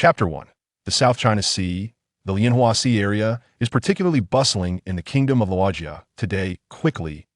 Chapter 1. The South China Sea, the Lianhua Sea area, is particularly bustling in the kingdom of Luojia today. Quickly.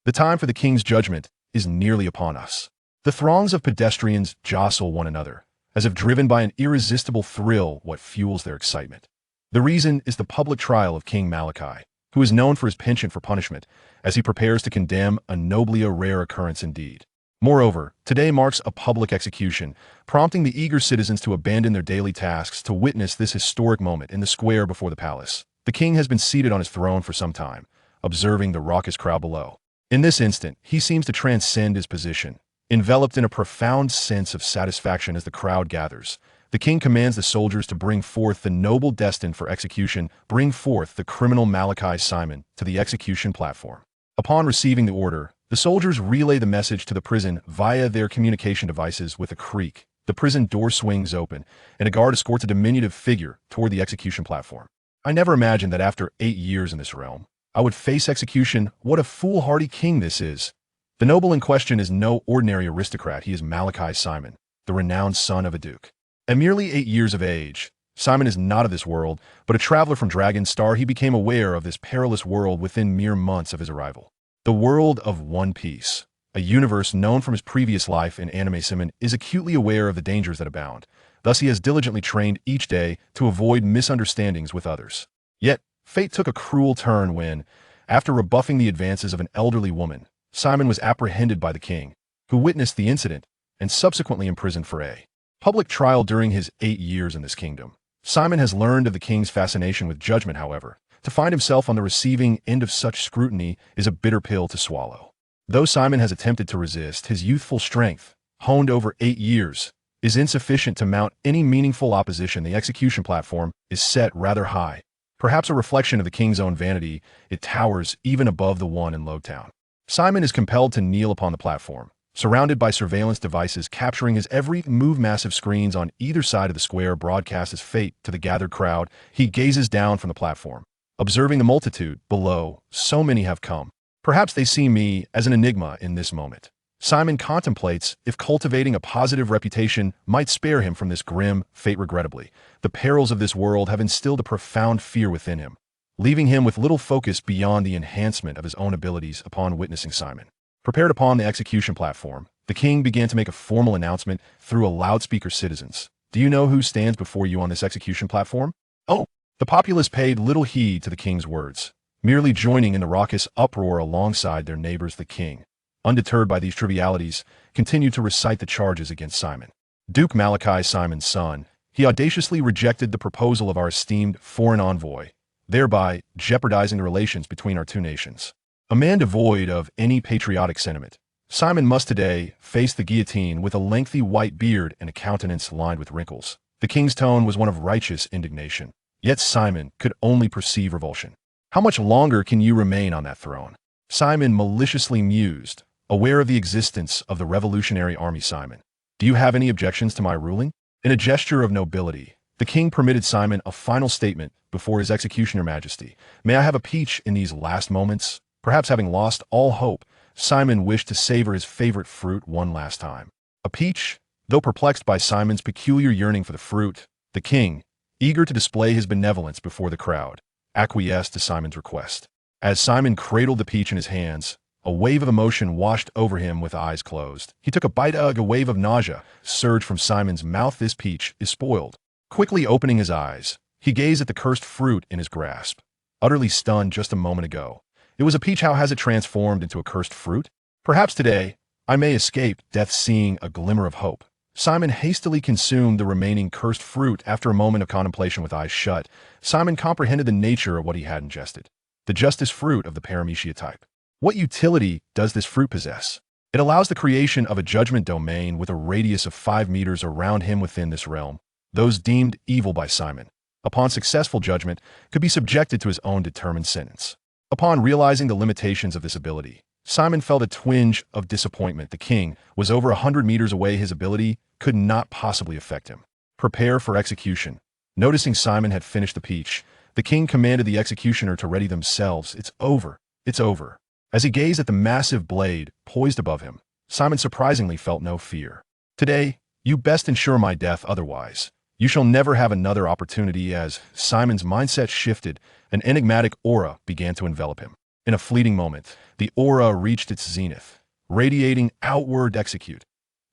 The time for the king's judgment is nearly upon us. The throngs of pedestrians jostle one another, as if driven by an irresistible thrill what fuels their excitement. The reason is the public trial of King Malachi, who is known for his penchant for punishment, as he prepares to condemn a nobly rare occurrence indeed. Moreover, today marks a public execution, prompting the eager citizens to abandon their daily tasks to witness this historic moment in the square before the palace. The king has been seated on his throne for some time, observing the raucous crowd below. In this instant, he seems to transcend his position. Enveloped in a profound sense of satisfaction as the crowd gathers, the king commands the soldiers to bring forth the noble destined for execution, bring forth the criminal Malachi Simon to the execution platform. Upon receiving the order, the soldiers relay the message to the prison via their communication devices with a creak. The prison door swings open, and a guard escorts a diminutive figure toward the execution platform. I never imagined that after 8 years in this realm, I would face execution. What a foolhardy king this is. The noble in question is no ordinary aristocrat. He is Malachi Simon, the renowned son of a duke. At merely 8 years of age, Simon is not of this world, but a traveler from Dragon's Star. He became aware of this perilous world within mere months of his arrival. The world of One Piece, a universe known from his previous life in anime. Simon is acutely aware of the dangers that abound. Thus he has diligently trained each day to avoid misunderstandings with others. Yet, fate took a cruel turn when, after rebuffing the advances of an elderly woman, Simon was apprehended by the king, who witnessed the incident and subsequently imprisoned for a public trial during his 8 years in this kingdom. Simon has learned of the king's fascination with judgment, however. To find himself on the receiving end of such scrutiny is a bitter pill to swallow. Though Simon has attempted to resist, his youthful strength, honed over 8 years, is insufficient to mount any meaningful opposition. The execution platform is set rather high. Perhaps a reflection of the king's own vanity, it towers even above the one in Lowtown. Simon is compelled to kneel upon the platform, surrounded by surveillance devices capturing his every move. Massive screens on either side of the square broadcast his fate to the gathered crowd. He gazes down from the platform, observing the multitude below. So many have come. Perhaps they see me as an enigma in this moment. Simon contemplates if cultivating a positive reputation might spare him from this grim fate. Regrettably, the perils of this world have instilled a profound fear within him, leaving him with little focus beyond the enhancement of his own abilities. Upon witnessing Simon prepared upon the execution platform, the king began to make a formal announcement through a loudspeaker. Citizens, do you know who stands before you on this execution platform? Oh! The populace paid little heed to the king's words, merely joining in the raucous uproar alongside their neighbors. The king, undeterred by these trivialities, continued to recite the charges against Simon. Duke Malachi Simon's son, he audaciously rejected the proposal of our esteemed foreign envoy, thereby jeopardizing the relations between our two nations. A man devoid of any patriotic sentiment, Simon must today face the guillotine with a lengthy white beard and a countenance lined with wrinkles. The king's tone was one of righteous indignation. Yet Simon could only perceive revulsion. How much longer can you remain on that throne? Simon maliciously mused, aware of the existence of the Revolutionary Army. Simon, do you have any objections to my ruling? In a gesture of nobility, the king permitted Simon a final statement before his execution. Your Majesty, may I have a peach in these last moments? Perhaps having lost all hope, Simon wished to savor his favorite fruit one last time. A peach? Though perplexed by Simon's peculiar yearning for the fruit, the king, eager to display his benevolence before the crowd, acquiesced to Simon's request. As Simon cradled the peach in his hands, a wave of emotion washed over him. With eyes closed, he took a bite. A wave of nausea surged from Simon's mouth. This peach is spoiled. Quickly opening his eyes, he gazed at the cursed fruit in his grasp. Utterly stunned just a moment ago, it was a peach. How has it transformed into a cursed fruit? Perhaps today, I may escape death. Seeing a glimmer of hope, Simon hastily consumed the remaining cursed fruit. After a moment of contemplation with eyes shut, Simon comprehended the nature of what he had ingested. The justice fruit of the paramecia type. What utility does this fruit possess? It allows the creation of a judgment domain with a radius of 5 meters around him. Within this realm, those deemed evil by Simon, upon successful judgment, could be subjected to his own determined sentence. Upon realizing the limitations of this ability, Simon felt a twinge of disappointment. The king was over 100 meters away. His ability could not possibly affect him. Prepare for execution. Noticing Simon had finished the peach, the king commanded the executioner to ready themselves. It's over. It's over. As he gazed at the massive blade poised above him, Simon surprisingly felt no fear. Today, you best ensure my death, otherwise You shall never have another opportunity. As Simon's mindset shifted, an enigmatic aura began to envelop him. In a fleeting moment, the aura reached its zenith, radiating outward execute.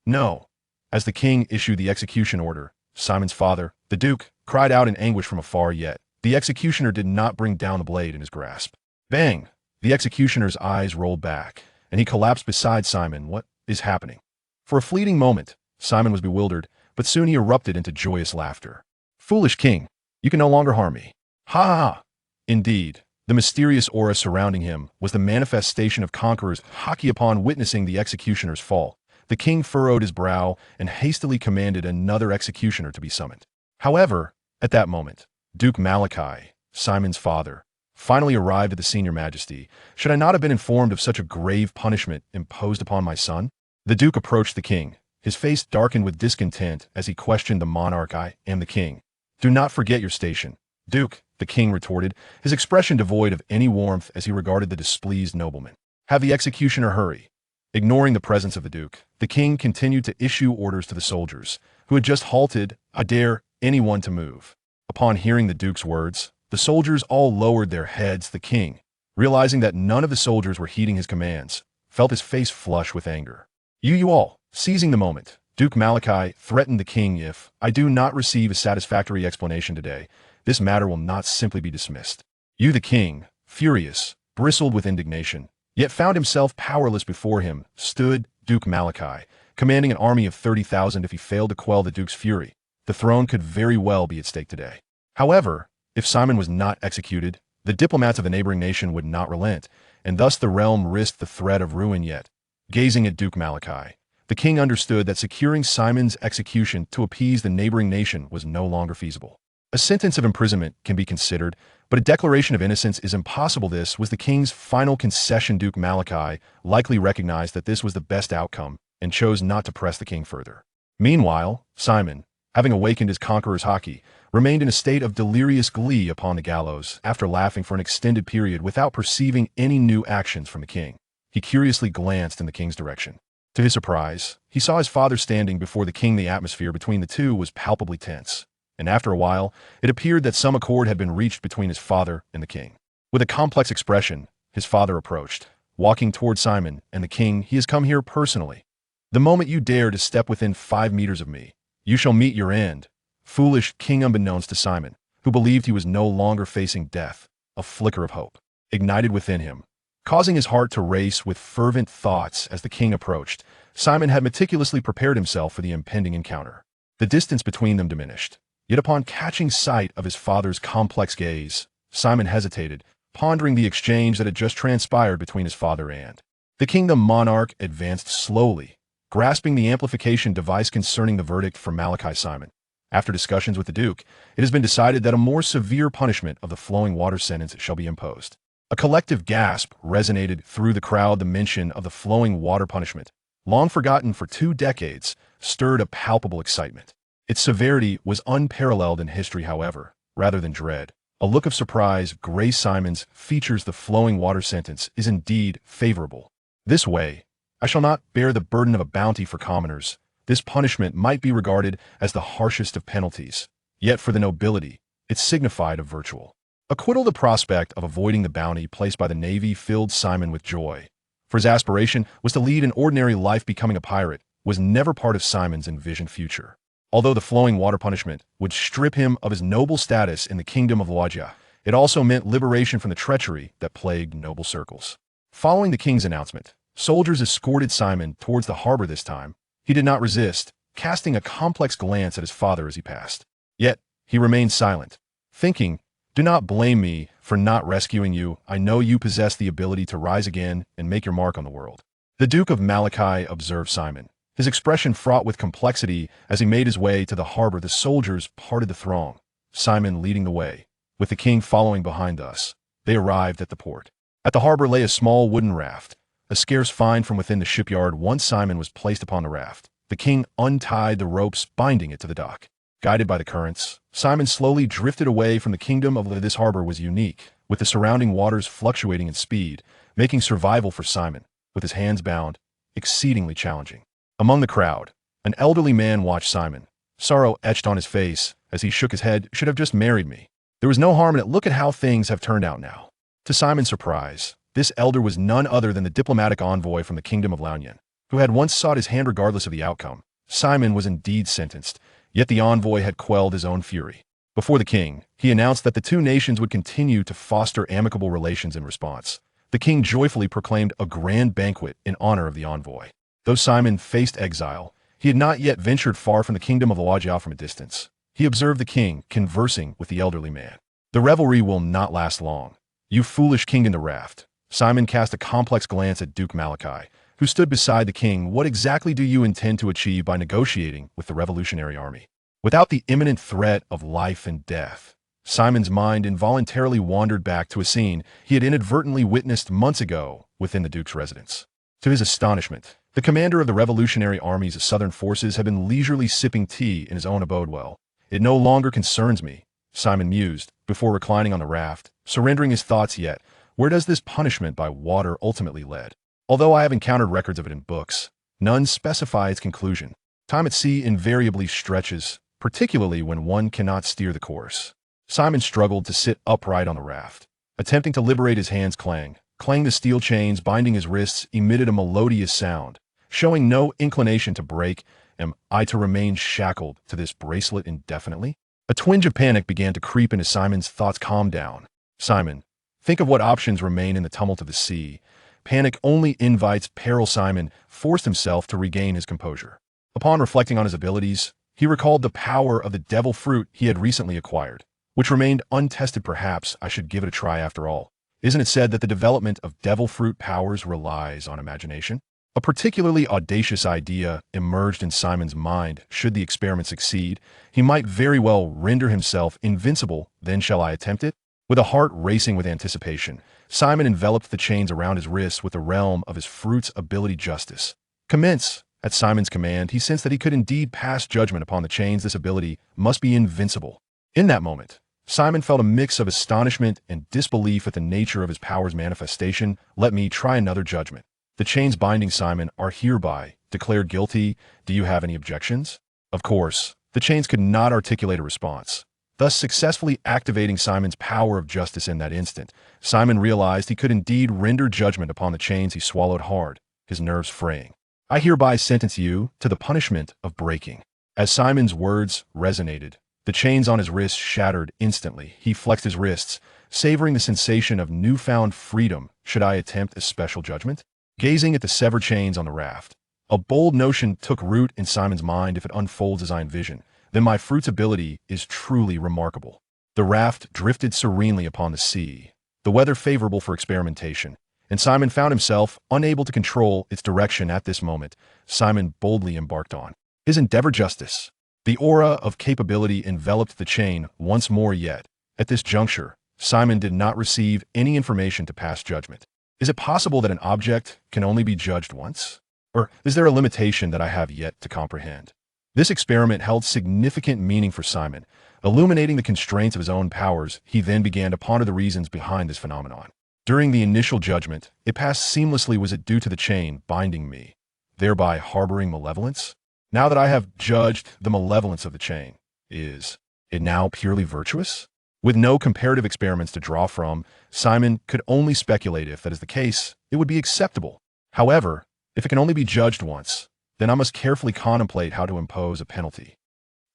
No. As the king issued the execution order, Simon's father, the duke, cried out in anguish from afar, yet the executioner did not bring down the blade in his grasp. Bang! The executioner's eyes rolled back, and he collapsed beside Simon. What is happening? For a fleeting moment, Simon was bewildered, but soon he erupted into joyous laughter. Foolish king, you can no longer harm me. Ha ha ha! Indeed, the mysterious aura surrounding him was the manifestation of conquerors' hockey. Upon witnessing the executioner's fall, the king furrowed his brow and hastily commanded another executioner to be summoned. However, at that moment, Duke Malachi, Simon's father, finally arrived at the senior majesty. Should I not have been informed of such a grave punishment imposed upon my son? The duke approached the king, his face darkened with discontent as he questioned the monarch. I am the king. Do not forget your station, Duke, the king retorted, his expression devoid of any warmth as he regarded the displeased nobleman. Have the executioner hurry. Ignoring the presence of the duke, the king continued to issue orders to the soldiers, who had just halted. I dare anyone to move. Upon hearing the duke's words, the soldiers all lowered their heads. The king, realizing that none of the soldiers were heeding his commands, felt his face flush with anger. You all. Seizing the moment, Duke Malachi threatened the king, if I do not receive a satisfactory explanation today, this matter will not simply be dismissed. You, the king, furious, bristled with indignation, yet found himself powerless before him, stood Duke Malachi, commanding an army of 30,000. If he failed to quell the duke's fury, the throne could very well be at stake today. However, if Simon was not executed, the diplomats of the neighboring nation would not relent, and thus the realm risked the threat of ruin. Yet, gazing at Duke Malachi, the king understood that securing Simon's execution to appease the neighboring nation was no longer feasible. A sentence of imprisonment can be considered, but a declaration of innocence is impossible. This was the king's final concession. Duke Malachi likely recognized that this was the best outcome and chose not to press the king further. Meanwhile, Simon, having awakened his conqueror's hockey, remained in a state of delirious glee upon the gallows. After laughing for an extended period without perceiving any new actions from the king, he curiously glanced in the king's direction. To his surprise, he saw his father standing before the king. The atmosphere between the two was palpably tense, and after a while, it appeared that some accord had been reached between his father and the king. With a complex expression, his father approached, walking toward Simon and the king. He has come here personally. The moment you dare to step within 5 meters of me, you shall meet your end. Foolish king. Unbeknownst to Simon, who believed he was no longer facing death, a flicker of hope ignited within him, causing his heart to race with fervent thoughts. As the king approached, Simon had meticulously prepared himself for the impending encounter. The distance between them diminished, yet upon catching sight of his father's complex gaze, Simon hesitated, pondering the exchange that had just transpired between his father and the king. The monarch advanced slowly, grasping the amplification device concerning the verdict for Malachi Simon. After discussions with the duke, it has been decided that a more severe punishment of the flowing water sentence shall be imposed. A collective gasp resonated through the crowd. The mention of the flowing water punishment, long forgotten for 2 decades, stirred a palpable excitement. Its severity was unparalleled in history. However, rather than dread, a look of surprise graced Simon's features. The flowing water sentence is indeed favorable. This way, I shall not bear the burden of a bounty for commoners. This punishment might be regarded as the harshest of penalties, yet for the nobility, it signified a virtual acquittal. The prospect of avoiding the bounty placed by the navy filled Simon with joy, for his aspiration was to lead an ordinary life. Becoming a pirate was never part of Simon's envisioned future. Although the flowing water punishment would strip him of his noble status in the kingdom of Logia, it also meant liberation from the treachery that plagued noble circles. Following the king's announcement, soldiers escorted Simon towards the harbor. This time, he did not resist, casting a complex glance at his father as he passed. Yet, he remained silent, thinking, do not blame me for not rescuing you. I know you possess the ability to rise again and make your mark on the world. The Duke of Malachi observed Simon, his expression fraught with complexity. As he made his way to the harbor, the soldiers parted the throng, Simon leading the way, with the king following behind us. They arrived at the port. At the harbor lay a small wooden raft, a scarce find from within the shipyard. Once Simon was placed upon the raft, the king untied the ropes binding it to the dock. Guided by the currents, Simon slowly drifted away from the kingdom of this harbor was unique, with the surrounding waters fluctuating in speed, making survival for Simon, with his hands bound, exceedingly challenging. Among the crowd, an elderly man watched Simon, Sorrow etched on his face as he shook his head. Should have just married me. There was no harm in it. Look at how things have turned out now. To Simon's surprise, this elder was none other than the diplomatic envoy from the kingdom of Liaoyan, who had once sought his hand regardless of the outcome. Simon was indeed sentenced, yet the envoy had quelled his own fury. Before the king, he announced that the two nations would continue to foster amicable relations in response. The king joyfully proclaimed a grand banquet in honor of the envoy. Though Simon faced exile, he had not yet ventured far from the kingdom of Luojiao from a distance. He observed the king conversing with the elderly man. The revelry will not last long. You foolish king in the raft. Simon cast a complex glance at Duke Malachi, who stood beside the king. What exactly do you intend to achieve by negotiating with the revolutionary army? Without the imminent threat of life and death, Simon's mind involuntarily wandered back to a scene he had inadvertently witnessed months ago within the duke's residence. To his astonishment, the commander of the revolutionary army's southern forces had been leisurely sipping tea in his own abode. Well, it no longer concerns me, Simon mused, before reclining on the raft, surrendering his thoughts. Yet, where does this punishment by water ultimately lead? Although I have encountered records of it in books, none specify its conclusion. Time at sea invariably stretches, particularly when one cannot steer the course. Simon struggled to sit upright on the raft. Attempting to liberate his hands, clang. The steel chains binding his wrists emitted a melodious sound, showing no inclination to break. Am I to remain shackled to this bracelet indefinitely? A twinge of panic began to creep into Simon's thoughts. Calm down, Simon. Think of what options remain in the tumult of the sea. Panic only invites peril. Simon forced himself to regain his composure. Upon reflecting on his abilities, he recalled the power of the devil fruit he had recently acquired, which remained untested. Perhaps I should give it a try after all. Isn't it said that the development of devil fruit powers relies on imagination? A particularly audacious idea emerged in Simon's mind. Should the experiment succeed, he might very well render himself invincible. Then shall I attempt it? With a heart racing with anticipation, Simon enveloped the chains around his wrists with the realm of his fruit's ability. Justice. Commence. At Simon's command, he sensed that he could indeed pass judgment upon the chains. This ability must be invincible. In that moment, Simon felt a mix of astonishment and disbelief at the nature of his power's manifestation. Let me try another judgment. The chains binding Simon are hereby declared guilty. Do you have any objections? Of course, the chains could not articulate a response, thus successfully activating Simon's power of justice. In that instant, Simon realized he could indeed render judgment upon the chains. He swallowed hard, his nerves fraying. I hereby sentence you to the punishment of breaking. As Simon's words resonated, the chains on his wrists shattered instantly. He flexed his wrists, savoring the sensation of newfound freedom. Should I attempt a special judgment? Gazing at the severed chains on the raft, a bold notion took root in Simon's mind. If it unfolds as I envision, then my fruit's ability is truly remarkable. The raft drifted serenely upon the sea, the weather favorable for experimentation, and Simon found himself unable to control its direction. At this moment, Simon boldly embarked on his endeavor. Justice. The aura of capability enveloped the chain once more. Yet, at this juncture, Simon did not receive any information to pass judgment. Is it possible that an object can only be judged once? Or is there a limitation that I have yet to comprehend? This experiment held significant meaning for Simon. Illuminating the constraints of his own powers, he then began to ponder the reasons behind this phenomenon. During the initial judgment, it passed seamlessly. Was it due to the chain binding me, thereby harboring malevolence? Now that I have judged the malevolence of the chain, is it now purely virtuous? With no comparative experiments to draw from, Simon could only speculate. If that is the case, it would be acceptable. However, if it can only be judged once, then I must carefully contemplate how to impose a penalty.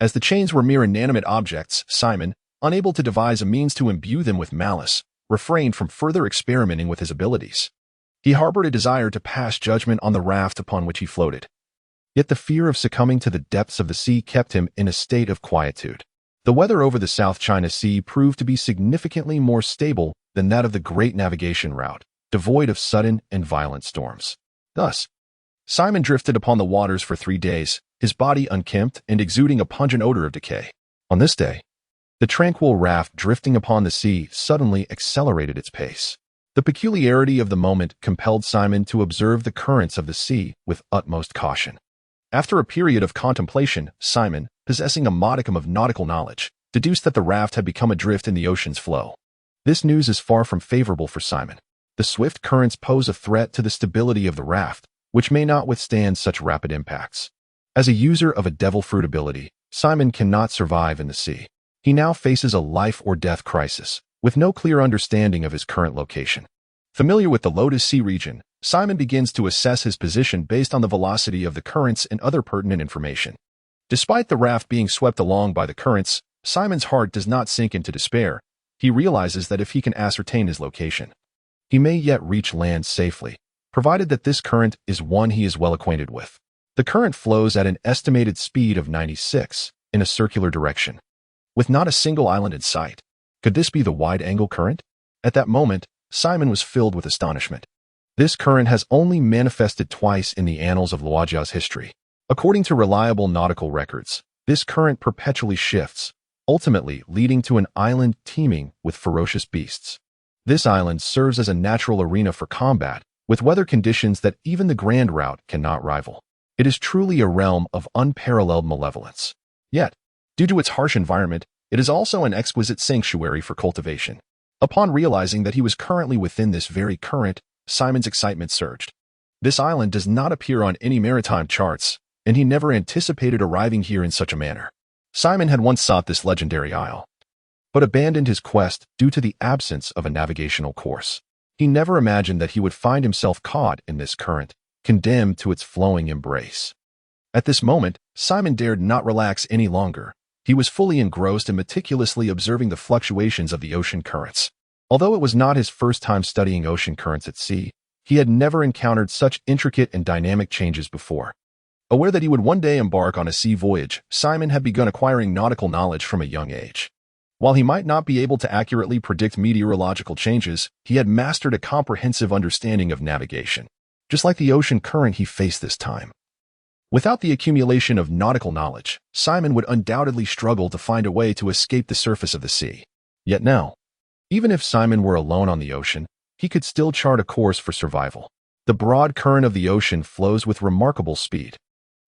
As the chains were mere inanimate objects, Simon, unable to devise a means to imbue them with malice, refrained from further experimenting with his abilities. He harbored a desire to pass judgment on the raft upon which he floated. Yet the fear of succumbing to the depths of the sea kept him in a state of quietude. The weather over the South China Sea proved to be significantly more stable than that of the Great Navigation Route, devoid of sudden and violent storms. Thus, Simon drifted upon the waters for 3 days, his body unkempt and exuding a pungent odor of decay. On this day, the tranquil raft drifting upon the sea suddenly accelerated its pace. The peculiarity of the moment compelled Simon to observe the currents of the sea with utmost caution. After a period of contemplation, Simon, possessing a modicum of nautical knowledge, deduced that the raft had become adrift in the ocean's flow. This news is far from favorable for Simon. The swift currents pose a threat to the stability of the raft, which may not withstand such rapid impacts. As a user of a devil fruit ability, Simon cannot survive in the sea. He now faces a life-or-death crisis, with no clear understanding of his current location. Familiar with the Lotus Sea region, Simon begins to assess his position based on the velocity of the currents and other pertinent information. Despite the raft being swept along by the currents, Simon's heart does not sink into despair. He realizes that if he can ascertain his location, he may yet reach land safely, provided that this current is one he is well acquainted with. The current flows at an estimated speed of 96 in a circular direction, with not a single island in sight. Could this be the wide-angle current? At that moment, Simon was filled with astonishment. This current has only manifested twice in the annals of Loagia's history. According to reliable nautical records, this current perpetually shifts, ultimately leading to an island teeming with ferocious beasts. This island serves as a natural arena for combat, with weather conditions that even the Grand Route cannot rival. It is truly a realm of unparalleled malevolence. Yet, due to its harsh environment, it is also an exquisite sanctuary for cultivation. Upon realizing that he was currently within this very current, Simon's excitement surged. This island does not appear on any maritime charts, and he never anticipated arriving here in such a manner. Simon had once sought this legendary isle, but abandoned his quest due to the absence of a navigational course. He never imagined that he would find himself caught in this current, condemned to its flowing embrace. At this moment, Simon dared not relax any longer. He was fully engrossed in meticulously observing the fluctuations of the ocean currents. Although it was not his first time studying ocean currents at sea, he had never encountered such intricate and dynamic changes before. Aware that he would one day embark on a sea voyage, Simon had begun acquiring nautical knowledge from a young age. While he might not be able to accurately predict meteorological changes, he had mastered a comprehensive understanding of navigation. Just like the ocean current he faced this time. Without the accumulation of nautical knowledge, Simon would undoubtedly struggle to find a way to escape the surface of the sea. Yet now, even if Simon were alone on the ocean, he could still chart a course for survival. The broad current of the ocean flows with remarkable speed.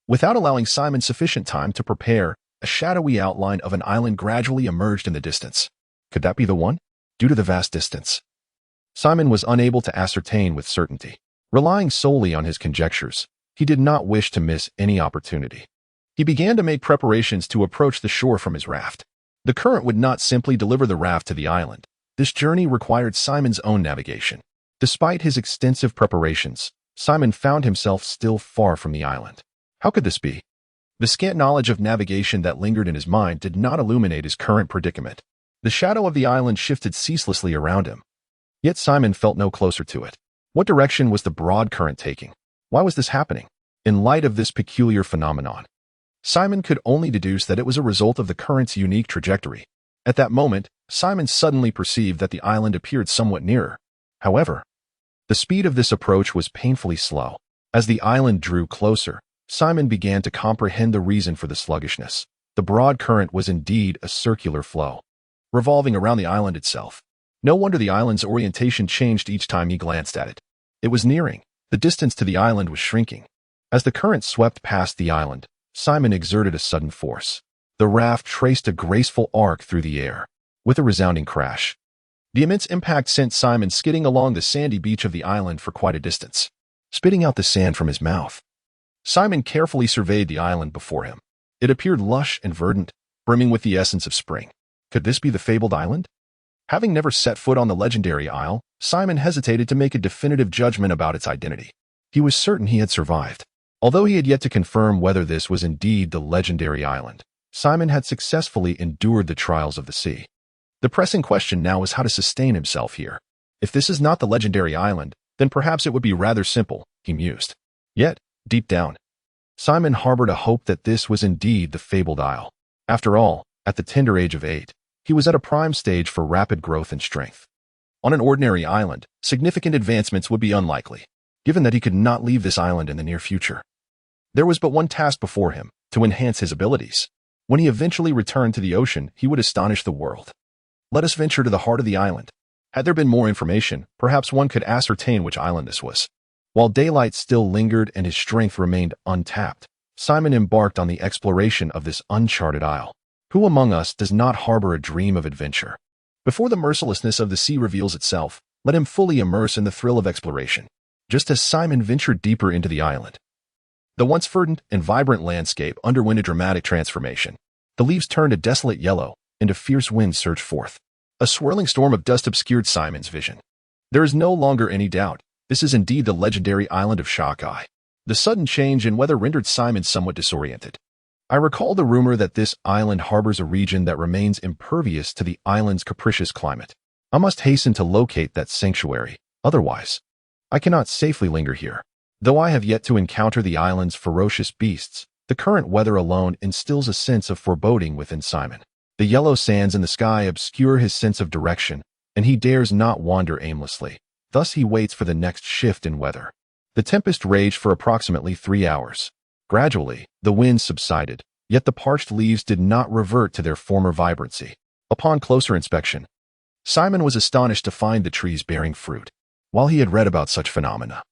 Without allowing Simon sufficient time to prepare, a shadowy outline of an island gradually emerged in the distance. Could that be the one? Due to the vast distance, Simon was unable to ascertain with certainty. Relying solely on his conjectures, he did not wish to miss any opportunity. He began to make preparations to approach the shore from his raft. The current would not simply deliver the raft to the island. This journey required Simon's own navigation. Despite his extensive preparations, Simon found himself still far from the island. How could this be? The scant knowledge of navigation that lingered in his mind did not illuminate his current predicament. The shadow of the island shifted ceaselessly around him. Yet Simon felt no closer to it. What direction was the broad current taking? Why was this happening? In light of this peculiar phenomenon, Simon could only deduce that it was a result of the current's unique trajectory. At that moment, Simon suddenly perceived that the island appeared somewhat nearer. However, the speed of this approach was painfully slow. As the island drew closer, Simon began to comprehend the reason for the sluggishness. The broad current was indeed a circular flow, revolving around the island itself. No wonder the island's orientation changed each time he glanced at it. It was nearing. The distance to the island was shrinking. As the current swept past the island, Simon exerted a sudden force. The raft traced a graceful arc through the air, with a resounding crash. The immense impact sent Simon skidding along the sandy beach of the island for quite a distance, spitting out the sand from his mouth. Simon carefully surveyed the island before him. It appeared lush and verdant, brimming with the essence of spring. Could this be the fabled island? Having never set foot on the legendary isle, Simon hesitated to make a definitive judgment about its identity. He was certain he had survived. Although he had yet to confirm whether this was indeed the legendary island, Simon had successfully endured the trials of the sea. The pressing question now was how to sustain himself here. If this is not the legendary island, then perhaps it would be rather simple, he mused. Yet, deep down, Simon harbored a hope that this was indeed the fabled isle. After all, at the tender age of 8, he was at a prime stage for rapid growth and strength. On an ordinary island, significant advancements would be unlikely, given that he could not leave this island in the near future. There was but one task before him, to enhance his abilities. When he eventually returned to the ocean, he would astonish the world. Let us venture to the heart of the island. Had there been more information, perhaps one could ascertain which island this was. While daylight still lingered and his strength remained untapped, Simon embarked on the exploration of this uncharted isle. Who among us does not harbor a dream of adventure? Before the mercilessness of the sea reveals itself, let him fully immerse in the thrill of exploration. Just as Simon ventured deeper into the island, the once verdant and vibrant landscape underwent a dramatic transformation. The leaves turned a desolate yellow, and a fierce wind surged forth. A swirling storm of dust obscured Simon's vision. There is no longer any doubt. This is indeed the legendary island of Shakai. The sudden change in weather rendered Simon somewhat disoriented. I recall the rumor that this island harbors a region that remains impervious to the island's capricious climate. I must hasten to locate that sanctuary. Otherwise, I cannot safely linger here. Though I have yet to encounter the island's ferocious beasts, the current weather alone instills a sense of foreboding within Simon. The yellow sands in the sky obscure his sense of direction, and he dares not wander aimlessly. Thus he waits for the next shift in weather. The tempest raged for approximately 3 hours. Gradually, the wind subsided, yet the parched leaves did not revert to their former vibrancy. Upon closer inspection, Simon was astonished to find the trees bearing fruit. While he had read about such phenomena,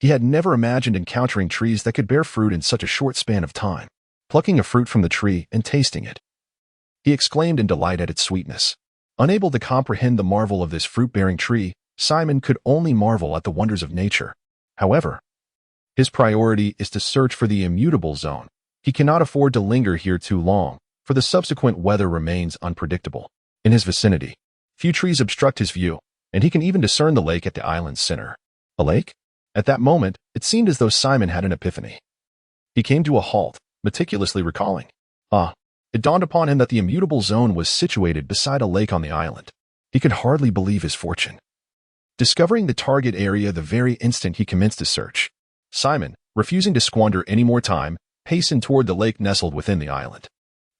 he had never imagined encountering trees that could bear fruit in such a short span of time. Plucking a fruit from the tree and tasting it, he exclaimed in delight at its sweetness. Unable to comprehend the marvel of this fruit-bearing tree, Simon could only marvel at the wonders of nature. However, his priority is to search for the immutable zone. He cannot afford to linger here too long, for the subsequent weather remains unpredictable. In his vicinity, few trees obstruct his view, and he can even discern the lake at the island's center. A lake? At that moment, it seemed as though Simon had an epiphany. He came to a halt, meticulously recalling. It dawned upon him that the immutable zone was situated beside a lake on the island. He could hardly believe his fortune. Discovering the target area the very instant he commenced his search, Simon, refusing to squander any more time, hastened toward the lake nestled within the island.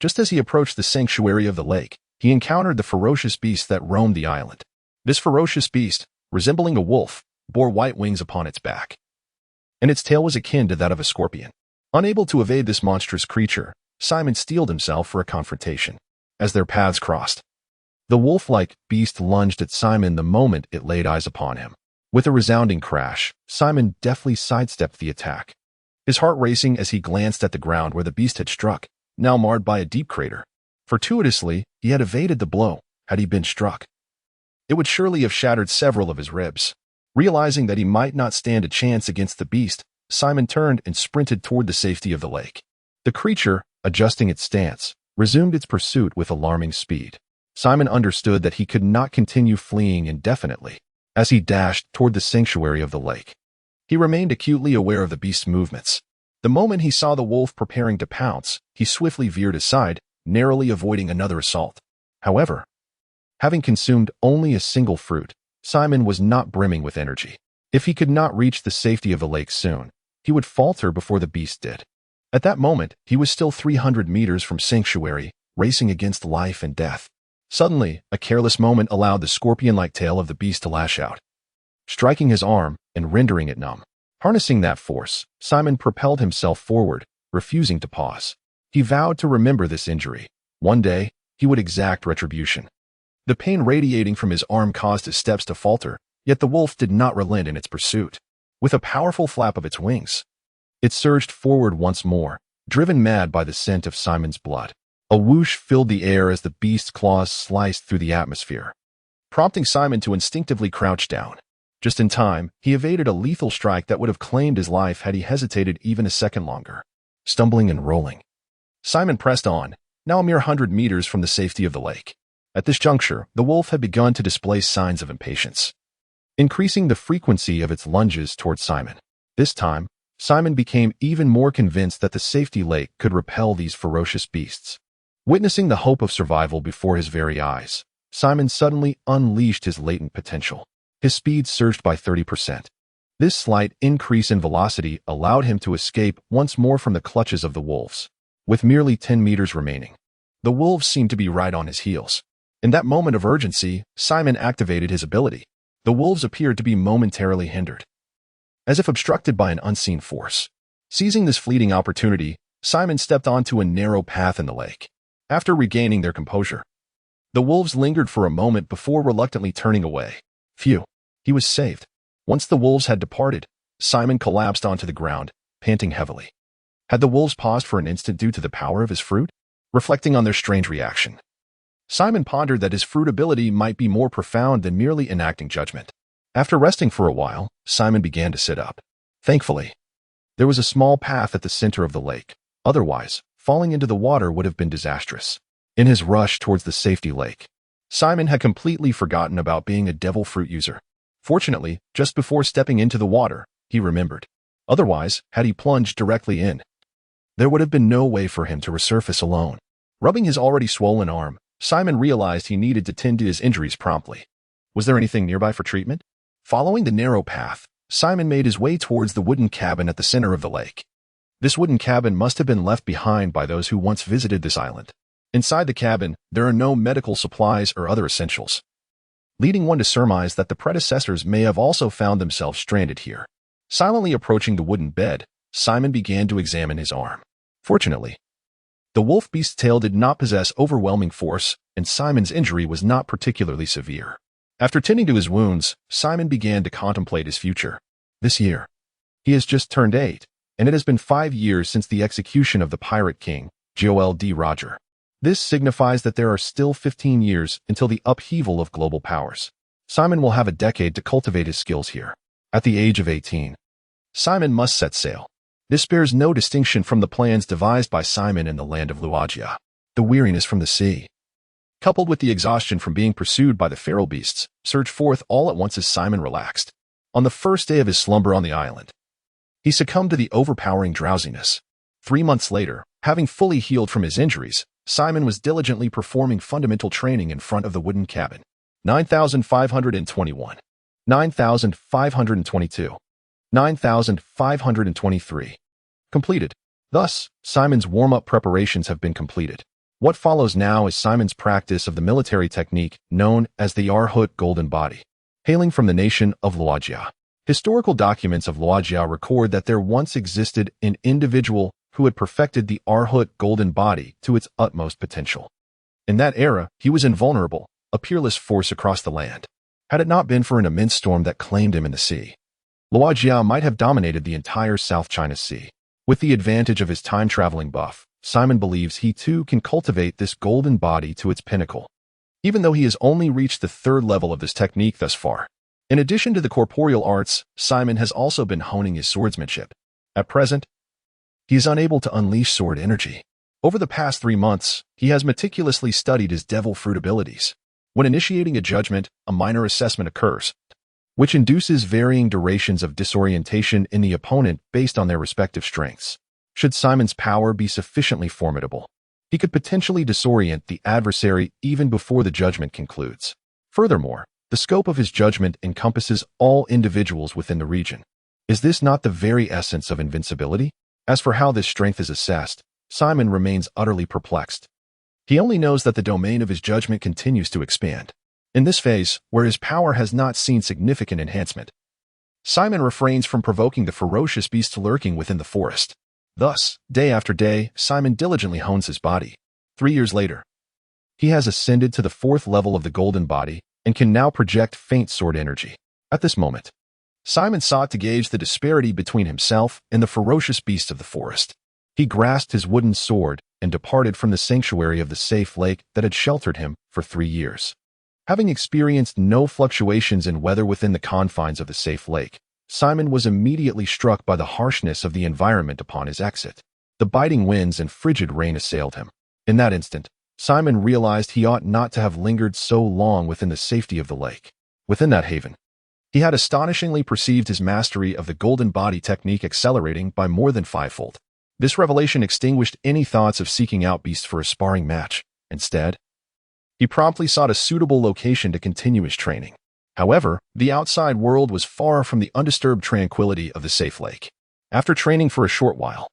Just as he approached the sanctuary of the lake, he encountered the ferocious beast that roamed the island. This ferocious beast, resembling a wolf, bore white wings upon its back, and its tail was akin to that of a scorpion. Unable to evade this monstrous creature, Simon steeled himself for a confrontation. As their paths crossed, the wolf-like beast lunged at Simon the moment it laid eyes upon him. With a resounding crash, Simon deftly sidestepped the attack, his heart racing as he glanced at the ground where the beast had struck, now marred by a deep crater. Fortuitously, he had evaded the blow. Had he been struck, it would surely have shattered several of his ribs. Realizing that he might not stand a chance against the beast, Simon turned and sprinted toward the safety of the lake. The creature, adjusting its stance, resumed its pursuit with alarming speed. Simon understood that he could not continue fleeing indefinitely. As he dashed toward the sanctuary of the lake, he remained acutely aware of the beast's movements. The moment he saw the wolf preparing to pounce, he swiftly veered aside, narrowly avoiding another assault. However, having consumed only a single fruit, Simon was not brimming with energy. If he could not reach the safety of the lake soon, he would falter before the beast did. At that moment, he was still 300 meters from sanctuary, racing against life and death. Suddenly, a careless moment allowed the scorpion-like tail of the beast to lash out, striking his arm and rendering it numb. Harnessing that force, Simon propelled himself forward, refusing to pause. He vowed to remember this injury. One day, he would exact retribution. The pain radiating from his arm caused his steps to falter, yet the wolf did not relent in its pursuit. With a powerful flap of its wings, it surged forward once more, driven mad by the scent of Simon's blood. A whoosh filled the air as the beast's claws sliced through the atmosphere, prompting Simon to instinctively crouch down. Just in time, he evaded a lethal strike that would have claimed his life had he hesitated even a second longer. Stumbling and rolling, Simon pressed on, now a mere 100 meters from the safety of the lake. At this juncture, the wolf had begun to display signs of impatience, increasing the frequency of its lunges toward Simon. This time, Simon became even more convinced that the safety lake could repel these ferocious beasts. Witnessing the hope of survival before his very eyes, Simon suddenly unleashed his latent potential. His speed surged by 30%. This slight increase in velocity allowed him to escape once more from the clutches of the wolves. With merely 10 meters remaining, the wolves seemed to be right on his heels. In that moment of urgency, Simon activated his ability. The wolves appeared to be momentarily hindered, as if obstructed by an unseen force. Seizing this fleeting opportunity, Simon stepped onto a narrow path in the lake. After regaining their composure, the wolves lingered for a moment before reluctantly turning away. Phew, he was saved. Once the wolves had departed, Simon collapsed onto the ground, panting heavily. Had the wolves paused for an instant due to the power of his fruit? Reflecting on their strange reaction, Simon pondered that his fruit ability might be more profound than merely enacting judgment. After resting for a while, Simon began to sit up. Thankfully, there was a small path at the center of the lake. Otherwise, falling into the water would have been disastrous. In his rush towards the safety lake, Simon had completely forgotten about being a devil fruit user. Fortunately, just before stepping into the water, he remembered. Otherwise, had he plunged directly in, there would have been no way for him to resurface alone. Rubbing his already swollen arm, Simon realized he needed to tend to his injuries promptly. Was there anything nearby for treatment? Following the narrow path, Simon made his way towards the wooden cabin at the center of the lake. This wooden cabin must have been left behind by those who once visited this island. Inside the cabin, there are no medical supplies or other essentials, leading one to surmise that the predecessors may have also found themselves stranded here. Silently approaching the wooden bed, Simon began to examine his arm. Fortunately, the wolf beast's tail did not possess overwhelming force, and Simon's injury was not particularly severe. After tending to his wounds, Simon began to contemplate his future. This year, he has just turned 8, and it has been 5 years since the execution of the pirate king, Joel D. Roger. This signifies that there are still 15 years until the upheaval of global powers. Simon will have a decade to cultivate his skills here. At the age of 18, Simon must set sail. This bears no distinction from the plans devised by Simon in the land of Luagia. The weariness from the sea, coupled with the exhaustion from being pursued by the feral beasts, surged forth all at once as Simon relaxed. On the first day of his slumber on the island, he succumbed to the overpowering drowsiness. 3 months later, having fully healed from his injuries, Simon was diligently performing fundamental training in front of the wooden cabin. 9,521. 9,522. 9,523. Completed. Thus, Simon's warm-up preparations have been completed. What follows now is Simon's practice of the military technique known as the Arhut Golden Body. Hailing from the nation of Luagia, historical documents of Luagia record that there once existed an individual who had perfected the Arhut Golden Body to its utmost potential. In that era, he was invulnerable, a peerless force across the land. Had it not been for an immense storm that claimed him in the sea, Luagia might have dominated the entire South China Sea. With the advantage of his time-traveling buff, Simon believes he too can cultivate this golden body to its pinnacle, even though he has only reached the 3rd level of this technique thus far. In addition to the corporeal arts, Simon has also been honing his swordsmanship. At present, he is unable to unleash sword energy. Over the past 3 months, he has meticulously studied his devil fruit abilities. When initiating a judgment, a minor assessment occurs, which induces varying durations of disorientation in the opponent based on their respective strengths. Should Simon's power be sufficiently formidable, he could potentially disorient the adversary even before the judgment concludes. Furthermore, the scope of his judgment encompasses all individuals within the region. Is this not the very essence of invincibility? As for how this strength is assessed, Simon remains utterly perplexed. He only knows that the domain of his judgment continues to expand. In this phase, where his power has not seen significant enhancement, Simon refrains from provoking the ferocious beasts lurking within the forest. Thus, day after day, Simon diligently hones his body. 3 years later, he has ascended to the 4th level of the golden body and can now project faint sword energy. At this moment, Simon sought to gauge the disparity between himself and the ferocious beasts of the forest. He grasped his wooden sword and departed from the sanctuary of the safe lake that had sheltered him for 3 years. Having experienced no fluctuations in weather within the confines of the safe lake, Simon was immediately struck by the harshness of the environment upon his exit. The biting winds and frigid rain assailed him. In that instant, Simon realized he ought not to have lingered so long within the safety of the lake. Within that haven, he had astonishingly perceived his mastery of the golden body technique accelerating by more than 5-fold. This revelation extinguished any thoughts of seeking out beasts for a sparring match. Instead, he promptly sought a suitable location to continue his training. However, the outside world was far from the undisturbed tranquility of the safe lake. After training for a short while,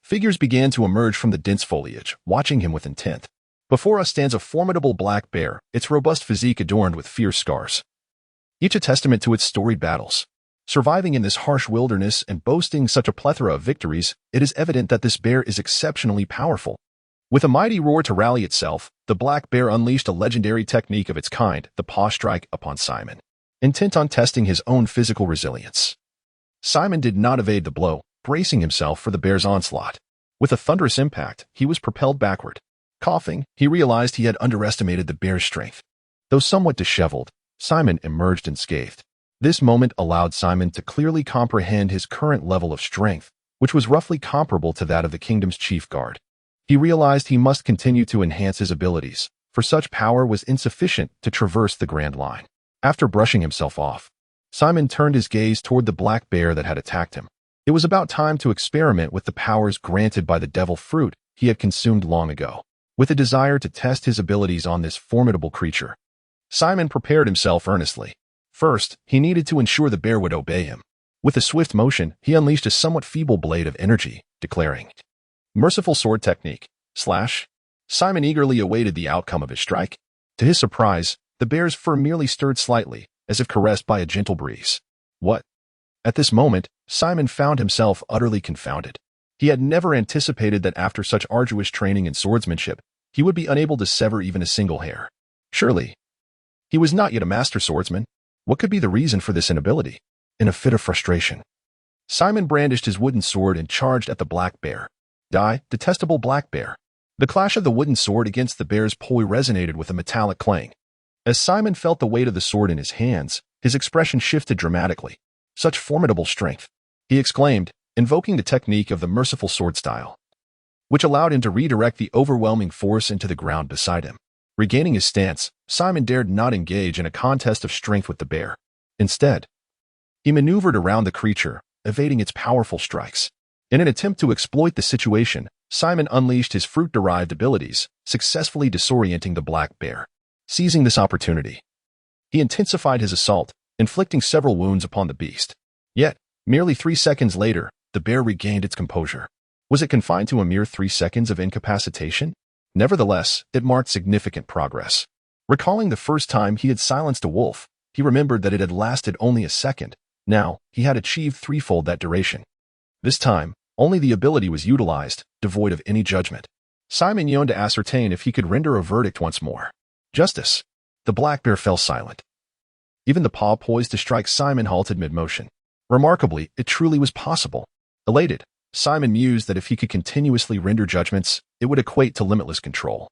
figures began to emerge from the dense foliage, watching him with intent. Before us stands a formidable black bear, its robust physique adorned with fierce scars, each a testament to its storied battles. Surviving in this harsh wilderness and boasting such a plethora of victories, it is evident that this bear is exceptionally powerful. With a mighty roar to rally itself, the black bear unleashed a legendary technique of its kind, the paw strike, upon Simon, intent on testing his own physical resilience. Simon did not evade the blow, bracing himself for the bear's onslaught. With a thunderous impact, he was propelled backward. Coughing, he realized he had underestimated the bear's strength. Though somewhat disheveled, Simon emerged unscathed. This moment allowed Simon to clearly comprehend his current level of strength, which was roughly comparable to that of the kingdom's chief guard. He realized he must continue to enhance his abilities, for such power was insufficient to traverse the Grand Line. After brushing himself off, Simon turned his gaze toward the black bear that had attacked him. It was about time to experiment with the powers granted by the devil fruit he had consumed long ago. With a desire to test his abilities on this formidable creature, Simon prepared himself earnestly. First, he needed to ensure the bear would obey him. With a swift motion, he unleashed a somewhat feeble blade of energy, declaring, "Merciful sword technique, slash." Simon eagerly awaited the outcome of his strike. To his surprise, the bear's fur merely stirred slightly, as if caressed by a gentle breeze. What? At this moment, Simon found himself utterly confounded. He had never anticipated that after such arduous training in swordsmanship, he would be unable to sever even a single hair. Surely, he was not yet a master swordsman. What could be the reason for this inability? In a fit of frustration, Simon brandished his wooden sword and charged at the black bear. Die, detestable black bear. The clash of the wooden sword against the bear's poi resonated with a metallic clang. As Simon felt the weight of the sword in his hands, his expression shifted dramatically. Such formidable strength, he exclaimed, invoking the technique of the merciful sword style, which allowed him to redirect the overwhelming force into the ground beside him. Regaining his stance, Simon dared not engage in a contest of strength with the bear. Instead, he maneuvered around the creature, evading its powerful strikes. In an attempt to exploit the situation, Simon unleashed his fruit-derived abilities, successfully disorienting the black bear. Seizing this opportunity, he intensified his assault, inflicting several wounds upon the beast. Yet, merely 3 seconds later, the bear regained its composure. Was it confined to a mere 3 seconds of incapacitation? Nevertheless, it marked significant progress. Recalling the first time he had silenced a wolf, he remembered that it had lasted only a second. Now, he had achieved threefold that duration. This time, only the ability was utilized, devoid of any judgment. Simon yearned to ascertain if he could render a verdict once more. Justice. The black bear fell silent. Even the paw poised to strike Simon halted mid-motion. Remarkably, it truly was possible. Elated, Simon mused that if he could continuously render judgments, it would equate to limitless control.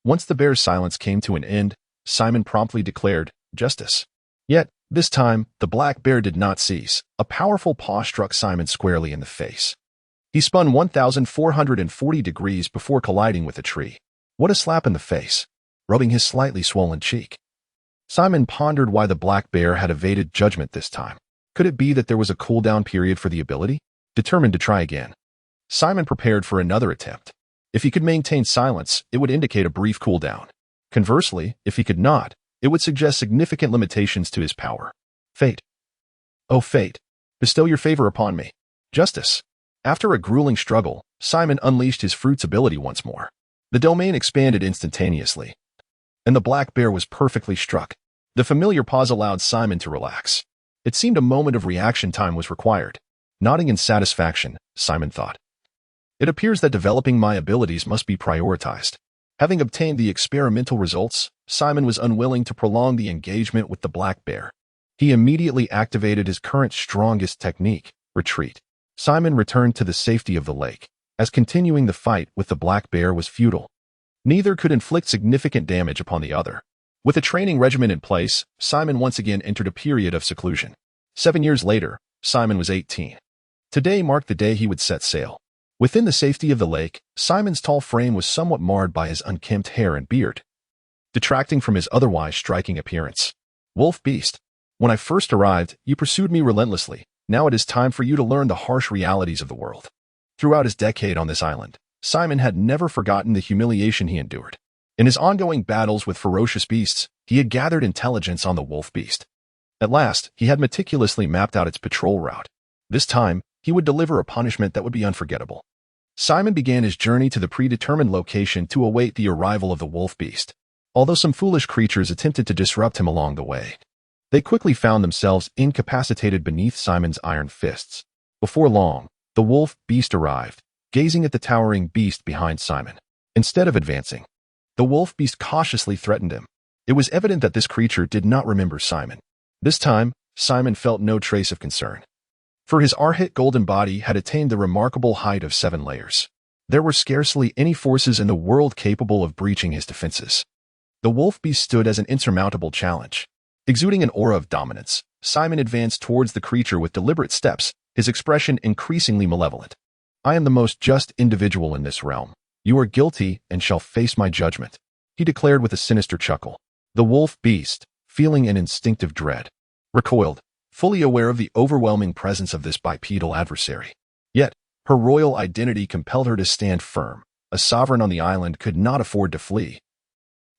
Once the bear's silence came to an end, Simon promptly declared, "Justice." Yet, this time, the black bear did not cease. A powerful paw struck Simon squarely in the face. He spun 1,440 degrees before colliding with a tree. What a slap in the face, rubbing his slightly swollen cheek. Simon pondered why the black bear had evaded judgment this time. Could it be that there was a cooldown period for the ability? Determined to try again, Simon prepared for another attempt. If he could maintain silence, it would indicate a brief cooldown. Conversely, if he could not, it would suggest significant limitations to his power. Fate. Oh, fate, bestow your favor upon me. Justice. After a grueling struggle, Simon unleashed his fruit's ability once more. The domain expanded instantaneously, and the black bear was perfectly struck. The familiar pause allowed Simon to relax. It seemed a moment of reaction time was required. Nodding in satisfaction, Simon thought, "It appears that developing my abilities must be prioritized." Having obtained the experimental results, Simon was unwilling to prolong the engagement with the black bear. He immediately activated his current strongest technique, retreat. Simon returned to the safety of the lake, as continuing the fight with the black bear was futile. Neither could inflict significant damage upon the other. With a training regimen in place, Simon once again entered a period of seclusion. 7 years later, Simon was 18. Today marked the day he would set sail. Within the safety of the lake, Simon's tall frame was somewhat marred by his unkempt hair and beard, detracting from his otherwise striking appearance. Wolf beast, when I first arrived, you pursued me relentlessly. Now it is time for you to learn the harsh realities of the world. Throughout his decade on this island, Simon had never forgotten the humiliation he endured. In his ongoing battles with ferocious beasts, he had gathered intelligence on the wolf beast. At last, he had meticulously mapped out its patrol route. This time, he would deliver a punishment that would be unforgettable. Simon began his journey to the predetermined location to await the arrival of the wolf beast. Although some foolish creatures attempted to disrupt him along the way, they quickly found themselves incapacitated beneath Simon's iron fists. Before long, the wolf beast arrived, gazing at the towering beast behind Simon. Instead of advancing, the wolf beast cautiously threatened him. It was evident that this creature did not remember Simon. This time, Simon felt no trace of concern, for his Arhit golden body had attained the remarkable height of 7 layers. There were scarcely any forces in the world capable of breaching his defenses. The wolf beast stood as an insurmountable challenge. Exuding an aura of dominance, Simon advanced towards the creature with deliberate steps, his expression increasingly malevolent. "I am the most just individual in this realm. You are guilty and shall face my judgment, he declared with a sinister chuckle. The wolf beast, feeling an instinctive dread, recoiled, fully aware of the overwhelming presence of this bipedal adversary. Yet, her royal identity compelled her to stand firm. A sovereign on the island could not afford to flee,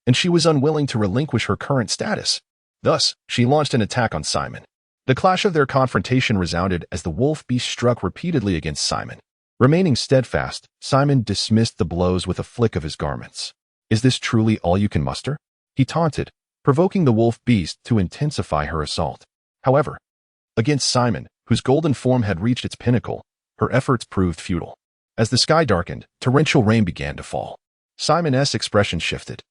and she was unwilling to relinquish her current status. Thus, she launched an attack on Simon. The clash of their confrontation resounded as the wolf beast struck repeatedly against Simon. Remaining steadfast, Simon dismissed the blows with a flick of his garments. Is this truly all you can muster? He taunted, provoking the wolf beast to intensify her assault. However, against Simon, whose golden form had reached its pinnacle, her efforts proved futile. As the sky darkened, torrential rain began to fall. Simon's expression shifted.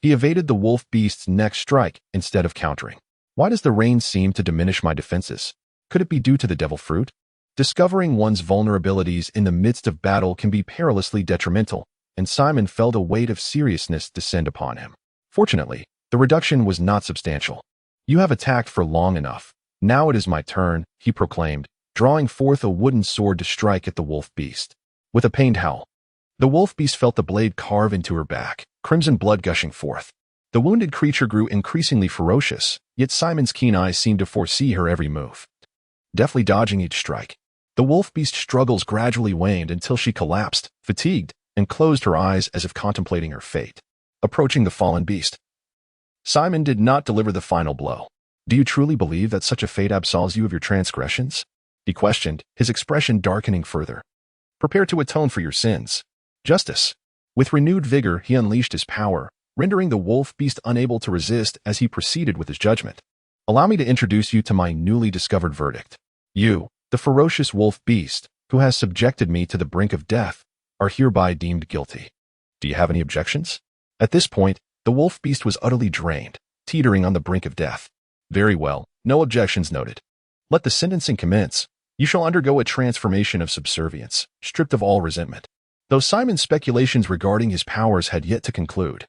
He evaded the wolf beast's next strike instead of countering. Why does the rain seem to diminish my defenses? Could it be due to the devil fruit? Discovering one's vulnerabilities in the midst of battle can be perilously detrimental, and Simon felt a weight of seriousness descend upon him. Fortunately, the reduction was not substantial. You have attacked for long enough. Now it is my turn, he proclaimed, drawing forth a wooden sword to strike at the wolf beast. With a pained howl, the wolf beast felt the blade carve into her back, crimson blood gushing forth. The wounded creature grew increasingly ferocious, yet Simon's keen eyes seemed to foresee her every move. Deftly dodging each strike, the wolf beast's struggles gradually waned until she collapsed, fatigued, and closed her eyes as if contemplating her fate. Approaching the fallen beast, Simon did not deliver the final blow. Do you truly believe that such a fate absolves you of your transgressions? He questioned, his expression darkening further. Prepare to atone for your sins. Justice. With renewed vigor, he unleashed his power, rendering the wolf beast unable to resist as he proceeded with his judgment. Allow me to introduce you to my newly discovered verdict. You, the ferocious wolf beast, who has subjected me to the brink of death, are hereby deemed guilty. Do you have any objections? At this point, the wolf beast was utterly drained, teetering on the brink of death. Very well, no objections noted. Let the sentencing commence. You shall undergo a transformation of subservience, stripped of all resentment. Though Simon's speculations regarding his powers had yet to conclude,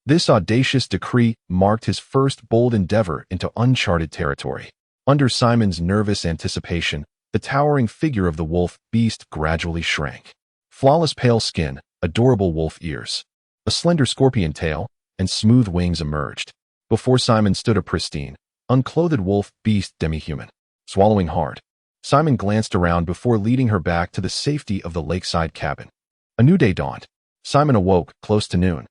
this audacious decree marked his first bold endeavor into uncharted territory. Under Simon's nervous anticipation, the towering figure of the wolf beast gradually shrank. Flawless pale skin, adorable wolf ears, a slender scorpion tail, and smooth wings emerged. Before Simon stood a pristine, unclothed wolf beast demi-human. Swallowing hard, Simon glanced around before leading her back to the safety of the lakeside cabin. A new day dawned. Simon awoke close to noon,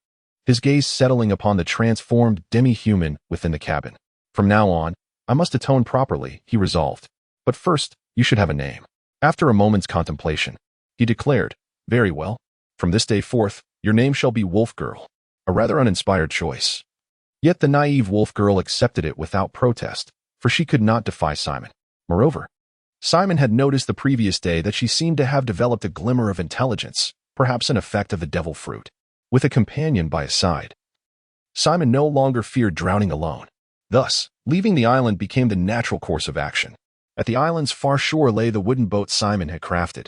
his gaze settling upon the transformed demi-human within the cabin. From now on, I must atone properly, he resolved. But first, you should have a name. After a moment's contemplation, he declared, very well. From this day forth, your name shall be Wolf Girl. A rather uninspired choice. Yet the naive wolf girl accepted it without protest, for she could not defy Simon. Moreover, Simon had noticed the previous day that she seemed to have developed a glimmer of intelligence, perhaps an effect of the devil fruit. With a companion by his side, Simon no longer feared drowning alone. Thus, leaving the island became the natural course of action. At the island's far shore lay the wooden boat Simon had crafted.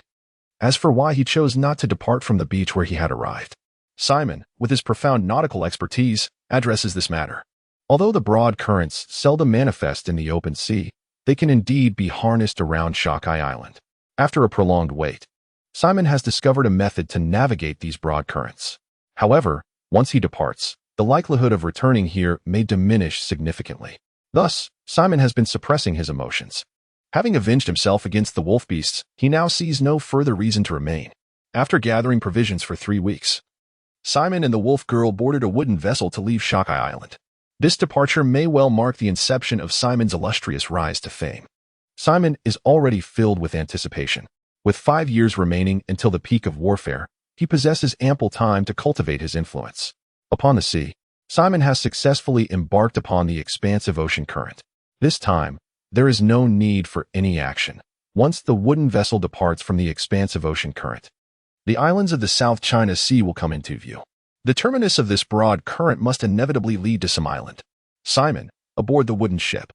As for why he chose not to depart from the beach where he had arrived, Simon, with his profound nautical expertise, addresses this matter. Although the broad currents seldom manifest in the open sea, they can indeed be harnessed around Shakai Island. After a prolonged wait, Simon has discovered a method to navigate these broad currents. However, once he departs, the likelihood of returning here may diminish significantly. Thus, Simon has been suppressing his emotions. Having avenged himself against the wolf beasts, he now sees no further reason to remain. After gathering provisions for 3 weeks, Simon and the wolf girl boarded a wooden vessel to leave Shakai Island. This departure may well mark the inception of Simon's illustrious rise to fame. Simon is already filled with anticipation. With 5 years remaining until the peak of warfare, he possesses ample time to cultivate his influence. Upon the sea, Simon has successfully embarked upon the expansive ocean current. This time, there is no need for any action. Once the wooden vessel departs from the expansive ocean current, the islands of the South China Sea will come into view. The terminus of this broad current must inevitably lead to some island. Simon, aboard the wooden ship,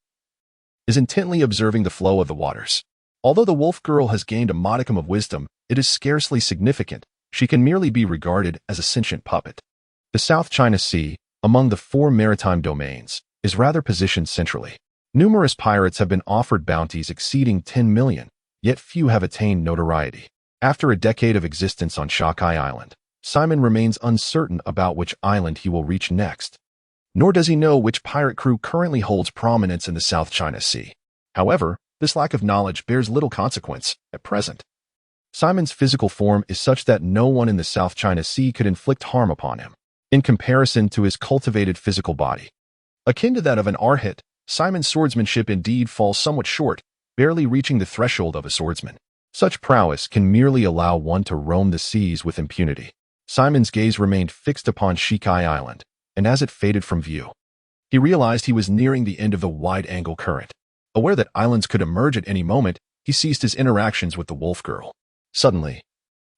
is intently observing the flow of the waters. Although the wolf girl has gained a modicum of wisdom, it is scarcely significant. She can merely be regarded as a sentient puppet. The South China Sea, among the 4 maritime domains, is rather positioned centrally. Numerous pirates have been offered bounties exceeding 10 million, yet few have attained notoriety. After a decade of existence on Shakai Island, Simon remains uncertain about which island he will reach next. Nor does he know which pirate crew currently holds prominence in the South China Sea. However, this lack of knowledge bears little consequence at present. Simon's physical form is such that no one in the South China Sea could inflict harm upon him, in comparison to his cultivated physical body. Akin to that of an Arhat, Simon's swordsmanship indeed falls somewhat short, barely reaching the threshold of a swordsman. Such prowess can merely allow one to roam the seas with impunity. Simon's gaze remained fixed upon Shikai Island, and as it faded from view, he realized he was nearing the end of the wide-angle current. Aware that islands could emerge at any moment, he ceased his interactions with the wolf girl. Suddenly,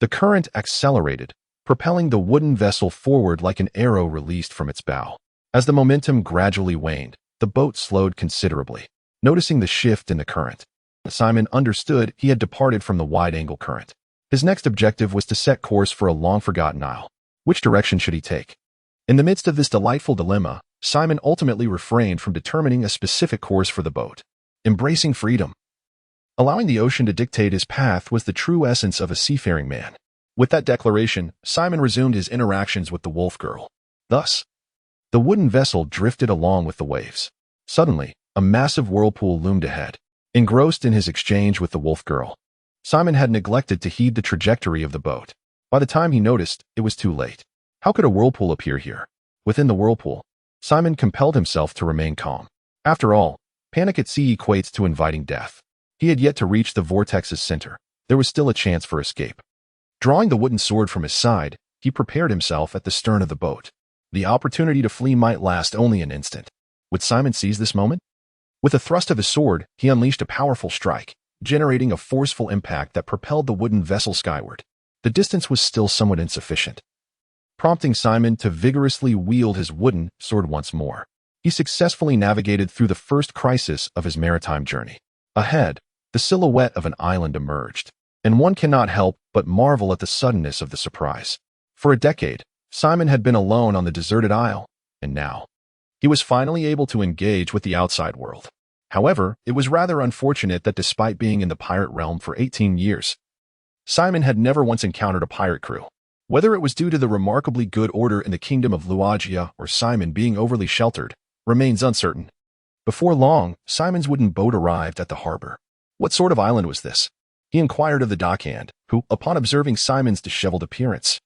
the current accelerated, propelling the wooden vessel forward like an arrow released from its bow. As the momentum gradually waned, the boat slowed considerably. Noticing the shift in the current, Simon understood he had departed from the wide-angle current. His next objective was to set course for a long-forgotten isle. Which direction should he take? In the midst of this delightful dilemma, Simon ultimately refrained from determining a specific course for the boat. Embracing freedom. Allowing the ocean to dictate his path was the true essence of a seafaring man. With that declaration, Simon resumed his interactions with the wolf girl. Thus, the wooden vessel drifted along with the waves. Suddenly, a massive whirlpool loomed ahead. Engrossed in his exchange with the wolf girl, Simon had neglected to heed the trajectory of the boat. By the time he noticed, it was too late. How could a whirlpool appear here? Within the whirlpool, Simon compelled himself to remain calm. After all, panic at sea equates to inviting death. He had yet to reach the vortex's center. There was still a chance for escape. Drawing the wooden sword from his side, he prepared himself at the stern of the boat. The opportunity to flee might last only an instant. Would Simon seize this moment? With a thrust of his sword, he unleashed a powerful strike, generating a forceful impact that propelled the wooden vessel skyward. The distance was still somewhat insufficient, prompting Simon to vigorously wield his wooden sword once more. He successfully navigated through the first crisis of his maritime journey. Ahead, the silhouette of an island emerged, and one cannot help but marvel at the suddenness of the surprise. For a decade, Simon had been alone on the deserted isle, and now, he was finally able to engage with the outside world. However, it was rather unfortunate that despite being in the pirate realm for 18 years, Simon had never once encountered a pirate crew. Whether it was due to the remarkably good order in the kingdom of Luagia or Simon being overly sheltered, remains uncertain. Before long, Simon's wooden boat arrived at the harbor. What sort of island was this? He inquired of the dockhand, who, upon observing Simon's disheveled appearance,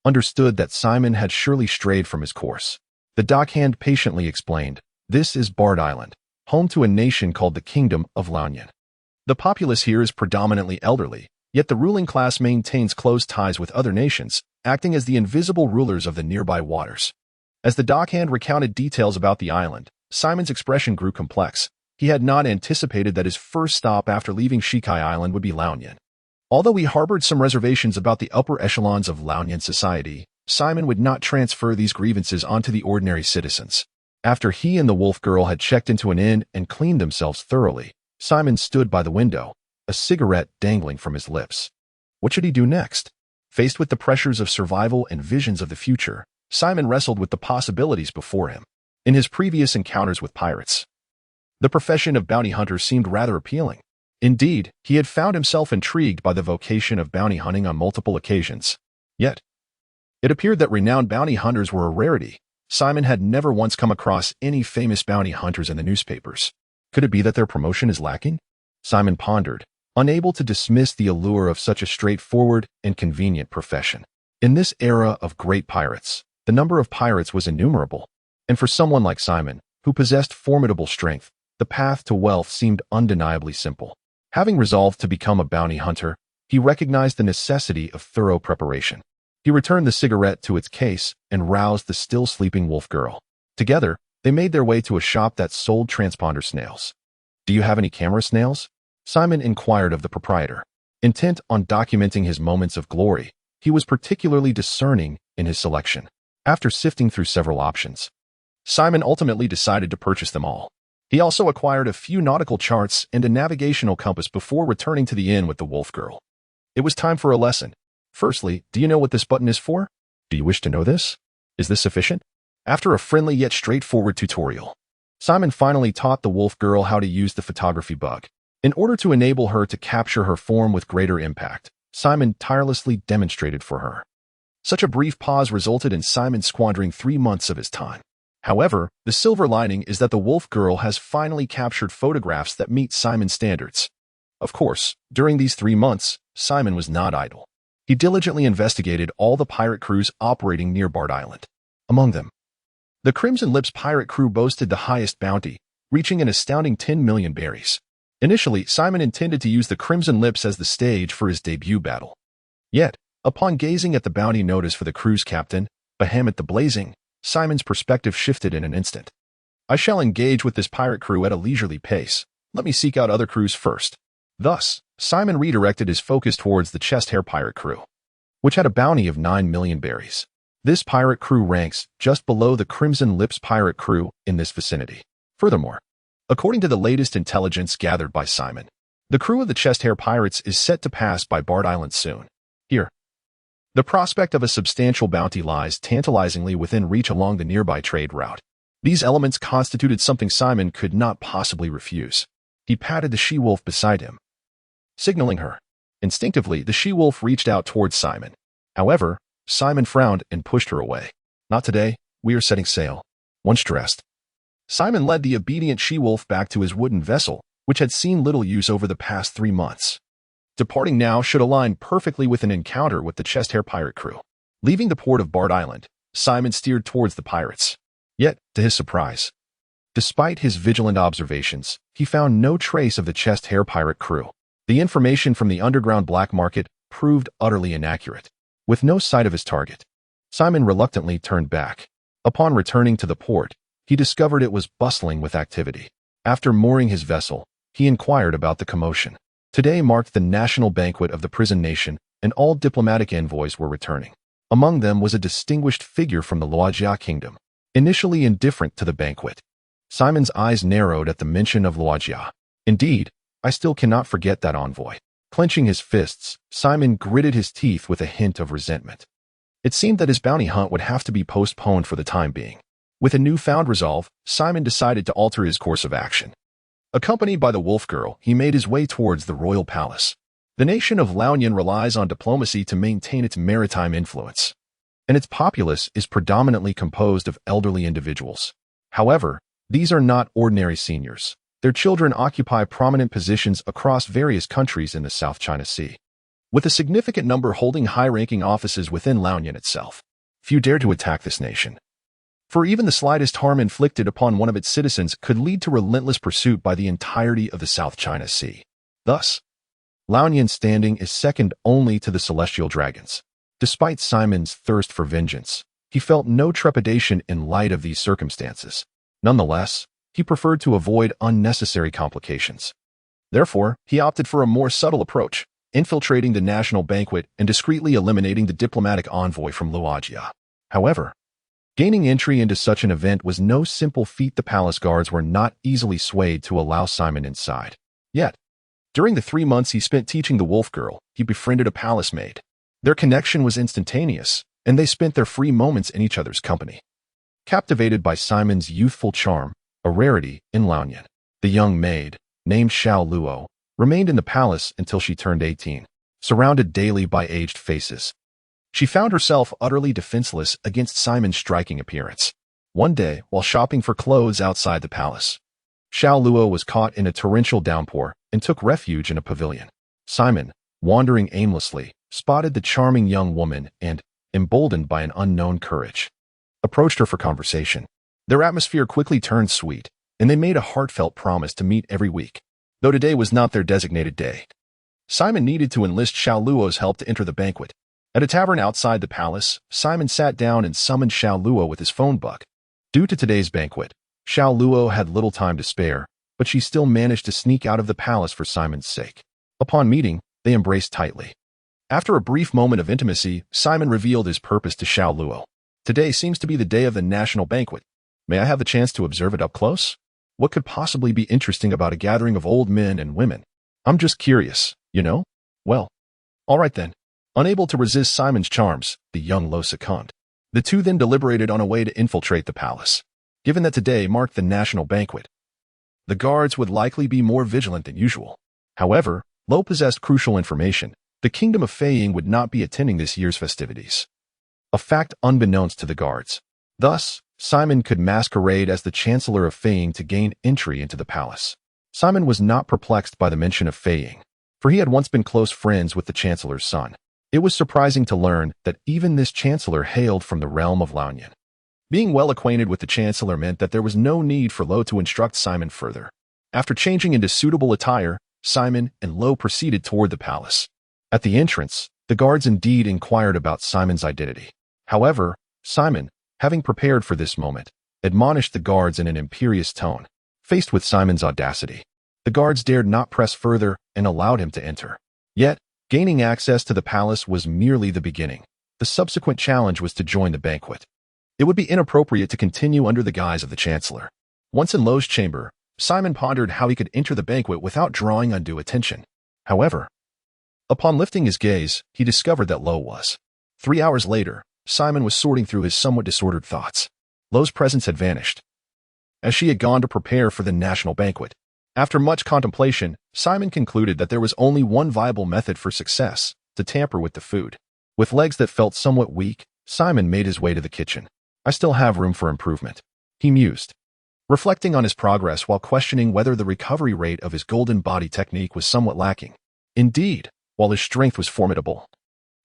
understood that Simon had surely strayed from his course. The dockhand patiently explained, "This is Bard Island, home to a nation called the Kingdom of Laonian. The populace here is predominantly elderly, yet the ruling class maintains close ties with other nations, acting as the invisible rulers of the nearby waters." As the dockhand recounted details about the island, Simon's expression grew complex. He had not anticipated that his first stop after leaving Shikai Island would be Laonian. Although he harbored some reservations about the upper echelons of Laonian society, Simon would not transfer these grievances onto the ordinary citizens. After he and the wolf girl had checked into an inn and cleaned themselves thoroughly, Simon stood by the window, a cigarette dangling from his lips. What should he do next? Faced with the pressures of survival and visions of the future, Simon wrestled with the possibilities before him. In his previous encounters with pirates, the profession of bounty hunter seemed rather appealing. Indeed, he had found himself intrigued by the vocation of bounty hunting on multiple occasions. Yet, it appeared that renowned bounty hunters were a rarity. Simon had never once come across any famous bounty hunters in the newspapers. Could it be that their promotion is lacking? Simon pondered, unable to dismiss the allure of such a straightforward and convenient profession. In this era of great pirates, the number of pirates was innumerable, and for someone like Simon, who possessed formidable strength, the path to wealth seemed undeniably simple. Having resolved to become a bounty hunter, he recognized the necessity of thorough preparation. He returned the cigarette to its case and roused the still sleeping wolf girl. Together, they made their way to a shop that sold transponder snails. "Do you have any camera snails?" Simon inquired of the proprietor. Intent on documenting his moments of glory, he was particularly discerning in his selection. After sifting through several options, Simon ultimately decided to purchase them all. He also acquired a few nautical charts and a navigational compass before returning to the inn with the wolf girl. It was time for a lesson. Firstly, do you know what this button is for? Do you wish to know this? Is this sufficient? After a friendly yet straightforward tutorial, Simon finally taught the wolf girl how to use the photography bug. In order to enable her to capture her form with greater impact, Simon tirelessly demonstrated for her. Such a brief pause resulted in Simon squandering 3 months of his time. However, the silver lining is that the wolf girl has finally captured photographs that meet Simon's standards. Of course, during these 3 months, Simon was not idle. He diligently investigated all the pirate crews operating near Bard Island. Among them, the Crimson Lips pirate crew boasted the highest bounty, reaching an astounding 10 million berries. Initially, Simon intended to use the Crimson Lips as the stage for his debut battle. Yet, upon gazing at the bounty notice for the crew's captain, Bahamut the Blazing, Simon's perspective shifted in an instant. I shall engage with this pirate crew at a leisurely pace. Let me seek out other crews first. Thus, Simon redirected his focus towards the Chest Hair pirate crew, which had a bounty of 9 million berries. This pirate crew ranks just below the Crimson Lips pirate crew in this vicinity. Furthermore, according to the latest intelligence gathered by Simon, the crew of the Chest Hair pirates is set to pass by Bard Island soon. Here, the prospect of a substantial bounty lies tantalizingly within reach along the nearby trade route. These elements constituted something Simon could not possibly refuse. He patted the she-wolf beside him, signaling her. Instinctively, the she-wolf reached out towards Simon. However, Simon frowned and pushed her away. Not today, we are setting sail. Once dressed, Simon led the obedient she-wolf back to his wooden vessel, which had seen little use over the past 3 months. Departing now should align perfectly with an encounter with the Chest Hair pirate crew. Leaving the port of Bard Island, Simon steered towards the pirates. Yet, to his surprise, despite his vigilant observations, he found no trace of the Chest Hair pirate crew. The information from the underground black market proved utterly inaccurate. With no sight of his target, Simon reluctantly turned back. Upon returning to the port, he discovered it was bustling with activity. After mooring his vessel, he inquired about the commotion. Today marked the national banquet of the prison nation, and all diplomatic envoys were returning. Among them was a distinguished figure from the Luojia kingdom. Initially indifferent to the banquet, Simon's eyes narrowed at the mention of Luojia. Indeed, I still cannot forget that envoy. Clenching his fists, Simon gritted his teeth with a hint of resentment. It seemed that his bounty hunt would have to be postponed for the time being. With a newfound resolve, Simon decided to alter his course of action. Accompanied by the wolf girl, he made his way towards the royal palace. The nation of Laonian relies on diplomacy to maintain its maritime influence, and its populace is predominantly composed of elderly individuals. However, these are not ordinary seniors. Their children occupy prominent positions across various countries in the South China Sea, with a significant number holding high-ranking offices within Laonian itself. Few dare to attack this nation, for even the slightest harm inflicted upon one of its citizens could lead to relentless pursuit by the entirety of the South China Sea. Thus, Laonian's standing is second only to the celestial dragons. Despite Simon's thirst for vengeance, he felt no trepidation in light of these circumstances. Nonetheless, he preferred to avoid unnecessary complications. Therefore, he opted for a more subtle approach, infiltrating the national banquet and discreetly eliminating the diplomatic envoy from Luojia. However, gaining entry into such an event was no simple feat. The palace guards were not easily swayed to allow Simon inside. Yet, during the 3 months he spent teaching the wolf girl, he befriended a palace maid. Their connection was instantaneous, and they spent their free moments in each other's company. Captivated by Simon's youthful charm, a rarity in Laonian, the young maid, named Xiao Luo, remained in the palace until she turned 18, surrounded daily by aged faces. She found herself utterly defenseless against Simon's striking appearance. One day, while shopping for clothes outside the palace, Xiao Luo was caught in a torrential downpour and took refuge in a pavilion. Simon, wandering aimlessly, spotted the charming young woman and, emboldened by an unknown courage, approached her for conversation. Their atmosphere quickly turned sweet, and they made a heartfelt promise to meet every week, though today was not their designated day. Simon needed to enlist Xiao Luo's help to enter the banquet. At a tavern outside the palace, Simon sat down and summoned Xiao Luo with his phone book. Due to today's banquet, Xiao Luo had little time to spare, but she still managed to sneak out of the palace for Simon's sake. Upon meeting, they embraced tightly. After a brief moment of intimacy, Simon revealed his purpose to Xiao Luo. Today seems to be the day of the national banquet. May I have the chance to observe it up close? What could possibly be interesting about a gathering of old men and women? I'm just curious, you know? Well, all right then. Unable to resist Simon's charms, the young Lo succumbed. The two then deliberated on a way to infiltrate the palace. Given that today marked the national banquet, the guards would likely be more vigilant than usual. However, Lo possessed crucial information. The Kingdom of Feiying would not be attending this year's festivities. a fact unbeknownst to the guards. Thus, Simon could masquerade as the Chancellor of Feying to gain entry into the palace. Simon was not perplexed by the mention of Feying, for he had once been close friends with the Chancellor's son. It was surprising to learn that even this Chancellor hailed from the realm of Laonian. Being well acquainted with the Chancellor meant that there was no need for Lo to instruct Simon further. After changing into suitable attire, Simon and Lo proceeded toward the palace. At the entrance, the guards indeed inquired about Simon's identity. However, Simon, having prepared for this moment, admonished the guards in an imperious tone. Faced with Simon's audacity, the guards dared not press further and allowed him to enter. Yet, gaining access to the palace was merely the beginning. The subsequent challenge was to join the banquet. It would be inappropriate to continue under the guise of the Chancellor. Once in Lo's chamber, Simon pondered how he could enter the banquet without drawing undue attention. However, upon lifting his gaze, he discovered that Lo was. 3 hours later, Simon was sorting through his somewhat disordered thoughts. Lo's presence had vanished, as she had gone to prepare for the national banquet. After much contemplation, Simon concluded that there was only one viable method for success: to tamper with the food. With legs that felt somewhat weak, Simon made his way to the kitchen. I still have room for improvement, he mused, reflecting on his progress while questioning whether the recovery rate of his golden body technique was somewhat lacking. Indeed, while his strength was formidable,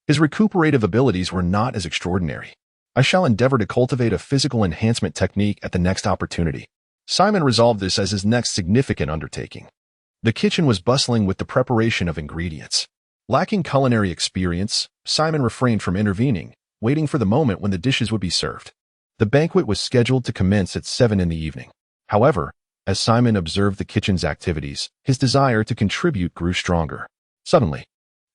his recuperative abilities were not as extraordinary. I shall endeavor to cultivate a physical enhancement technique at the next opportunity. Simon resolved this as his next significant undertaking. The kitchen was bustling with the preparation of ingredients. Lacking culinary experience, Simon refrained from intervening, waiting for the moment when the dishes would be served. The banquet was scheduled to commence at 7 in the evening. However, as Simon observed the kitchen's activities, his desire to contribute grew stronger. Suddenly,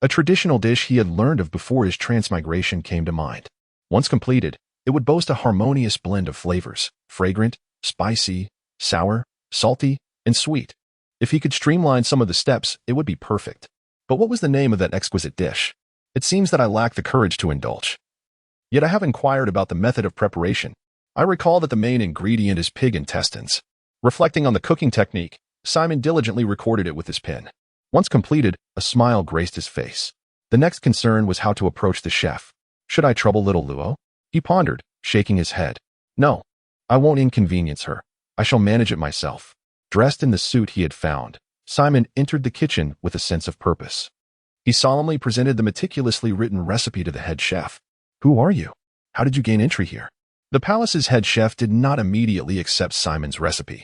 a traditional dish he had learned of before his transmigration came to mind. Once completed, it would boast a harmonious blend of flavors: fragrant, spicy, sour, salty, and sweet. If he could streamline some of the steps, it would be perfect. But what was the name of that exquisite dish? It seems that I lack the courage to indulge. Yet I have inquired about the method of preparation. I recall that the main ingredient is pig intestines. Reflecting on the cooking technique, Simon diligently recorded it with his pen. Once completed, a smile graced his face. The next concern was how to approach the chef. Should I trouble little Luo? He pondered, shaking his head. No, I won't inconvenience her. I shall manage it myself. Dressed in the suit he had found, Simon entered the kitchen with a sense of purpose. He solemnly presented the meticulously written recipe to the head chef. Who are you? How did you gain entry here? The palace's head chef did not immediately accept Simon's recipe.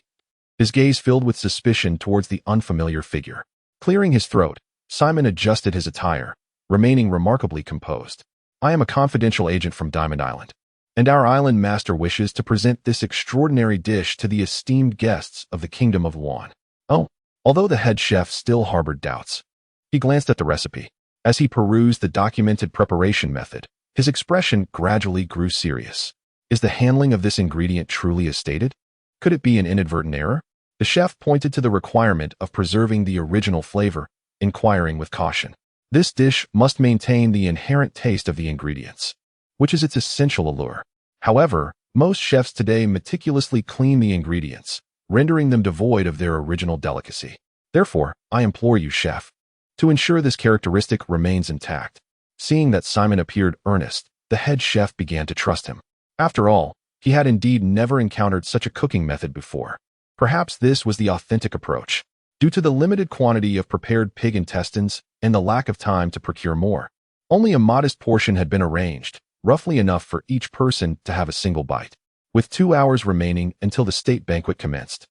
His gaze filled with suspicion towards the unfamiliar figure. Clearing his throat, Simon adjusted his attire, remaining remarkably composed. I am a confidential agent from Diamond Island, and our island master wishes to present this extraordinary dish to the esteemed guests of the Kingdom of Luon. Oh, although the head chef still harbored doubts, he glanced at the recipe. As he perused the documented preparation method, his expression gradually grew serious. Is the handling of this ingredient truly as stated? Could it be an inadvertent error? The chef pointed to the requirement of preserving the original flavor, inquiring with caution. This dish must maintain the inherent taste of the ingredients, which is its essential allure. However, most chefs today meticulously clean the ingredients, rendering them devoid of their original delicacy. Therefore, I implore you, chef, to ensure this characteristic remains intact. Seeing that Simon appeared earnest, the head chef began to trust him. After all, he had indeed never encountered such a cooking method before. Perhaps this was the authentic approach. Due to the limited quantity of prepared pig intestines and the lack of time to procure more, only a modest portion had been arranged, roughly enough for each person to have a single bite. With 2 hours remaining until the state banquet commenced,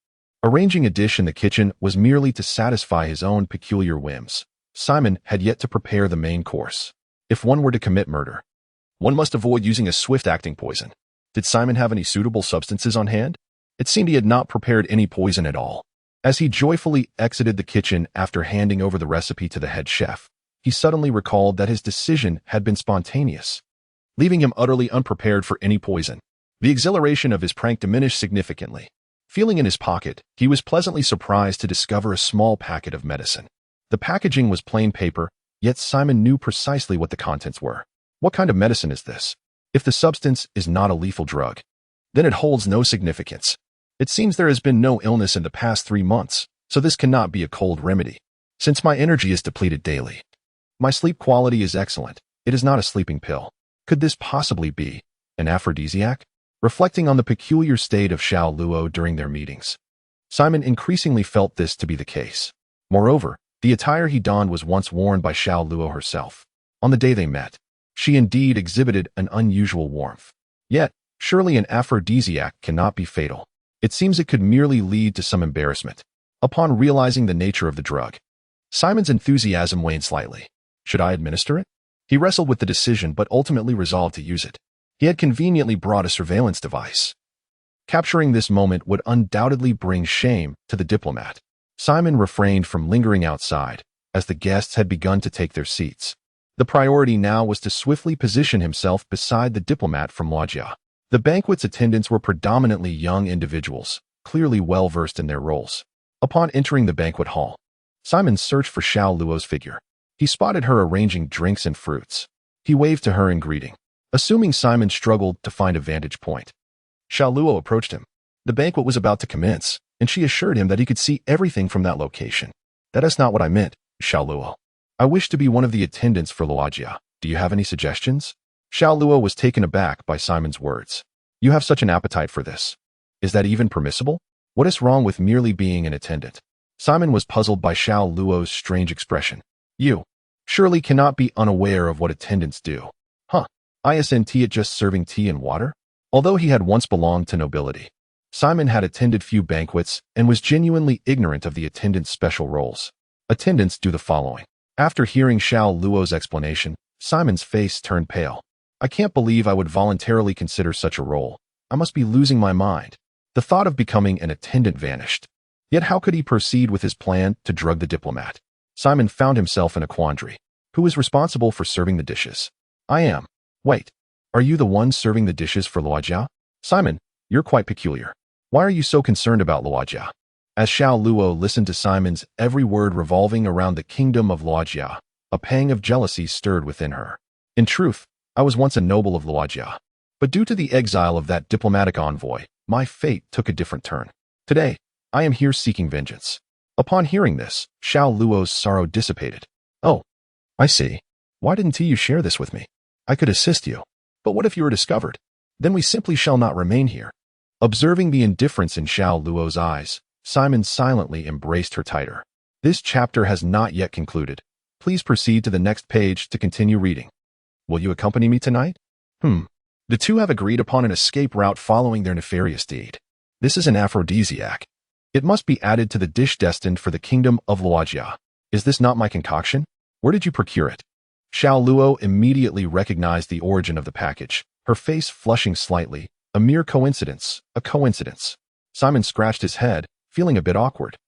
arranging a dish in the kitchen was merely to satisfy his own peculiar whims. Simon had yet to prepare the main course. If one were to commit murder, one must avoid using a swift-acting poison. Did Simon have any suitable substances on hand? It seemed he had not prepared any poison at all. As he joyfully exited the kitchen after handing over the recipe to the head chef, he suddenly recalled that his decision had been spontaneous, leaving him utterly unprepared for any poison. The exhilaration of his prank diminished significantly. Feeling in his pocket, he was pleasantly surprised to discover a small packet of medicine. The packaging was plain paper, yet Simon knew precisely what the contents were. What kind of medicine is this? If the substance is not a lethal drug, then it holds no significance. It seems there has been no illness in the past 3 months, so this cannot be a cold remedy. Since my energy is depleted daily, my sleep quality is excellent. It is not a sleeping pill. Could this possibly be an aphrodisiac? Reflecting on the peculiar state of Xiao Luo during their meetings, Simon increasingly felt this to be the case. Moreover, the attire he donned was once worn by Xiao Luo herself. On the day they met, she indeed exhibited an unusual warmth. Yet, surely an aphrodisiac cannot be fatal. It seems it could merely lead to some embarrassment. Upon realizing the nature of the drug, Simon's enthusiasm waned slightly. Should I administer it? He wrestled with the decision but ultimately resolved to use it. He had conveniently brought a surveillance device. Capturing this moment would undoubtedly bring shame to the diplomat. Simon refrained from lingering outside, as the guests had begun to take their seats. The priority now was to swiftly position himself beside the diplomat from Loggia. The banquet's attendants were predominantly young individuals, clearly well-versed in their roles. Upon entering the banquet hall, Simon searched for Xiao Luo's figure. He spotted her arranging drinks and fruits. He waved to her in greeting. Assuming Simon struggled to find a vantage point, Xiao Luo approached him. The banquet was about to commence, and she assured him that he could see everything from that location. That is not what I meant, Xiao Luo. I wish to be one of the attendants for Loggia. Do you have any suggestions? Xiao Luo was taken aback by Simon's words. You have such an appetite for this. Is that even permissible? What is wrong with merely being an attendant? Simon was puzzled by Xiao Luo's strange expression. You surely cannot be unaware of what attendants do. Huh? Isn't it just serving tea and water? Although he had once belonged to nobility, Simon had attended few banquets and was genuinely ignorant of the attendants' special roles. Attendants do the following. After hearing Xiao Luo's explanation, Simon's face turned pale. I can't believe I would voluntarily consider such a role. I must be losing my mind. The thought of becoming an attendant vanished. Yet how could he proceed with his plan to drug the diplomat? Simon found himself in a quandary. Who is responsible for serving the dishes? I am. Wait, are you the one serving the dishes for Loggia? Simon, you're quite peculiar. Why are you so concerned about Loggia? As Xiao Luo listened to Simon's every word revolving around the kingdom of Loggia, a pang of jealousy stirred within her. In truth, I was once a noble of Loggia, but due to the exile of that diplomatic envoy, my fate took a different turn. Today, I am here seeking vengeance. Upon hearing this, Xiao Luo's sorrow dissipated. Oh, I see. Why didn't you share this with me? I could assist you. But what if you are discovered? Then we simply shall not remain here. Observing the indifference in Xiao Luo's eyes, Simon silently embraced her tighter. This chapter has not yet concluded. Please proceed to the next page to continue reading. Will you accompany me tonight? The two have agreed upon an escape route following their nefarious deed. This is an aphrodisiac. It must be added to the dish destined for the kingdom of Loggia. Is this not my concoction? Where did you procure it? Xiao Luo immediately recognized the origin of the package, her face flushing slightly. A mere coincidence, a coincidence. Simon scratched his head, feeling a bit awkward.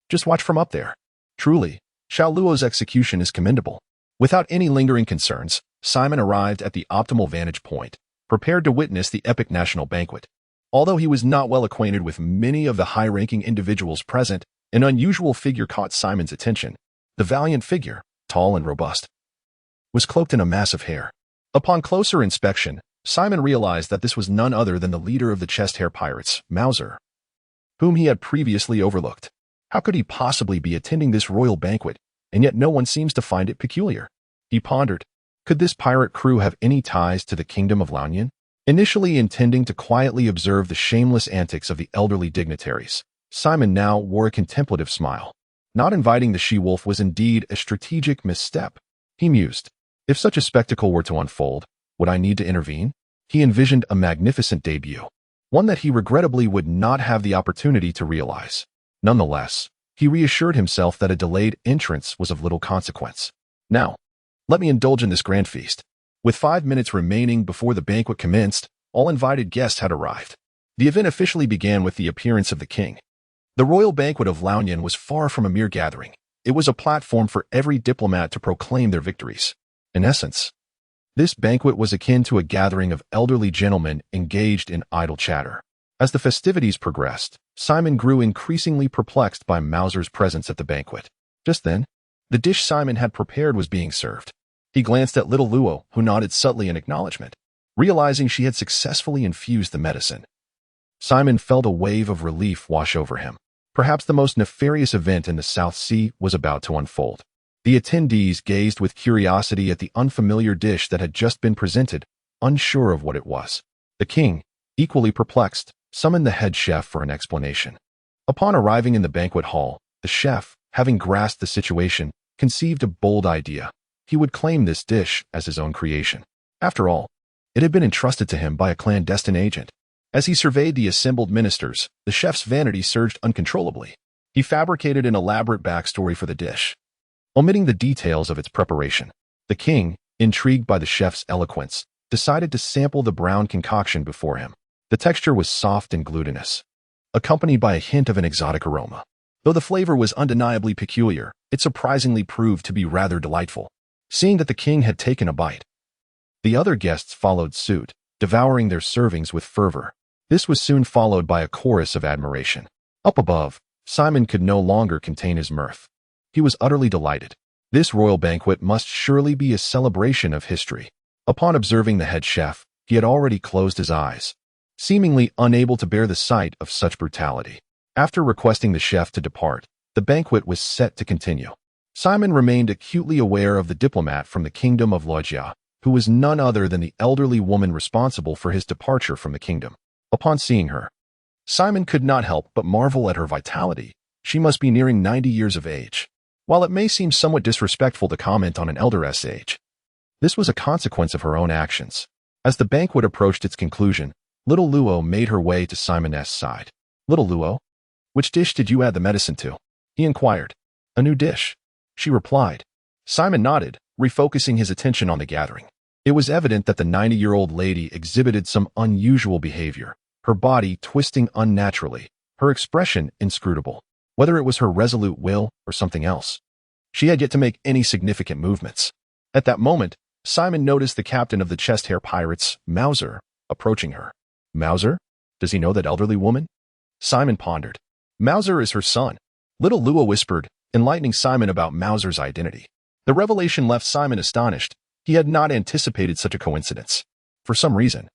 Just watch from up there. Truly, Xiao Luo's execution is commendable. Without any lingering concerns, Simon arrived at the optimal vantage point, prepared to witness the epic national banquet. Although he was not well acquainted with many of the high-ranking individuals present, an unusual figure caught Simon's attention. The valiant figure, tall and robust, was cloaked in a mass of hair. Upon closer inspection, Simon realized that this was none other than the leader of the chest-hair pirates, Mauser, whom he had previously overlooked. How could he possibly be attending this royal banquet, and yet no one seems to find it peculiar? He pondered. Could this pirate crew have any ties to the kingdom of Lanyan? Initially intending to quietly observe the shameless antics of the elderly dignitaries, Simon now wore a contemplative smile. Not inviting the she-wolf was indeed a strategic misstep. He mused. If such a spectacle were to unfold, would I need to intervene? He envisioned a magnificent debut, one that he regrettably would not have the opportunity to realize. Nonetheless, he reassured himself that a delayed entrance was of little consequence. Now, let me indulge in this grand feast. With 5 minutes remaining before the banquet commenced, all invited guests had arrived. The event officially began with the appearance of the king. The royal banquet of Lanyan was far from a mere gathering. It was a platform for every diplomat to proclaim their victories. In essence, this banquet was akin to a gathering of elderly gentlemen engaged in idle chatter. As the festivities progressed, Simon grew increasingly perplexed by Mauser's presence at the banquet. Just then, the dish Simon had prepared was being served. He glanced at little Luo, who nodded subtly in acknowledgement, realizing she had successfully infused the medicine. Simon felt a wave of relief wash over him. Perhaps the most nefarious event in the South Sea was about to unfold. The attendees gazed with curiosity at the unfamiliar dish that had just been presented, unsure of what it was. The king, equally perplexed, summoned the head chef for an explanation. Upon arriving in the banquet hall, the chef, having grasped the situation, conceived a bold idea. He would claim this dish as his own creation. After all, it had been entrusted to him by a clandestine agent. As he surveyed the assembled ministers, the chef's vanity surged uncontrollably. He fabricated an elaborate backstory for the dish, omitting the details of its preparation. The king, intrigued by the chef's eloquence, decided to sample the brown concoction before him. The texture was soft and glutinous, accompanied by a hint of an exotic aroma. Though the flavor was undeniably peculiar, it surprisingly proved to be rather delightful. Seeing that the king had taken a bite, the other guests followed suit, devouring their servings with fervor. This was soon followed by a chorus of admiration. Up above, Simon could no longer contain his mirth. He was utterly delighted. This royal banquet must surely be a celebration of history. Upon observing the head chef, he had already closed his eyes, seemingly unable to bear the sight of such brutality. After requesting the chef to depart, the banquet was set to continue. Simon remained acutely aware of the diplomat from the kingdom of Logia, who was none other than the elderly woman responsible for his departure from the kingdom. Upon seeing her, Simon could not help but marvel at her vitality. She must be nearing 90 years of age. While it may seem somewhat disrespectful to comment on an elder's age, this was a consequence of her own actions. As the banquet approached its conclusion, little Luo made her way to Simon's side. "Little Luo, which dish did you add the medicine to?" he inquired. "A new dish," she replied. Simon nodded, refocusing his attention on the gathering. It was evident that the 90-year-old lady exhibited some unusual behavior, her body twisting unnaturally, her expression inscrutable. Whether it was her resolute will or something else, she had yet to make any significant movements. At that moment, Simon noticed the captain of the chest-hair pirates, Mauser, approaching her. Mauser? Does he know that elderly woman? Simon pondered. Mauser is her son, little Luo whispered, enlightening Simon about Mauser's identity. The revelation left Simon astonished. He had not anticipated such a coincidence. For some reason,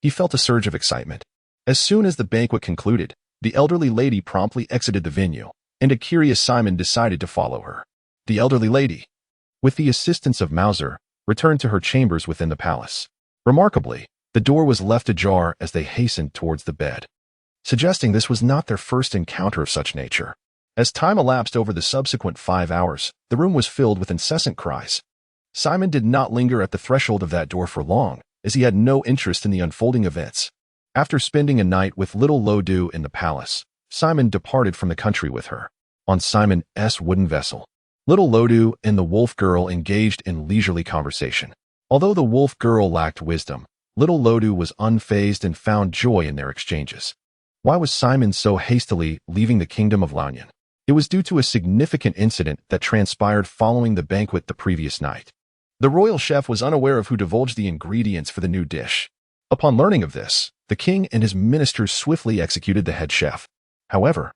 he felt a surge of excitement. As soon as the banquet concluded, the elderly lady promptly exited the venue, and a curious Simon decided to follow her. The elderly lady, with the assistance of Mauser, returned to her chambers within the palace. Remarkably, the door was left ajar as they hastened towards the bed, suggesting this was not their first encounter of such nature. As time elapsed over the subsequent 5 hours, the room was filled with incessant cries. Simon did not linger at the threshold of that door for long, as he had no interest in the unfolding events. After spending a night with little Lodu in the palace, Simon departed from the country with her. On Simon's wooden vessel, little Lodu and the wolf girl engaged in leisurely conversation. Although the wolf girl lacked wisdom, little Lodu was unfazed and found joy in their exchanges. Why was Simon so hastily leaving the kingdom of Lanyan? It was due to a significant incident that transpired following the banquet the previous night. The royal chef was unaware of who divulged the ingredients for the new dish. Upon learning of this, the king and his ministers swiftly executed the head chef. However,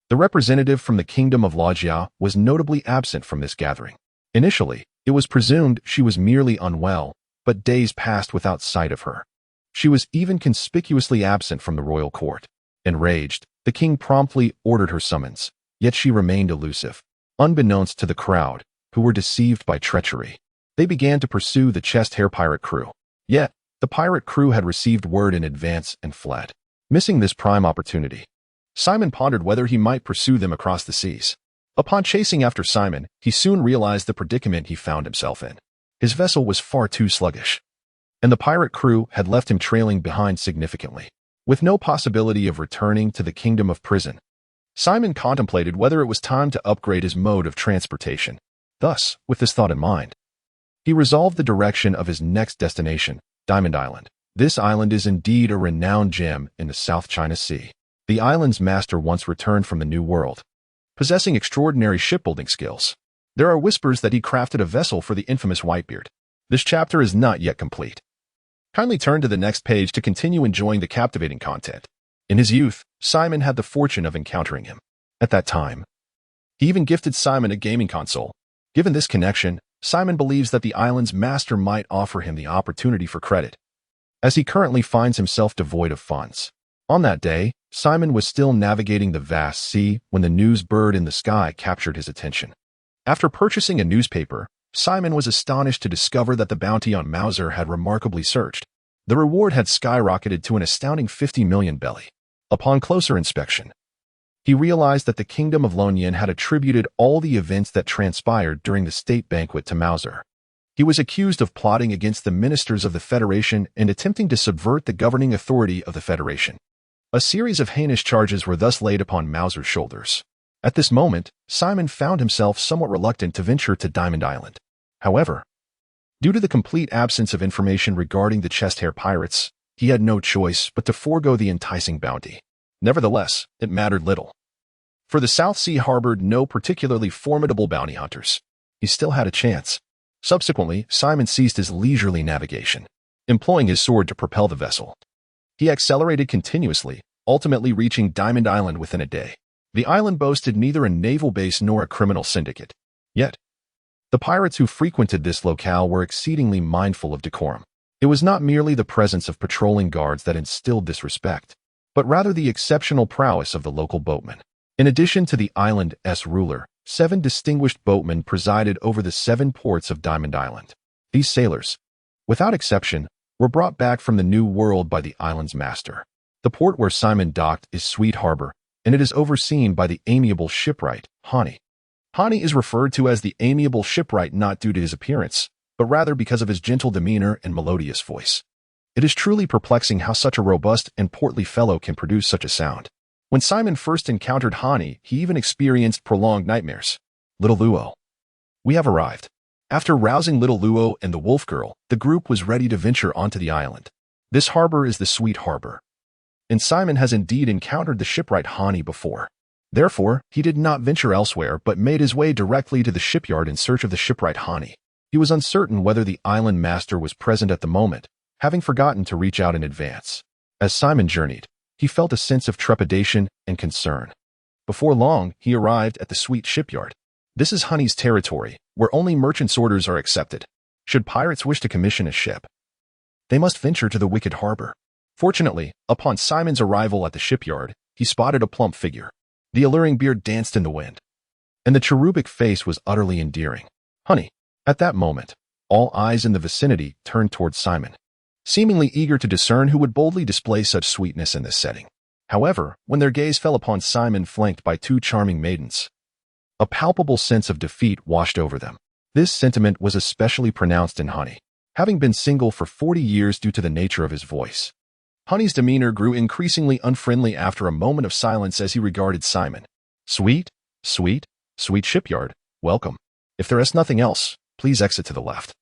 the representative from the kingdom of Logia was notably absent from this gathering. Initially, it was presumed she was merely unwell, but days passed without sight of her. She was even conspicuously absent from the royal court. Enraged, the king promptly ordered her summons, yet she remained elusive. Unbeknownst to the crowd, who were deceived by treachery, they began to pursue the chest-hair pirate crew. Yet, the pirate crew had received word in advance and fled. Missing this prime opportunity, Simon pondered whether he might pursue them across the seas. Upon chasing after Simon, he soon realized the predicament he found himself in. His vessel was far too sluggish, and the pirate crew had left him trailing behind significantly. With no possibility of returning to the kingdom of prison, Simon contemplated whether it was time to upgrade his mode of transportation. Thus, with this thought in mind, he resolved the direction of his next destination, Diamond Island. This island is indeed a renowned gem in the South China Sea. The island's master once returned from the New World, possessing extraordinary shipbuilding skills. There are whispers that he crafted a vessel for the infamous Whitebeard. This chapter is not yet complete. Kindly turn to the next page to continue enjoying the captivating content. In his youth, Simon had the fortune of encountering him. At that time, he even gifted Simon a gaming console. Given this connection, Simon believes that the island's master might offer him the opportunity for credit, as he currently finds himself devoid of funds. On that day, Simon was still navigating the vast sea when the news bird in the sky captured his attention. After purchasing a newspaper, Simon was astonished to discover that the bounty on Mauser had remarkably surged. The reward had skyrocketed to an astounding 50 million belly. Upon closer inspection, he realized that the Kingdom of Lonian had attributed all the events that transpired during the state banquet to Mauser. He was accused of plotting against the ministers of the Federation and attempting to subvert the governing authority of the Federation. A series of heinous charges were thus laid upon Mauser's shoulders. At this moment, Simon found himself somewhat reluctant to venture to Diamond Island. However, due to the complete absence of information regarding the chest-hair pirates, he had no choice but to forego the enticing bounty. Nevertheless, it mattered little. For the South Sea harbored no particularly formidable bounty hunters. He still had a chance. Subsequently, Simon ceased his leisurely navigation, employing his sword to propel the vessel. He accelerated continuously, ultimately reaching Diamond Island within a day. The island boasted neither a naval base nor a criminal syndicate. Yet, the pirates who frequented this locale were exceedingly mindful of decorum. It was not merely the presence of patrolling guards that instilled this respect, but rather the exceptional prowess of the local boatmen. In addition to the island's ruler, 7 distinguished boatmen presided over the 7 ports of Diamond Island. These sailors, without exception, were brought back from the New World by the island's master. The port where Simon docked is Sweet Harbor, and it is overseen by the amiable shipwright, Hani. Hani is referred to as the amiable shipwright not due to his appearance, but rather because of his gentle demeanor and melodious voice. It is truly perplexing how such a robust and portly fellow can produce such a sound. When Simon first encountered Hani, he even experienced prolonged nightmares. Little Luo. We have arrived. After rousing Little Luo and the Wolf Girl, the group was ready to venture onto the island. This harbor is the Sweet Harbor, and Simon has indeed encountered the shipwright Hani before. Therefore, he did not venture elsewhere but made his way directly to the shipyard in search of the shipwright Hani. He was uncertain whether the island master was present at the moment, having forgotten to reach out in advance. As Simon journeyed, he felt a sense of trepidation and concern. Before long, he arrived at the Sweet Shipyard. This is Hani's territory, where only merchants' orders are accepted. Should pirates wish to commission a ship, they must venture to the Wicked Harbor. Fortunately, upon Simon's arrival at the shipyard, he spotted a plump figure. The alluring beard danced in the wind, and the cherubic face was utterly endearing. Honey. At that moment, all eyes in the vicinity turned towards Simon, seemingly eager to discern who would boldly display such sweetness in this setting. However, when their gaze fell upon Simon flanked by 2 charming maidens, a palpable sense of defeat washed over them. This sentiment was especially pronounced in Hani, having been single for 40 years due to the nature of his voice. Honey's demeanor grew increasingly unfriendly after a moment of silence as he regarded Simon. Sweet shipyard, welcome. If there is nothing else, please exit to the left.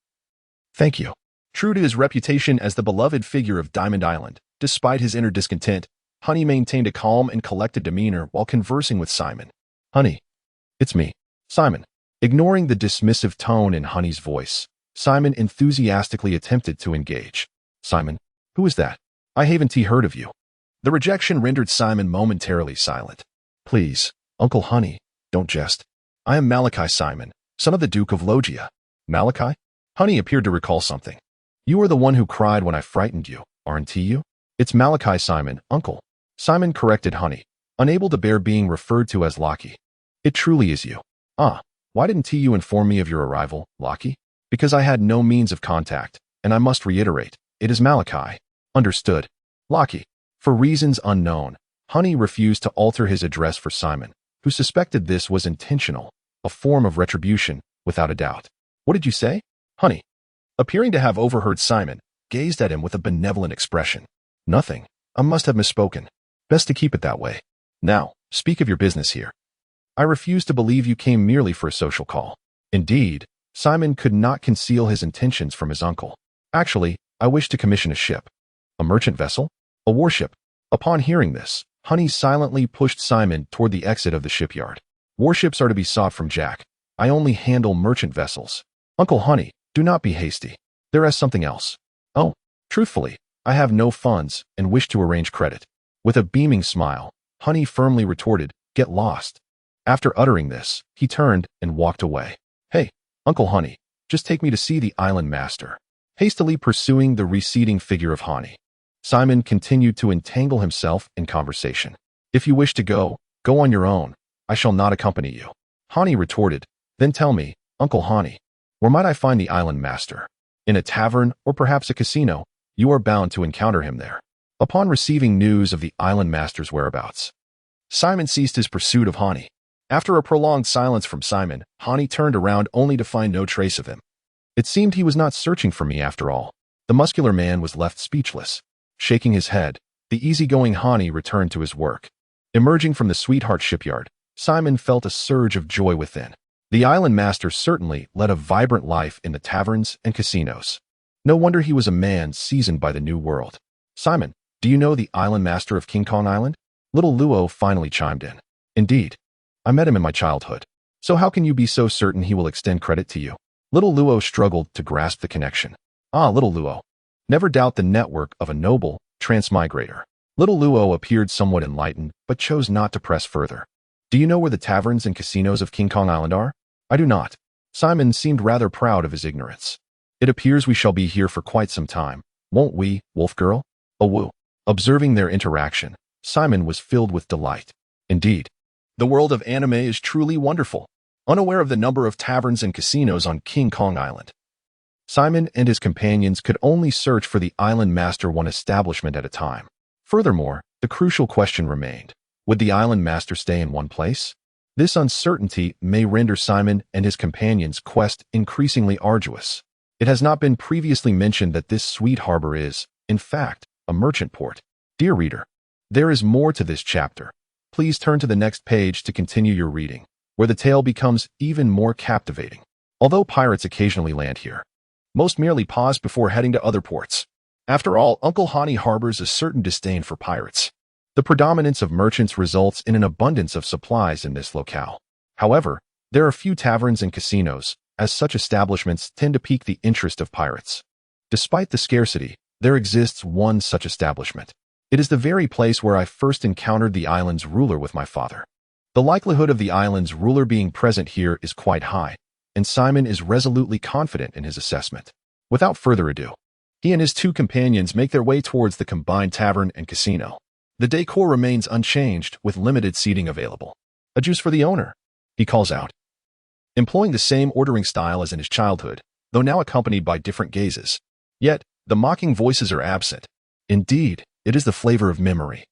Thank you. True to his reputation as the beloved figure of Diamond Island, despite his inner discontent, Honey maintained a calm and collected demeanor while conversing with Simon. Honey, it's me, Simon. Ignoring the dismissive tone in Honey's voice, Simon enthusiastically attempted to engage. Simon, who is that? I haven't heard of you. The rejection rendered Simon momentarily silent. Please, Uncle Honey, don't jest. I am Malachi Simon, son of the Duke of Logia. Malachi? Honey appeared to recall something. You are the one who cried when I frightened you, aren't you? It's Malachi Simon, Uncle. Simon corrected Honey, unable to bear being referred to as Lockie. It truly is you. Ah, why didn't you inform me of your arrival, Lockie? Because I had no means of contact, and I must reiterate, it is Malachi. Understood. Lockie. For reasons unknown, Honey refused to alter his address for Simon, who suspected this was intentional, a form of retribution, without a doubt. What did you say? Honey, appearing to have overheard Simon, gazed at him with a benevolent expression. Nothing. I must have misspoken. Best to keep it that way. Now, speak of your business here. I refuse to believe you came merely for a social call. Indeed, Simon could not conceal his intentions from his uncle. Actually, I wish to commission a ship. A merchant vessel? A warship? Upon hearing this, Honey silently pushed Simon toward the exit of the shipyard. Warships are to be sought from Jack. I only handle merchant vessels. Uncle Honey, do not be hasty. There is something else. Oh, truthfully, I have no funds and wish to arrange credit. With a beaming smile, Honey firmly retorted, get lost. After uttering this, he turned and walked away. Hey, Uncle Honey, just take me to see the island master. Hastily pursuing the receding figure of Hani, Simon continued to entangle himself in conversation. If you wish to go, go on your own. I shall not accompany you. Hani retorted, then tell me, Uncle Hani, Where might I find the island master? In a tavern or perhaps a casino? You are bound to encounter him there. Upon receiving news of the island master's whereabouts, Simon ceased his pursuit of Hani. After a prolonged silence from Simon, Hani turned around only to find no trace of him. It seemed he was not searching for me after all. The muscular man was left speechless. Shaking his head, the easygoing Hani returned to his work. Emerging from the Sweetheart shipyard, Simon felt a surge of joy within. The island master certainly led a vibrant life in the taverns and casinos. No wonder he was a man seasoned by the new world. Simon, do you know the island master of King Kong Island? Little Luo finally chimed in. Indeed. I met him in my childhood. So how can you be so certain he will extend credit to you? Little Luo struggled to grasp the connection. Ah, Little Luo. Never doubt the network of a noble transmigrator. Little Luo appeared somewhat enlightened, but chose not to press further. Do you know where the taverns and casinos of King Kong Island are? I do not. Simon seemed rather proud of his ignorance. It appears we shall be here for quite some time, won't we, Wolf Girl? Oh woo. Observing their interaction, Simon was filled with delight. Indeed. The world of anime is truly wonderful. Unaware of the number of taverns and casinos on King Kong Island, Simon and his companions could only search for the island master one establishment at a time. Furthermore, the crucial question remained. Would the island master stay in one place? This uncertainty may render Simon and his companions' quest increasingly arduous. It has not been previously mentioned that this sweet harbor is, in fact, a merchant port. Dear reader, there is more to this chapter. Please turn to the next page to continue your reading, where the tale becomes even more captivating. Although pirates occasionally land here, most merely pause before heading to other ports. After all, Uncle Hani harbors a certain disdain for pirates. The predominance of merchants results in an abundance of supplies in this locale. However, there are few taverns and casinos, as such establishments tend to pique the interest of pirates. Despite the scarcity, there exists one such establishment. It is the very place where I first encountered the island's ruler with my father. The likelihood of the island's ruler being present here is quite high, and Simon is resolutely confident in his assessment. Without further ado, he and his two companions make their way towards the combined tavern and casino. The decor remains unchanged, with limited seating available. A juice for the owner, he calls out, employing the same ordering style as in his childhood, though now accompanied by different gazes. Yet, the mocking voices are absent. Indeed, it is the flavor of memory.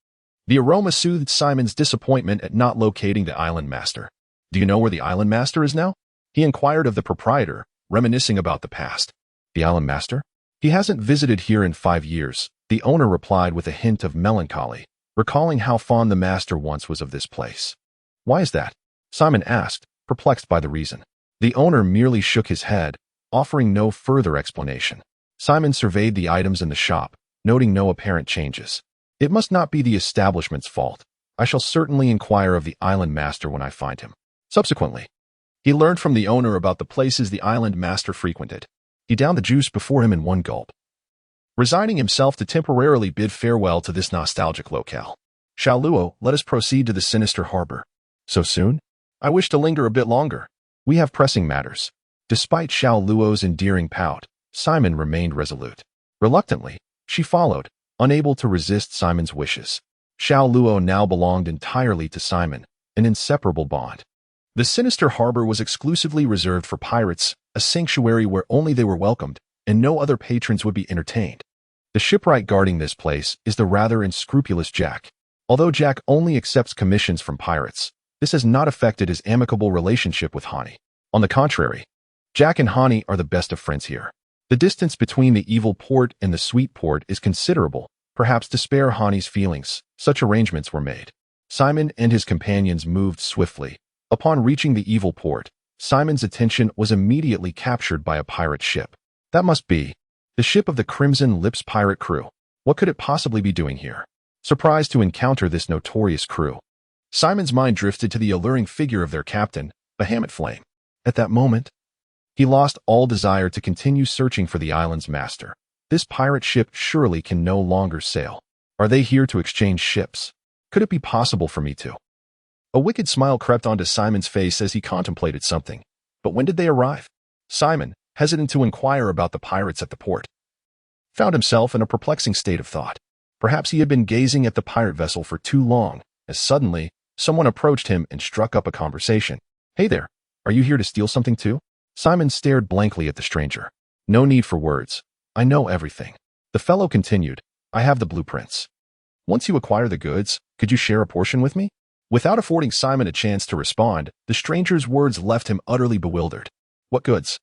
The aroma soothed Simon's disappointment at not locating the island master. Do you know where the island master is now? He inquired of the proprietor, reminiscing about the past. The island master? He hasn't visited here in 5 years, the owner replied with a hint of melancholy, recalling how fond the master once was of this place. Why is that? Simon asked, perplexed by the reason. The owner merely shook his head, offering no further explanation. Simon surveyed the items in the shop, noting no apparent changes. It must not be the establishment's fault. I shall certainly inquire of the island master when I find him. Subsequently, he learned from the owner about the places the island master frequented. He downed the juice before him in one gulp, resigning himself to temporarily bid farewell to this nostalgic locale. Xiao Luo, let us proceed to the sinister harbor. So soon? I wish to linger a bit longer. We have pressing matters. Despite Xiao Luo's endearing pout, Simon remained resolute. Reluctantly, she followed, unable to resist Simon's wishes. Xiao Luo now belonged entirely to Simon, an inseparable bond. The sinister harbor was exclusively reserved for pirates, a sanctuary where only they were welcomed, and no other patrons would be entertained. The shipwright guarding this place is the rather unscrupulous Jack. Although Jack only accepts commissions from pirates, this has not affected his amicable relationship with Hani. On the contrary, Jack and Hani are the best of friends here. The distance between the evil port and the sweet port is considerable. Perhaps to spare Hani's feelings, such arrangements were made. Simon and his companions moved swiftly. Upon reaching the evil port, Simon's attention was immediately captured by a pirate ship. That must be the ship of the Crimson Lips pirate crew. What could it possibly be doing here? Surprised to encounter this notorious crew, Simon's mind drifted to the alluring figure of their captain, Bahamut Flame. At that moment, he lost all desire to continue searching for the island's master. This pirate ship surely can no longer sail. Are they here to exchange ships? Could it be possible for me to? A wicked smile crept onto Simon's face as he contemplated something. But when did they arrive? Simon, hesitant to inquire about the pirates at the port, found himself in a perplexing state of thought. Perhaps he had been gazing at the pirate vessel for too long, as suddenly, someone approached him and struck up a conversation. Hey there, are you here to steal something too? Simon stared blankly at the stranger. No need for words. I know everything. The fellow continued, I have the blueprints. Once you acquire the goods, could you share a portion with me? Without affording Simon a chance to respond, the stranger's words left him utterly bewildered. What goods?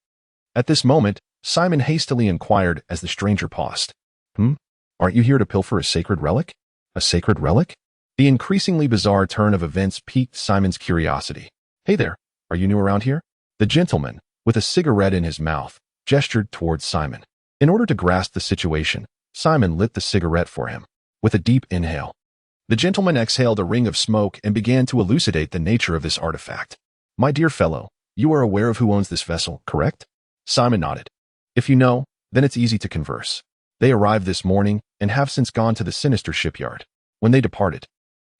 At this moment, Simon hastily inquired as the stranger paused. Aren't you here to pilfer a sacred relic? A sacred relic? The increasingly bizarre turn of events piqued Simon's curiosity. Hey there, are you new around here? The gentleman, with a cigarette in his mouth, gestured towards Simon. In order to grasp the situation, Simon lit the cigarette for him. With a deep inhale, the gentleman exhaled a ring of smoke and began to elucidate the nature of this artifact. My dear fellow, you are aware of who owns this vessel, correct? Simon nodded. If you know, then it's easy to converse. They arrived this morning and have since gone to the sinister shipyard. When they departed,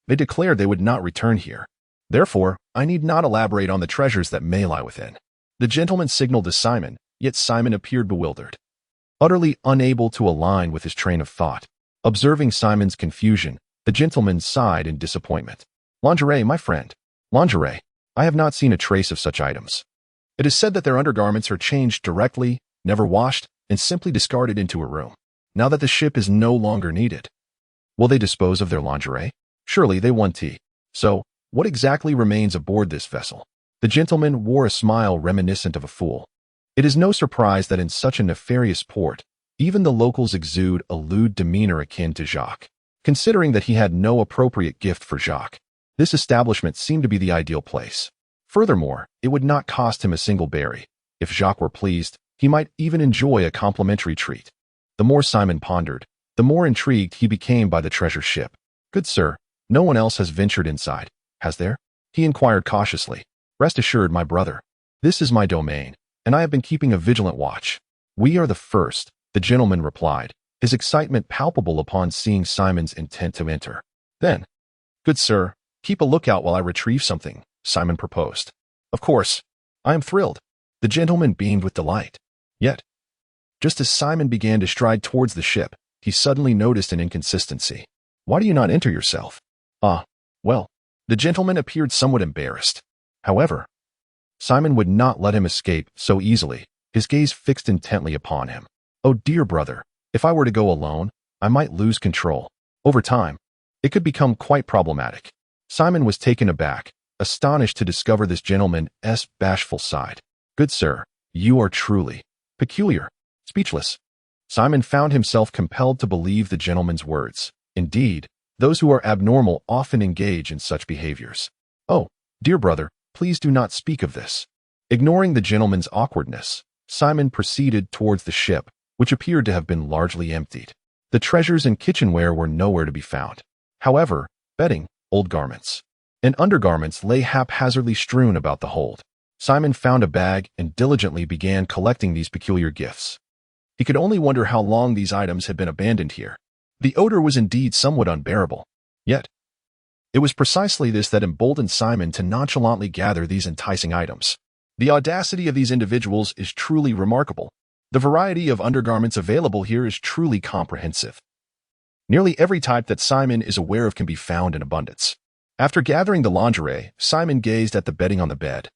they declared they would not return here. Therefore, I need not elaborate on the treasures that may lie within. The gentleman signaled to Simon, yet Simon appeared bewildered, utterly unable to align with his train of thought. Observing Simon's confusion, the gentleman sighed in disappointment. Lingerie, my friend. Lingerie. I have not seen a trace of such items. It is said that their undergarments are changed directly, never washed, and simply discarded into a room. Now that the ship is no longer needed, will they dispose of their lingerie? Surely they want tea. So, what exactly remains aboard this vessel? The gentleman wore a smile reminiscent of a fool. It is no surprise that in such a nefarious port, even the locals exude a lewd demeanor akin to Jacques. Considering that he had no appropriate gift for Jacques, this establishment seemed to be the ideal place. Furthermore, it would not cost him a single berry. If Jacques were pleased, he might even enjoy a complimentary treat. The more Simon pondered, the more intrigued he became by the treasure ship. Good sir, no one else has ventured inside, has there? He inquired cautiously. Rest assured, my brother, this is my domain, and I have been keeping a vigilant watch. We are the first, the gentleman replied, his excitement palpable upon seeing Simon's intent to enter. Then, good sir, keep a lookout while I retrieve something, Simon proposed. Of course, I am thrilled. The gentleman beamed with delight. Yet, just as Simon began to stride towards the ship, he suddenly noticed an inconsistency. Why do you not enter yourself? Well, the gentleman appeared somewhat embarrassed. However, Simon would not let him escape so easily, his gaze fixed intently upon him. Oh dear brother, if I were to go alone, I might lose control. Over time, it could become quite problematic. Simon was taken aback, astonished to discover this gentleman's bashful side. Good sir, you are truly peculiar. Speechless, Simon found himself compelled to believe the gentleman's words. Indeed, those who are abnormal often engage in such behaviors. Oh, dear brother, please do not speak of this. Ignoring the gentleman's awkwardness, Simon proceeded towards the ship, which appeared to have been largely emptied. The treasures and kitchenware were nowhere to be found. However, bedding, old garments, and undergarments lay haphazardly strewn about the hold. Simon found a bag and diligently began collecting these peculiar gifts. He could only wonder how long these items had been abandoned here. The odor was indeed somewhat unbearable. Yet, it was precisely this that emboldened Simon to nonchalantly gather these enticing items. The audacity of these individuals is truly remarkable. The variety of undergarments available here is truly comprehensive. Nearly every type that Simon is aware of can be found in abundance. After gathering the lingerie, Simon gazed at the bedding on the bed.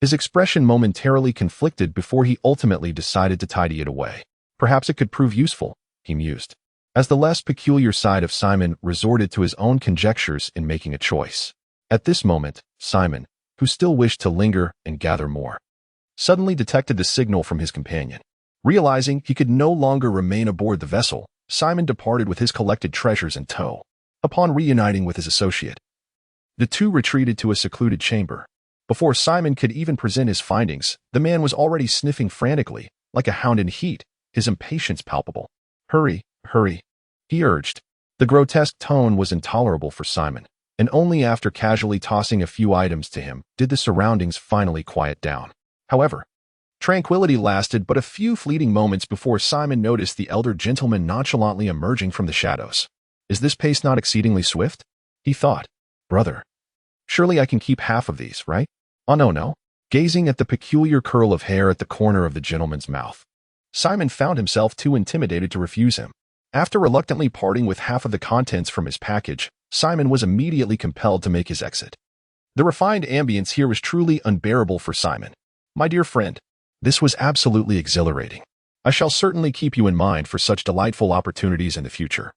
His expression momentarily conflicted before he ultimately decided to tidy it away. Perhaps it could prove useful, he mused, as the less peculiar side of Simon resorted to his own conjectures in making a choice. At this moment, Simon, who still wished to linger and gather more, suddenly detected the signal from his companion. Realizing he could no longer remain aboard the vessel, Simon departed with his collected treasures in tow. Upon reuniting with his associate, the two retreated to a secluded chamber. Before Simon could even present his findings, the man was already sniffing frantically, like a hound in heat, his impatience palpable. Hurry, hurry, he urged. The grotesque tone was intolerable for Simon, and only after casually tossing a few items to him did the surroundings finally quiet down. However, tranquility lasted but a few fleeting moments before Simon noticed the elder gentleman nonchalantly emerging from the shadows. Is this pace not exceedingly swift? He thought. Brother, surely I can keep half of these, right? Oh no. Gazing at the peculiar curl of hair at the corner of the gentleman's mouth, Simon found himself too intimidated to refuse him. After reluctantly parting with half of the contents from his package, Simon was immediately compelled to make his exit. The refined ambience here was truly unbearable for Simon. My dear friend, This was absolutely exhilarating. I shall certainly keep you in mind for such delightful opportunities in the future.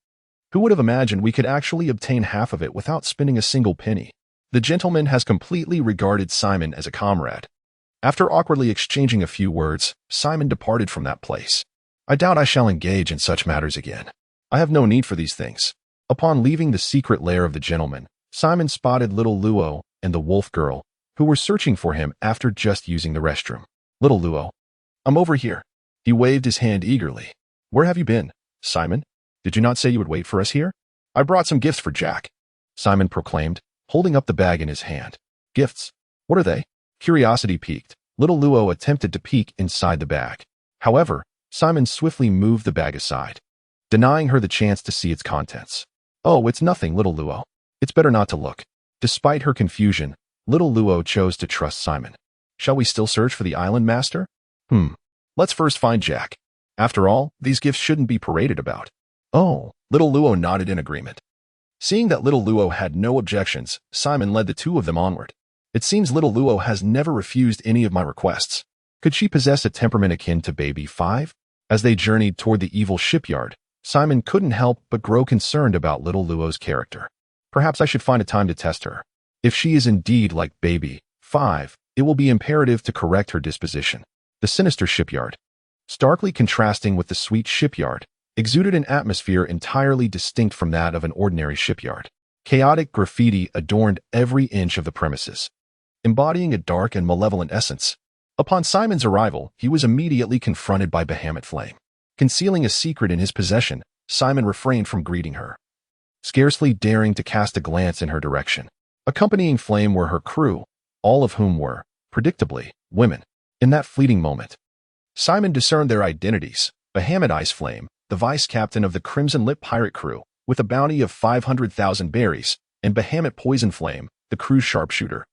Who would have imagined we could actually obtain half of it without spending a single penny? The gentleman has completely regarded Simon as a comrade. After awkwardly exchanging a few words, Simon departed from that place. I doubt I shall engage in such matters again. I have no need for these things. Upon leaving the secret lair of the gentleman, Simon spotted little Luo and the wolf girl, who were searching for him after just using the restroom. Little Luo, I'm over here. He waved his hand eagerly. Where have you been, Simon? Did you not say you would wait for us here? I brought some gifts for Jack, Simon proclaimed, holding up the bag in his hand. Gifts? What are they? Curiosity piqued. Little Luo attempted to peek inside the bag. However, Simon swiftly moved the bag aside, denying her the chance to see its contents. Oh, it's nothing, little Luo. It's better not to look. Despite her confusion, little Luo chose to trust Simon. Shall we still search for the island master? Let's first find Jack. After all, these gifts shouldn't be paraded about. Oh, little Luo nodded in agreement. Seeing that little Luo had no objections, Simon led the two of them onward. It seems little Luo has never refused any of my requests. Could she possess a temperament akin to Baby 5? As they journeyed toward the evil shipyard, Simon couldn't help but grow concerned about little Luo's character. Perhaps I should find a time to test her. If she is indeed like Baby 5, it will be imperative to correct her disposition. The sinister shipyard, starkly contrasting with the sweet shipyard, exuded an atmosphere entirely distinct from that of an ordinary shipyard. Chaotic graffiti adorned every inch of the premises, embodying a dark and malevolent essence. Upon Simon's arrival, he was immediately confronted by Bahamut Flame. Concealing a secret in his possession, Simon refrained from greeting her, scarcely daring to cast a glance in her direction. Accompanying Flame were her crew, all of whom were, predictably, women. In that fleeting moment, Simon discerned their identities. Bahamut Ice Flame, the vice-captain of the Crimson Lip pirate crew, with a bounty of 500,000 berries, and Bahamut Poison Flame, the crew's sharpshooter,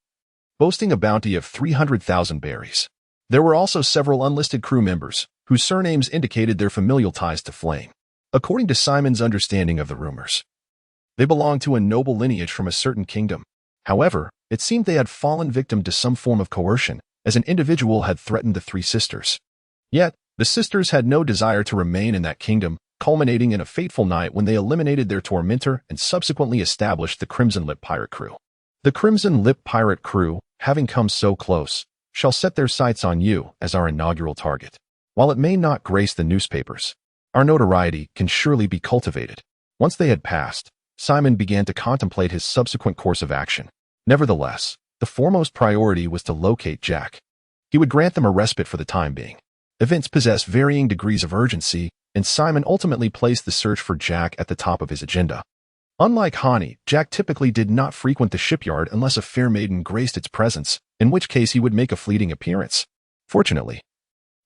boasting a bounty of 300,000 berries. There were also several unlisted crew members, whose surnames indicated their familial ties to Flame. According to Simon's understanding of the rumors, they belonged to a noble lineage from a certain kingdom. However, it seemed they had fallen victim to some form of coercion, as an individual had threatened the three sisters. Yet, the sisters had no desire to remain in that kingdom, culminating in a fateful night when they eliminated their tormentor and subsequently established the Crimson Lip pirate crew. The Crimson Lip pirate crew, having come so close, shall set their sights on you as our inaugural target. While it may not grace the newspapers, our notoriety can surely be cultivated. Once they had passed, Simon began to contemplate his subsequent course of action. Nevertheless, the foremost priority was to locate Jack. He would grant them a respite for the time being. Events possess varying degrees of urgency, and Simon ultimately placed the search for Jack at the top of his agenda. Unlike Hani, Jack typically did not frequent the shipyard unless a fair maiden graced its presence, in which case he would make a fleeting appearance. Fortunately,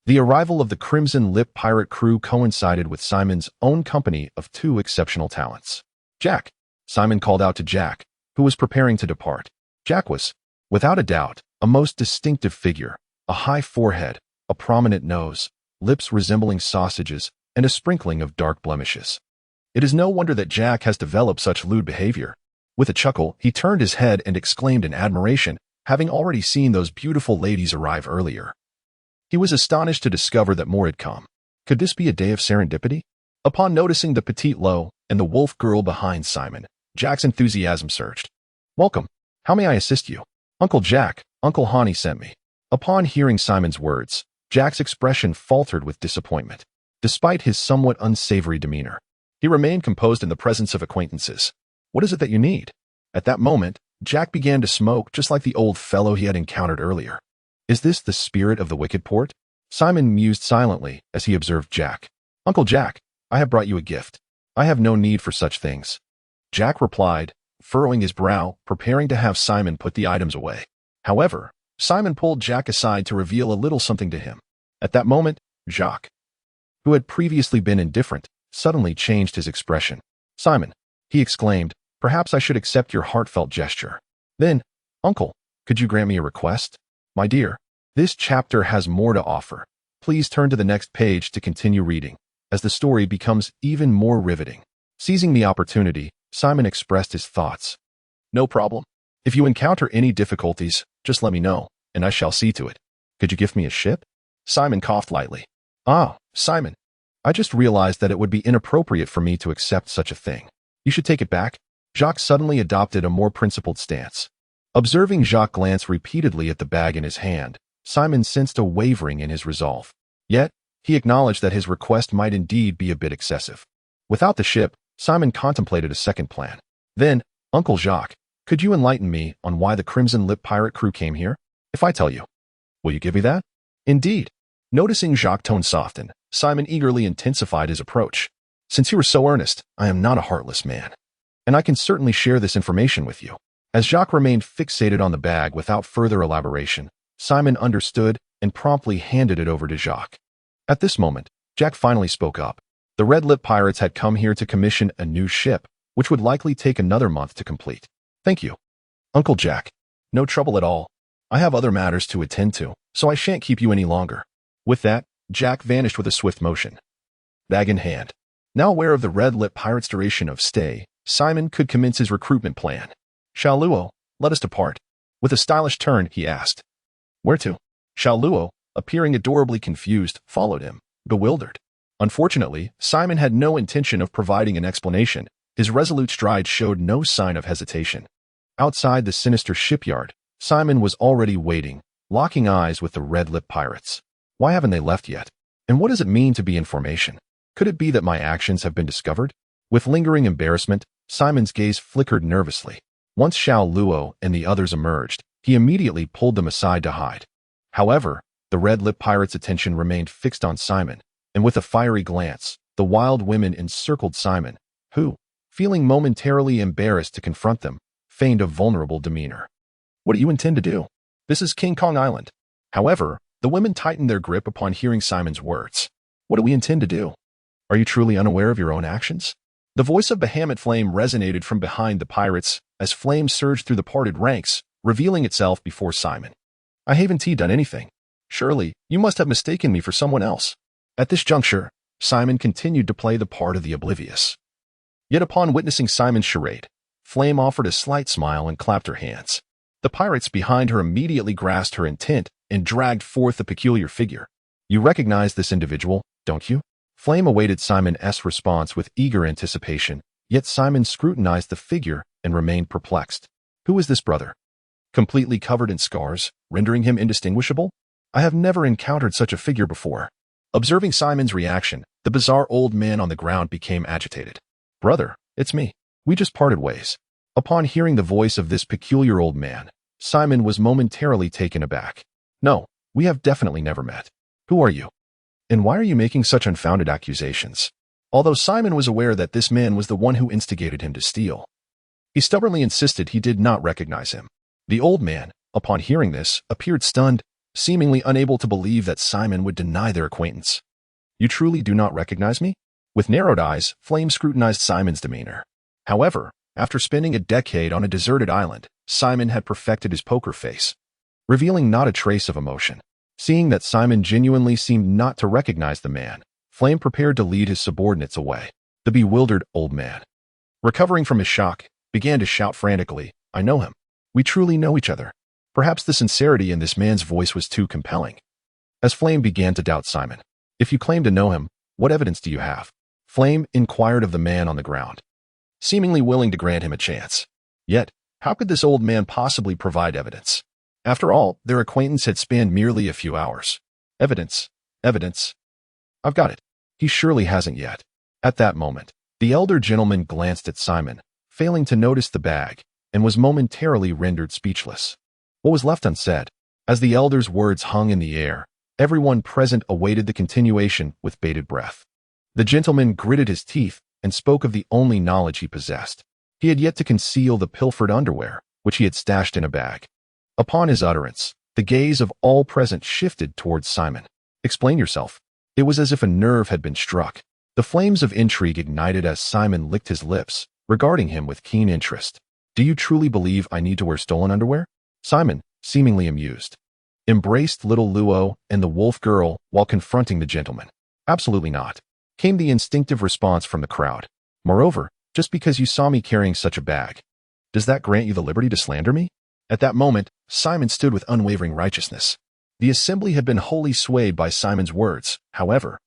the arrival of the Crimson Lip pirate crew coincided with Simon's own company of two exceptional talents. Jack, Simon called out to Jack, who was preparing to depart. Jack was, without a doubt, a most distinctive figure, a high forehead, a prominent nose, lips resembling sausages, and a sprinkling of dark blemishes. It is no wonder that Jack has developed such lewd behavior. With a chuckle, he turned his head and exclaimed in admiration, having already seen those beautiful ladies arrive earlier. He was astonished to discover that more had come. Could this be a day of serendipity? Upon noticing the petite Lo and the wolf girl behind Simon, Jack's enthusiasm surged. Welcome. How may I assist you? Uncle Jack, Uncle Hani sent me. Upon hearing Simon's words, Jack's expression faltered with disappointment. Despite his somewhat unsavory demeanor, he remained composed in the presence of acquaintances. What is it that you need? At that moment, Jack began to smoke just like the old fellow he had encountered earlier. Is this the spirit of the wicked port? Simon mused silently as he observed Jack. Uncle Jack, I have brought you a gift. I have no need for such things. Jack replied, furrowing his brow, preparing to have Simon put the items away. However, Simon pulled Jack aside to reveal a little something to him. At that moment, Jacques, who had previously been indifferent, suddenly changed his expression. Simon, he exclaimed, perhaps I should accept your heartfelt gesture. Then, Uncle, could you grant me a request? My dear, this chapter has more to offer. Please turn to the next page to continue reading, as the story becomes even more riveting. Seizing the opportunity, Simon expressed his thoughts. No problem. If you encounter any difficulties, just let me know, and I shall see to it. Could you gift me a ship? Simon coughed lightly. Ah, Simon. I just realized that it would be inappropriate for me to accept such a thing. You should take it back. Jacques suddenly adopted a more principled stance. Observing Jacques glance repeatedly at the bag in his hand, Simon sensed a wavering in his resolve. Yet, he acknowledged that his request might indeed be a bit excessive. Without the ship, Simon contemplated a second plan. Then, Uncle Jacques, could you enlighten me on why the Crimson Lip pirate crew came here? If I tell you, will you give me that? Indeed. Noticing Jacques' tone soften, Simon eagerly intensified his approach. Since you were so earnest, I am not a heartless man. And I can certainly share this information with you. As Jacques remained fixated on the bag without further elaboration, Simon understood and promptly handed it over to Jacques. At this moment, Jacques finally spoke up. The Red Lip pirates had come here to commission a new ship, which would likely take another month to complete. Thank you, Uncle Jack. No trouble at all. I have other matters to attend to, so I shan't keep you any longer. With that, Jack vanished with a swift motion. Bag in hand. Now aware of the Red Lip pirates' duration of stay, Simon could commence his recruitment plan. Xiao Luo, let us depart. With a stylish turn, he asked. Where to? Xiao Luo, appearing adorably confused, followed him, bewildered. Unfortunately, Simon had no intention of providing an explanation. His resolute stride showed no sign of hesitation. Outside the sinister shipyard, Simon was already waiting, locking eyes with the Red Lip pirates. Why haven't they left yet? And what does it mean to be in formation? Could it be that my actions have been discovered? With lingering embarrassment, Simon's gaze flickered nervously. Once Xiao Luo and the others emerged, he immediately pulled them aside to hide. However, the Red Lip pirates' attention remained fixed on Simon, and with a fiery glance, the wild women encircled Simon, who, feeling momentarily embarrassed to confront them, feigned a vulnerable demeanor. What do you intend to do? This is King Kong Island. However, the women tightened their grip upon hearing Simon's words. What do we intend to do? Are you truly unaware of your own actions? The voice of Bahamut Flame resonated from behind the pirates as flame surged through the parted ranks, revealing itself before Simon. I haven't done anything. Surely, you must have mistaken me for someone else. At this juncture, Simon continued to play the part of the oblivious. Yet upon witnessing Simon's charade, Flame offered a slight smile and clapped her hands. The pirates behind her immediately grasped her intent and dragged forth the peculiar figure. You recognize this individual, don't you? Flame awaited Simon's response with eager anticipation, yet Simon scrutinized the figure and remained perplexed. Who is this brother? Completely covered in scars, rendering him indistinguishable? I have never encountered such a figure before. Observing Simon's reaction, the bizarre old man on the ground became agitated. Brother, it's me. We just parted ways. Upon hearing the voice of this peculiar old man, Simon was momentarily taken aback. No, we have definitely never met. Who are you? And why are you making such unfounded accusations? Although Simon was aware that this man was the one who instigated him to steal, he stubbornly insisted he did not recognize him. The old man, upon hearing this, appeared stunned, seemingly unable to believe that Simon would deny their acquaintance. You truly do not recognize me? With narrowed eyes, Flame scrutinized Simon's demeanor. However, after spending a decade on a deserted island, Simon had perfected his poker face, revealing not a trace of emotion. Seeing that Simon genuinely seemed not to recognize the man, Flame prepared to lead his subordinates away. The bewildered old man, recovering from his shock, began to shout frantically, I know him. We truly know each other. Perhaps the sincerity in this man's voice was too compelling. As Flame began to doubt Simon, if you claim to know him, what evidence do you have? Flame inquired of the man on the ground, seemingly willing to grant him a chance. Yet, how could this old man possibly provide evidence? After all, their acquaintance had spanned merely a few hours. Evidence. I've got it. He surely hasn't yet. At that moment, the elder gentleman glanced at Simon, failing to notice the bag, and was momentarily rendered speechless. What was left unsaid? As the elder's words hung in the air, everyone present awaited the continuation with bated breath. The gentleman gritted his teeth and spoke of the only knowledge he possessed. He had yet to conceal the pilfered underwear, which he had stashed in a bag. Upon his utterance, the gaze of all present shifted towards Simon. Explain yourself. It was as if a nerve had been struck. The flames of intrigue ignited as Simon licked his lips, regarding him with keen interest. Do you truly believe I need to wear stolen underwear? Simon, seemingly amused, embraced little Luo and the wolf girl while confronting the gentleman. Absolutely not, came the instinctive response from the crowd. Moreover, just because you saw me carrying such a bag, does that grant you the liberty to slander me? At that moment, Simon stood with unwavering righteousness. The assembly had been wholly swayed by Simon's words. However,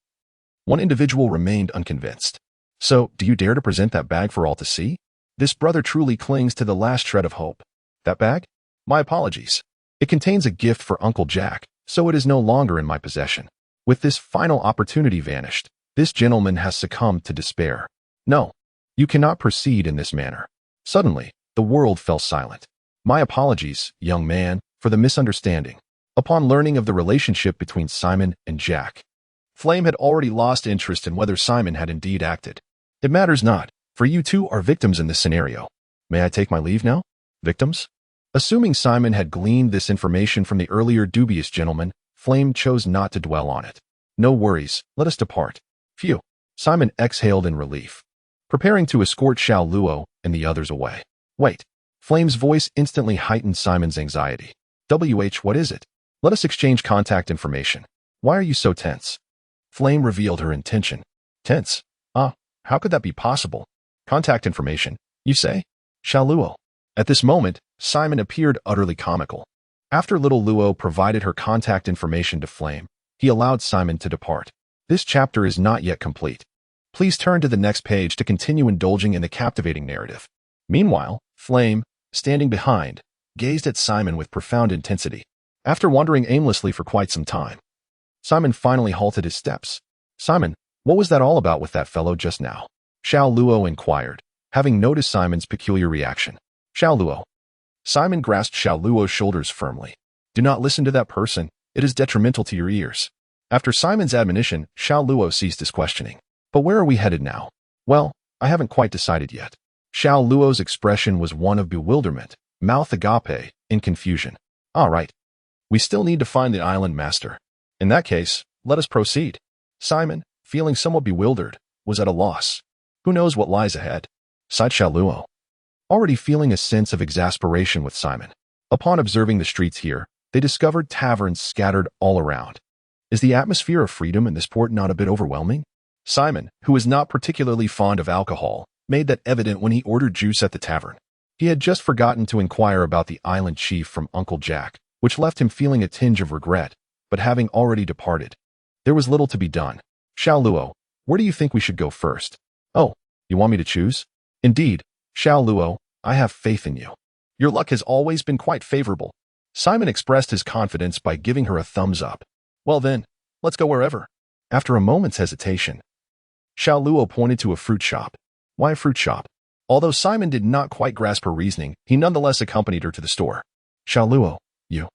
one individual remained unconvinced. So, do you dare to present that bag for all to see? This brother truly clings to the last shred of hope. That bag? My apologies. It contains a gift for Uncle Jack, so it is no longer in my possession. With this final opportunity vanished, this gentleman has succumbed to despair. No, you cannot proceed in this manner. Suddenly, the world fell silent. My apologies, young man, for the misunderstanding. Upon learning of the relationship between Simon and Jack, Flame had already lost interest in whether Simon had indeed acted. It matters not, for you two are victims in this scenario. May I take my leave now? Victims? Assuming Simon had gleaned this information from the earlier dubious gentleman, Flame chose not to dwell on it. No worries, let us depart. Phew. Simon exhaled in relief, preparing to escort Xiao Luo and the others away. Wait. Flame's voice instantly heightened Simon's anxiety. What is it? Let us exchange contact information. Why are you so tense? Flame revealed her intention. Tense? How could that be possible? Contact information, you say? Xiao Luo. At this moment, Simon appeared utterly comical. After little Luo provided her contact information to Flame, he allowed Simon to depart. This chapter is not yet complete. Please turn to the next page to continue indulging in the captivating narrative. Meanwhile, Flame, standing behind, gazed at Simon with profound intensity. After wandering aimlessly for quite some time, Simon finally halted his steps. Simon, what was that all about with that fellow just now? Xiao Luo inquired, having noticed Simon's peculiar reaction. Xiao Luo. Simon grasped Xiao Luo's shoulders firmly. Do not listen to that person. It is detrimental to your ears. After Simon's admonition, Xiao Luo ceased his questioning. But where are we headed now? Well, I haven't quite decided yet. Xiao Luo's expression was one of bewilderment, mouth agape, in confusion. All right. We still need to find the island master. In that case, let us proceed. Simon, feeling somewhat bewildered, was at a loss. Who knows what lies ahead? Sighed Xiao Luo, already feeling a sense of exasperation with Simon. Upon observing the streets here, they discovered taverns scattered all around. Is the atmosphere of freedom in this port not a bit overwhelming? Simon, who was not particularly fond of alcohol, made that evident when he ordered juice at the tavern. He had just forgotten to inquire about the island chief from Uncle Jack, which left him feeling a tinge of regret, but having already departed, there was little to be done. Xiao Luo, where do you think we should go first? Oh, you want me to choose? Indeed, Xiao Luo, I have faith in you. Your luck has always been quite favorable. Simon expressed his confidence by giving her a thumbs up. Well then, let's go wherever. After a moment's hesitation, Xiao Luo pointed to a fruit shop. Why a fruit shop? Although Simon did not quite grasp her reasoning, he nonetheless accompanied her to the store. Xiao Luo, you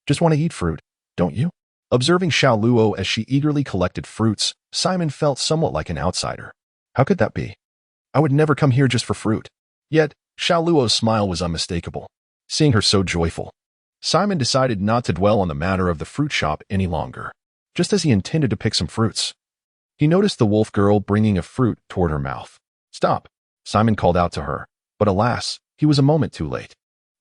just want to eat fruit, don't you? Observing Xiao Luo as she eagerly collected fruits, Simon felt somewhat like an outsider. How could that be? I would never come here just for fruit. Yet, Xiao Luo's smile was unmistakable. Seeing her so joyful, Simon decided not to dwell on the matter of the fruit shop any longer. Just as he intended to pick some fruits, he noticed the wolf girl bringing a fruit toward her mouth. Stop! Simon called out to her, but alas, he was a moment too late.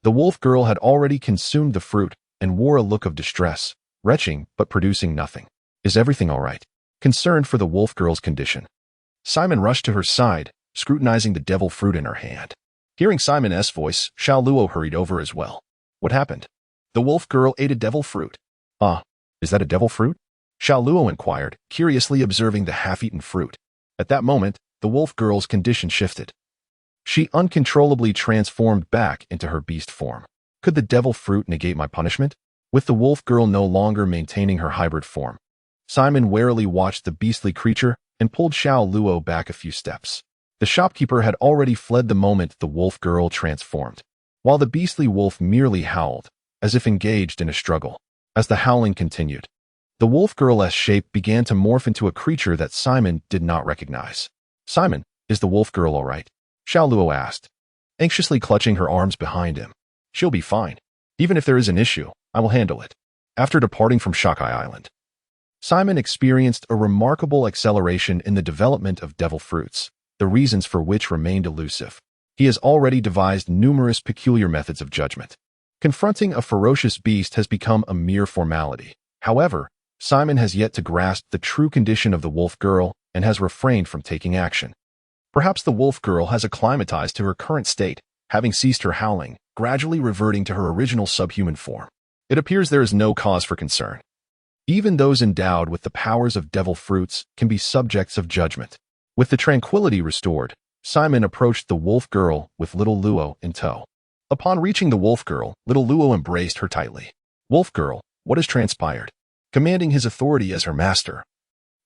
The wolf girl had already consumed the fruit and wore a look of distress, retching but producing nothing. Is everything all right? Concerned for the wolf girl's condition, Simon rushed to her side, scrutinizing the devil fruit in her hand. Hearing Simon's voice, Xiao Luo hurried over as well. What happened? The wolf girl ate a devil fruit. Is that a devil fruit? Xiao Luo inquired, curiously observing the half-eaten fruit. At that moment, the wolf girl's condition shifted. She uncontrollably transformed back into her beast form. Could the devil fruit negate my punishment? With the wolf girl no longer maintaining her hybrid form, Simon warily watched the beastly creature and pulled Xiao Luo back a few steps. The shopkeeper had already fled the moment the wolf girl transformed, while the beastly wolf merely howled, as if engaged in a struggle. As the howling continued, the wolf girl's shape began to morph into a creature that Simon did not recognize. Simon, is the wolf girl all right? Xiao Luo asked, anxiously clutching her arms behind him. She'll be fine. Even if there is an issue, I will handle it. After departing from Shakai Island, Simon experienced a remarkable acceleration in the development of devil fruits, the reasons for which remained elusive. He has already devised numerous peculiar methods of judgment. Confronting a ferocious beast has become a mere formality. However, Simon has yet to grasp the true condition of the wolf girl and has refrained from taking action. Perhaps the wolf girl has acclimatized to her current state, having ceased her howling, gradually reverting to her original subhuman form. It appears there is no cause for concern. Even those endowed with the powers of devil fruits can be subjects of judgment. With the tranquility restored, Simon approached the wolf girl with little Luo in tow. Upon reaching the wolf girl, little Luo embraced her tightly. "Wolf girl, what has transpired?" Commanding his authority as her master,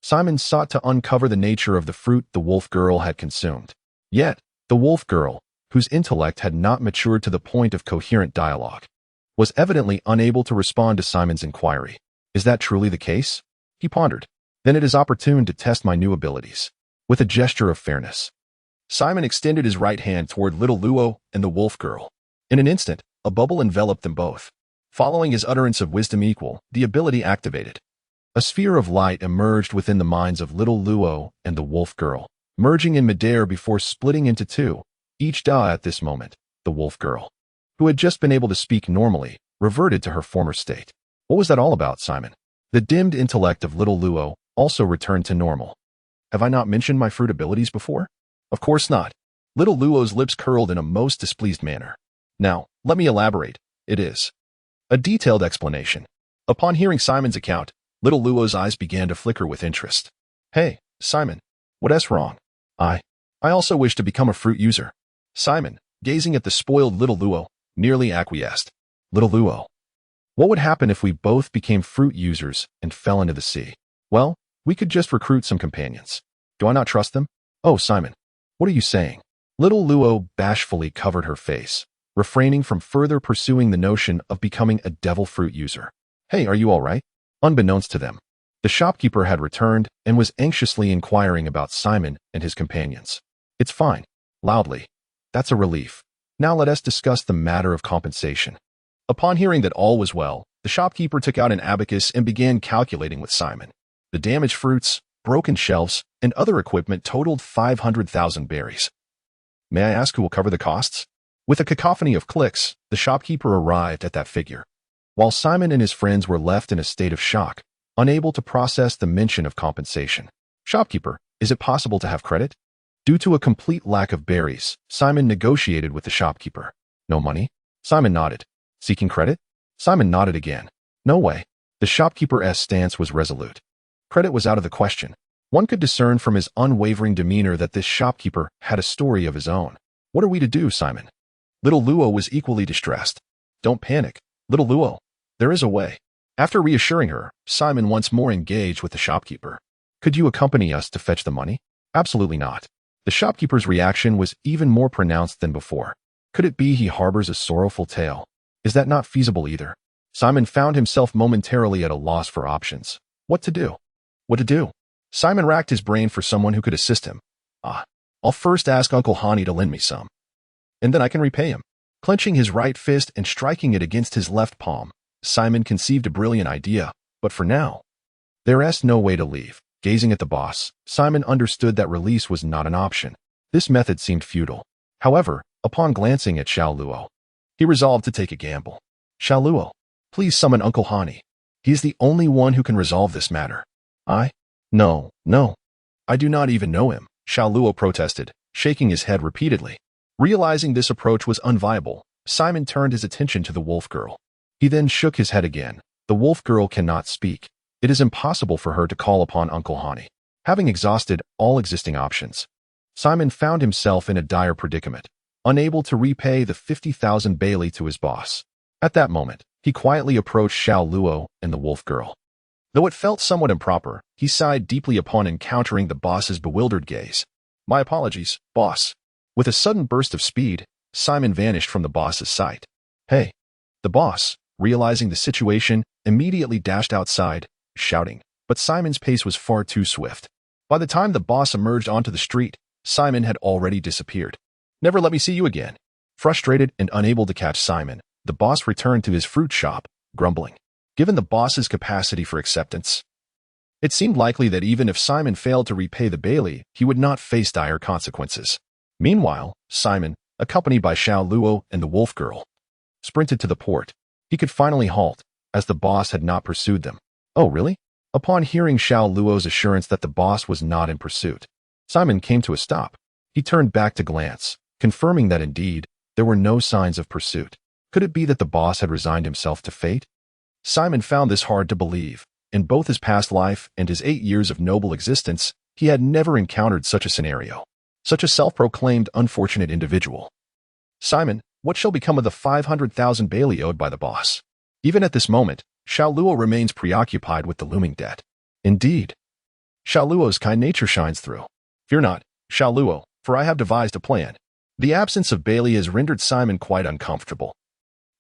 Simon sought to uncover the nature of the fruit the wolf girl had consumed. Yet, the wolf girl, whose intellect had not matured to the point of coherent dialogue, was evidently unable to respond to Simon's inquiry. "Is that truly the case?" he pondered. "Then it is opportune to test my new abilities." With a gesture of fairness, Simon extended his right hand toward little Luo and the wolf girl. In an instant, a bubble enveloped them both. Following his utterance of wisdom equal, the ability activated. A sphere of light emerged within the minds of little Luo and the wolf girl, merging in midair before splitting into two. Each at this moment, the wolf girl, who had just been able to speak normally, reverted to her former state. What was that all about, Simon? The dimmed intellect of little Luo also returned to normal. Have I not mentioned my fruit abilities before? Of course not. Little Luo's lips curled in a most displeased manner. Now, let me elaborate. It is a detailed explanation. Upon hearing Simon's account, little Luo's eyes began to flicker with interest. "Hey, Simon, what's wrong?" I also wish to become a fruit user." Simon, gazing at the spoiled little Luo, nearly acquiesced. "Little Luo, what would happen if we both became fruit users and fell into the sea?" "Well, we could just recruit some companions. Do I not trust them?" "Oh, Simon, what are you saying?" Little Luo bashfully covered her face, refraining from further pursuing the notion of becoming a devil fruit user. "Hey, are you all right?" Unbeknownst to them, the shopkeeper had returned and was anxiously inquiring about Simon and his companions. "It's fine." Loudly. "That's a relief. Now let us discuss the matter of compensation." Upon hearing that all was well, the shopkeeper took out an abacus and began calculating with Simon. The damaged fruits, broken shelves, and other equipment totaled 500,000 berries. "May I ask who will cover the costs?" With a cacophony of clicks, the shopkeeper arrived at that figure. While Simon and his friends were left in a state of shock, unable to process the mention of compensation. "Shopkeeper, is it possible to have credit?" Due to a complete lack of berries, Simon negotiated with the shopkeeper. "No money?" Simon nodded. "Seeking credit?" Simon nodded again. "No way." The shopkeeper's stance was resolute. Credit was out of the question. One could discern from his unwavering demeanor that this shopkeeper had a story of his own. "What are we to do, Simon?" Little Luo was equally distressed. "Don't panic, little Luo. There is a way." After reassuring her, Simon once more engaged with the shopkeeper. "Could you accompany us to fetch the money?" "Absolutely not." The shopkeeper's reaction was even more pronounced than before. Could it be he harbors a sorrowful tale? Is that not feasible either? Simon found himself momentarily at a loss for options. What to do? What to do? Simon racked his brain for someone who could assist him. I'll first ask Uncle Hani to lend me some, and then I can repay him." Clenching his right fist and striking it against his left palm, Simon conceived a brilliant idea, but for now, there's no way to leave. Gazing at the boss, Simon understood that release was not an option. This method seemed futile. However, upon glancing at Xiao Luo, he resolved to take a gamble. "Xiao Luo, please summon Uncle Hani. He is the only one who can resolve this matter." No. I do not even know him," Xiao Luo protested, shaking his head repeatedly. Realizing this approach was unviable, Simon turned his attention to the wolf girl. He then shook his head again. The wolf girl cannot speak. It is impossible for her to call upon Uncle Hani. Having exhausted all existing options, Simon found himself in a dire predicament, unable to repay the 50,000 Bailey to his boss. At that moment, he quietly approached Xiao Luo and the wolf girl. Though it felt somewhat improper, he sighed deeply upon encountering the boss's bewildered gaze. "My apologies, boss." With a sudden burst of speed, Simon vanished from the boss's sight. "Hey!" The boss, realizing the situation, immediately dashed outside, shouting, but Simon's pace was far too swift. By the time the boss emerged onto the street, Simon had already disappeared. "Never let me see you again." Frustrated and unable to catch Simon, the boss returned to his fruit shop, grumbling. Given the boss's capacity for acceptance, it seemed likely that even if Simon failed to repay the Bailey, he would not face dire consequences. Meanwhile, Simon, accompanied by Xiao Luo and the wolf girl, sprinted to the port. He could finally halt, as the boss had not pursued them. "Oh, really?" Upon hearing Xiao Luo's assurance that the boss was not in pursuit, Simon came to a stop. He turned back to glance, confirming that indeed, there were no signs of pursuit. Could it be that the boss had resigned himself to fate? Simon found this hard to believe. In both his past life and his 8 years of noble existence, he had never encountered such a scenario. Such a self-proclaimed unfortunate individual. Simon, what shall become of the 500,000 bailey owed by the boss? Even at this moment, Xiao Luo remains preoccupied with the looming debt. Indeed, Xiao Luo's kind nature shines through. Fear not, Xiao Luo, for I have devised a plan. The absence of bailey has rendered Simon quite uncomfortable,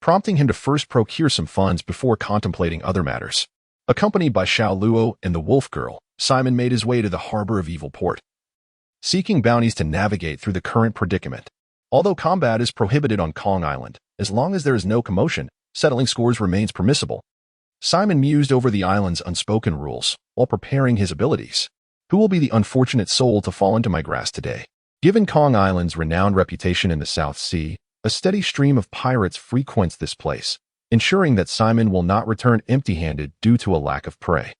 prompting him to first procure some funds before contemplating other matters. Accompanied by Xiao Luo and the wolf girl, Simon made his way to the harbor of Evil Port, seeking bounties to navigate through the current predicament. Although combat is prohibited on Kong Island, as long as there is no commotion, settling scores remains permissible. Simon mused over the island's unspoken rules while preparing his abilities. Who will be the unfortunate soul to fall into my grasp today? Given Kong Island's renowned reputation in the South Sea, a steady stream of pirates frequents this place, ensuring that Simon will not return empty-handed due to a lack of prey.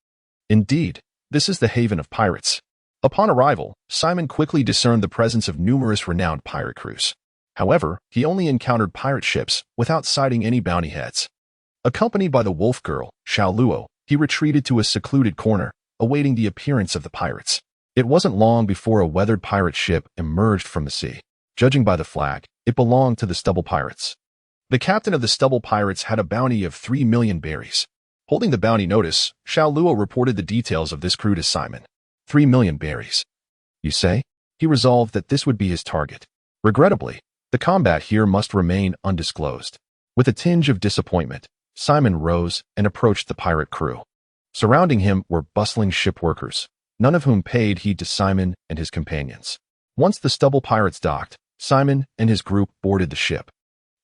Indeed, this is the haven of pirates. Upon arrival, Simon quickly discerned the presence of numerous renowned pirate crews. However, he only encountered pirate ships without sighting any bounty heads. Accompanied by the wolf girl, Xiao Luo, he retreated to a secluded corner, awaiting the appearance of the pirates. It wasn't long before a weathered pirate ship emerged from the sea. Judging by the flag, it belonged to the Stubble Pirates. The captain of the Stubble Pirates had a bounty of 3 million berries. Holding the bounty notice, Xiao Luo reported the details of this crew to Simon. 3 million berries. You say? He resolved that this would be his target. Regrettably, the combat here must remain undisclosed. With a tinge of disappointment, Simon rose and approached the pirate crew. Surrounding him were bustling ship workers, none of whom paid heed to Simon and his companions. Once the Stubble Pirates docked, Simon and his group boarded the ship.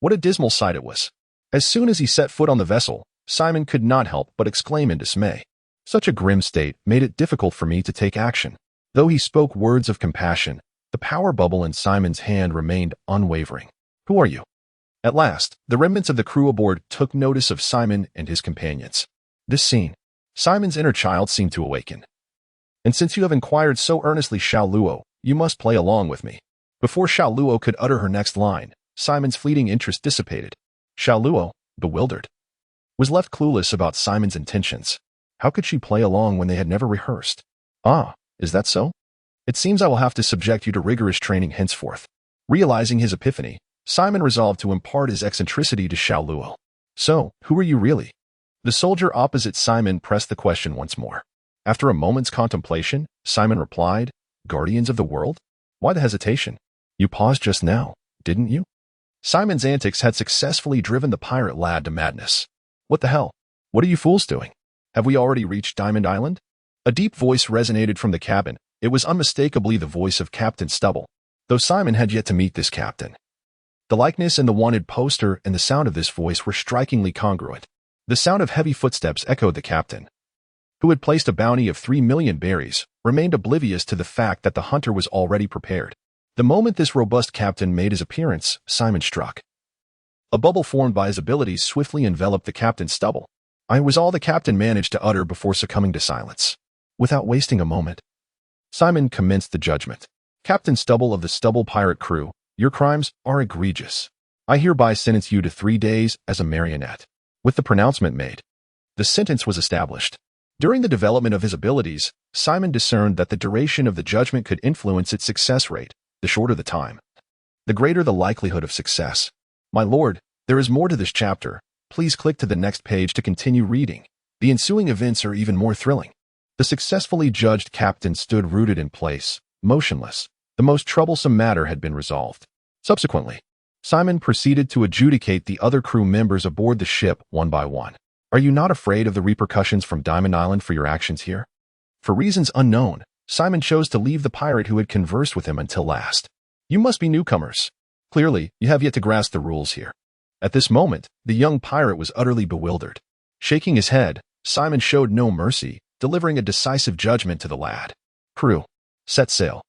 What a dismal sight it was. As soon as he set foot on the vessel, Simon could not help but exclaim in dismay. Such a grim state made it difficult for me to take action. Though he spoke words of compassion, the power bubble in Simon's hand remained unwavering. Who are you? At last, the remnants of the crew aboard took notice of Simon and his companions. This scene, Simon's inner child seemed to awaken. And since you have inquired so earnestly, Xiao Luo, you must play along with me. Before Xiao Luo could utter her next line, Simon's fleeting interest dissipated. Xiao Luo, bewildered, was left clueless about Simon's intentions. How could she play along when they had never rehearsed? Ah, is that so? It seems I will have to subject you to rigorous training henceforth. Realizing his epiphany, Simon resolved to impart his eccentricity to Xiao Luo. So, who are you really? The soldier opposite Simon pressed the question once more. After a moment's contemplation, Simon replied, Guardians of the world? Why the hesitation? You paused just now, didn't you? Simon's antics had successfully driven the pirate lad to madness. What the hell? What are you fools doing? Have we already reached Diamond Island? A deep voice resonated from the cabin. It was unmistakably the voice of Captain Stubble, though Simon had yet to meet this captain. The likeness in the wanted poster and the sound of this voice were strikingly congruent. The sound of heavy footsteps echoed the captain, who had placed a bounty of 3 million berries, remained oblivious to the fact that the hunter was already prepared. The moment this robust captain made his appearance, Simon struck. A bubble formed by his abilities swiftly enveloped the captain's stubble. I was all the captain managed to utter before succumbing to silence. Without wasting a moment, Simon commenced the judgment. Captain Stubble of the Stubble Pirate crew, your crimes are egregious. I hereby sentence you to 3 days as a marionette. With the pronouncement made, the sentence was established. During the development of his abilities, Simon discerned that the duration of the judgment could influence its success rate. The shorter the time, the greater the likelihood of success. My lord, there is more to this chapter. Please click to the next page to continue reading. The ensuing events are even more thrilling. The successfully judged captain stood rooted in place, motionless. The most troublesome matter had been resolved. Subsequently, Simon proceeded to adjudicate the other crew members aboard the ship one by one. Are you not afraid of the repercussions from Diamond Island for your actions here? For reasons unknown, Simon chose to leave the pirate who had conversed with him until last. You must be newcomers. Clearly, you have yet to grasp the rules here. At this moment, the young pirate was utterly bewildered. Shaking his head, Simon showed no mercy, delivering a decisive judgment to the lad. Crew, set sail.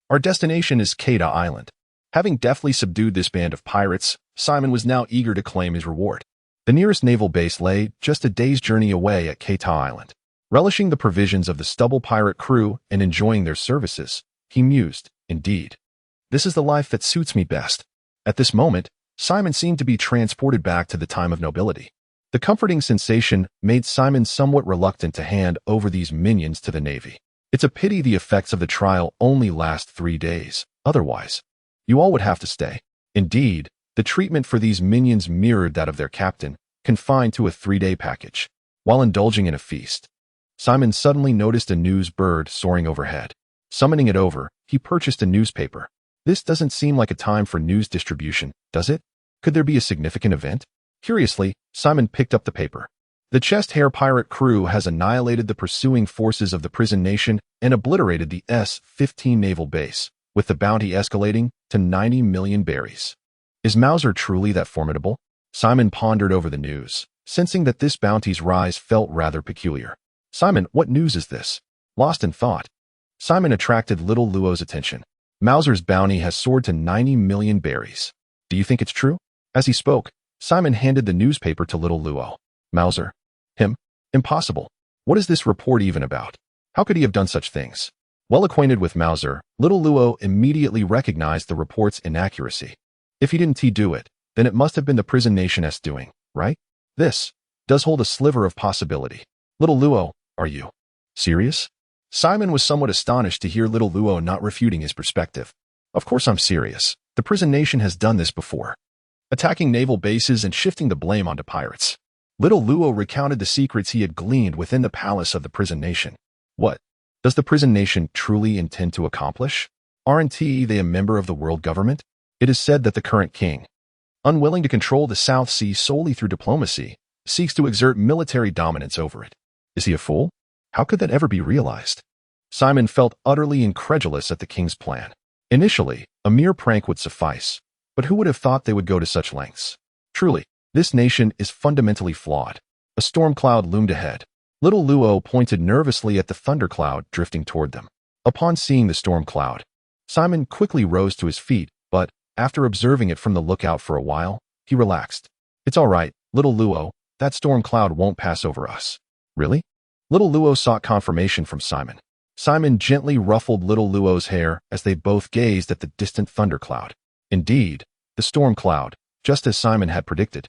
Our destination is Keita Island. Having deftly subdued this band of pirates, Simon was now eager to claim his reward. The nearest naval base lay just a day's journey away at Keita Island. Relishing the provisions of the Stubble Pirate crew and enjoying their services, he mused, indeed, this is the life that suits me best. At this moment, Simon seemed to be transported back to the time of nobility. The comforting sensation made Simon somewhat reluctant to hand over these minions to the Navy. It's a pity the effects of the trial only last 3 days. Otherwise, you all would have to stay. Indeed, the treatment for these minions mirrored that of their captain, confined to a 3-day package. While indulging in a feast, Simon suddenly noticed a news bird soaring overhead. Summoning it over, he purchased a newspaper. This doesn't seem like a time for news distribution, does it? Could there be a significant event? Curiously, Simon picked up the paper. The chest-hair pirate crew has annihilated the pursuing forces of the prison nation and obliterated the S-15 naval base, with the bounty escalating to 90 million berries. Is Mauser truly that formidable? Simon pondered over the news, sensing that this bounty's rise felt rather peculiar. Simon, what news is this? Lost in thought, Simon attracted little Luo's attention. Mauser's bounty has soared to 90 million berries. Do you think it's true? As he spoke, Simon handed the newspaper to little Luo. Mauser? Him? Impossible. What is this report even about? How could he have done such things? Well acquainted with Mauser, little Luo immediately recognized the report's inaccuracy. If he didn't do it, then it must have been the prison nation's doing, right? This does hold a sliver of possibility. Little Luo, are you serious? Simon was somewhat astonished to hear little Luo not refuting his perspective. Of course I'm serious. The prison nation has done this before, attacking naval bases and shifting the blame onto pirates. Little Luo recounted the secrets he had gleaned within the palace of the prison nation. What does the prison nation truly intend to accomplish? Aren't they a member of the world government? It is said that the current king, unwilling to control the South Sea solely through diplomacy, seeks to exert military dominance over it. Is he a fool? How could that ever be realized? Simon felt utterly incredulous at the king's plan. Initially, a mere prank would suffice, but who would have thought they would go to such lengths? Truly, this nation is fundamentally flawed. A storm cloud loomed ahead. Little Luo pointed nervously at the thundercloud drifting toward them. Upon seeing the storm cloud, Simon quickly rose to his feet, but after observing it from the lookout for a while, he relaxed. It's all right, little Luo, that storm cloud won't pass over us. Really? Little Luo sought confirmation from Simon. Simon gently ruffled little Luo's hair as they both gazed at the distant thundercloud. Indeed, the storm cloud, just as Simon had predicted,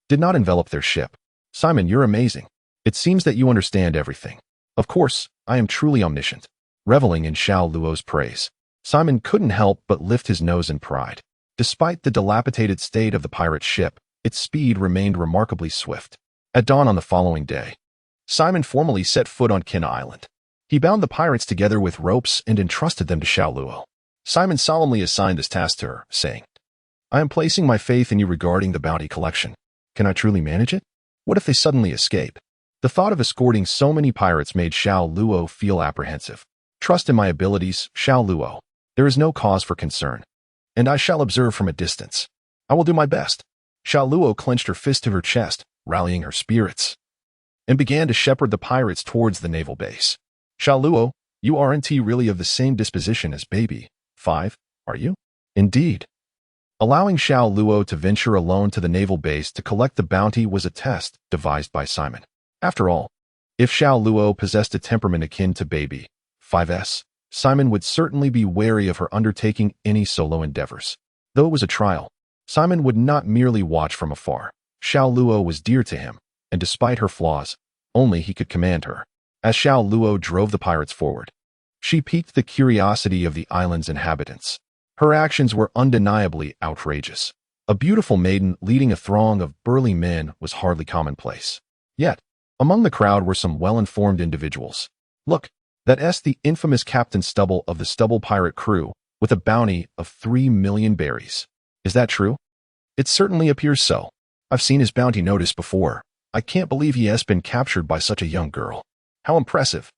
did not envelop their ship. Simon, you're amazing. It seems that you understand everything. Of course, I am truly omniscient. Reveling in Xiao Luo's praise, Simon couldn't help but lift his nose in pride. Despite the dilapidated state of the pirate ship, its speed remained remarkably swift. At dawn on the following day, Simon formally set foot on Kin Island. He bound the pirates together with ropes and entrusted them to Xiao Luo. Simon solemnly assigned this task to her, saying, I am placing my faith in you regarding the bounty collection. Can I truly manage it? What if they suddenly escape? The thought of escorting so many pirates made Xiao Luo feel apprehensive. Trust in my abilities, Xiao Luo. There is no cause for concern, and I shall observe from a distance. I will do my best. Xiao Luo clenched her fist to her chest, rallying her spirits, and began to shepherd the pirates towards the naval base. Xiao Luo, you aren't really of the same disposition as Baby 5, are you? Indeed. Allowing Xiao Luo to venture alone to the naval base to collect the bounty was a test devised by Simon. After all, if Xiao Luo possessed a temperament akin to Baby 5's, Simon would certainly be wary of her undertaking any solo endeavors. Though it was a trial, Simon would not merely watch from afar. Xiao Luo was dear to him, and despite her flaws, only he could command her. As Xiao Luo drove the pirates forward, she piqued the curiosity of the island's inhabitants. Her actions were undeniably outrageous. A beautiful maiden leading a throng of burly men was hardly commonplace. Yet, among the crowd were some well-informed individuals. Look, that's the infamous Captain Stubble of the Stubble pirate crew, with a bounty of 3 million berries. Is that true? It certainly appears so. I've seen his bounty notice before. I can't believe he has been captured by such a young girl. How impressive.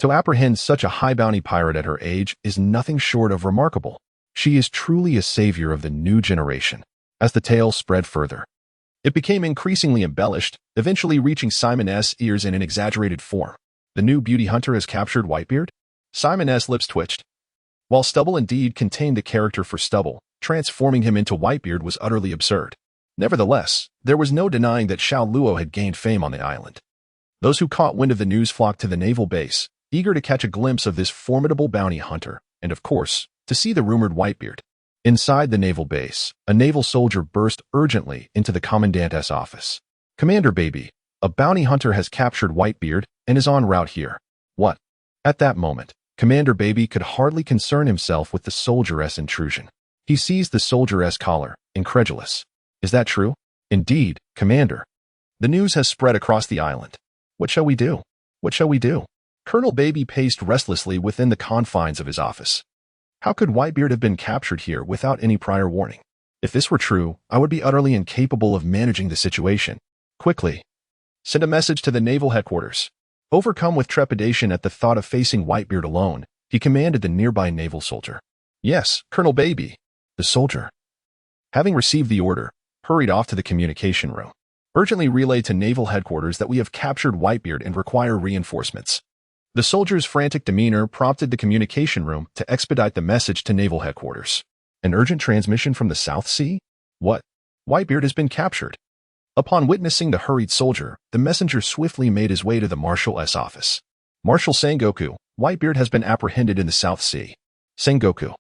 To apprehend such a high bounty pirate at her age is nothing short of remarkable. She is truly a savior of the new generation. As the tale spread further, it became increasingly embellished, eventually reaching Simon's ears in an exaggerated form. The new beauty hunter has captured Whitebeard? Simon's lips twitched. While Stubble indeed contained the character for Stubble, transforming him into Whitebeard was utterly absurd. Nevertheless, there was no denying that Xiao Luo had gained fame on the island. Those who caught wind of the news flocked to the naval base, eager to catch a glimpse of this formidable bounty hunter, and of course, to see the rumored Whitebeard. Inside the naval base, a naval soldier burst urgently into the commandant's office. Commander Baby, a bounty hunter has captured Whitebeard and is en route here. What? At that moment, Commander Baby could hardly concern himself with the soldieress intrusion. He seized the soldieress collar, incredulous. Is that true? Indeed, Commander. The news has spread across the island. What shall we do? What shall we do? Colonel Baby paced restlessly within the confines of his office. How could Whitebeard have been captured here without any prior warning? If this were true, I would be utterly incapable of managing the situation. Quickly, send a message to the naval headquarters. Overcome with trepidation at the thought of facing Whitebeard alone, he commanded the nearby naval soldier. Yes, Colonel Baby. The soldier, having received the order, hurried off to the communication room. Urgently relay to naval headquarters that we have captured Whitebeard and require reinforcements. The soldier's frantic demeanor prompted the communication room to expedite the message to naval headquarters. An urgent transmission from the South Sea? What? Whitebeard has been captured. Upon witnessing the hurried soldier, the messenger swiftly made his way to the Marshal's office. Marshal Sengoku, Whitebeard has been apprehended in the South Sea. Sengoku,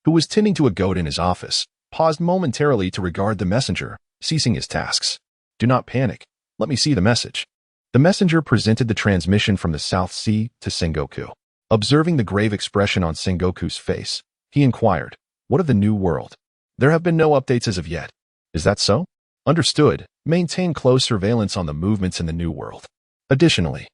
who was tending to a goat in his office, paused momentarily to regard the messenger, ceasing his tasks. Do not panic. Let me see the message. The messenger presented the transmission from the South Sea to Sengoku. Observing the grave expression on Sengoku's face, he inquired, What of the New World? There have been no updates as of yet. Is that so? Understood. Maintain close surveillance on the movements in the New World. Additionally,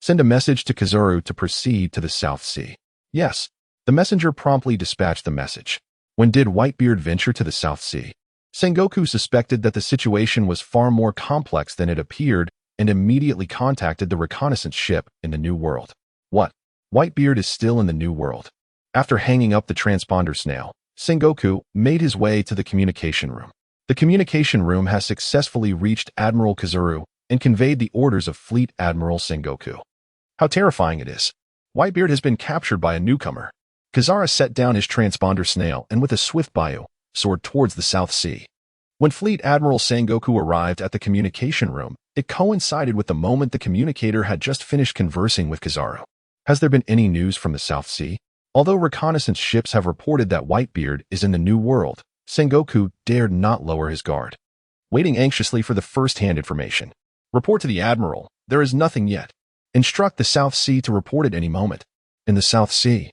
send a message to Kizaru to proceed to the South Sea. Yes. The messenger promptly dispatched the message. When did Whitebeard venture to the South Sea? Sengoku suspected that the situation was far more complex than it appeared and immediately contacted the reconnaissance ship in the New World. What? Whitebeard is still in the New World. After hanging up the transponder snail, Sengoku made his way to the communication room. The communication room has successfully reached Admiral Kizaru and conveyed the orders of Fleet Admiral Sengoku. How terrifying it is. Whitebeard has been captured by a newcomer. Kizaru set down his transponder snail and with a swift bayou, soared towards the South Sea. When Fleet Admiral Sengoku arrived at the communication room, it coincided with the moment the communicator had just finished conversing with Kizaru. Has there been any news from the South Sea? Although reconnaissance ships have reported that Whitebeard is in the New World, Sengoku dared not lower his guard. Waiting anxiously for the first-hand information. Report to the Admiral. There is nothing yet. Instruct the South Sea to report at any moment. In the South Sea.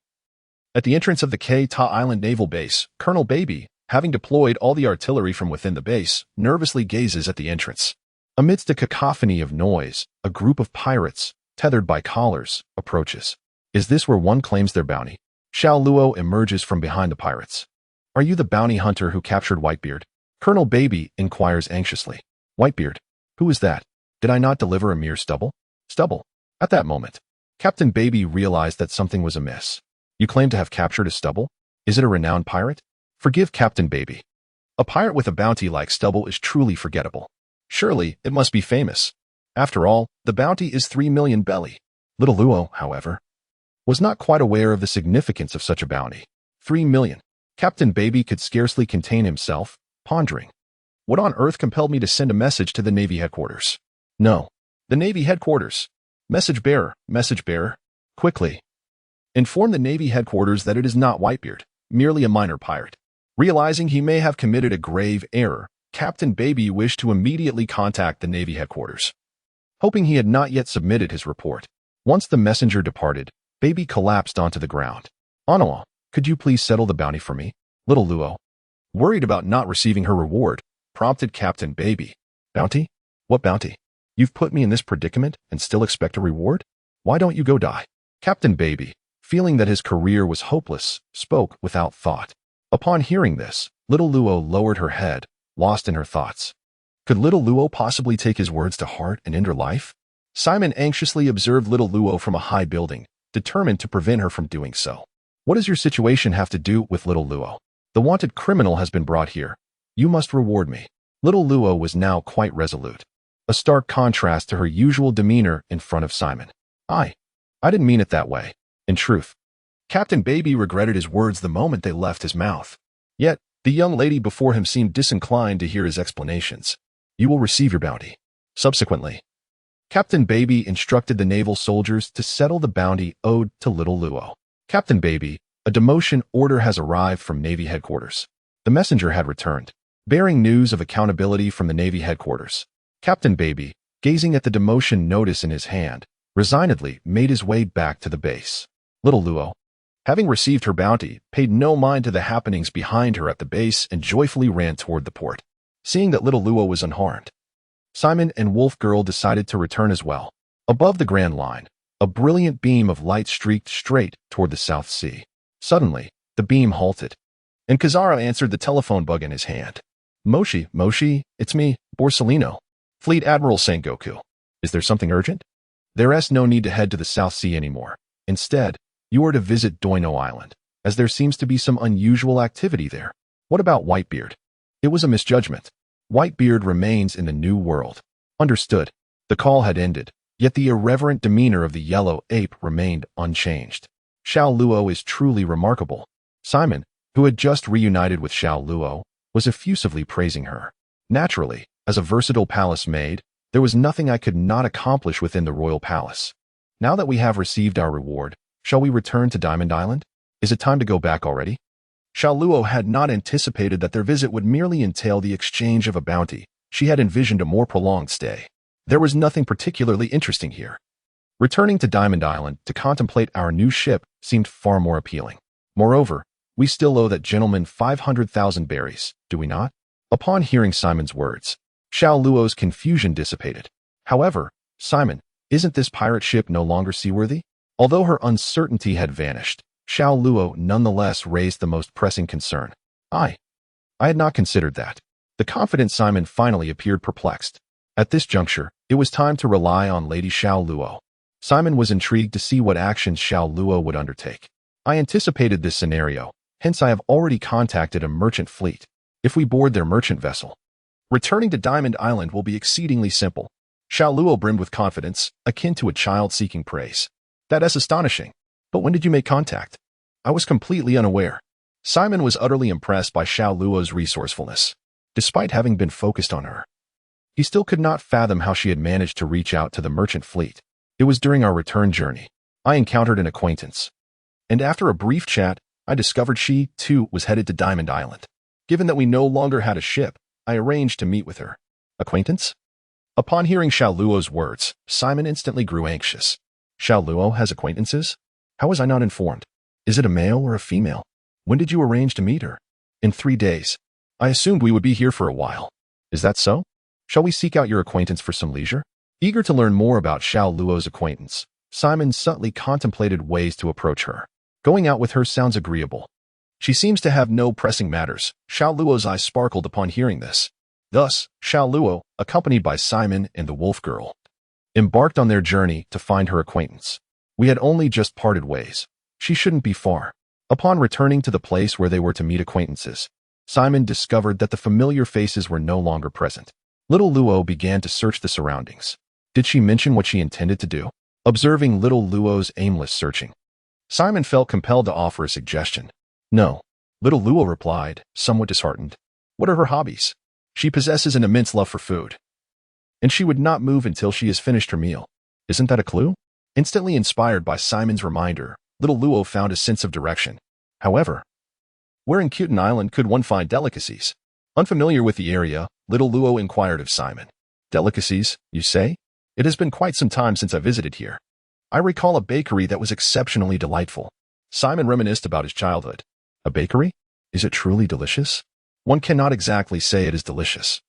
At the entrance of the K-Ta Island Naval Base, Colonel Baby, having deployed all the artillery from within the base, nervously gazes at the entrance. Amidst a cacophony of noise, a group of pirates, tethered by collars, approaches. Is this where one claims their bounty? Xiao Luo emerges from behind the pirates. Are you the bounty hunter who captured Whitebeard? Colonel Baby inquires anxiously. Whitebeard? Who is that? Did I not deliver a mere stubble? Stubble. At that moment, Captain Baby realized that something was amiss. You claim to have captured a stubble? Is it a renowned pirate? Forgive Captain Baby. A pirate with a bounty like stubble is truly forgettable. Surely, it must be famous. After all, the bounty is 3 million belly. Little Luo, however, was not quite aware of the significance of such a bounty. 3 million. Captain Baby could scarcely contain himself, pondering. What on earth compelled me to send a message to the Navy headquarters? No. The Navy headquarters. Message bearer, quickly. Inform the Navy headquarters that it is not Whitebeard, merely a minor pirate. Realizing he may have committed a grave error, Captain Baby wished to immediately contact the Navy headquarters. Hoping he had not yet submitted his report. Once the messenger departed, Baby collapsed onto the ground. Onawa, could you please settle the bounty for me? Little Luo, worried about not receiving her reward, prompted Captain Baby. Bounty? What bounty? You've put me in this predicament and still expect a reward? Why don't you go die? Captain Baby, feeling that his career was hopeless, spoke without thought. Upon hearing this, Little Luo lowered her head, lost in her thoughts. Could Little Luo possibly take his words to heart and end her life? Simon anxiously observed Little Luo from a high building, determined to prevent her from doing so. What does your situation have to do with Little Luo? The wanted criminal has been brought here. You must reward me. Little Luo was now quite resolute. A stark contrast to her usual demeanor in front of Simon. I didn't mean it that way. In truth, Captain Baby regretted his words the moment they left his mouth. Yet, the young lady before him seemed disinclined to hear his explanations. You will receive your bounty. Subsequently, Captain Baby instructed the naval soldiers to settle the bounty owed to Little Luo. Captain Baby, a demotion order has arrived from Navy headquarters. The messenger had returned, bearing news of accountability from the Navy headquarters. Captain Baby, gazing at the demotion notice in his hand, resignedly made his way back to the base. Little Luo, having received her bounty, paid no mind to the happenings behind her at the base and joyfully ran toward the port. Seeing that little Luo was unharmed, Simon and Wolf Girl decided to return as well. Above the Grand Line, a brilliant beam of light streaked straight toward the South Sea. Suddenly, the beam halted, and Kazara answered the telephone bug in his hand. Moshi, it's me, Borsellino. Fleet Admiral Sengoku. Is there something urgent? There's no need to head to the South Sea anymore. Instead, you are to visit Doino Island, as there seems to be some unusual activity there. What about Whitebeard? It was a misjudgment. Whitebeard remains in the New World. Understood. The call had ended, yet the irreverent demeanor of the yellow ape remained unchanged. Xiao Luo is truly remarkable. Simon, who had just reunited with Xiao Luo, was effusively praising her. Naturally, as a versatile palace maid, there was nothing I could not accomplish within the royal palace. Now that we have received our reward, shall we return to Diamond Island? Is it time to go back already? Xiao Luo had not anticipated that their visit would merely entail the exchange of a bounty. She had envisioned a more prolonged stay. There was nothing particularly interesting here. Returning to Diamond Island to contemplate our new ship seemed far more appealing. Moreover, we still owe that gentleman 500,000 berries, do we not? Upon hearing Simon's words, Xiao Luo's confusion dissipated. However, Simon, isn't this pirate ship no longer seaworthy? Although her uncertainty had vanished, Xiao Luo nonetheless raised the most pressing concern. I had not considered that. The confident Simon finally appeared perplexed. At this juncture, it was time to rely on Lady Xiao Luo. Simon was intrigued to see what actions Xiao Luo would undertake. I anticipated this scenario, hence I have already contacted a merchant fleet. If we board their merchant vessel, returning to Diamond Island will be exceedingly simple. Xiao Luo brimmed with confidence, akin to a child seeking praise. That is astonishing. But when did you make contact? I was completely unaware. Simon was utterly impressed by Xiao Luo's resourcefulness. Despite having been focused on her, he still could not fathom how she had managed to reach out to the merchant fleet. It was during our return journey. I encountered an acquaintance. And after a brief chat, I discovered she, too, was headed to Diamond Island. Given that we no longer had a ship, I arranged to meet with her. Acquaintance? Upon hearing Xiao Luo's words, Simon instantly grew anxious. Xiao Luo has acquaintances? How was I not informed? Is it a male or a female? When did you arrange to meet her? In 3 days. I assumed we would be here for a while. Is that so? Shall we seek out your acquaintance for some leisure? Eager to learn more about Xiao Luo's acquaintance, Simon subtly contemplated ways to approach her. Going out with her sounds agreeable. She seems to have no pressing matters. Xiao Luo's eyes sparkled upon hearing this. Thus, Xiao Luo, accompanied by Simon and the Wolf Girl, embarked on their journey to find her acquaintance. We had only just parted ways. She shouldn't be far. Upon returning to the place where they were to meet acquaintances, Simon discovered that the familiar faces were no longer present. Little Luo began to search the surroundings. Did she mention what she intended to do? Observing little Luo's aimless searching, Simon felt compelled to offer a suggestion. No. Little Luo replied, somewhat disheartened. What are her hobbies? She possesses an immense love for food, and she would not move until she has finished her meal. Isn't that a clue? Instantly inspired by Simon's reminder, little Luo found a sense of direction. However, where in Kuten Island could one find delicacies? Unfamiliar with the area, little Luo inquired of Simon. Delicacies, you say? It has been quite some time since I visited here. I recall a bakery that was exceptionally delightful. Simon reminisced about his childhood. A bakery? Is it truly delicious? One cannot exactly say it is delicious,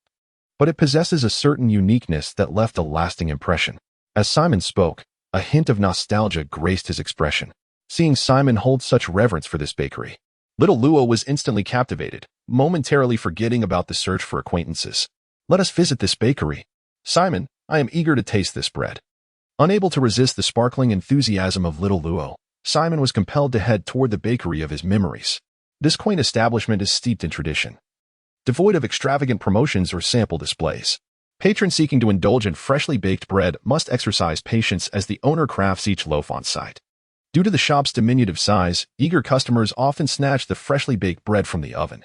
but it possesses a certain uniqueness that left a lasting impression. As Simon spoke, a hint of nostalgia graced his expression. Seeing Simon hold such reverence for this bakery, little Luo was instantly captivated, momentarily forgetting about the search for acquaintances. Let us visit this bakery. Simon, I am eager to taste this bread. Unable to resist the sparkling enthusiasm of little Luo, Simon was compelled to head toward the bakery of his memories. This quaint establishment is steeped in tradition, devoid of extravagant promotions or sample displays. Patrons seeking to indulge in freshly baked bread must exercise patience as the owner crafts each loaf on site. Due to the shop's diminutive size, eager customers often snatch the freshly baked bread from the oven.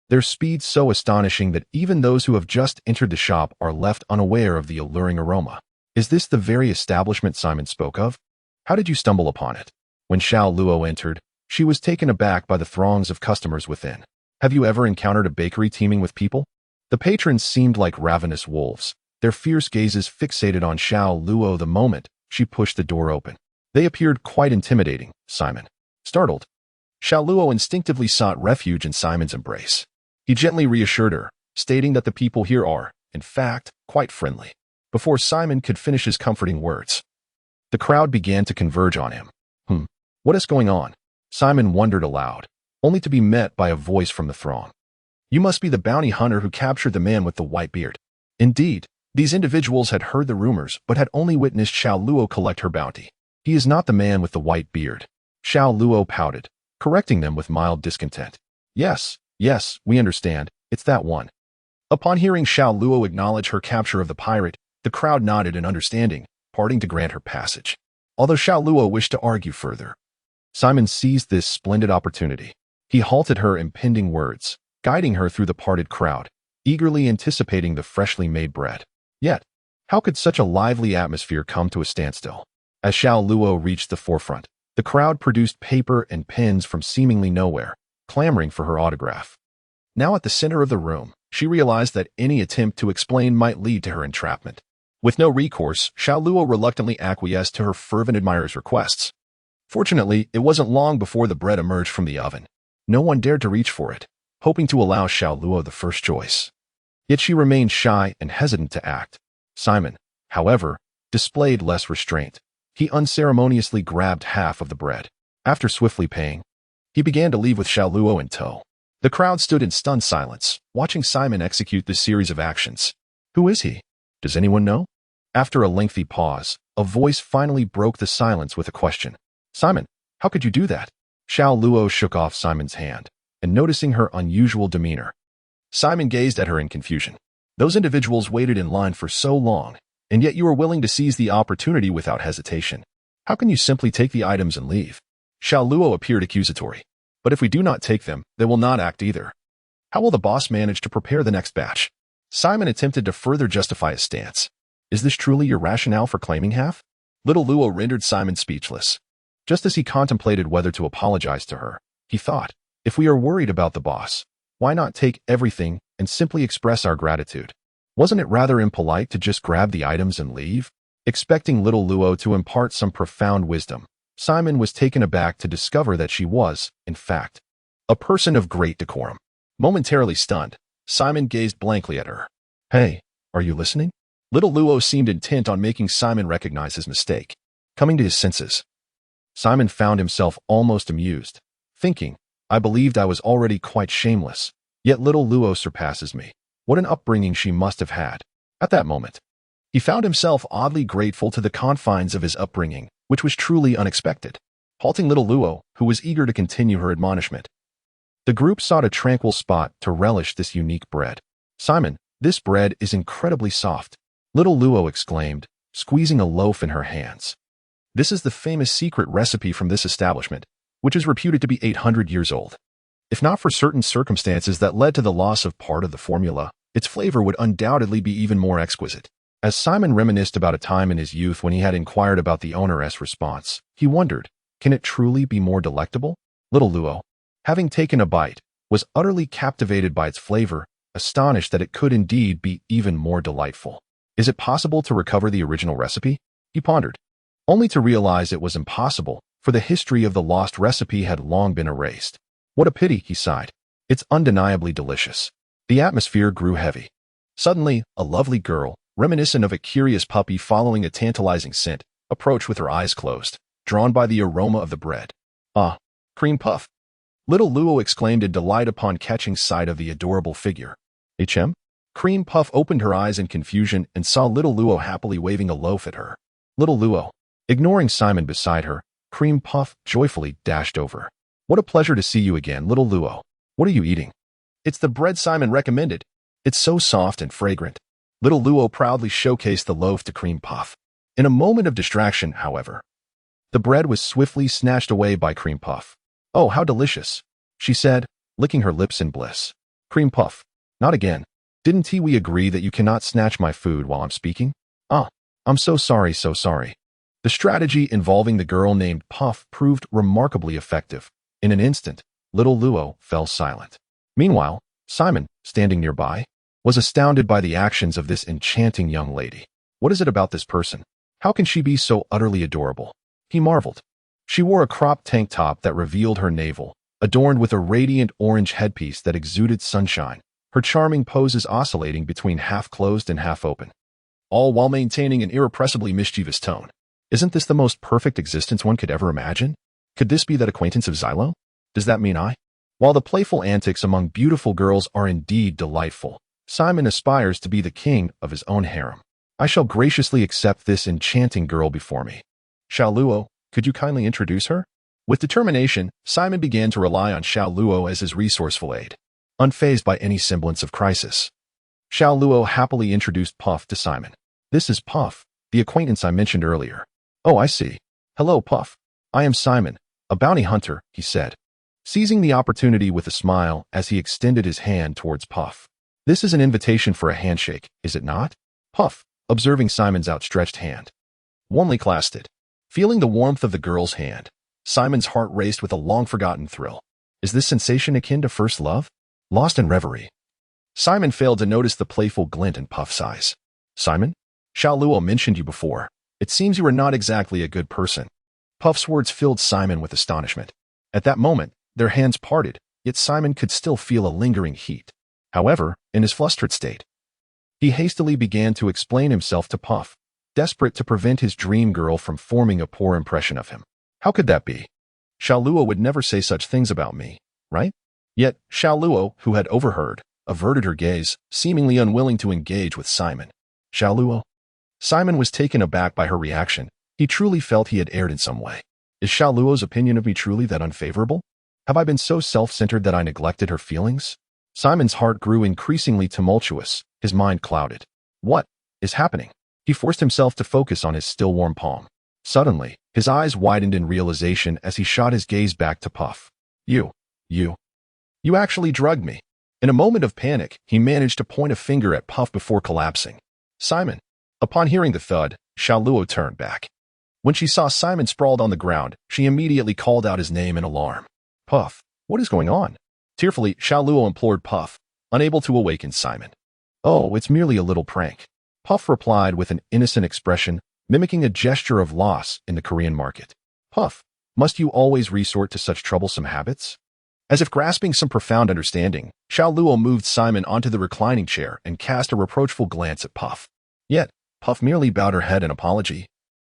Their speed so astonishing that even those who have just entered the shop are left unaware of the alluring aroma. Is this the very establishment Simon spoke of? How did you stumble upon it? When Xiao Luo entered, she was taken aback by the throngs of customers within. Have you ever encountered a bakery teeming with people? The patrons seemed like ravenous wolves, their fierce gazes fixated on Xiao Luo the moment she pushed the door open. They appeared quite intimidating, Simon. Startled, Xiao Luo instinctively sought refuge in Simon's embrace. He gently reassured her, stating that the people here are, in fact, quite friendly. Before Simon could finish his comforting words, the crowd began to converge on him. What is going on? Simon wondered aloud, only to be met by a voice from the throng. You must be the bounty hunter who captured the man with the white beard. Indeed, these individuals had heard the rumors but had only witnessed Xiao Luo collect her bounty. He is not the man with the white beard. Xiao Luo pouted, correcting them with mild discontent. Yes, we understand. It's that one. Upon hearing Xiao Luo acknowledge her capture of the pirate, the crowd nodded in understanding, parting to grant her passage. Although Xiao Luo wished to argue further, Simon seized this splendid opportunity. He halted her impending words, guiding her through the parted crowd, eagerly anticipating the freshly made bread. Yet, how could such a lively atmosphere come to a standstill? As Xiao Luo reached the forefront, the crowd produced paper and pens from seemingly nowhere, clamoring for her autograph. Now at the center of the room, she realized that any attempt to explain might lead to her entrapment. With no recourse, Xiao Luo reluctantly acquiesced to her fervent admirers' requests. Fortunately, it wasn't long before the bread emerged from the oven. No one dared to reach for it, hoping to allow Xiao Luo the first choice. Yet she remained shy and hesitant to act. Simon, however, displayed less restraint. He unceremoniously grabbed half of the bread. After swiftly paying, he began to leave with Xiao Luo in tow. The crowd stood in stunned silence, watching Simon execute this series of actions. Who is he? Does anyone know? After a lengthy pause, a voice finally broke the silence with a question. Simon, how could you do that? Xiao Luo shook off Simon's hand, and noticing her unusual demeanor, Simon gazed at her in confusion. Those individuals waited in line for so long, and yet you were willing to seize the opportunity without hesitation. How can you simply take the items and leave? Xiao Luo appeared accusatory. But if we do not take them, they will not act either. How will the boss manage to prepare the next batch? Simon attempted to further justify his stance. Is this truly your rationale for claiming half? Little Luo rendered Simon speechless. Just as he contemplated whether to apologize to her, he thought, if we are worried about the boss, why not take everything and simply express our gratitude? Wasn't it rather impolite to just grab the items and leave? Expecting little Luo to impart some profound wisdom, Simon was taken aback to discover that she was, in fact, a person of great decorum. Momentarily stunned, Simon gazed blankly at her. Hey, are you listening? Little Luo seemed intent on making Simon recognize his mistake. Coming to his senses, Simon found himself almost amused, thinking, I believed I was already quite shameless, yet little Luo surpasses me. What an upbringing she must have had. At that moment, he found himself oddly grateful to the confines of his upbringing, which was truly unexpected. Halting little Luo, who was eager to continue her admonishment, the group sought a tranquil spot to relish this unique bread. Simon, this bread is incredibly soft, little Luo exclaimed, squeezing a loaf in her hands. This is the famous secret recipe from this establishment, which is reputed to be 800 years old. If not for certain circumstances that led to the loss of part of the formula, its flavor would undoubtedly be even more exquisite. As Simon reminisced about a time in his youth when he had inquired about the owner's response, he wondered, can it truly be more delectable? Little Luo, having taken a bite, was utterly captivated by its flavor, astonished that it could indeed be even more delightful. Is it possible to recover the original recipe? He pondered, only to realize it was impossible, for the history of the lost recipe had long been erased. What a pity, he sighed. It's undeniably delicious. The atmosphere grew heavy. Suddenly, a lovely girl, reminiscent of a curious puppy following a tantalizing scent, approached with her eyes closed, drawn by the aroma of the bread. Ah, cream puff. Little Luo exclaimed in delight upon catching sight of the adorable figure. HM? Cream Puff opened her eyes in confusion and saw little Luo happily waving a loaf at her. Little Luo, ignoring Simon beside her, Cream Puff joyfully dashed over. What a pleasure to see you again, little Luo. What are you eating? It's the bread Simon recommended. It's so soft and fragrant. Little Luo proudly showcased the loaf to Cream Puff. In a moment of distraction, however, the bread was swiftly snatched away by Cream Puff. Oh, how delicious, she said, licking her lips in bliss. Cream Puff, not again. Didn't we agree that you cannot snatch my food while I'm speaking? Ah, I'm so sorry, so sorry. The strategy involving the girl named Puff proved remarkably effective. In an instant, little Luo fell silent. Meanwhile, Simon, standing nearby, was astounded by the actions of this enchanting young lady. What is it about this person? How can she be so utterly adorable? He marveled. She wore a cropped tank top that revealed her navel, adorned with a radiant orange headpiece that exuded sunshine, her charming poses oscillating between half-closed and half-open, all while maintaining an irrepressibly mischievous tone. Isn't this the most perfect existence one could ever imagine? Could this be that acquaintance of Xylo? Does that mean I? While the playful antics among beautiful girls are indeed delightful, Simon aspires to be the king of his own harem. I shall graciously accept this enchanting girl before me. Xiaoluo, could you kindly introduce her? With determination, Simon began to rely on Xiaoluo as his resourceful aid, unfazed by any semblance of crisis. Xiaoluo happily introduced Puff to Simon. This is Puff, the acquaintance I mentioned earlier. Oh, I see. Hello, Puff. I am Simon, a bounty hunter, he said, seizing the opportunity with a smile as he extended his hand towards Puff. This is an invitation for a handshake, is it not? Puff, observing Simon's outstretched hand, warmly clasped it. Feeling the warmth of the girl's hand, Simon's heart raced with a long-forgotten thrill. Is this sensation akin to first love? Lost in reverie, Simon failed to notice the playful glint in Puff's eyes. Simon? Xiaoluo mentioned you before. It seems you are not exactly a good person. Puff's words filled Simon with astonishment. At that moment, their hands parted, yet Simon could still feel a lingering heat. However, in his flustered state, he hastily began to explain himself to Puff, desperate to prevent his dream girl from forming a poor impression of him. How could that be? Xiaoluo would never say such things about me, right? Yet, Xiaoluo, who had overheard, averted her gaze, seemingly unwilling to engage with Simon. Xiaoluo? Simon was taken aback by her reaction. He truly felt he had erred in some way. Is Xiaoluo's opinion of me truly that unfavorable? Have I been so self-centered that I neglected her feelings? Simon's heart grew increasingly tumultuous, his mind clouded. What is happening? He forced himself to focus on his still warm palm. Suddenly, his eyes widened in realization as he shot his gaze back to Puff. You actually drugged me. In a moment of panic, he managed to point a finger at Puff before collapsing. Simon. Upon hearing the thud, Xiaoluo turned back. When she saw Simon sprawled on the ground, she immediately called out his name in alarm. Puff, what is going on? Tearfully, Xiaoluo implored Puff, unable to awaken Simon. Oh, it's merely a little prank. Puff replied with an innocent expression, mimicking a gesture of loss in the Korean market. Puff, must you always resort to such troublesome habits? As if grasping some profound understanding, Xiaoluo moved Simon onto the reclining chair and cast a reproachful glance at Puff. Yet, Puff merely bowed her head in apology,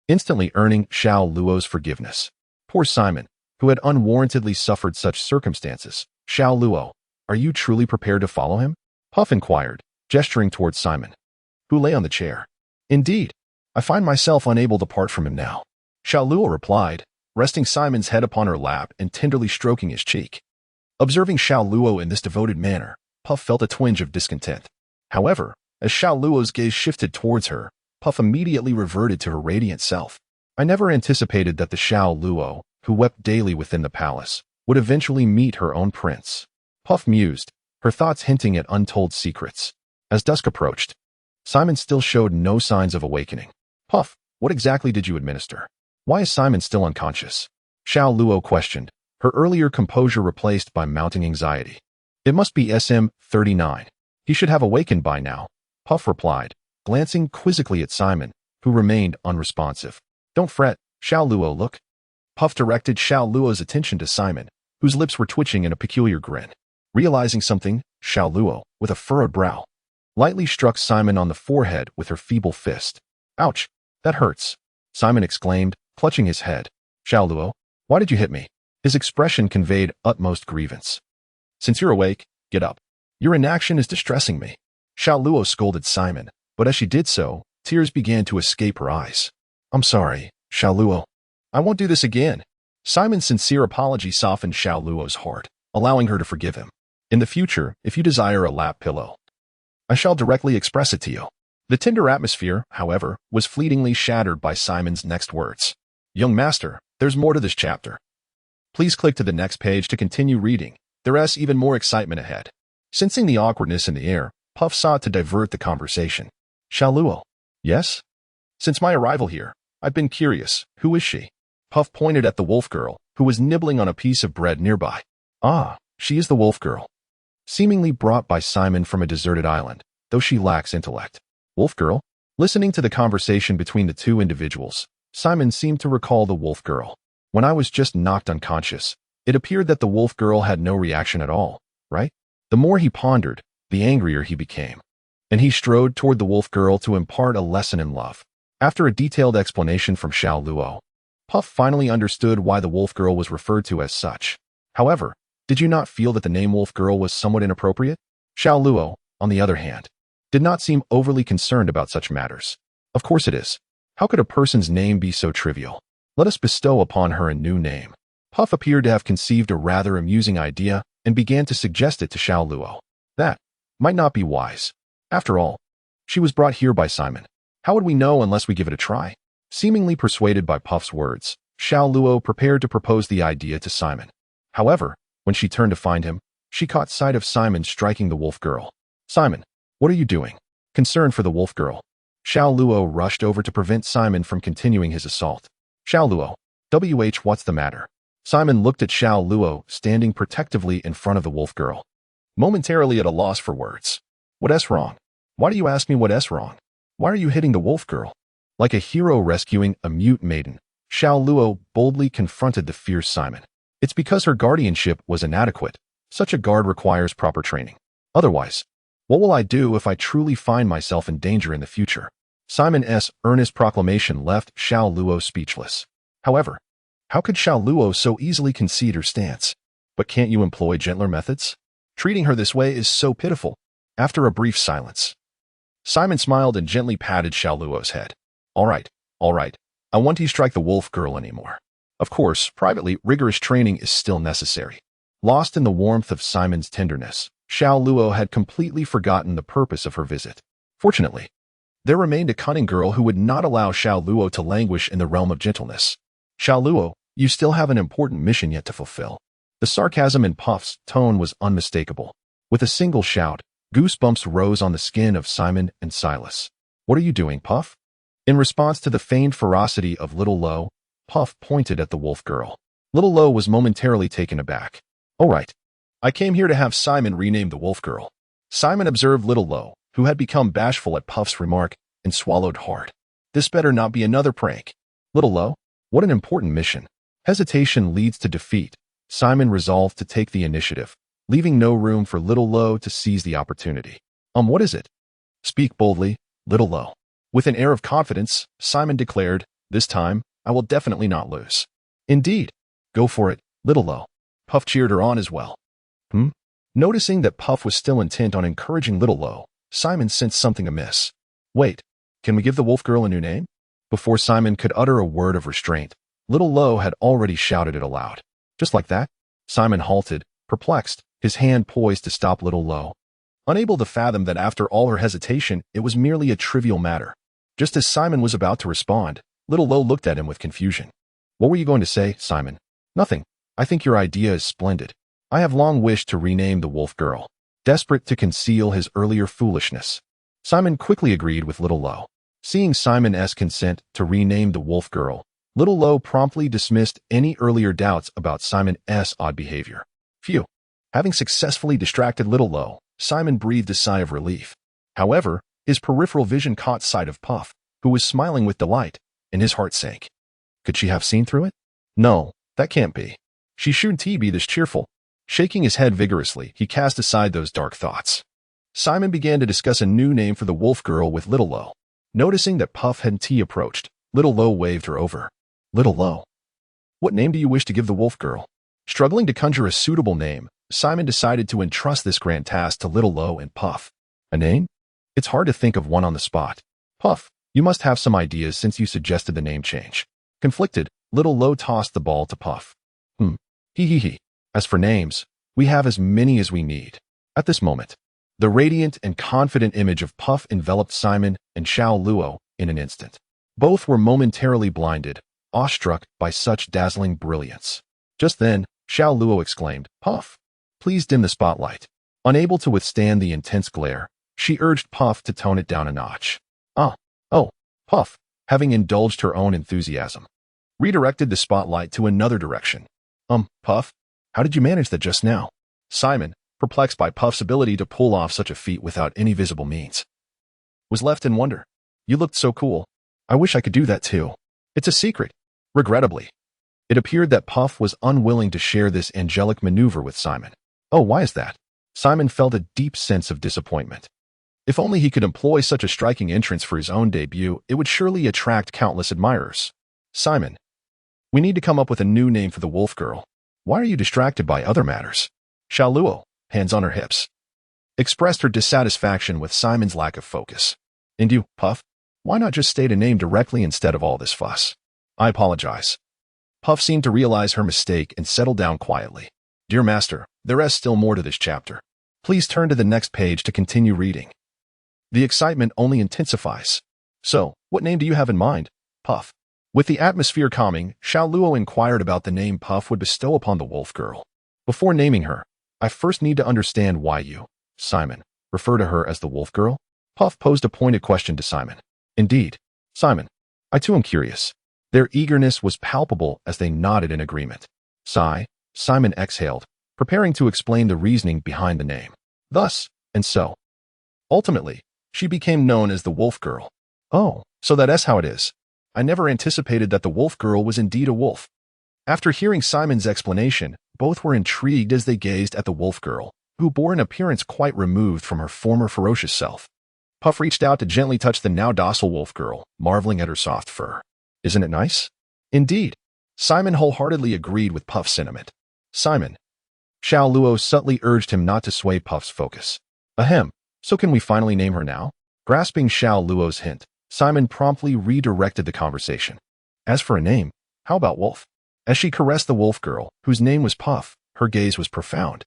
instantly earning Xiaoluo's forgiveness. Poor Simon, who had unwarrantedly suffered such circumstances. Xiaoluo, are you truly prepared to follow him? Puff inquired, gesturing towards Simon, who lay on the chair. Indeed, I find myself unable to part from him now. Xiaoluo replied, resting Simon's head upon her lap and tenderly stroking his cheek. Observing Xiaoluo in this devoted manner, Puff felt a twinge of discontent. However, as Xiaoluo's gaze shifted towards her, Puff immediately reverted to her radiant self. I never anticipated that the Xiaoluo, who wept daily within the palace, would eventually meet her own prince. Puff mused, her thoughts hinting at untold secrets. As dusk approached, Simon still showed no signs of awakening. Puff, what exactly did you administer? Why is Simon still unconscious? Xiaoluo questioned, her earlier composure replaced by mounting anxiety. It must be SM-39. He should have awakened by now, Puff replied, glancing quizzically at Simon, who remained unresponsive. Don't fret, Xiaoluo, look. Puff directed Xiaoluo's attention to Simon, whose lips were twitching in a peculiar grin. Realizing something, Xiaoluo, with a furrowed brow, lightly struck Simon on the forehead with her feeble fist. Ouch, that hurts, Simon exclaimed, clutching his head. Xiaoluo, why did you hit me? His expression conveyed utmost grievance. Since you're awake, get up. Your inaction is distressing me. Xiaoluo scolded Simon, but as she did so, tears began to escape her eyes. I'm sorry, Xiaoluo. I won't do this again. Simon's sincere apology softened Xiaoluo's heart, allowing her to forgive him. In the future, if you desire a lap pillow, I shall directly express it to you. The tender atmosphere, however, was fleetingly shattered by Simon's next words. Young master, there's more to this chapter. Please click to the next page to continue reading. There's even more excitement ahead. Sensing the awkwardness in the air, Puff sought to divert the conversation. Xiaoluo. Yes? Since my arrival here, I've been curious. Who is she? Puff pointed at the wolf girl, who was nibbling on a piece of bread nearby. Ah, she is the wolf girl. Seemingly brought by Simon from a deserted island, though she lacks intellect. Wolf girl? Listening to the conversation between the two individuals, Simon seemed to recall the wolf girl. When I was just knocked unconscious, it appeared that the wolf girl had no reaction at all, right? The more he pondered, the angrier he became. And he strode toward the wolf girl to impart a lesson in love. After a detailed explanation from Xiao Luo, Puff finally understood why the wolf girl was referred to as such. However, did you not feel that the name wolf girl was somewhat inappropriate? Xiao Luo, on the other hand, did not seem overly concerned about such matters. Of course it is. How could a person's name be so trivial? Let us bestow upon her a new name. Puff appeared to have conceived a rather amusing idea and began to suggest it to Xiao Luo. That might not be wise. After all, she was brought here by Simon. How would we know unless we give it a try? Seemingly persuaded by Puff's words, Xiao Luo prepared to propose the idea to Simon. However, when she turned to find him, she caught sight of Simon striking the wolf girl. Simon, what are you doing? Concerned for the wolf girl, Xiao Luo rushed over to prevent Simon from continuing his assault. Xiao Luo, what's the matter? Simon looked at Xiao Luo standing protectively in front of the wolf girl, momentarily at a loss for words. What's wrong? Why do you ask me what's wrong? Why are you hitting the wolf girl? Like a hero rescuing a mute maiden, Xiao Luo boldly confronted the fierce Simon. It's because her guardianship was inadequate. Such a guard requires proper training. Otherwise, what will I do if I truly find myself in danger in the future? Simon's earnest proclamation left Xiao Luo speechless. However, how could Xiao Luo so easily concede her stance? But can't you employ gentler methods? Treating her this way is so pitiful. After a brief silence, Simon smiled and gently patted Xiao Luo's head. All right. I won't strike the wolf girl anymore. Of course, privately, rigorous training is still necessary. Lost in the warmth of Simon's tenderness, Xiao Luo had completely forgotten the purpose of her visit. Fortunately, there remained a cunning girl who would not allow Xiao Luo to languish in the realm of gentleness. Xiao Luo, you still have an important mission yet to fulfill. The sarcasm in Puff's tone was unmistakable. With a single shout, goosebumps rose on the skin of Simon and Silas. What are you doing, Puff? In response to the feigned ferocity of Little Lo, Puff pointed at the wolf girl. Little Lo was momentarily taken aback. All right. I came here to have Simon rename the wolf girl. Simon observed Little Lo, who had become bashful at Puff's remark, and swallowed hard. This better not be another prank. Little Lo, what an important mission. Hesitation leads to defeat. Simon resolved to take the initiative, leaving no room for Little Lo to seize the opportunity. What is it? Speak boldly, Little Lo. With an air of confidence, Simon declared, this time, I will definitely not lose. Indeed. Go for it, Little Lo. Puff cheered her on as well. Noticing that Puff was still intent on encouraging Little Lo, Simon sensed something amiss. Wait, can we give the wolf girl a new name? Before Simon could utter a word of restraint, Little Lo had already shouted it aloud. Just like that, Simon halted, perplexed, his hand poised to stop Little Lo, unable to fathom that after all her hesitation, it was merely a trivial matter. Just as Simon was about to respond, Little Lo looked at him with confusion. What were you going to say, Simon? Nothing. I think your idea is splendid. I have long wished to rename the wolf girl. Desperate to conceal his earlier foolishness, Simon quickly agreed with Little Lo. Seeing Simon's consent to rename the wolf girl, Little Lo promptly dismissed any earlier doubts about Simon's odd behavior. Phew. Having successfully distracted Little Lo, Simon breathed a sigh of relief. However, his peripheral vision caught sight of Puff, who was smiling with delight, and his heart sank. Could she have seen through it? No, that can't be. She shouldn't be this cheerful. Shaking his head vigorously, he cast aside those dark thoughts. Simon began to discuss a new name for the wolf girl with Little Lo. Noticing that Puff hadn't approached, Little Lo waved her over. Little Lo, what name do you wish to give the wolf girl? Struggling to conjure a suitable name, Simon decided to entrust this grand task to Little Lo and Puff. A name? It's hard to think of one on the spot. Puff, you must have some ideas since you suggested the name change. Conflicted, Little Lo tossed the ball to Puff. He. As for names, we have as many as we need. At this moment, the radiant and confident image of Puff enveloped Simon and Xiao Luo in an instant. Both were momentarily blinded, awestruck by such dazzling brilliance. Just then, Xiao Luo exclaimed, Puff, please dim the spotlight. Unable to withstand the intense glare, she urged Puff to tone it down a notch. Puff, having indulged her own enthusiasm, redirected the spotlight to another direction. Puff, how did you manage that just now? Simon, perplexed by Puff's ability to pull off such a feat without any visible means. Was left in wonder. You looked so cool. I wish I could do that too. It's a secret. Regrettably. It appeared that Puff was unwilling to share this angelic maneuver with Simon. Oh, why is that? Simon felt a deep sense of disappointment. If only he could employ such a striking entrance for his own debut, it would surely attract countless admirers. Simon. We need to come up with a new name for the wolf girl. Why are you distracted by other matters? Xiao Luo, hands on her hips, expressed her dissatisfaction with Simon's lack of focus. And you, Puff? Why not just state a name directly instead of all this fuss? I apologize. Puff seemed to realize her mistake and settled down quietly. Dear Master, there is still more to this chapter. Please turn to the next page to continue reading. The excitement only intensifies. So, what name do you have in mind, Puff? With the atmosphere calming, Xiao Luo inquired about the name Puff would bestow upon the wolf girl. Before naming her, I first need to understand why you, Simon, refer to her as the wolf girl. Puff posed a pointed question to Simon. Indeed, Simon, I too am curious. Their eagerness was palpable as they nodded in agreement. Sigh, Simon exhaled, preparing to explain the reasoning behind the name. Thus, and so. Ultimately, she became known as the wolf girl. Oh, so that's how it is. I never anticipated that the wolf girl was indeed a wolf. After hearing Simon's explanation, both were intrigued as they gazed at the wolf girl, who bore an appearance quite removed from her former ferocious self. Puff reached out to gently touch the now docile wolf girl, marveling at her soft fur. Isn't it nice? Indeed. Simon wholeheartedly agreed with Puff's sentiment. Simon. Xiao Luo subtly urged him not to sway Puff's focus. Ahem, so can we finally name her now? Grasping Xiao Luo's hint, Simon promptly redirected the conversation. As for a name, how about Wolf? As she caressed the wolf girl, whose name was Puff, her gaze was profound.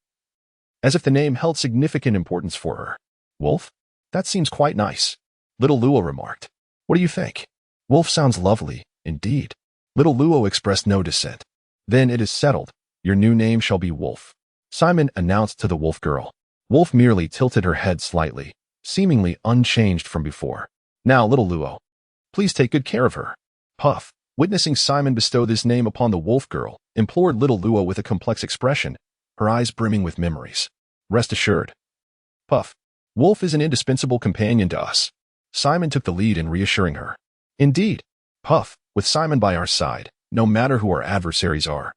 As if the name held significant importance for her. Wolf? That seems quite nice. Little Luo remarked. What do you think? Wolf sounds lovely, indeed. Little Luo expressed no dissent. Then it is settled. Your new name shall be Wolf. Simon announced to the wolf girl. Wolf merely tilted her head slightly, seemingly unchanged from before. Now, little Luo, please take good care of her. Puff, witnessing Simon bestow this name upon the wolf girl, implored little Luo with a complex expression, her eyes brimming with memories. Rest assured. Puff, Wolf is an indispensable companion to us. Simon took the lead in reassuring her. Indeed, Puff, with Simon by our side, no matter who our adversaries are,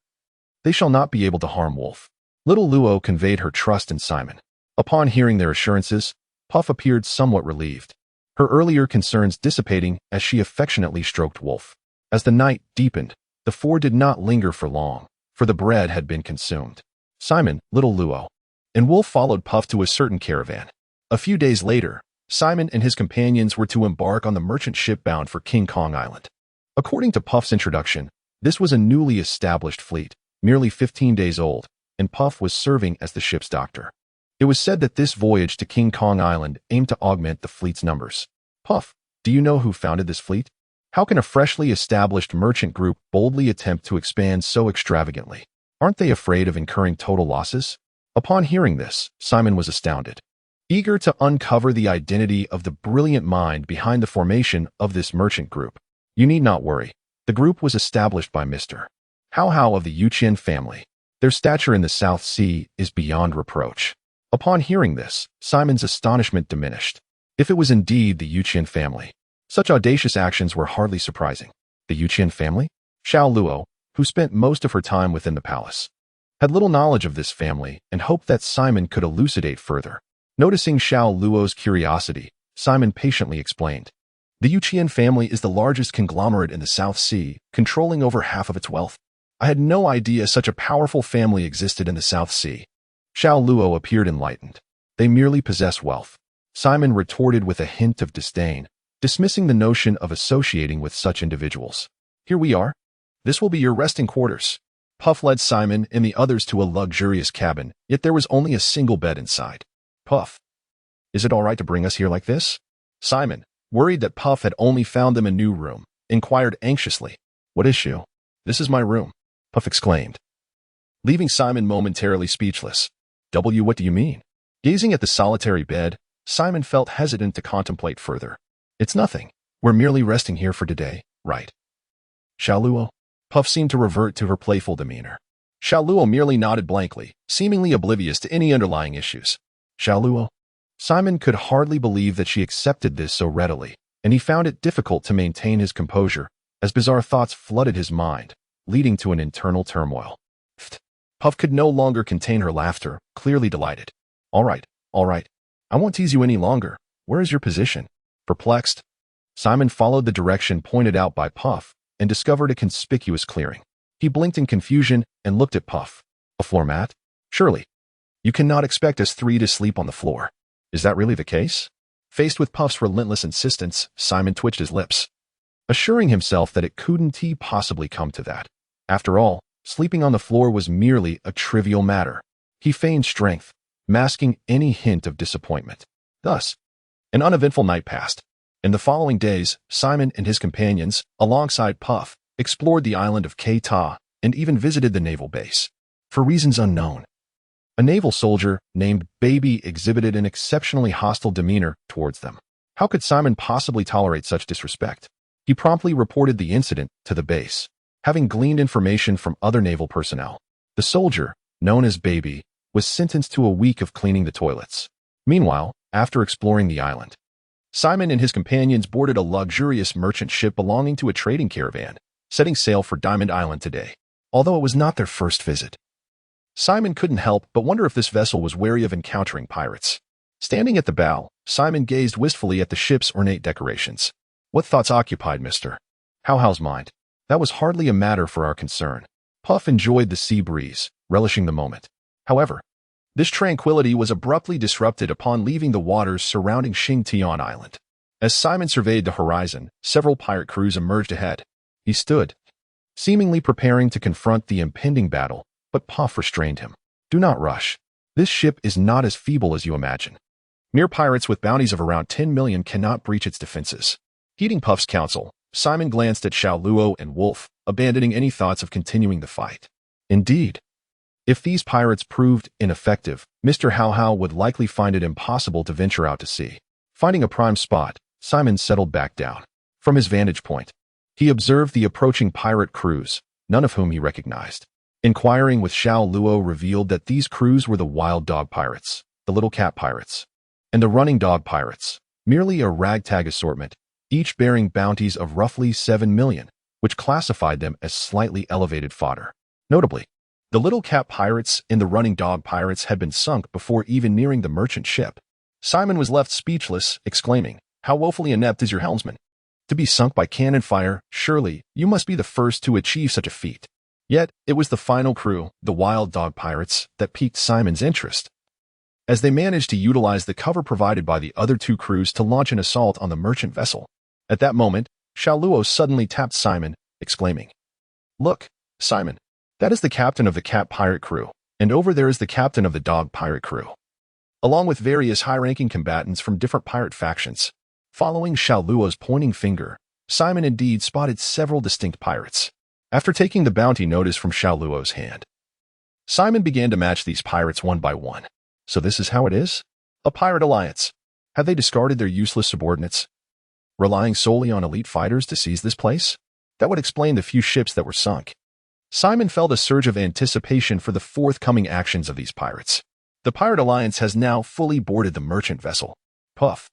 they shall not be able to harm Wolf. Little Luo conveyed her trust in Simon. Upon hearing their assurances, Puff appeared somewhat relieved, her earlier concerns dissipating as she affectionately stroked Wolf. As the night deepened, the four did not linger for long, for the bread had been consumed. Simon, little Luo, and Wolf followed Puff to a certain caravan. A few days later, Simon and his companions were to embark on the merchant ship bound for King Kong Island. According to Puff's introduction, this was a newly established fleet, merely 15 days old, and Puff was serving as the ship's doctor. It was said that this voyage to King Kong Island aimed to augment the fleet's numbers. Puff, do you know who founded this fleet? How can a freshly established merchant group boldly attempt to expand so extravagantly? Aren't they afraid of incurring total losses? Upon hearing this, Simon was astounded. Eager to uncover the identity of the brilliant mind behind the formation of this merchant group. You need not worry. The group was established by Mr. Hao of the Yuqian family. Their stature in the South Sea is beyond reproach. Upon hearing this, Simon's astonishment diminished. If it was indeed the Yuqian family, such audacious actions were hardly surprising. The Yuqian family? Xiao Luo, who spent most of her time within the palace, had little knowledge of this family and hoped that Simon could elucidate further. Noticing Xiao Luo's curiosity, Simon patiently explained. The Yuqian family is the largest conglomerate in the South Sea, controlling over half of its wealth. I had no idea such a powerful family existed in the South Sea. Xiao Luo appeared enlightened. They merely possess wealth. Simon retorted with a hint of disdain, dismissing the notion of associating with such individuals. Here we are. This will be your resting quarters. Puff led Simon and the others to a luxurious cabin, yet there was only a single bed inside. Puff, is it all right to bring us here like this? Simon, worried that Puff had only found them a new room, inquired anxiously. What issue? This is my room, Puff exclaimed, leaving Simon momentarily speechless. What do you mean? Gazing at the solitary bed, Simon felt hesitant to contemplate further. It's nothing. We're merely resting here for today, right? Xiao Luo? Puff seemed to revert to her playful demeanor. Xiao Luo merely nodded blankly, seemingly oblivious to any underlying issues. Xiao Luo? Simon could hardly believe that she accepted this so readily, and he found it difficult to maintain his composure as bizarre thoughts flooded his mind, leading to an internal turmoil. Puff could no longer contain her laughter, clearly delighted. All right. I won't tease you any longer. Where is your position? Perplexed, Simon followed the direction pointed out by Puff and discovered a conspicuous clearing. He blinked in confusion and looked at Puff. A floor mat? Surely. You cannot expect us three to sleep on the floor. Is that really the case? Faced with Puff's relentless insistence, Simon twitched his lips, assuring himself that it couldn't possibly come to that. After all, sleeping on the floor was merely a trivial matter. He feigned strength, masking any hint of disappointment. Thus, an uneventful night passed. In the following days, Simon and his companions, alongside Puff, explored the island of K-Ta and even visited the naval base. For reasons unknown, a naval soldier named Baby exhibited an exceptionally hostile demeanor towards them. How could Simon possibly tolerate such disrespect? He promptly reported the incident to the base. Having gleaned information from other naval personnel, the soldier, known as Baby, was sentenced to a week of cleaning the toilets. Meanwhile, after exploring the island, Simon and his companions boarded a luxurious merchant ship belonging to a trading caravan, setting sail for Diamond Island today. Although it was not their first visit, Simon couldn't help but wonder if this vessel was wary of encountering pirates. Standing at the bow, Simon gazed wistfully at the ship's ornate decorations. What thoughts occupied Mr. How's mind? That was hardly a matter for our concern. Puff enjoyed the sea breeze, relishing the moment. However, this tranquility was abruptly disrupted upon leaving the waters surrounding Xingtian Island. As Simon surveyed the horizon, several pirate crews emerged ahead. He stood, seemingly preparing to confront the impending battle, but Puff restrained him. Do not rush. This ship is not as feeble as you imagine. Mere pirates with bounties of around 10 million cannot breach its defenses. Heeding Puff's counsel, Simon glanced at Xiao Luo and Wolf, abandoning any thoughts of continuing the fight. Indeed, if these pirates proved ineffective, Mr. Hao would likely find it impossible to venture out to sea. Finding a prime spot, Simon settled back down. From his vantage point, he observed the approaching pirate crews, none of whom he recognized. Inquiring with Xiao Luo revealed that these crews were the Wild Dog Pirates, the Little Cat Pirates, and the Running Dog Pirates, merely a ragtag assortment, each bearing bounties of roughly 7 million, which classified them as slightly elevated fodder. Notably, the Little Cat Pirates and the Running Dog Pirates had been sunk before even nearing the merchant ship. Simon was left speechless, exclaiming, "How woefully inept is your helmsman? To be sunk by cannon fire, surely you must be the first to achieve such a feat." Yet, it was the final crew, the Wild Dog Pirates, that piqued Simon's interest, as they managed to utilize the cover provided by the other two crews to launch an assault on the merchant vessel. At that moment, Xiao Luo suddenly tapped Simon, exclaiming, "Look, Simon, that is the captain of the Cat Pirate crew, and over there is the captain of the Dog Pirate crew," along with various high-ranking combatants from different pirate factions. Following Xiao Luo's pointing finger, Simon indeed spotted several distinct pirates. After taking the bounty notice from Xiao Luo's hand, Simon began to match these pirates one by one. So this is how it is? A pirate alliance. Have they discarded their useless subordinates, relying solely on elite fighters to seize this place? That would explain the few ships that were sunk. Simon felt a surge of anticipation for the forthcoming actions of these pirates. The pirate alliance has now fully boarded the merchant vessel. Puff.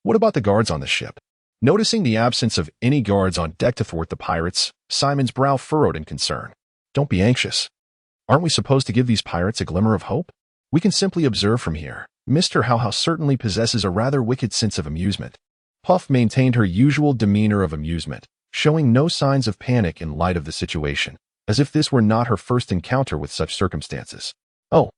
What about the guards on the ship? Noticing the absence of any guards on deck to thwart the pirates, Simon's brow furrowed in concern. Don't be anxious. Aren't we supposed to give these pirates a glimmer of hope? We can simply observe from here. Mr. Hao certainly possesses a rather wicked sense of amusement. Puff maintained her usual demeanor of amusement, showing no signs of panic in light of the situation, as if this were not her first encounter with such circumstances. Oh.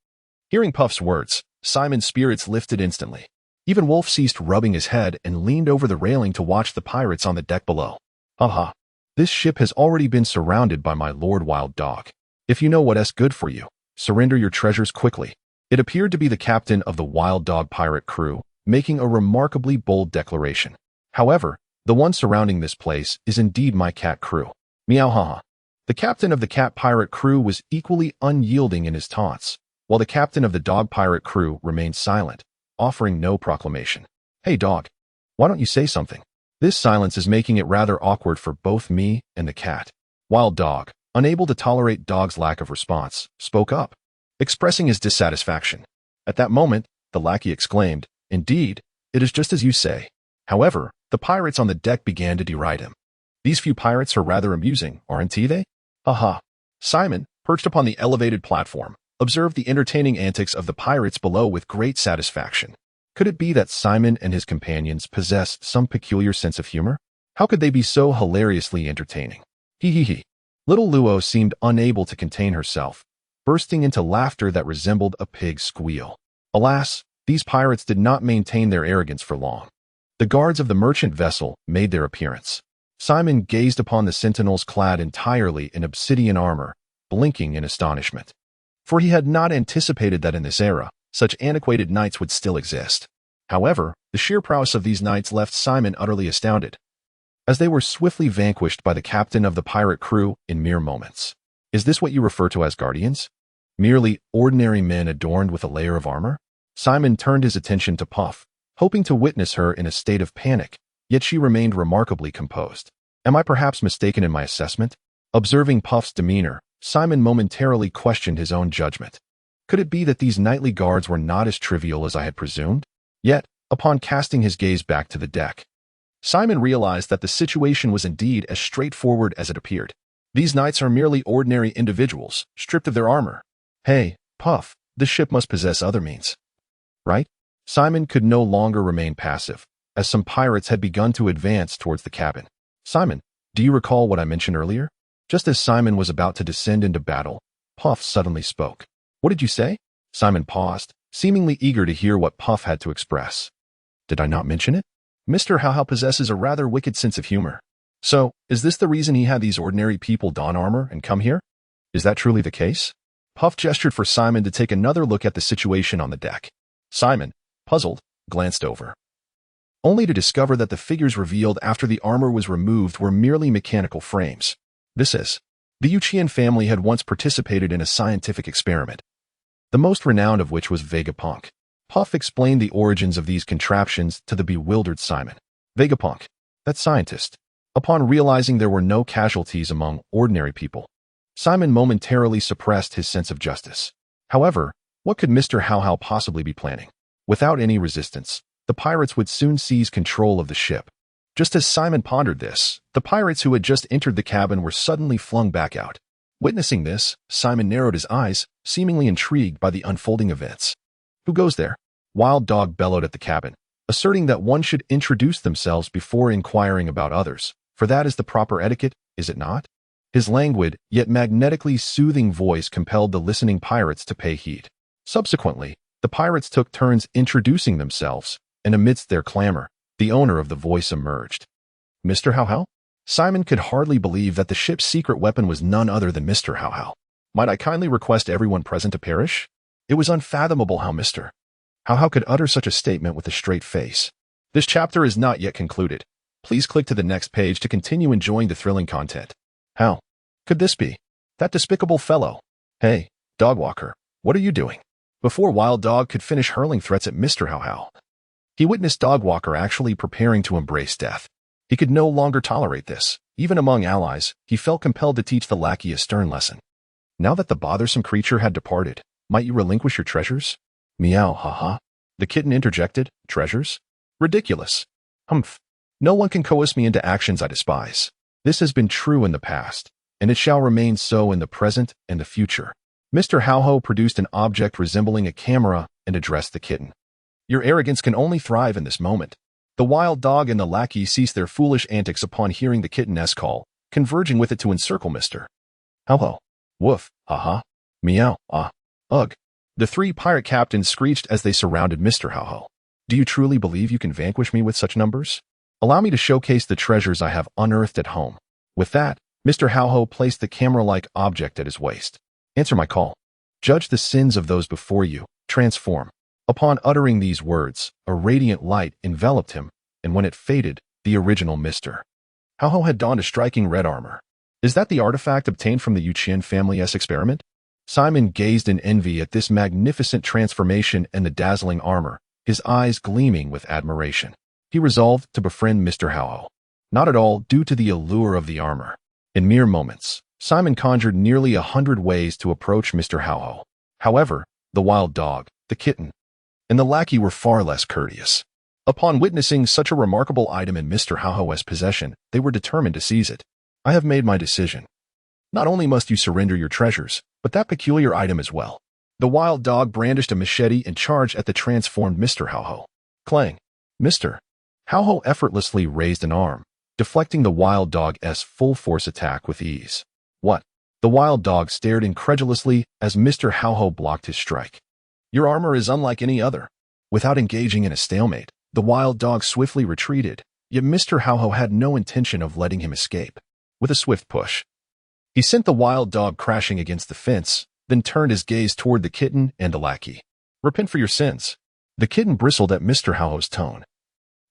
Hearing Puff's words, Simon's spirits lifted instantly. Even Wolf ceased rubbing his head and leaned over the railing to watch the pirates on the deck below. Haha. This ship has already been surrounded by my Lord Wild Dog. If you know what's good for you, surrender your treasures quickly. It appeared to be the captain of the Wild Dog Pirate crew, making a remarkably bold declaration. However, the one surrounding this place is indeed my cat crew. Meow haha. The captain of the Cat Pirate crew was equally unyielding in his taunts, while the captain of the Dog Pirate crew remained silent, offering no proclamation. Hey dog, why don't you say something? This silence is making it rather awkward for both me and the cat. Wild Dog, unable to tolerate Dog's lack of response, spoke up, expressing his dissatisfaction. At that moment, the lackey exclaimed, "Indeed, it is just as you say." However, the pirates on the deck began to deride him. "These few pirates are rather amusing, aren't they? Aha." Simon, perched upon the elevated platform, observed the entertaining antics of the pirates below with great satisfaction. Could it be that Simon and his companions possessed some peculiar sense of humor? How could they be so hilariously entertaining? Hee hee hee. Little Luo seemed unable to contain herself, bursting into laughter that resembled a pig's squeal. Alas, these pirates did not maintain their arrogance for long. The guards of the merchant vessel made their appearance. Simon gazed upon the sentinels clad entirely in obsidian armor, blinking in astonishment. For he had not anticipated that in this era, such antiquated knights would still exist. However, the sheer prowess of these knights left Simon utterly astounded, as they were swiftly vanquished by the captain of the pirate crew in mere moments. Is this what you refer to as guardians? Merely ordinary men adorned with a layer of armor? Simon turned his attention to Puff, hoping to witness her in a state of panic, yet she remained remarkably composed. Am I perhaps mistaken in my assessment? Observing Puff's demeanor, Simon momentarily questioned his own judgment. Could it be that these knightly guards were not as trivial as I had presumed? Yet, upon casting his gaze back to the deck, Simon realized that the situation was indeed as straightforward as it appeared. These knights are merely ordinary individuals, stripped of their armor. Hey, Puff, this ship must possess other means, right? Simon could no longer remain passive, as some pirates had begun to advance towards the cabin. Simon, do you recall what I mentioned earlier? Just as Simon was about to descend into battle, Puff suddenly spoke. What did you say? Simon paused, seemingly eager to hear what Puff had to express. Did I not mention it? Mr. How possesses a rather wicked sense of humor. So, is this the reason he had these ordinary people don armor and come here? Is that truly the case? Puff gestured for Simon to take another look at the situation on the deck. Simon, puzzled, glanced over, only to discover that the figures revealed after the armor was removed were merely mechanical frames. The Yuchian family had once participated in a scientific experiment, the most renowned of which was Vegapunk. Puff explained the origins of these contraptions to the bewildered Simon. Vegapunk, that scientist. Upon realizing there were no casualties among ordinary people, Simon momentarily suppressed his sense of justice. However, what could Mr. How possibly be planning? Without any resistance, the pirates would soon seize control of the ship. Just as Simon pondered this, the pirates who had just entered the cabin were suddenly flung back out. Witnessing this, Simon narrowed his eyes, seemingly intrigued by the unfolding events. Who goes there? Wild Dog bellowed at the cabin, asserting that one should introduce themselves before inquiring about others, for that is the proper etiquette, is it not? His languid, yet magnetically soothing voice compelled the listening pirates to pay heed. Subsequently, the pirates took turns introducing themselves, and amidst their clamor, the owner of the voice emerged. Mr. How? Simon could hardly believe that the ship's secret weapon was none other than Mr. How. Might I kindly request everyone present to perish? It was unfathomable how Mr. How could utter such a statement with a straight face. This chapter is not yet concluded. Please click to the next page to continue enjoying the thrilling content. How could this be? That despicable fellow. Hey, Dogwalker, what are you doing? Before Wild Dog could finish hurling threats at Mr. How, he witnessed Dogwalker actually preparing to embrace death. He could no longer tolerate this. Even among allies, he felt compelled to teach the lackey a stern lesson. Now that the bothersome creature had departed, might you relinquish your treasures? Meow, haha. The kitten interjected. Treasures? Ridiculous. Humph. No one can coerce me into actions I despise. This has been true in the past, and it shall remain so in the present and the future. Mr. How produced an object resembling a camera and addressed the kitten. Your arrogance can only thrive in this moment. The Wild Dog and the lackey ceased their foolish antics upon hearing the kitten's call, converging with it to encircle Mr. How. Woof, haha. Meow, ah. Ugh. The three pirate captains screeched as they surrounded Mr. How. Do you truly believe you can vanquish me with such numbers? Allow me to showcase the treasures I have unearthed at home. With that, Mr. How placed the camera-like object at his waist. Answer my call. Judge the sins of those before you. Transform. Upon uttering these words, a radiant light enveloped him, and when it faded, the original Mr. How had donned a striking red armor. Is that the artifact obtained from the Yuchian family's experiment? Simon gazed in envy at this magnificent transformation and the dazzling armor, his eyes gleaming with admiration. He resolved to befriend Mr. How, not at all due to the allure of the armor. In mere moments, Simon conjured nearly 100 ways to approach Mr. Howho. However, the wild dog, the kitten, and the lackey were far less courteous. Upon witnessing such a remarkable item in Mr. Howho's possession, they were determined to seize it. I have made my decision. Not only must you surrender your treasures, but that peculiar item as well. The wild dog brandished a machete and charged at the transformed Mr. Howho. Clang! Mr. Howho effortlessly raised an arm, deflecting the wild dog's full-force attack with ease. What? The wild dog stared incredulously as Mr. Howho blocked his strike. Your armor is unlike any other. Without engaging in a stalemate, the wild dog swiftly retreated, yet Mr. Howho had no intention of letting him escape. With a swift push, he sent the wild dog crashing against the fence, then turned his gaze toward the kitten and the lackey. Repent for your sins. The kitten bristled at Mr. Howho's tone,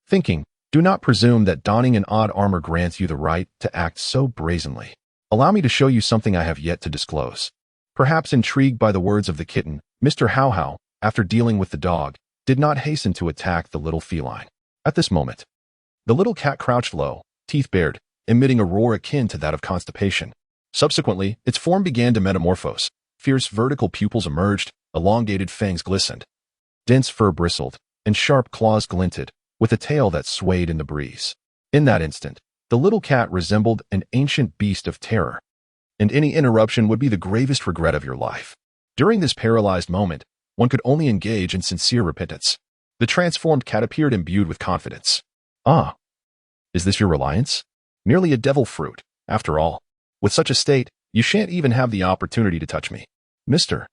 thinking, do not presume that donning an odd armor grants you the right to act so brazenly. Allow me to show you something I have yet to disclose. Perhaps intrigued by the words of the kitten, Mr. Howho, after dealing with the dog, did not hasten to attack the little feline. At this moment, the little cat crouched low, teeth bared, emitting a roar akin to that of constipation. Subsequently, its form began to metamorphose. Fierce vertical pupils emerged, elongated fangs glistened. Dense fur bristled, and sharp claws glinted, with a tail that swayed in the breeze. In that instant, the little cat resembled an ancient beast of terror, and any interruption would be the gravest regret of your life. During this paralyzed moment, one could only engage in sincere repentance. The transformed cat appeared imbued with confidence. Ah, is this your reliance? Merely a devil fruit, after all. With such a state, you shan't even have the opportunity to touch me. Mr.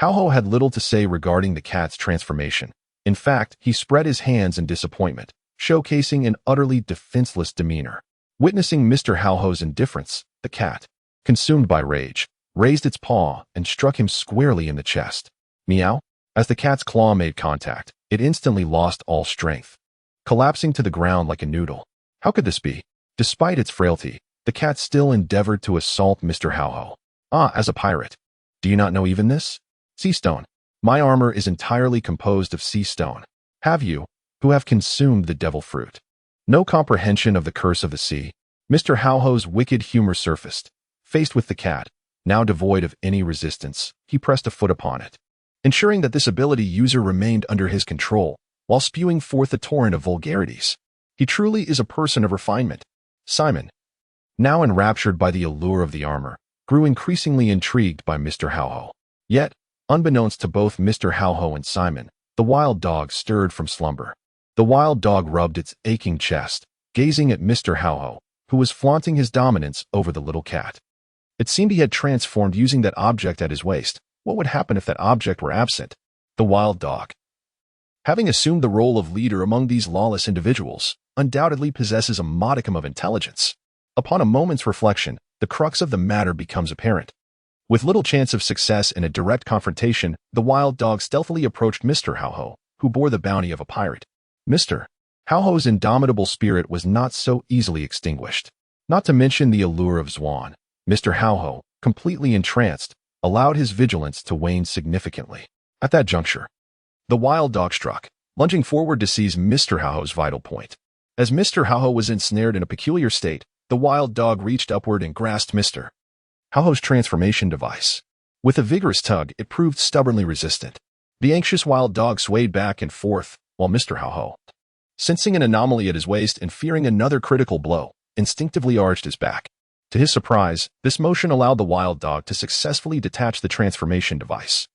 Howho had little to say regarding the cat's transformation. In fact, he spread his hands in disappointment, showcasing an utterly defenseless demeanor. Witnessing Mr. Howho's indifference, the cat, consumed by rage, raised its paw and struck him squarely in the chest. Meow! As the cat's claw made contact, it instantly lost all strength, collapsing to the ground like a noodle. How could this be? Despite its frailty, the cat still endeavored to assault Mr. Howho. Ah, as a pirate. Do you not know even this? Sea stone. My armor is entirely composed of sea stone. Have you, who have consumed the devil fruit, no comprehension of the curse of the sea? Mr. Howho's wicked humor surfaced. Faced with the cat, now devoid of any resistance, he pressed a foot upon it, ensuring that this ability user remained under his control, while spewing forth a torrent of vulgarities. He truly is a person of refinement. Simon, now enraptured by the allure of the armor, grew increasingly intrigued by Mr. Howho. Yet, unbeknownst to both Mr. Howho and Simon, the wild dog stirred from slumber. The wild dog rubbed its aching chest, gazing at Mr. Howho, who was flaunting his dominance over the little cat. It seemed he had transformed using that object at his waist. What would happen if that object were absent? The wild dog, having assumed the role of leader among these lawless individuals, undoubtedly possesses a modicum of intelligence. Upon a moment's reflection, the crux of the matter becomes apparent. With little chance of success in a direct confrontation, the wild dog stealthily approached Mr. Howho, who bore the bounty of a pirate. Mr. Howho's indomitable spirit was not so easily extinguished. Not to mention the allure of Zwan, Mr. Howho, completely entranced, allowed his vigilance to wane significantly. At that juncture, the wild dog struck, lunging forward to seize Mr. Howho's vital point. As Mr. Howho was ensnared in a peculiar state, the wild dog reached upward and grasped Mr. Howho's transformation device. With a vigorous tug, it proved stubbornly resistant. The anxious wild dog swayed back and forth, while Mr. Howho, sensing an anomaly at his waist and fearing another critical blow, instinctively arched his back. To his surprise, this motion allowed the wild dog to successfully detach the transformation device.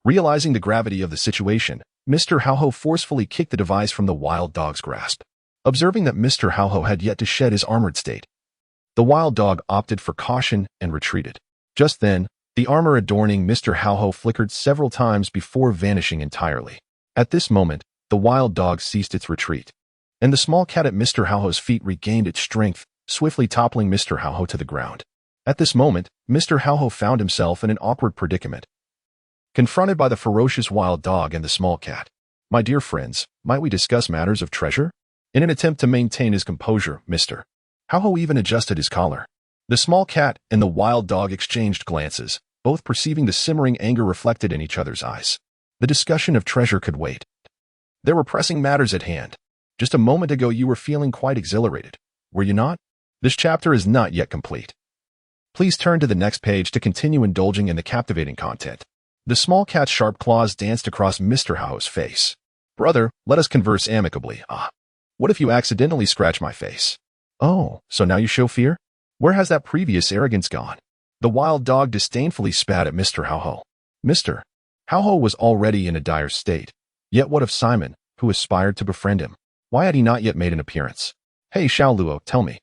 Realizing the gravity of the situation, Mr. Howho forcefully kicked the device from the wild dog's grasp. Observing that Mr. Howho had yet to shed his armored state, the wild dog opted for caution and retreated. Just then, the armor adorning Mr. Howho flickered several times before vanishing entirely. At this moment, the wild dog ceased its retreat, and the small cat at Mr. Howho's feet regained its strength, swiftly toppling Mr. Howho to the ground. At this moment, Mr. Howho found himself in an awkward predicament, confronted by the ferocious wild dog and the small cat. My dear friends, might we discuss matters of treasure? In an attempt to maintain his composure, Mr. Howho even adjusted his collar. The small cat and the wild dog exchanged glances, both perceiving the simmering anger reflected in each other's eyes. The discussion of treasure could wait. There were pressing matters at hand. Just a moment ago you were feeling quite exhilarated, were you not? This chapter is not yet complete. Please turn to the next page to continue indulging in the captivating content. The small cat's sharp claws danced across Mr. Hao's face. Brother, let us converse amicably. What if you accidentally scratch my face? Oh, so now you show fear? Where has that previous arrogance gone? The wild dog disdainfully spat at Mr. Hao. Mr. Hao was already in a dire state. Yet what of Simon, who aspired to befriend him? Why had he not yet made an appearance? Hey, Xiao Luo, tell me.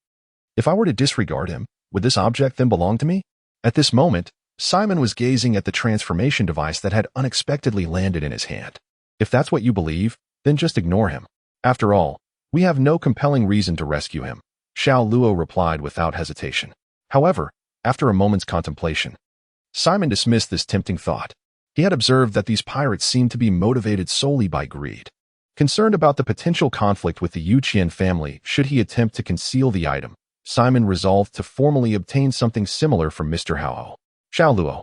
If I were to disregard him, would this object then belong to me? At this moment, Simon was gazing at the transformation device that had unexpectedly landed in his hand. If that's what you believe, then just ignore him. After all, we have no compelling reason to rescue him, Xiao Luo replied without hesitation. However, after a moment's contemplation, Simon dismissed this tempting thought. He had observed that these pirates seemed to be motivated solely by greed. Concerned about the potential conflict with the Yuqian family should he attempt to conceal the item, Simon resolved to formally obtain something similar from Mr. Hao. Xiao Luo,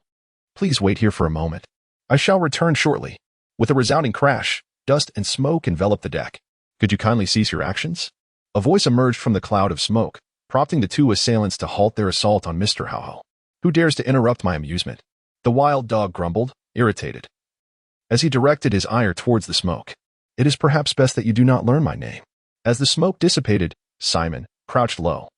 please wait here for a moment. I shall return shortly. With a resounding crash, dust and smoke enveloped the deck. Could you kindly cease your actions? A voice emerged from the cloud of smoke, prompting the two assailants to halt their assault on Mr. Hao. Who dares to interrupt my amusement? The wild dog grumbled, irritated, as he directed his ire towards the smoke. It is perhaps best that you do not learn my name. As the smoke dissipated, Simon, crouched low,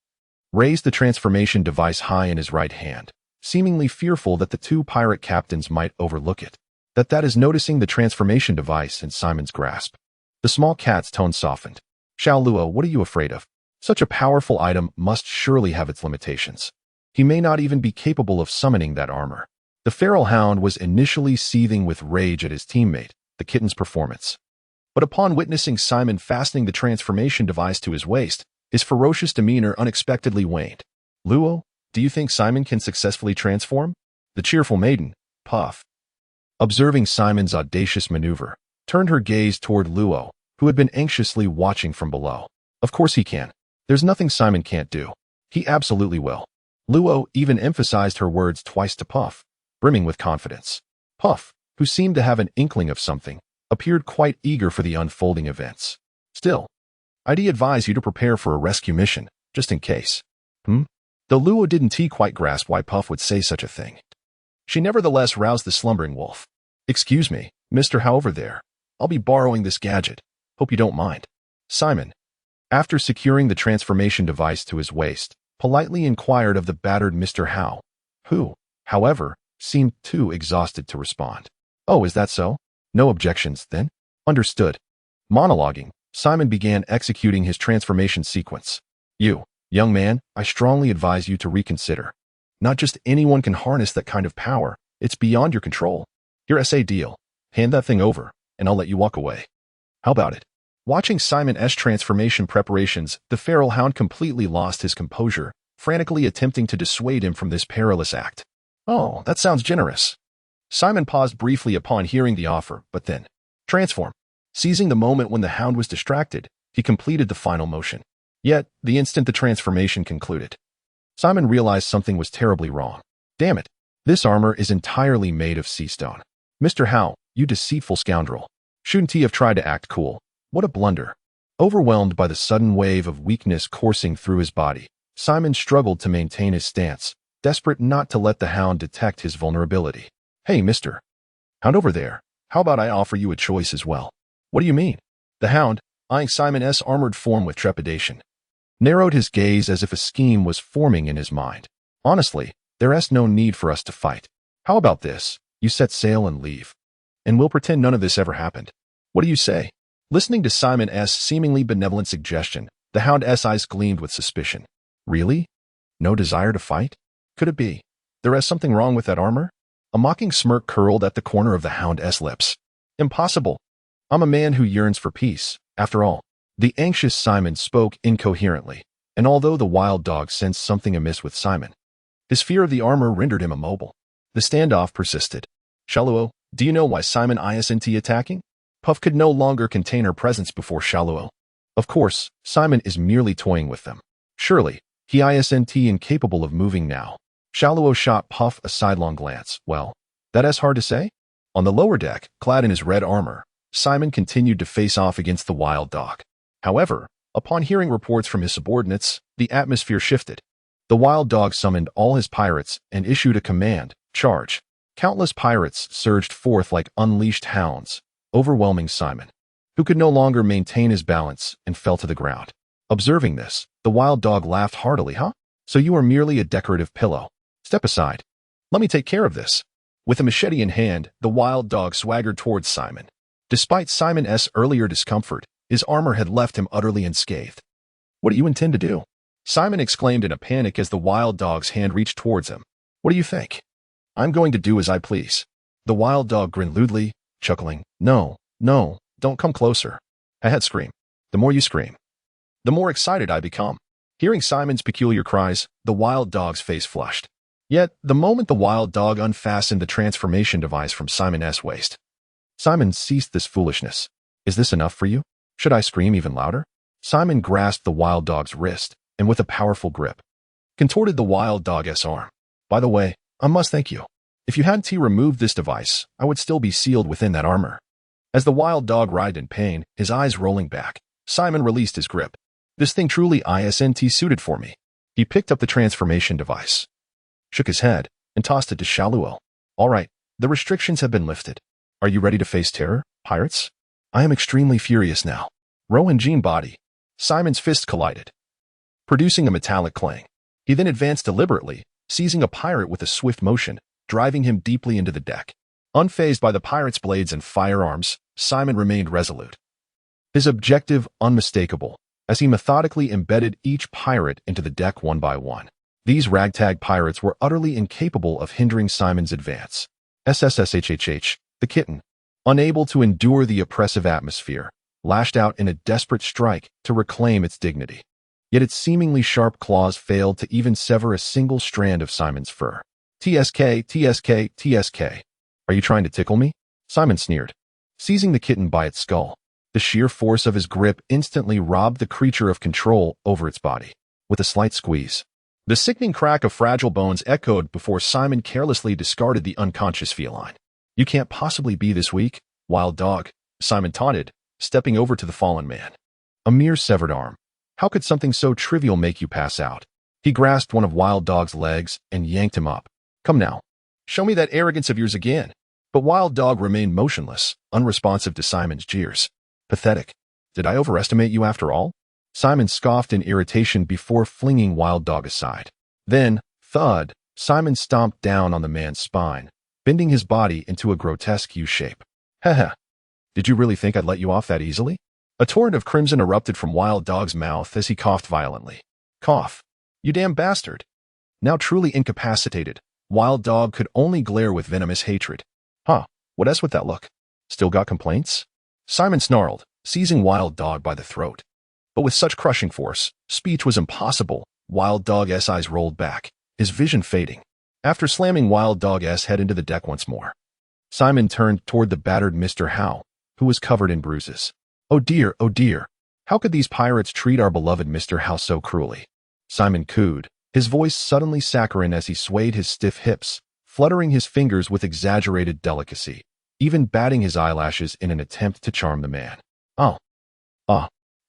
raised the transformation device high in his right hand, seemingly fearful that the two pirate captains might overlook it. That is noticing the transformation device in Simon's grasp. The small cat's tone softened. Xiao Luo, what are you afraid of? Such a powerful item must surely have its limitations. He may not even be capable of summoning that armor. The feral hound was initially seething with rage at his teammate, the kitten's performance. But upon witnessing Simon fastening the transformation device to his waist, his ferocious demeanor unexpectedly waned. Luo, do you think Simon can successfully transform? The cheerful maiden, Puff, observing Simon's audacious maneuver, turned her gaze toward Luo, who had been anxiously watching from below. Of course he can. There's nothing Simon can't do. He absolutely will. Luo even emphasized her words twice to Puff, brimming with confidence. Puff, who seemed to have an inkling of something, appeared quite eager for the unfolding events. Still, I'd advise you to prepare for a rescue mission, just in case. Though Luo didn't quite grasp why Puff would say such a thing. She nevertheless roused the slumbering wolf. Excuse me, Mr. How over there. I'll be borrowing this gadget. Hope you don't mind. Simon, after securing the transformation device to his waist, politely inquired of the battered Mr. How, who, however, seemed too exhausted to respond. Oh, is that so? No objections, then? Understood. Monologuing, Simon began executing his transformation sequence. You, young man, I strongly advise you to reconsider. Not just anyone can harness that kind of power. It's beyond your control. Here's a deal. Hand that thing over, and I'll let you walk away. How about it? Watching Simon's transformation preparations, the feral hound completely lost his composure, frantically attempting to dissuade him from this perilous act. Oh, that sounds generous. Simon paused briefly upon hearing the offer, but then, transform. Seizing the moment when the hound was distracted, he completed the final motion. Yet, the instant the transformation concluded, Simon realized something was terribly wrong. Damn it, this armor is entirely made of sea stone. Mr. How, you deceitful scoundrel. Shouldn't he have tried to act cool? What a blunder. Overwhelmed by the sudden wave of weakness coursing through his body, Simon struggled to maintain his stance, desperate not to let the hound detect his vulnerability. Hey, Mr. Hound over there, how about I offer you a choice as well? What do you mean? The hound, eyeing Simon's armored form with trepidation, narrowed his gaze as if a scheme was forming in his mind. Honestly, there's no need for us to fight. How about this? You set sail and leave. And we'll pretend none of this ever happened. What do you say? Listening to Simon's seemingly benevolent suggestion, the hound's eyes gleamed with suspicion. Really? No desire to fight? Could it be? There is something wrong with that armor? A mocking smirk curled at the corner of the hound's lips. Impossible. I'm a man who yearns for peace, after all. The anxious Simon spoke incoherently, and although the wild dog sensed something amiss with Simon, his fear of the armor rendered him immobile. The standoff persisted. Xiao Luo, do you know why Simon isn't attacking? Puff could no longer contain her presence before Xiao Luo. Of course, Simon is merely toying with them. Surely, he isn't incapable of moving now. Xiao Luo shot Puff a sidelong glance. Well, that's hard to say. On the lower deck, clad in his red armor, Simon continued to face off against the wild dog. However, upon hearing reports from his subordinates, the atmosphere shifted. The wild dog summoned all his pirates and issued a command, charge. Countless pirates surged forth like unleashed hounds, overwhelming Simon, who could no longer maintain his balance and fell to the ground. Observing this, the wild dog laughed heartily. Huh? So you are merely a decorative pillow. Step aside. Let me take care of this. With a machete in hand, the wild dog swaggered towards Simon. Despite Simon's earlier discomfort, his armor had left him utterly unscathed. What do you intend to do? Simon exclaimed in a panic as the wild dog's hand reached towards him. What do you think? I'm going to do as I please. The wild dog grinned lewdly, chuckling. No, don't come closer. I had scream. The more you scream, the more excited I become. Hearing Simon's peculiar cries, the wild dog's face flushed. Yet, the moment the wild dog unfastened the transformation device from Simon's waist, Simon ceased this foolishness. Is this enough for you? Should I scream even louder? Simon grasped the wild dog's wrist, and with a powerful grip, contorted the wild dog's arm. By the way, I must thank you. If you hadn't removed this device, I would still be sealed within that armor. As the wild dog writhed in pain, his eyes rolling back, Simon released his grip. This thing truly isn't suited for me. He picked up the transformation device, shook his head, and tossed it to Shaluel. All right, the restrictions have been lifted. Are you ready to face terror, pirates? I am extremely furious now. Rowan Jean body. Simon's fist collided, producing a metallic clang. He then advanced deliberately, seizing a pirate with a swift motion, driving him deeply into the deck. Unfazed by the pirate's blades and firearms, Simon remained resolute. His objective unmistakable, as he methodically embedded each pirate into the deck one by one. These ragtag pirates were utterly incapable of hindering Simon's advance. SSSHHH, the kitten, unable to endure the oppressive atmosphere, lashed out in a desperate strike to reclaim its dignity. Yet its seemingly sharp claws failed to even sever a single strand of Simon's fur. TSK. Are you trying to tickle me? Simon sneered, seizing the kitten by its skull. The sheer force of his grip instantly robbed the creature of control over its body. With a slight squeeze, the sickening crack of fragile bones echoed before Simon carelessly discarded the unconscious feline. You can't possibly be this weak, wild dog, Simon taunted, stepping over to the fallen man. A mere severed arm. How could something so trivial make you pass out? He grasped one of Wild Dog's legs and yanked him up. Come now. Show me that arrogance of yours again. But Wild Dog remained motionless, unresponsive to Simon's jeers. Pathetic. Did I overestimate you after all? Simon scoffed in irritation before flinging Wild Dog aside. Then, thud, Simon stomped down on the man's spine, bending his body into a grotesque U-shape. Heh. Did you really think I'd let you off that easily? A torrent of crimson erupted from Wild Dog's mouth as he coughed violently. Cough. You damn bastard. Now truly incapacitated, Wild Dog could only glare with venomous hatred. Huh, what else with that look? Still got complaints? Simon snarled, seizing Wild Dog by the throat. But with such crushing force, speech was impossible. Wild Dog's eyes rolled back, his vision fading. After slamming Wild Dog's head into the deck once more, Simon turned toward the battered Mr. Howe, who was covered in bruises. Oh dear, how could these pirates treat our beloved Mr. Howe so cruelly? Simon cooed, his voice suddenly saccharine as he swayed his stiff hips, fluttering his fingers with exaggerated delicacy, even batting his eyelashes in an attempt to charm the man.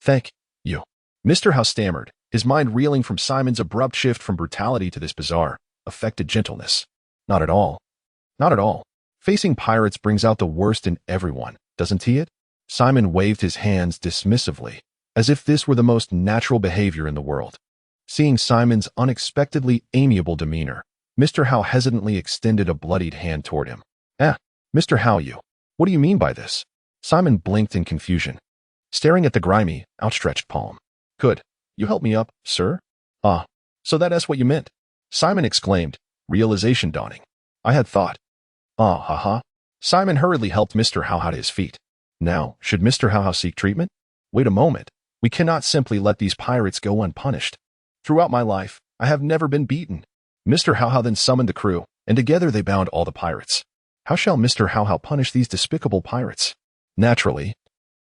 Thank you. Mr. Howe stammered, his mind reeling from Simon's abrupt shift from brutality to this bizarre, affected gentleness. Not at all. Facing pirates brings out the worst in everyone, doesn't he it? Simon waved his hands dismissively, as if this were the most natural behavior in the world. Seeing Simon's unexpectedly amiable demeanor, Mr. Howe hesitantly extended a bloodied hand toward him. Mr. Howe, what do you mean by this? Simon blinked in confusion, staring at the grimy, outstretched palm. Could you help me up, sir? So that's what you meant? Simon exclaimed, realization dawning. I had thought. Simon hurriedly helped Mr. Howe to his feet. Now, should Mr. Howe seek treatment? Wait a moment. We cannot simply let these pirates go unpunished. Throughout my life, I have never been beaten. Mr. Howe then summoned the crew, and together they bound all the pirates. How shall Mr. Howe punish these despicable pirates? Naturally,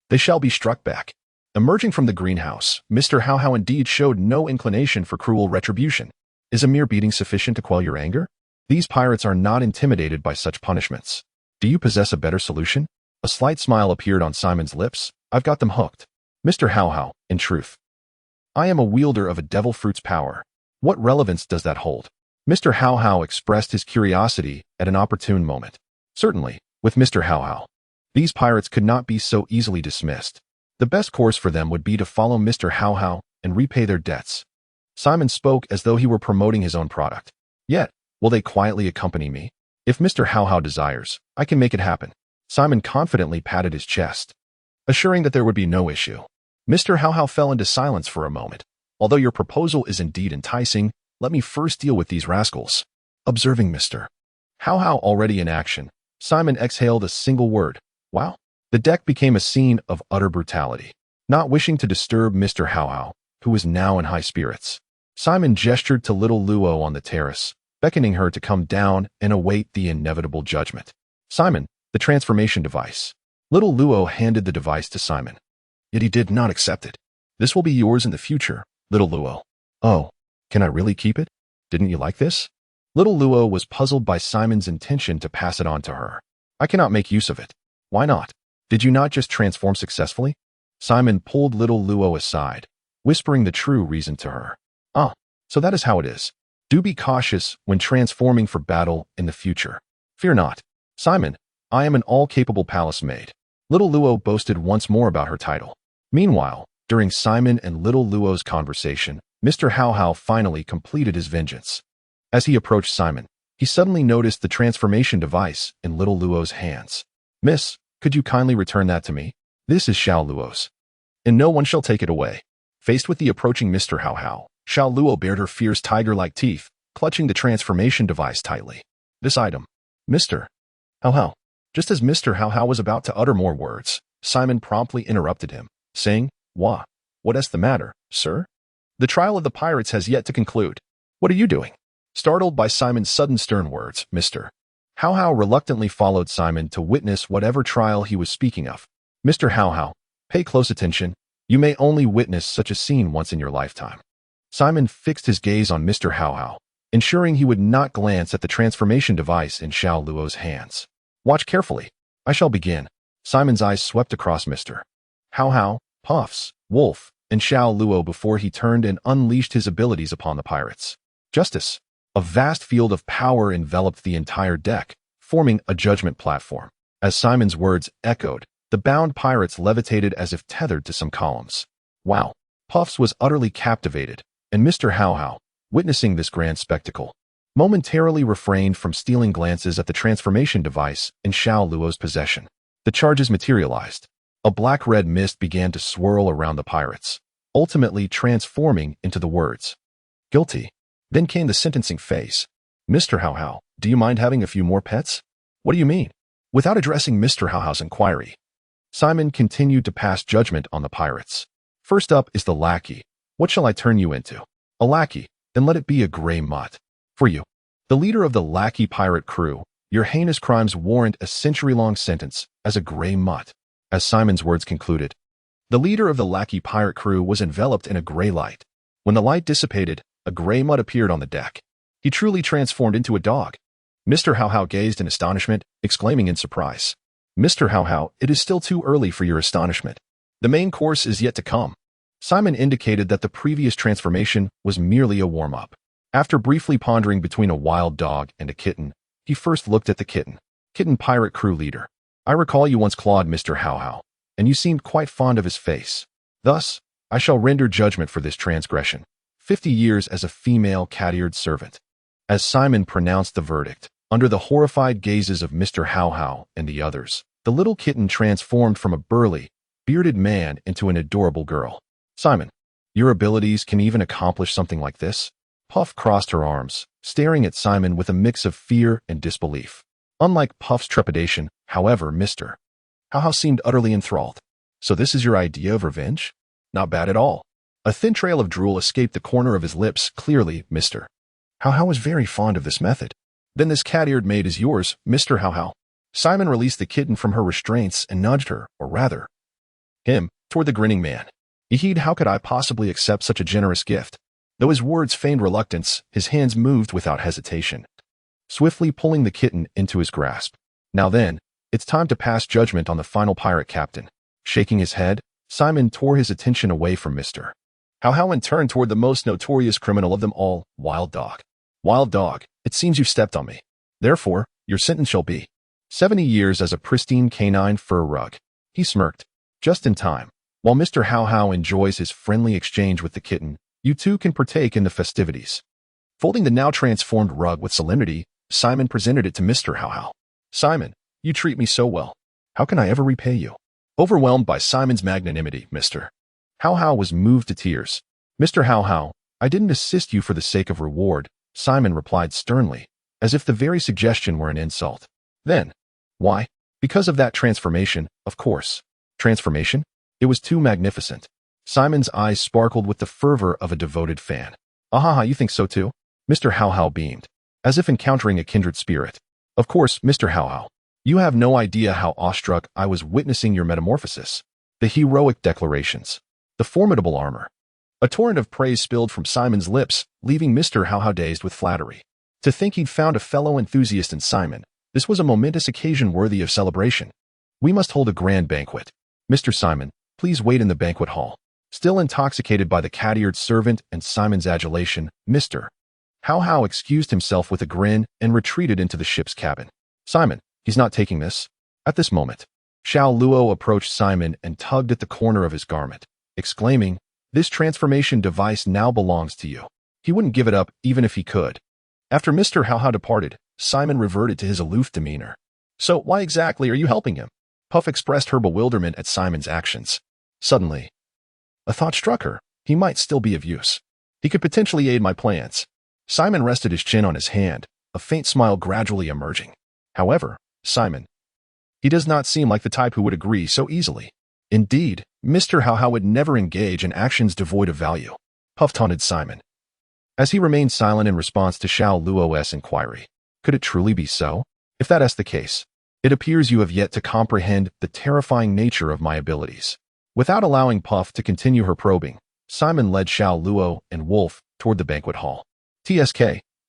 they shall be struck back. Emerging from the greenhouse, Mr. Howe indeed showed no inclination for cruel retribution. Is a mere beating sufficient to quell your anger? These pirates are not intimidated by such punishments. Do you possess a better solution? A slight smile appeared on Simon's lips. I've got them hooked. Mr. Howe, in truth, I am a wielder of a devil fruit's power. What relevance does that hold? Mr. How How expressed his curiosity at an opportune moment. Certainly, with Mr. How How, these pirates could not be so easily dismissed. The best course for them would be to follow Mr. How How and repay their debts. Simon spoke as though he were promoting his own product. Yet, will they quietly accompany me? If Mr. How How desires, I can make it happen. Simon confidently patted his chest, assuring that there would be no issue. Mr. How How fell into silence for a moment. Although your proposal is indeed enticing, let me first deal with these rascals. Observing Mr. How How already in action, Simon exhaled a single word. Wow. The deck became a scene of utter brutality. Not wishing to disturb Mr. How How, who was now in high spirits, Simon gestured to little Luo on the terrace, beckoning her to come down and await the inevitable judgment. Simon, the transformation device. Little Luo handed the device to Simon. Yet he did not accept it. This will be yours in the future, little Luo. Oh, can I really keep it? Didn't you like this? Little Luo was puzzled by Simon's intention to pass it on to her. I cannot make use of it. Why not? Did you not just transform successfully? Simon pulled little Luo aside, whispering the true reason to her. Ah, so that is how it is. Do be cautious when transforming for battle in the future. Fear not. Simon, I am an all-capable palace maid. Little Luo boasted once more about her title. Meanwhile, during Simon and little Luo's conversation, Mr. How How finally completed his vengeance. As he approached Simon, he suddenly noticed the transformation device in little Luo's hands. Miss, could you kindly return that to me? This is Xiao Luo's, and no one shall take it away. Faced with the approaching Mr. How How, Xiao Luo bared her fierce tiger-like teeth, clutching the transformation device tightly. This item. Mr. How How. Just as Mr. How How was about to utter more words, Simon promptly interrupted him, saying, What is the matter, sir? The trial of the pirates has yet to conclude. What are you doing? Startled by Simon's sudden stern words, Mr. How How reluctantly followed Simon to witness whatever trial he was speaking of. Mr. How How, pay close attention. You may only witness such a scene once in your lifetime. Simon fixed his gaze on Mr. How How, ensuring he would not glance at the transformation device in Xiao Luo's hands. Watch carefully. I shall begin. Simon's eyes swept across Mr. How How, Puffs, Wolf, and Xiao Luo before he turned and unleashed his abilities upon the pirates. Justice. A vast field of power enveloped the entire deck, forming a judgment platform. As Simon's words echoed, the bound pirates levitated as if tethered to some columns. Wow. Puffs was utterly captivated, and Mr. How How, witnessing this grand spectacle, momentarily refrained from stealing glances at the transformation device in Xiao Luo's possession. The charges materialized. A black-red mist began to swirl around the pirates, ultimately transforming into the words, guilty. Then came the sentencing phase. Mr. How How, do you mind having a few more pets? What do you mean? Without addressing Mr. How How's inquiry, Simon continued to pass judgment on the pirates. First up is the lackey. What shall I turn you into? A lackey, then let it be a gray mutt. For you, the leader of the lackey pirate crew, your heinous crimes warrant a century-long sentence as a gray mutt. As Simon's words concluded, the leader of the lackey pirate crew was enveloped in a gray light. When the light dissipated, a gray mutt appeared on the deck. He truly transformed into a dog. Mr. How How gazed in astonishment, exclaiming in surprise, Mr. How How, it is still too early for your astonishment. The main course is yet to come. Simon indicated that the previous transformation was merely a warm-up. After briefly pondering between a wild dog and a kitten, he first looked at the kitten. Kitten pirate crew leader. I recall you once clawed Mr. How How, and you seemed quite fond of his face. Thus, I shall render judgment for this transgression. 50 years as a female cat-eared servant. As Simon pronounced the verdict, under the horrified gazes of Mr. How How and the others, the little kitten transformed from a burly, bearded man into an adorable girl. Simon, your abilities can even accomplish something like this? Puff crossed her arms, staring at Simon with a mix of fear and disbelief. Unlike Puff's trepidation, however, Mr. How How seemed utterly enthralled. So this is your idea of revenge? Not bad at all. A thin trail of drool escaped the corner of his lips. Clearly, Mr. How How was very fond of this method. Then this cat-eared maid is yours, Mr. How How. Simon released the kitten from her restraints and nudged her, or rather, him, toward the grinning man. Indeed, how could I possibly accept such a generous gift? Though his words feigned reluctance, his hands moved without hesitation, swiftly pulling the kitten into his grasp. Now then, it's time to pass judgment on the final pirate captain. Shaking his head, Simon tore his attention away from Mr. Hao Hao and turned toward the most notorious criminal of them all, Wild Dog. Wild Dog, it seems you've stepped on me. Therefore, your sentence shall be 70 years as a pristine canine fur rug. He smirked. Just in time. While Mr. Hao Hao enjoys his friendly exchange with the kitten, you two can partake in the festivities. Folding the now transformed rug with solemnity, Simon presented it to Mr. Hao Hao. Simon, you treat me so well. How can I ever repay you? Overwhelmed by Simon's magnanimity, Mr. Hao Hao was moved to tears. Mr. Hao Hao, I didn't assist you for the sake of reward, Simon replied sternly, as if the very suggestion were an insult. Then, why? Because of that transformation, of course. Transformation? It was too magnificent. Simon's eyes sparkled with the fervor of a devoted fan. Ahaha, you think so too? Mr. Hao Hao beamed, as if encountering a kindred spirit. Of course, Mr. Hao Hao. You have no idea how awestruck I was witnessing your metamorphosis. The heroic declarations. The formidable armor. A torrent of praise spilled from Simon's lips, leaving Mr. Hao Hao dazed with flattery. To think he'd found a fellow enthusiast in Simon, this was a momentous occasion worthy of celebration. We must hold a grand banquet. Mr. Simon, please wait in the banquet hall. Still intoxicated by the cat-eared servant and Simon's adulation, Mr. Hao Hao excused himself with a grin and retreated into the ship's cabin. Simon, he's not taking this. At this moment, Xiao Luo approached Simon and tugged at the corner of his garment, exclaiming, this transformation device now belongs to you. He wouldn't give it up even if he could. After Mr. Hao Hao departed, Simon reverted to his aloof demeanor. So why exactly are you helping him? Puff expressed her bewilderment at Simon's actions. Suddenly, a thought struck her. He might still be of use. He could potentially aid my plans. Simon rested his chin on his hand, a faint smile gradually emerging. However, Simon, he does not seem like the type who would agree so easily. Indeed, Mr. Hao Hao would never engage in actions devoid of value. Puff taunted Simon, as he remained silent in response to Xiao Luo's inquiry. Could it truly be so? If that is the case, it appears you have yet to comprehend the terrifying nature of my abilities. Without allowing Puff to continue her probing, Simon led Xiao Luo and Wolf toward the banquet hall. TSK,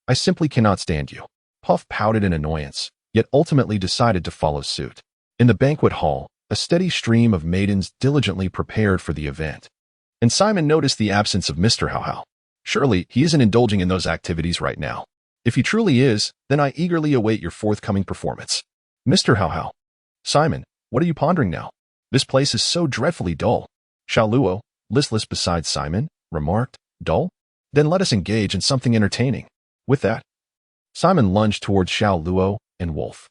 I simply cannot stand you. Puff pouted in annoyance, yet ultimately decided to follow suit. In the banquet hall, a steady stream of maidens diligently prepared for the event. And Simon noticed the absence of Mr. Hao Hao. Surely, he isn't indulging in those activities right now. If he truly is, then I eagerly await your forthcoming performance. Mr. Hao Hao. Simon, what are you pondering now? This place is so dreadfully dull. Xiao Luo, listless beside Simon, remarked, dull? Then let us engage in something entertaining. With that, Simon lunged towards Xiao Luo and Wolf.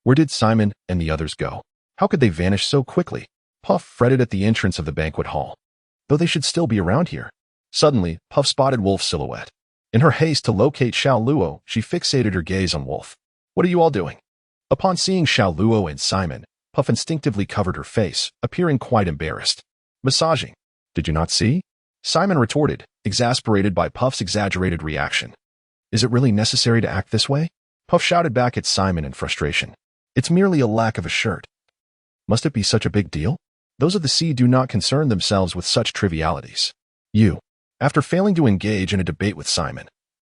Where did Simon and the others go? How could they vanish so quickly? Puff fretted at the entrance of the banquet hall. Though they should still be around here. Suddenly, Puff spotted Wolf's silhouette. In her haste to locate Xiao Luo, she fixated her gaze on Wolf. What are you all doing? Upon seeing Xiao Luo and Simon, Puff instinctively covered her face, appearing quite embarrassed. Massaging. Did you not see? Simon retorted, exasperated by Puff's exaggerated reaction. Is it really necessary to act this way? Puff shouted back at Simon in frustration. It's merely a lack of a shirt. Must it be such a big deal? Those of the sea do not concern themselves with such trivialities. You, after failing to engage in a debate with Simon,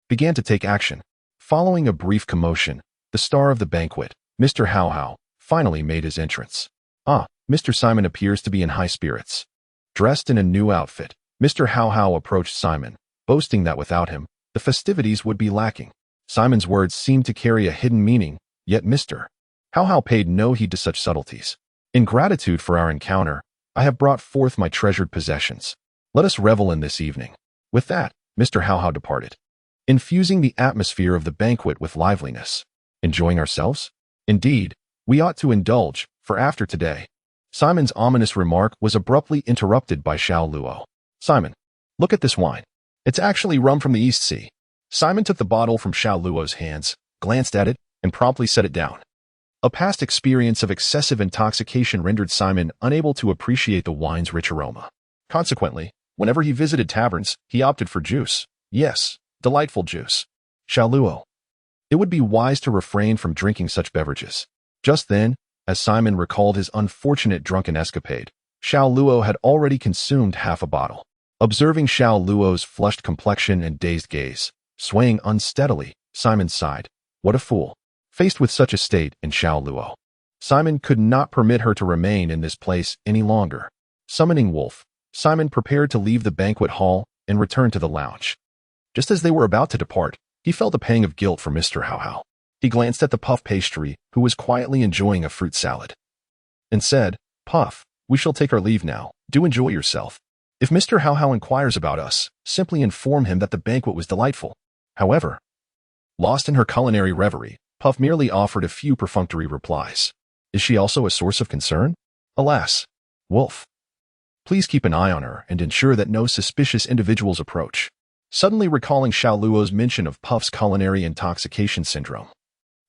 began to take action. Following a brief commotion, the star of the banquet, Mr. Hao Hao, finally made his entrance. Mr. Simon appears to be in high spirits. Dressed in a new outfit, Mr. Hao Hao approached Simon, boasting that without him, the festivities would be lacking. Simon's words seemed to carry a hidden meaning, yet Mr. Hao Hao paid no heed to such subtleties. In gratitude for our encounter, I have brought forth my treasured possessions. Let us revel in this evening. With that, Mr. Hao Hao departed, infusing the atmosphere of the banquet with liveliness. Enjoying ourselves? Indeed, we ought to indulge, for after today. Simon's ominous remark was abruptly interrupted by Xiao Luo. Simon, look at this wine. It's actually rum from the East Sea. Simon took the bottle from Xiao Luo's hands, glanced at it, and promptly set it down. A past experience of excessive intoxication rendered Simon unable to appreciate the wine's rich aroma. Consequently, whenever he visited taverns, he opted for juice. Yes, delightful juice. Xiao Luo. It would be wise to refrain from drinking such beverages. Just then, as Simon recalled his unfortunate drunken escapade, Xiao Luo had already consumed half a bottle. Observing Xiao Luo's flushed complexion and dazed gaze, swaying unsteadily, Simon sighed. What a fool. Faced with such a state in Xiao Luo, Simon could not permit her to remain in this place any longer. Summoning Wolf, Simon prepared to leave the banquet hall and return to the lounge. Just as they were about to depart, he felt a pang of guilt for Mr. How How. He glanced at the puff pastry, who was quietly enjoying a fruit salad, and said, "Puff, we shall take our leave now. Do enjoy yourself. If Mr. How How inquires about us, simply inform him that the banquet was delightful." However, lost in her culinary reverie, Puff merely offered a few perfunctory replies. Is she also a source of concern? Alas, Wolf. Please keep an eye on her and ensure that no suspicious individuals approach. Suddenly recalling Xiao Luo's mention of Puff's culinary intoxication syndrome,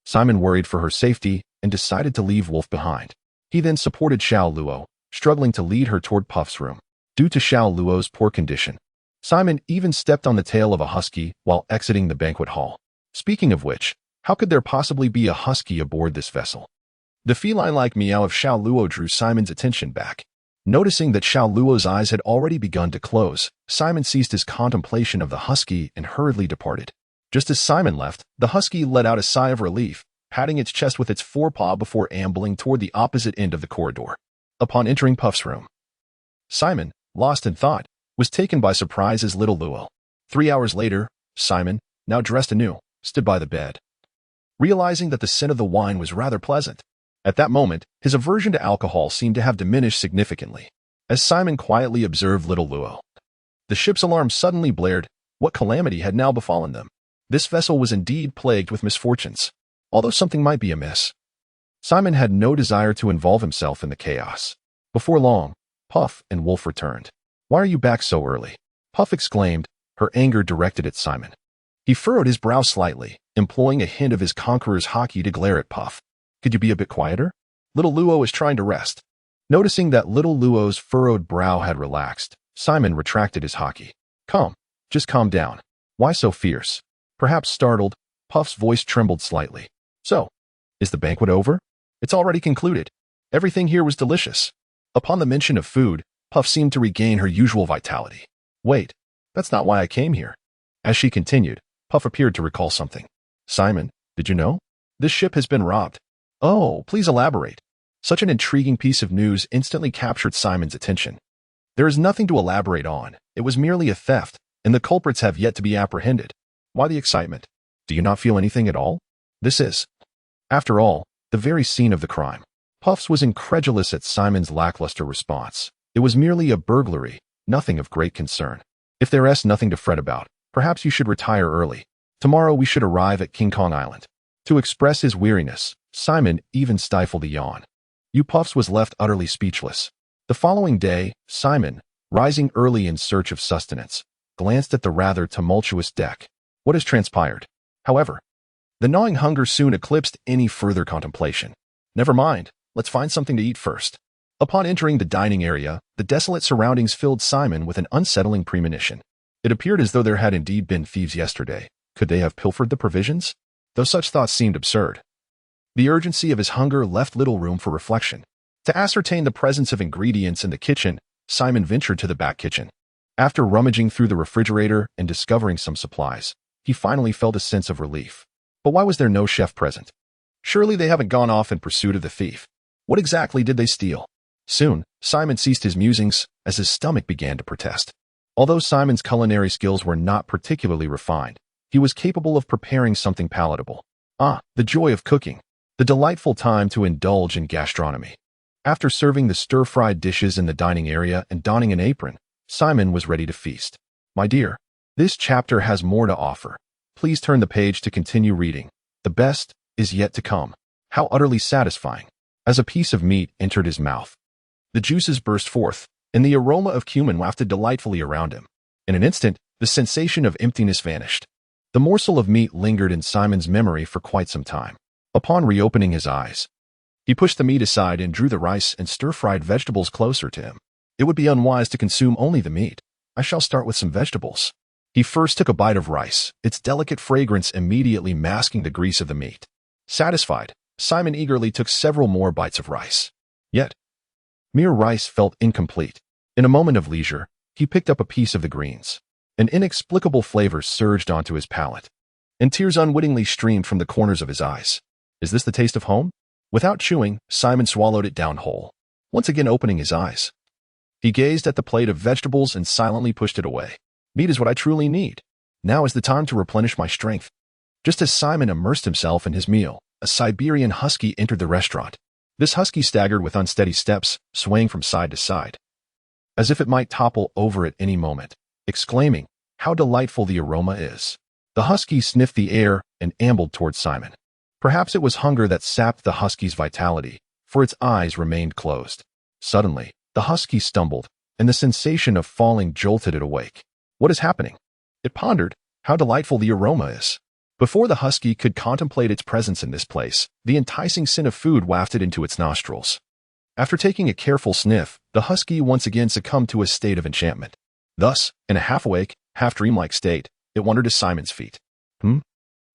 Simon worried for her safety and decided to leave Wolf behind. He then supported Xiao Luo, struggling to lead her toward Puff's room. Due to Xiao Luo's poor condition, Simon even stepped on the tail of a husky while exiting the banquet hall. Speaking of which, how could there possibly be a husky aboard this vessel? The feline-like meow of Xiao Luo drew Simon's attention back. Noticing that Xiao Luo's eyes had already begun to close, Simon ceased his contemplation of the husky and hurriedly departed. Just as Simon left, the husky let out a sigh of relief, patting its chest with its forepaw before ambling toward the opposite end of the corridor. Upon entering Puff's room, Simon, lost in thought, was taken by surprise as little Luo. 3 hours later, Simon, now dressed anew, stood by the bed, realizing that the scent of the wine was rather pleasant. At that moment, his aversion to alcohol seemed to have diminished significantly. As Simon quietly observed little Luo, the ship's alarm suddenly blared. What calamity had now befallen them? This vessel was indeed plagued with misfortunes. Although something might be amiss, Simon had no desire to involve himself in the chaos. Before long, Puff and Wolf returned. "Why are you back so early?" Puff exclaimed, her anger directed at Simon. He furrowed his brow slightly, employing a hint of his conqueror's haki to glare at Puff. "Could you be a bit quieter?" Little Luo was trying to rest. Noticing that little Luo's furrowed brow had relaxed, Simon retracted his haki. "Calm. Just calm down. Why so fierce?" Perhaps startled, Puff's voice trembled slightly. "So, is the banquet over?" "It's already concluded. Everything here was delicious." Upon the mention of food, Puff seemed to regain her usual vitality. "Wait, that's not why I came here." As she continued, Puff appeared to recall something. "Simon, did you know? This ship has been robbed." "Oh, please elaborate." Such an intriguing piece of news instantly captured Simon's attention. "There is nothing to elaborate on. It was merely a theft, and the culprits have yet to be apprehended." "Why the excitement? Do you not feel anything at all? This is, after all, the very scene of the crime." Puffs was incredulous at Simon's lackluster response. It was merely a burglary, nothing of great concern. "If there is nothing to fret about, perhaps you should retire early. Tomorrow we should arrive at King Kong Island." To express his weariness, Simon even stifled a yawn. Puffs was left utterly speechless. The following day, Simon, rising early in search of sustenance, glanced at the rather tumultuous deck. What has transpired? However, the gnawing hunger soon eclipsed any further contemplation. Never mind, let's find something to eat first. Upon entering the dining area, the desolate surroundings filled Simon with an unsettling premonition. It appeared as though there had indeed been thieves yesterday. Could they have pilfered the provisions? Though such thoughts seemed absurd, the urgency of his hunger left little room for reflection. To ascertain the presence of ingredients in the kitchen, Simon ventured to the back kitchen. After rummaging through the refrigerator and discovering some supplies, he finally felt a sense of relief. But why was there no chef present? Surely they haven't gone off in pursuit of the thief. What exactly did they steal? Soon, Simon ceased his musings as his stomach began to protest. Although Simon's culinary skills were not particularly refined, he was capable of preparing something palatable. The joy of cooking. The delightful time to indulge in gastronomy. After serving the stir-fried dishes in the dining area and donning an apron, Simon was ready to feast. My dear, this chapter has more to offer. Please turn the page to continue reading. The best is yet to come. How utterly satisfying. As a piece of meat entered his mouth, the juices burst forth, and the aroma of cumin wafted delightfully around him. In an instant, the sensation of emptiness vanished. The morsel of meat lingered in Simon's memory for quite some time. Upon reopening his eyes, he pushed the meat aside and drew the rice and stir-fried vegetables closer to him. It would be unwise to consume only the meat. I shall start with some vegetables. He first took a bite of rice, its delicate fragrance immediately masking the grease of the meat. Satisfied, Simon eagerly took several more bites of rice. Yet, mere rice felt incomplete. In a moment of leisure, he picked up a piece of the greens. An inexplicable flavor surged onto his palate, and tears unwittingly streamed from the corners of his eyes. Is this the taste of home? Without chewing, Simon swallowed it down whole, once again opening his eyes. He gazed at the plate of vegetables and silently pushed it away. Meat is what I truly need. Now is the time to replenish my strength. Just as Simon immersed himself in his meal, a Siberian husky entered the restaurant. This husky staggered with unsteady steps, swaying from side to side, as if it might topple over at any moment, exclaiming, "How delightful the aroma is." The husky sniffed the air and ambled towards Simon. Perhaps it was hunger that sapped the husky's vitality, for its eyes remained closed. Suddenly, the husky stumbled, and the sensation of falling jolted it awake. What is happening? It pondered, how delightful the aroma is. Before the husky could contemplate its presence in this place, the enticing scent of food wafted into its nostrils. After taking a careful sniff, the husky once again succumbed to a state of enchantment. Thus, in a half-awake, half-dreamlike state, it wandered to Simon's feet.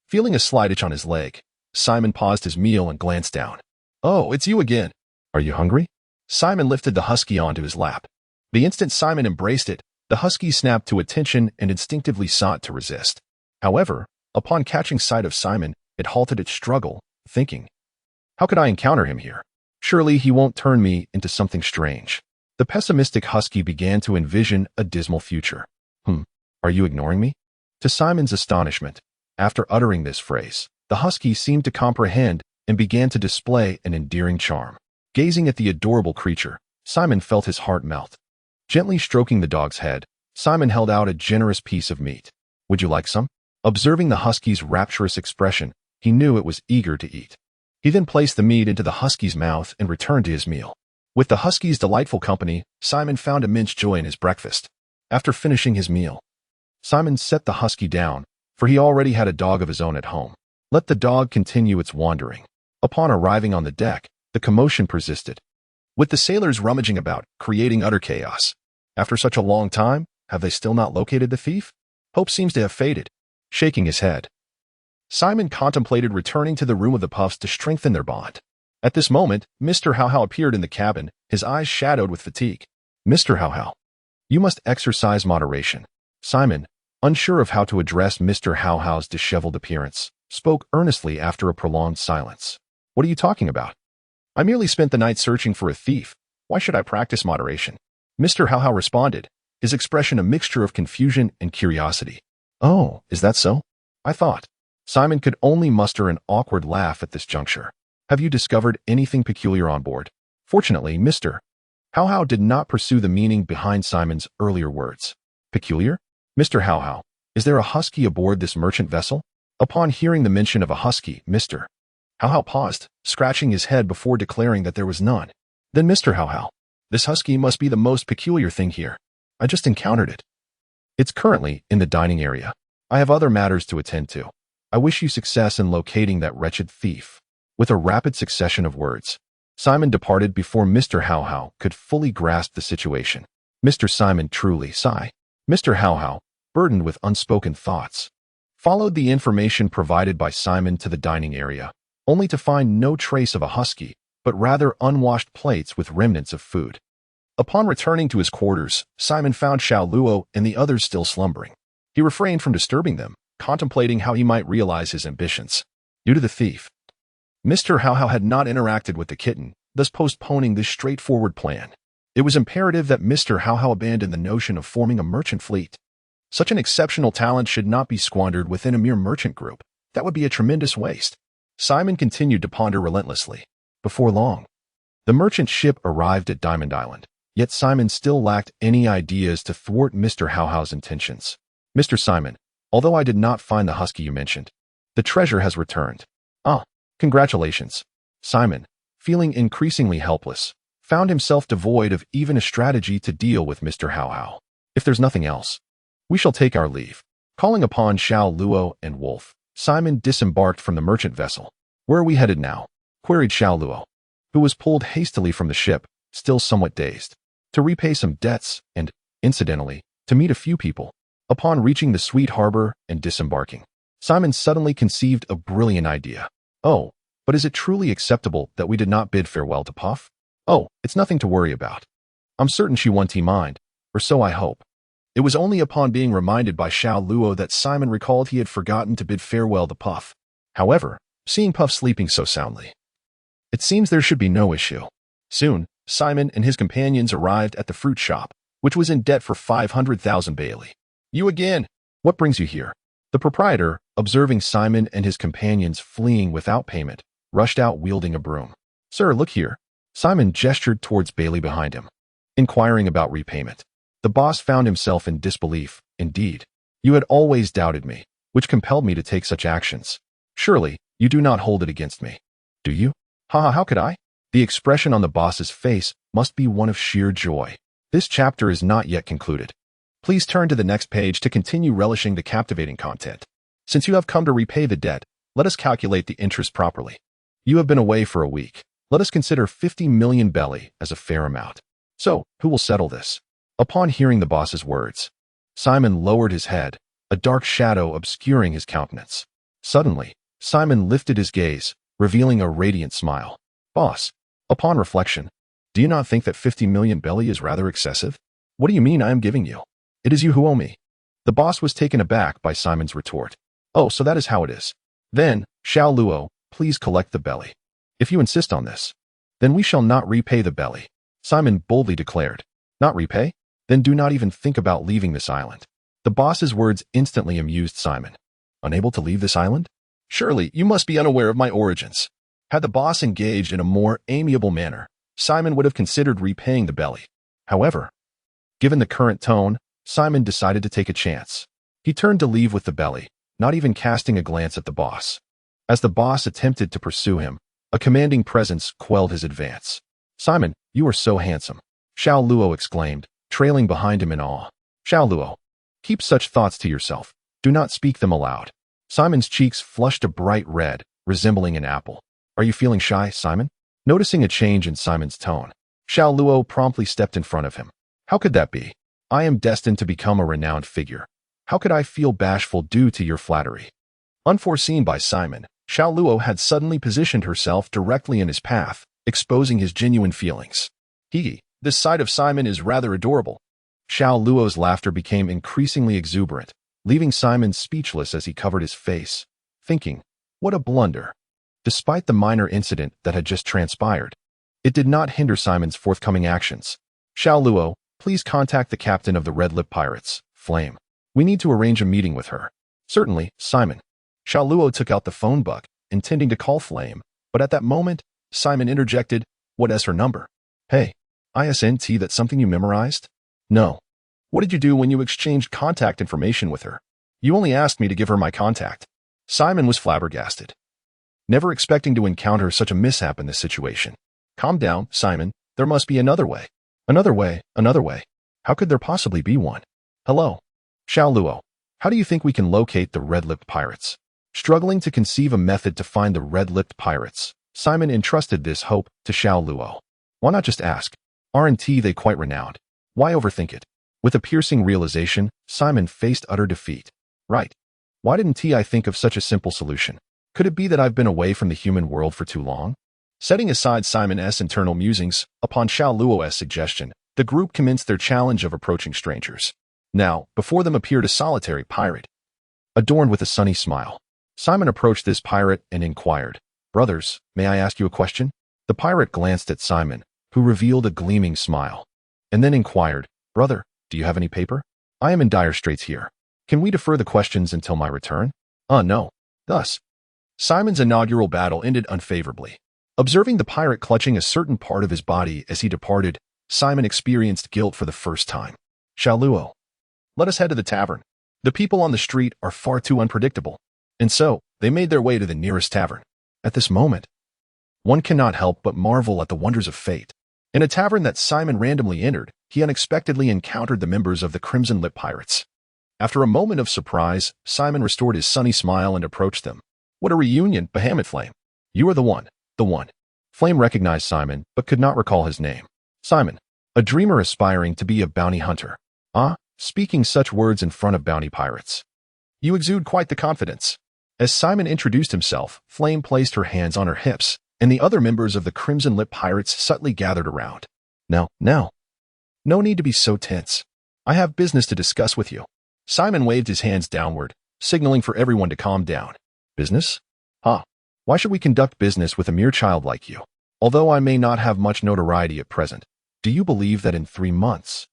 Feeling a slight itch on his leg, Simon paused his meal and glanced down. "Oh, it's you again. Are you hungry?" Simon lifted the husky onto his lap. The instant Simon embraced it, the husky snapped to attention and instinctively sought to resist. However, upon catching sight of Simon, it halted its struggle, thinking, "How could I encounter him here? Surely he won't turn me into something strange." The pessimistic husky began to envision a dismal future. Are you ignoring me?" To Simon's astonishment, after uttering this phrase, the husky seemed to comprehend and began to display an endearing charm. Gazing at the adorable creature, Simon felt his heart melt. Gently stroking the dog's head, Simon held out a generous piece of meat. "Would you like some?" Observing the husky's rapturous expression, he knew it was eager to eat. He then placed the meat into the husky's mouth and returned to his meal. With the husky's delightful company, Simon found immense joy in his breakfast. After finishing his meal, Simon set the husky down, for he already had a dog of his own at home. Let the dog continue its wandering. Upon arriving on the deck, the commotion persisted, with the sailors rummaging about, creating utter chaos. After such a long time, have they still not located the thief? Hope seems to have faded. Shaking his head, Simon contemplated returning to the room of the Puffs to strengthen their bond. At this moment, Mr. How How appeared in the cabin, his eyes shadowed with fatigue. "Mr. How How, you must exercise moderation." Simon, unsure of how to address Mr. How How's disheveled appearance, spoke earnestly after a prolonged silence. "What are you talking about? I merely spent the night searching for a thief. Why should I practice moderation?" Mr. How How responded, his expression a mixture of confusion and curiosity. "Oh, is that so? I thought." Simon could only muster an awkward laugh at this juncture. "Have you discovered anything peculiar on board?" Fortunately, Mr. How How did not pursue the meaning behind Simon's earlier words. "Peculiar? Mr. How How, is there a husky aboard this merchant vessel?" Upon hearing the mention of a husky, Mr. How How paused, scratching his head before declaring that there was none. Then Mr. How How, this husky must be the most peculiar thing here. I just encountered it. It's currently in the dining area. I have other matters to attend to. I wish you success in locating that wretched thief." With a rapid succession of words, Simon departed before Mr. How How could fully grasp the situation. Mr. Simon truly sighed. Mr. How How, burdened with unspoken thoughts, followed the information provided by Simon to the dining area, only to find no trace of a husky, but rather unwashed plates with remnants of food. Upon returning to his quarters, Simon found Xiao Luo and the others still slumbering. He refrained from disturbing them, contemplating how he might realize his ambitions. Due to the thief, Mr. How How had not interacted with the kitten, thus postponing this straightforward plan. It was imperative that Mr. How How abandon the notion of forming a merchant fleet. Such an exceptional talent should not be squandered within a mere merchant group. That would be a tremendous waste. Simon continued to ponder relentlessly. Before long, the merchant ship arrived at Diamond Island, yet Simon still lacked any ideas to thwart Mr. How How's intentions. "Mr. Simon, although I did not find the husky you mentioned, the treasure has returned." "Ah, congratulations." Simon, feeling increasingly helpless, found himself devoid of even a strategy to deal with Mr. How How. "If there's nothing else, we shall take our leave." Calling upon Xiao Luo and Wolf, Simon disembarked from the merchant vessel. "Where are we headed now?" queried Xiao Luo, who was pulled hastily from the ship, still somewhat dazed. "To repay some debts and, incidentally, to meet a few people." Upon reaching the sweet harbor and disembarking, Simon suddenly conceived a brilliant idea. "Oh, but is it truly acceptable that we did not bid farewell to Puff? Oh, it's nothing to worry about. I'm certain she won't mind, or so I hope." It was only upon being reminded by Xiao Luo that Simon recalled he had forgotten to bid farewell to Puff. However, seeing Puff sleeping so soundly, it seems there should be no issue. Soon, Simon and his companions arrived at the fruit shop, which was in debt for 500,000 Bailey. You again? What brings you here? The proprietor, observing Simon and his companions fleeing without payment, rushed out wielding a broom. Sir, look here. Simon gestured towards Bailey behind him, inquiring about repayment. The boss found himself in disbelief. Indeed, you had always doubted me, which compelled me to take such actions. Surely, you do not hold it against me. Do you? Haha, how could I? The expression on the boss's face must be one of sheer joy. This chapter is not yet concluded. Please turn to the next page to continue relishing the captivating content. Since you have come to repay the debt, let us calculate the interest properly. You have been away for a week. Let us consider 50 million belly as a fair amount. So, who will settle this? Upon hearing the boss's words, Simon lowered his head, a dark shadow obscuring his countenance. Suddenly, Simon lifted his gaze, revealing a radiant smile. Boss, upon reflection, do you not think that 50 million belly is rather excessive? What do you mean I am giving you? It is you who owe me. The boss was taken aback by Simon's retort. Oh, so that is how it is. Then, Xiao Luo, please collect the belly. If you insist on this, then we shall not repay the belly. Simon boldly declared. Not repay? Then do not even think about leaving this island. The boss's words instantly amused Simon. Unable to leave this island? Surely you must be unaware of my origins. Had the boss engaged in a more amiable manner, Simon would have considered repaying the belly. However, given the current tone, Simon decided to take a chance. He turned to leave with the belly, not even casting a glance at the boss. As the boss attempted to pursue him, a commanding presence quelled his advance. Simon, you are so handsome, Xiao Luo exclaimed, trailing behind him in awe. Xiao Luo, keep such thoughts to yourself. Do not speak them aloud. Simon's cheeks flushed a bright red, resembling an apple. Are you feeling shy, Simon? Noticing a change in Simon's tone, Xiao Luo promptly stepped in front of him. How could that be? I am destined to become a renowned figure. How could I feel bashful due to your flattery? Unforeseen by Simon, Xiao Luo had suddenly positioned herself directly in his path, exposing his genuine feelings. This side of Simon is rather adorable. Xiao Luo's laughter became increasingly exuberant, leaving Simon speechless as he covered his face, thinking, what a blunder. Despite the minor incident that had just transpired, it did not hinder Simon's forthcoming actions. Xiao Luo, please contact the captain of the Red Lip Pirates, Flame. We need to arrange a meeting with her. Certainly, Simon. Xiao Luo took out the phone book, intending to call Flame, but at that moment, Simon interjected, what is her number? Hey, ISNT, that's something you memorized? No. What did you do when you exchanged contact information with her? You only asked me to give her my contact. Simon was flabbergasted, never expecting to encounter such a mishap in this situation. Calm down, Simon. There must be another way. Another way, another way. How could there possibly be one? Hello. Xiao Luo, how do you think we can locate the red-lipped pirates? Struggling to conceive a method to find the red-lipped pirates, Simon entrusted this hope to Xiao Luo. Why not just ask? Aren't they quite renowned? Why overthink it? With a piercing realization, Simon faced utter defeat. Right. Why didn't I think of such a simple solution? Could it be that I've been away from the human world for too long? Setting aside Simon's internal musings, upon Xiao Luo's suggestion, the group commenced their challenge of approaching strangers. Now, before them appeared a solitary pirate, adorned with a sunny smile. Simon approached this pirate and inquired, Brothers, may I ask you a question? The pirate glanced at Simon, who revealed a gleaming smile, and then inquired, Brother, do you have any paper? I am in dire straits here. Can we defer the questions until my return? No. Thus, Simon's inaugural battle ended unfavorably. Observing the pirate clutching a certain part of his body as he departed, Simon experienced guilt for the first time. Xiao Luo, let us head to the tavern. The people on the street are far too unpredictable. And so, they made their way to the nearest tavern. At this moment, one cannot help but marvel at the wonders of fate. In a tavern that Simon randomly entered, he unexpectedly encountered the members of the Crimson Lip Pirates. After a moment of surprise, Simon restored his sunny smile and approached them. What a reunion, Bahamut Flame. You are the one. Flame recognized Simon, but could not recall his name. Simon, a dreamer aspiring to be a bounty hunter. Speaking such words in front of bounty pirates. You exude quite the confidence. As Simon introduced himself, Flame placed her hands on her hips, and the other members of the Crimson Lip Pirates subtly gathered around. Now. No need to be so tense. I have business to discuss with you. Simon waved his hands downward, signaling for everyone to calm down. Business? Why should we conduct business with a mere child like you? Although I may not have much notoriety at present, do you believe that in 3 months,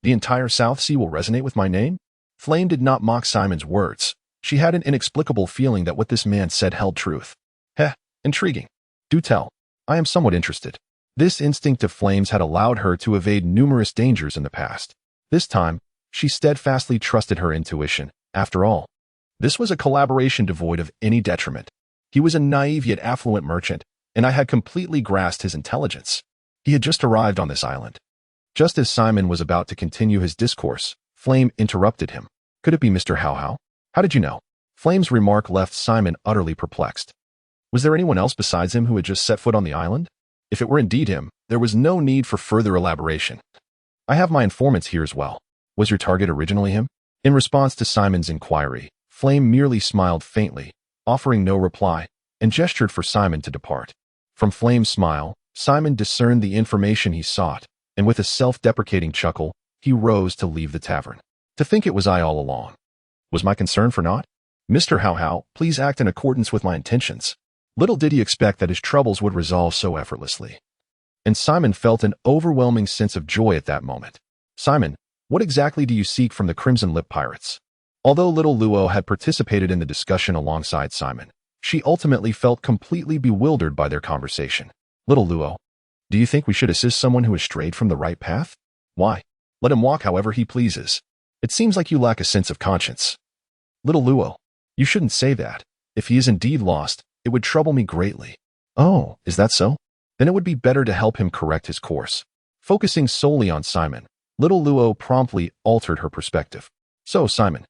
the entire South Sea will resonate with my name? Flame did not mock Simon's words. She had an inexplicable feeling that what this man said held truth. Heh, intriguing. Do tell. I am somewhat interested. This instinct of Flame's had allowed her to evade numerous dangers in the past. This time, she steadfastly trusted her intuition. After all, this was a collaboration devoid of any detriment. He was a naive yet affluent merchant, and I had completely grasped his intelligence. He had just arrived on this island. Just as Simon was about to continue his discourse, Flame interrupted him. Could it be Mr. How? How did you know? Flame's remark left Simon utterly perplexed. Was there anyone else besides him who had just set foot on the island? If it were indeed him, there was no need for further elaboration. I have my informants here as well. Was your target originally him? In response to Simon's inquiry, Flame merely smiled faintly, offering no reply, and gestured for Simon to depart. From Flame's smile, Simon discerned the information he sought, and with a self-deprecating chuckle, he rose to leave the tavern. To think it was I all along. Was my concern for naught? Mr. How, please act in accordance with my intentions. Little did he expect that his troubles would resolve so effortlessly. And Simon felt an overwhelming sense of joy at that moment. Simon, what exactly do you seek from the Crimson Lip Pirates? Although little Luo had participated in the discussion alongside Simon, she ultimately felt completely bewildered by their conversation. Little Luo, do you think we should assist someone who has strayed from the right path? Why? Let him walk however he pleases. It seems like you lack a sense of conscience. Little Luo, you shouldn't say that. If he is indeed lost, it would trouble me greatly. Oh, is that so? Then it would be better to help him correct his course. Focusing solely on Simon, little Luo promptly altered her perspective. So, Simon,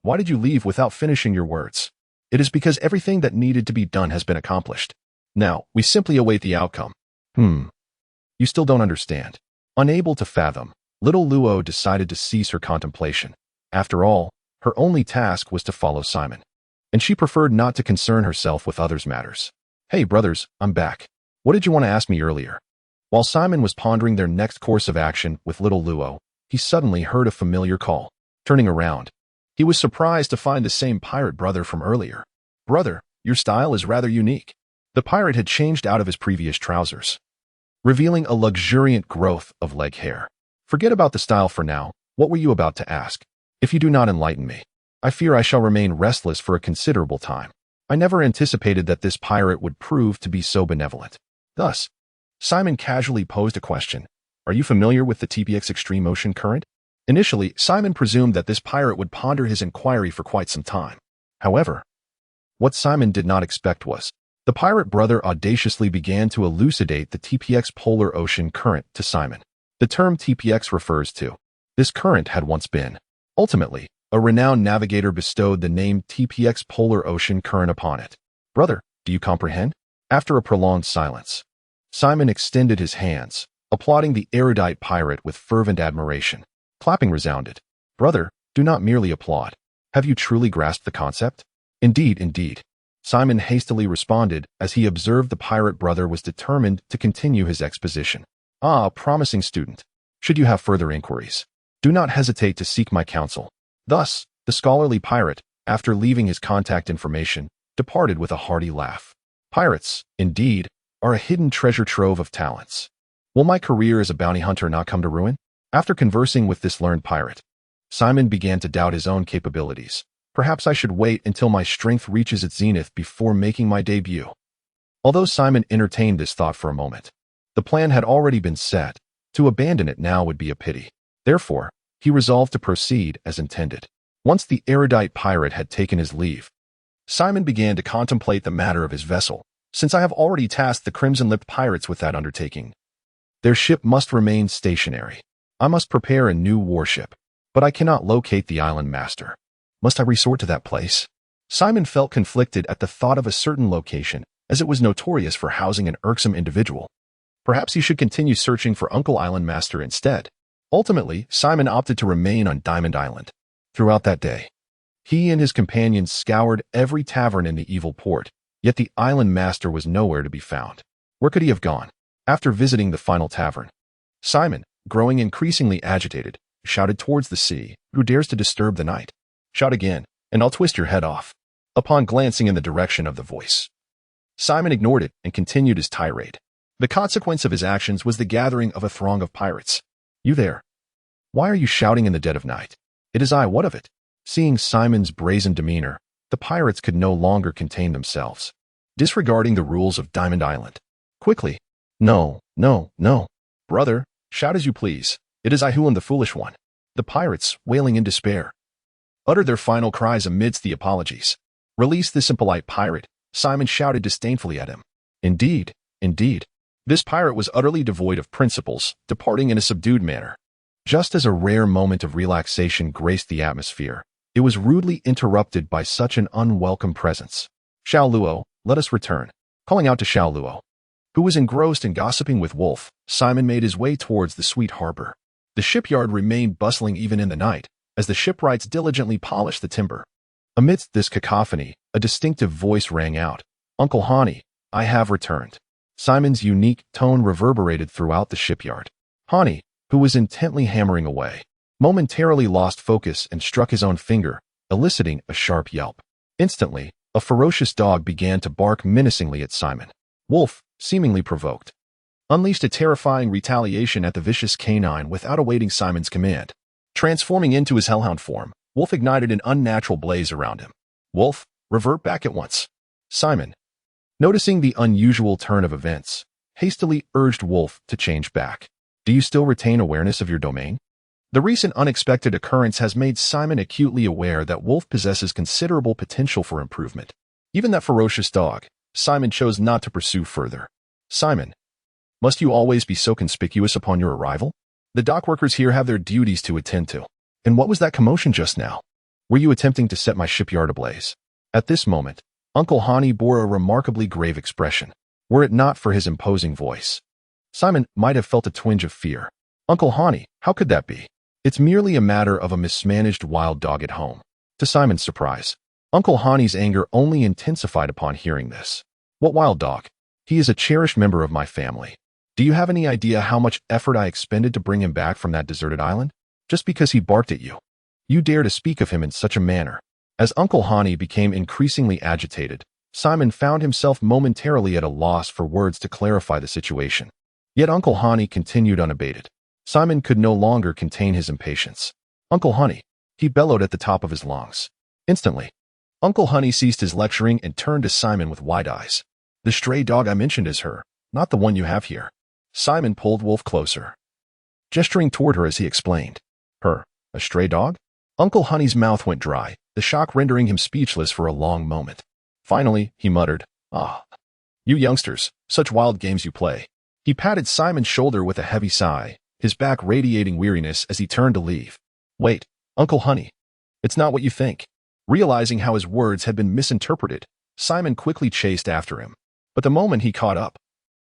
why did you leave without finishing your words? It is because everything that needed to be done has been accomplished. Now, we simply await the outcome. You still don't understand. Unable to fathom, little Luo decided to cease her contemplation. After all, her only task was to follow Simon, and she preferred not to concern herself with others' matters. Hey brothers, I'm back. What did you want to ask me earlier? While Simon was pondering their next course of action with little Luo, he suddenly heard a familiar call. Turning around, he was surprised to find the same pirate brother from earlier. Brother, your style is rather unique. The pirate had changed out of his previous trousers, revealing a luxuriant growth of leg hair. Forget about the style for now. What were you about to ask? If you do not enlighten me, I fear I shall remain restless for a considerable time. I never anticipated that this pirate would prove to be so benevolent. Thus, Simon casually posed a question. Are you familiar with the TPX extreme ocean current? Initially, Simon presumed that this pirate would ponder his inquiry for quite some time. However, what Simon did not expect was, the pirate brother audaciously began to elucidate the TPX polar ocean current to Simon. The term TPX refers to. This current had once been. Ultimately, a renowned navigator bestowed the name TPX polar ocean current upon it. Brother, do you comprehend? After a prolonged silence, Simon extended his hands, applauding the erudite pirate with fervent admiration. Clapping resounded. Brother, do not merely applaud. Have you truly grasped the concept? Indeed. Simon hastily responded as he observed the pirate brother was determined to continue his exposition. Ah, promising student. Should you have further inquiries, do not hesitate to seek my counsel. Thus, the scholarly pirate, after leaving his contact information, departed with a hearty laugh. Pirates, indeed, are a hidden treasure trove of talents. Will my career as a bounty hunter not come to ruin? After conversing with this learned pirate, Simon began to doubt his own capabilities. Perhaps I should wait until my strength reaches its zenith before making my debut. Although Simon entertained this thought for a moment, the plan had already been set. To abandon it now would be a pity. Therefore, he resolved to proceed as intended. Once the erudite pirate had taken his leave, Simon began to contemplate the matter of his vessel. Since I have already tasked the crimson-lipped pirates with that undertaking, their ship must remain stationary. I must prepare a new warship, but I cannot locate the island master. Must I resort to that place? Simon felt conflicted at the thought of a certain location, as it was notorious for housing an irksome individual. Perhaps he should continue searching for Uncle Island Master instead. Ultimately, Simon opted to remain on Diamond Island. Throughout that day, he and his companions scoured every tavern in the evil port, yet the island master was nowhere to be found. Where could he have gone? After visiting the final tavern, Simon, growing increasingly agitated, shouted towards the sea, "Who dares to disturb the night? Shout again, and I'll twist your head off." Upon glancing in the direction of the voice, Simon ignored it and continued his tirade. The consequence of his actions was the gathering of a throng of pirates. "You there? Why are you shouting in the dead of night?" "It is I, what of it?" Seeing Simon's brazen demeanor, the pirates could no longer contain themselves, disregarding the rules of Diamond Island. Quickly, "No, no, no. Brother, shout as you please. It is I who am the foolish one." The pirates, wailing in despair, uttered their final cries amidst the apologies. "Release this impolite pirate," Simon shouted disdainfully at him. Indeed, indeed. This pirate was utterly devoid of principles, departing in a subdued manner. Just as a rare moment of relaxation graced the atmosphere, it was rudely interrupted by such an unwelcome presence. "Xiao Luo, let us return." Calling out to Xiao Luo, who was engrossed in gossiping with Wolf, Simon made his way towards the sweet harbor. The shipyard remained bustling even in the night, as the shipwrights diligently polished the timber. Amidst this cacophony, a distinctive voice rang out, "Uncle Hani, I have returned." Simon's unique tone reverberated throughout the shipyard. Hani, who was intently hammering away, momentarily lost focus and struck his own finger, eliciting a sharp yelp. Instantly, a ferocious dog began to bark menacingly at Simon. Wolf, seemingly provoked, unleashed a terrifying retaliation at the vicious canine without awaiting Simon's command. Transforming into his hellhound form, Wolf ignited an unnatural blaze around him. "Wolf, revert back at once." Simon, noticing the unusual turn of events, hastily urged Wolf to change back. "Do you still retain awareness of your domain?" The recent unexpected occurrence has made Simon acutely aware that Wolf possesses considerable potential for improvement. Even that ferocious dog, Simon chose not to pursue further. "Simon, must you always be so conspicuous upon your arrival? The dockworkers here have their duties to attend to. And what was that commotion just now? Were you attempting to set my shipyard ablaze?" At this moment, Uncle Hani bore a remarkably grave expression. Were it not for his imposing voice, Simon might have felt a twinge of fear. "Uncle Hani, how could that be? It's merely a matter of a mismanaged wild dog at home." To Simon's surprise, Uncle Hani's anger only intensified upon hearing this. "What wild dog? He is a cherished member of my family. Do you have any idea how much effort I expended to bring him back from that deserted island? Just because he barked at you, you dare to speak of him in such a manner." As Uncle Hani became increasingly agitated, Simon found himself momentarily at a loss for words to clarify the situation. Yet Uncle Hani continued unabated. Simon could no longer contain his impatience. "Uncle Hani," he bellowed at the top of his lungs. Instantly, Uncle Hani ceased his lecturing and turned to Simon with wide eyes. "The stray dog I mentioned is her, not the one you have here." Simon pulled Wolf closer, gesturing toward her as he explained. "Her, a stray dog?" Uncle Honey's mouth went dry, the shock rendering him speechless for a long moment. Finally, he muttered, "Ah, you youngsters, such wild games you play." He patted Simon's shoulder with a heavy sigh, his back radiating weariness as he turned to leave. "Wait, Uncle Honey. It's not what you think." Realizing how his words had been misinterpreted, Simon quickly chased after him. But the moment he caught up,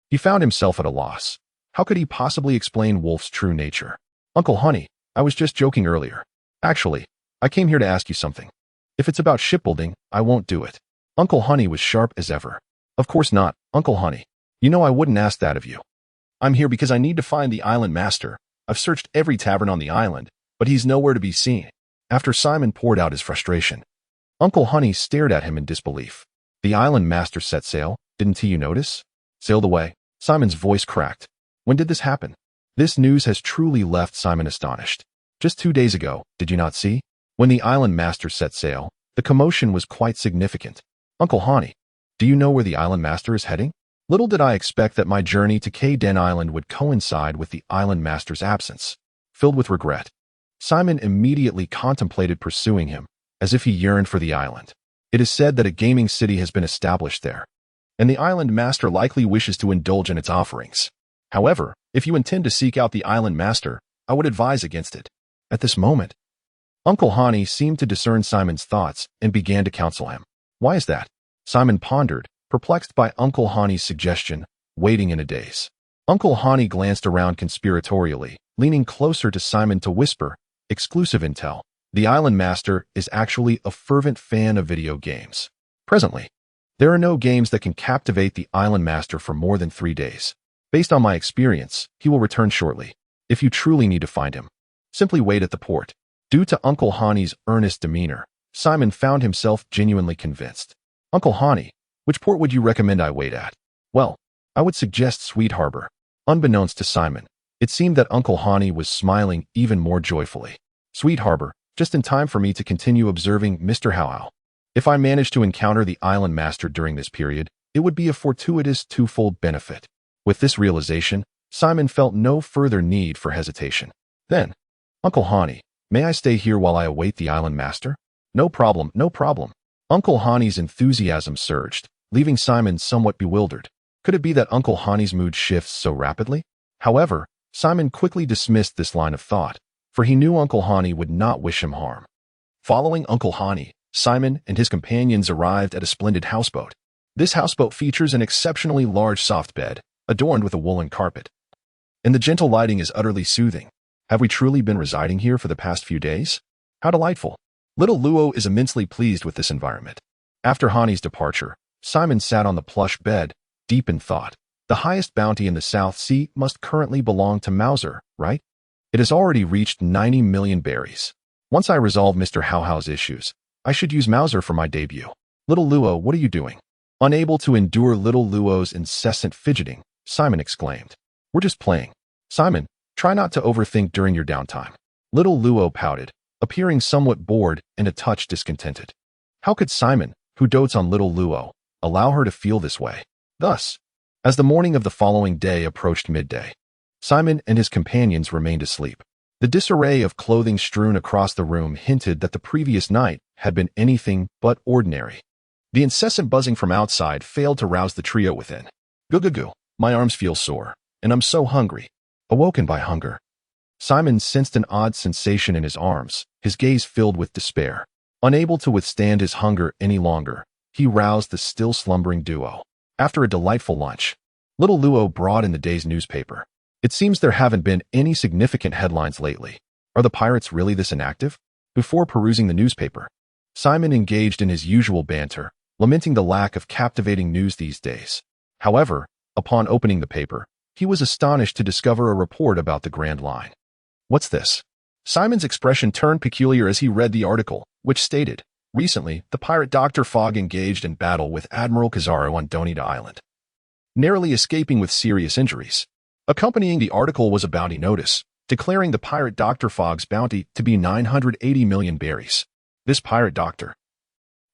he found himself at a loss. How could he possibly explain Wolf's true nature? "Uncle Honey, I was just joking earlier. Actually, I came here to ask you something. If it's about shipbuilding, I won't do it." Uncle Honey was sharp as ever. "Of course not, Uncle Honey. You know I wouldn't ask that of you. I'm here because I need to find the island master. I've searched every tavern on the island, but he's nowhere to be seen." After Simon poured out his frustration, Uncle Honey stared at him in disbelief. "The island master set sail, didn't he, you notice? Sailed away." Simon's voice cracked. "When did this happen?" This news has truly left Simon astonished. "Just 2 days ago, did you not see? When the island master set sail, the commotion was quite significant." "Uncle Hani, do you know where the island master is heading?" Little did I expect that my journey to K-Den Island would coincide with the island master's absence. Filled with regret, Simon immediately contemplated pursuing him, as if he yearned for the island. It is said that a gaming city has been established there, and the island master likely wishes to indulge in its offerings. However, if you intend to seek out the island master, I would advise against it. At this moment, Uncle Hani seemed to discern Simon's thoughts and began to counsel him. "Why is that?" Simon pondered, perplexed by Uncle Hani's suggestion, waiting in a daze. Uncle Hani glanced around conspiratorially, leaning closer to Simon to whisper, "Exclusive intel. The island master is actually a fervent fan of video games. Presently, there are no games that can captivate the island master for more than 3 days. Based on my experience, he will return shortly. If you truly need to find him, simply wait at the port." Due to Uncle Hani's earnest demeanor, Simon found himself genuinely convinced. "Uncle Hani, which port would you recommend I wait at?" "Well, I would suggest Sweet Harbor. Unbeknownst to Simon, it seemed that Uncle Hani was smiling even more joyfully. Sweet Harbor, just in time for me to continue observing Mr. Howell. If I managed to encounter the island master during this period, it would be a fortuitous twofold benefit. With this realization, Simon felt no further need for hesitation. Then, Uncle Hani, may I stay here while I await the island master? No problem, no problem. Uncle Hani's enthusiasm surged, leaving Simon somewhat bewildered. Could it be that Uncle Hani's mood shifts so rapidly? However, Simon quickly dismissed this line of thought, for he knew Uncle Hani would not wish him harm. Following Uncle Hani, Simon and his companions arrived at a splendid houseboat. This houseboat features an exceptionally large soft bed, adorned with a woolen carpet. And the gentle lighting is utterly soothing. Have we truly been residing here for the past few days? How delightful. Little Luo is immensely pleased with this environment. After Hani's departure, Simon sat on the plush bed, deep in thought. The highest bounty in the South Sea must currently belong to Mauser, right? It has already reached 90 million berries. Once I resolve Mr. Howhow's issues, I should use Mauser for my debut. Little Luo, what are you doing? Unable to endure little Luo's incessant fidgeting, Simon exclaimed. We're just playing. Simon, try not to overthink during your downtime. Little Luo pouted, appearing somewhat bored and a touch discontented. How could Simon, who dotes on little Luo, allow her to feel this way? Thus, as the morning of the following day approached midday, Simon and his companions remained asleep. The disarray of clothing strewn across the room hinted that the previous night had been anything but ordinary. The incessant buzzing from outside failed to rouse the trio within. Goo, my arms feel sore, and I'm so hungry. Awoken by hunger, Simon sensed an odd sensation in his arms, his gaze filled with despair. Unable to withstand his hunger any longer, he roused the still slumbering duo. After a delightful lunch, little Luo brought in the day's newspaper. It seems there haven't been any significant headlines lately. Are the pirates really this inactive? Before perusing the newspaper, Simon engaged in his usual banter, lamenting the lack of captivating news these days. However, upon opening the paper, he was astonished to discover a report about the Grand Line. What's this? Simon's expression turned peculiar as he read the article, which stated, recently, the pirate Dr. Fogg engaged in battle with Admiral Kizaru on Donita Island, narrowly escaping with serious injuries. Accompanying the article was a bounty notice, declaring the pirate Dr. Fogg's bounty to be 980 million berries. This pirate doctor,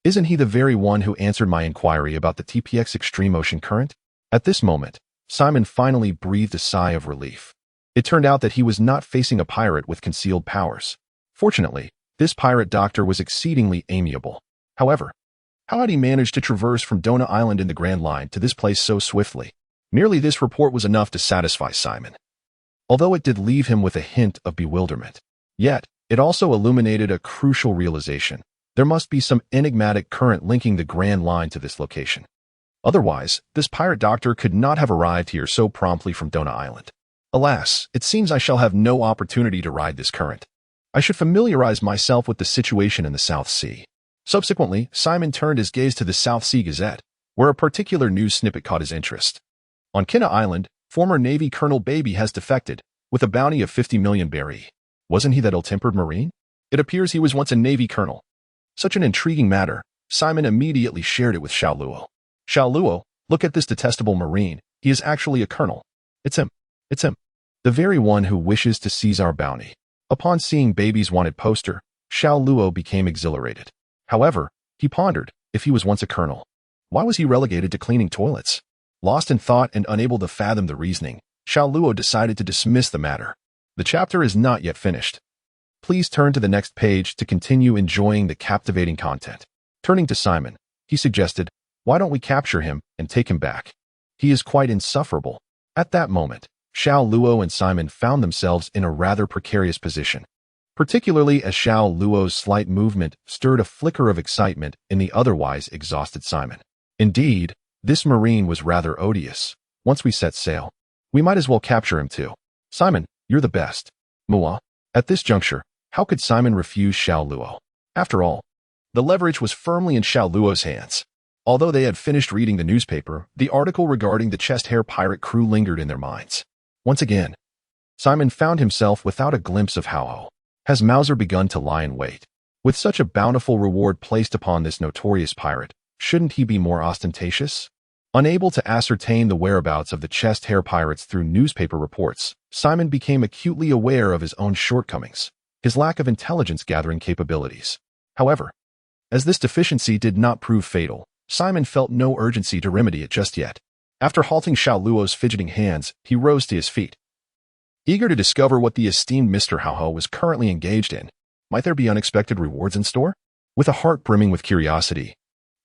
isn't he the very one who answered my inquiry about the TPX extreme ocean current? At this moment, Simon finally breathed a sigh of relief. It turned out that he was not facing a pirate with concealed powers. Fortunately, this pirate doctor was exceedingly amiable. However, how had he managed to traverse from Dona Island in the Grand Line to this place so swiftly? Merely this report was enough to satisfy Simon. Although it did leave him with a hint of bewilderment, yet it also illuminated a crucial realization. There must be some enigmatic current linking the Grand Line to this location. Otherwise, this pirate doctor could not have arrived here so promptly from Dona Island. Alas, it seems I shall have no opportunity to ride this current. I should familiarize myself with the situation in the South Sea. Subsequently, Simon turned his gaze to the South Sea Gazette, where a particular news snippet caught his interest. On Kina Island, former Navy Colonel Baby has defected, with a bounty of 50 million berry. Wasn't he that ill-tempered Marine? It appears he was once a Navy colonel. Such an intriguing matter, Simon immediately shared it with Xiao Luo. Xiao Luo, look at this detestable Marine. He is actually a colonel. It's him. It's him. The very one who wishes to seize our bounty. Upon seeing Baby's wanted poster, Xiao Luo became exhilarated. However, he pondered, if he was once a colonel, why was he relegated to cleaning toilets? Lost in thought and unable to fathom the reasoning, Xiao Luo decided to dismiss the matter. The chapter is not yet finished. Please turn to the next page to continue enjoying the captivating content. Turning to Simon, he suggested, why don't we capture him and take him back? He is quite insufferable. At that moment, Xiao Luo and Simon found themselves in a rather precarious position, particularly as Xiao Luo's slight movement stirred a flicker of excitement in the otherwise exhausted Simon. Indeed, this Marine was rather odious. Once we set sail, we might as well capture him too. Simon, you're the best. Mua. At this juncture, how could Simon refuse Xiao Luo? After all, the leverage was firmly in Xiao Luo's hands. Although they had finished reading the newspaper, the article regarding the chest-hair pirate crew lingered in their minds. Once again, Simon found himself without a glimpse of Hao. Has Mauser begun to lie in wait? With such a bountiful reward placed upon this notorious pirate, shouldn't he be more ostentatious? Unable to ascertain the whereabouts of the chest hair pirates through newspaper reports, Simon became acutely aware of his own shortcomings, his lack of intelligence-gathering capabilities. However, as this deficiency did not prove fatal, Simon felt no urgency to remedy it just yet. After halting Xiao Luo's fidgeting hands, he rose to his feet. Eager to discover what the esteemed Mr. Hao was currently engaged in, might there be unexpected rewards in store? With a heart brimming with curiosity,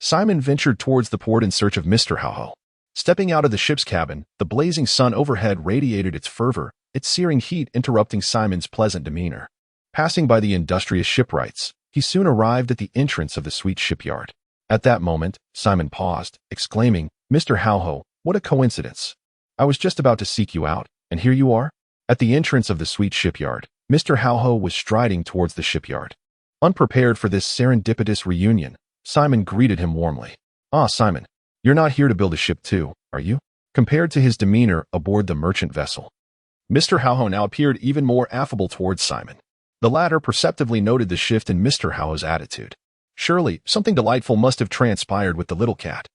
Simon ventured towards the port in search of Mr. Hao. Stepping out of the ship's cabin, the blazing sun overhead radiated its fervor, its searing heat interrupting Simon's pleasant demeanor. Passing by the industrious shipwrights, he soon arrived at the entrance of the sweet shipyard. At that moment, Simon paused, exclaiming, "Mr. Hao, what a coincidence! I was just about to seek you out, and here you are?" At the entrance of the sweet shipyard, Mr. Hao was striding towards the shipyard. Unprepared for this serendipitous reunion, Simon greeted him warmly. "Ah, Simon, you're not here to build a ship too, are you?" Compared to his demeanor aboard the merchant vessel, Mr. Hao now appeared even more affable towards Simon. The latter perceptibly noted the shift in Mr. Hao's attitude. Surely, something delightful must have transpired with the little cat.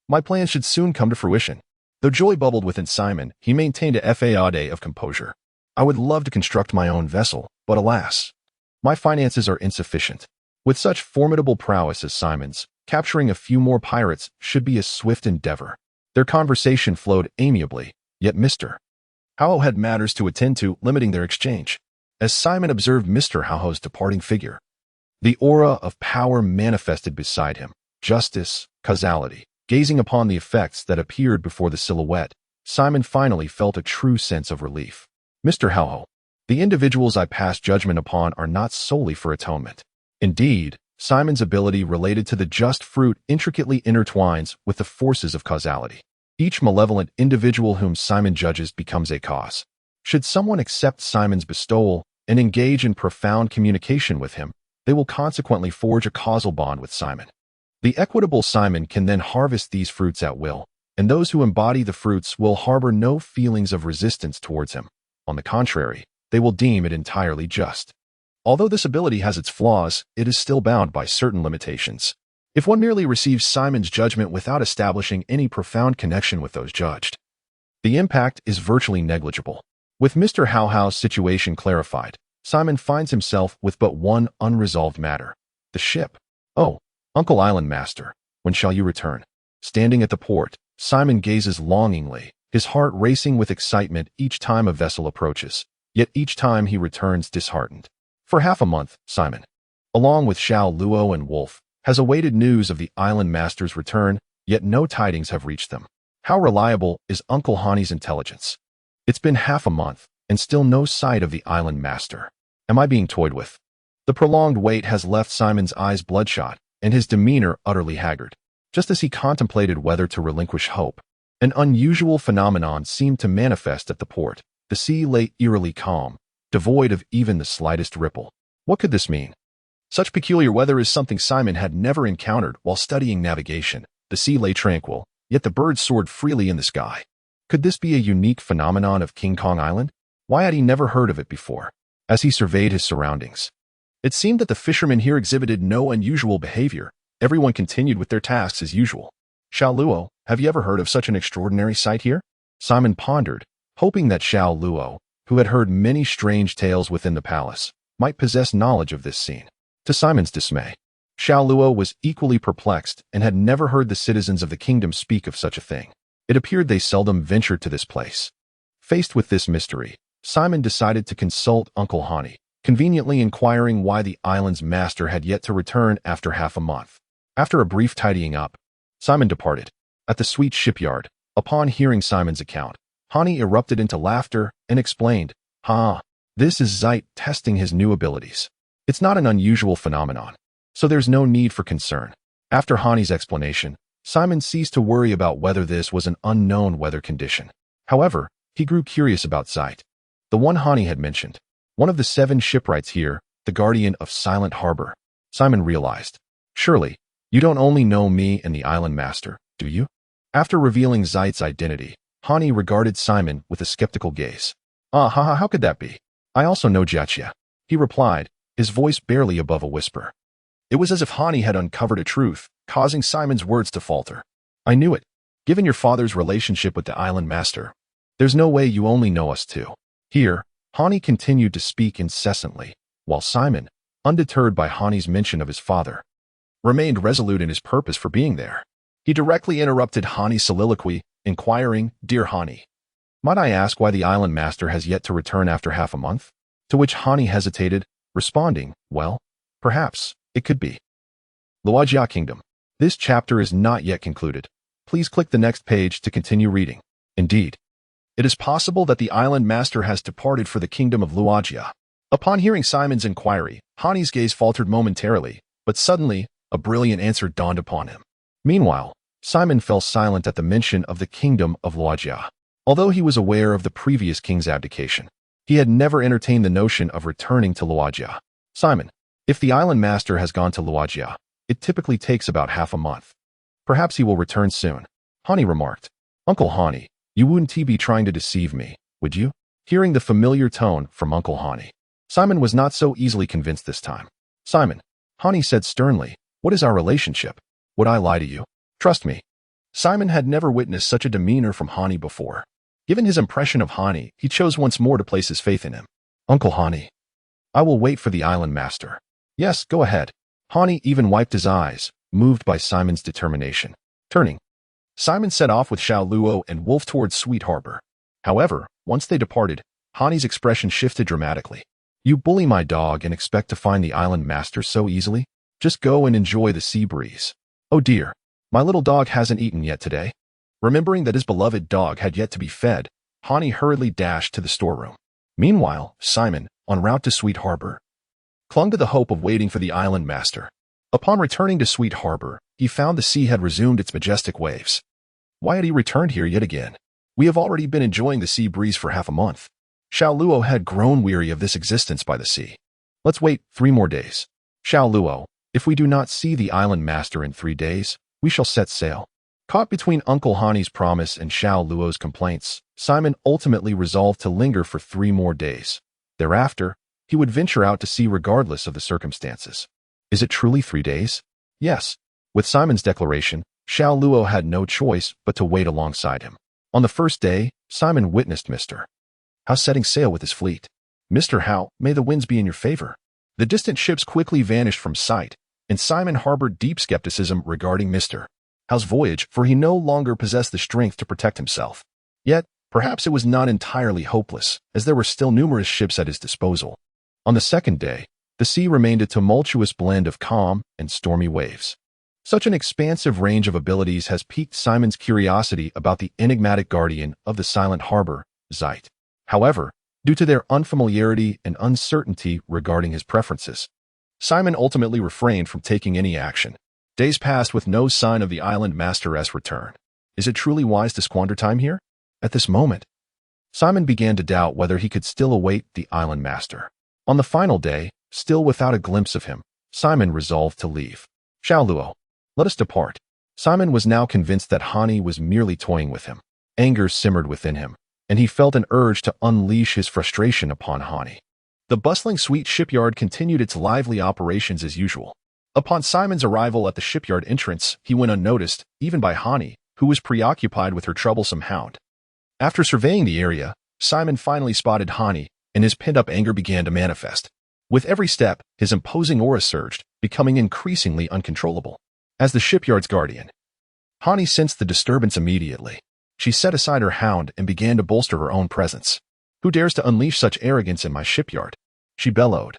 My plans should soon come to fruition. Though joy bubbled within Simon, he maintained a facade of composure. "I would love to construct my own vessel, but alas, my finances are insufficient." With such formidable prowess as Simon's, capturing a few more pirates should be a swift endeavor. Their conversation flowed amiably, yet Mr. Hao had matters to attend to, limiting their exchange. As Simon observed Mr. Hao's departing figure, the aura of power manifested beside him, justice, causality. Gazing upon the effects that appeared before the silhouette, Simon finally felt a true sense of relief. "Mr. Hao, the individuals I pass judgment upon are not solely for atonement." Indeed, Simon's ability related to the just fruit intricately intertwines with the forces of causality. Each malevolent individual whom Simon judges becomes a cause. Should someone accept Simon's bestowal and engage in profound communication with him, they will consequently forge a causal bond with Simon. The equitable Simon can then harvest these fruits at will, and those who embody the fruits will harbor no feelings of resistance towards him. On the contrary, they will deem it entirely just. Although this ability has its flaws, it is still bound by certain limitations. If one merely receives Simon's judgment without establishing any profound connection with those judged, the impact is virtually negligible. With Mr. Hao's situation clarified, Simon finds himself with but one unresolved matter: the ship. "Oh, Uncle Island Master, when shall you return?" Standing at the port, Simon gazes longingly, his heart racing with excitement each time a vessel approaches, yet each time he returns disheartened. For half a month, Simon, along with Xiao Luo and Wolf, has awaited news of the Island Master's return, yet no tidings have reached them. How reliable is Uncle Hani's intelligence? It's been half a month, and still no sight of the Island Master. Am I being toyed with? The prolonged wait has left Simon's eyes bloodshot, and his demeanor utterly haggard. Just as he contemplated whether to relinquish hope, an unusual phenomenon seemed to manifest at the port. The sea lay eerily calm, devoid of even the slightest ripple. What could this mean? Such peculiar weather is something Simon had never encountered while studying navigation. The sea lay tranquil, yet the birds soared freely in the sky. Could this be a unique phenomenon of King Kong Island? Why had he never heard of it before? As he surveyed his surroundings, it seemed that the fishermen here exhibited no unusual behavior. Everyone continued with their tasks as usual. "Xiao Luo, have you ever heard of such an extraordinary sight here?" Simon pondered, hoping that Xiao Luo, who had heard many strange tales within the palace, might possess knowledge of this scene. To Simon's dismay, Xiao Luo was equally perplexed and had never heard the citizens of the kingdom speak of such a thing. It appeared they seldom ventured to this place. Faced with this mystery, Simon decided to consult Uncle Hani, conveniently inquiring why the island's master had yet to return after half a month. After a brief tidying up, Simon departed. At the sweet shipyard, upon hearing Simon's account, Hani erupted into laughter and explained, This is Zeit testing his new abilities. It's not an unusual phenomenon, so there's no need for concern." After Hani's explanation, Simon ceased to worry about whether this was an unknown weather condition. However, he grew curious about Zeit, the one Hani had mentioned, one of the 7 shipwrights here, the guardian of Silent Harbor. Simon realized, surely, you don't only know me and the Island Master, do you? After revealing Zeit's identity, Hani regarded Simon with a skeptical gaze. How could that be? I also know Jiajia, he replied, his voice barely above a whisper. It was as if Hani had uncovered a truth, causing Simon's words to falter. "I knew it. Given your father's relationship with the island master, there's no way you only know us two. Here, Hani continued to speak incessantly, while Simon, undeterred by Hani's mention of his father, remained resolute in his purpose for being there. He directly interrupted Hani's soliloquy, inquiring, "Dear Hani, might I ask why the island master has yet to return after half a month?" To which Hani hesitated, responding, "Well, perhaps it could be Luajia Kingdom. This chapter is not yet concluded. Please click the next page to continue reading." Indeed, it is possible that the island master has departed for the kingdom of Luajia. Upon hearing Simon's inquiry, Hani's gaze faltered momentarily, but suddenly, a brilliant answer dawned upon him. Meanwhile, Simon fell silent at the mention of the kingdom of Luajia. Although he was aware of the previous king's abdication, he had never entertained the notion of returning to Luajia. "Simon, if the island master has gone to Luajia, it typically takes about half a month. Perhaps he will return soon," Hani remarked. "Uncle Hani, you wouldn't be trying to deceive me, would you?" Hearing the familiar tone from Uncle Hani, Simon was not so easily convinced this time. "Simon," Hani said sternly, "what is our relationship? Would I lie to you? Trust me." Simon had never witnessed such a demeanor from Hani before. Given his impression of Hani, he chose once more to place his faith in him. "Uncle Hani, I will wait for the island master." "Yes, go ahead." Hani even wiped his eyes, moved by Simon's determination. Turning, Simon set off with Xiao Luo and Wolf towards Sweet Harbor. However, once they departed, Hani's expression shifted dramatically. "You bully my dog and expect to find the island master so easily? Just go and enjoy the sea breeze." "Oh dear, my little dog hasn't eaten yet today." Remembering that his beloved dog had yet to be fed, Hani hurriedly dashed to the storeroom. Meanwhile, Simon, en route to Sweet Harbor, clung to the hope of waiting for the island master. Upon returning to Sweet Harbor, he found the sea had resumed its majestic waves. Why had he returned here yet again? We have already been enjoying the sea breeze for half a month. Xiao Luo had grown weary of this existence by the sea. "Let's wait 3 more days. Xiao Luo, if we do not see the island master in 3 days, we shall set sail." Caught between Uncle Hani's promise and Xiao Luo's complaints, Simon ultimately resolved to linger for 3 more days. Thereafter, he would venture out to sea regardless of the circumstances. Is it truly 3 days? Yes. With Simon's declaration, Xiao Luo had no choice but to wait alongside him. On the first day, Simon witnessed Mr. Hao setting sail with his fleet. "Mr. Hao, may the winds be in your favor." The distant ships quickly vanished from sight, and Simon harbored deep skepticism regarding Mr. Hao's voyage, for he no longer possessed the strength to protect himself. Yet, perhaps it was not entirely hopeless, as there were still numerous ships at his disposal. On the second day, the sea remained a tumultuous blend of calm and stormy waves. Such an expansive range of abilities has piqued Simon's curiosity about the enigmatic guardian of the silent harbor, Zeit. However, due to their unfamiliarity and uncertainty regarding his preferences, Simon ultimately refrained from taking any action. Days passed with no sign of the island master's return. Is it truly wise to squander time here? At this moment, Simon began to doubt whether he could still await the island master. On the final day, still without a glimpse of him, Simon resolved to leave. "Xiao Luo, let us depart." Simon was now convinced that Hani was merely toying with him. Anger simmered within him, and he felt an urge to unleash his frustration upon Hani. The bustling Sweet shipyard continued its lively operations as usual. Upon Simon's arrival at the shipyard entrance, he went unnoticed, even by Hani, who was preoccupied with her troublesome hound. After surveying the area, Simon finally spotted Hani, and his pent-up anger began to manifest. With every step, his imposing aura surged, becoming increasingly uncontrollable. As the shipyard's guardian, Hani sensed the disturbance immediately. She set aside her hound and began to bolster her own presence. "Who dares to unleash such arrogance in my shipyard?" she bellowed,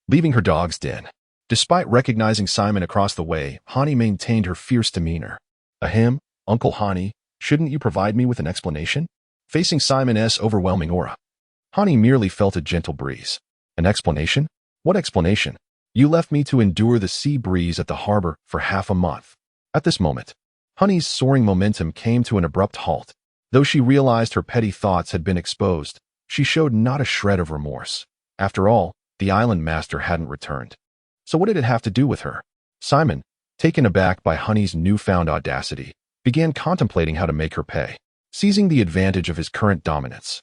leaving her dog's den. Despite recognizing Simon across the way, Hani maintained her fierce demeanor. "Ahem, Uncle Hani, shouldn't you provide me with an explanation?" Facing Simon's overwhelming aura, Hani merely felt a gentle breeze. "An explanation? What explanation? You left me to endure the sea breeze at the harbor for half a month." At this moment, Hani's soaring momentum came to an abrupt halt. Though she realized her petty thoughts had been exposed, she showed not a shred of remorse. After all, the island master hadn't returned. So what did it have to do with her? Simon, taken aback by Hani's newfound audacity, began contemplating how to make her pay. Seizing the advantage of his current dominance,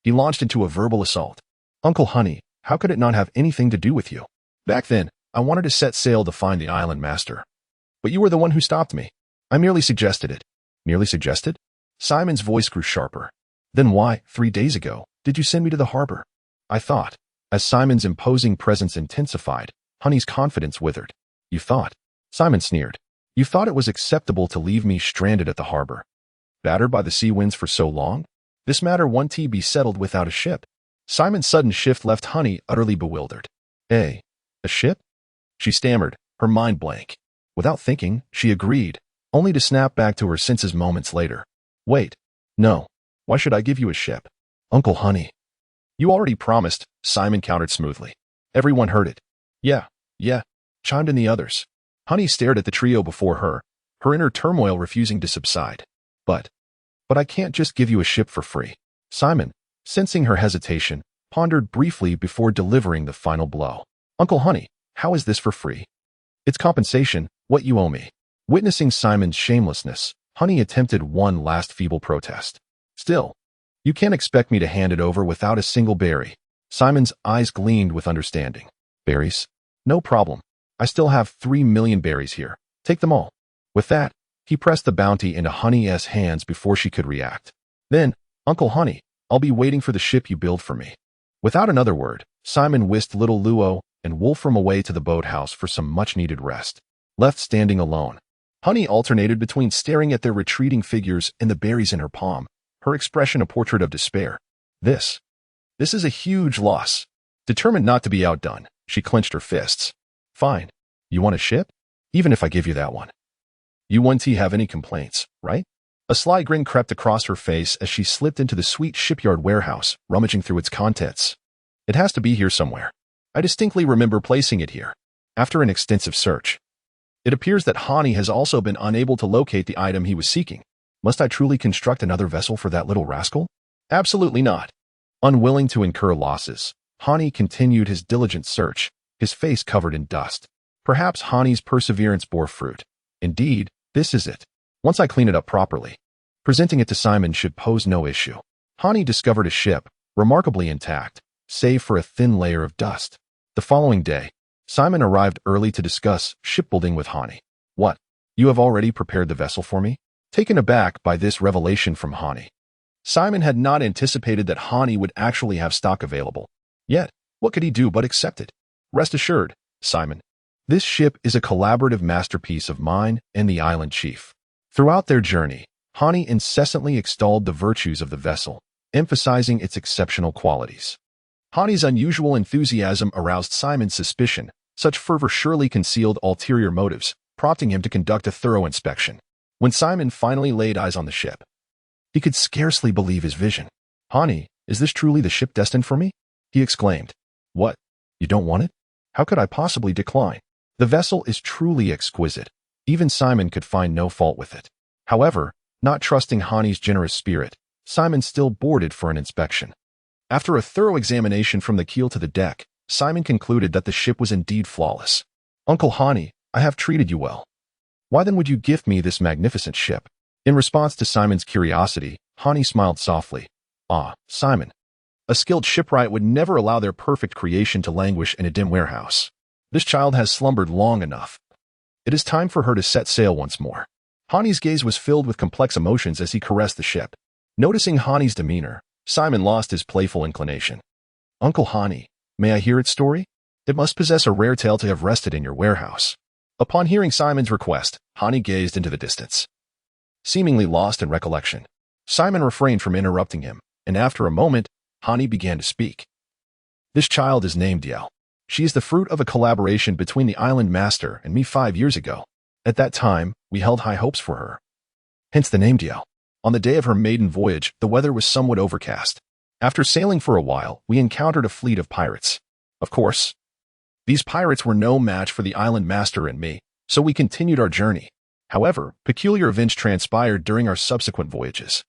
he launched into a verbal assault. "Uncle Hani, how could it not have anything to do with you? Back then, I wanted to set sail to find the island master. But you were the one who stopped me. I merely suggested it. Merely suggested? Simon's voice grew sharper. Then why, 3 days ago, did you send me to the harbor? I thought. As Simon's imposing presence intensified, Honey's confidence withered. You thought? Simon sneered. You thought it was acceptable to leave me stranded at the harbor, battered by the sea winds for so long? This matter won't be settled without a ship. Simon's sudden shift left Honey utterly bewildered. A ship? She stammered, her mind blank. Without thinking, she agreed, only to snap back to her senses moments later. Wait. No. Why should I give you a ship? Uncle Honey. You already promised, Simon countered smoothly. Everyone heard it. Yeah, chimed in the others. Honey stared at the trio before her, her inner turmoil refusing to subside. But I can't just give you a ship for free. Simon, sensing her hesitation, pondered briefly before delivering the final blow. Uncle Honey, how is this for free? It's compensation, what you owe me. Witnessing Simon's shamelessness, Honey attempted one last feeble protest. Still, you can't expect me to hand it over without a single berry. Simon's eyes gleamed with understanding. Berries? No problem. I still have 3 million berries here. Take them all. With that, he pressed the bounty into Honey's hands before she could react. Then, Uncle Honey, I'll be waiting for the ship you build for me. Without another word, Simon whisked little Luo and Wolfram away to the boathouse for some much-needed rest. Left standing alone, Honey alternated between staring at their retreating figures and the berries in her palm, her expression a portrait of despair. This is a huge loss. Determined not to be outdone, she clenched her fists. Fine. You want a ship? Even if I give you that one. You won't have any complaints, right? A sly grin crept across her face as she slipped into the sweet shipyard warehouse, rummaging through its contents. It has to be here somewhere. I distinctly remember placing it here. After an extensive search, it appears that Hani has also been unable to locate the item he was seeking. Must I truly construct another vessel for that little rascal? Absolutely not. Unwilling to incur losses, Hani continued his diligent search, his face covered in dust. Perhaps Hani's perseverance bore fruit. Indeed, this is it. Once I clean it up properly, presenting it to Simon should pose no issue. Hani discovered a ship, remarkably intact, save for a thin layer of dust. The following day, Simon arrived early to discuss shipbuilding with Hani. What? You have already prepared the vessel for me? Taken aback by this revelation from Hani, Simon had not anticipated that Hani would actually have stock available. Yet, what could he do but accept it? Rest assured, Simon, this ship is a collaborative masterpiece of mine and the island chief. Throughout their journey, Hani incessantly extolled the virtues of the vessel, emphasizing its exceptional qualities. Hani's unusual enthusiasm aroused Simon's suspicion. Such fervor surely concealed ulterior motives, prompting him to conduct a thorough inspection. When Simon finally laid eyes on the ship, he could scarcely believe his vision. Hani, is this truly the ship destined for me? He exclaimed. What? You don't want it? How could I possibly decline? The vessel is truly exquisite. Even Simon could find no fault with it. However, not trusting Hani's generous spirit, Simon still boarded for an inspection. After a thorough examination from the keel to the deck, Simon concluded that the ship was indeed flawless. Uncle Hani, I have treated you well. Why then would you gift me this magnificent ship? In response to Simon's curiosity, Hani smiled softly. Ah, Simon. A skilled shipwright would never allow their perfect creation to languish in a dim warehouse. This child has slumbered long enough. It is time for her to set sail once more. Hani's gaze was filled with complex emotions as he caressed the ship. Noticing Hani's demeanor, Simon lost his playful inclination. Uncle Hani, may I hear its story? It must possess a rare tale to have rested in your warehouse. Upon hearing Simon's request, Hani gazed into the distance. Seemingly lost in recollection, Simon refrained from interrupting him, and after a moment, Hani began to speak. This child is named Diel. She is the fruit of a collaboration between the island master and me 5 years ago. At that time, we held high hopes for her. Hence the name Diel. On the day of her maiden voyage, the weather was somewhat overcast. After sailing for a while, we encountered a fleet of pirates. Of course, these pirates were no match for the island master and me, so we continued our journey. However, peculiar events transpired during our subsequent voyages.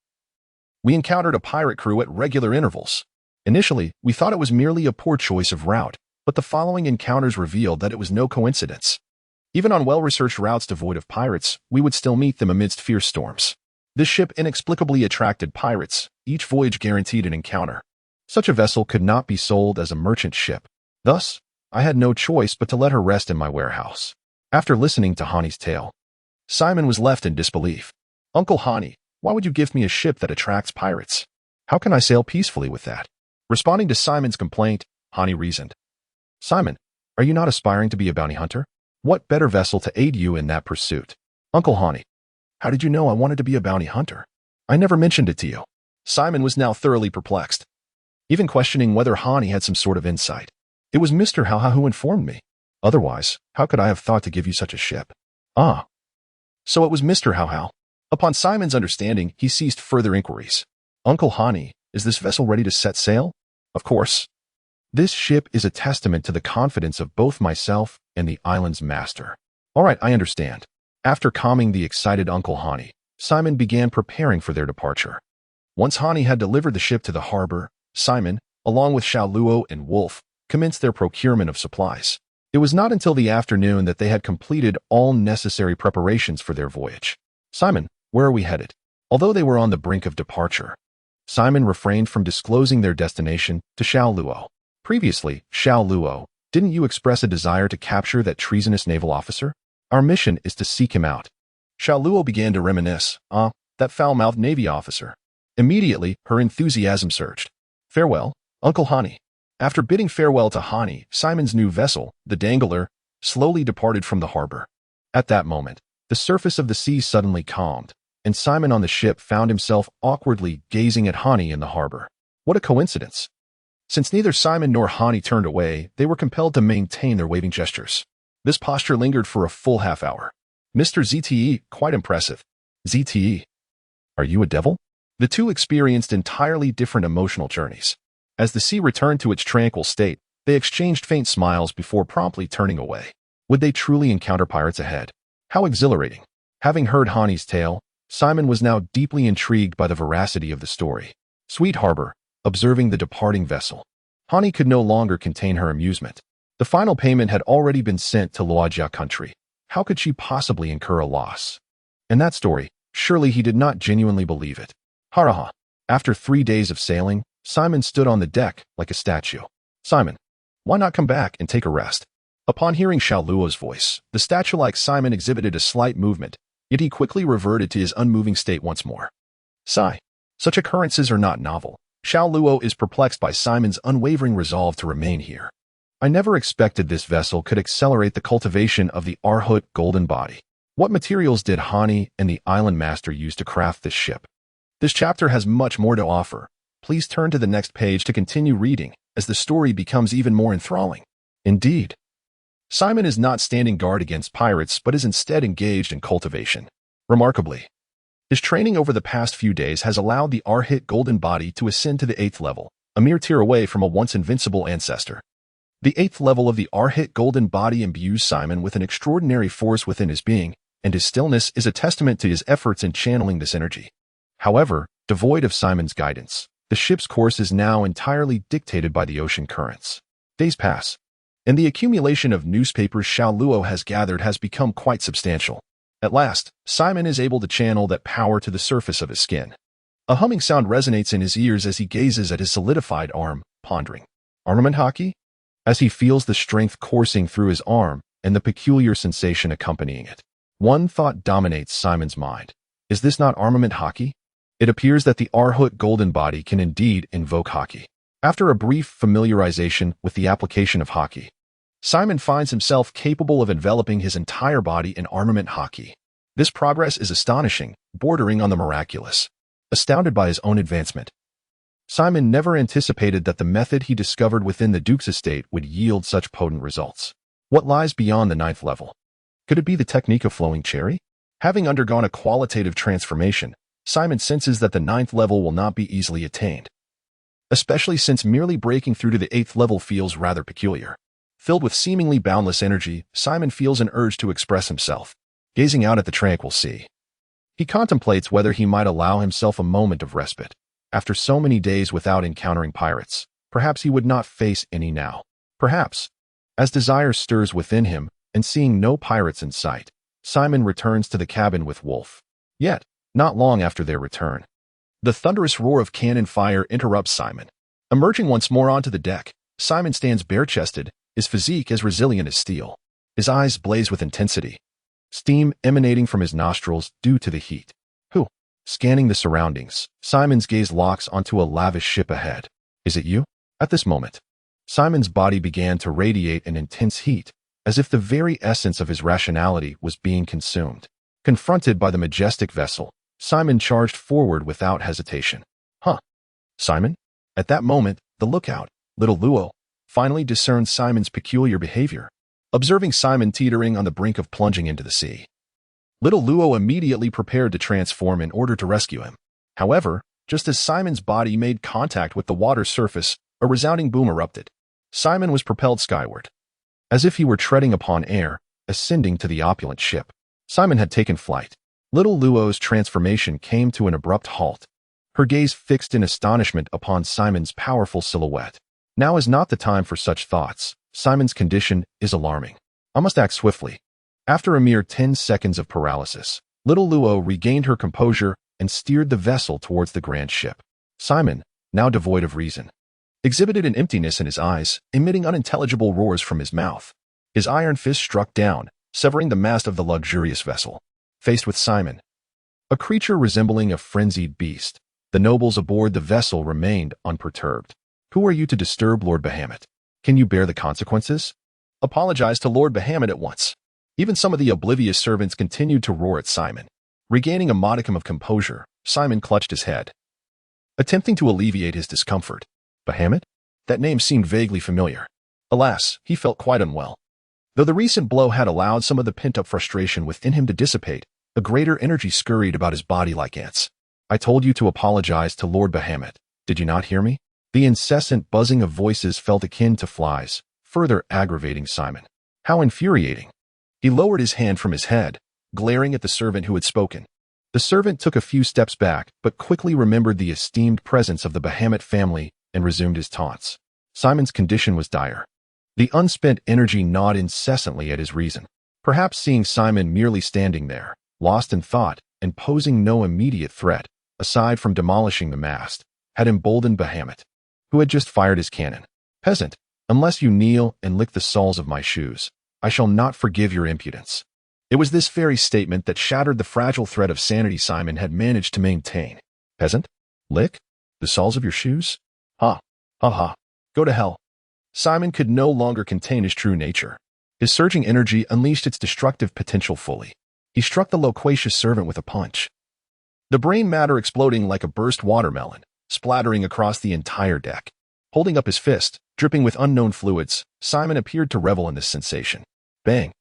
We encountered a pirate crew at regular intervals. Initially, we thought it was merely a poor choice of route, but the following encounters revealed that it was no coincidence. Even on well-researched routes devoid of pirates, we would still meet them amidst fierce storms. This ship inexplicably attracted pirates. Each voyage guaranteed an encounter. Such a vessel could not be sold as a merchant ship. Thus, I had no choice but to let her rest in my warehouse. After listening to Hani's tale, Simon was left in disbelief. Uncle Hani, why would you give me a ship that attracts pirates? How can I sail peacefully with that? Responding to Simon's complaint, Hani reasoned. Simon, are you not aspiring to be a bounty hunter? What better vessel to aid you in that pursuit? Uncle Hani, how did you know I wanted to be a bounty hunter? I never mentioned it to you. Simon was now thoroughly perplexed, even questioning whether Hani had some sort of insight. It was Mr. Haha who informed me. Otherwise, how could I have thought to give you such a ship? Ah. So it was Mr. Haha. Upon Simon's understanding, he ceased further inquiries. Uncle Hani, is this vessel ready to set sail? Of course. This ship is a testament to the confidence of both myself and the island's master. All right, I understand. After calming the excited Uncle Hani, Simon began preparing for their departure. Once Hani had delivered the ship to the harbor, Simon, along with Xiao Luo and Wolf, commenced their procurement of supplies. It was not until the afternoon that they had completed all necessary preparations for their voyage. Simon, where are we headed? Although they were on the brink of departure, Simon refrained from disclosing their destination to Xiao Luo. Previously, Xiao Luo, didn't you express a desire to capture that treasonous naval officer? Our mission is to seek him out. Xiao Luo began to reminisce. That foul-mouthed Navy officer. Immediately, her enthusiasm surged. Farewell, Uncle Hani. After bidding farewell to Hani, Simon's new vessel, the Dangler, slowly departed from the harbor. At that moment, the surface of the sea suddenly calmed, and Simon on the ship found himself awkwardly gazing at Hani in the harbor. What a coincidence. Since neither Simon nor Hani turned away, they were compelled to maintain their waving gestures. This posture lingered for a full half hour. Mr. ZTE, quite impressive. ZTE, are you a devil? The two experienced entirely different emotional journeys. As the sea returned to its tranquil state, they exchanged faint smiles before promptly turning away. Would they truly encounter pirates ahead? How exhilarating. Having heard Hani's tale, Simon was now deeply intrigued by the veracity of the story. Sweet Harbor, observing the departing vessel. Hani could no longer contain her amusement. The final payment had already been sent to Luojia country. How could she possibly incur a loss? In that story, surely he did not genuinely believe it. Haraha. After 3 days of sailing, Simon stood on the deck like a statue. Simon, why not come back and take a rest? Upon hearing Xiao Luo's voice, the statue-like Simon exhibited a slight movement, yet he quickly reverted to his unmoving state once more. Sigh. Such occurrences are not novel. Xiao Luo is perplexed by Simon's unwavering resolve to remain here. I never expected this vessel could accelerate the cultivation of the Arhut golden body. What materials did Hani and the island master use to craft this ship? This chapter has much more to offer. Please turn to the next page to continue reading, as the story becomes even more enthralling. Indeed, Simon is not standing guard against pirates, but is instead engaged in cultivation. Remarkably, his training over the past few days has allowed the Arhit golden body to ascend to the 8th level, a mere tier away from a once invincible ancestor. The 8th level of the Arhit golden body imbues Simon with an extraordinary force within his being, and his stillness is a testament to his efforts in channeling this energy. However, devoid of Simon's guidance, the ship's course is now entirely dictated by the ocean currents. Days pass, and the accumulation of newspapers Xiao Luo has gathered has become quite substantial. At last, Simon is able to channel that power to the surface of his skin. A humming sound resonates in his ears as he gazes at his solidified arm, pondering. Armament hockey? As he feels the strength coursing through his arm and the peculiar sensation accompanying it. One thought dominates Simon's mind. Is this not armament hockey? It appears that the Arhut golden body can indeed invoke hockey. After a brief familiarization with the application of hockey, Simon finds himself capable of enveloping his entire body in armament hockey. This progress is astonishing, bordering on the miraculous. Astounded by his own advancement, Simon never anticipated that the method he discovered within the Duke's estate would yield such potent results. What lies beyond the 9th level? Could it be the technique of flowing cherry? Having undergone a qualitative transformation, Simon senses that the 9th level will not be easily attained, especially since merely breaking through to the 8th level feels rather peculiar. Filled with seemingly boundless energy, Simon feels an urge to express himself. Gazing out at the tranquil sea, he contemplates whether he might allow himself a moment of respite. After so many days without encountering pirates, perhaps he would not face any now. Perhaps, as desire stirs within him, and seeing no pirates in sight, Simon returns to the cabin with Wolf. Yet, not long after their return, the thunderous roar of cannon fire interrupts Simon. Emerging once more onto the deck, Simon stands bare-chested, his physique as resilient as steel. His eyes blaze with intensity, steam emanating from his nostrils due to the heat. Who? Scanning the surroundings, Simon's gaze locks onto a lavish ship ahead. Is it you? At this moment, Simon's body began to radiate an intense heat, as if the very essence of his rationality was being consumed. Confronted by the majestic vessel, Simon charged forward without hesitation. Huh? Simon? At that moment, the lookout, little Luo, finally discerned Simon's peculiar behavior, observing Simon teetering on the brink of plunging into the sea. Little Luo immediately prepared to transform in order to rescue him. However, just as Simon's body made contact with the water's surface, a resounding boom erupted. Simon was propelled skyward, as if he were treading upon air, ascending to the opulent ship. Simon had taken flight. Little Luo's transformation came to an abrupt halt, her gaze fixed in astonishment upon Simon's powerful silhouette. Now is not the time for such thoughts. Simon's condition is alarming. I must act swiftly. After a mere 10 seconds of paralysis, little Luo regained her composure and steered the vessel towards the grand ship. Simon, now devoid of reason, exhibited an emptiness in his eyes, emitting unintelligible roars from his mouth. His iron fist struck down, severing the mast of the luxurious vessel. Faced with Simon, a creature resembling a frenzied beast, the nobles aboard the vessel remained unperturbed. Who are you to disturb Lord Bahamut? Can you bear the consequences? Apologize to Lord Bahamut at once. Even some of the oblivious servants continued to roar at Simon. Regaining a modicum of composure, Simon clutched his head, attempting to alleviate his discomfort. Bahamut? That name seemed vaguely familiar. Alas, he felt quite unwell. Though the recent blow had allowed some of the pent-up frustration within him to dissipate, a greater energy scurried about his body like ants. I told you to apologize to Lord Bahamut. Did you not hear me? The incessant buzzing of voices felt akin to flies, further aggravating Simon. How infuriating! He lowered his hand from his head, glaring at the servant who had spoken. The servant took a few steps back, but quickly remembered the esteemed presence of the Bahamut family and resumed his taunts. Simon's condition was dire. The unspent energy gnawed incessantly at his reason. Perhaps seeing Simon merely standing there, lost in thought and posing no immediate threat, aside from demolishing the mast, had emboldened Bahamut, who had just fired his cannon. Peasant, unless you kneel and lick the soles of my shoes, I shall not forgive your impudence. It was this very statement that shattered the fragile thread of sanity Simon had managed to maintain. Peasant? Lick? The soles of your shoes? Ha! Ha ha! Go to hell. Simon could no longer contain his true nature. His surging energy unleashed its destructive potential fully. He struck the loquacious servant with a punch, the brain matter exploding like a burst watermelon, splattering across the entire deck. Holding up his fist, dripping with unknown fluids, Simon appeared to revel in this sensation. Bang!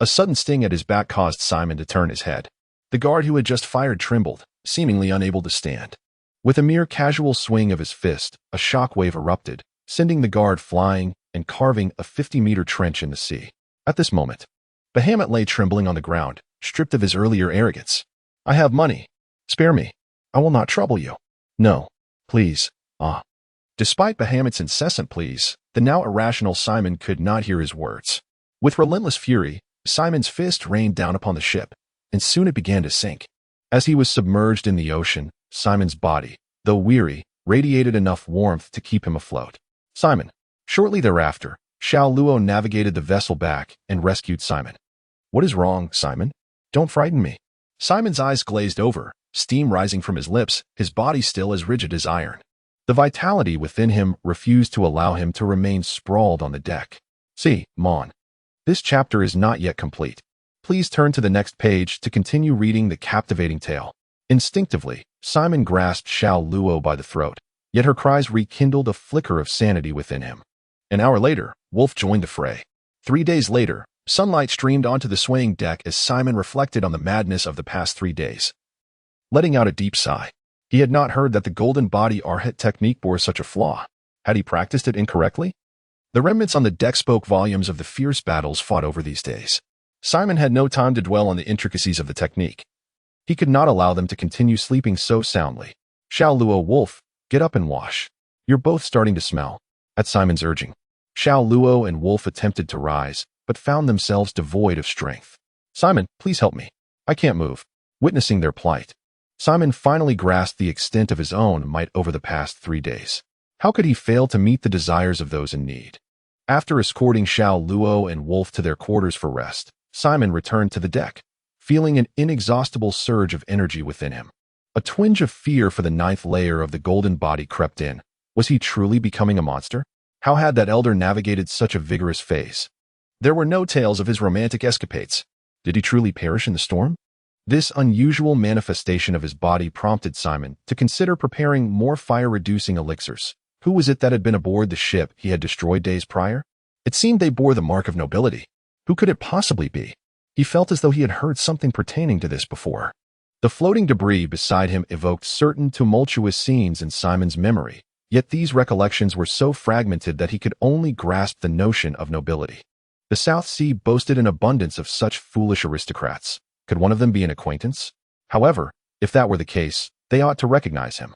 A sudden sting at his back caused Simon to turn his head. The guard who had just fired trembled, seemingly unable to stand. With a mere casual swing of his fist, a shockwave erupted, sending the guard flying and carving a 50-meter trench in the sea. At this moment, Bahamut lay trembling on the ground, stripped of his earlier arrogance. I have money. Spare me. I will not trouble you. No. Please. Despite Bahamut's incessant pleas, the now irrational Simon could not hear his words. With relentless fury, Simon's fist rained down upon the ship, and soon it began to sink. As he was submerged in the ocean, Simon's body, though weary, radiated enough warmth to keep him afloat. Simon. Shortly thereafter, Xiao Luo navigated the vessel back and rescued Simon. What is wrong, Simon? Don't frighten me. Simon's eyes glazed over, steam rising from his lips, his body still as rigid as iron. The vitality within him refused to allow him to remain sprawled on the deck. See, Mon. This chapter is not yet complete. Please turn to the next page to continue reading the captivating tale. Instinctively, Simon grasped Xiao Luo by the throat, yet her cries rekindled a flicker of sanity within him. An hour later, Wolf joined the fray. 3 days later, sunlight streamed onto the swaying deck as Simon reflected on the madness of the past 3 days. Letting out a deep sigh, he had not heard that the golden body Arhat technique bore such a flaw. Had he practiced it incorrectly? The remnants on the deck spoke volumes of the fierce battles fought over these days. Simon had no time to dwell on the intricacies of the technique. He could not allow them to continue sleeping so soundly. Xiao Luo, Wolf, get up and wash. You're both starting to smell. At Simon's urging, Xiao Luo and Wolf attempted to rise, but found themselves devoid of strength. Simon, please help me. I can't move. Witnessing their plight, Simon finally grasped the extent of his own might over the past 3 days. How could he fail to meet the desires of those in need? After escorting Xiao Luo and Wolf to their quarters for rest, Simon returned to the deck, feeling an inexhaustible surge of energy within him. A twinge of fear for the ninth layer of the golden body crept in. Was he truly becoming a monster? How had that elder navigated such a vigorous phase? There were no tales of his romantic escapades. Did he truly perish in the storm? This unusual manifestation of his body prompted Simon to consider preparing more fire-reducing elixirs. Who was it that had been aboard the ship he had destroyed days prior? It seemed they bore the mark of nobility. Who could it possibly be? He felt as though he had heard something pertaining to this before. The floating debris beside him evoked certain tumultuous scenes in Simon's memory, yet these recollections were so fragmented that he could only grasp the notion of nobility. The South Sea boasted an abundance of such foolish aristocrats. Could one of them be an acquaintance? However, if that were the case, they ought to recognize him.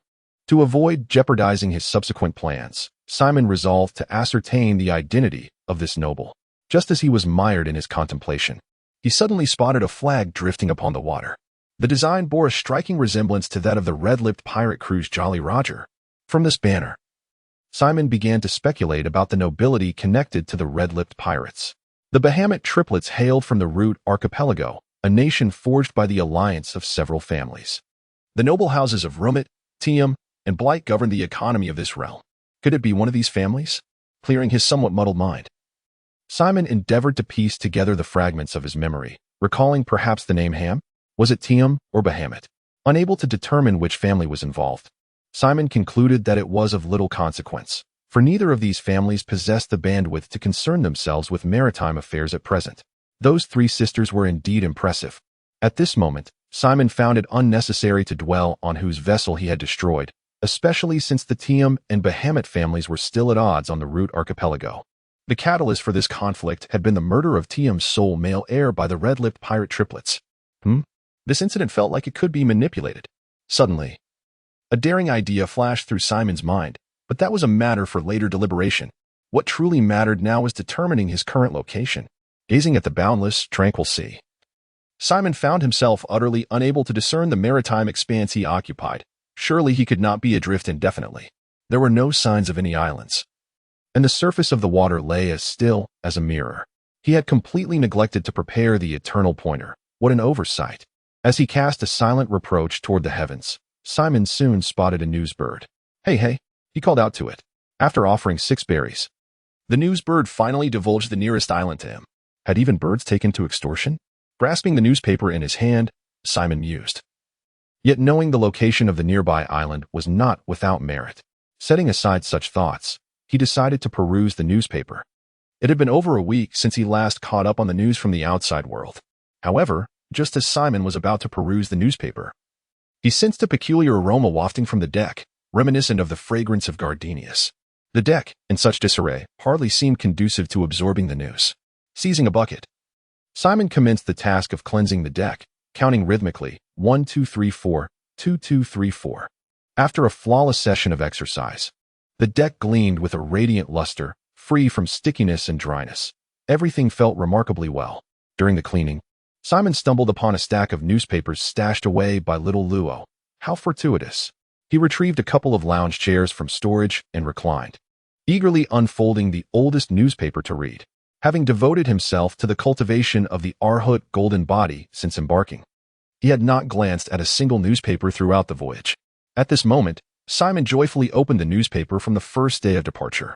To avoid jeopardizing his subsequent plans, Simon resolved to ascertain the identity of this noble. Just as he was mired in his contemplation, he suddenly spotted a flag drifting upon the water. The design bore a striking resemblance to that of the red-lipped pirate crew's Jolly Roger. From this banner, Simon began to speculate about the nobility connected to the red-lipped pirates. The Bahamut triplets hailed from the Root Archipelago, a nation forged by the alliance of several families. The noble houses of Rumit, Tiam, and Blight governed the economy of this realm. Could it be one of these families? Clearing his somewhat muddled mind, Simon endeavored to piece together the fragments of his memory, recalling perhaps the name Ham. Was it Tiam or Bahamut? Unable to determine which family was involved, Simon concluded that it was of little consequence, for neither of these families possessed the bandwidth to concern themselves with maritime affairs at present. Those three sisters were indeed impressive. At this moment, Simon found it unnecessary to dwell on whose vessel he had destroyed, especially since the Tiam and Bahamut families were still at odds on the Root Archipelago. The catalyst for this conflict had been the murder of Tiam's sole male heir by the red-lipped pirate triplets. This incident felt like it could be manipulated. Suddenly, a daring idea flashed through Simon's mind, but that was a matter for later deliberation. What truly mattered now was determining his current location. Gazing at the boundless, tranquil sea, Simon found himself utterly unable to discern the maritime expanse he occupied. Surely he could not be adrift indefinitely. There were no signs of any islands, and the surface of the water lay as still as a mirror. He had completely neglected to prepare the eternal pointer. What an oversight! As he cast a silent reproach toward the heavens, Simon soon spotted a newsbird. Hey, he called out to it. After offering 6 berries, the newsbird finally divulged the nearest island to him. Had even birds taken to extortion? Grasping the newspaper in his hand, Simon mused. Yet knowing the location of the nearby island was not without merit. Setting aside such thoughts, he decided to peruse the newspaper. It had been over a week since he last caught up on the news from the outside world. However, just as Simon was about to peruse the newspaper, he sensed a peculiar aroma wafting from the deck, reminiscent of the fragrance of gardenias. The deck, in such disarray, hardly seemed conducive to absorbing the news. Seizing a bucket, Simon commenced the task of cleansing the deck, counting rhythmically, 1, 2, 3, 4, 2, 2, 3, 4. After a flawless session of exercise, the deck gleamed with a radiant luster, free from stickiness and dryness. Everything felt remarkably well. During the cleaning, Simon stumbled upon a stack of newspapers stashed away by little Luo. How fortuitous. He retrieved a couple of lounge chairs from storage and reclined, eagerly unfolding the oldest newspaper to read. Having devoted himself to the cultivation of the Arhut golden body since embarking, he had not glanced at a single newspaper throughout the voyage. At this moment, Simon joyfully opened the newspaper from the first day of departure,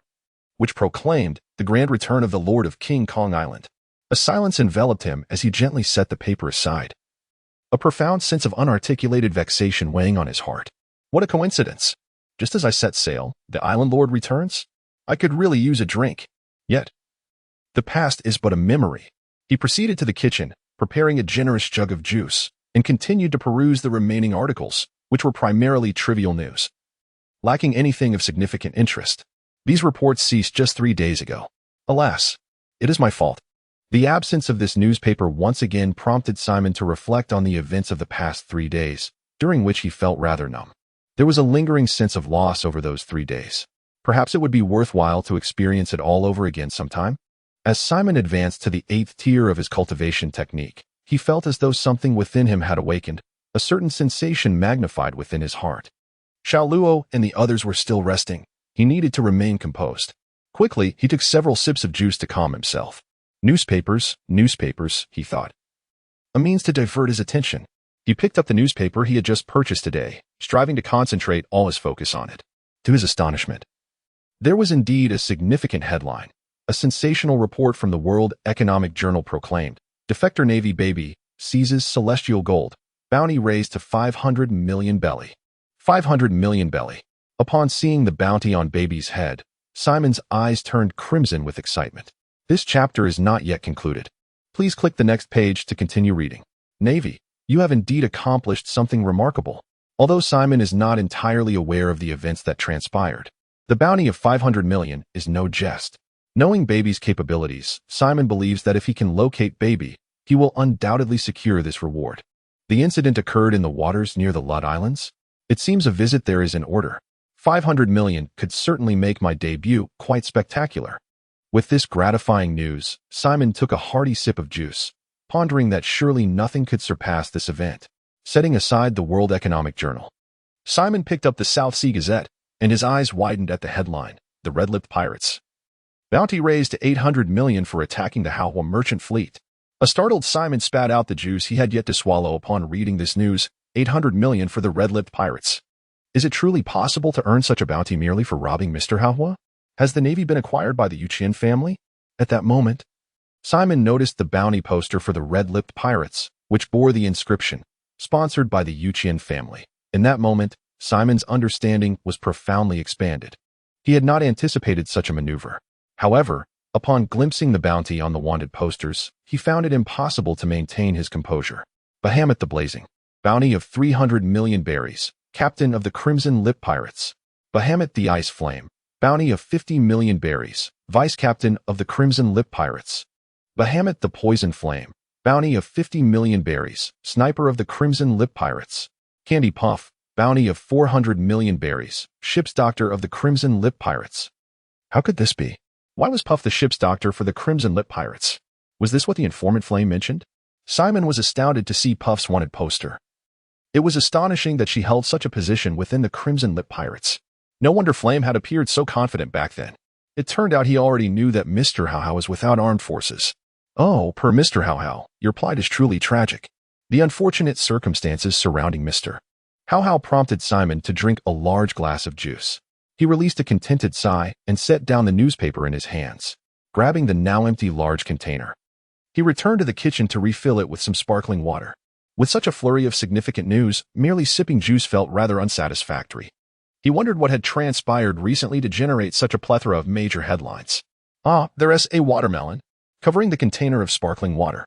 which proclaimed the grand return of the Lord of King Kong Island. A silence enveloped him as he gently set the paper aside, a profound sense of unarticulated vexation weighing on his heart. What a coincidence! Just as I set sail, the island lord returns? I could really use a drink. Yet, the past is but a memory. He proceeded to the kitchen, preparing a generous jug of juice, and continued to peruse the remaining articles, which were primarily trivial news, lacking anything of significant interest. These reports ceased just 3 days ago. Alas, it is my fault. The absence of this newspaper once again prompted Simon to reflect on the events of the past 3 days, during which he felt rather numb. There was a lingering sense of loss over those 3 days. Perhaps it would be worthwhile to experience it all over again sometime. As Simon advanced to the 8th tier of his cultivation technique, he felt as though something within him had awakened, a certain sensation magnified within his heart. Xiao Luo and the others were still resting. He needed to remain composed. Quickly, he took several sips of juice to calm himself. Newspapers, he thought. A means to divert his attention. He picked up the newspaper he had just purchased today, striving to concentrate all his focus on it. To his astonishment, there was indeed a significant headline. A sensational report from the World Economic Journal proclaimed, "Defector Navy baby seizes celestial gold. Bounty raised to 500 million belly." 500 million belly. Upon seeing the bounty on baby's head, Simon's eyes turned crimson with excitement. This chapter is not yet concluded. Please click the next page to continue reading. Navy, you have indeed accomplished something remarkable. Although Simon is not entirely aware of the events that transpired, the bounty of 500 million is no jest. Knowing baby's capabilities, Simon believes that if he can locate baby, he will undoubtedly secure this reward. The incident occurred in the waters near the Lut Islands. It seems a visit there is in order. 500 million could certainly make my debut quite spectacular. With this gratifying news, Simon took a hearty sip of juice, pondering that surely nothing could surpass this event. Setting aside the World Economic Journal, Simon picked up the South Sea Gazette, and his eyes widened at the headline, "The Red-Lipped Pirates. Bounty raised to 800 million for attacking the Hahua merchant fleet." A startled Simon spat out the juice he had yet to swallow upon reading this news. 800 million for the Red-Lipped Pirates. Is it truly possible to earn such a bounty merely for robbing Mr. Hahua? Has the Navy been acquired by the Yuqian family? At that moment, Simon noticed the bounty poster for the Red-Lipped Pirates, which bore the inscription, "Sponsored by the Yuqian family." In that moment, Simon's understanding was profoundly expanded. He had not anticipated such a maneuver. However, upon glimpsing the bounty on the wanted posters, he found it impossible to maintain his composure. Bahamut the Blazing. Bounty of 300 million berries. Captain of the Crimson Lip Pirates. Bahamut the Ice Flame. Bounty of 50 million berries. Vice Captain of the Crimson Lip Pirates. Bahamut the Poison Flame. Bounty of 50 million berries. Sniper of the Crimson Lip Pirates. Candy Puff. Bounty of 400 million berries. Ship's Doctor of the Crimson Lip Pirates. How could this be? Why was Puff the ship's doctor for the Crimson Lip Pirates? Was this what the informant Flame mentioned? Simon was astounded to see Puff's wanted poster. It was astonishing that she held such a position within the Crimson Lip Pirates. No wonder Flame had appeared so confident back then. It turned out he already knew that Mr. Hao was without armed forces. Oh, per Mr. Hao, your plight is truly tragic. The unfortunate circumstances surrounding Mr. Hao prompted Simon to drink a large glass of juice. He released a contented sigh and set down the newspaper in his hands, grabbing the now empty large container. He returned to the kitchen to refill it with some sparkling water. With such a flurry of significant news, merely sipping juice felt rather unsatisfactory. He wondered what had transpired recently to generate such a plethora of major headlines. Ah, there's a watermelon, covering the container of sparkling water.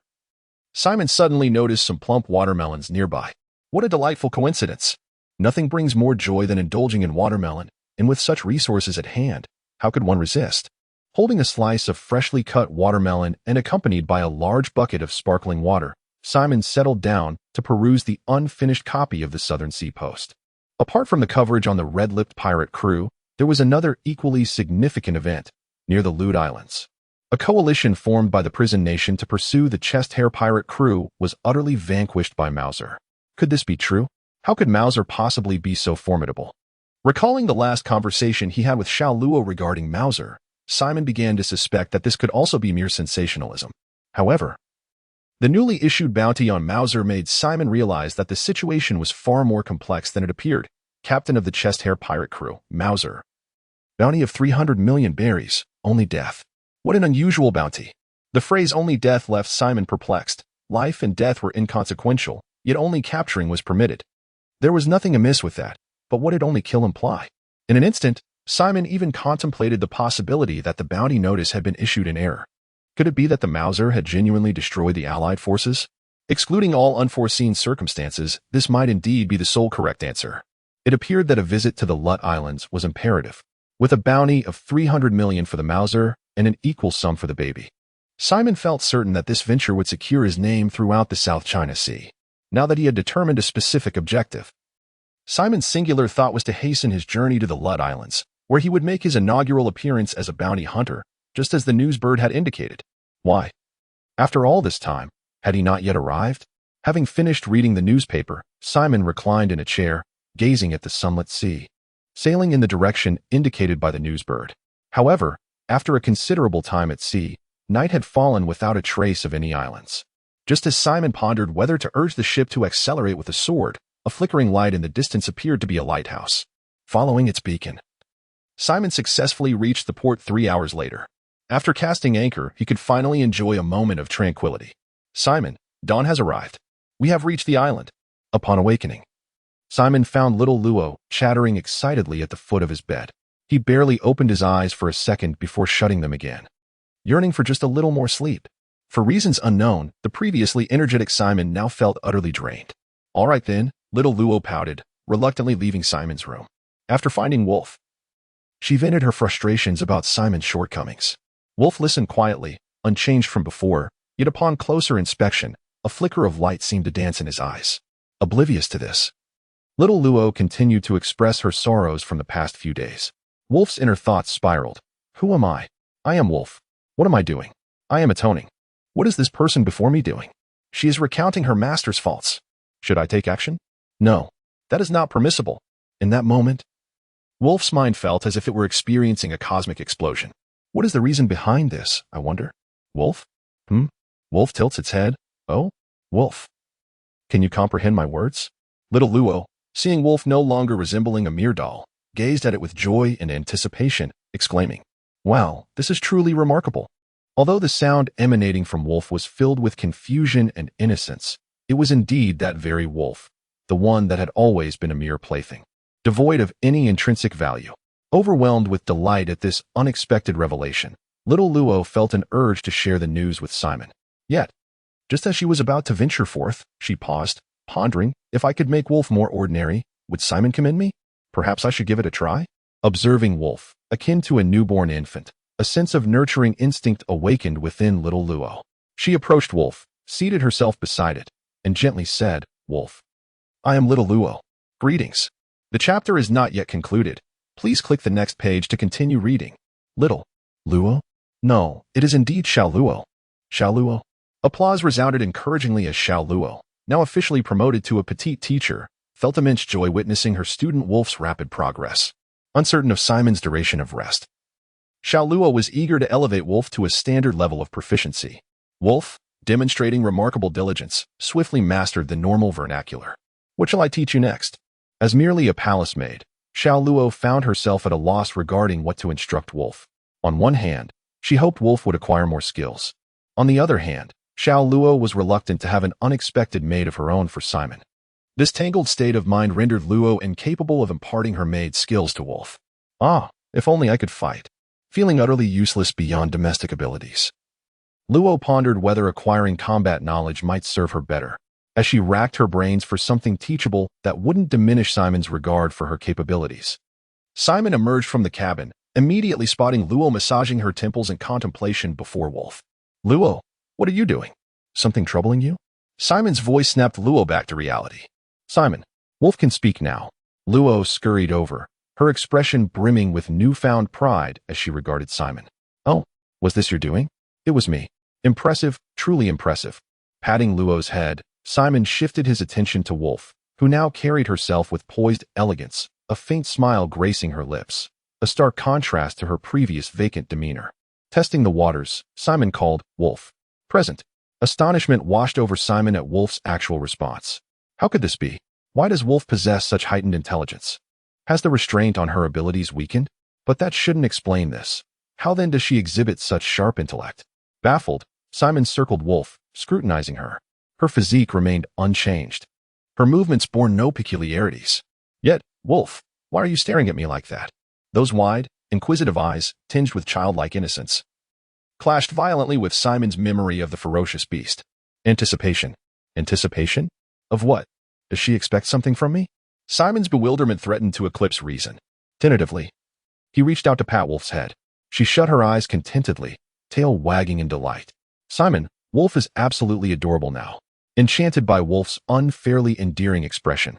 Simon suddenly noticed some plump watermelons nearby. What a delightful coincidence! Nothing brings more joy than indulging in watermelon, and with such resources at hand, how could one resist? Holding a slice of freshly cut watermelon and accompanied by a large bucket of sparkling water, Simon settled down to peruse the unfinished copy of the Southern Sea Post. Apart from the coverage on the red-lipped pirate crew, there was another equally significant event near the Lut Islands. A coalition formed by the prison nation to pursue the chest-hair pirate crew was utterly vanquished by Mauser. Could this be true? How could Mauser possibly be so formidable? Recalling the last conversation he had with Xiao Luo regarding Mauser, Simon began to suspect that this could also be mere sensationalism. However, the newly issued bounty on Mauser made Simon realize that the situation was far more complex than it appeared. Captain of the chest-hair pirate crew, Mauser. Bounty of 300 million berries, only death. What an unusual bounty. The phrase only death left Simon perplexed. Life and death were inconsequential, yet only capturing was permitted. There was nothing amiss with that, but what did only kill imply? In an instant, Simon even contemplated the possibility that the bounty notice had been issued in error. Could it be that the Mauser had genuinely destroyed the Allied forces? Excluding all unforeseen circumstances, this might indeed be the sole correct answer. It appeared that a visit to the Lut Islands was imperative, with a bounty of 300 million for the Mauser and an equal sum for the baby. Simon felt certain that this venture would secure his name throughout the South China Sea, now that he had determined a specific objective. Simon's singular thought was to hasten his journey to the Lut Islands, where he would make his inaugural appearance as a bounty hunter, just as the newsbird had indicated. Why? After all this time, had he not yet arrived? Having finished reading the newspaper, Simon reclined in a chair, gazing at the sunlit sea, sailing in the direction indicated by the newsbird. However, after a considerable time at sea, night had fallen without a trace of any islands. Just as Simon pondered whether to urge the ship to accelerate with a sword, a flickering light in the distance appeared to be a lighthouse. Following its beacon, Simon successfully reached the port 3 hours later. After casting anchor, he could finally enjoy a moment of tranquility. Simon, dawn has arrived. We have reached the island. Upon awakening, Simon found little Luo chattering excitedly at the foot of his bed. He barely opened his eyes for a second before shutting them again, yearning for just a little more sleep. For reasons unknown, the previously energetic Simon now felt utterly drained. All right then, little Luo pouted, reluctantly leaving Simon's room. After finding Wolf, she vented her frustrations about Simon's shortcomings. Wolf listened quietly, unchanged from before, yet upon closer inspection, a flicker of light seemed to dance in his eyes. Oblivious to this, little Luo continued to express her sorrows from the past few days. Wolf's inner thoughts spiraled. Who am I? I am Wolf. What am I doing? I am atoning. What is this person before me doing? She is recounting her master's faults. Should I take action? No, that is not permissible. In that moment, Wolf's mind felt as if it were experiencing a cosmic explosion. What is the reason behind this, I wonder? Wolf? Wolf tilts its head. Oh, Wolf. Can you comprehend my words? Little Luo, seeing Wolf no longer resembling a mere doll, gazed at it with joy and anticipation, exclaiming, Wow, this is truly remarkable. Although the sound emanating from Wolf was filled with confusion and innocence, it was indeed that very Wolf, the one that had always been a mere plaything, devoid of any intrinsic value. Overwhelmed with delight at this unexpected revelation, little Luo felt an urge to share the news with Simon. Yet, just as she was about to venture forth, she paused, pondering, if I could make Wolf more ordinary, would Simon commend me? Perhaps I should give it a try? Observing Wolf, akin to a newborn infant, a sense of nurturing instinct awakened within little Luo. She approached Wolf, seated herself beside it, and gently said, Wolf, I am little Luo. Greetings. The chapter is not yet concluded. Please click the next page to continue reading. Little Luo? No, it is indeed Xiao Luo. Xiao Luo? Applause resounded encouragingly as Xiao Luo, now officially promoted to a petite teacher, felt immense joy witnessing her student Wolf's rapid progress. Uncertain of Simon's duration of rest, Xiao Luo was eager to elevate Wolf to a standard level of proficiency. Wolf, demonstrating remarkable diligence, swiftly mastered the normal vernacular. What shall I teach you next? As merely a palace maid, Xiao Luo found herself at a loss regarding what to instruct Wolf. On one hand, she hoped Wolf would acquire more skills. On the other hand, Xiao Luo was reluctant to have an unexpected maid of her own for Simon. This tangled state of mind rendered Luo incapable of imparting her maid's skills to Wolf. Ah, if only I could fight. Feeling utterly useless beyond domestic abilities, Luo pondered whether acquiring combat knowledge might serve her better, as she racked her brains for something teachable that wouldn't diminish Simon's regard for her capabilities. Simon emerged from the cabin, immediately spotting Luo massaging her temples in contemplation before Wolf. Luo, what are you doing? Something troubling you? Simon's voice snapped Luo back to reality. Simon, Wolf can speak now. Luo scurried over, her expression brimming with newfound pride as she regarded Simon. Oh, was this your doing? It was me. Impressive, truly impressive. Patting Luo's head, Simon shifted his attention to Wolf, who now carried herself with poised elegance, a faint smile gracing her lips, a stark contrast to her previous vacant demeanor. Testing the waters, Simon called, Wolf. Present. Astonishment washed over Simon at Wolf's actual response. How could this be? Why does Wolf possess such heightened intelligence? Has the restraint on her abilities weakened? But that shouldn't explain this. How then does she exhibit such sharp intellect? Baffled, Simon circled Wolf, scrutinizing her. Her physique remained unchanged. Her movements bore no peculiarities. Yet, Wolf, why are you staring at me like that? Those wide, inquisitive eyes, tinged with childlike innocence, clashed violently with Simon's memory of the ferocious beast. Anticipation. Anticipation? Of what? Does she expect something from me? Simon's bewilderment threatened to eclipse reason. Tentatively, he reached out to pat Wolf's head. She shut her eyes contentedly, tail wagging in delight. Simon, Wolf is absolutely adorable now. Enchanted by Wolf's unfairly endearing expression,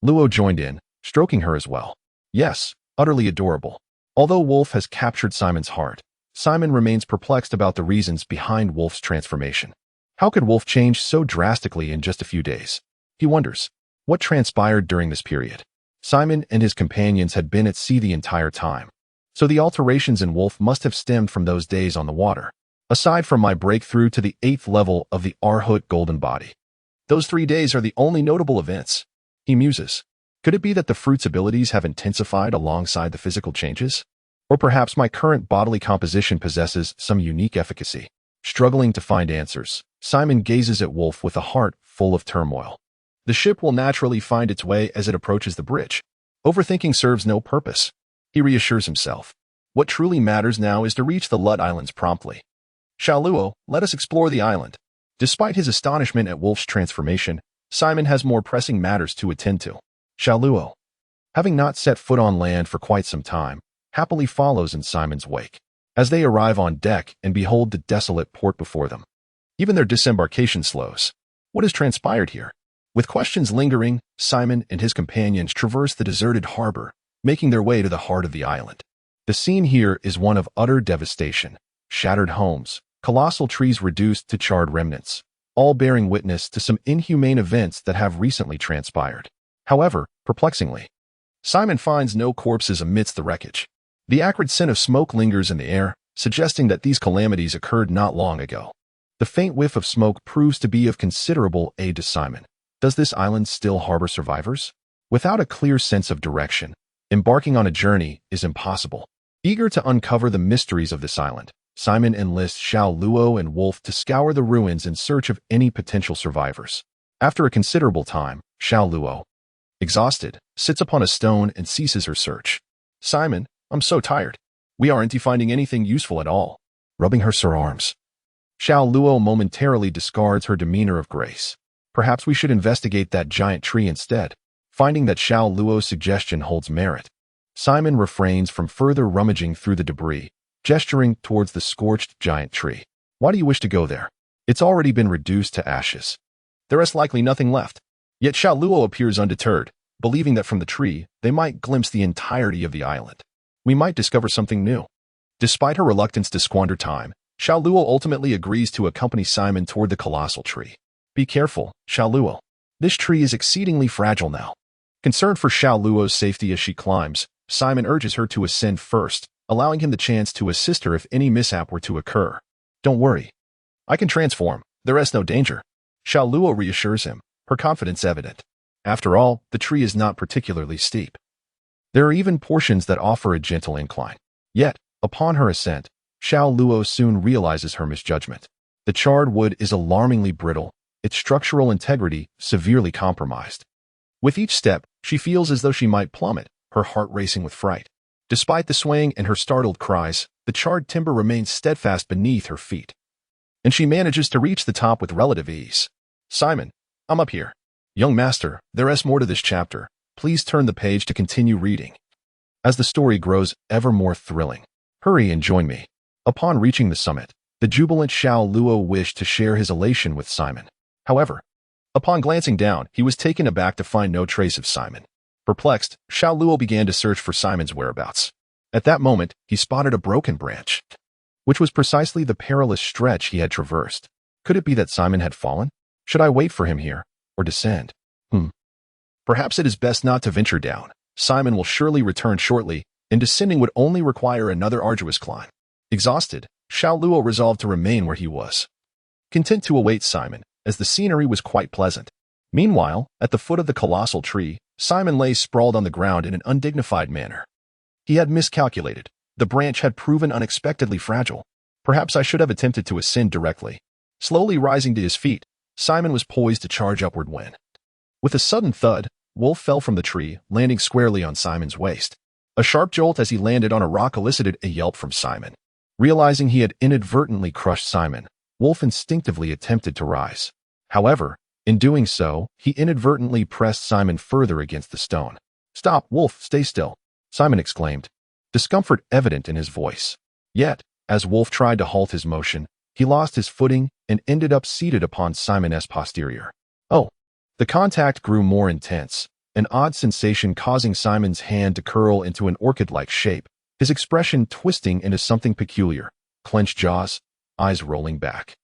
Luo joined in, stroking her as well. Yes, utterly adorable. Although Wolf has captured Simon's heart, Simon remains perplexed about the reasons behind Wolf's transformation. How could Wolf change so drastically in just a few days? He wonders, what transpired during this period? Simon and his companions had been at sea the entire time, so the alterations in Wolf must have stemmed from those days on the water. aside from my breakthrough to the 8th level of the Arhut Golden Body. Those 3 days are the only notable events. He muses. Could it be that the fruit's abilities have intensified alongside the physical changes? Or perhaps my current bodily composition possesses some unique efficacy? Struggling to find answers, Simon gazes at Wolf with a heart full of turmoil. The ship will naturally find its way as it approaches the bridge. Overthinking serves no purpose. He reassures himself. What truly matters now is to reach the Lut Islands promptly. Shaluo, let us explore the island. Despite his astonishment at Wolf's transformation, Simon has more pressing matters to attend to. Shaluo, having not set foot on land for quite some time, happily follows in Simon's wake. As they arrive on deck and behold the desolate port before them, even their disembarkation slows. What has transpired here? With questions lingering, Simon and his companions traverse the deserted harbor, making their way to the heart of the island. The scene here is one of utter devastation. Shattered homes, colossal trees reduced to charred remnants, all bearing witness to some inhumane events that have recently transpired. However, perplexingly, Simon finds no corpses amidst the wreckage. The acrid scent of smoke lingers in the air, suggesting that these calamities occurred not long ago. The faint whiff of smoke proves to be of considerable aid to Simon. Does this island still harbor survivors? Without a clear sense of direction, embarking on a journey is impossible. Eager to uncover the mysteries of this island, Simon enlists Xiao Luo and Wolf to scour the ruins in search of any potential survivors. After a considerable time, Xiao Luo, exhausted, sits upon a stone and ceases her search. Simon, I'm so tired. We aren't finding anything useful at all. Rubbing her sore arms, Xiao Luo momentarily discards her demeanor of grace. Perhaps we should investigate that giant tree instead. Finding that Xiao Luo's suggestion holds merit, Simon refrains from further rummaging through the debris, gesturing towards the scorched giant tree. Why do you wish to go there? It's already been reduced to ashes. There is likely nothing left. Yet Xiao Luo appears undeterred, believing that from the tree, they might glimpse the entirety of the island. We might discover something new. Despite her reluctance to squander time, Xiao Luo ultimately agrees to accompany Simon toward the colossal tree. Be careful, Xiao Luo. This tree is exceedingly fragile now. Concerned for Xiao Luo's safety as she climbs, Simon urges her to ascend first, allowing him the chance to assist her if any mishap were to occur. Don't worry. I can transform. There is no danger. Xiao Luo reassures him, her confidence evident. After all, the tree is not particularly steep. There are even portions that offer a gentle incline. Yet, upon her ascent, Xiao Luo soon realizes her misjudgment. The charred wood is alarmingly brittle, its structural integrity severely compromised. With each step, she feels as though she might plummet, her heart racing with fright. Despite the swaying and her startled cries, the charred timber remains steadfast beneath her feet. And she manages to reach the top with relative ease. Simon, I'm up here. Young master, there is more to this chapter. Please turn the page to continue reading. As the story grows ever more thrilling, hurry and join me. Upon reaching the summit, the jubilant Xiao Luo wished to share his elation with Simon. However, upon glancing down, he was taken aback to find no trace of Simon. Perplexed, Xiao Luo began to search for Simon's whereabouts. At that moment, he spotted a broken branch, which was precisely the perilous stretch he had traversed. Could it be that Simon had fallen? Should I wait for him here, or descend? Perhaps it is best not to venture down. Simon will surely return shortly, and descending would only require another arduous climb. Exhausted, Xiao Luo resolved to remain where he was, content to await Simon, as the scenery was quite pleasant. Meanwhile, at the foot of the colossal tree, Simon lay sprawled on the ground in an undignified manner. He had miscalculated. The branch had proven unexpectedly fragile. Perhaps I should have attempted to ascend directly. Slowly rising to his feet, Simon was poised to charge upward when, with a sudden thud, Wolf fell from the tree, landing squarely on Simon's waist. A sharp jolt as he landed on a rock elicited a yelp from Simon. Realizing he had inadvertently crushed Simon, Wolf instinctively attempted to rise. However, in doing so, he inadvertently pressed Simon further against the stone. Stop, Wolf, stay still, Simon exclaimed, discomfort evident in his voice. Yet, as Wolf tried to halt his motion, he lost his footing and ended up seated upon Simon's posterior. Oh! The contact grew more intense, an odd sensation causing Simon's hand to curl into an orchid-like shape, his expression twisting into something peculiar, clenched jaws, eyes rolling back.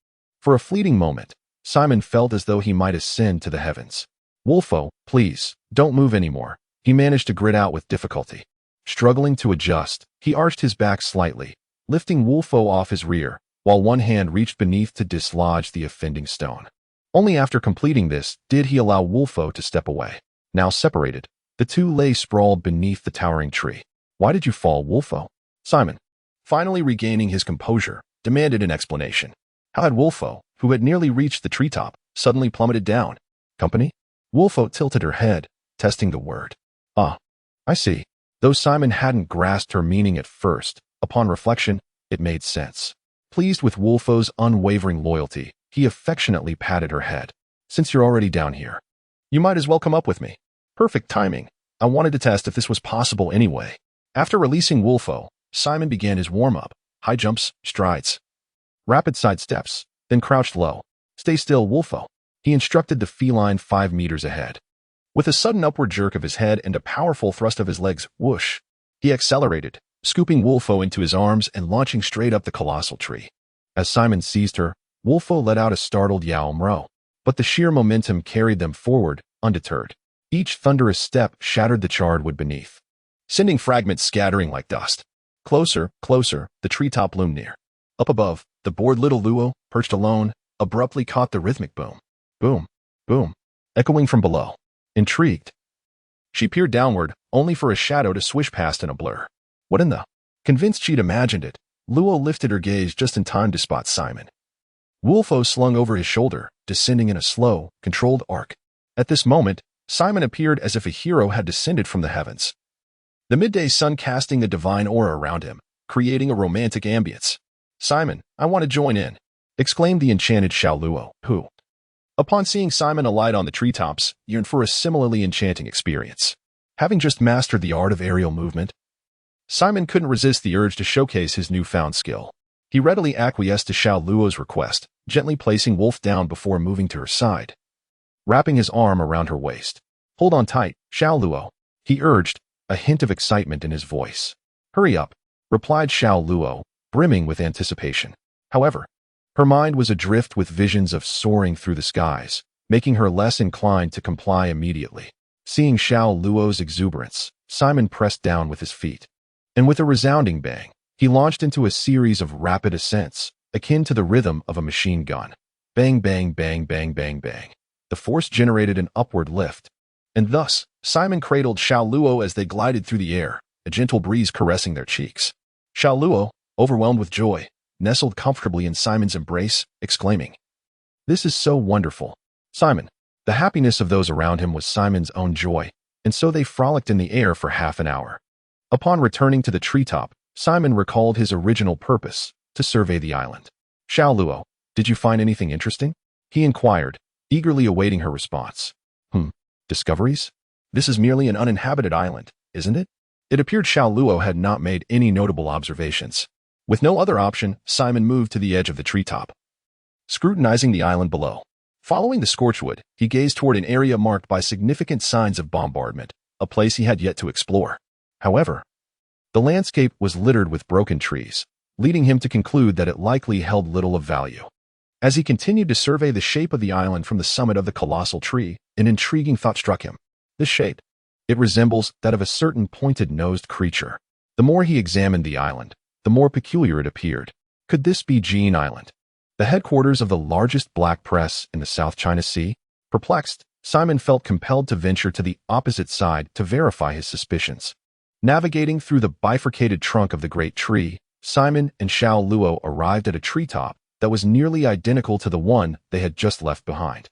For a fleeting moment, Simon felt as though he might ascend to the heavens. Wolfo, please, don't move anymore, he managed to grit out with difficulty. Struggling to adjust, he arched his back slightly, lifting Wolfo off his rear, while one hand reached beneath to dislodge the offending stone. Only after completing this did he allow Wulfo to step away. Now separated, the two lay sprawled beneath the towering tree. "Why did you fall, Wulfo?" Simon, finally regaining his composure, demanded an explanation. How had Wulfo, who had nearly reached the treetop, suddenly plummeted down? "Company?" Wulfo tilted her head, testing the word. "Ah, I see." Though Simon hadn't grasped her meaning at first, upon reflection, it made sense. Pleased with Wulfo's unwavering loyalty, he affectionately patted her head. "Since you're already down here, you might as well come up with me." Perfect timing. I wanted to test if this was possible anyway. After releasing Wulfo, Simon began his warm-up. High jumps, strides, rapid side steps, then crouched low. "Stay still, Wulfo," he instructed the feline 5 meters ahead. With a sudden upward jerk of his head and a powerful thrust of his legs, whoosh, he accelerated, scooping Wulfo into his arms and launching straight up the colossal tree. As Simon seized her, Wulfo let out a startled yow-mro, but the sheer momentum carried them forward, undeterred. Each thunderous step shattered the charred wood beneath, sending fragments scattering like dust. Closer, closer, the treetop loomed near. Up above, the bored little Luo, perched alone, abruptly caught the rhythmic boom. Boom, boom, echoing from below. Intrigued, she peered downward, only for a shadow to swish past in a blur. What in the? Convinced she'd imagined it, Luo lifted her gaze just in time to spot Simon. Wulfo slung over his shoulder, descending in a slow, controlled arc. At this moment, Simon appeared as if a hero had descended from the heavens. The midday sun casting a divine aura around him, creating a romantic ambience. "Simon, I want to join in," exclaimed the enchanted Xiao Luo, who, upon seeing Simon alight on the treetops, yearned for a similarly enchanting experience. Having just mastered the art of aerial movement, Simon couldn't resist the urge to showcase his newfound skill. He readily acquiesced to Xiao Luo's request, gently placing Wolf down before moving to her side, wrapping his arm around her waist. "Hold on tight, Xiao Luo," he urged, a hint of excitement in his voice. "Hurry up," replied Xiao Luo, brimming with anticipation. However, her mind was adrift with visions of soaring through the skies, making her less inclined to comply immediately. Seeing Xiao Luo's exuberance, Simon pressed down with his feet, and with a resounding bang, he launched into a series of rapid ascents, akin to the rhythm of a machine gun. Bang, bang, bang, bang, bang, bang. The force generated an upward lift, and thus, Simon cradled Xiao Luo as they glided through the air, a gentle breeze caressing their cheeks. Xiao Luo, overwhelmed with joy, nestled comfortably in Simon's embrace, exclaiming, "This is so wonderful." Simon. The happiness of those around him was Simon's own joy, and so they frolicked in the air for half an hour. Upon returning to the treetop, Simon recalled his original purpose, to survey the island. "Xiao Luo, did you find anything interesting?" he inquired, eagerly awaiting her response. Discoveries? This is merely an uninhabited island, isn't it?" It appeared Xiao Luo had not made any notable observations. With no other option, Simon moved to the edge of the treetop, scrutinizing the island below. Following the scorchwood, he gazed toward an area marked by significant signs of bombardment, a place he had yet to explore. However, the landscape was littered with broken trees, leading him to conclude that it likely held little of value. As he continued to survey the shape of the island from the summit of the colossal tree, an intriguing thought struck him. This shape. It resembles that of a certain pointed-nosed creature. The more he examined the island, the more peculiar it appeared. Could this be Jin Island, the headquarters of the largest black press in the South China Sea? Perplexed, Simon felt compelled to venture to the opposite side to verify his suspicions. Navigating through the bifurcated trunk of the great tree, Simon and Xiao Luo arrived at a treetop that was nearly identical to the one they had just left behind.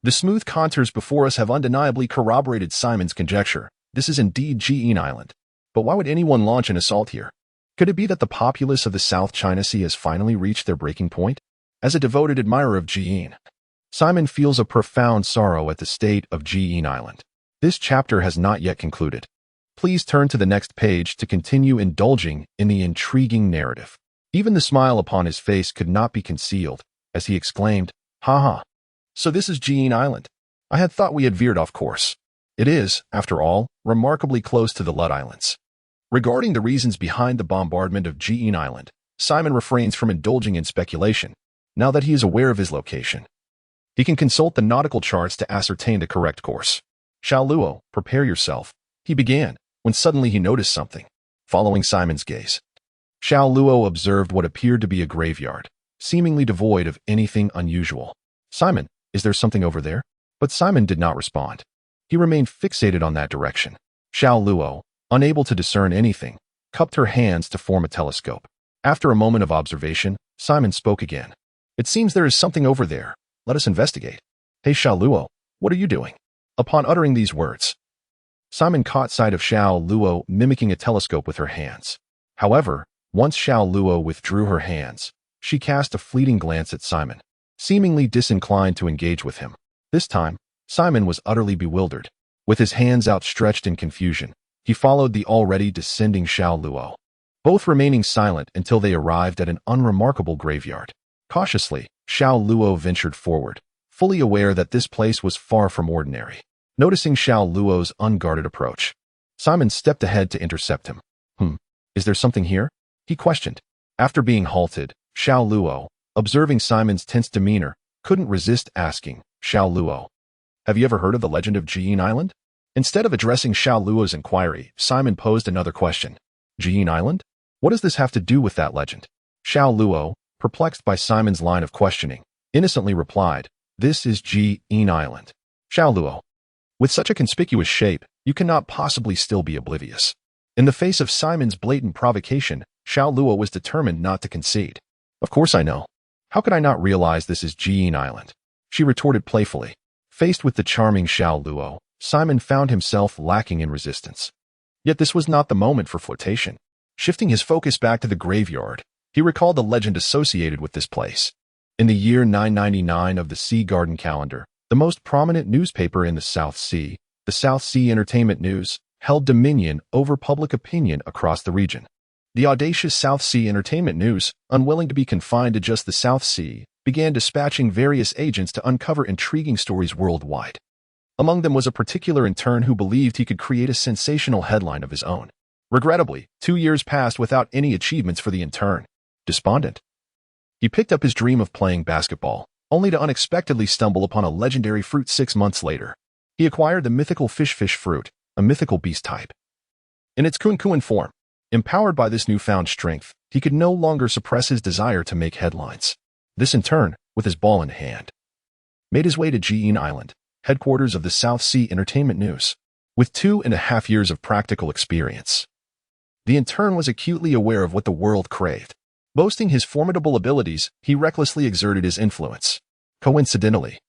The smooth contours before us have undeniably corroborated Simon's conjecture. This is indeed Jin Island. But why would anyone launch an assault here? Could it be that the populace of the South China Sea has finally reached their breaking point? As a devoted admirer of Jin, Simon feels a profound sorrow at the state of Jin Island. This chapter has not yet concluded. Please turn to the next page to continue indulging in the intriguing narrative. Even the smile upon his face could not be concealed, as he exclaimed, "Ha ha. So this is Jin Island. I had thought we had veered off course." It is, after all, remarkably close to the Lut Islands. Regarding the reasons behind the bombardment of Jin Island, Simon refrains from indulging in speculation, now that he is aware of his location. He can consult the nautical charts to ascertain the correct course. "Xiao Luo, prepare yourself," he began, when suddenly he noticed something. Following Simon's gaze, Xiao Luo observed what appeared to be a graveyard. seemingly devoid of anything unusual. "Simon, is there something over there?" But Simon did not respond. He remained fixated on that direction. Xiao Luo, unable to discern anything, cupped her hands to form a telescope. After a moment of observation, Simon spoke again. "It seems there is something over there. Let us investigate." "Hey Xiao Luo, what are you doing?" Upon uttering these words, Simon caught sight of Xiao Luo mimicking a telescope with her hands. However, once Xiao Luo withdrew her hands, she cast a fleeting glance at Simon, seemingly disinclined to engage with him. This time, Simon was utterly bewildered. With his hands outstretched in confusion, he followed the already descending Xiao Luo, both remaining silent until they arrived at an unremarkable graveyard. Cautiously, Xiao Luo ventured forward, fully aware that this place was far from ordinary. Noticing Xiao Luo's unguarded approach, Simon stepped ahead to intercept him. Is there something here?" he questioned. After being halted, Xiao Luo, observing Simon's tense demeanor, couldn't resist asking, "Xiao Luo, have you ever heard of the legend of Jiyin Island?" Instead of addressing Xiao Luo's inquiry, Simon posed another question. "Jiyin Island? What does this have to do with that legend?" Xiao Luo, perplexed by Simon's line of questioning, innocently replied, "This is Jiyin Island." Xiao Luo, with such a conspicuous shape, you cannot possibly still be oblivious. In the face of Simon's blatant provocation, Xiao Luo was determined not to concede. "Of course I know. How could I not realize this is Jiyin Island?" she retorted playfully. Faced with the charming Xiao Luo, Simon found himself lacking in resistance. Yet this was not the moment for flirtation. Shifting his focus back to the graveyard, he recalled the legend associated with this place. In the year 999 of the Sea Garden calendar, the most prominent newspaper in the South Sea, the South Sea Entertainment News, held dominion over public opinion across the region. The audacious South Sea Entertainment News, unwilling to be confined to just the South Sea, began dispatching various agents to uncover intriguing stories worldwide. Among them was a particular intern who believed he could create a sensational headline of his own. Regrettably, 2 years passed without any achievements for the intern. Despondent, he picked up his dream of playing basketball, only to unexpectedly stumble upon a legendary fruit 6 months later. He acquired the mythical fish fruit, a mythical beast type. In its kun form, empowered by this newfound strength, he could no longer suppress his desire to make headlines. This in turn, with his ball in hand, made his way to Jiyin Island, headquarters of the South Sea Entertainment News. With 2.5 years of practical experience, the intern was acutely aware of what the world craved. Boasting his formidable abilities, he recklessly exerted his influence. Coincidentally,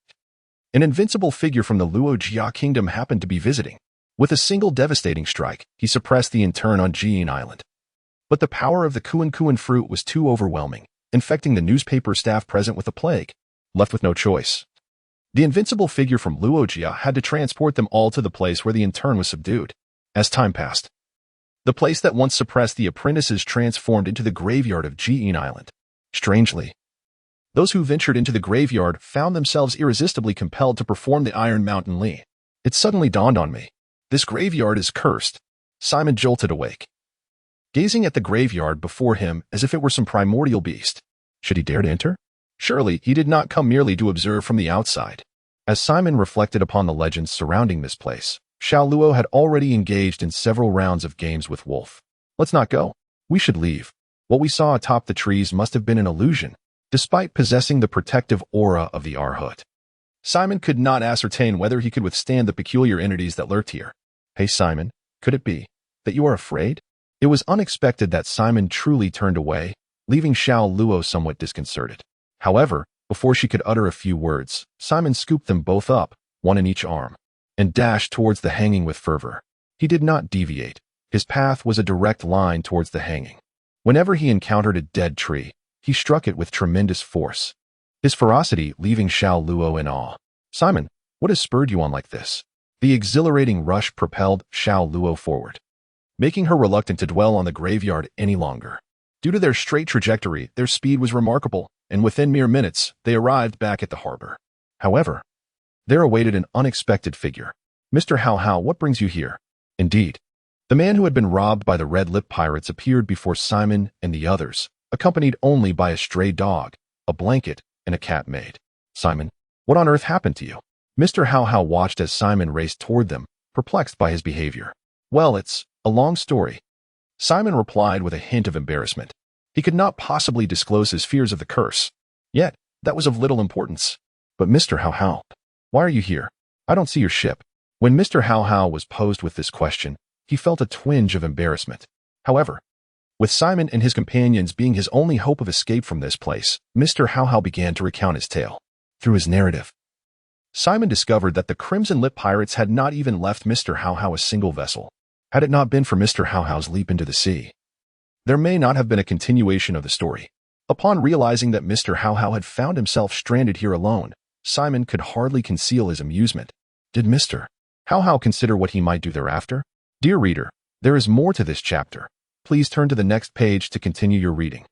an invincible figure from the Luo Jia kingdom happened to be visiting. With a single devastating strike, he suppressed the intern on Jiyin Island. But the power of the kun fruit was too overwhelming, infecting the newspaper staff present with a plague. Left with no choice, the invincible figure from Luo Jia had to transport them all to the place where the intern was subdued. As time passed, the place that once suppressed the apprentices transformed into the graveyard of Jiyin Island. Strangely, those who ventured into the graveyard found themselves irresistibly compelled to perform the Iron Mountain Li. It suddenly dawned on me. This graveyard is cursed. Simon jolted awake, gazing at the graveyard before him as if it were some primordial beast. Should he dare to enter? Surely he did not come merely to observe from the outside. As Simon reflected upon the legends surrounding this place, Xiao Luo had already engaged in several rounds of games with Wolf. "Let's not go. We should leave. What we saw atop the trees must have been an illusion, despite possessing the protective aura of the Arhut." Simon could not ascertain whether he could withstand the peculiar entities that lurked here. "Hey Simon, could it be that you are afraid?" It was unexpected that Simon truly turned away, leaving Xiao Luo somewhat disconcerted. However, before she could utter a few words, Simon scooped them both up, one in each arm, and dashed towards the hanging with fervor. He did not deviate. His path was a direct line towards the hanging. Whenever he encountered a dead tree, he struck it with tremendous force, his ferocity leaving Xiao Luo in awe. "Simon, what has spurred you on like this?" The exhilarating rush propelled Xiao Luo forward, making her reluctant to dwell on the graveyard any longer. Due to their straight trajectory, their speed was remarkable, and within mere minutes, they arrived back at the harbor. However, there awaited an unexpected figure. "Mr. Hao Hao, what brings you here?" Indeed, the man who had been robbed by the red-lipped pirates appeared before Simon and the others, accompanied only by a stray dog, a blanket, and a cat maid. "Simon, what on earth happened to you?" Mr. Hao Hao watched as Simon raced toward them, perplexed by his behavior. "Well, it's a long story," Simon replied with a hint of embarrassment. He could not possibly disclose his fears of the curse, Yet, that was of little importance. But Mr. How How, why are you here? I don't see your ship. When Mr. How How was posed with this question, he felt a twinge of embarrassment. However, with Simon and his companions being his only hope of escape from this place, Mr. How How began to recount his tale. Through his narrative, Simon discovered that the Crimson Lip pirates had not even left Mr. How How a single vessel. Had it not been for Mr. How How's leap into the sea, there may not have been a continuation of the story. Upon realizing that Mr. How How had found himself stranded here alone, Simon could hardly conceal his amusement. Did Mr. How How consider what he might do thereafter? Dear reader, there is more to this chapter. Please turn to the next page to continue your reading.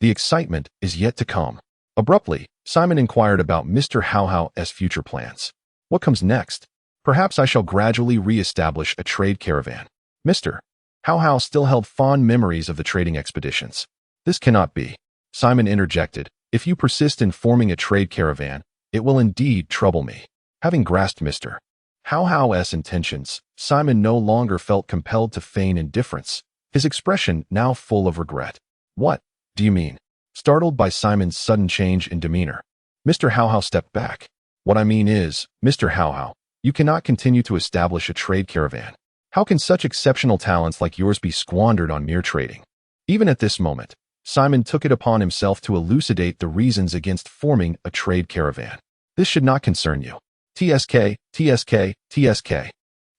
The excitement is yet to come. Abruptly, Simon inquired about Mr. How How's future plans. What comes next? Perhaps I shall gradually re-establish a trade caravan. Mr. How How still held fond memories of the trading expeditions. This cannot be. Simon interjected, if you persist in forming a trade caravan, it will indeed trouble me. Having grasped Mr. How How's intentions, Simon no longer felt compelled to feign indifference, his expression now full of regret. What do you mean? Startled by Simon's sudden change in demeanor, Mr. How How stepped back. What I mean is, Mr. How How, you cannot continue to establish a trade caravan. How can such exceptional talents like yours be squandered on mere trading? Even at this moment, Simon took it upon himself to elucidate the reasons against forming a trade caravan. This should not concern you. TSK, TSK, TSK.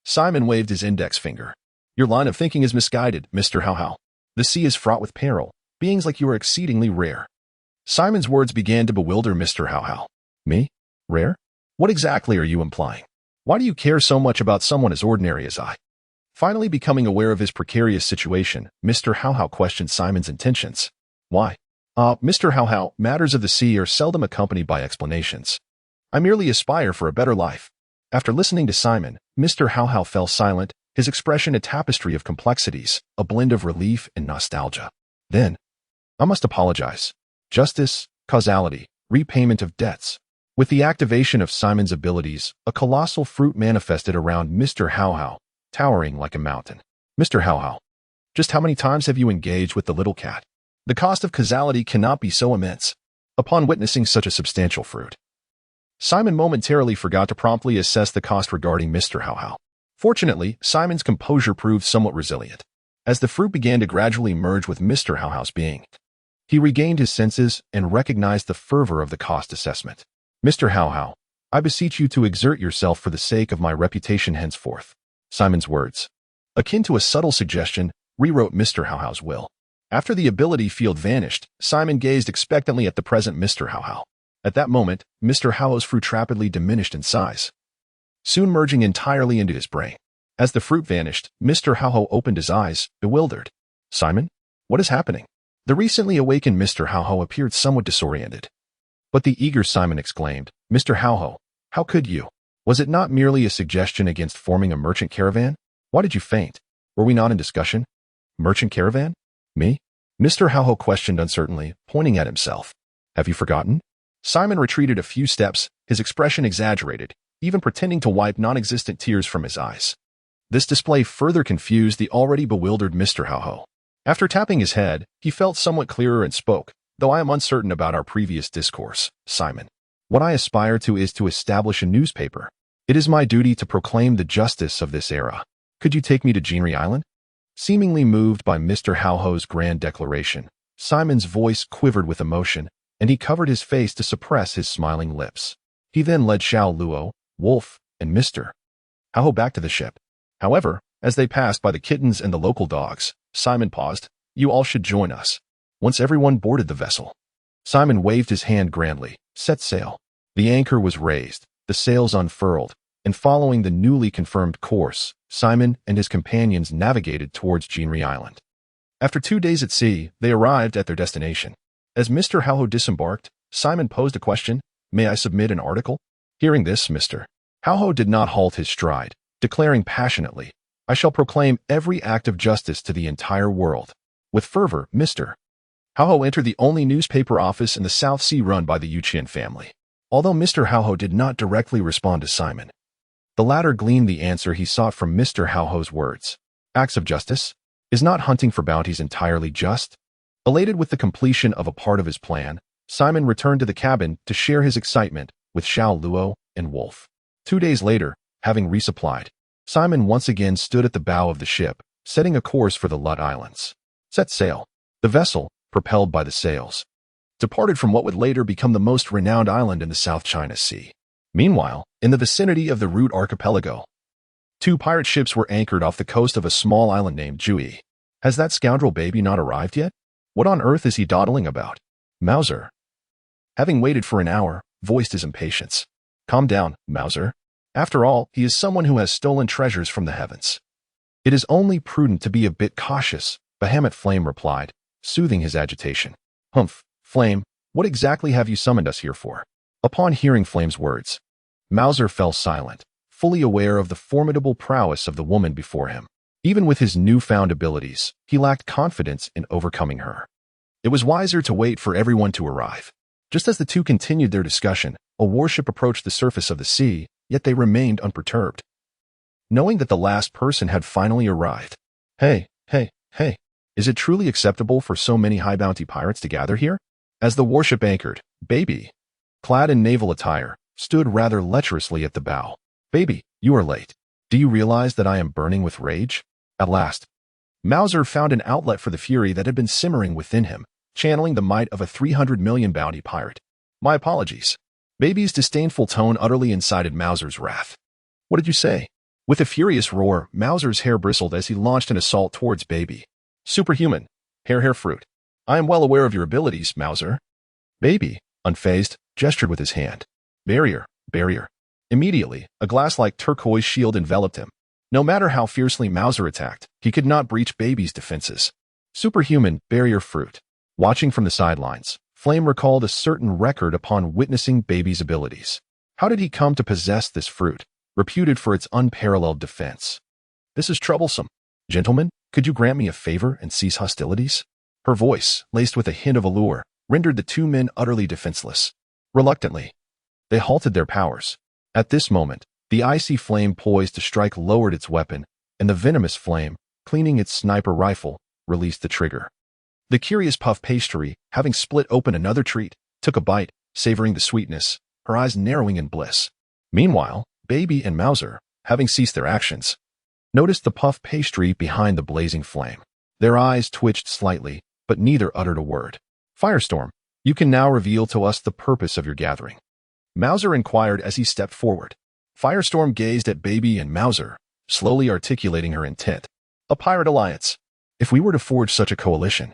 Simon waved his index finger. Your line of thinking is misguided, Mr. How How. The sea is fraught with peril. Beings like you are exceedingly rare. Simon's words began to bewilder Mr. How How. Me? Rare? What exactly are you implying? Why do you care so much about someone as ordinary as I? Finally becoming aware of his precarious situation, Mr. How How questioned Simon's intentions. Why? Mr. How How, matters of the sea are seldom accompanied by explanations. I merely aspire for a better life. After listening to Simon, Mr. How How fell silent, his expression a tapestry of complexities, a blend of relief and nostalgia. Then, I must apologize. Justice, causality, repayment of debts. With the activation of Simon's abilities, a colossal fruit manifested around Mr. How How, towering like a mountain. Mr. How How, just how many times have you engaged with the little cat? The cost of causality cannot be so immense. Upon witnessing such a substantial fruit, Simon momentarily forgot to promptly assess the cost regarding Mr. How How. Fortunately, Simon's composure proved somewhat resilient. As the fruit began to gradually merge with Mr. How How's being, he regained his senses and recognized the fervor of the cost assessment. Mr. How How, I beseech you to exert yourself for the sake of my reputation henceforth. Simon's words, akin to a subtle suggestion, rewrote Mr. How How's will. After the ability field vanished, Simon gazed expectantly at the present Mr. How How. At that moment, Mr. How How's fruit rapidly diminished in size, soon merging entirely into his brain. As the fruit vanished, Mr. How How opened his eyes, bewildered. Simon? What is happening? The recently awakened Mr. How How appeared somewhat disoriented. But the eager Simon exclaimed, Mr. How how could you? Was it not merely a suggestion against forming a merchant caravan? Why did you faint? Were we not in discussion? Merchant caravan? Me? Mr. How questioned uncertainly, pointing at himself. Have you forgotten? Simon retreated a few steps, his expression exaggerated, even pretending to wipe non-existent tears from his eyes. This display further confused the already bewildered Mr. How. After tapping his head, he felt somewhat clearer and spoke, though I am uncertain about our previous discourse, Simon. What I aspire to is to establish a newspaper. It is my duty to proclaim the justice of this era. Could you take me to Genry Island? Seemingly moved by Mr. How-Ho's grand declaration, Simon's voice quivered with emotion, and he covered his face to suppress his smiling lips. He then led Xiao Luo, Wolf, and Mr. How-Ho back to the ship. However, as they passed by the kittens and the local dogs, Simon paused. You all should join us. Once everyone boarded the vessel, Simon waved his hand grandly, set sail. The anchor was raised, the sails unfurled, and following the newly confirmed course, Simon and his companions navigated towards Genry Island. After 2 days at sea, they arrived at their destination. As Mr. How-Ho disembarked, Simon posed a question, May I submit an article? Hearing this, Mr. How-Ho did not halt his stride, declaring passionately, I shall proclaim every act of justice to the entire world. With fervor, Mr. How-Ho entered the only newspaper office in the South Sea run by the Yuqian family. Although Mr. How-Ho did not directly respond to Simon, the latter gleaned the answer he sought from Mr. How-Ho's words. Acts of justice? Is not hunting for bounties entirely just? Elated with the completion of a part of his plan, Simon returned to the cabin to share his excitement with Xiao Luo and Wolf. 2 days later, having resupplied, Simon once again stood at the bow of the ship, setting a course for the Lut Islands. Set sail. The vessel, propelled by the sails, departed from what would later become the most renowned island in the South China Sea. Meanwhile, in the vicinity of the Root Archipelago, 2 pirate ships were anchored off the coast of a small island named Jui. Has that scoundrel baby not arrived yet? What on earth is he dawdling about? Mauser, having waited for an hour, voiced his impatience. Calm down, Mauser. After all, he is someone who has stolen treasures from the heavens. It is only prudent to be a bit cautious, Bahamut Flame replied, soothing his agitation. Humph, Flame, what exactly have you summoned us here for? Upon hearing Flame's words, Mauser fell silent, fully aware of the formidable prowess of the woman before him. Even with his newfound abilities, he lacked confidence in overcoming her. It was wiser to wait for everyone to arrive. Just as the two continued their discussion, a warship approached the surface of the sea, yet they remained unperturbed. Knowing that the last person had finally arrived. Hey, is it truly acceptable for so many high-bounty pirates to gather here? As the warship anchored, Baby, clad in naval attire, stood rather lecherously at the bow. Baby, you are late. Do you realize that I am burning with rage? At last, Mauser found an outlet for the fury that had been simmering within him, channeling the might of a 300 million bounty pirate. My apologies. Baby's disdainful tone utterly incited Mauser's wrath. What did you say? With a furious roar, Mauser's hair bristled as he launched an assault towards Baby. Superhuman. Hair fruit. I am well aware of your abilities, Mauser. Baby, unfazed, gestured with his hand. Barrier. Immediately, a glass-like turquoise shield enveloped him. No matter how fiercely Mauser attacked, he could not breach Baby's defenses. Superhuman, barrier fruit. Watching from the sidelines, Flame recalled a certain record upon witnessing Baby's abilities. How did he come to possess this fruit, reputed for its unparalleled defense? This is troublesome. Gentlemen, could you grant me a favor and cease hostilities? Her voice, laced with a hint of allure, rendered the 2 men utterly defenseless. Reluctantly, they halted their powers. At this moment, the icy flame poised to strike lowered its weapon, and the venomous flame, cleaning its sniper rifle, released the trigger. The curious puff pastry, having split open another treat, took a bite, savoring the sweetness, her eyes narrowing in bliss. Meanwhile, Baby and Mauser, having ceased their actions, noticed the puff pastry behind the blazing flame. Their eyes twitched slightly, but neither uttered a word. Firestorm, you can now reveal to us the purpose of your gathering. Mauser inquired as he stepped forward. Firestorm gazed at Baby and Mauser, slowly articulating her intent. A pirate alliance. If we were to forge such a coalition,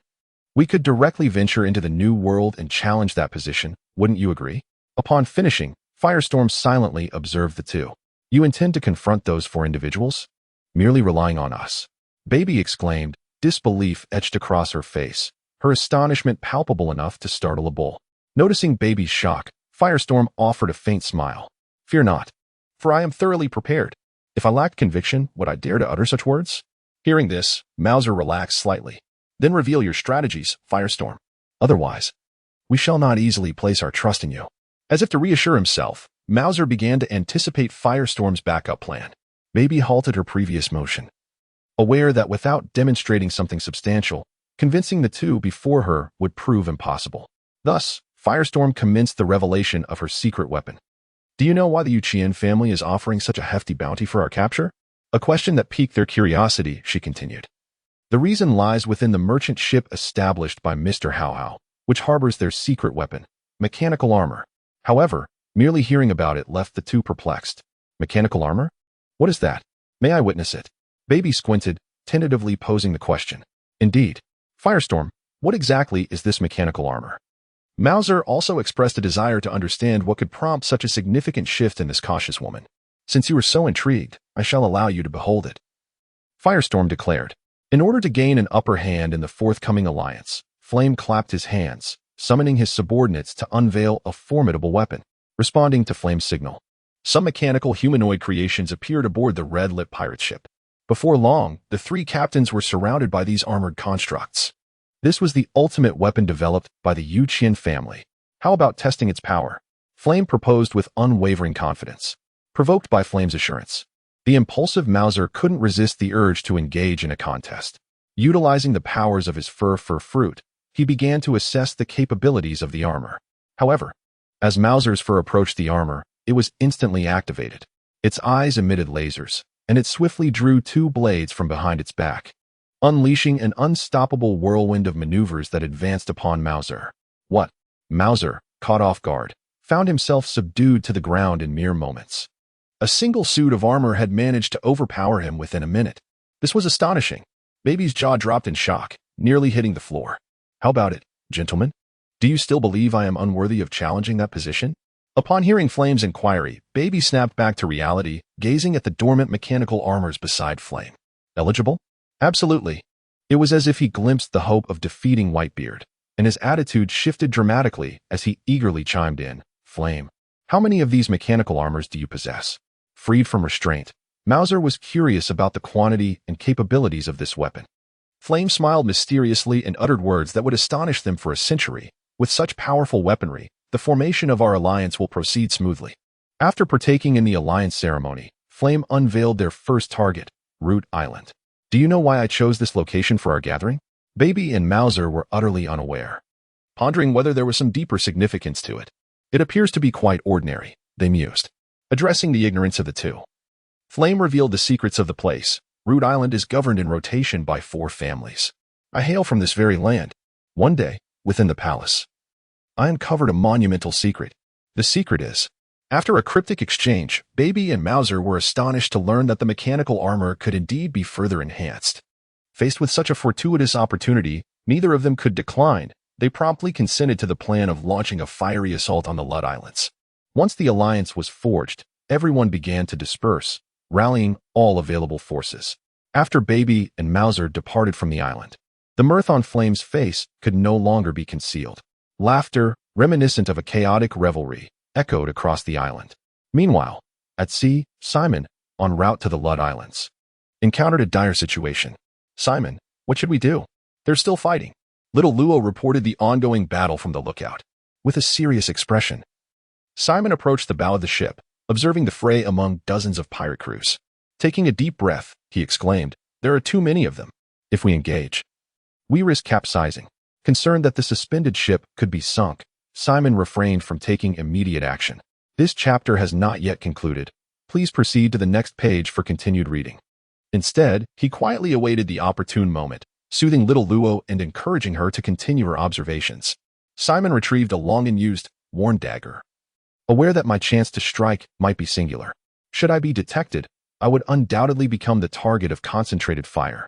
we could directly venture into the New World and challenge that position, wouldn't you agree? Upon finishing, Firestorm silently observed the two. You intend to confront those 4 individuals? Merely relying on us? Baby exclaimed, disbelief etched across her face, her astonishment palpable enough to startle a bull. Noticing Baby's shock, Firestorm offered a faint smile. Fear not, for I am thoroughly prepared. If I lacked conviction, would I dare to utter such words? Hearing this, Mauser relaxed slightly. Then reveal your strategies, Firestorm. Otherwise, we shall not easily place our trust in you. As if to reassure himself, Mauser began to anticipate Firestorm's backup plan. Baby halted her previous motion, aware that without demonstrating something substantial, convincing the two before her would prove impossible. Thus, Firestorm commenced the revelation of her secret weapon. Do you know why the Yuqian family is offering such a hefty bounty for our capture? A question that piqued their curiosity, she continued. The reason lies within the merchant ship established by Mr. Hao Hao, which harbors their secret weapon, mechanical armor. However, merely hearing about it left the two perplexed. Mechanical armor? What is that? May I witness it? Baby squinted, tentatively posing the question. Indeed. Firestorm, what exactly is this mechanical armor? Mauser also expressed a desire to understand what could prompt such a significant shift in this cautious woman. Since you are so intrigued, I shall allow you to behold it. Firestorm declared. In order to gain an upper hand in the forthcoming alliance, Flame clapped his hands, summoning his subordinates to unveil a formidable weapon. Responding to Flame's signal, some mechanical humanoid creations appeared aboard the red-lit pirate ship. Before long, the 3 captains were surrounded by these armored constructs. This was the ultimate weapon developed by the Yuqian family. How about testing its power? Flame proposed with unwavering confidence. Provoked by Flame's assurance, the impulsive Mauser couldn't resist the urge to engage in a contest. Utilizing the powers of his fur fruit, he began to assess the capabilities of the armor. However, as Mauser's fur approached the armor, it was instantly activated. Its eyes emitted lasers, and it swiftly drew two blades from behind its back, unleashing an unstoppable whirlwind of maneuvers that advanced upon Mauser. What? Mauser, caught off guard, found himself subdued to the ground in mere moments. A single suit of armor had managed to overpower him within a minute. This was astonishing. Baby's jaw dropped in shock, nearly hitting the floor. How about it, gentlemen? Do you still believe I am unworthy of challenging that position? Upon hearing Flame's inquiry, Baby snapped back to reality, gazing at the dormant mechanical armors beside Flame. Eligible? Absolutely. It was as if he glimpsed the hope of defeating Whitebeard, and his attitude shifted dramatically as he eagerly chimed in. Flame, how many of these mechanical armors do you possess? Freed from restraint, Mauser was curious about the quantity and capabilities of this weapon. Flame smiled mysteriously and uttered words that would astonish them for a century. With such powerful weaponry, the formation of our alliance will proceed smoothly. After partaking in the alliance ceremony, Flame unveiled their first target, Root Island. Do you know why I chose this location for our gathering? Baby and Mauser were utterly unaware, pondering whether there was some deeper significance to it. It appears to be quite ordinary, they mused, addressing the ignorance of the two. Flame revealed the secrets of the place. Root Island is governed in rotation by 4 families. I hail from this very land. One day, within the palace, I uncovered a monumental secret. The secret is, after a cryptic exchange, Baby and Mauser were astonished to learn that the mechanical armor could indeed be further enhanced. Faced with such a fortuitous opportunity, neither of them could decline. They promptly consented to the plan of launching a fiery assault on the Lud Islands. Once the alliance was forged, everyone began to disperse, rallying all available forces. After Baby and Mauser departed from the island, the mirth on Flame's face could no longer be concealed. Laughter, reminiscent of a chaotic revelry, echoed across the island. Meanwhile, at sea, Simon, en route to the Lud Islands, encountered a dire situation. Simon, what should we do? They're still fighting. Little Luo reported the ongoing battle from the lookout, with a serious expression. Simon approached the bow of the ship, observing the fray among dozens of pirate crews. Taking a deep breath, he exclaimed, "There are too many of them. If we engage, we risk capsizing." Concerned that the suspended ship could be sunk, Simon refrained from taking immediate action. This chapter has not yet concluded. Please proceed to the next page for continued reading. Instead, he quietly awaited the opportune moment, soothing little Luo and encouraging her to continue her observations. Simon retrieved a long-unused, worn dagger, aware that my chance to strike might be singular. Should I be detected, I would undoubtedly become the target of concentrated fire,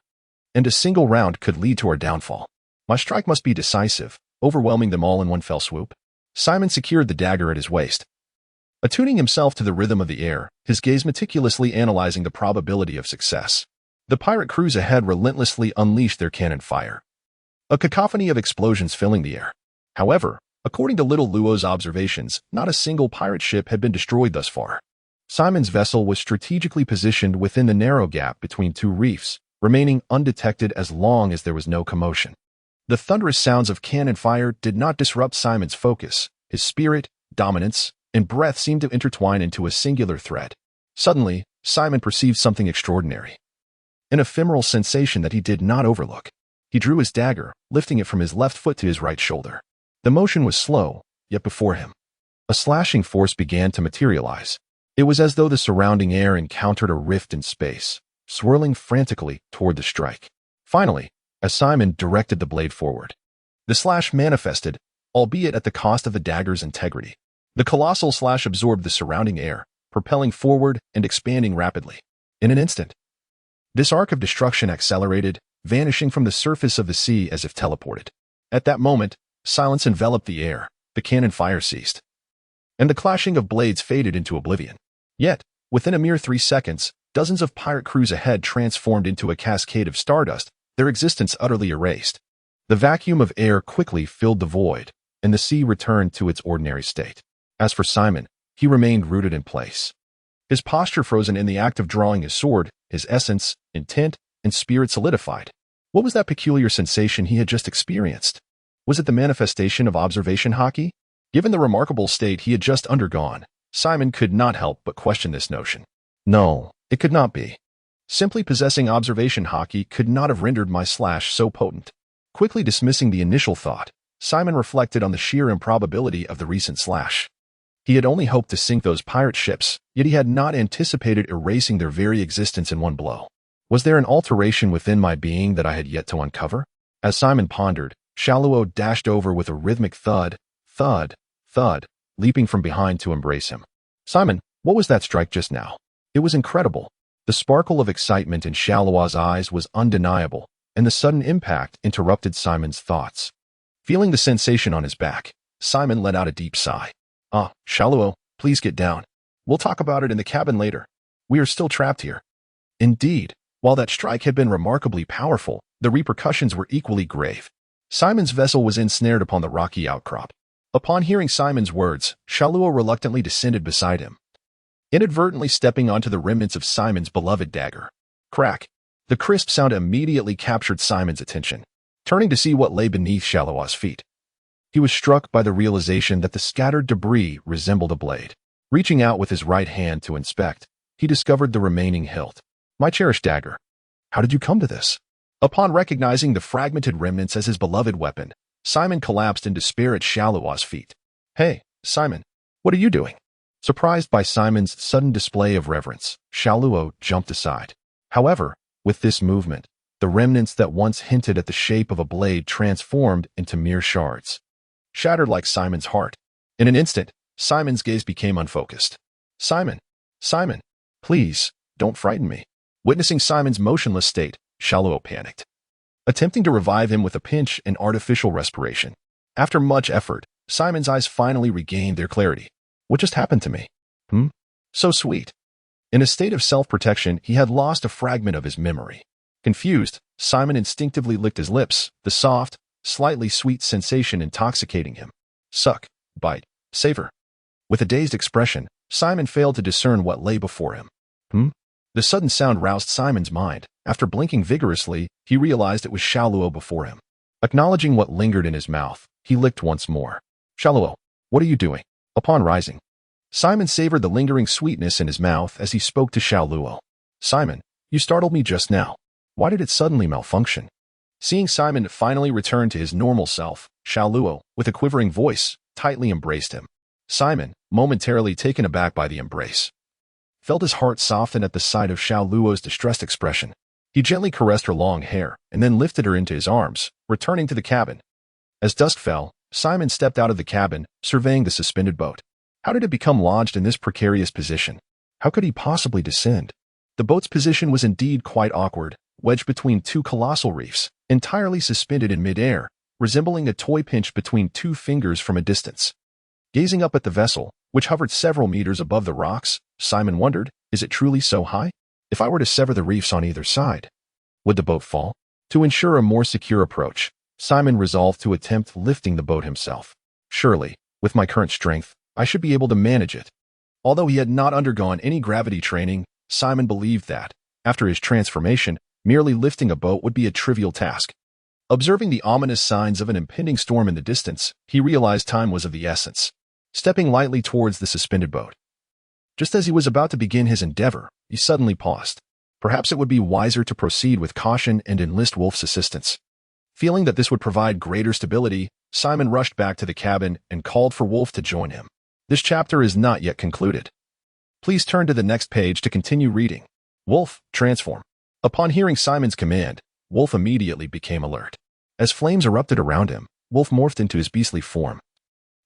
and a single round could lead to our downfall. My strike must be decisive, overwhelming them all in one fell swoop. Simon secured the dagger at his waist, attuning himself to the rhythm of the air, his gaze meticulously analyzing the probability of success. The pirate crews ahead relentlessly unleashed their cannon fire, a cacophony of explosions filling the air. However, according to little Luo's observations, not a single pirate ship had been destroyed thus far. Simon's vessel was strategically positioned within the narrow gap between 2 reefs, remaining undetected as long as there was no commotion. The thunderous sounds of cannon fire did not disrupt Simon's focus. His spirit, dominance, and breath seemed to intertwine into a singular thread. Suddenly, Simon perceived something extraordinary, an ephemeral sensation that he did not overlook. He drew his dagger, lifting it from his left foot to his right shoulder. The motion was slow, yet before him, a slashing force began to materialize. It was as though the surrounding air encountered a rift in space, swirling frantically toward the strike. Finally, as Simon directed the blade forward, the slash manifested, albeit at the cost of the dagger's integrity. The colossal slash absorbed the surrounding air, propelling forward and expanding rapidly. In an instant, this arc of destruction accelerated, vanishing from the surface of the sea as if teleported. At that moment, silence enveloped the air, the cannon fire ceased, and the clashing of blades faded into oblivion. Yet, within a mere 3 seconds, dozens of pirate crews ahead transformed into a cascade of stardust, their existence utterly erased. The vacuum of air quickly filled the void, and the sea returned to its ordinary state. As for Simon, he remained rooted in place, his posture frozen in the act of drawing his sword, his essence, intent, and spirit solidified. What was that peculiar sensation he had just experienced? Was it the manifestation of observation hockey? Given the remarkable state he had just undergone, Simon could not help but question this notion. No, it could not be. Simply possessing observation hockey could not have rendered my slash so potent. Quickly dismissing the initial thought, Simon reflected on the sheer improbability of the recent slash. He had only hoped to sink those pirate ships, yet he had not anticipated erasing their very existence in one blow. Was there an alteration within my being that I had yet to uncover? As Simon pondered, Shaluo dashed over with a rhythmic thud, thud, thud, leaping from behind to embrace him. Simon, what was that strike just now? It was incredible. The sparkle of excitement in Shaluo's eyes was undeniable, and the sudden impact interrupted Simon's thoughts. Feeling the sensation on his back, Simon let out a deep sigh. Shaluo, please get down. We'll talk about it in the cabin later. We are still trapped here. Indeed, while that strike had been remarkably powerful, the repercussions were equally grave. Simon's vessel was ensnared upon the rocky outcrop. Upon hearing Simon's words, Shaluo reluctantly descended beside him, inadvertently stepping onto the remnants of Simon's beloved dagger. Crack! The crisp sound immediately captured Simon's attention. Turning to see what lay beneath Shaluo's feet, he was struck by the realization that the scattered debris resembled a blade. Reaching out with his right hand to inspect, he discovered the remaining hilt. My cherished dagger. How did you come to this? Upon recognizing the fragmented remnants as his beloved weapon, Simon collapsed in despair at Shaluo's feet. Hey, Simon, what are you doing? Surprised by Simon's sudden display of reverence, Shaluo jumped aside. However, with this movement, the remnants that once hinted at the shape of a blade transformed into mere shards, shattered like Simon's heart. In an instant, Simon's gaze became unfocused. Simon, please, don't frighten me. Witnessing Simon's motionless state, Shaluo panicked, attempting to revive him with a pinch and artificial respiration. After much effort, Simon's eyes finally regained their clarity. What just happened to me? So sweet. In a state of self-protection, he had lost a fragment of his memory. Confused, Simon instinctively licked his lips, the soft, slightly sweet sensation intoxicating him. Suck, bite, savor. With a dazed expression, Simon failed to discern what lay before him. The sudden sound roused Simon's mind. After blinking vigorously, he realized it was Shaluo before him. Acknowledging what lingered in his mouth, he licked once more. Shaluo, what are you doing? Upon rising, Simon savored the lingering sweetness in his mouth as he spoke to Shaluo. Simon, you startled me just now. Why did it suddenly malfunction? Seeing Simon finally return to his normal self, Shaluo, with a quivering voice, tightly embraced him. Simon, momentarily taken aback by the embrace, felt his heart soften at the sight of Shaluo's distressed expression. He gently caressed her long hair and then lifted her into his arms, returning to the cabin. As dusk fell, Simon stepped out of the cabin, surveying the suspended boat. How did it become lodged in this precarious position? How could he possibly descend? The boat's position was indeed quite awkward, wedged between two colossal reefs, entirely suspended in midair, resembling a toy pinched between two fingers from a distance. Gazing up at the vessel, which hovered several meters above the rocks, Simon wondered, is it truly so high? If I were to sever the reefs on either side, would the boat fall? To ensure a more secure approach, Simon resolved to attempt lifting the boat himself. Surely, with my current strength, I should be able to manage it. Although he had not undergone any gravity training, Simon believed that, after his transformation, merely lifting a boat would be a trivial task. Observing the ominous signs of an impending storm in the distance, he realized time was of the essence. Stepping lightly towards the suspended boat, just as he was about to begin his endeavor, he suddenly paused. Perhaps it would be wiser to proceed with caution and enlist Wolf's assistance. Feeling that this would provide greater stability, Simon rushed back to the cabin and called for Wolf to join him. This chapter is not yet concluded. Please turn to the next page to continue reading. Wolf, transform. Upon hearing Simon's command, Wolf immediately became alert. As flames erupted around him, Wolf morphed into his beastly form,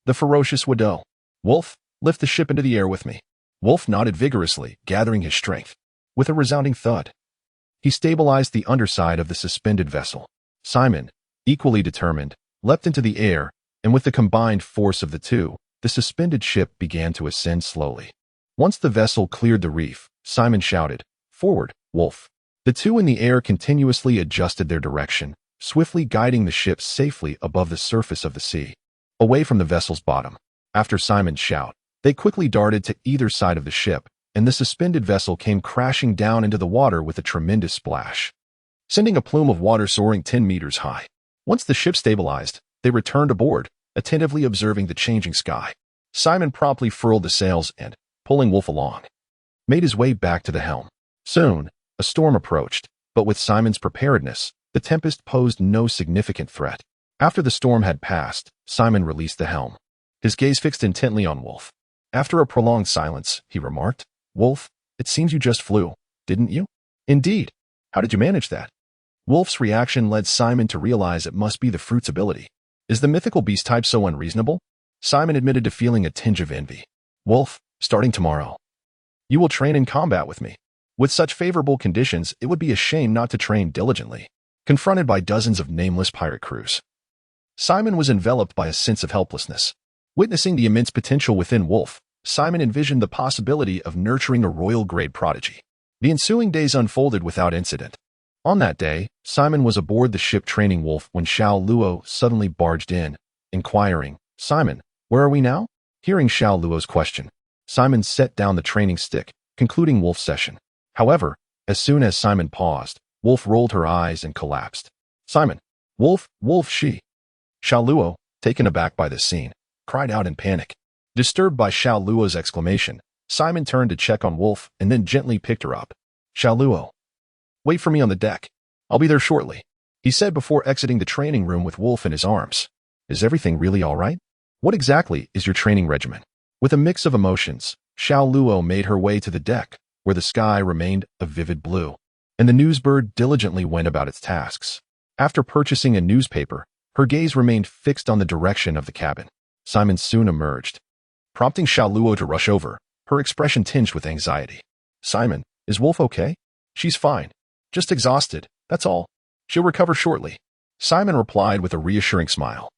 the ferocious Widow. Wolf, lift the ship into the air with me. Wolf nodded vigorously, gathering his strength. With a resounding thud, he stabilized the underside of the suspended vessel. Simon, equally determined, leapt into the air, and with the combined force of the two, the suspended ship began to ascend slowly. Once the vessel cleared the reef, Simon shouted, "Forward, Wolf." The two in the air continuously adjusted their direction, swiftly guiding the ship safely above the surface of the sea, away from the vessel's bottom. After Simon's shout, they quickly darted to either side of the ship, and the suspended vessel came crashing down into the water with a tremendous splash, sending a plume of water soaring 10 meters high. Once the ship stabilized, they returned aboard, attentively observing the changing sky. Simon promptly furled the sails and, pulling Wolf along, made his way back to the helm. Soon, a storm approached, but with Simon's preparedness, The tempest posed no significant threat. After the storm had passed, Simon released the helm. His gaze fixed intently on Wolf. After a prolonged silence, he remarked, "Wolf, it seems you just flew, didn't you?" "Indeed. How did you manage that?" Wolf's reaction led Simon to realize it must be the fruit's ability. Is the mythical beast type so unreasonable? Simon admitted to feeling a tinge of envy. "Wolf, starting tomorrow, you will train in combat with me. With such favorable conditions, it would be a shame not to train diligently." Confronted by dozens of nameless pirate crews, Simon was enveloped by a sense of helplessness. Witnessing the immense potential within Wolf, Simon envisioned the possibility of nurturing a royal-grade prodigy. The ensuing days unfolded without incident. On that day, Simon was aboard the ship training Wolf when Xiao Luo suddenly barged in, inquiring, "Simon, where are we now?" Hearing Xiao Luo's question, Simon set down the training stick, concluding Wolf's session. However, as soon as Simon paused, Wolf rolled her eyes and collapsed. "Simon! Wolf! Wolf, she!" Xiao Luo, taken aback by this scene, cried out in panic. Disturbed by Xiao Luo's exclamation, Simon turned to check on Wolf and then gently picked her up. "Xiao Luo, wait for me on the deck. I'll be there shortly," he said before exiting the training room with Wolf in his arms. "Is everything really all right? What exactly is your training regimen?" With a mix of emotions, Xiao Luo made her way to the deck, where the sky remained a vivid blue, and the newsbird diligently went about its tasks. After purchasing a newspaper, her gaze remained fixed on the direction of the cabin. Simon soon emerged, prompting Xiao Luo to rush over, her expression tinged with anxiety. "Simon, is Wolf okay?" "She's fine. Just exhausted, that's all. She'll recover shortly," Simon replied with a reassuring smile,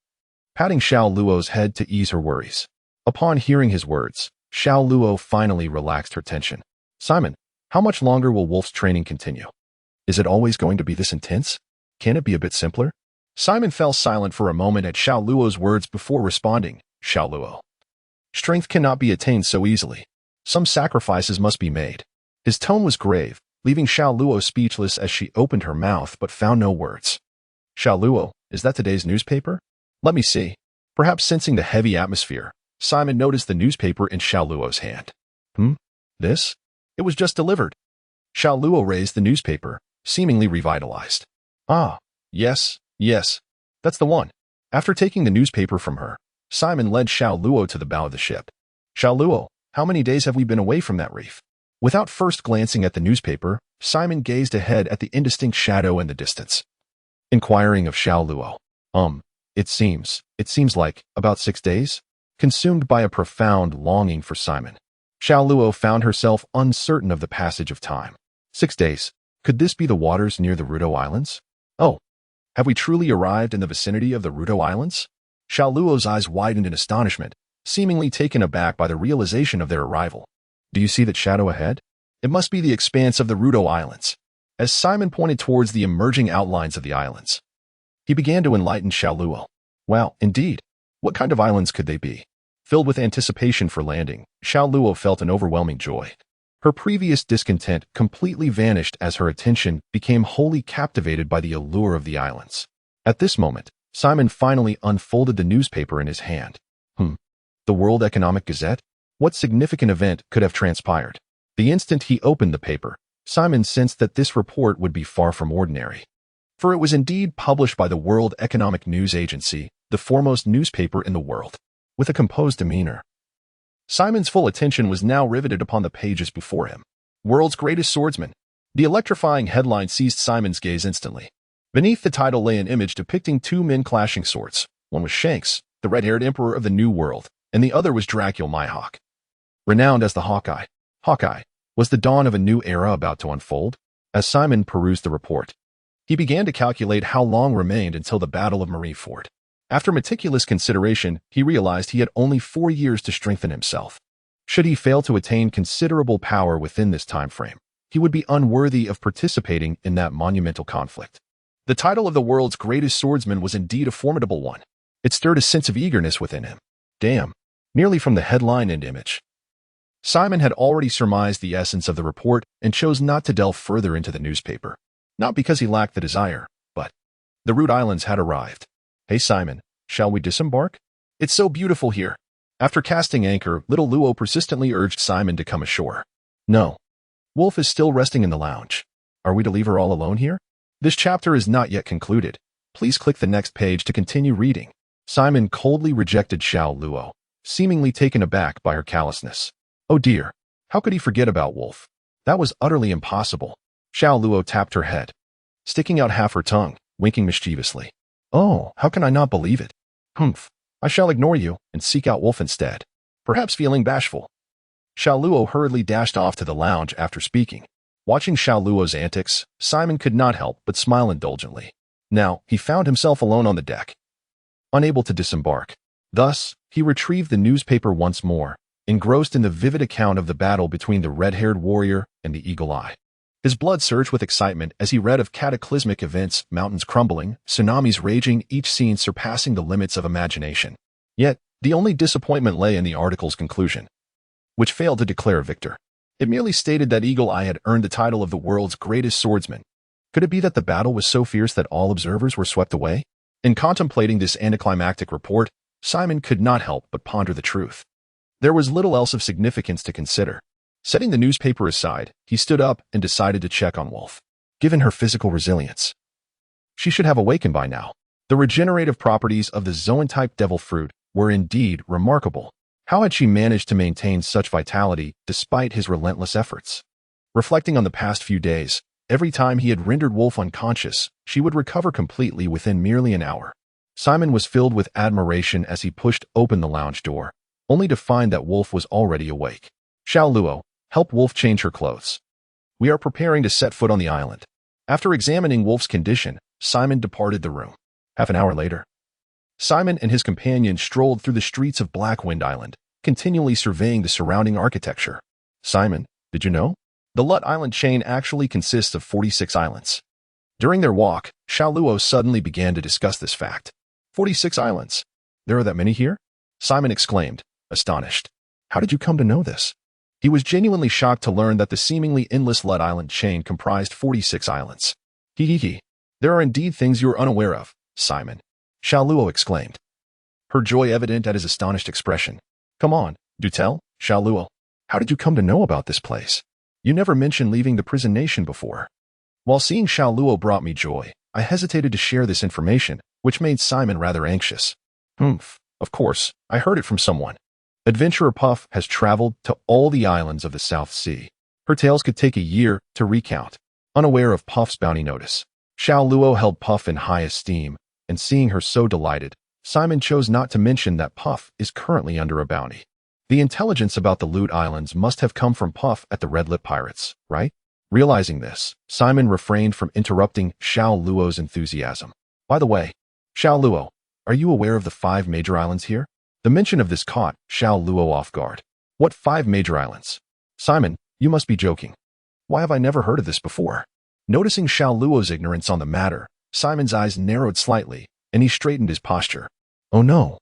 patting Xiao Luo's head to ease her worries. Upon hearing his words, Xiao Luo finally relaxed her tension. "Simon, how much longer will Wolf's training continue? Is it always going to be this intense? Can it be a bit simpler?" Simon fell silent for a moment at Xiao Luo's words before responding, "Xiao Luo, strength cannot be attained so easily. Some sacrifices must be made." His tone was grave, leaving Xiao Luo speechless as she opened her mouth but found no words. "Xiao Luo, is that today's newspaper? Let me see." Perhaps sensing the heavy atmosphere, Simon noticed the newspaper in Xiao Luo's hand. This? It was just delivered." Xiao Luo raised the newspaper, seemingly revitalized. "Ah, yes, that's the one." After taking the newspaper from her, Simon led Xiao Luo to the bow of the ship. "Xiao Luo, how many days have we been away from that reef?" Without first glancing at the newspaper, Simon gazed ahead at the indistinct shadow in the distance. Inquiring of Xiao Luo, It seems like about 6 days?" Consumed by a profound longing for Simon, Xiao Luo found herself uncertain of the passage of time. 6 days. Could this be the waters near the Rudo Islands? Oh, have we truly arrived in the vicinity of the Rudo Islands? Xiao Luo's eyes widened in astonishment, seemingly taken aback by the realization of their arrival. "Do you see that shadow ahead? It must be the expanse of the Rudo Islands." As Simon pointed towards the emerging outlines of the islands, he began to enlighten Xiao Luo. "Well, indeed. What kind of islands could they be?" Filled with anticipation for landing, Xiao Luo felt an overwhelming joy. Her previous discontent completely vanished as her attention became wholly captivated by the allure of the islands. At this moment, Simon finally unfolded the newspaper in his hand. The World Economic Gazette? What significant event could have transpired? The instant he opened the paper, Simon sensed that this report would be far from ordinary. For it was indeed published by the World Economic News Agency, the foremost newspaper in the world. With a composed demeanor, Simon's full attention was now riveted upon the pages before him. "World's Greatest Swordsman." The electrifying headline seized Simon's gaze instantly. Beneath the title lay an image depicting two men clashing swords. One was Shanks, the red-haired emperor of the New World, and the other was Dracul Mihawk, renowned as the Hawkeye. Was the dawn of a new era about to unfold? As Simon perused the report, he began to calculate how long remained until the Battle of Marineford. After meticulous consideration, he realized he had only 4 years to strengthen himself. Should he fail to attain considerable power within this time frame, he would be unworthy of participating in that monumental conflict. The title of the world's greatest swordsman was indeed a formidable one. It stirred a sense of eagerness within him. Damn, merely from the headline and image. Simon had already surmised the essence of the report and chose not to delve further into the newspaper. Not because he lacked the desire, but the Root Islands had arrived. "Hey Simon, shall we disembark? It's so beautiful here." After casting anchor, little Luo persistently urged Simon to come ashore. "No. Wolf is still resting in the lounge. Are we to leave her all alone here?" This chapter is not yet concluded. Please click the next page to continue reading. Simon coldly rejected Xiao Luo, seemingly taken aback by her callousness. Oh dear, how could he forget about Wolf? That was utterly impossible. Xiao Luo tapped her head, sticking out half her tongue, winking mischievously. Oh, how can I not believe it? Humph, I shall ignore you and seek out Wolf instead. Perhaps feeling bashful. Xiao Luo hurriedly dashed off to the lounge after speaking. Watching Xiao Luo's antics, Simon could not help but smile indulgently. Now, he found himself alone on the deck, unable to disembark. Thus, he retrieved the newspaper once more, engrossed in the vivid account of the battle between the red-haired warrior and the Eagle Eye. His blood surged with excitement as he read of cataclysmic events, mountains crumbling, tsunamis raging, each scene surpassing the limits of imagination. Yet, the only disappointment lay in the article's conclusion, which failed to declare a victor. It merely stated that Eagle Eye had earned the title of the world's greatest swordsman. Could it be that the battle was so fierce that all observers were swept away? In contemplating this anticlimactic report, Simon could not help but ponder the truth. There was little else of significance to consider. Setting the newspaper aside, he stood up and decided to check on Wolf. Given her physical resilience, she should have awakened by now. The regenerative properties of the Zoan-type devil fruit were indeed remarkable. How had she managed to maintain such vitality despite his relentless efforts? Reflecting on the past few days, every time he had rendered Wolf unconscious, she would recover completely within merely an hour. Simon was filled with admiration as he pushed open the lounge door, only to find that Wolf was already awake. Xiao Luo, help Wolf change her clothes. We are preparing to set foot on the island. After examining Wolf's condition, Simon departed the room. Half an hour later, Simon and his companion strolled through the streets of Blackwind Island, continually surveying the surrounding architecture. Simon, did you know? The Lut Island chain actually consists of 46 islands. During their walk, Xiao Luo suddenly began to discuss this fact. 46 islands. There are that many here? Simon exclaimed, astonished. How did you come to know this? He was genuinely shocked to learn that the seemingly endless Lut Island chain comprised 46 islands. Hee. There are indeed things you are unaware of, Simon, Xiao Luo exclaimed, her joy evident at his astonished expression. Come on, do tell, Xiao Luo. How did you come to know about this place? You never mentioned leaving the prison nation before. While seeing Xiao Luo brought me joy, I hesitated to share this information, which made Simon rather anxious. Of course, I heard it from someone. Adventurer Puff has traveled to all the islands of the South Sea. Her tales could take a year to recount. Unaware of Puff's bounty notice, Xiao Luo held Puff in high esteem, and seeing her so delighted, Simon chose not to mention that Puff is currently under a bounty. The intelligence about the Loot Islands must have come from Puff at the Red Lip Pirates, right? Realizing this, Simon refrained from interrupting Xiao Luo's enthusiasm. By the way, Xiao Luo, are you aware of the 5 major islands here? The mention of this caught Xiao Luo off guard. What 5 major islands? Simon, you must be joking. Why have I never heard of this before? Noticing Xiao Luo's ignorance on the matter, Simon's eyes narrowed slightly, and he straightened his posture. Oh no.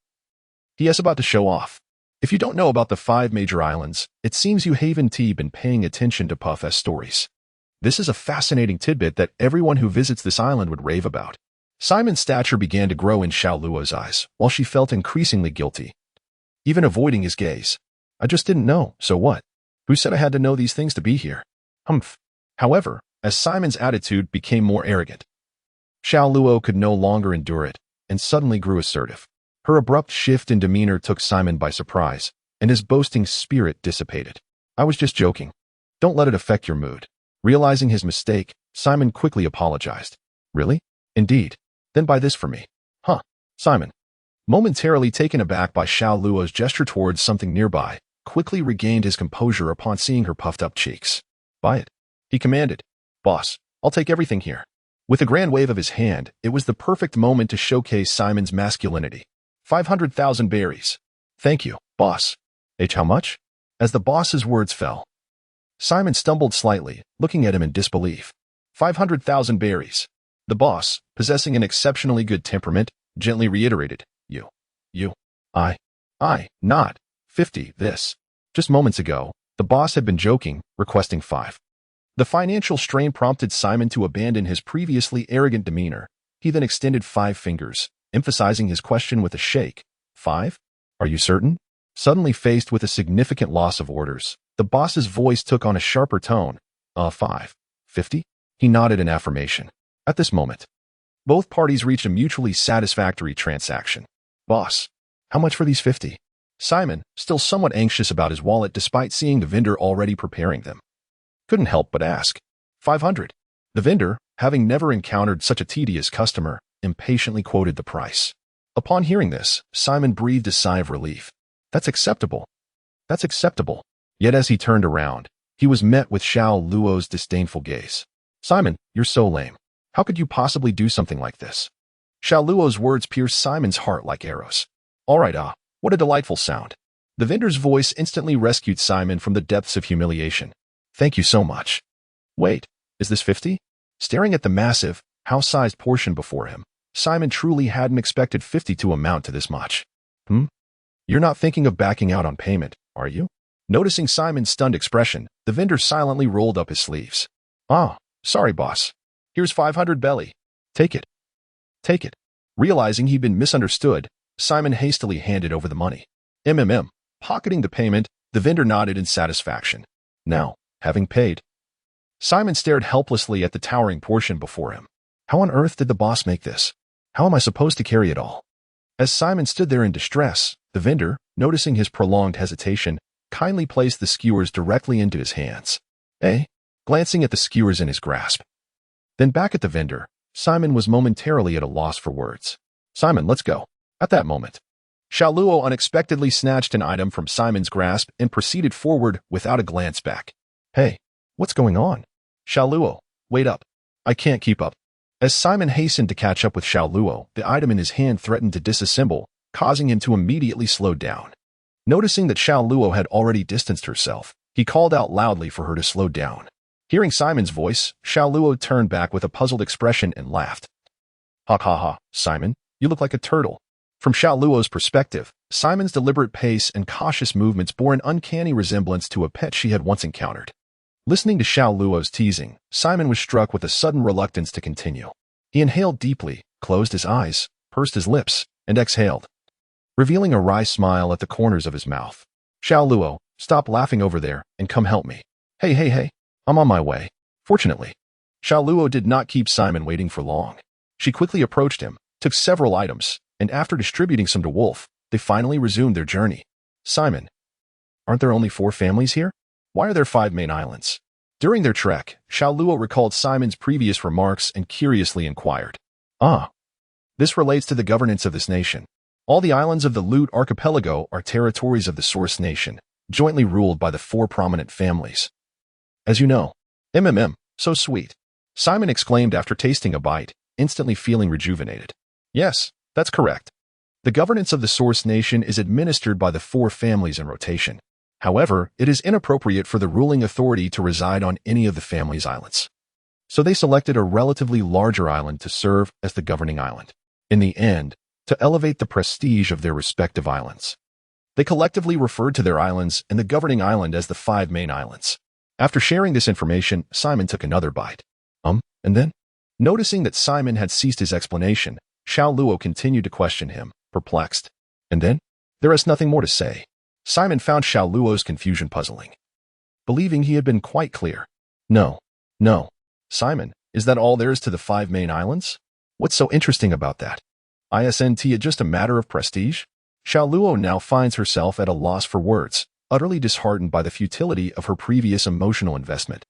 He is about to show off. If you don't know about the 5 major islands, it seems you haven't been paying attention to Puff's stories. This is a fascinating tidbit that everyone who visits this island would rave about. Simon's stature began to grow in Xiao Luo's eyes, while she felt increasingly guilty, even avoiding his gaze. I just didn't know, so what? Who said I had to know these things to be here? Humph. However, as Simon's attitude became more arrogant, Xiao Luo could no longer endure it, and suddenly grew assertive. Her abrupt shift in demeanor took Simon by surprise, and his boasting spirit dissipated. I was just joking. Don't let it affect your mood. Realizing his mistake, Simon quickly apologized. Really? Indeed. Then buy this for me. Huh, Simon. Momentarily taken aback by Xiao Luo's gesture towards something nearby, quickly regained his composure upon seeing her puffed-up cheeks. Buy it, he commanded. Boss, I'll take everything here. With a grand wave of his hand, it was the perfect moment to showcase Simon's masculinity. 500,000 berries. Thank you, boss. How much? As the boss's words fell, Simon stumbled slightly, looking at him in disbelief. 500,000 berries. The boss, possessing an exceptionally good temperament, gently reiterated, not 50, this. Just moments ago, the boss had been joking, requesting 5. The financial strain prompted Simon to abandon his previously arrogant demeanor. He then extended 5 fingers, emphasizing his question with a shake. 5? Are you certain? Suddenly faced with a significant loss of orders, the boss's voice took on a sharper tone. 5. 50? He nodded in affirmation. At this moment, both parties reached a mutually satisfactory transaction. Boss, how much for these 50? Simon, still somewhat anxious about his wallet despite seeing the vendor already preparing them, couldn't help but ask. 500. The vendor, having never encountered such a tedious customer, impatiently quoted the price. Upon hearing this, Simon breathed a sigh of relief. That's acceptable. That's acceptable. Yet as he turned around, he was met with Xiao Luo's disdainful gaze. Simon, you're so lame. How could you possibly do something like this? Xiao Luo's words pierced Simon's heart like arrows. All right, what a delightful sound. The vendor's voice instantly rescued Simon from the depths of humiliation. Thank you so much. Wait, is this 50? Staring at the massive, house-sized portion before him, Simon truly hadn't expected 50 to amount to this much. You're not thinking of backing out on payment, are you? Noticing Simon's stunned expression, the vendor silently rolled up his sleeves. Sorry, boss. Here's 500 belly. Take it. Take it. Realizing he'd been misunderstood, Simon hastily handed over the money. Pocketing the payment, the vendor nodded in satisfaction. Now, having paid, Simon stared helplessly at the towering portion before him. How on earth did the boss make this? How am I supposed to carry it all? As Simon stood there in distress, the vendor, noticing his prolonged hesitation, kindly placed the skewers directly into his hands. Glancing at the skewers in his grasp. Then back at the vendor, Simon was momentarily at a loss for words. Simon, let's go. At that moment, Xiao Luo unexpectedly snatched an item from Simon's grasp and proceeded forward without a glance back. Hey, what's going on? Xiao Luo, wait up. I can't keep up. As Simon hastened to catch up with Xiao Luo, the item in his hand threatened to disassemble, causing him to immediately slow down. Noticing that Xiao Luo had already distanced herself, he called out loudly for her to slow down. Hearing Simon's voice, Xiao Luo turned back with a puzzled expression and laughed. Ha ha ha, Simon, you look like a turtle. From Xiao Luo's perspective, Simon's deliberate pace and cautious movements bore an uncanny resemblance to a pet she had once encountered. Listening to Xiao Luo's teasing, Simon was struck with a sudden reluctance to continue. He inhaled deeply, closed his eyes, pursed his lips, and exhaled, revealing a wry smile at the corners of his mouth. Xiao Luo, stop laughing over there and come help me. Hey, I'm on my way. Fortunately, Xiao Luo did not keep Simon waiting for long. She quickly approached him, took several items, and after distributing some to Wolf, they finally resumed their journey. Simon, aren't there only 4 families here? Why are there 5 main islands? During their trek, Xiao Luo recalled Simon's previous remarks and curiously inquired. This relates to the governance of this nation. All the islands of the Lute Archipelago are territories of the Source Nation, jointly ruled by the 4 prominent families. As you know, so sweet. Simon exclaimed after tasting a bite, instantly feeling rejuvenated. Yes, that's correct. The governance of the Source Nation is administered by the 4 families in rotation. However, it is inappropriate for the ruling authority to reside on any of the family's islands. So they selected a relatively larger island to serve as the governing island. In the end, to elevate the prestige of their respective islands. They collectively referred to their islands and the governing island as the 5 main islands. After sharing this information, Simon took another bite. And then? Noticing that Simon had ceased his explanation, Xiao Luo continued to question him, perplexed. And then? There is nothing more to say. Simon found Xiao Luo's confusion puzzling. Believing he had been quite clear. No. Simon, is that all there is to the 5 main islands? What's so interesting about that? Isn't it just a matter of prestige? Xiao Luo now finds herself at a loss for words, utterly disheartened by the futility of her previous emotional investment.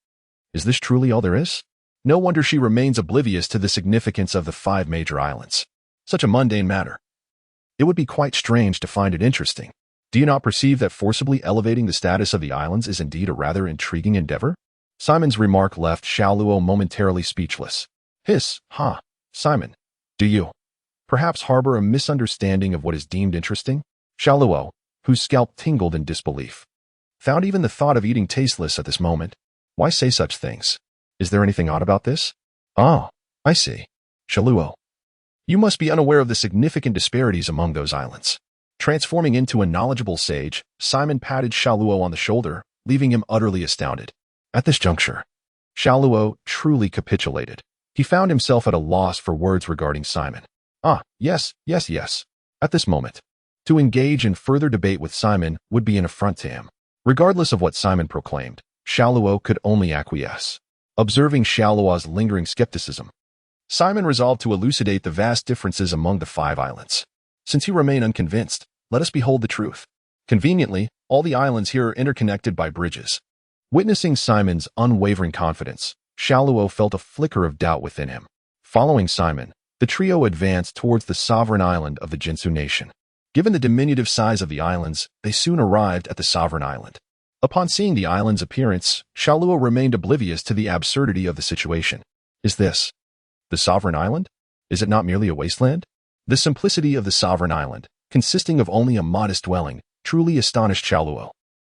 Is this truly all there is? No wonder she remains oblivious to the significance of the 5 major islands. Such a mundane matter. It would be quite strange to find it interesting. Do you not perceive that forcibly elevating the status of the islands is indeed a rather intriguing endeavor? Simon's remark left Xiao Luo momentarily speechless. Simon, do you perhaps harbor a misunderstanding of what is deemed interesting? Xiao Luo, whose scalp tingled in disbelief, found even the thought of eating tasteless at this moment. Why say such things? Is there anything odd about this? I see. Xiao Luo, you must be unaware of the significant disparities among those islands. Transforming into a knowledgeable sage, Simon patted Xiao Luo on the shoulder, leaving him utterly astounded. At this juncture, Xiao Luo truly capitulated. He found himself at a loss for words regarding Simon. Yes. At this moment, to engage in further debate with Simon would be an affront to him. Regardless of what Simon proclaimed, Xiao Luo could only acquiesce. Observing Xiao Luo's lingering skepticism, Simon resolved to elucidate the vast differences among the 5 islands. Since you remain unconvinced, let us behold the truth. Conveniently, all the islands here are interconnected by bridges. Witnessing Simon's unwavering confidence, Xiaoluo felt a flicker of doubt within him. Following Simon, the trio advanced towards the sovereign island of the Jinsu nation. Given the diminutive size of the islands, they soon arrived at the sovereign island. Upon seeing the island's appearance, Xiaoluo remained oblivious to the absurdity of the situation. Is this the sovereign island? Is it not merely a wasteland? The simplicity of the sovereign island, consisting of only a modest dwelling, truly astonished Xiaoluo.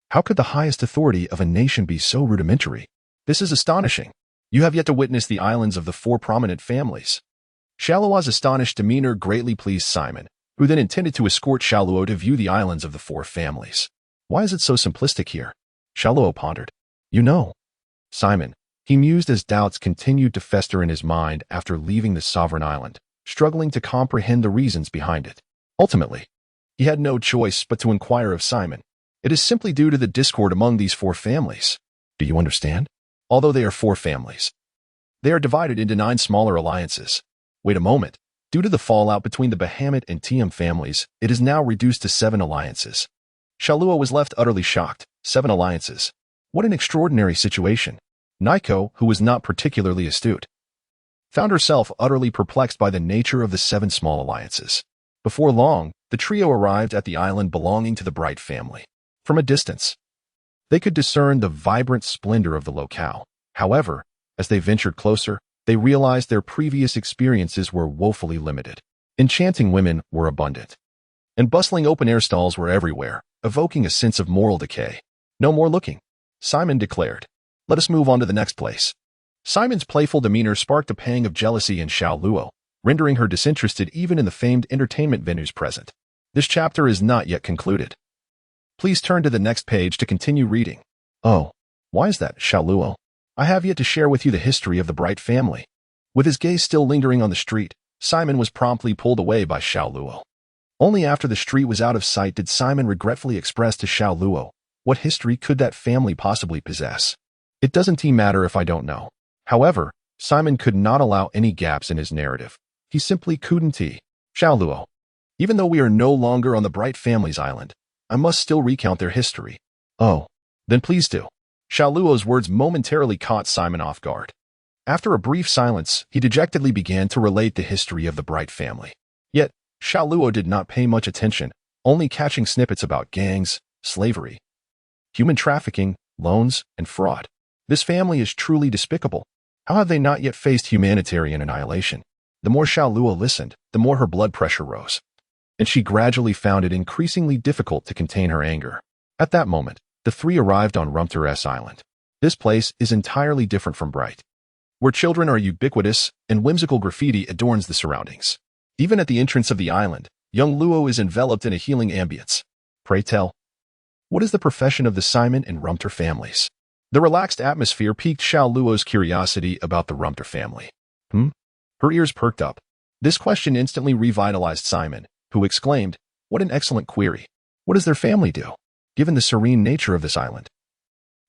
How could the highest authority of a nation be so rudimentary? This is astonishing. You have yet to witness the islands of the 4 prominent families. Xiaoluo's astonished demeanor greatly pleased Simon, who then intended to escort Xiaoluo to view the islands of the 4 families. Why is it so simplistic here? Xiaoluo pondered. You know, Simon, he mused as doubts continued to fester in his mind after leaving the sovereign island, struggling to comprehend the reasons behind it. Ultimately, he had no choice but to inquire of Simon. It is simply due to the discord among these 4 families. Do you understand? Although they are 4 families, they are divided into 9 smaller alliances. Wait a moment. Due to the fallout between the Bahamut and Tiam families, it is now reduced to 7 alliances. Xiaoluo was left utterly shocked. 7 alliances. What an extraordinary situation. Naiko, who was not particularly astute, found herself utterly perplexed by the nature of the 7 small alliances. Before long, the trio arrived at the island belonging to the Bright family. From a distance, they could discern the vibrant splendor of the locale. However, as they ventured closer, they realized their previous experiences were woefully limited. Enchanting women were abundant, and bustling open-air stalls were everywhere, evoking a sense of moral decay. No more looking, Simon declared. Let us move on to the next place. Simon's playful demeanor sparked a pang of jealousy in Xiaoluo, rendering her disinterested even in the famed entertainment venues present. This chapter is not yet concluded. Please turn to the next page to continue reading. Oh, why is that, Xiaoluo? I have yet to share with you the history of the Bright family. With his gaze still lingering on the street, Simon was promptly pulled away by Xiaoluo. Only after the street was out of sight did Simon regretfully express to Xiaoluo, what history could that family possibly possess? It doesn't matter if I don't know. However, Simon could not allow any gaps in his narrative. He simply couldn't. Xiaoluo, even though we are no longer on the Bright family's island, I must still recount their history. Oh, then please do. Xiaoluo's words momentarily caught Simon off guard. After a brief silence, he dejectedly began to relate the history of the Bright family. Yet, Xiaoluo did not pay much attention, only catching snippets about gangs, slavery, human trafficking, loans, and fraud. This family is truly despicable. How have they not yet faced humanitarian annihilation? The more Xiaoluo listened, the more her blood pressure rose, and she gradually found it increasingly difficult to contain her anger. At that moment, the 3 arrived on Rumter's Island. This place is entirely different from Bright, where children are ubiquitous and whimsical graffiti adorns the surroundings. Even at the entrance of the island, young Luo is enveloped in a healing ambience. Pray tell, what is the profession of the Simon and Rumter families? The relaxed atmosphere piqued Xiaoluo's curiosity about the Rumter family. Her ears perked up. This question instantly revitalized Simon, who exclaimed, what an excellent query. What does their family do? Given the serene nature of this island,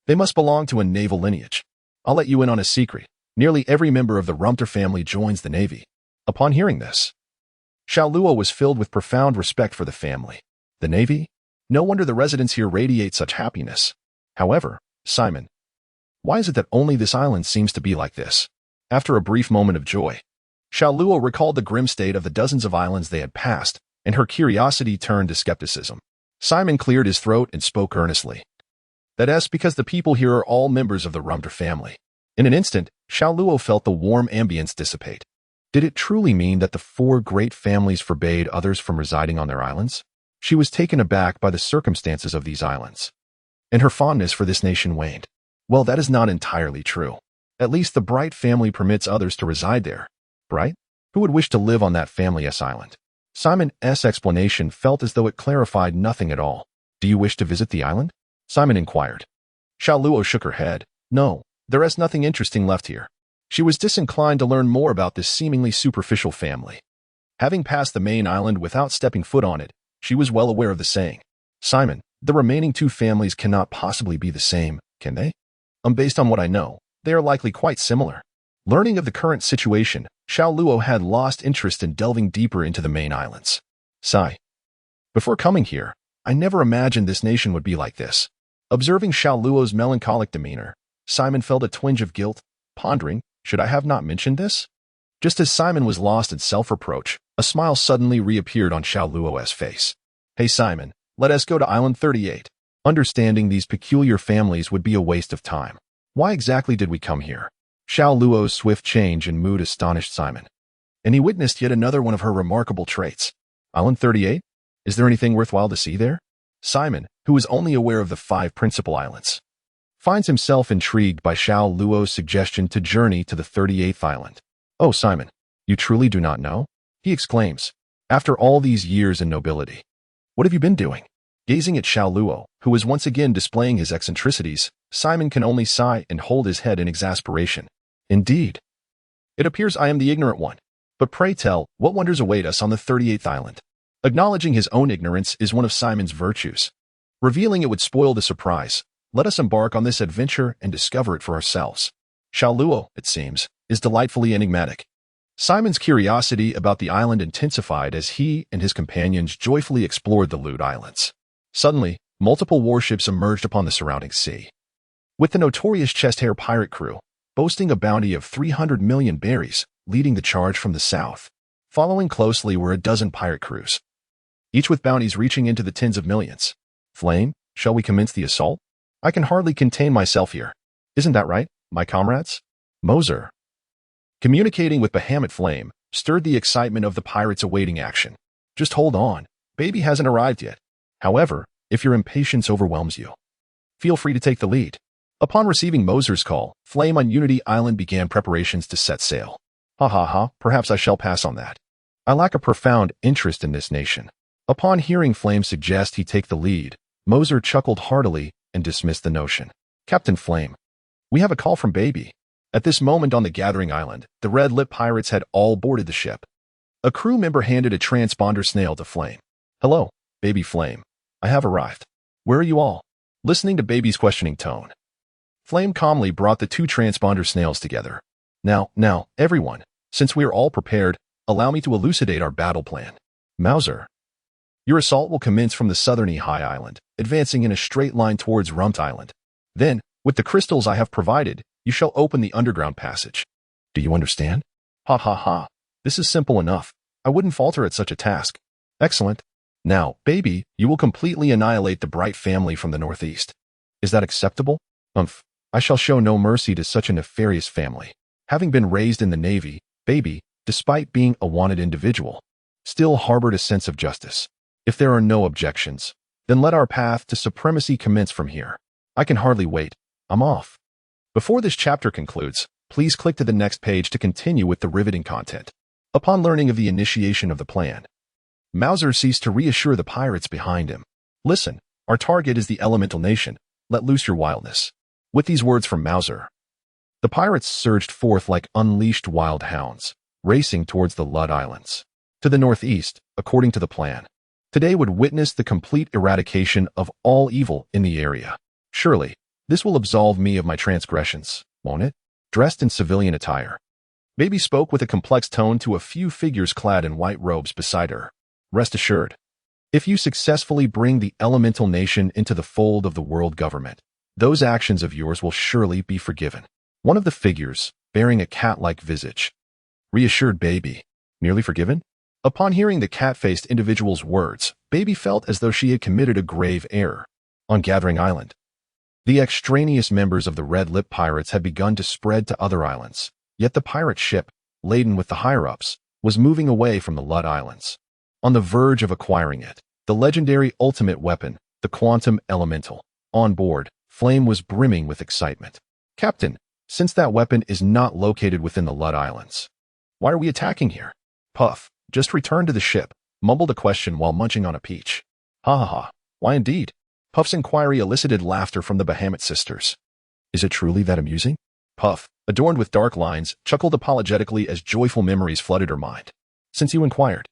they must belong to a naval lineage. I'll let you in on a secret. Nearly every member of the Rumter family joins the Navy. Upon hearing this, Xiaoluo was filled with profound respect for the family. The Navy? No wonder the residents here radiate such happiness. However, Simon, why is it that only this island seems to be like this? After a brief moment of joy, Xiaoluo recalled the grim state of the dozens of islands they had passed, and her curiosity turned to skepticism. Simon cleared his throat and spoke earnestly. That's because the people here are all members of the Rumter family. In an instant, Xiaoluo felt the warm ambience dissipate. Did it truly mean that the 4 great families forbade others from residing on their islands? She was taken aback by the circumstances of these islands, and her fondness for this nation waned. Well, that is not entirely true. At least the Bright family permits others to reside there. Bright? Who would wish to live on that family's island? Simon's explanation felt as though it clarified nothing at all. Do you wish to visit the island? Simon inquired. Xiaoluo shook her head. No, there is nothing interesting left here. She was disinclined to learn more about this seemingly superficial family. Having passed the main island without stepping foot on it, she was well aware of the saying. Simon, the remaining 2 families cannot possibly be the same, can they? Based on what I know, they are likely quite similar. Learning of the current situation, Xiao Luo had lost interest in delving deeper into the main islands. Sigh. Before coming here, I never imagined this nation would be like this. Observing Xiao Luo's melancholic demeanor, Simon felt a twinge of guilt, pondering, should I have not mentioned this? Just as Simon was lost in self-reproach, a smile suddenly reappeared on Xiao Luo's face. Hey Simon, let us go to Island 38. Understanding these peculiar families would be a waste of time. Why exactly did we come here? Xiao Luo's swift change in mood astonished Simon. And he witnessed yet another one of her remarkable traits. Island 38? Is there anything worthwhile to see there? Simon, who was only aware of the 5 principal islands, finds himself intrigued by Xiao Luo's suggestion to journey to the 38th island. Oh, Simon, you truly do not know? He exclaims. After all these years in nobility, what have you been doing? Gazing at Xiao Luo, who was once again displaying his eccentricities, Simon can only sigh and hold his head in exasperation. Indeed. It appears I am the ignorant one. But pray tell, what wonders await us on the 38th island? Acknowledging his own ignorance is one of Simon's virtues. Revealing it would spoil the surprise. Let us embark on this adventure and discover it for ourselves. Xiao Luo, it seems, is delightfully enigmatic. Simon's curiosity about the island intensified as he and his companions joyfully explored the Lute Islands. Suddenly, multiple warships emerged upon the surrounding sea. With the notorious chest-hair pirate crew, boasting a bounty of 300 million berries, leading the charge from the south. Following closely were a dozen pirate crews, each with bounties reaching into the tens of millions. Flame, shall we commence the assault? I can hardly contain myself here. Isn't that right, my comrades? Moser, communicating with Bahamut Flame, stirred the excitement of the pirates awaiting action. Just hold on, baby hasn't arrived yet. However, if your impatience overwhelms you, feel free to take the lead. Upon receiving Moser's call, Flame on Unity Island began preparations to set sail. Ha ha ha, perhaps I shall pass on that. I lack a profound interest in this nation. Upon hearing Flame suggest he take the lead, Moser chuckled heartily and dismissed the notion. Captain Flame, we have a call from Baby. At this moment on the gathering island, the Red Lip pirates had all boarded the ship. A crew member handed a transponder snail to Flame. Hello, Baby Flame. I have arrived. Where are you all? Listening to Baby's questioning tone, Flame calmly brought the 2 transponder snails together. Now, everyone, since we are all prepared, allow me to elucidate our battle plan. Mauser, your assault will commence from the southern High Island, advancing in a straight line towards Rumpt Island. Then, with the crystals I have provided, you shall open the underground passage. Do you understand? Ha ha ha. This is simple enough. I wouldn't falter at such a task. Excellent. Now, Baby, you will completely annihilate the Bright family from the northeast. Is that acceptable? I shall show no mercy to such a nefarious family. Having been raised in the Navy, Baby, despite being a wanted individual, still harbored a sense of justice. If there are no objections, then let our path to supremacy commence from here. I can hardly wait. I'm off. Before this chapter concludes, please click to the next page to continue with the riveting content. Upon learning of the initiation of the plan, Mauser ceased to reassure the pirates behind him. Listen, our target is the elemental nation. Let loose your wildness. With these words from Mauser, the pirates surged forth like unleashed wild hounds, racing towards the Lud Islands. To the northeast, according to the plan, today would witness the complete eradication of all evil in the area. Surely, this will absolve me of my transgressions, won't it? Dressed in civilian attire, Baby spoke with a complex tone to a few figures clad in white robes beside her. Rest assured, if you successfully bring the elemental nation into the fold of the world government, those actions of yours will surely be forgiven. One of the figures, bearing a cat-like visage, reassured Baby. Nearly forgiven? Upon hearing the cat-faced individual's words, Baby felt as though she had committed a grave error. On Gathering Island, the extraneous members of the Red Lip Pirates had begun to spread to other islands, yet the pirate ship, laden with the higher-ups, was moving away from the Lud Islands. On the verge of acquiring it, the legendary ultimate weapon, the Quantum Elemental. On board, Flame was brimming with excitement. Captain, since that weapon is not located within the Lud Islands, why are we attacking here? Puff, just returned to the ship, mumbled a question while munching on a peach. Ha ha ha, why indeed? Puff's inquiry elicited laughter from the Bahamut sisters. Is it truly that amusing? Puff, adorned with dark lines, chuckled apologetically as joyful memories flooded her mind. Since you inquired,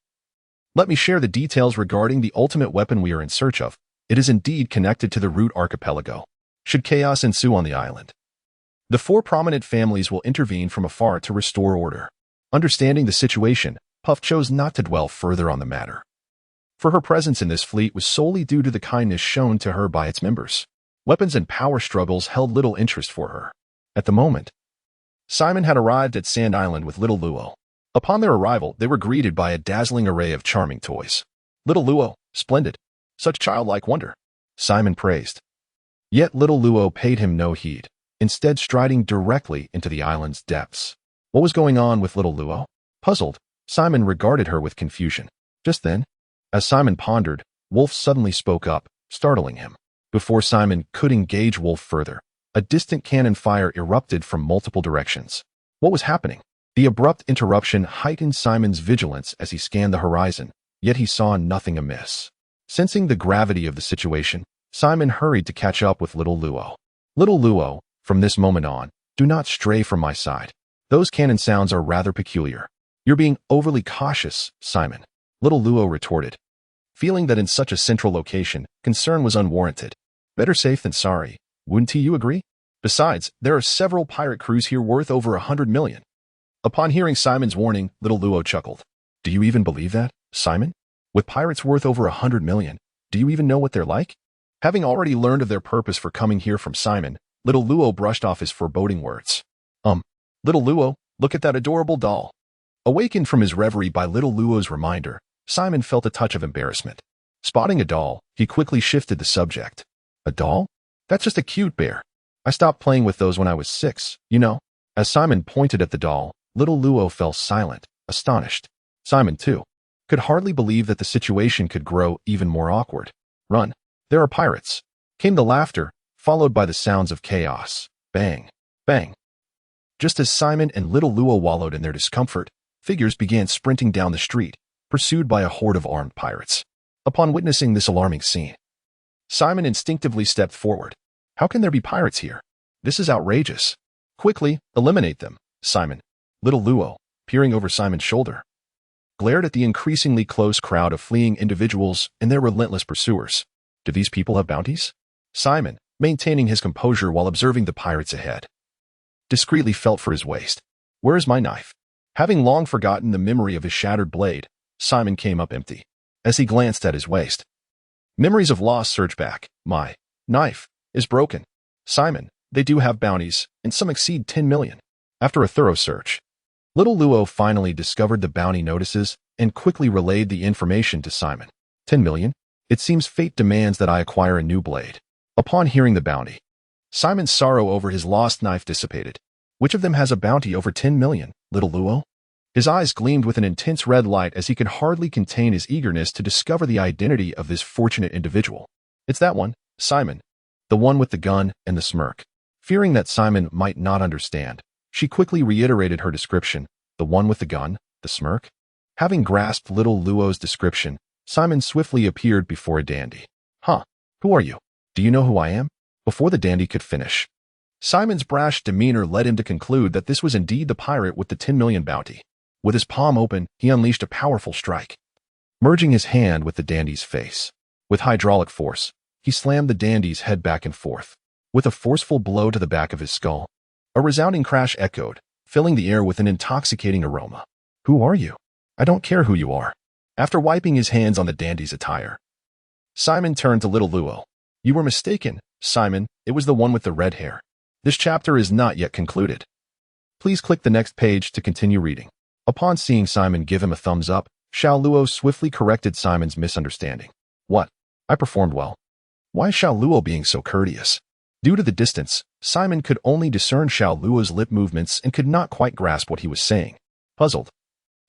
let me share the details regarding the ultimate weapon we are in search of. It is indeed connected to the Root Archipelago. Should chaos ensue on the island, The four prominent families will intervene from afar to restore order. Understanding the situation, Puff chose not to dwell further on the matter. For her presence in this fleet was solely due to the kindness shown to her by its members. Weapons and power struggles held little interest for her. At the moment, Simon had arrived at Sand Island with little Luo. Upon their arrival, they were greeted by a dazzling array of charming toys. Little Luo, splendid. Such childlike wonder, Simon praised. Yet little Luo paid him no heed, instead striding directly into the island's depths. What was going on with little Luo? Puzzled, Simon regarded her with confusion. Just then, as Simon pondered, Wolf suddenly spoke up, startling him. Before Simon could engage Wolf further, a distant cannon fire erupted from multiple directions. What was happening? The abrupt interruption heightened Simon's vigilance as he scanned the horizon, yet he saw nothing amiss. Sensing the gravity of the situation, Simon hurried to catch up with little Luo. Little Luo, from this moment on, do not stray from my side. Those cannon sounds are rather peculiar. You're being overly cautious, Simon, little Luo retorted. Feeling that in such a central location, concern was unwarranted. Better safe than sorry, wouldn't you agree? Besides, there are several pirate crews here worth over 100 million. Upon hearing Simon's warning, little Luo chuckled. Do you even believe that, Simon? With pirates worth over 100 million, do you even know what they're like? Having already learned of their purpose for coming here from Simon, little Luo brushed off his foreboding words. Little Luo, look at that adorable doll. Awakened from his reverie by little Luo's reminder, Simon felt a touch of embarrassment. Spotting a doll, he quickly shifted the subject. A doll? That's just a cute bear. I stopped playing with those when I was 6, you know. As Simon pointed at the doll, little Luo fell silent, astonished. Simon, too, could hardly believe that the situation could grow even more awkward. Run. There are pirates. Came the laughter, followed by the sounds of chaos. Bang. Bang. Just as Simon and little Luo wallowed in their discomfort, figures began sprinting down the street, pursued by a horde of armed pirates. Upon witnessing this alarming scene, Simon instinctively stepped forward. How can there be pirates here? This is outrageous. Quickly, eliminate them, Simon. Little Luo, peering over Simon's shoulder, glared at the increasingly close crowd of fleeing individuals and their relentless pursuers. Do these people have bounties? Simon, maintaining his composure while observing the pirates ahead, discreetly felt for his waist. Where is my knife? Having long forgotten the memory of his shattered blade, Simon came up empty. As he glanced at his waist, memories of loss surged back. My knife is broken. Simon, they do have bounties, and some exceed 10 million. After a thorough search, little Luo finally discovered the bounty notices and quickly relayed the information to Simon. 10 million? It seems fate demands that I acquire a new blade. Upon hearing the bounty, Simon's sorrow over his lost knife dissipated. Which of them has a bounty over 10 million, little Luo? His eyes gleamed with an intense red light as he could hardly contain his eagerness to discover the identity of this fortunate individual. It's that one, Simon, the one with the gun and the smirk. Fearing that Simon might not understand, she quickly reiterated her description, the one with the gun, the smirk. Having grasped little Luo's description, Simon swiftly appeared before a dandy. Huh, who are you? Do you know who I am? Before the dandy could finish, Simon's brash demeanor led him to conclude that this was indeed the pirate with the 10 million bounty. With his palm open, he unleashed a powerful strike, merging his hand with the dandy's face. With hydraulic force, he slammed the dandy's head back and forth. With a forceful blow to the back of his skull, a resounding crash echoed, filling the air with an intoxicating aroma. Who are you? I don't care who you are. After wiping his hands on the dandy's attire, Simon turned to little Luo. You were mistaken, Simon, it was the one with the red hair. This chapter is not yet concluded. Please click the next page to continue reading. Upon seeing Simon give him a thumbs up, Xiao Luo swiftly corrected Simon's misunderstanding. What? I performed well. Why is Xiao Luo being so courteous? Due to the distance, Simon could only discern Xiao Luo's lip movements and could not quite grasp what he was saying. Puzzled,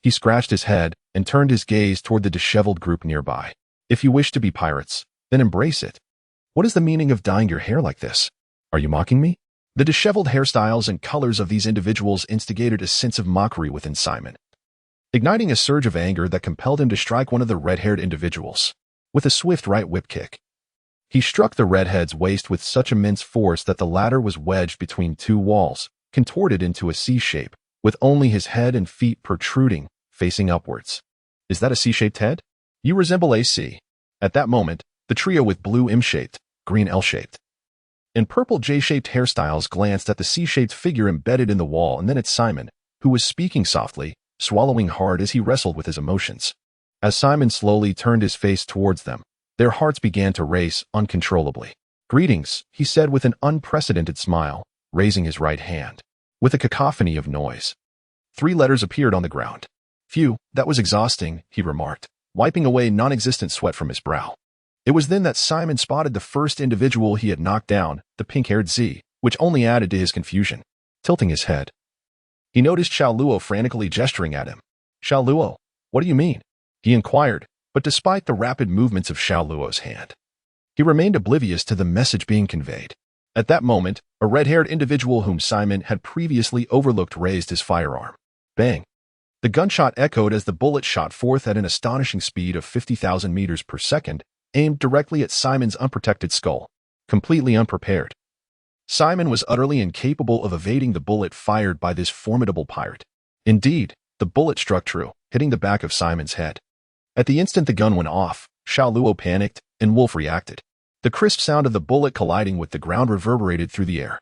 he scratched his head and turned his gaze toward the disheveled group nearby. If you wish to be pirates, then embrace it. What is the meaning of dyeing your hair like this? Are you mocking me? The disheveled hairstyles and colors of these individuals instigated a sense of mockery within Simon, igniting a surge of anger that compelled him to strike one of the red-haired individuals. With a swift right whip kick, he struck the redhead's waist with such immense force that the latter was wedged between two walls, contorted into a C shape, with only his head and feet protruding, facing upwards. Is that a C-shaped head? You resemble a C. At that moment, the trio with blue M-shaped, green L-shaped, in purple J-shaped hairstyles glanced at the C-shaped figure embedded in the wall and then at Simon, who was speaking softly, swallowing hard as he wrestled with his emotions. As Simon slowly turned his face towards them, their hearts began to race uncontrollably. "Greetings," he said with an unprecedented smile, raising his right hand. With a cacophony of noise, 3 letters appeared on the ground. "Phew, that was exhausting," he remarked, wiping away non-existent sweat from his brow. It was then that Simon spotted the first individual he had knocked down, the pink-haired Z, which only added to his confusion. Tilting his head, he noticed Xiao Luo frantically gesturing at him. "Xiao Luo, what do you mean?" he inquired, but despite the rapid movements of Xiao Luo's hand, he remained oblivious to the message being conveyed. At that moment, a red-haired individual whom Simon had previously overlooked raised his firearm. Bang! The gunshot echoed as the bullet shot forth at an astonishing speed of 50,000 meters per second, aimed directly at Simon's unprotected skull. Completely unprepared, Simon was utterly incapable of evading the bullet fired by this formidable pirate. Indeed, the bullet struck true, hitting the back of Simon's head. At the instant the gun went off, Xiao Luo panicked, and Wolf reacted. The crisp sound of the bullet colliding with the ground reverberated through the air.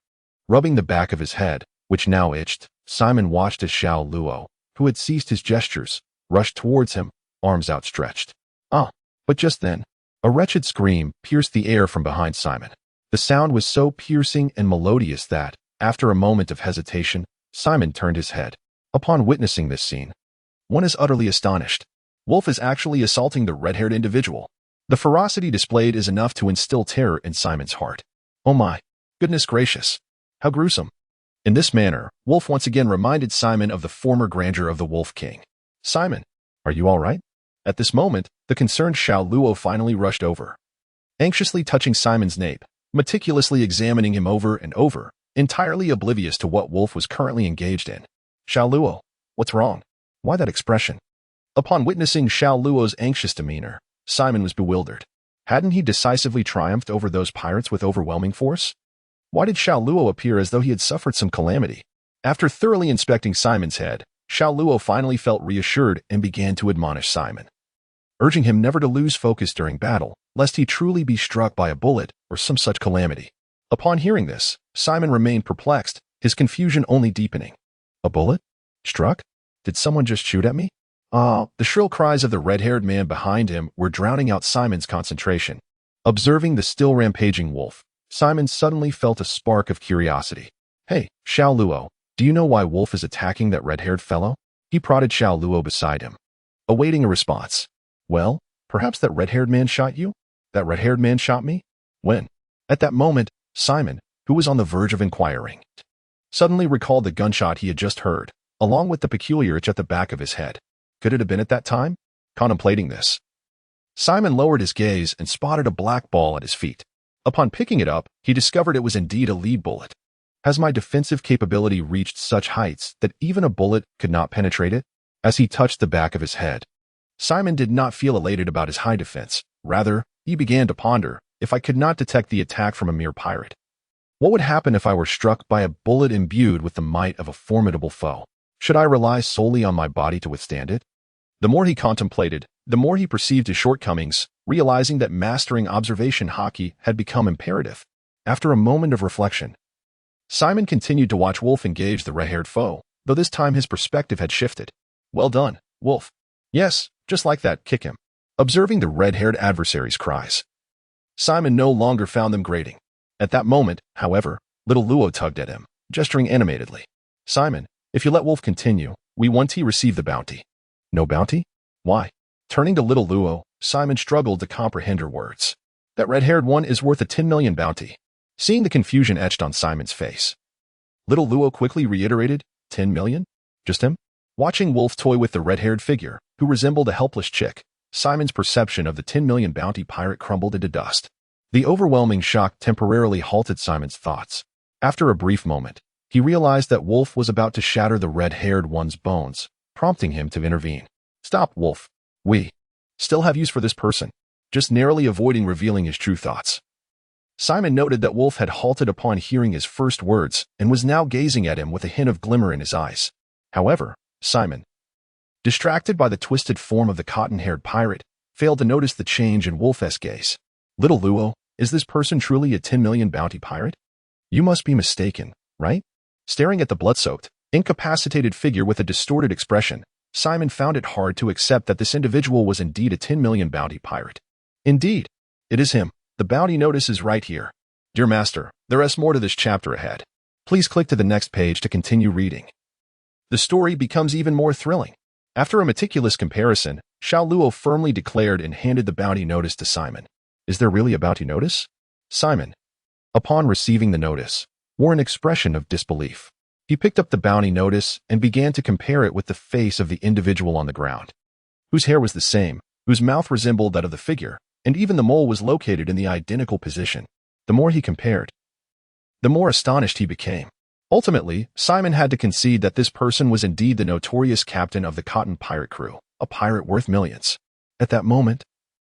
Rubbing the back of his head, which now itched, Simon watched as Xiao Luo, who had ceased his gestures, rushed towards him, arms outstretched. But just then, a wretched scream pierced the air from behind Simon. The sound was so piercing and melodious that, after a moment of hesitation, Simon turned his head. Upon witnessing this scene, one is utterly astonished. Wolf is actually assaulting the red-haired individual. The ferocity displayed is enough to instill terror in Simon's heart. Oh my, goodness gracious, how gruesome. In this manner, Wolf once again reminded Simon of the former grandeur of the Wolf King. "Simon, are you all right?" At this moment, the concerned Xiao Luo finally rushed over, anxiously touching Simon's nape, meticulously examining him over and over, entirely oblivious to what Wolf was currently engaged in. "Xiao Luo, what's wrong? Why that expression?" Upon witnessing Xiao Luo's anxious demeanor, Simon was bewildered. Hadn't he decisively triumphed over those pirates with overwhelming force? Why did Xiao Luo appear as though he had suffered some calamity? After thoroughly inspecting Simon's head, Xiao Luo finally felt reassured and began to admonish Simon, urging him never to lose focus during battle, lest he truly be struck by a bullet or some such calamity. Upon hearing this, Simon remained perplexed, his confusion only deepening. "A bullet? Struck? Did someone just shoot at me?" The shrill cries of the red-haired man behind him were drowning out Simon's concentration. Observing the still rampaging Wolf, Simon suddenly felt a spark of curiosity. "Hey, Xiao Luo, do you know why Wolf is attacking that red-haired fellow?" He prodded Xiao Luo beside him, awaiting a response. "Well, perhaps that red-haired man shot you?" "That red-haired man shot me? When?" At that moment, Simon, who was on the verge of inquiring, suddenly recalled the gunshot he had just heard, along with the peculiar itch at the back of his head. Could it have been at that time? Contemplating this, Simon lowered his gaze and spotted a black ball at his feet. Upon picking it up, he discovered it was indeed a lead bullet. Has my defensive capability reached such heights that even a bullet could not penetrate it? As he touched the back of his head, Simon did not feel elated about his high defense. Rather, he began to ponder, if I could not detect the attack from a mere pirate, what would happen if I were struck by a bullet imbued with the might of a formidable foe? Should I rely solely on my body to withstand it? The more he contemplated, the more he perceived his shortcomings, realizing that mastering observation hockey had become imperative. After a moment of reflection, Simon continued to watch Wolf engage the red-haired foe, though this time his perspective had shifted. "Well done, Wolf." "Yes, just like that, kick him." Observing the red-haired adversary's cries, Simon no longer found them grating. At that moment, however, little Luo tugged at him, gesturing animatedly. "Simon, if you let Wolf continue, we won't receive the bounty." "No bounty? Why?" Turning to little Luo, Simon struggled to comprehend her words. "That red-haired one is worth a 10 million bounty." Seeing the confusion etched on Simon's face, little Luo quickly reiterated, 10 million? Just him? Watching Wolf toy with the red-haired figure, who resembled a helpless chick, Simon's perception of the 10 million bounty pirate crumbled into dust. The overwhelming shock temporarily halted Simon's thoughts. After a brief moment, he realized that Wolf was about to shatter the red-haired one's bones, prompting him to intervene. "Stop, Wolf. We still have use for this person," just narrowly avoiding revealing his true thoughts. Simon noted that Wolf had halted upon hearing his first words and was now gazing at him with a hint of glimmer in his eyes. However, Simon, distracted by the twisted form of the cotton-haired pirate, failed to notice the change in Wolf's gaze. "Little Luo, Is this person truly a 10 million bounty pirate? You must be mistaken, right? Staring at the blood-soaked, incapacitated figure with a distorted expression, Simon found it hard to accept that this individual was indeed a 10 million bounty pirate. Indeed, it is him. The bounty notice is right here. Dear Master, there is more to this chapter ahead. Please click to the next page to continue reading. The story becomes even more thrilling. After a meticulous comparison, Xiao Luo firmly declared and handed the bounty notice to Simon. Is there really a bounty notice? Simon, upon receiving the notice, wore an expression of disbelief. He picked up the bounty notice and began to compare it with the face of the individual on the ground, whose hair was the same, whose mouth resembled that of the figure, and even the mole was located in the identical position. The more he compared, the more astonished he became. Ultimately, Simon had to concede that this person was indeed the notorious captain of the Cotton pirate crew, a pirate worth millions. At that moment,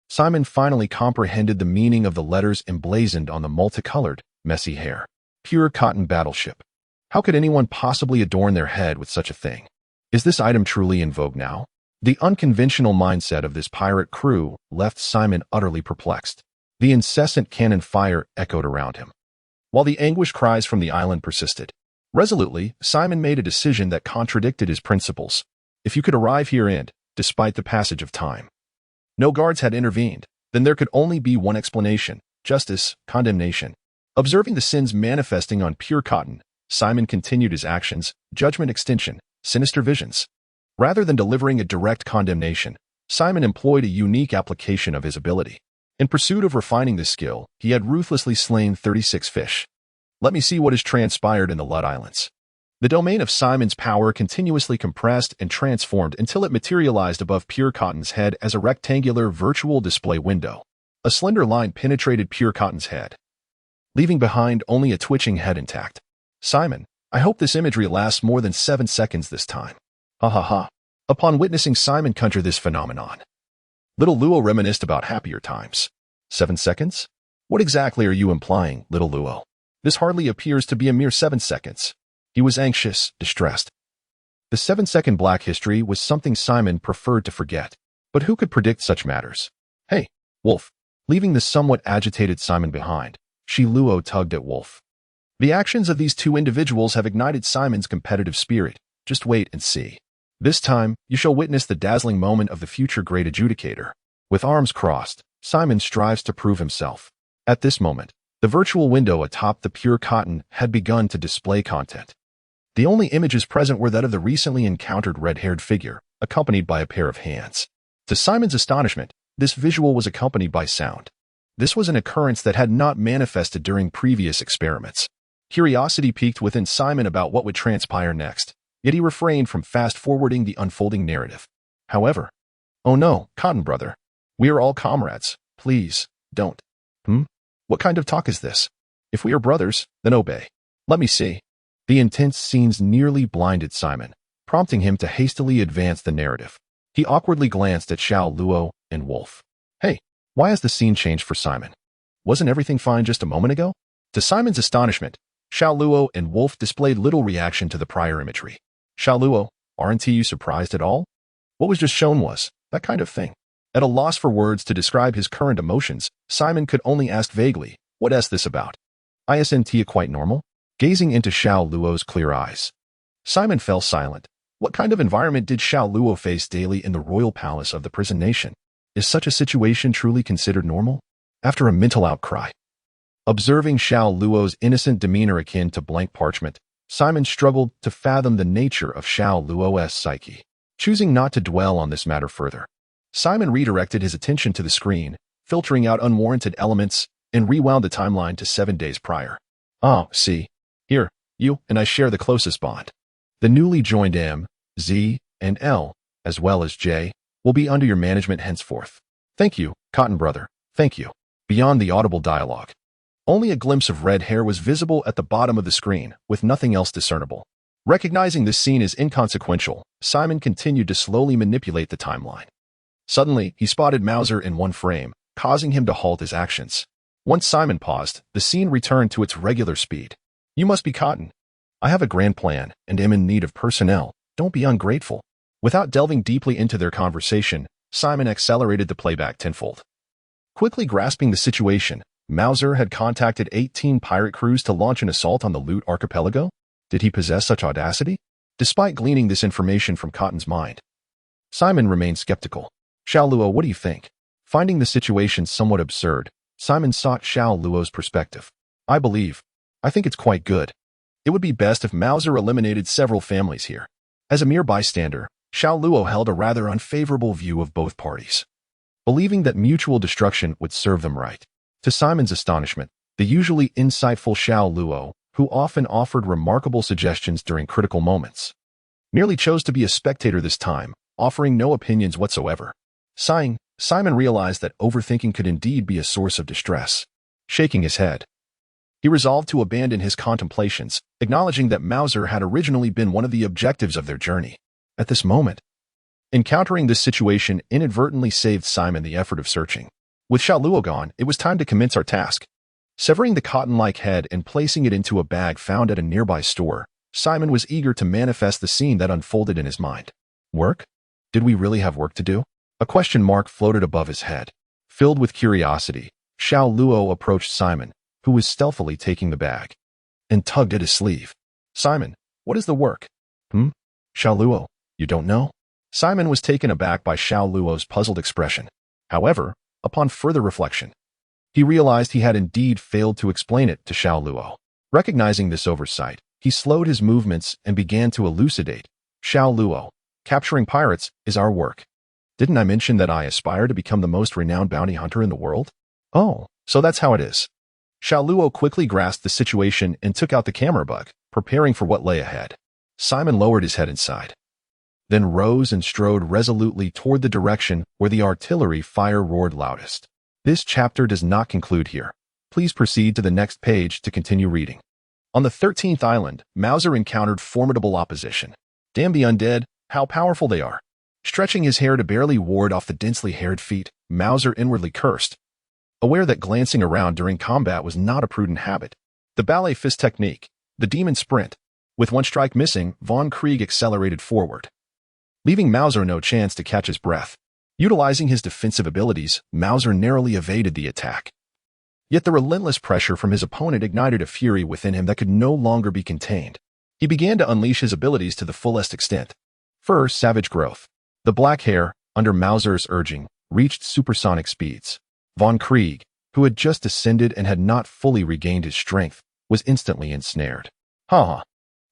Simon finally comprehended the meaning of the letters emblazoned on the multicolored, messy hair. Pure cotton battleship. How could anyone possibly adorn their head with such a thing? Is this item truly in vogue now? The unconventional mindset of this pirate crew left Simon utterly perplexed. The incessant cannon fire echoed around him, while the anguish cries from the island persisted. Resolutely, Simon made a decision that contradicted his principles. If you could arrive here and, despite the passage of time, no guards had intervened, then there could only be one explanation: justice, condemnation. Observing the sins manifesting on pure cotton, Simon continued his actions, judgment extension, sinister visions. Rather than delivering a direct condemnation, Simon employed a unique application of his ability. In pursuit of refining this skill, he had ruthlessly slain 36 fish. Let me see what has transpired in the Lud Islands. The domain of Simon's power continuously compressed and transformed until it materialized above Pure Cotton's head as a rectangular virtual display window. A slender line penetrated Pure Cotton's head, leaving behind only a twitching head intact. Simon, I hope this imagery lasts more than 7 seconds this time. Ha ha ha. Upon witnessing Simon conjure this phenomenon, little Luo reminisced about happier times. 7 seconds? What exactly are you implying, little Luo? This hardly appears to be a mere 7 seconds. He was anxious, distressed. The 7-second black history was something Simon preferred to forget. But who could predict such matters? Hey, Wolf. Leaving the somewhat agitated Simon behind, Shi Luo tugged at Wolf. The actions of these two individuals have ignited Simon's competitive spirit. Just wait and see. This time, you shall witness the dazzling moment of the future great adjudicator. With arms crossed, Simon strives to prove himself. At this moment, the virtual window atop the Pure Cotton had begun to display content. The only images present were that of the recently encountered red-haired figure, accompanied by a pair of hands. To Simon's astonishment, this visual was accompanied by sound. This was an occurrence that had not manifested during previous experiments. Curiosity piqued within Simon about what would transpire next, yet he refrained from fast-forwarding the unfolding narrative. However, oh no, Cotton brother. We are all comrades. Please, don't. What kind of talk is this? If we are brothers, then obey. Let me see. The intense scenes nearly blinded Simon, prompting him to hastily advance the narrative. He awkwardly glanced at Xiao Luo and Wolf. Hey, why has the scene changed for Simon? Wasn't everything fine just a moment ago? To Simon's astonishment, Xiao Luo and Wolf displayed little reaction to the prior imagery. Xiao Luo, aren't you surprised at all? What was just shown was that kind of thing. At a loss for words to describe his current emotions, Simon could only ask vaguely, what is this about? Isn't it quite normal? Gazing into Xiao Luo's clear eyes, Simon fell silent. What kind of environment did Xiao Luo face daily in the royal palace of the prison nation? Is such a situation truly considered normal? After a mental outcry, observing Xiao Luo's innocent demeanor akin to blank parchment, Simon struggled to fathom the nature of Xiao Luo's psyche. Choosing not to dwell on this matter further, Simon redirected his attention to the screen, filtering out unwarranted elements, and rewound the timeline to 7 days prior. Oh, see. Here, you and I share the closest bond. The newly joined M, Z, and L, as well as J, will be under your management henceforth. Thank you, Cotton brother, thank you. Beyond the audible dialogue, only a glimpse of red hair was visible at the bottom of the screen, with nothing else discernible. Recognizing this scene as inconsequential, Simon continued to slowly manipulate the timeline. Suddenly, he spotted Mauser in one frame, causing him to halt his actions. Once Simon paused, the scene returned to its regular speed. You must be Cotton. I have a grand plan, and am in need of personnel. Don't be ungrateful. Without delving deeply into their conversation, Simon accelerated the playback tenfold. Quickly grasping the situation, Mauser had contacted 18 pirate crews to launch an assault on the Loot Archipelago? Did he possess such audacity? Despite gleaning this information from Cotton's mind, Simon remained skeptical. Xiao Luo, what do you think? Finding the situation somewhat absurd, Simon sought Xiao Luo's perspective. I think it's quite good. It would be best if Mauser eliminated several families here. As a mere bystander, Xiao Luo held a rather unfavorable view of both parties, believing that mutual destruction would serve them right. To Simon's astonishment, the usually insightful Xiao Luo, who often offered remarkable suggestions during critical moments, merely chose to be a spectator this time, offering no opinions whatsoever. Sighing, Simon realized that overthinking could indeed be a source of distress. Shaking his head, he resolved to abandon his contemplations, acknowledging that Mauser had originally been one of the objectives of their journey. At this moment, encountering this situation inadvertently saved Simon the effort of searching. With Xiao Luo gone, it was time to commence our task. Severing the cotton-like head and placing it into a bag found at a nearby store, Simon was eager to manifest the scene that unfolded in his mind. Work? Did we really have work to do? A question mark floated above his head. Filled with curiosity, Xiao Luo approached Simon, who was stealthily taking the bag, and tugged at his sleeve. Simon, what is the work? Xiao Luo, you don't know? Simon was taken aback by Xiao Luo's puzzled expression. However, upon further reflection, he realized he had indeed failed to explain it to Xiao Luo. Recognizing this oversight, he slowed his movements and began to elucidate. Xiao Luo, capturing pirates is our work. Didn't I mention that I aspire to become the most renowned bounty hunter in the world? Oh, so that's how it is. Xiao Luo quickly grasped the situation and took out the camera bug, preparing for what lay ahead. Simon lowered his head inside, then rose and strode resolutely toward the direction where the artillery fire roared loudest. This chapter does not conclude here. Please proceed to the next page to continue reading. On the 13th island, Mauser encountered formidable opposition. Damn the undead, how powerful they are. Stretching his hair to barely ward off the densely haired feet, Mauser inwardly cursed, aware that glancing around during combat was not a prudent habit. The ballet fist technique, the demon sprint. With one strike missing, Von Krieg accelerated forward, leaving Mauser no chance to catch his breath. Utilizing his defensive abilities, Mauser narrowly evaded the attack. Yet the relentless pressure from his opponent ignited a fury within him that could no longer be contained. He began to unleash his abilities to the fullest extent. First, savage growth. The black hair, under Mauser's urging, reached supersonic speeds. Von Krieg, who had just ascended and had not fully regained his strength, was instantly ensnared. Ha!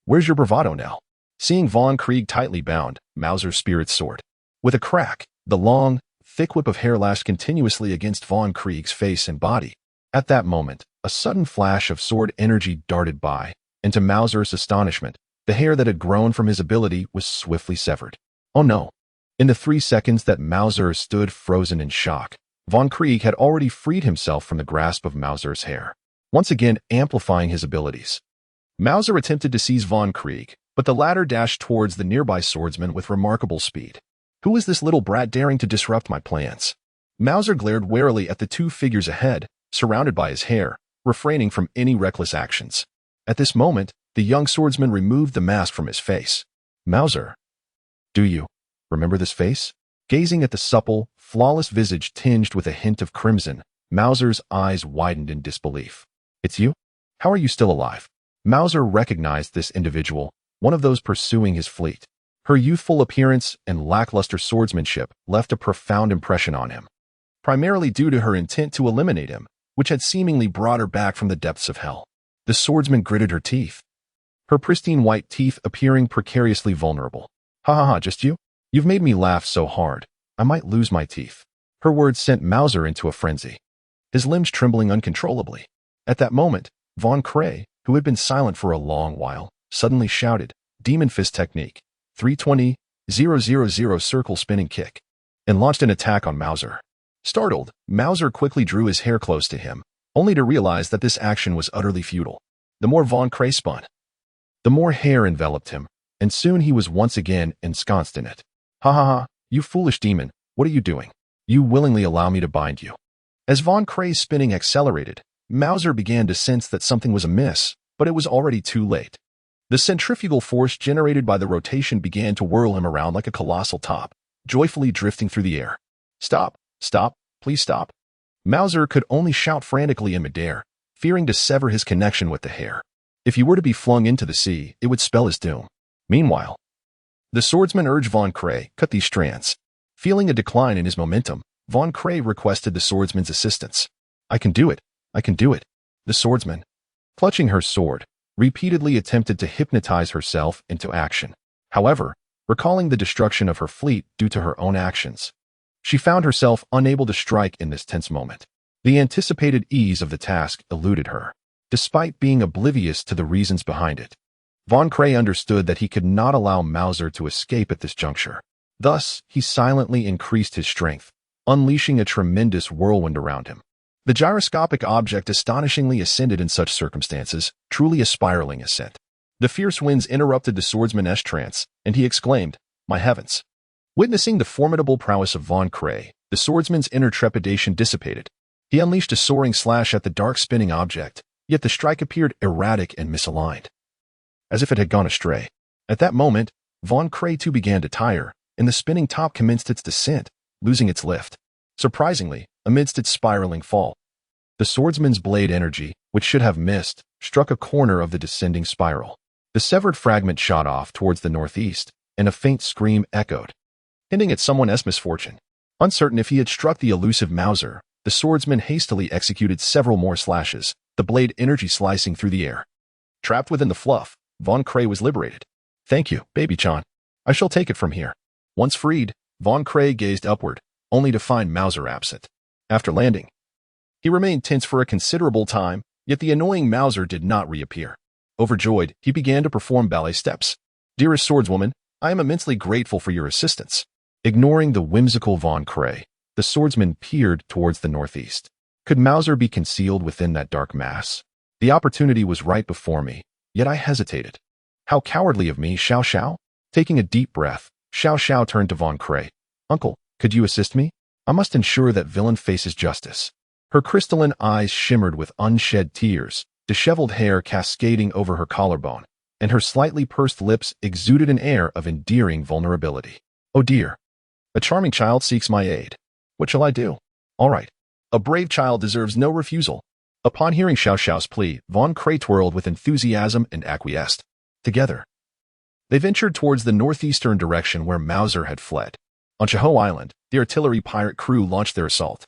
Where's your bravado now? Seeing Von Krieg tightly bound, Mauser's spirits soared. With a crack, the long, thick whip of hair lashed continuously against Von Krieg's face and body. At that moment, a sudden flash of sword energy darted by, and to Mauser's astonishment, the hair that had grown from his ability was swiftly severed. Oh no! In the 3 seconds that Mauser stood frozen in shock, Von Krieg had already freed himself from the grasp of Mauser's hair, once again amplifying his abilities. Mauser attempted to seize Von Krieg, but the latter dashed towards the nearby swordsman with remarkable speed. Who is this little brat daring to disrupt my plans? Mauser glared warily at the two figures ahead, surrounded by his hair, refraining from any reckless actions. At this moment, the young swordsman removed the mask from his face. Mauser, do you remember this face? Gazing at the supple, flawless visage tinged with a hint of crimson, Mauser's eyes widened in disbelief. It's you? How are you still alive? Mauser recognized this individual, one of those pursuing his fleet. Her youthful appearance and lackluster swordsmanship left a profound impression on him, primarily due to her intent to eliminate him, which had seemingly brought her back from the depths of hell. The swordsman gritted her teeth, her pristine white teeth appearing precariously vulnerable. Ha ha ha, just you? You've made me laugh so hard, I might lose my teeth. Her words sent Mauser into a frenzy, his limbs trembling uncontrollably. At that moment, Von Krieg, who had been silent for a long while, suddenly shouted, Demon Fist Technique, 320-000 circle spinning kick, and launched an attack on Mauser. Startled, Mauser quickly drew his hair close to him, only to realize that this action was utterly futile. The more Von Krieg spun, the more hair enveloped him, and soon he was once again ensconced in it. Ha ha ha, you foolish demon, what are you doing? You willingly allow me to bind you. As Von Krieg's spinning accelerated, Mauser began to sense that something was amiss, but it was already too late. The centrifugal force generated by the rotation began to whirl him around like a colossal top, joyfully drifting through the air. Stop, stop, please stop. Mauser could only shout frantically in midair, fearing to sever his connection with the hair. If he were to be flung into the sea, it would spell his doom. Meanwhile, the swordsman urged Von Cray, cut these strands. Feeling a decline in his momentum, Von Cray requested the swordsman's assistance. I can do it. I can do it. The swordsman, clutching her sword, repeatedly attempted to hypnotize herself into action. However, recalling the destruction of her fleet due to her own actions, she found herself unable to strike in this tense moment. The anticipated ease of the task eluded her, despite being oblivious to the reasons behind it. Von Cray understood that he could not allow Mauser to escape at this juncture. Thus, he silently increased his strength, unleashing a tremendous whirlwind around him. The gyroscopic object astonishingly ascended in such circumstances, truly a spiraling ascent. The fierce winds interrupted the swordsman's trance, and he exclaimed, "My heavens!" Witnessing the formidable prowess of Von Cray, the swordsman's inner trepidation dissipated. He unleashed a soaring slash at the dark spinning object, yet the strike appeared erratic and misaligned, as if it had gone astray. At that moment, Von Cray too began to tire, and the spinning top commenced its descent, losing its lift. Surprisingly, amidst its spiraling fall, the swordsman's blade energy, which should have missed, struck a corner of the descending spiral. The severed fragment shot off towards the northeast, and a faint scream echoed, hinting at someone's misfortune. Uncertain if he had struck the elusive Mauser, the swordsman hastily executed several more slashes, the blade energy slicing through the air. Trapped within the fluff, Von Cray was liberated. "Thank you, baby-chan. I shall take it from here." Once freed, Von Cray gazed upward, only to find Mauser absent. After landing, he remained tense for a considerable time, yet the annoying Mauser did not reappear. Overjoyed, he began to perform ballet steps. "Dearest swordswoman, I am immensely grateful for your assistance." Ignoring the whimsical Von Cray, the swordsman peered towards the northeast. Could Mauser be concealed within that dark mass? The opportunity was right before me, yet I hesitated. How cowardly of me, Xiao Xiao? Taking a deep breath, Xiao Xiao turned to Von Cray. "Uncle, could you assist me? I must ensure that villain faces justice." Her crystalline eyes shimmered with unshed tears, disheveled hair cascading over her collarbone, and her slightly pursed lips exuded an air of endearing vulnerability. "Oh dear. A charming child seeks my aid. What shall I do? All right. A brave child deserves no refusal." Upon hearing Xiao Xiao's plea, Von Cray twirled with enthusiasm and acquiesced. Together, they ventured towards the northeastern direction where Mauser had fled. On Chaho Island, the artillery pirate crew launched their assault.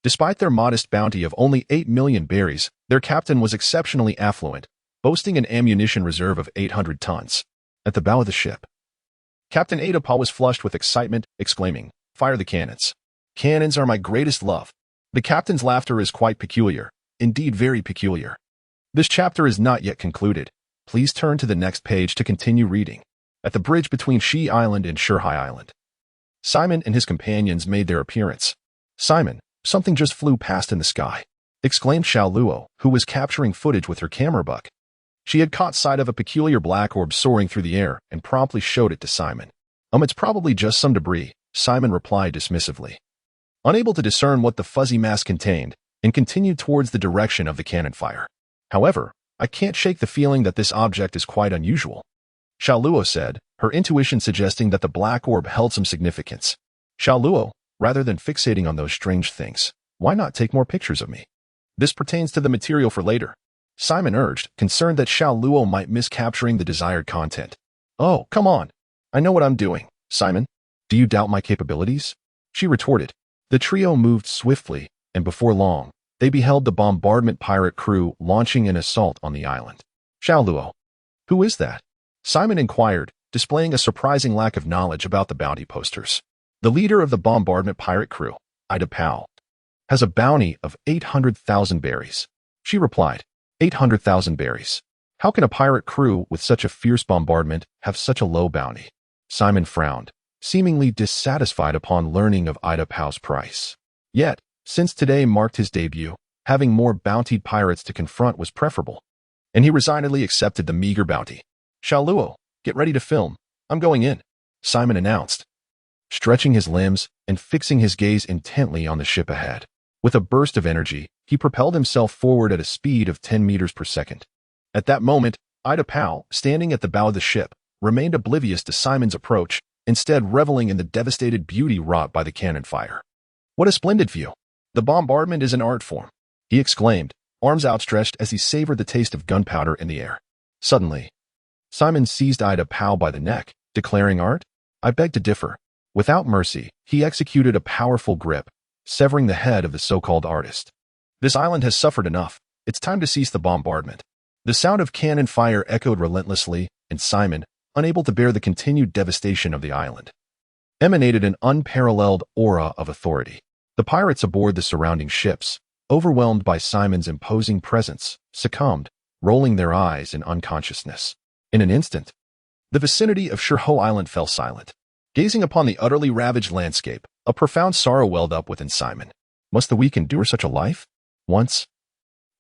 Despite their modest bounty of only 8 million berries, their captain was exceptionally affluent, boasting an ammunition reserve of 800 tons. At the bow of the ship, Captain Adapa was flushed with excitement, exclaiming, "Fire the cannons. Cannons are my greatest love." The captain's laughter is quite peculiar, indeed very peculiar. This chapter is not yet concluded. Please turn to the next page to continue reading. At the bridge between Shi Island and Shurhai Island, Simon and his companions made their appearance. "Simon, something just flew past in the sky," exclaimed Xiao Luo, who was capturing footage with her camera buck. She had caught sight of a peculiar black orb soaring through the air and promptly showed it to Simon. It's probably just some debris," Simon replied dismissively, unable to discern what the fuzzy mass contained, and continued towards the direction of the cannon fire. "However, I can't shake the feeling that this object is quite unusual," Xiao Luo said, her intuition suggesting that the black orb held some significance. "Xiao Luo, rather than fixating on those strange things, why not take more pictures of me? This pertains to the material for later," Simon urged, concerned that Xiao Luo might miss capturing the desired content. "Oh, come on. I know what I'm doing, Simon. Do you doubt my capabilities?" she retorted. The trio moved swiftly, and before long, they beheld the bombardment pirate crew launching an assault on the island. "Xiao Luo, who is that?" Simon inquired, displaying a surprising lack of knowledge about the bounty posters. "The leader of the bombardment pirate crew, Ida Powell, has a bounty of 800,000 berries," she replied. 800,000 berries. How can a pirate crew with such a fierce bombardment have such a low bounty? Simon frowned, seemingly dissatisfied upon learning of Ida Powell's price. Yet, since today marked his debut, having more bountied pirates to confront was preferable, and he resignedly accepted the meager bounty. "Xiao Luo, get ready to film. I'm going in," Simon announced, stretching his limbs and fixing his gaze intently on the ship ahead. With a burst of energy, he propelled himself forward at a speed of 10 meters per second. At that moment, Ida Powell, standing at the bow of the ship, remained oblivious to Simon's approach, instead reveling in the devastated beauty wrought by the cannon fire. "What a splendid view! The bombardment is an art form, he exclaimed, arms outstretched as he savored the taste of gunpowder in the air. Suddenly, Simon seized Ida Powell by the neck, declaring, "Art? I beg to differ." Without mercy, he executed a powerful grip, severing the head of the so-called artist. "This island has suffered enough. It's time to cease the bombardment." The sound of cannon fire echoed relentlessly, and Simon, unable to bear the continued devastation of the island, emanated an unparalleled aura of authority. The pirates aboard the surrounding ships, overwhelmed by Simon's imposing presence, succumbed, rolling their eyes in unconsciousness. In an instant, the vicinity of Shirho Island fell silent. Gazing upon the utterly ravaged landscape, a profound sorrow welled up within Simon. Must the weak endure such a life? Once,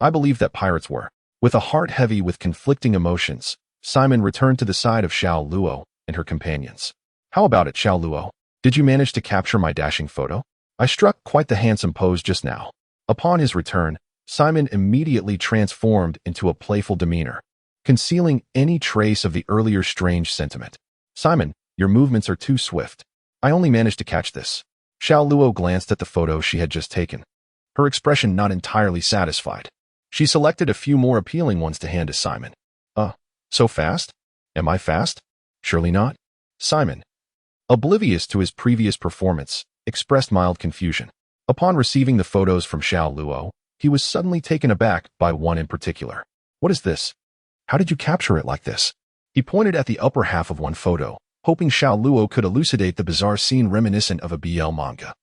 I believed that pirates were. With a heart heavy with conflicting emotions, Simon returned to the side of Xiao Luo and her companions. "How about it, Xiao Luo? Did you manage to capture my dashing photo? I struck quite the handsome pose just now." Upon his return, Simon immediately transformed into a playful demeanor, concealing any trace of the earlier strange sentiment. "Simon, your movements are too swift. I only managed to catch this." Xiao Luo glanced at the photo she had just taken, her expression not entirely satisfied. She selected a few more appealing ones to hand to Simon. So fast? Am I fast? Surely not." Simon, oblivious to his previous performance, expressed mild confusion. Upon receiving the photos from Xiao Luo, he was suddenly taken aback by one in particular. "What is this? How did you capture it like this?" He pointed at the upper half of one photo, hoping Xiao Luo could elucidate the bizarre scene reminiscent of a BL manga.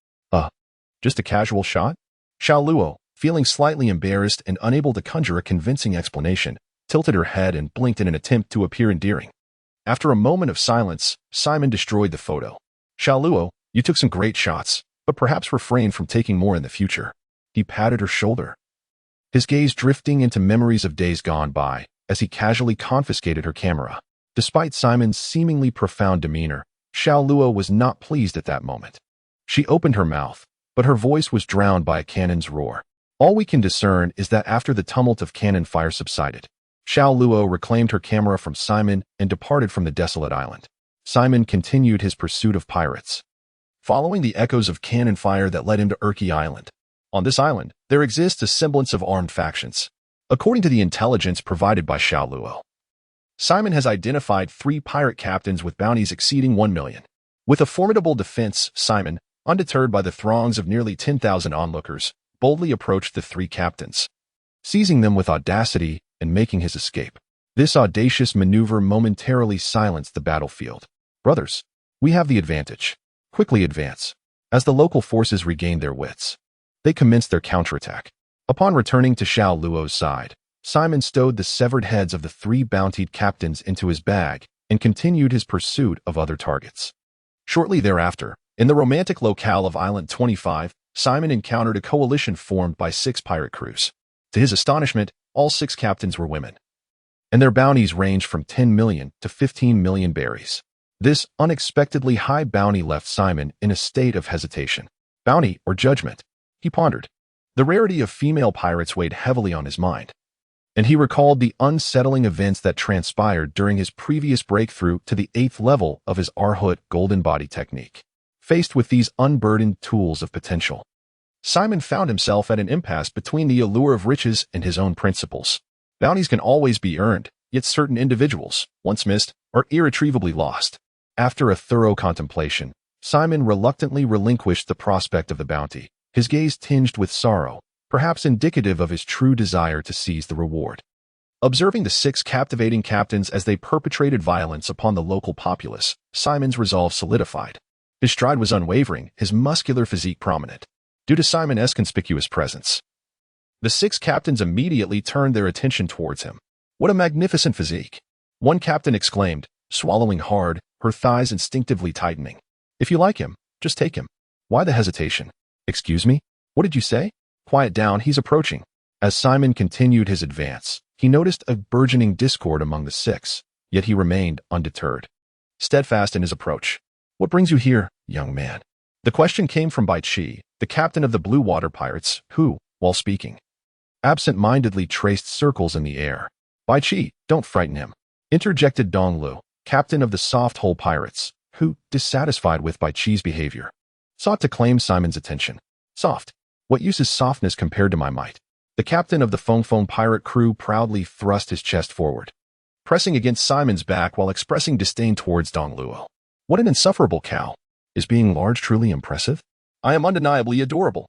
Just a casual shot?" Xiao Luo, feeling slightly embarrassed and unable to conjure a convincing explanation, tilted her head and blinked in an attempt to appear endearing. After a moment of silence, Simon destroyed the photo. "Xiao Luo, you took some great shots, but perhaps refrain from taking more in the future." He patted her shoulder, his gaze drifting into memories of days gone by as he casually confiscated her camera. Despite Simon's seemingly profound demeanor, Xiao Luo was not pleased at that moment. She opened her mouth, but her voice was drowned by a cannon's roar. All we can discern is that after the tumult of cannon fire subsided, Xiao Luo reclaimed her camera from Simon and departed from the desolate island. Simon continued his pursuit of pirates, following the echoes of cannon fire that led him to Urki Island. On this island, there exists a semblance of armed factions. According to the intelligence provided by Xiao Luo, Simon has identified 3 pirate captains with bounties exceeding 1 million. With a formidable defense, Simon, undeterred by the throngs of nearly 10,000 onlookers, boldly approached the 3 captains, seizing them with audacity and making his escape. This audacious maneuver momentarily silenced the battlefield. "Brothers, we have the advantage. Quickly advance." As the local forces regained their wits, they commenced their counterattack. Upon returning to Xiao Luo's side, Simon stowed the severed heads of the 3 bountied captains into his bag and continued his pursuit of other targets. Shortly thereafter, in the romantic locale of Island 25, Simon encountered a coalition formed by 6 pirate crews. To his astonishment, all 6 captains were women, and their bounties ranged from 10 million to 15 million berries. This unexpectedly high bounty left Simon in a state of hesitation. Bounty or judgment? He pondered. The rarity of female pirates weighed heavily on his mind, and he recalled the unsettling events that transpired during his previous breakthrough to the 8th level of his Arhut golden body technique. Faced with these unburdened tools of potential, Simon found himself at an impasse between the allure of riches and his own principles. Bounties can always be earned, yet certain individuals, once missed, are irretrievably lost. After a thorough contemplation, Simon reluctantly relinquished the prospect of the bounty, his gaze tinged with sorrow, perhaps indicative of his true desire to seize the reward. Observing the 6 captivating captains as they perpetrated violence upon the local populace, Simon's resolve solidified. His stride was unwavering, his muscular physique prominent, due to Simon's conspicuous presence. The 6 captains immediately turned their attention towards him. "What a magnificent physique!" One captain exclaimed, swallowing hard, her thighs instinctively tightening. "If you like him, just take him. Why the hesitation?" "Excuse me? What did you say?" "Quiet down, he's approaching." As Simon continued his advance, he noticed a burgeoning discord among the 6, yet he remained undeterred, steadfast in his approach. "What brings you here, young man?" The question came from Bai Chi, the captain of the Blue Water Pirates, who, while speaking, absent-mindedly traced circles in the air. "Bai Chi, don't frighten him," interjected Dong Lu, captain of the Soft Hole Pirates, who, dissatisfied with Bai Chi's behavior, sought to claim Simon's attention. "Soft? What use is softness compared to my might? The captain of the Feng Feng pirate crew proudly thrust his chest forward, pressing against Simon's back while expressing disdain towards Dong Luo. What an insufferable cow. Is being large truly impressive? I am undeniably adorable.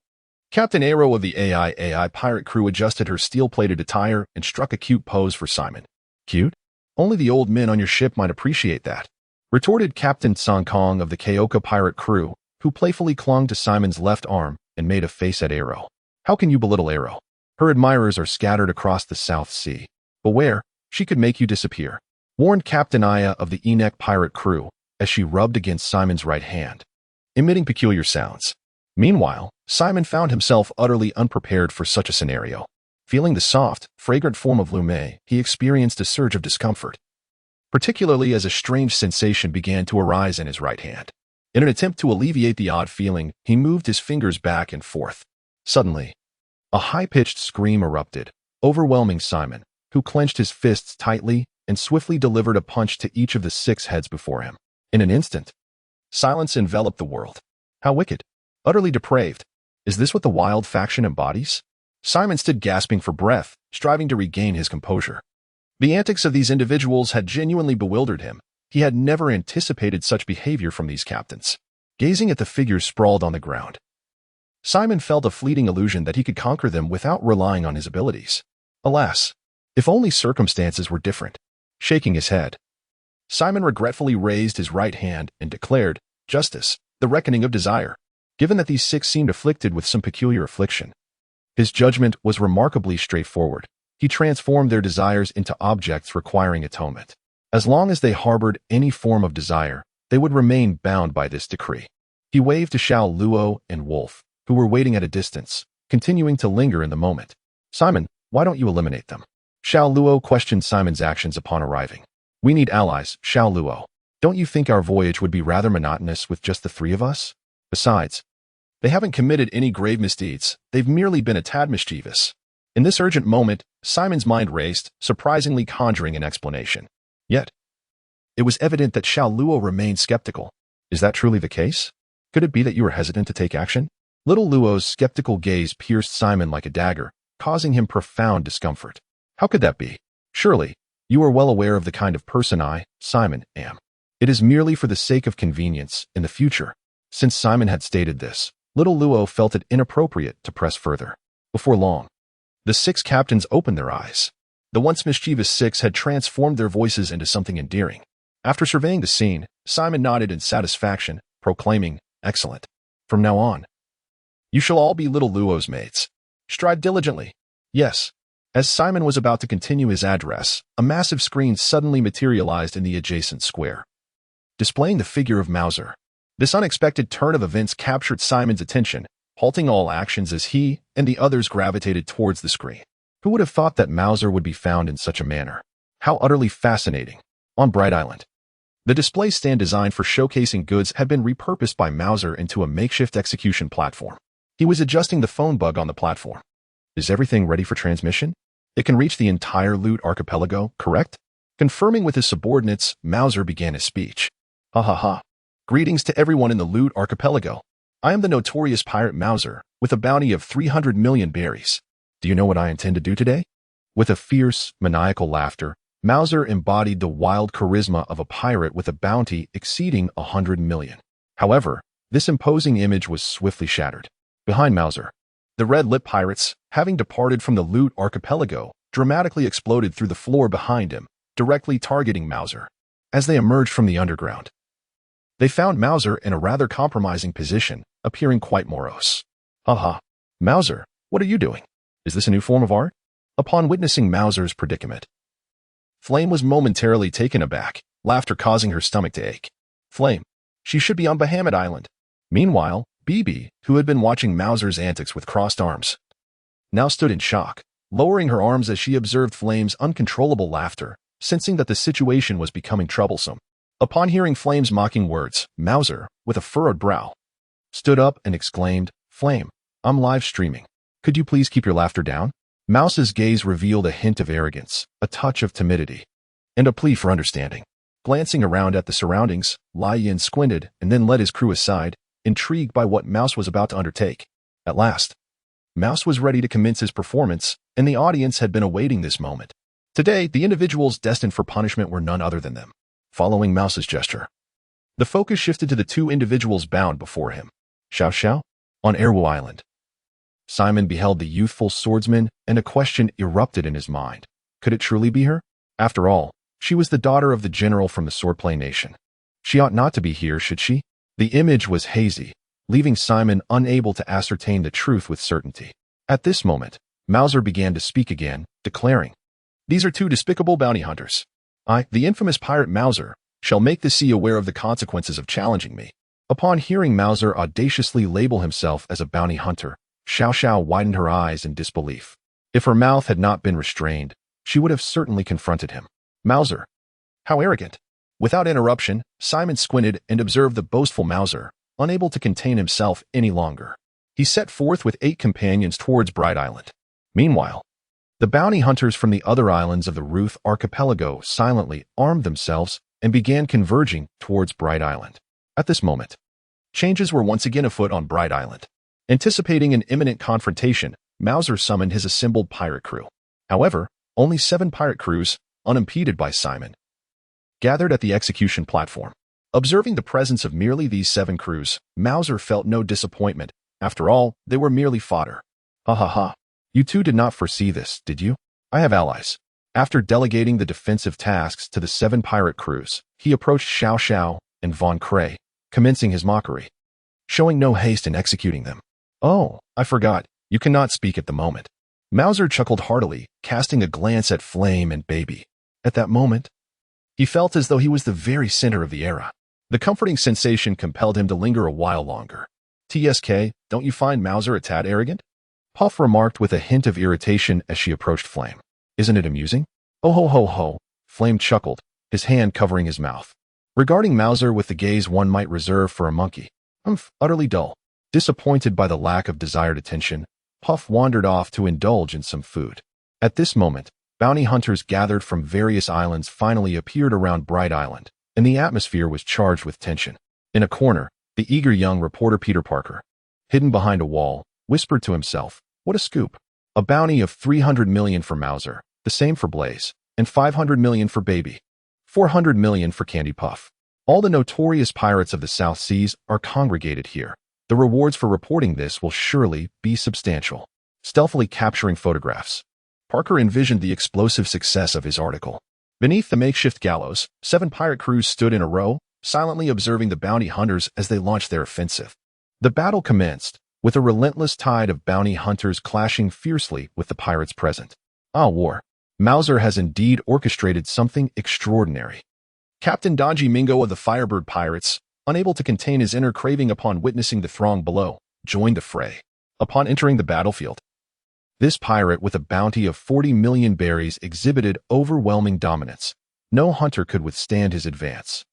Captain Aero of the AI pirate crew adjusted her steel-plated attire and struck a cute pose for Simon. Cute? Only the old men on your ship might appreciate that, retorted Captain Song Kong of the Kaoka pirate crew, who playfully clung to Simon's left arm and made a face at Aero. How can you belittle Aero? Her admirers are scattered across the South Sea. Beware, she could make you disappear, warned Captain Aya of the Enoch pirate crew as she rubbed against Simon's right hand, emitting peculiar sounds. Meanwhile, Simon found himself utterly unprepared for such a scenario. Feeling the soft, fragrant form of Lume, he experienced a surge of discomfort, particularly as a strange sensation began to arise in his right hand. In an attempt to alleviate the odd feeling, he moved his fingers back and forth. Suddenly, a high-pitched scream erupted, overwhelming Simon, who clenched his fists tightly and swiftly delivered a punch to each of the 6 heads before him. In an instant, silence enveloped the world. How wicked! Utterly depraved. Is this what the wild faction embodies? Simon stood gasping for breath, striving to regain his composure. The antics of these individuals had genuinely bewildered him. He had never anticipated such behavior from these captains. Gazing at the figures sprawled on the ground, Simon felt a fleeting illusion that he could conquer them without relying on his abilities. Alas, if only circumstances were different. Shaking his head, Simon regretfully raised his right hand and declared, "Justice, the reckoning of desire." Given that these 6 seemed afflicted with some peculiar affliction, his judgment was remarkably straightforward. He transformed their desires into objects requiring atonement. As long as they harbored any form of desire, they would remain bound by this decree. He waved to Xiao Luo and Wolf, who were waiting at a distance, continuing to linger in the moment. "Simon, why don't you eliminate them?" Xiao Luo questioned Simon's actions upon arriving. "We need allies, Xiao Luo. Don't you think our voyage would be rather monotonous with just the 3 of us? Besides, they haven't committed any grave misdeeds, they've merely been a tad mischievous." In this urgent moment, Simon's mind raced, surprisingly conjuring an explanation. Yet, it was evident that Xiao Luo remained skeptical. Is that truly the case? Could it be that you were hesitant to take action? Little Luo's skeptical gaze pierced Simon like a dagger, causing him profound discomfort. How could that be? Surely, you are well aware of the kind of person I, Simon, am. It is merely for the sake of convenience in the future. Since Simon had stated this, little Luo felt it inappropriate to press further. Before long, the 6 captains opened their eyes. The once mischievous 6 had transformed their voices into something endearing. After surveying the scene, Simon nodded in satisfaction, proclaiming, "Excellent. From now on, you shall all be little Luo's mates. Strive diligently." Yes. As Simon was about to continue his address, a massive screen suddenly materialized in the adjacent square, displaying the figure of Mauser. This unexpected turn of events captured Simon's attention, halting all actions as he and the others gravitated towards the screen. Who would have thought that Mauser would be found in such a manner? How utterly fascinating. On Bright Island, the display stand designed for showcasing goods had been repurposed by Mauser into a makeshift execution platform. He was adjusting the phone bug on the platform. Is everything ready for transmission? It can reach the entire Loot Archipelago, correct? Confirming with his subordinates, Mauser began his speech. Ha ha ha. Greetings to everyone in the Loot Archipelago. I am the notorious pirate Mauser, with a bounty of 300 million berries. Do you know what I intend to do today? With a fierce, maniacal laughter, Mauser embodied the wild charisma of a pirate with a bounty exceeding 100 million. However, this imposing image was swiftly shattered. Behind Mauser, the red-lip pirates, having departed from the Loot Archipelago, dramatically exploded through the floor behind him, directly targeting Mauser. As they emerged from the underground, they found Mauser in a rather compromising position, appearing quite morose. Haha. Mauser, what are you doing? Is this a new form of art? Upon witnessing Mauser's predicament, Flame was momentarily taken aback, laughter causing her stomach to ache. Flame. She should be on Bahamut Island. Meanwhile, Bibi, who had been watching Mauser's antics with crossed arms, now stood in shock, lowering her arms as she observed Flame's uncontrollable laughter, sensing that the situation was becoming troublesome. Upon hearing Flame's mocking words, Mauser, with a furrowed brow, stood up and exclaimed, "Flame, I'm live streaming. Could you please keep your laughter down?" Mouse's gaze revealed a hint of arrogance, a touch of timidity, and a plea for understanding. Glancing around at the surroundings, Lai Yin squinted and then led his crew aside, intrigued by what Mouse was about to undertake. At last, Mouse was ready to commence his performance, and the audience had been awaiting this moment. Today, the individuals destined for punishment were none other than them. Following Mouse's gesture, the focus shifted to the two individuals bound before him. Xiao Xiao? On Erwu Island. Simon beheld the youthful swordsman, and a question erupted in his mind. Could it truly be her? After all, she was the daughter of the general from the Swordplay Nation. She ought not to be here, should she? The image was hazy, leaving Simon unable to ascertain the truth with certainty. At this moment, Mauser began to speak again, declaring, "These are two despicable bounty hunters. I, the infamous pirate Mauser, shall make the sea aware of the consequences of challenging me." Upon hearing Mauser audaciously label himself as a bounty hunter, Xiao Xiao widened her eyes in disbelief. If her mouth had not been restrained, she would have certainly confronted him. Mauser. How arrogant. Without interruption, Simon squinted and observed the boastful Mauser, unable to contain himself any longer. He set forth with 8 companions towards Bright Island. Meanwhile, the bounty hunters from the other islands of the Ruth archipelago silently armed themselves and began converging towards Bright Island. At this moment, changes were once again afoot on Bright Island. Anticipating an imminent confrontation, Mauser summoned his assembled pirate crew. However, only 7 pirate crews, unimpeded by Simon, gathered at the execution platform. Observing the presence of merely these 7 crews, Mauser felt no disappointment. After all, they were merely fodder. Ha ha ha. You two did not foresee this, did you? I have allies. After delegating the defensive tasks to the 7 pirate crews, he approached Xiao Xiao and Von Cray, commencing his mockery, showing no haste in executing them. Oh, I forgot, you cannot speak at the moment. Mauser chuckled heartily, casting a glance at Flame and Baby. At that moment, he felt as though he was the very center of the era. The comforting sensation compelled him to linger a while longer. TSK, don't you find Mauser a tad arrogant? Puff remarked with a hint of irritation as she approached Flame. Isn't it amusing? Oh ho ho ho, Flame chuckled, his hand covering his mouth, regarding Mauser with the gaze one might reserve for a monkey. Utterly dull. Disappointed by the lack of desired attention, Puff wandered off to indulge in some food. At this moment, bounty hunters gathered from various islands finally appeared around Bright Island, and the atmosphere was charged with tension. In a corner, the eager young reporter Peter Parker, hidden behind a wall, whispered to himself, "What a scoop. A bounty of 300 million for Mauser, the same for Blaze, and 500 million for Baby, 400 million for Candy Puff. All the notorious pirates of the South Seas are congregated here. The rewards for reporting this will surely be substantial." Stealthily capturing photographs, Parker envisioned the explosive success of his article. Beneath the makeshift gallows, 7 pirate crews stood in a row, silently observing the bounty hunters as they launched their offensive. The battle commenced, with a relentless tide of bounty hunters clashing fiercely with the pirates present. War. Mauser has indeed orchestrated something extraordinary. Captain Donji Mingo of the Firebird Pirates, unable to contain his inner craving upon witnessing the throng below, joined the fray. Upon entering the battlefield, this pirate with a bounty of 40 million berries exhibited overwhelming dominance. No hunter could withstand his advance.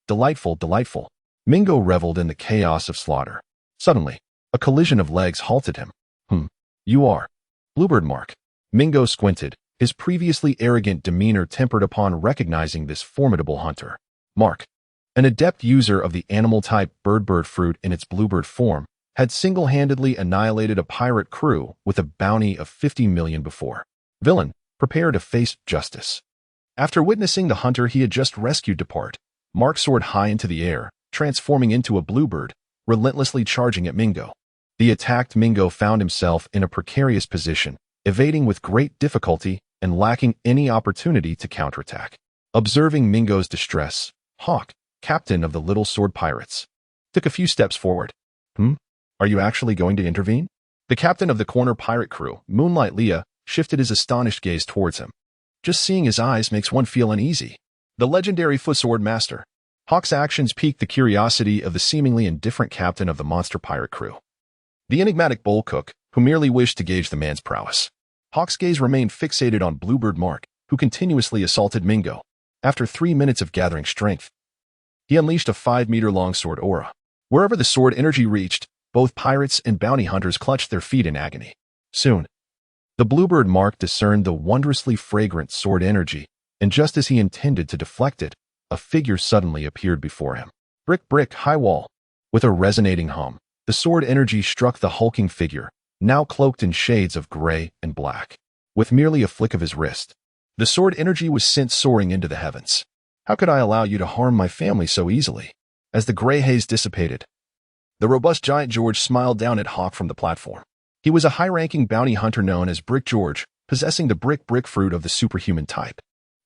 Delightful, delightful. Mingo reveled in the chaos of slaughter. Suddenly, a collision of legs halted him. You are Bluebird Mark. Mingo squinted, his previously arrogant demeanor tempered upon recognizing this formidable hunter. Mark, an adept user of the animal-type bird fruit in its bluebird form, had single-handedly annihilated a pirate crew with a bounty of 50 million before. Villain, prepare to face justice. After witnessing the hunter he had just rescued depart, Mark soared high into the air, transforming into a bluebird, relentlessly charging at Mingo. The attacked Mingo found himself in a precarious position, evading with great difficulty and lacking any opportunity to counterattack. Observing Mingo's distress, Hawk, captain of the Little Sword Pirates, took a few steps forward. Are you actually going to intervene? The captain of the corner pirate crew, Moonlight Leah, shifted his astonished gaze towards him. Just seeing his eyes makes one feel uneasy. The legendary footsword master. Hawk's actions piqued the curiosity of the seemingly indifferent captain of the monster pirate crew, the enigmatic bowl cook, who merely wished to gauge the man's prowess. Hawk's gaze remained fixated on Bluebird Mark, who continuously assaulted Mingo. After 3 minutes of gathering strength, he unleashed a 5-meter-long sword aura. Wherever the sword energy reached, both pirates and bounty hunters clutched their feet in agony. Soon, the Bluebird Mark discerned the wondrously fragrant sword energy, and just as he intended to deflect it, a figure suddenly appeared before him. Brick, brick, high wall. With a resonating hum, the sword energy struck the hulking figure, now cloaked in shades of gray and black. With merely a flick of his wrist, the sword energy was sent soaring into the heavens. How could I allow you to harm my family so easily? As the gray haze dissipated, the robust giant George smiled down at Hawk from the platform. He was a high-ranking bounty hunter known as Brick George, possessing the brick fruit of the superhuman type.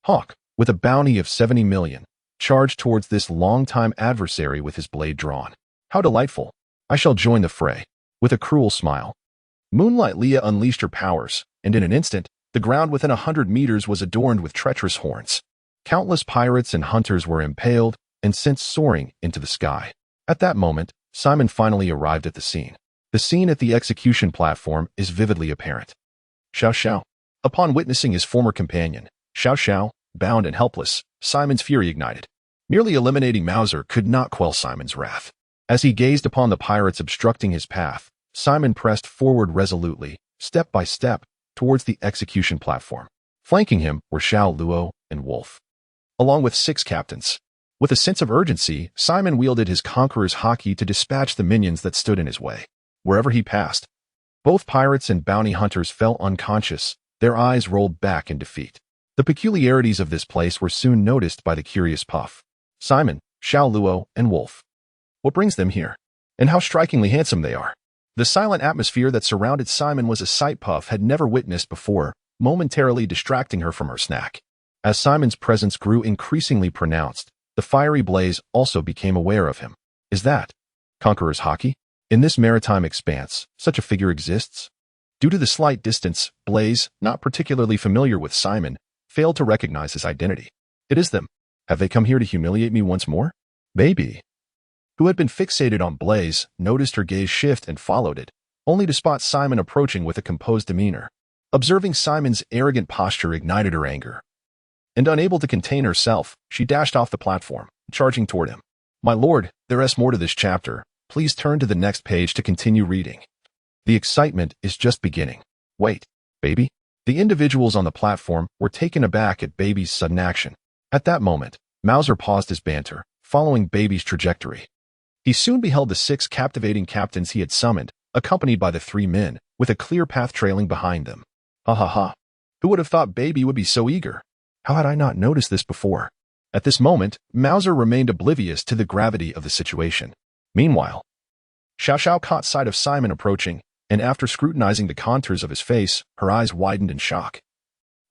Hawk, with a bounty of 70 million, charged towards this long-time adversary with his blade drawn. How delightful! I shall join the fray. With a cruel smile, Moonlight Leah unleashed her powers, and in an instant, the ground within 100 meters was adorned with treacherous horns. Countless pirates and hunters were impaled and sent soaring into the sky. At that moment, Simon finally arrived at the scene. The scene at the execution platform is vividly apparent. Xiao Xiao. Upon witnessing his former companion, Xiao Xiao, bound and helpless, Simon's fury ignited. Merely eliminating Mauser could not quell Simon's wrath. As he gazed upon the pirates obstructing his path, Simon pressed forward resolutely, step by step, towards the execution platform. Flanking him were Xiao Luo and Wolf, along with 6 captains. With a sense of urgency, Simon wielded his conqueror's haki to dispatch the minions that stood in his way. Wherever he passed, both pirates and bounty hunters fell unconscious, their eyes rolled back in defeat. The peculiarities of this place were soon noticed by the curious Puff. Simon, Xiao Luo, and Wolf. What brings them here? And how strikingly handsome they are. The silent atmosphere that surrounded Simon was a sight Puff had never witnessed before, momentarily distracting her from her snack. As Simon's presence grew increasingly pronounced, the fiery Blaze also became aware of him. Is that Conqueror's haki? In this maritime expanse, such a figure exists? Due to the slight distance, Blaze, not particularly familiar with Simon, failed to recognize his identity. It is them. Have they come here to humiliate me once more? Maybe. Who had been fixated on Blaze, noticed her gaze shift and followed it, only to spot Simon approaching with a composed demeanor. Observing Simon's arrogant posture ignited her anger. And unable to contain herself, she dashed off the platform, charging toward him. My lord, there is more to this chapter. Please turn to the next page to continue reading. The excitement is just beginning. Wait, baby? The individuals on the platform were taken aback at Baby's sudden action. At that moment, Mauser paused his banter, following Baby's trajectory. He soon beheld the 6 captivating captains he had summoned, accompanied by the 3 men, with a clear path trailing behind them. Ha ha ha. Who would have thought Baby would be so eager? How had I not noticed this before? At this moment, Mauser remained oblivious to the gravity of the situation. Meanwhile, Xiao Xiao caught sight of Simon approaching, and after scrutinizing the contours of his face, her eyes widened in shock,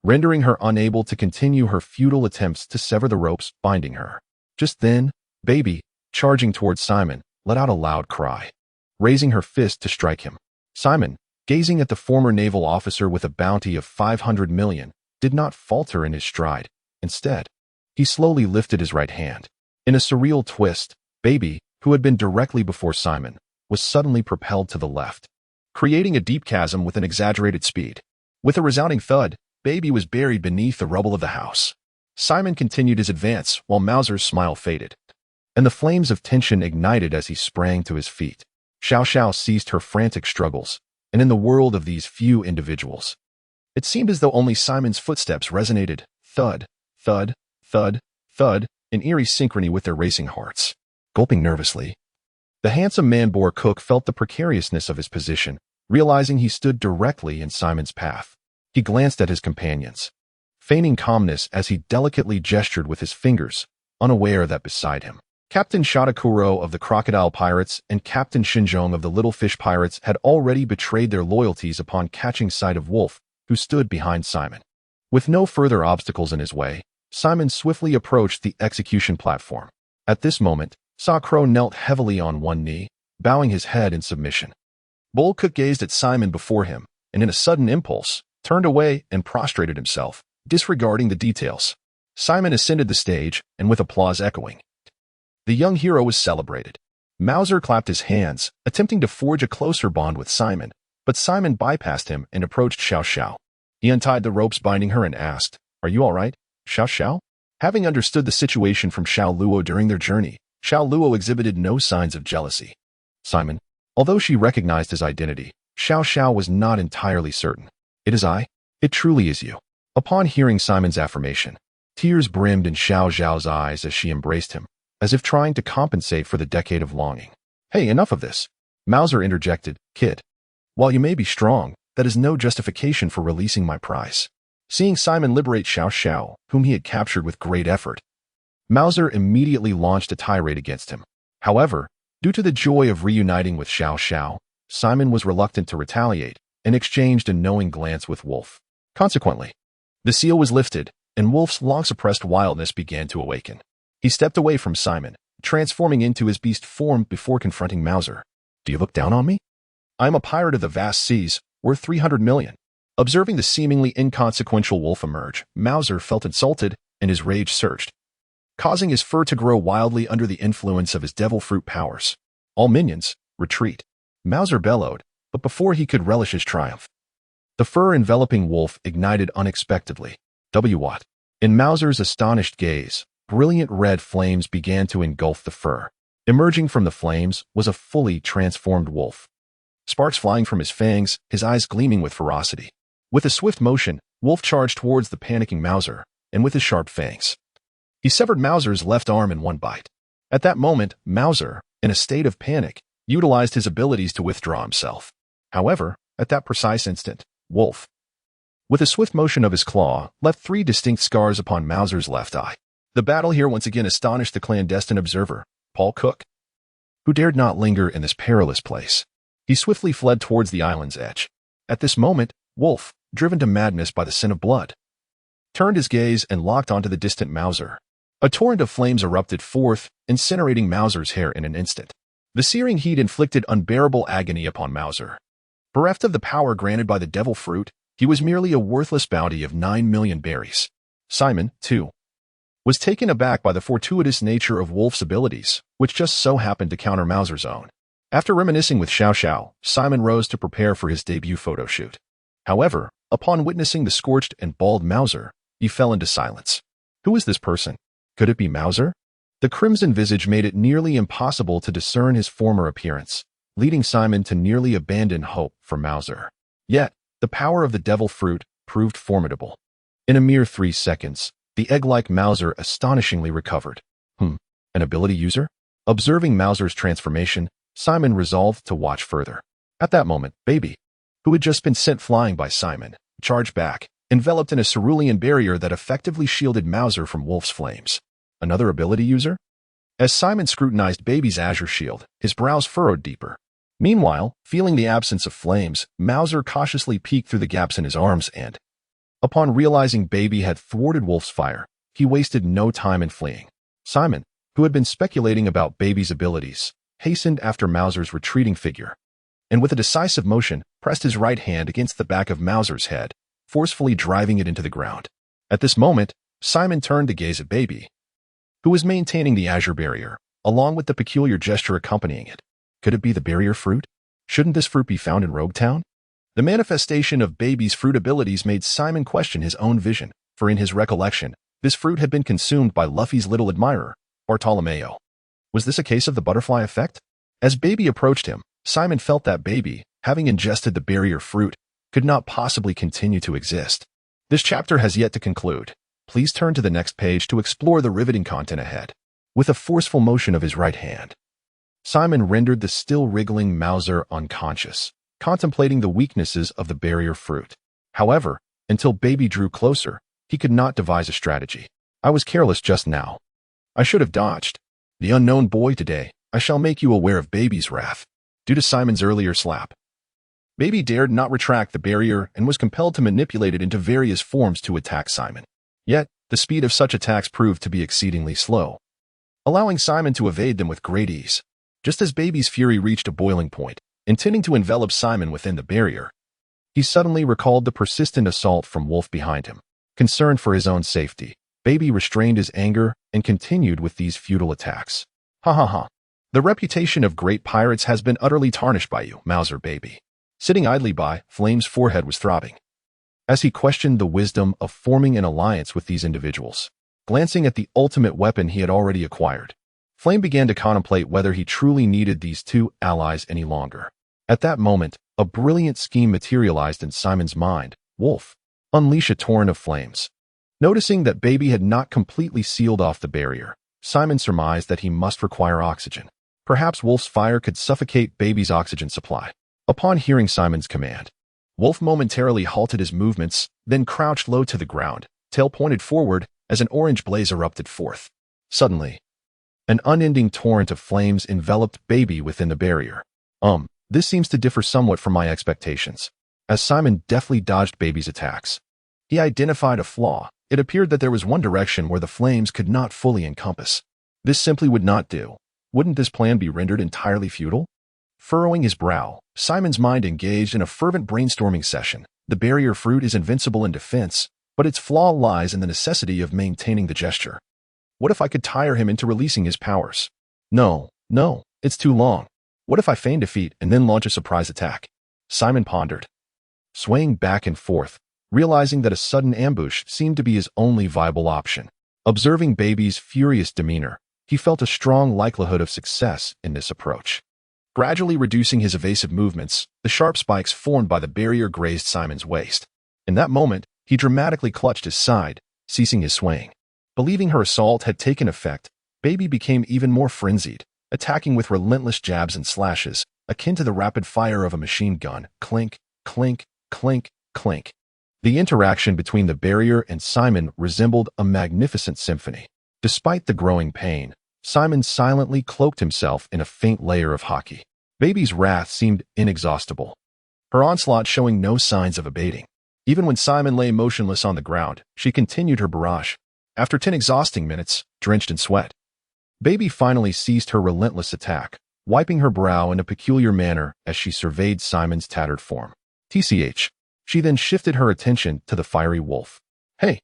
rendering her unable to continue her futile attempts to sever the ropes binding her. Just then, Baby, charging towards Simon, let out a loud cry, raising her fist to strike him. Simon, gazing at the former naval officer with a bounty of 500 million, did not falter in his stride. Instead, he slowly lifted his right hand. In a surreal twist, Baby, who had been directly before Simon, was suddenly propelled to the left, creating a deep chasm with an exaggerated speed. With a resounding thud, Baby was buried beneath the rubble of the house. Simon continued his advance while Mauser's smile faded, and the flames of tension ignited as he sprang to his feet. Xiao Xiao ceased her frantic struggles, and in the world of these few individuals, it seemed as though only Simon's footsteps resonated, thud, thud, thud, thud, in eerie synchrony with their racing hearts. Gulping nervously, the handsome man-boar cook felt the precariousness of his position, realizing he stood directly in Simon's path. He glanced at his companions, feigning calmness as he delicately gestured with his fingers, unaware that beside him, Captain Shadakuro of the Crocodile Pirates and Captain Shinjong of the Little Fish Pirates had already betrayed their loyalties upon catching sight of Wolf, who stood behind Simon. With no further obstacles in his way, Simon swiftly approached the execution platform. At this moment, Sa Crow knelt heavily on one knee, bowing his head in submission. Bull Cook gazed at Simon before him, and in a sudden impulse, turned away and prostrated himself, disregarding the details. Simon ascended the stage, and with applause echoing, the young hero was celebrated. Mauser clapped his hands, attempting to forge a closer bond with Simon, but Simon bypassed him and approached Xiao Xiao. He untied the ropes binding her and asked, "Are you all right, Xiao Xiao?" Having understood the situation from Xiao Luo during their journey, Xiao Luo exhibited no signs of jealousy. Simon, although she recognized his identity, Xiao Xiao was not entirely certain. "It is I. It truly is you." Upon hearing Simon's affirmation, tears brimmed in Xiao Xiao's eyes as she embraced him, as if trying to compensate for the decade of longing. "Hey, enough of this," Mauser interjected. "Kid, While you may be strong, that is no justification for releasing my prize. Seeing Simon liberate Xiao Xiao, whom he had captured with great effort, Mauser immediately launched a tirade against him. However, due to the joy of reuniting with Xiao Xiao, Simon was reluctant to retaliate and exchanged a knowing glance with Wolf. Consequently, the seal was lifted, and Wolf's long-suppressed wildness began to awaken. He stepped away from Simon, transforming into his beast form before confronting Mauser. Do you look down on me? I am a pirate of the vast seas, worth 300 million. Observing the seemingly inconsequential Wolf emerge, Mauser felt insulted and his rage surged, causing his fur to grow wildly under the influence of his devil fruit powers. All minions, retreat. Mauser bellowed, but before he could relish his triumph, the fur enveloping Wolf ignited unexpectedly. What? In Mauser's astonished gaze, brilliant red flames began to engulf the fur. Emerging from the flames was a fully transformed Wolf. Sparks flying from his fangs, his eyes gleaming with ferocity. With a swift motion, Wolf charged towards the panicking Mauser, and with his sharp fangs, he severed Mauser's left arm in one bite. At that moment, Mauser, in a state of panic, utilized his abilities to withdraw himself. However, at that precise instant, Wolf, with a swift motion of his claw, left 3 distinct scars upon Mauser's left eye. The battle here once again astonished the clandestine observer, Paul Cook, who dared not linger in this perilous place. He swiftly fled towards the island's edge. At this moment, Wolf, driven to madness by the sin of blood, turned his gaze and locked onto the distant Mauser. A torrent of flames erupted forth, incinerating Mauser's hair in an instant. The searing heat inflicted unbearable agony upon Mauser. Bereft of the power granted by the devil fruit, he was merely a worthless bounty of 9 million berries. Simon, too, was taken aback by the fortuitous nature of Wolf's abilities, which just so happened to counter Mauser's own. After reminiscing with Xiao Xiao, Simon rose to prepare for his debut photo shoot. However, upon witnessing the scorched and bald Mauser, he fell into silence. Who is this person? Could it be Mauser? The crimson visage made it nearly impossible to discern his former appearance, leading Simon to nearly abandon hope for Mauser. Yet, the power of the devil fruit proved formidable. In a mere 3 seconds, the egg-like Mauser astonishingly recovered. An ability user? Observing Mauser's transformation, Simon resolved to watch further. At that moment, Baby, who had just been sent flying by Simon, charged back, enveloped in a cerulean barrier that effectively shielded Mauser from Wolf's flames. Another ability user? As Simon scrutinized Baby's azure shield, his brows furrowed deeper. Meanwhile, feeling the absence of flames, Mauser cautiously peeked through the gaps in his arms and, upon realizing Baby had thwarted Wolf's fire, he wasted no time in fleeing. Simon, who had been speculating about Baby's abilities, hastened after Mauser's retreating figure, and with a decisive motion, pressed his right hand against the back of Mauser's head, forcefully driving it into the ground. At this moment, Simon turned to gaze at Baby, who was maintaining the azure barrier, along with the peculiar gesture accompanying it. Could it be the barrier fruit? Shouldn't this fruit be found in Rogue Town? The manifestation of Baby's fruit abilities made Simon question his own vision, for in his recollection, this fruit had been consumed by Luffy's little admirer, Bartolomeo. Was this a case of the butterfly effect? As Baby approached him, Simon felt that Baby, having ingested the barrier fruit, could not possibly continue to exist. This chapter has yet to conclude. Please turn to the next page to explore the riveting content ahead. With a forceful motion of his right hand, Simon rendered the still wriggling Mauser unconscious, contemplating the weaknesses of the barrier fruit. However, until Baby drew closer, he could not devise a strategy. I was careless just now. I should have dodged. The unknown boy today, I shall make you aware of Baby's wrath. Due to Simon's earlier slap, Baby dared not retract the barrier and was compelled to manipulate it into various forms to attack Simon. Yet, the speed of such attacks proved to be exceedingly slow, allowing Simon to evade them with great ease. Just as Baby's fury reached a boiling point, intending to envelop Simon within the barrier, he suddenly recalled the persistent assault from Wolf behind him. Concerned for his own safety, Baby restrained his anger and continued with these futile attacks. Ha ha ha. The reputation of great pirates has been utterly tarnished by you, Mauser Baby. Sitting idly by, Flame's forehead was throbbing, as he questioned the wisdom of forming an alliance with these individuals. Glancing at the ultimate weapon he had already acquired, Flame began to contemplate whether he truly needed these 2 allies any longer. At that moment, a brilliant scheme materialized in Simon's mind. Wolf, unleash a torrent of flames. Noticing that Baby had not completely sealed off the barrier, Simon surmised that he must require oxygen. Perhaps Wolf's fire could suffocate Baby's oxygen supply. Upon hearing Simon's command, Wolf momentarily halted his movements, then crouched low to the ground, tail pointed forward as an orange blaze erupted forth. Suddenly, an unending torrent of flames enveloped Baby within the barrier. This seems to differ somewhat from my expectations. As Simon deftly dodged Baby's attacks, he identified a flaw. It appeared that there was one direction where the flames could not fully encompass. This simply would not do. Wouldn't this plan be rendered entirely futile? Furrowing his brow, Simon's mind engaged in a fervent brainstorming session. The barrier fruit is invincible in defense, but its flaw lies in the necessity of maintaining the gesture. What if I could tire him into releasing his powers? No, it's too long. What if I feign defeat and then launch a surprise attack? Simon pondered, swaying back and forth, realizing that a sudden ambush seemed to be his only viable option. Observing Baby's furious demeanor, he felt a strong likelihood of success in this approach. Gradually reducing his evasive movements, the sharp spikes formed by the barrier grazed Simon's waist. In that moment, he dramatically clutched his side, ceasing his swaying. Believing her assault had taken effect, Baby became even more frenzied, attacking with relentless jabs and slashes, akin to the rapid fire of a machine gun. Clink, clink, clink, clink. The interaction between the barrier and Simon resembled a magnificent symphony. Despite the growing pain, Simon silently cloaked himself in a faint layer of hockey. Baby's wrath seemed inexhaustible, her onslaught showing no signs of abating. Even when Simon lay motionless on the ground, she continued her barrage. After 10 exhausting minutes, drenched in sweat, Baby finally ceased her relentless attack, wiping her brow in a peculiar manner as she surveyed Simon's tattered form. TCH. She then shifted her attention to the fiery wolf. Hey,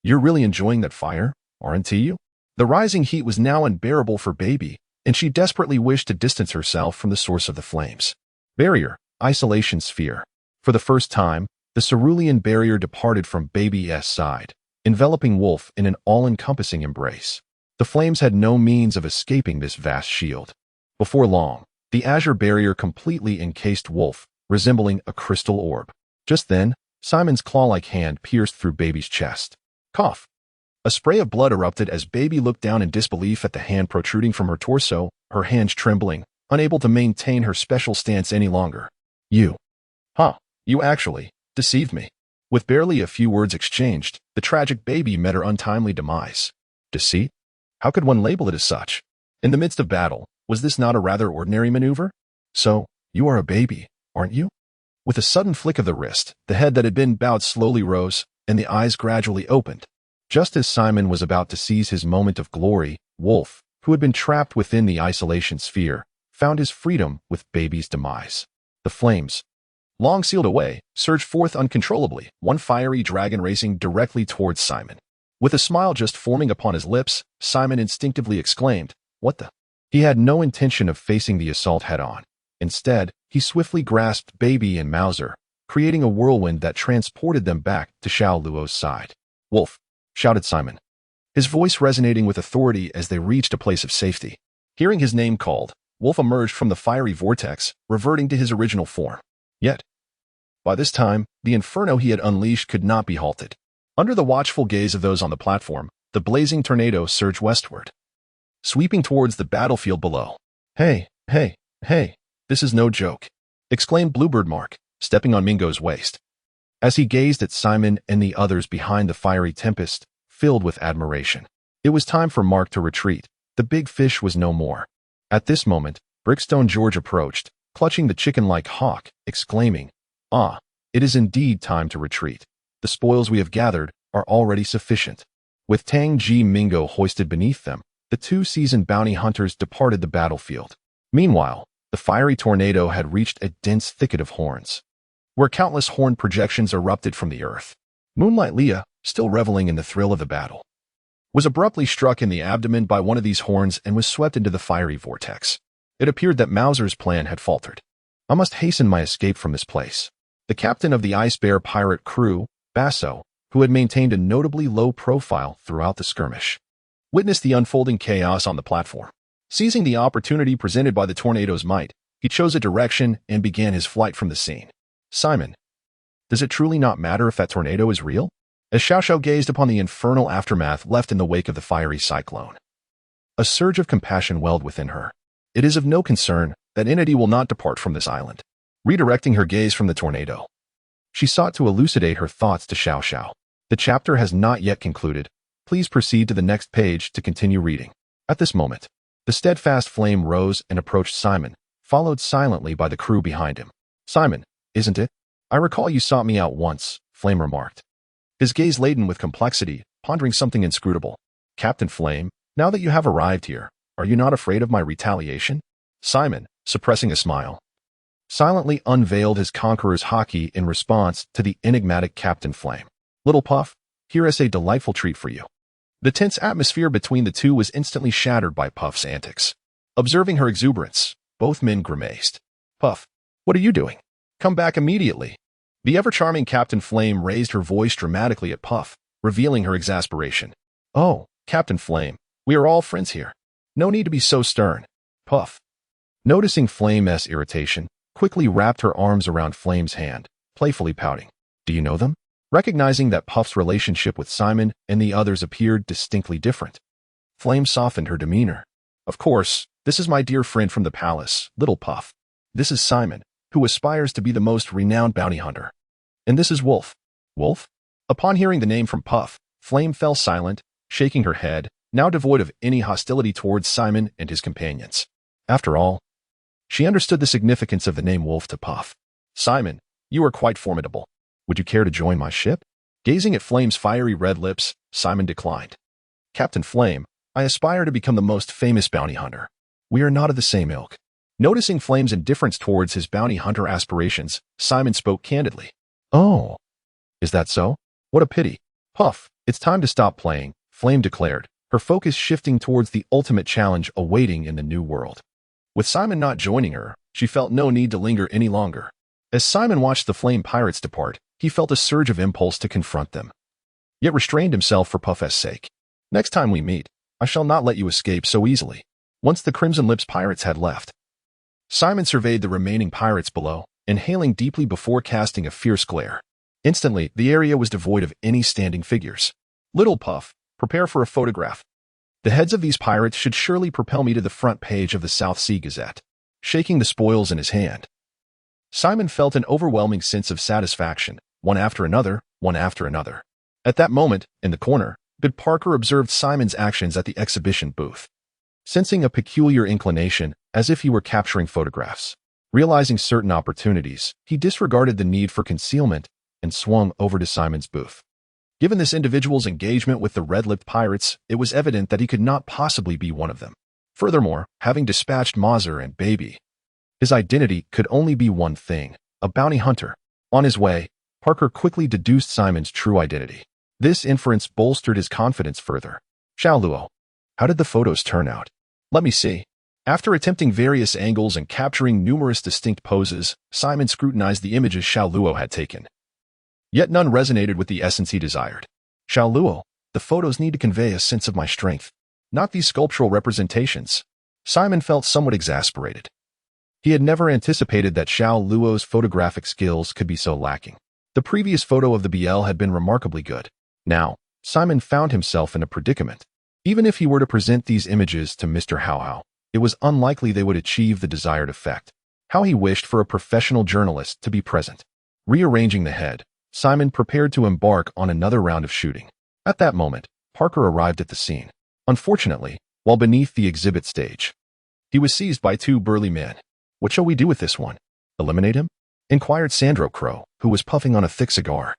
you're really enjoying that fire, aren't you? The rising heat was now unbearable for Baby, and she desperately wished to distance herself from the source of the flames. Barrier, isolation sphere. For the first time, the cerulean barrier departed from Baby's side, enveloping Wolf in an all-encompassing embrace. The flames had no means of escaping this vast shield. Before long, the azure barrier completely encased Wolf, resembling a crystal orb. Just then, Simon's claw-like hand pierced through Baby's chest. Cough. A spray of blood erupted as Baby looked down in disbelief at the hand protruding from her torso, her hands trembling, unable to maintain her special stance any longer. You actually deceived me. With barely a few words exchanged, the tragic Baby met her untimely demise. Deceit? How could one label it as such? In the midst of battle, was this not a rather ordinary maneuver? So, you are a baby, aren't you? With a sudden flick of the wrist, the head that had been bowed slowly rose, and the eyes gradually opened. Just as Simon was about to seize his moment of glory, Wolf, who had been trapped within the isolation sphere, found his freedom with Baby's demise. The flames, long sealed away, surged forth uncontrollably, one fiery dragon racing directly towards Simon. With a smile just forming upon his lips, Simon instinctively exclaimed, "What the?" He had no intention of facing the assault head-on. Instead, he swiftly grasped Baby and Mauser, creating a whirlwind that transported them back to Xiao Luo's side. "Wolf!" shouted Simon, his voice resonating with authority as they reached a place of safety. Hearing his name called, Wolf emerged from the fiery vortex, reverting to his original form. Yet, by this time, the inferno he had unleashed could not be halted. Under the watchful gaze of those on the platform, the blazing tornado surged westward, sweeping towards the battlefield below. Hey, this is no joke," exclaimed Bluebird Mark, stepping on Mingo's waist. As he gazed at Simon and the others behind the fiery tempest, filled with admiration. It was time for Mark to retreat. The big fish was no more. At this moment, Brickstone George approached, clutching the chicken-like hawk, exclaiming, it is indeed time to retreat. The spoils we have gathered are already sufficient." With Tang Ji Mingo hoisted beneath them, the two seasoned bounty hunters departed the battlefield. Meanwhile, the fiery tornado had reached a dense thicket of horns, where countless horn projections erupted from the earth. Moonlight Leah, still reveling in the thrill of the battle, was abruptly struck in the abdomen by one of these horns and was swept into the fiery vortex. It appeared that Mauser's plan had faltered. "I must hasten my escape from this place." The captain of the Ice Bear pirate crew, Basso, who had maintained a notably low profile throughout the skirmish, witnessed the unfolding chaos on the platform. Seizing the opportunity presented by the tornado's might, he chose a direction and began his flight from the scene. "Simon, does it truly not matter if that tornado is real?" As Xiao Xiao gazed upon the infernal aftermath left in the wake of the fiery cyclone, a surge of compassion welled within her. "It is of no concern. That entity will not depart from this island." redirecting her gaze from the tornado. She sought to elucidate her thoughts to Xiao Xiao. The chapter has not yet concluded. Please proceed to the next page to continue reading. At this moment, the steadfast flame rose and approached Simon, followed silently by the crew behind him. Simon, isn't it? I recall you sought me out once, Flame remarked. His gaze laden with complexity, pondering something inscrutable. Captain Flame, now that you have arrived here, are you not afraid of my retaliation? Simon, suppressing a smile, silently unveiled his conqueror's haki in response to the enigmatic Captain Flame. Little Puff, here is a delightful treat for you. The tense atmosphere between the two was instantly shattered by Puff's antics. Observing her exuberance, both men grimaced. Puff, what are you doing? Come back immediately. The ever-charming Captain Flame raised her voice dramatically at Puff, revealing her exasperation. Oh, Captain Flame, we are all friends here. No need to be so stern. Puff, noticing Flame's irritation, quickly wrapped her arms around Flame's hand, playfully pouting. Do you know them? Recognizing that Puff's relationship with Simon and the others appeared distinctly different, Flame softened her demeanor. Of course, this is my dear friend from the palace, Little Puff. This is Simon, who aspires to be the most renowned bounty hunter. And this is Wolf. Wolf? Upon hearing the name from Puff, Flame fell silent, shaking her head, now devoid of any hostility towards Simon and his companions. After all, she understood the significance of the name Wolf to Puff. Simon, you are quite formidable. Would you care to join my ship? Gazing at Flame's fiery red lips, Simon declined. Captain Flame, I aspire to become the most famous bounty hunter. We are not of the same ilk. Noticing Flame's indifference towards his bounty hunter aspirations, Simon spoke candidly. Oh, is that so? What a pity. Puff, it's time to stop playing, Flame declared, her focus shifting towards the ultimate challenge awaiting in the new world. With Simon not joining her, she felt no need to linger any longer. As Simon watched the Flame pirates depart, he felt a surge of impulse to confront them, yet restrained himself for Puff's sake. Next time we meet, I shall not let you escape so easily. Once the Crimson Lips pirates had left, Simon surveyed the remaining pirates below, inhaling deeply before casting a fierce glare. Instantly, the area was devoid of any standing figures. Little Puff, prepare for a photograph. The heads of these pirates should surely propel me to the front page of the South Sea Gazette. Shaking the spoils in his hand, Simon felt an overwhelming sense of satisfaction, one after another, one after another. At that moment, in the corner, Bid Parker observed Simon's actions at the exhibition booth. Sensing a peculiar inclination, as if he were capturing photographs. Realizing certain opportunities, he disregarded the need for concealment and swung over to Simon's booth. Given this individual's engagement with the red-lipped pirates, it was evident that he could not possibly be one of them. Furthermore, having dispatched Mauser and Baby, his identity could only be one thing, a bounty hunter. On his way, Parker quickly deduced Simon's true identity. This inference bolstered his confidence further. Xiao Luo, how did the photos turn out? Let me see. After attempting various angles and capturing numerous distinct poses, Simon scrutinized the images Xiao Luo had taken. Yet none resonated with the essence he desired. Xiao Luo, the photos need to convey a sense of my strength, not these sculptural representations. Simon felt somewhat exasperated. He had never anticipated that Xiao Luo's photographic skills could be so lacking. The previous photo of the BL had been remarkably good. Now, Simon found himself in a predicament. Even if he were to present these images to Mr. Hao Hao, it was unlikely they would achieve the desired effect. How he wished for a professional journalist to be present. Rearranging the head, Simon prepared to embark on another round of shooting. At that moment, Parker arrived at the scene. Unfortunately, while beneath the exhibit stage, he was seized by two burly men. What shall we do with this one? Eliminate him? Inquired Sandro Crow, who was puffing on a thick cigar.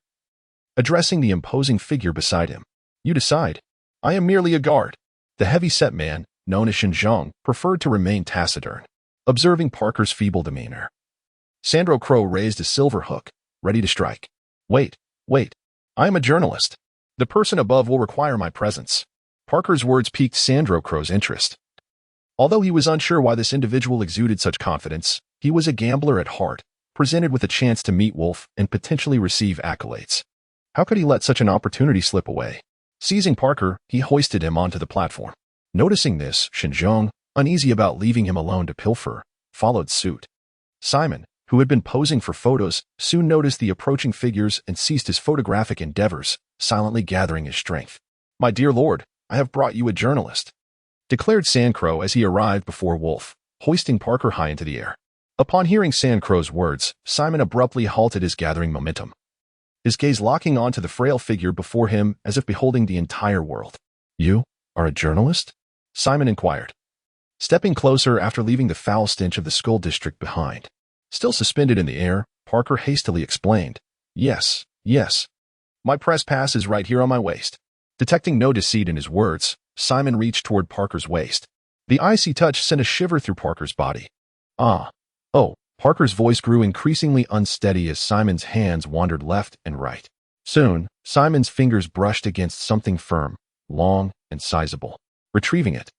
Addressing the imposing figure beside him. You decide. I am merely a guard. The heavy-set man, known as Xinjiang, preferred to remain taciturn, observing Parker's feeble demeanor. Sandro Crow raised a silver hook, ready to strike. Wait. I am a journalist. The person above will require my presence. Parker's words piqued Sandro Crow's interest. Although he was unsure why this individual exuded such confidence, he was a gambler at heart, presented with a chance to meet Wolf and potentially receive accolades. How could he let such an opportunity slip away? Seizing Parker, he hoisted him onto the platform. Noticing this, Xinjiang, uneasy about leaving him alone to pilfer, followed suit. Simon, who had been posing for photos, soon noticed the approaching figures and ceased his photographic endeavors, silently gathering his strength. My dear lord, I have brought you a journalist, declared Sandcrow as he arrived before Wolf, hoisting Parker high into the air. Upon hearing Sandcrow's words, Simon abruptly halted his gathering momentum, his gaze locking onto the frail figure before him as if beholding the entire world. "You are a journalist?" Simon inquired, stepping closer after leaving the foul stench of the Skull District behind. Still suspended in the air, Parker hastily explained, Yes. My press pass is right here on my waist." Detecting no deceit in his words, Simon reached toward Parker's waist. The icy touch sent a shiver through Parker's body. Oh, Parker's voice grew increasingly unsteady as Simon's hands wandered left and right. Soon, Simon's fingers brushed against something firm, long, and sizable. Retrieving it,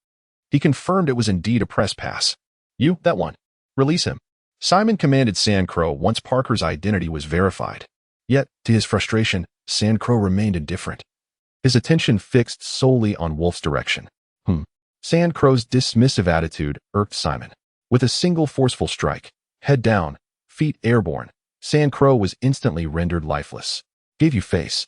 he confirmed it was indeed a press pass. "You, that one. Release him," Simon commanded Sandcrow once Parker's identity was verified. Yet, to his frustration, Sandcrow remained indifferent, his attention fixed solely on Wolf's direction. Sandcrow's dismissive attitude irked Simon. With a single forceful strike, head down, feet airborne, Sandcrow was instantly rendered lifeless. "Gave you face,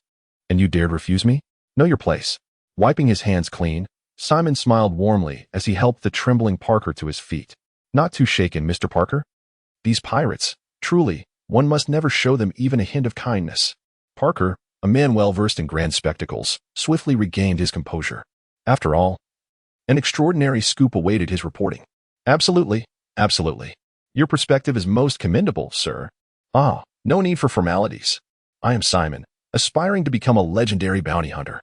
and you dared refuse me? Know your place." Wiping his hands clean, Simon smiled warmly as he helped the trembling Parker to his feet. "Not too shaken, Mr. Parker? These pirates, truly, one must never show them even a hint of kindness." Parker, a man well versed in grand spectacles, swiftly regained his composure. After all, an extraordinary scoop awaited his reporting. Absolutely. Your perspective is most commendable, sir. No need for formalities. I am Simon, aspiring to become a legendary bounty hunter."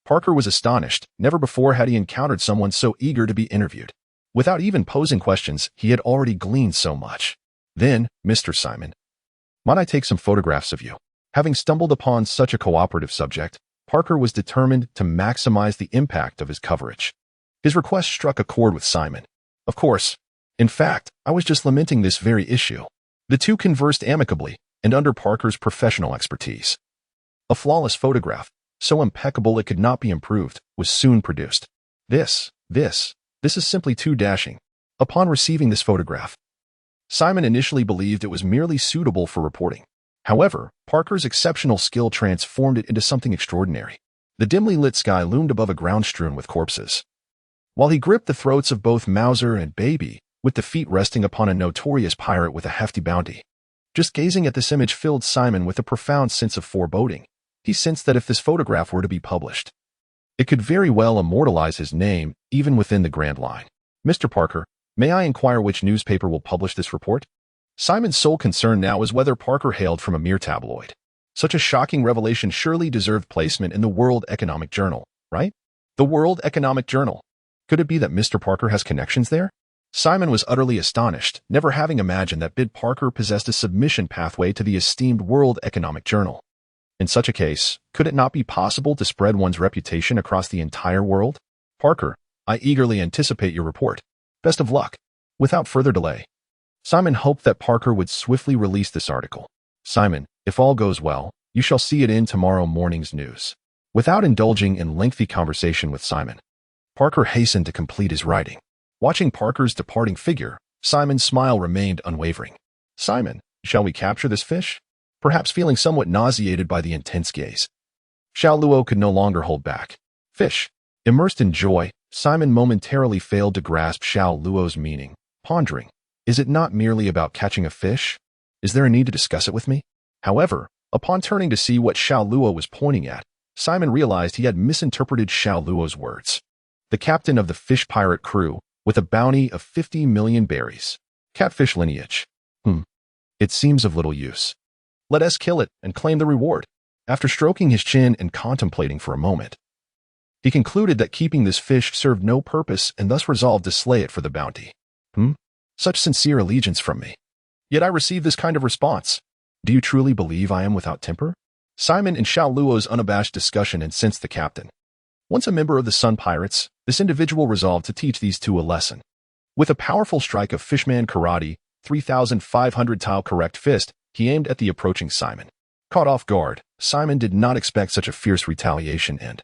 Parker was astonished. Never before had he encountered someone so eager to be interviewed. Without even posing questions, he had already gleaned so much. "Then, Mr. Simon, might I take some photographs of you?" Having stumbled upon such a cooperative subject, Parker was determined to maximize the impact of his coverage. His request struck a chord with Simon. "Of course. In fact, I was just lamenting this very issue." The two conversed amicably and under Parker's professional expertise. A flawless photograph, so impeccable it could not be improved, was soon produced. This is simply too dashing." Upon receiving this photograph, Simon initially believed it was merely suitable for reporting. However, Parker's exceptional skill transformed it into something extraordinary. The dimly lit sky loomed above a ground strewn with corpses, while he gripped the throats of both Mauser and Baby, with the feet resting upon a notorious pirate with a hefty bounty. Just gazing at this image filled Simon with a profound sense of foreboding. He sensed that if this photograph were to be published, it could very well immortalize his name, even within the Grand Line. "Mr. Parker, may I inquire which newspaper will publish this report?" Simon's sole concern now was whether Parker hailed from a mere tabloid. Such a shocking revelation surely deserved placement in the World Economic Journal, right? The World Economic Journal. Could it be that Mr. Parker has connections there? Simon was utterly astonished, never having imagined that Bid Parker possessed a submission pathway to the esteemed World Economic Journal. In such a case, could it not be possible to spread one's reputation across the entire world? "Parker, I eagerly anticipate your report. Best of luck." Without further delay, Simon hoped that Parker would swiftly release this article. "Simon, if all goes well, you shall see it in tomorrow morning's news." Without indulging in lengthy conversation with Simon, Parker hastened to complete his writing. Watching Parker's departing figure, Simon's smile remained unwavering. "Simon, shall we capture this fish?" Perhaps feeling somewhat nauseated by the intense gaze, Xiao Luo could no longer hold back. "Fish." Immersed in joy, Simon momentarily failed to grasp Xiao Luo's meaning, pondering, is it not merely about catching a fish? Is there a need to discuss it with me? However, upon turning to see what Xiao Luo was pointing at, Simon realized he had misinterpreted Xiao Luo's words. The captain of the fish pirate crew, with a bounty of 50 million berries. Catfish lineage. It seems of little use. Let us kill it and claim the reward. After stroking his chin and contemplating for a moment, he concluded that keeping this fish served no purpose and thus resolved to slay it for the bounty. Such sincere allegiance from me. Yet I receive this kind of response. Do you truly believe I am without temper? Simon and Xiao Luo's unabashed discussion incensed the captain. Once a member of the Sun Pirates, this individual resolved to teach these two a lesson. With a powerful strike of Fishman Karate, 3,500 tile correct fist, he aimed at the approaching Simon. Caught off guard, Simon did not expect such a fierce retaliation and,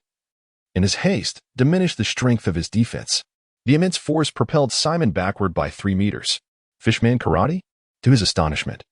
in his haste, diminished the strength of his defense. The immense force propelled Simon backward by 3 meters. Fishman Karate? To his astonishment,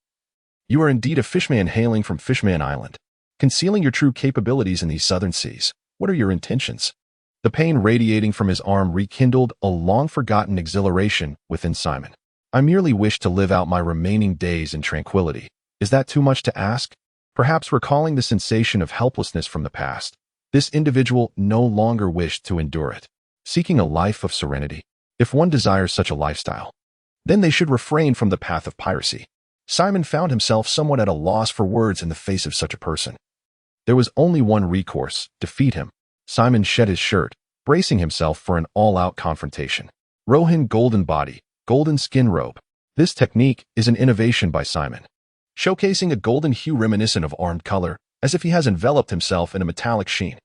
"You are indeed a fishman hailing from Fishman Island. Concealing your true capabilities in these southern seas, what are your intentions?" The pain radiating from his arm rekindled a long-forgotten exhilaration within Simon. I merely wish to live out my remaining days in tranquility. Is that too much to ask? Perhaps recalling the sensation of helplessness from the past, this individual no longer wished to endure it, seeking a life of serenity. If one desires such a lifestyle, then they should refrain from the path of piracy. Simon found himself somewhat at a loss for words in the face of such a person. There was only one recourse: defeat him. Simon shed his shirt, bracing himself for an all-out confrontation. Rohin golden body, golden skin robe. This technique is an innovation by Simon, showcasing a golden hue reminiscent of armed color, as if he has enveloped himself in a metallic sheen.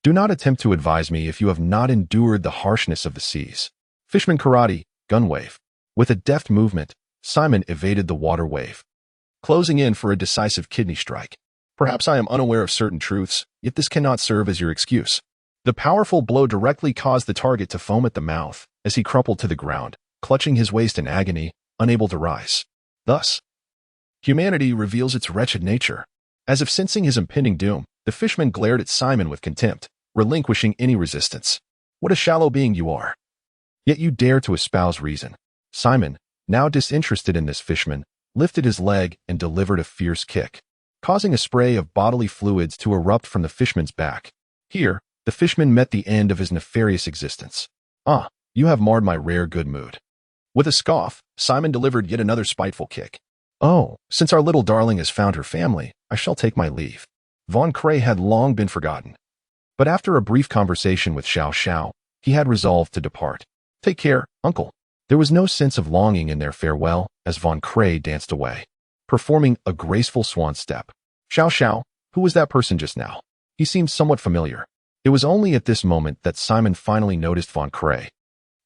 Do not attempt to advise me if you have not endured the harshness of the seas. Fishman karate, gun wave. With a deft movement, Simon evaded the water wave, closing in for a decisive kidney strike. Perhaps I am unaware of certain truths, yet this cannot serve as your excuse. The powerful blow directly caused the target to foam at the mouth as he crumpled to the ground, clutching his waist in agony, unable to rise. Thus, humanity reveals its wretched nature. As if sensing his impending doom, the fishman glared at Simon with contempt, relinquishing any resistance. What a shallow being you are! Yet you dare to espouse reason. Simon, now disinterested in this fishman, lifted his leg and delivered a fierce kick, causing a spray of bodily fluids to erupt from the fishman's back. Here, the fishman met the end of his nefarious existence. Ah, you have marred my rare good mood. With a scoff, Simon delivered yet another spiteful kick. Oh, since our little darling has found her family, I shall take my leave. Von Cray had long been forgotten. But after a brief conversation with Xiao Xiao, he had resolved to depart. Take care, uncle. There was no sense of longing in their farewell as Von Cray danced away, performing a graceful swan step. Xiao Xiao, who was that person just now? He seemed somewhat familiar. It was only at this moment that Simon finally noticed Von Cray.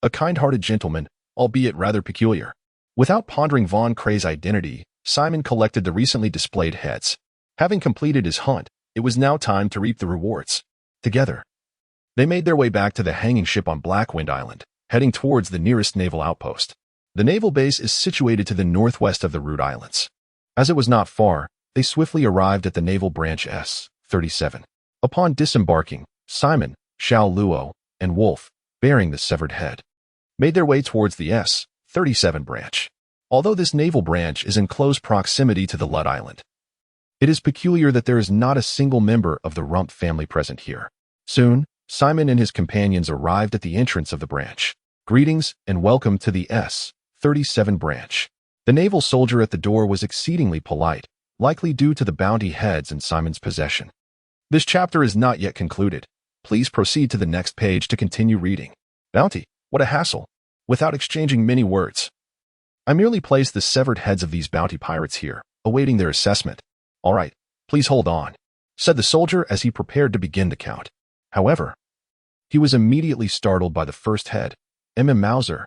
A kind-hearted gentleman, albeit rather peculiar. Without pondering Von Cray's identity, Simon collected the recently displayed heads. Having completed his hunt, it was now time to reap the rewards. Together, they made their way back to the hanging ship on Blackwind Island, heading towards the nearest naval outpost. The naval base is situated to the northwest of the Root Islands. As it was not far, they swiftly arrived at the naval branch S-37. Upon disembarking, Simon, Xiao Luo, and Wolf, bearing the severed head, made their way towards the S-37 branch. Although this naval branch is in close proximity to the Lut Island, it is peculiar that there is not a single member of the Rump family present here. Soon, Simon and his companions arrived at the entrance of the branch. Greetings and welcome to the S-37 branch. The naval soldier at the door was exceedingly polite, likely due to the bounty heads in Simon's possession. This chapter is not yet concluded. Please proceed to the next page to continue reading. Bounty, what a hassle. Without exchanging many words, I merely placed the severed heads of these bounty pirates here, awaiting their assessment. All right, please hold on, said the soldier as he prepared to begin the count. However, he was immediately startled by the first head, Mauser.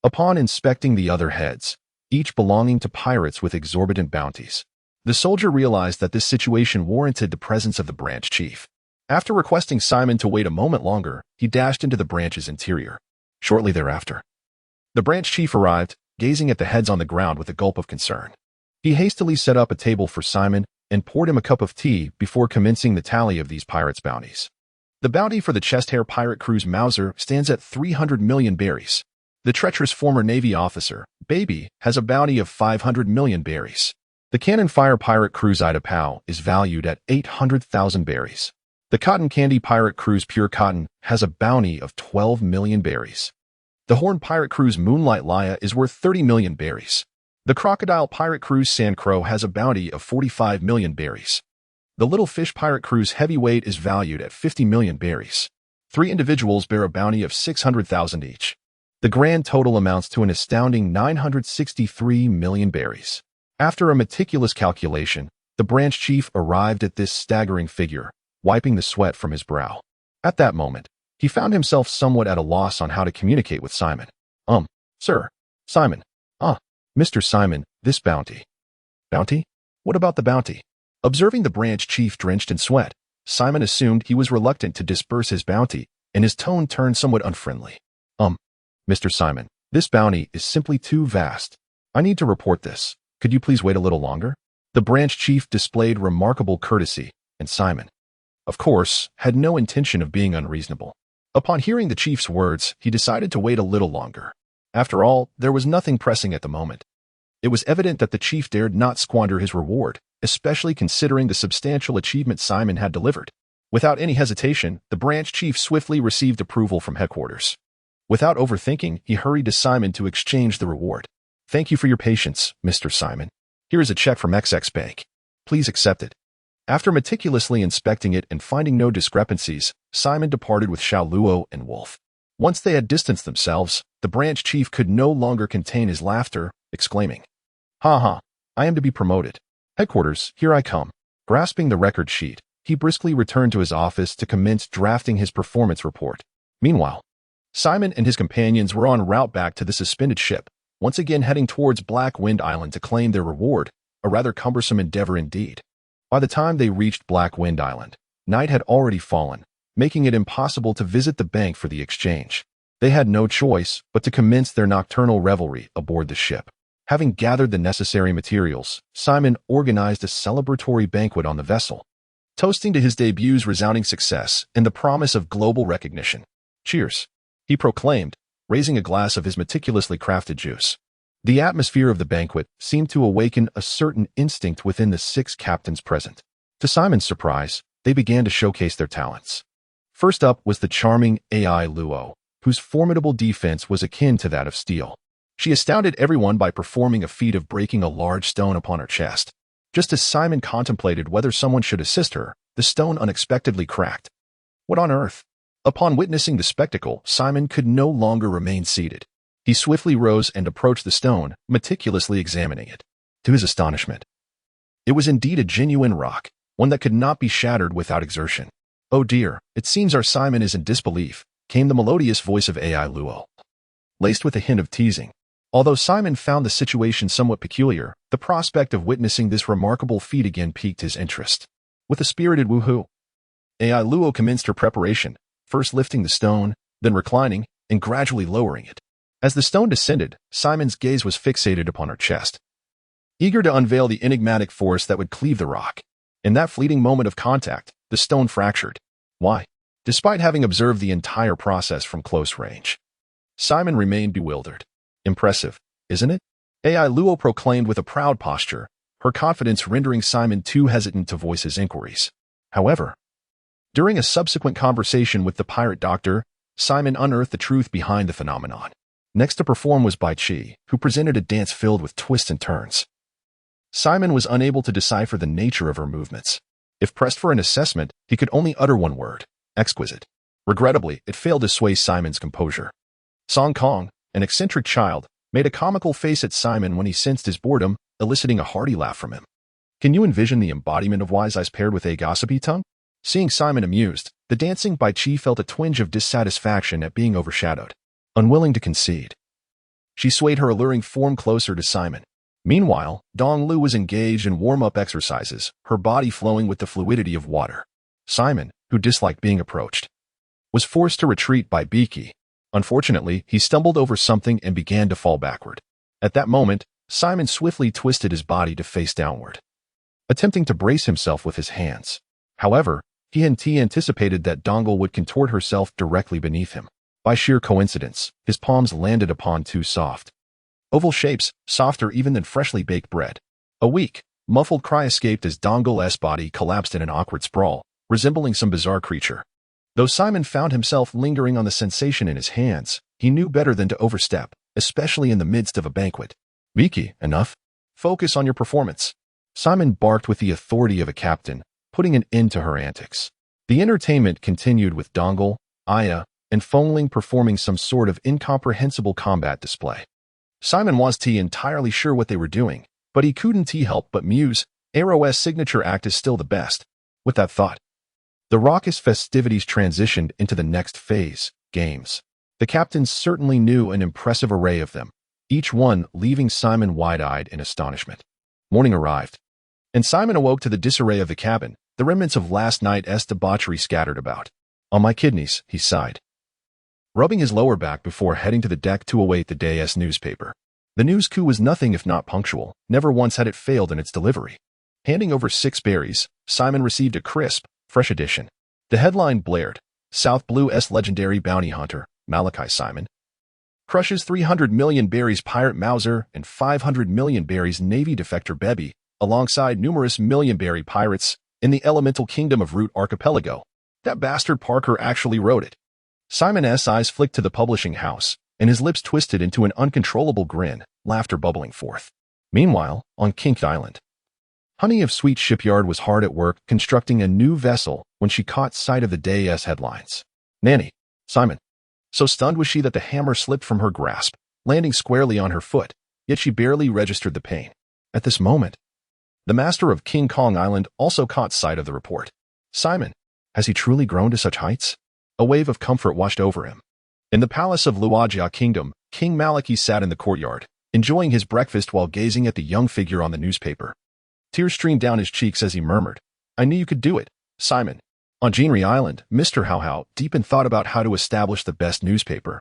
Upon inspecting the other heads, each belonging to pirates with exorbitant bounties, the soldier realized that this situation warranted the presence of the branch chief. After requesting Simon to wait a moment longer, he dashed into the branch's interior. Shortly thereafter, the branch chief arrived, gazing at the heads on the ground with a gulp of concern. He hastily set up a table for Simon and poured him a cup of tea before commencing the tally of these pirates' bounties. The bounty for the chest-hair pirate cruise Mauser stands at 300 million berries. The treacherous former Navy officer, Baby, has a bounty of 500 million berries. The cannon fire pirate cruise Ida Pao is valued at 800,000 berries. The cotton candy pirate cruise Pure Cotton has a bounty of 12 million berries. The horn pirate cruise Moonlight Laya is worth 30 million berries. The crocodile pirate cruise Sand Crow has a bounty of 45 million berries. The little fish pirate cruise Heavyweight is valued at 50 million berries. 3 individuals bear a bounty of 600,000 each. The grand total amounts to an astounding 963 million berries. After a meticulous calculation, the branch chief arrived at this staggering figure, wiping the sweat from his brow. At that moment, he found himself somewhat at a loss on how to communicate with Simon. Sir. Simon. Mr. Simon, this bounty. Bounty? What about the bounty? Observing the branch chief drenched in sweat, Simon assumed he was reluctant to disburse his bounty, and his tone turned somewhat unfriendly. Mr. Simon, this bounty is simply too vast. I need to report this. Could you please wait a little longer? The branch chief displayed remarkable courtesy, and Simon, of course, had no intention of being unreasonable. Upon hearing the chief's words, he decided to wait a little longer. After all, there was nothing pressing at the moment. It was evident that the chief dared not squander his reward, especially considering the substantial achievement Simon had delivered. Without any hesitation, the branch chief swiftly received approval from headquarters. Without overthinking, he hurried to Simon to exchange the reward. "Thank you for your patience, Mr. Simon. Here is a check from XX Bank. Please accept it." After meticulously inspecting it and finding no discrepancies, Simon departed with Xiao Luo and Wolf. Once they had distanced themselves, the branch chief could no longer contain his laughter, exclaiming, "Ha ha, I am to be promoted. Headquarters, here I come." Grasping the record sheet, he briskly returned to his office to commence drafting his performance report. Meanwhile, Simon and his companions were en route back to the suspended ship, once again heading towards Black Wind Island to claim their reward, a rather cumbersome endeavor indeed. By the time they reached Black Wind Island, night had already fallen, making it impossible to visit the bank for the exchange. They had no choice but to commence their nocturnal revelry aboard the ship. Having gathered the necessary materials, Simon organized a celebratory banquet on the vessel, toasting to his debut's resounding success and the promise of global recognition. "Cheers," he proclaimed, raising a glass of his meticulously crafted juice. The atmosphere of the banquet seemed to awaken a certain instinct within the 6 captains present. To Simon's surprise, they began to showcase their talents. First up was the charming AI Luo, whose formidable defense was akin to that of steel. She astounded everyone by performing a feat of breaking a large stone upon her chest. Just as Simon contemplated whether someone should assist her, the stone unexpectedly cracked. What on earth? Upon witnessing the spectacle, Simon could no longer remain seated. He swiftly rose and approached the stone, meticulously examining it. To his astonishment, it was indeed a genuine rock, one that could not be shattered without exertion. "Oh dear, it seems our Simon is in disbelief," came the melodious voice of AI Luo, laced with a hint of teasing. Although Simon found the situation somewhat peculiar, the prospect of witnessing this remarkable feat again piqued his interest. With a spirited woohoo, AI Luo commenced her preparation, first lifting the stone, then reclining, and gradually lowering it. As the stone descended, Simon's gaze was fixated upon her chest, eager to unveil the enigmatic force that would cleave the rock. In that fleeting moment of contact, the stone fractured. Why? Despite having observed the entire process from close range, Simon remained bewildered. "Impressive, isn't it?" AI Luo proclaimed with a proud posture, her confidence rendering Simon too hesitant to voice his inquiries. However, during a subsequent conversation with the pirate doctor, Simon unearthed the truth behind the phenomenon. Next to perform was Bai Chi, who presented a dance filled with twists and turns. Simon was unable to decipher the nature of her movements. If pressed for an assessment, he could only utter one word: exquisite. Regrettably, it failed to sway Simon's composure. Song Kong, an eccentric child, made a comical face at Simon when he sensed his boredom, eliciting a hearty laugh from him. Can you envision the embodiment of wise eyes paired with a gossipy tongue? Seeing Simon amused, the dancing Bai Chi felt a twinge of dissatisfaction at being overshadowed. Unwilling to concede, she swayed her alluring form closer to Simon. Meanwhile, Dong Lu was engaged in warm-up exercises, her body flowing with the fluidity of water. Simon, who disliked being approached, was forced to retreat by Biki. Unfortunately, he stumbled over something and began to fall backward. At that moment, Simon swiftly twisted his body to face downward, attempting to brace himself with his hands. However, he anticipated that Dongle would contort herself directly beneath him. By sheer coincidence, his palms landed upon 2 soft, oval shapes, softer even than freshly baked bread. A weak, muffled cry escaped as Dongle's body collapsed in an awkward sprawl, resembling some bizarre creature. Though Simon found himself lingering on the sensation in his hands, he knew better than to overstep, especially in the midst of a banquet. "Miki, enough. Focus on your performance." Simon barked with the authority of a captain, putting an end to her antics. The entertainment continued with Dongle, Aya, and Fongling performing some sort of incomprehensible combat display. Simon wasn't entirely sure what they were doing, but he couldn't help but muse, Arrow's signature act is still the best. With that thought, the raucous festivities transitioned into the next phase, games. The captains certainly knew an impressive array of them, each one leaving Simon wide-eyed in astonishment. Morning arrived, and Simon awoke to the disarray of the cabin, the remnants of last night's debauchery scattered about. "On my kidneys," he sighed, rubbing his lower back before heading to the deck to await the day's newspaper. The news coup was nothing if not punctual, never once had it failed in its delivery. Handing over 6 berries, Simon received a crisp, fresh edition. The headline blared, "South Blue's legendary bounty hunter, Malachi Simon, crushes 300 million berries pirate Mauser and 500 million berries Navy defector Bebby, alongside numerous million-berry pirates in the elemental kingdom of Root Archipelago. That bastard Parker actually wrote it. Simon's eyes flicked to the publishing house, and his lips twisted into an uncontrollable grin, laughter bubbling forth. Meanwhile, on Kink Island, Honey of Sweet Shipyard was hard at work constructing a new vessel when she caught sight of the day's headlines. Nanny, Simon. So stunned was she that the hammer slipped from her grasp, landing squarely on her foot, yet she barely registered the pain. At this moment, the master of King Kong Island also caught sight of the report. Simon, has he truly grown to such heights? A wave of comfort washed over him. In the palace of Luajia Kingdom, King Malachi sat in the courtyard, enjoying his breakfast while gazing at the young figure on the newspaper. Tears streamed down his cheeks as he murmured, I knew you could do it, Simon. On Jeanery Island, Mr. How deep in thought about how to establish the best newspaper.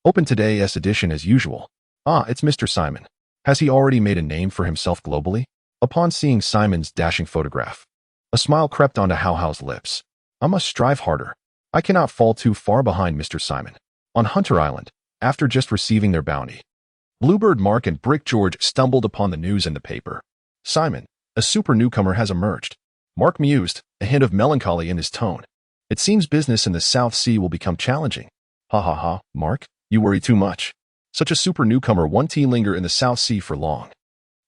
Open today's edition as usual. Ah, it's Mr. Simon. Has he already made a name for himself globally? Upon seeing Simon's dashing photograph, a smile crept onto How's lips. I must strive harder. I cannot fall too far behind Mr. Simon. On Hunter Island, after just receiving their bounty, Bluebird Mark and Brick George stumbled upon the news in the paper. Simon, a super newcomer, has emerged. Mark mused, a hint of melancholy in his tone. It seems business in the South Sea will become challenging. Ha, Mark, you worry too much. Such a super newcomer won't linger in the South Sea for long.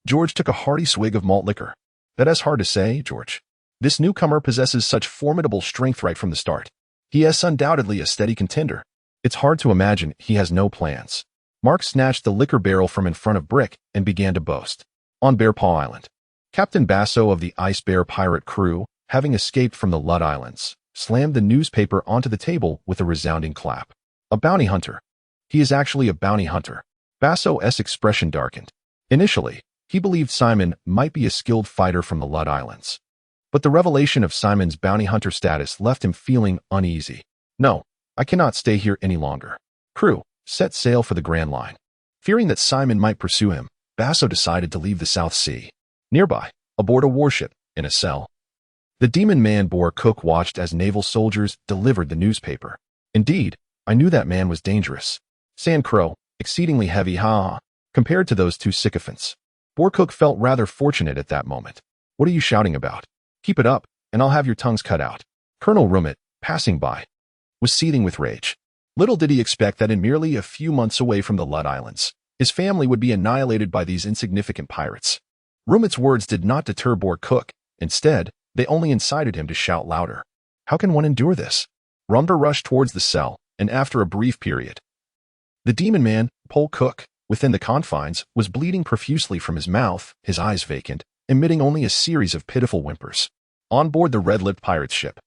George took a hearty swig of malt liquor. That's hard to say, George. This newcomer possesses such formidable strength right from the start. He is undoubtedly a steady contender. It's hard to imagine he has no plans. Mark snatched the liquor barrel from in front of Brick and began to boast. On Bear Paw Island, Captain Basso of the Ice Bear pirate crew, having escaped from the Lud Islands, slammed the newspaper onto the table with a resounding clap. A bounty hunter. He is actually a bounty hunter. Basso's expression darkened. Initially, he believed Simon might be a skilled fighter from the Lud Islands. But the revelation of Simon's bounty hunter status left him feeling uneasy. No, I cannot stay here any longer. Crew, set sail for the Grand Line. Fearing that Simon might pursue him, Basso decided to leave the South Sea. Nearby, aboard a warship, in a cell, the demon man Boar Cook watched as naval soldiers delivered the newspaper. Indeed, I knew that man was dangerous. Sand Crow, exceedingly heavy, compared to those two sycophants. Boar Cook felt rather fortunate at that moment. What are you shouting about? Keep it up, and I'll have your tongues cut out. Colonel Rummet, passing by, was seething with rage. Little did he expect that in merely a few months away from the Lud Islands, his family would be annihilated by these insignificant pirates. Rummet's words did not deter Boar Cook. Instead, they only incited him to shout louder. How can one endure this? Rumber rushed towards the cell, and after a brief period, the demon man, Pole Cook, within the confines, was bleeding profusely from his mouth, his eyes vacant, emitting only a series of pitiful whimpers. On board the red-lipped pirate's ship,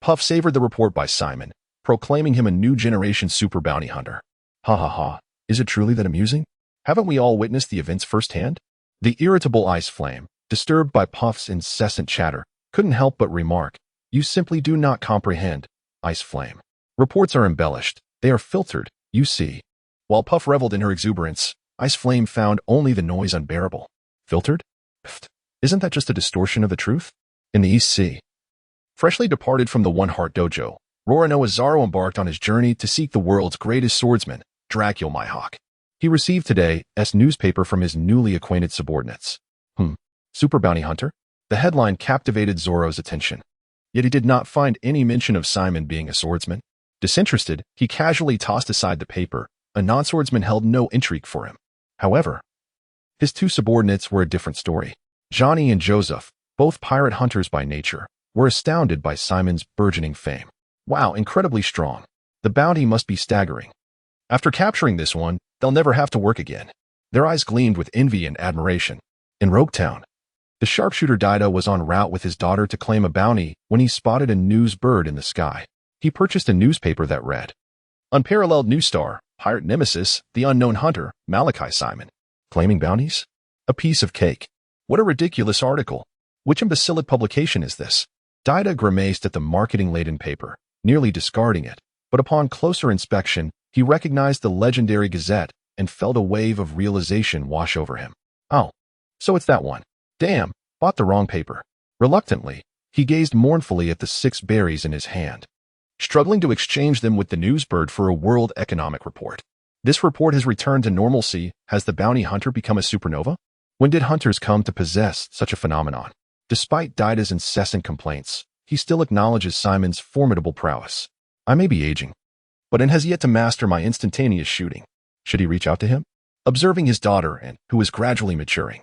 Puff savored the report by Simon, proclaiming him a new generation super bounty hunter. Ha. Is it truly that amusing? Haven't we all witnessed the events firsthand? The irritable Ice Flame, disturbed by Puff's incessant chatter, couldn't help but remark, you simply do not comprehend, Ice Flame. Reports are embellished, they are filtered, you see. While Puff reveled in her exuberance, Ice Flame found only the noise unbearable. Filtered? Pfft. Isn't that just a distortion of the truth? In the East Sea, freshly departed from the One Heart Dojo, Roronoa Zaro embarked on his journey to seek the world's greatest swordsman, Dracula Mihawk. He received today's newspaper from his newly acquainted subordinates. Super bounty hunter? The headline captivated Zoro's attention. Yet he did not find any mention of Simon being a swordsman. Disinterested, he casually tossed aside the paper. A non-swordsman held no intrigue for him. However, his two subordinates were a different story. Johnny and Joseph, both pirate hunters by nature, were astounded by Simon's burgeoning fame. Wow, incredibly strong. The bounty must be staggering. After capturing this one, they'll never have to work again. Their eyes gleamed with envy and admiration. In Roguetown, the sharpshooter Dido was en route with his daughter to claim a bounty when he spotted a news bird in the sky. He purchased a newspaper that read, Unparalleled News Star, Pirate Nemesis, the Unknown Hunter, Malachi Simon. Claiming bounties? A piece of cake. What a ridiculous article. Which imbecilic publication is this? Dido grimaced at the marketing-laden paper, nearly discarding it, but upon closer inspection, he recognized the legendary Gazette and felt a wave of realization wash over him. Oh, so it's that one. Damn, bought the wrong paper. Reluctantly, he gazed mournfully at the 6 berries in his hand, struggling to exchange them with the newsbird for a world economic report. This report has returned to normalcy. Has the bounty hunter become a supernova? When did hunters come to possess such a phenomenon? Despite Dida's incessant complaints, he still acknowledges Simon's formidable prowess. I may be aging, but has yet to master my instantaneous shooting. Should he reach out to him? Observing his daughter, who is gradually maturing,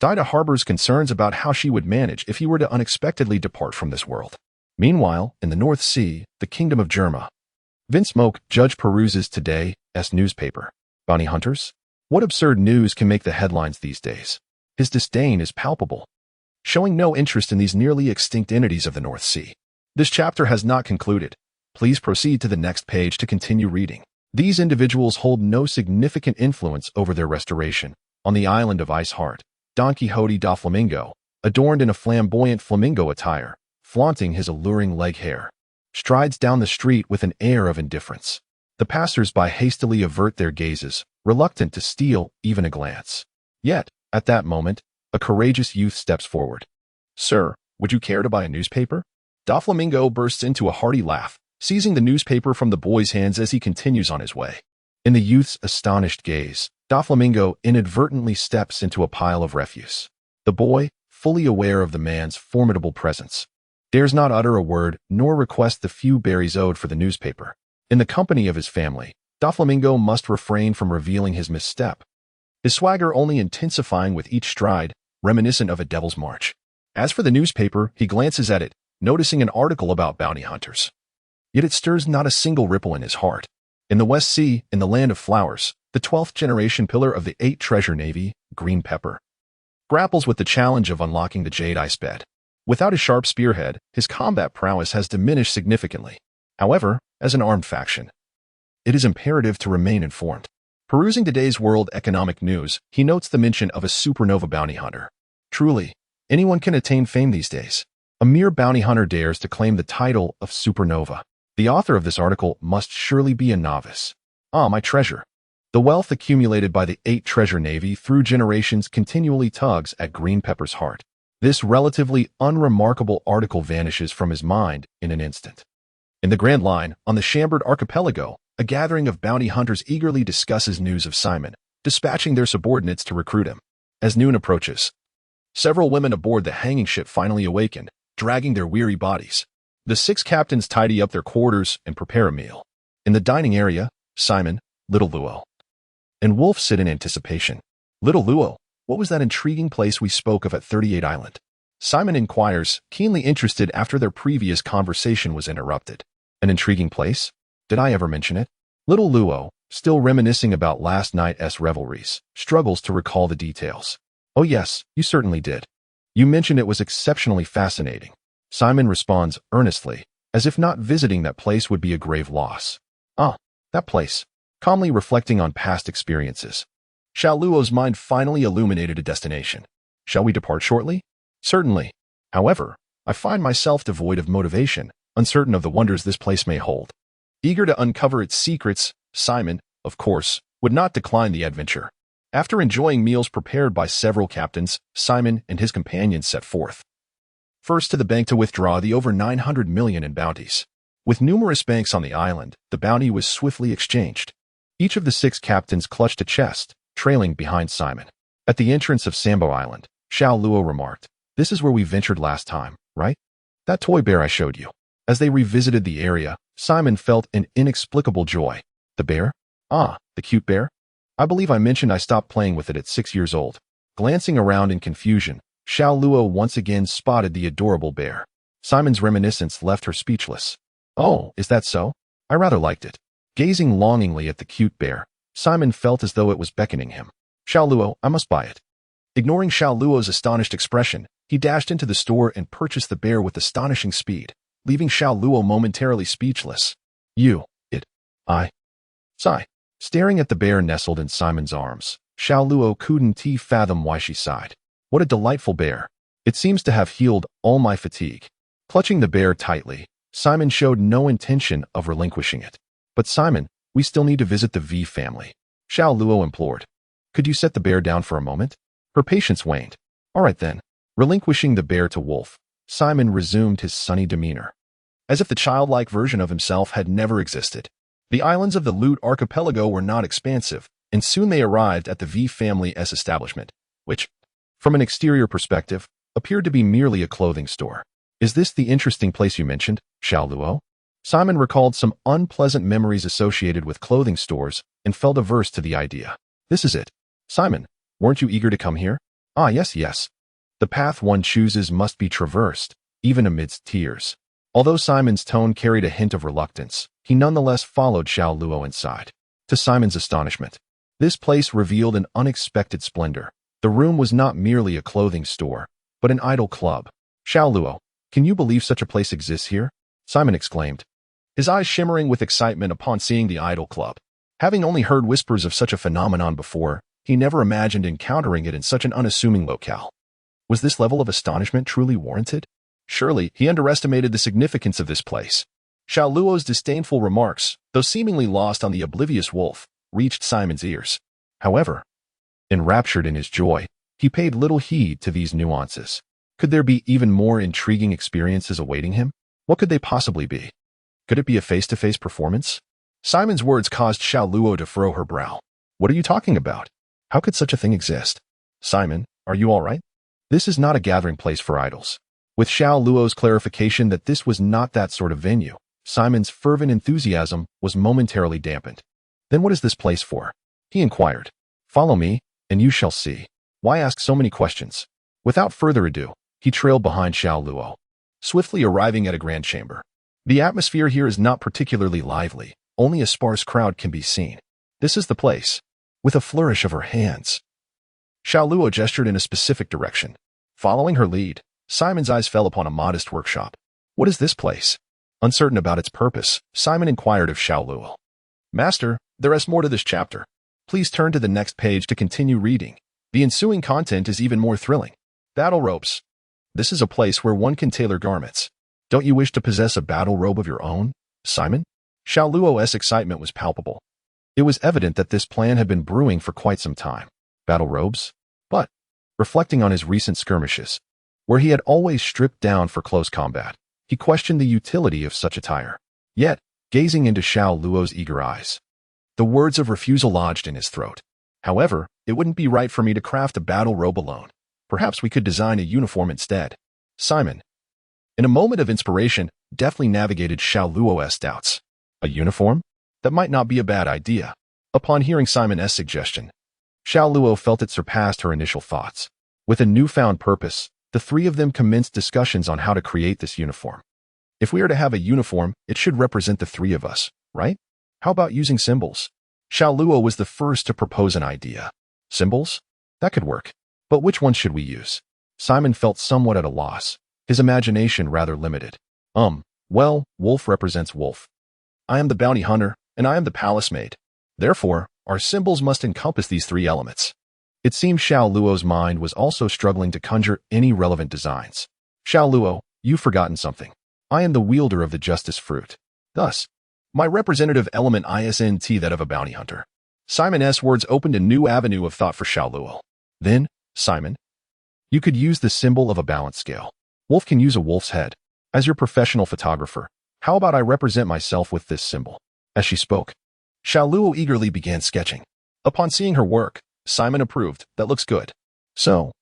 Dida harbors concerns about how she would manage if he were to unexpectedly depart from this world. Meanwhile, in the North Sea, the kingdom of Germa, Vinsmoke Judge peruses today's newspaper. Bounty hunters? What absurd news can make the headlines these days? His disdain is palpable, showing no interest in these nearly extinct entities of the North Sea. This chapter has not concluded. Please proceed to the next page to continue reading. These individuals hold no significant influence over their restoration. On the island of Ice Heart, Don Quixote da Flamingo, adorned in a flamboyant flamingo attire, flaunting his alluring leg hair, strides down the street with an air of indifference. The passers-by hastily avert their gazes, reluctant to steal even a glance. Yet, at that moment, a courageous youth steps forward. Sir, would you care to buy a newspaper? Da Flamingo bursts into a hearty laugh, seizing the newspaper from the boy's hands as he continues on his way. In the youth's astonished gaze, Da Flamingo inadvertently steps into a pile of refuse. The boy, fully aware of the man's formidable presence, dares not utter a word nor request the few berries owed for the newspaper. In the company of his family, Da Flamingo must refrain from revealing his misstep, his swagger only intensifying with each stride, reminiscent of a devil's march. As for the newspaper, he glances at it, noticing an article about bounty hunters. Yet it stirs not a single ripple in his heart. In the West Sea, in the land of flowers, the 12th generation pillar of the 8 treasure navy, Green Pepper, grapples with the challenge of unlocking the Jade Ice Bed. Without his sharp spearhead, his combat prowess has diminished significantly. However, as an armed faction, it is imperative to remain informed. Perusing today's world economic news, he notes the mention of a supernova bounty hunter. Truly, anyone can attain fame these days. A mere bounty hunter dares to claim the title of supernova. The author of this article must surely be a novice. Ah, my treasure. The wealth accumulated by the 8 treasure navy through generations continually tugs at Green Pepper's heart. This relatively unremarkable article vanishes from his mind in an instant. In the Grand Line, on the Chambord Archipelago, a gathering of bounty hunters eagerly discusses news of Simon, dispatching their subordinates to recruit him. As noon approaches, several women aboard the hanging ship finally awaken, dragging their weary bodies. The 6 captains tidy up their quarters and prepare a meal. In the dining area, Simon, Little Luo, and Wolf sit in anticipation. Little Luo, what was that intriguing place we spoke of at 38 Island? Simon inquires, keenly interested after their previous conversation was interrupted. An intriguing place? Did I ever mention it? Little Luo, still reminiscing about last night's revelries, struggles to recall the details. Oh yes, you certainly did. You mentioned it was exceptionally fascinating. Simon responds earnestly, as if not visiting that place would be a grave loss. Ah, that place. Calmly reflecting on past experiences, Xiao Luo's mind finally illuminated a destination. Shall we depart shortly? Certainly. However, I find myself devoid of motivation, uncertain of the wonders this place may hold. Eager to uncover its secrets, Simon, of course, would not decline the adventure. After enjoying meals prepared by several captains, Simon and his companions set forth. First to the bank to withdraw the over 900 million in bounties. With numerous banks on the island, the bounty was swiftly exchanged. Each of the 6 captains clutched a chest, trailing behind Simon. At the entrance of Sambo Island, Xiao Luo remarked, "This is where we ventured last time, right? That toy bear I showed you." As they revisited the area, Simon felt an inexplicable joy. The bear? Ah, the cute bear? I believe I mentioned I stopped playing with it at 6 years old. Glancing around in confusion, Xiao Luo once again spotted the adorable bear. Simon's reminiscence left her speechless. Oh, is that so? I rather liked it. Gazing longingly at the cute bear, Simon felt as though it was beckoning him. Xiao Luo, I must buy it. Ignoring Xiao Luo's astonished expression, he dashed into the store and purchased the bear with astonishing speed, leaving Xiao Luo momentarily speechless. I. Sigh. Staring at the bear nestled in Simon's arms, Xiao Luo couldn't fathom why she sighed. What a delightful bear. It seems to have healed all my fatigue. Clutching the bear tightly, Simon showed no intention of relinquishing it. But Simon, we still need to visit the V family. Xiao Luo implored. Could you set the bear down for a moment? Her patience waned. All right then. Relinquishing the bear to Wolf, Simon resumed his sunny demeanor, as if the childlike version of himself had never existed. The islands of the Lute archipelago were not expansive, and soon they arrived at the V family's establishment, which, from an exterior perspective, appeared to be merely a clothing store. Is this the interesting place you mentioned, Xiao Luo? Simon recalled some unpleasant memories associated with clothing stores and felt averse to the idea. This is it. Simon, weren't you eager to come here? Ah, yes. The path one chooses must be traversed, even amidst tears. Although Simon's tone carried a hint of reluctance, he nonetheless followed Xiao Luo inside. To Simon's astonishment, this place revealed an unexpected splendor. The room was not merely a clothing store, but an idol club. Xiao Luo, can you believe such a place exists here? Simon exclaimed, his eyes shimmering with excitement upon seeing the idol club. Having only heard whispers of such a phenomenon before, he never imagined encountering it in such an unassuming locale. Was this level of astonishment truly warranted? Surely, he underestimated the significance of this place. Xiao Luo's disdainful remarks, though seemingly lost on the oblivious wolf, reached Simon's ears. However, enraptured in his joy, he paid little heed to these nuances. Could there be even more intriguing experiences awaiting him? What could they possibly be? Could it be a face-to-face performance? Simon's words caused Xiao Luo to furrow her brow. What are you talking about? How could such a thing exist? Simon, are you all right? This is not a gathering place for idols. With Xiao Luo's clarification that this was not that sort of venue, Simon's fervent enthusiasm was momentarily dampened. Then what is this place for? He inquired. Follow me, and you shall see. Why ask so many questions? Without further ado, he trailed behind Xiao Luo, swiftly arriving at a grand chamber. The atmosphere here is not particularly lively. Only a sparse crowd can be seen. This is the place. With a flourish of her hands, Xiao Luo gestured in a specific direction. Following her lead, Simon's eyes fell upon a modest workshop. What is this place? Uncertain about its purpose, Simon inquired of Xiao Luo. Master, there is more to this chapter. Please turn to the next page to continue reading. The ensuing content is even more thrilling. Battle ropes. This is a place where one can tailor garments. Don't you wish to possess a battle robe of your own, Simon? Xiao Luo's excitement was palpable. It was evident that this plan had been brewing for quite some time. Battle robes? But, reflecting on his recent skirmishes, where he had always stripped down for close combat, he questioned the utility of such attire. Yet, gazing into Xiao Luo's eager eyes, the words of refusal lodged in his throat. However, it wouldn't be right for me to craft a battle robe alone. Perhaps we could design a uniform instead. Simon, in a moment of inspiration, deftly navigated Xiao Luo's doubts. A uniform? That might not be a bad idea. Upon hearing Simon's suggestion, Xiao Luo felt it surpassed her initial thoughts. With a newfound purpose, the three of them commenced discussions on how to create this uniform. If we are to have a uniform, it should represent the three of us, right? How about using symbols? Xiao Luo was the first to propose an idea. Symbols? That could work. But which ones should we use? Simon felt somewhat at a loss, his imagination rather limited. Well, wolf represents wolf. I am the bounty hunter, and I am the palace maid. Therefore, our symbols must encompass these three elements. It seemed Xiao Luo's mind was also struggling to conjure any relevant designs. Xiao Luo, you've forgotten something. I am the wielder of the justice fruit. Thus, my representative element isn't that of a bounty hunter. Simon's words opened a new avenue of thought for Xiao Luo. Then, Simon, you could use the symbol of a balance scale. Wolf can use a wolf's head. As your professional photographer, how about I represent myself with this symbol? As she spoke, Xiao Luo eagerly began sketching. Upon seeing her work, Simon approved. That looks good. So,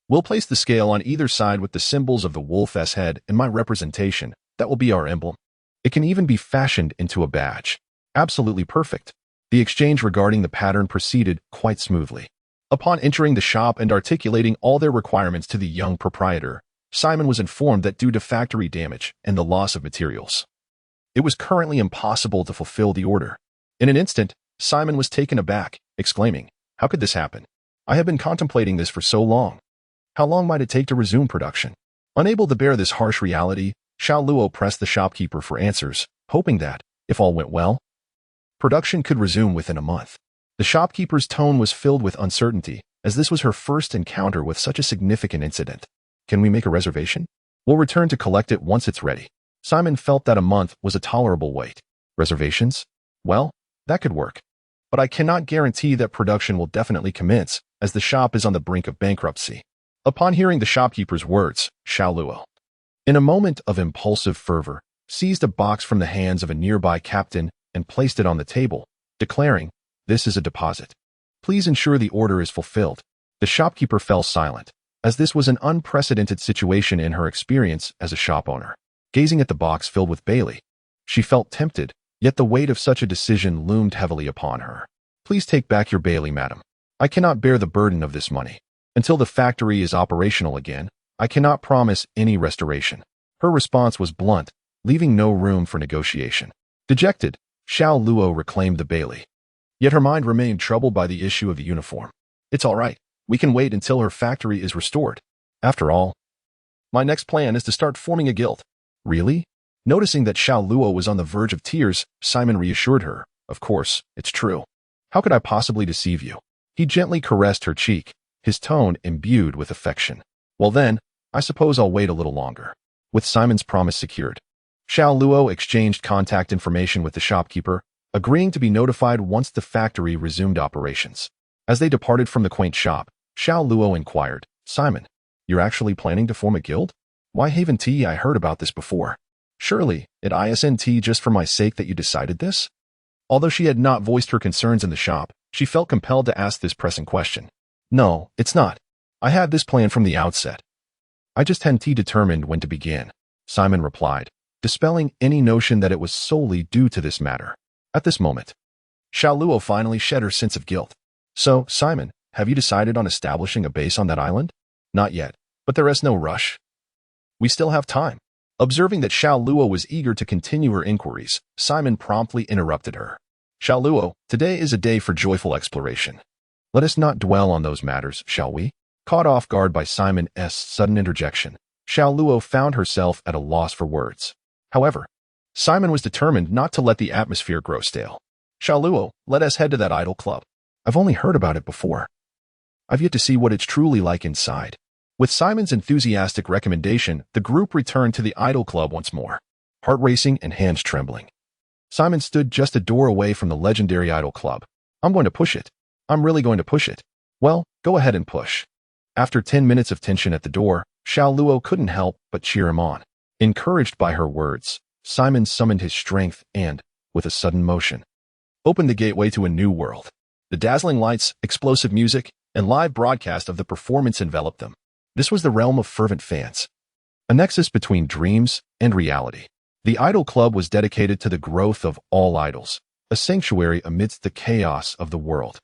we'll place the scale on either side with the symbols of the wolf's head and my representation. That will be our emblem. It can even be fashioned into a badge. Absolutely perfect. The exchange regarding the pattern proceeded quite smoothly. Upon entering the shop and articulating all their requirements to the young proprietor, Simon was informed that due to factory damage and the loss of materials, it was currently impossible to fulfill the order. In an instant, Simon was taken aback, exclaiming, "How could this happen? I have been contemplating this for so long. How long might it take to resume production?" Unable to bear this harsh reality, Xiao Luo pressed the shopkeeper for answers, hoping that, if all went well, production could resume within a month. The shopkeeper's tone was filled with uncertainty, as this was her first encounter with such a significant incident. Can we make a reservation? We'll return to collect it once it's ready. Simon felt that a month was a tolerable wait. Reservations? Well, that could work. But I cannot guarantee that production will definitely commence, as the shop is on the brink of bankruptcy. Upon hearing the shopkeeper's words, Xiao Luo, in a moment of impulsive fervor, seized a box from the hands of a nearby captain and placed it on the table, declaring, "This is a deposit. Please ensure the order is fulfilled." The shopkeeper fell silent, as this was an unprecedented situation in her experience as a shop owner. Gazing at the box filled with Bailey, she felt tempted, yet the weight of such a decision loomed heavily upon her. "Please take back your Bailey, madam. I cannot bear the burden of this money. Until the factory is operational again, I cannot promise any restoration." Her response was blunt, leaving no room for negotiation. Dejected, Xiao Luo reclaimed the Bailey. Yet her mind remained troubled by the issue of the uniform. "It's all right. We can wait until her factory is restored. After all, my next plan is to start forming a guild." "Really?" Noticing that Xiao Luo was on the verge of tears, Simon reassured her, "Of course, it's true. How could I possibly deceive you?" He gently caressed her cheek, his tone imbued with affection. "Well then, I suppose I'll wait a little longer." With Simon's promise secured, Xiao Luo exchanged contact information with the shopkeeper, agreeing to be notified once the factory resumed operations. As they departed from the quaint shop, Xiao Luo inquired, "Simon, you're actually planning to form a guild? Why Haven Tea? I heard about this before. Surely, it isn't just for my sake that you decided this?" Although she had not voiced her concerns in the shop, she felt compelled to ask this pressing question. "No, it's not. I had this plan from the outset. I just hadn't determined when to begin," Simon replied, dispelling any notion that it was solely due to this matter. At this moment, Xiao Luo finally shed her sense of guilt. "So, Simon, have you decided on establishing a base on that island?" "Not yet, but there is no rush. We still have time." Observing that Xiao Luo was eager to continue her inquiries, Simon promptly interrupted her. "Xiao Luo, today is a day for joyful exploration. Let us not dwell on those matters, shall we?" Caught off guard by Simon's sudden interjection, Xiao Luo found herself at a loss for words. However, Simon was determined not to let the atmosphere grow stale. "Xiao Luo, let us head to that idol club. I've only heard about it before. I've yet to see what it's truly like inside." With Simon's enthusiastic recommendation, the group returned to the idol club once more, heart racing and hands trembling. Simon stood just a door away from the legendary idol club. "I'm going to push it. I'm really going to push it." "Well, go ahead and push." After 10 minutes of tension at the door, Xiao Luo couldn't help but cheer him on. Encouraged by her words, Simon summoned his strength and, with a sudden motion, opened the gateway to a new world. The dazzling lights, explosive music, and live broadcast of the performance enveloped them. This was the realm of fervent fans, a nexus between dreams and reality. The Idol Club was dedicated to the growth of all idols, a sanctuary amidst the chaos of the world.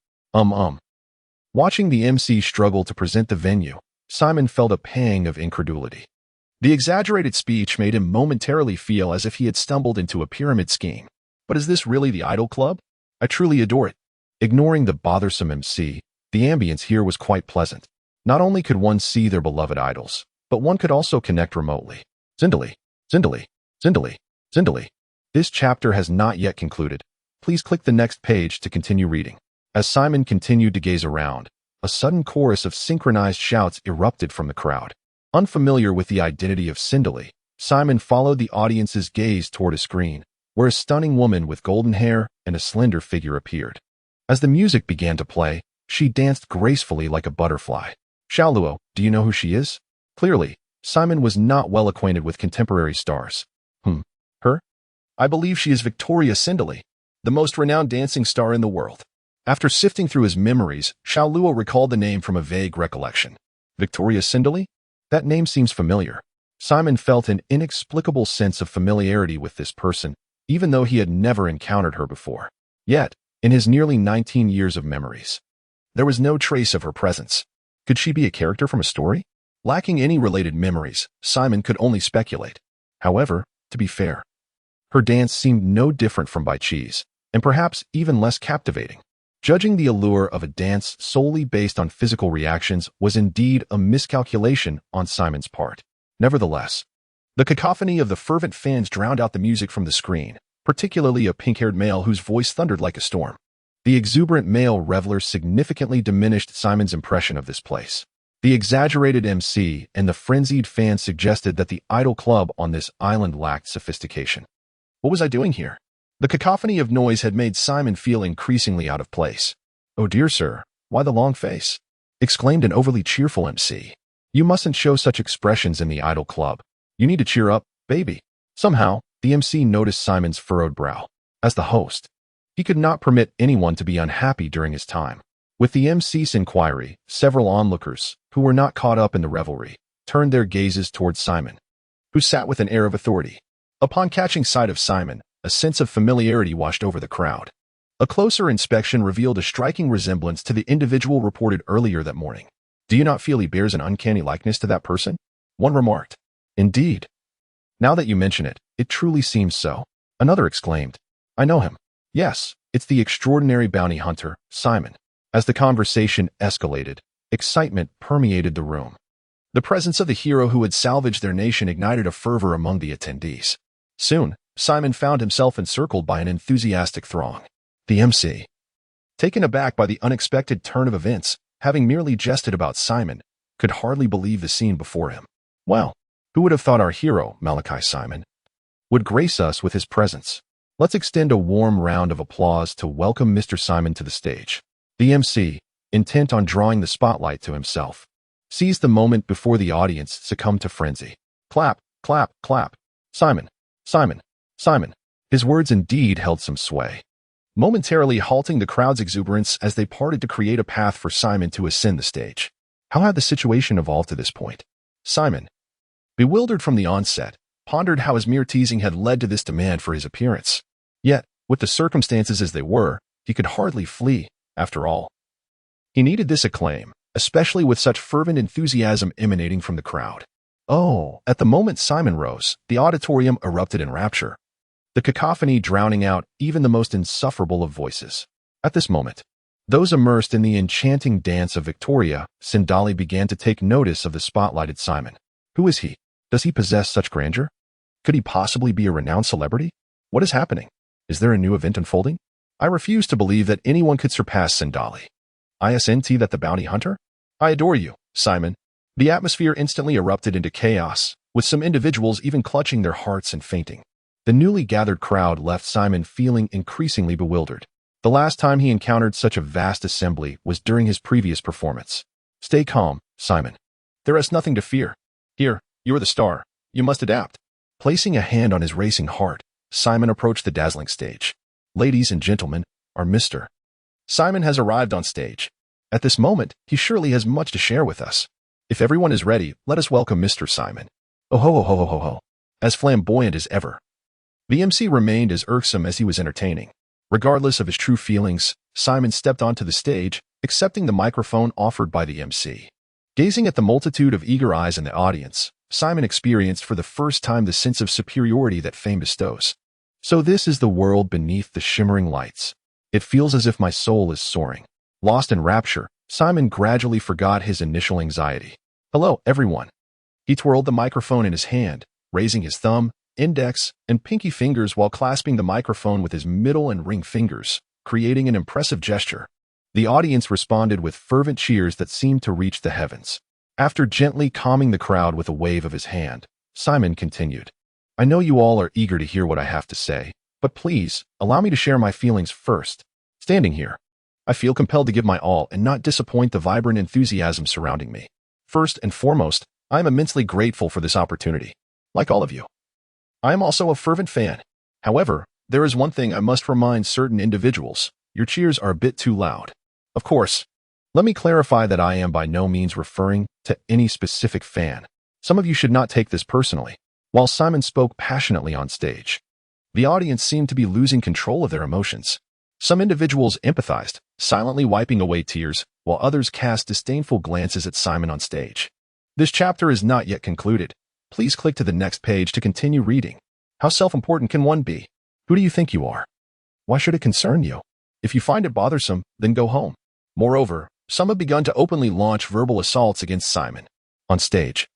Watching the MC struggle to present the venue, Simon felt a pang of incredulity. The exaggerated speech made him momentarily feel as if he had stumbled into a pyramid scheme. But is this really the Idol Club? I truly adore it. Ignoring the bothersome MC, the ambience here was quite pleasant. Not only could one see their beloved idols, but one could also connect remotely. Zindali, Zindali, Zindali, Zindali. This chapter has not yet concluded. Please click the next page to continue reading. As Simon continued to gaze around, a sudden chorus of synchronized shouts erupted from the crowd. Unfamiliar with the identity of Sindali, Simon followed the audience's gaze toward a screen, where a stunning woman with golden hair and a slender figure appeared. As the music began to play, she danced gracefully like a butterfly. "Xiao Luo, do you know who she is?" Clearly, Simon was not well acquainted with contemporary stars. Her? I believe she is Victoria Sindali, the most renowned dancing star in the world." After sifting through his memories, Xiao Luo recalled the name from a vague recollection. Victoria Sindali? That name seems familiar. Simon felt an inexplicable sense of familiarity with this person, even though he had never encountered her before. Yet, in his nearly 19 years of memories, there was no trace of her presence. Could she be a character from a story? Lacking any related memories, Simon could only speculate. However, to be fair, her dance seemed no different from Bai Chi's, and perhaps even less captivating. Judging the allure of a dance solely based on physical reactions was indeed a miscalculation on Simon's part. Nevertheless, the cacophony of the fervent fans drowned out the music from the screen, particularly a pink-haired male whose voice thundered like a storm. The exuberant male revelers significantly diminished Simon's impression of this place. The exaggerated MC and the frenzied fans suggested that the idol club on this island lacked sophistication. What was I doing here? The cacophony of noise had made Simon feel increasingly out of place. "Oh dear, sir, why the long face?" exclaimed an overly cheerful MC. "You mustn't show such expressions in the idol club. You need to cheer up, baby." Somehow, the MC noticed Simon's furrowed brow. As the host, he could not permit anyone to be unhappy during his time. With the MC's inquiry, several onlookers, who were not caught up in the revelry, turned their gazes towards Simon, who sat with an air of authority. Upon catching sight of Simon, a sense of familiarity washed over the crowd. A closer inspection revealed a striking resemblance to the individual reported earlier that morning. "Do you not feel he bears an uncanny likeness to that person?" one remarked. "Indeed. Now that you mention it, it truly seems so," another exclaimed. "I know him. Yes, it's the extraordinary bounty hunter, Simon." As the conversation escalated, excitement permeated the room. The presence of the hero who had salvaged their nation ignited a fervor among the attendees. Soon, Simon found himself encircled by an enthusiastic throng. The MC, taken aback by the unexpected turn of events, having merely jested about Simon, could hardly believe the scene before him. Well, who would have thought our hero, Malachi Simon, would grace us with his presence? Let's extend a warm round of applause to welcome Mr. Simon to the stage. The MC, intent on drawing the spotlight to himself, seized the moment before the audience succumbed to frenzy. Clap, clap, clap. Simon, Simon, Simon. His words indeed held some sway, momentarily halting the crowd's exuberance as they parted to create a path for Simon to ascend the stage. How had the situation evolved to this point? Simon, bewildered from the onset, pondered how his mere teasing had led to this demand for his appearance. Yet, with the circumstances as they were, he could hardly flee, after all. He needed this acclaim, especially with such fervent enthusiasm emanating from the crowd. Oh, at the moment Simon rose, the auditorium erupted in rapture, the cacophony drowning out even the most insufferable of voices. At this moment, those immersed in the enchanting dance of Victoria, Sindali began to take notice of the spotlighted Simon. Who is he? Does he possess such grandeur? Could he possibly be a renowned celebrity? What is happening? Is there a new event unfolding? I refuse to believe that anyone could surpass Sindali. Isn't that the bounty hunter? I adore you, Simon. The atmosphere instantly erupted into chaos, with some individuals even clutching their hearts and fainting. The newly gathered crowd left Simon feeling increasingly bewildered. The last time he encountered such a vast assembly was during his previous performance. Stay calm, Simon. There is nothing to fear. Here, you are the star. You must adapt. Placing a hand on his racing heart, Simon approached the dazzling stage. Ladies and gentlemen, our Mr. Simon has arrived on stage. At this moment, he surely has much to share with us. If everyone is ready, let us welcome Mr. Simon. Oh ho ho ho ho ho ho. As flamboyant as ever. The MC remained as irksome as he was entertaining. Regardless of his true feelings, Simon stepped onto the stage, accepting the microphone offered by the MC. Gazing at the multitude of eager eyes in the audience, Simon experienced for the first time the sense of superiority that fame bestows. So this is the world beneath the shimmering lights. It feels as if my soul is soaring. Lost in rapture, Simon gradually forgot his initial anxiety. Hello, everyone. He twirled the microphone in his hand, raising his thumb, index, and pinky fingers while clasping the microphone with his middle and ring fingers, creating an impressive gesture. The audience responded with fervent cheers that seemed to reach the heavens. After gently calming the crowd with a wave of his hand, Simon continued. I know you all are eager to hear what I have to say, but please, allow me to share my feelings first. Standing here, I feel compelled to give my all and not disappoint the vibrant enthusiasm surrounding me. First and foremost, I am immensely grateful for this opportunity. Like all of you, I am also a fervent fan. However, there is one thing I must remind certain individuals. Your cheers are a bit too loud. Of course, let me clarify that I am by no means referring to any specific fan. Some of you should not take this personally. While Simon spoke passionately on stage, the audience seemed to be losing control of their emotions. Some individuals empathized, silently wiping away tears, while others cast disdainful glances at Simon on stage. This chapter is not yet concluded. Please click to the next page to continue reading. How self-important can one be? Who do you think you are? Why should it concern you? If you find it bothersome, then go home. Moreover, some have begun to openly launch verbal assaults against Simon. On stage,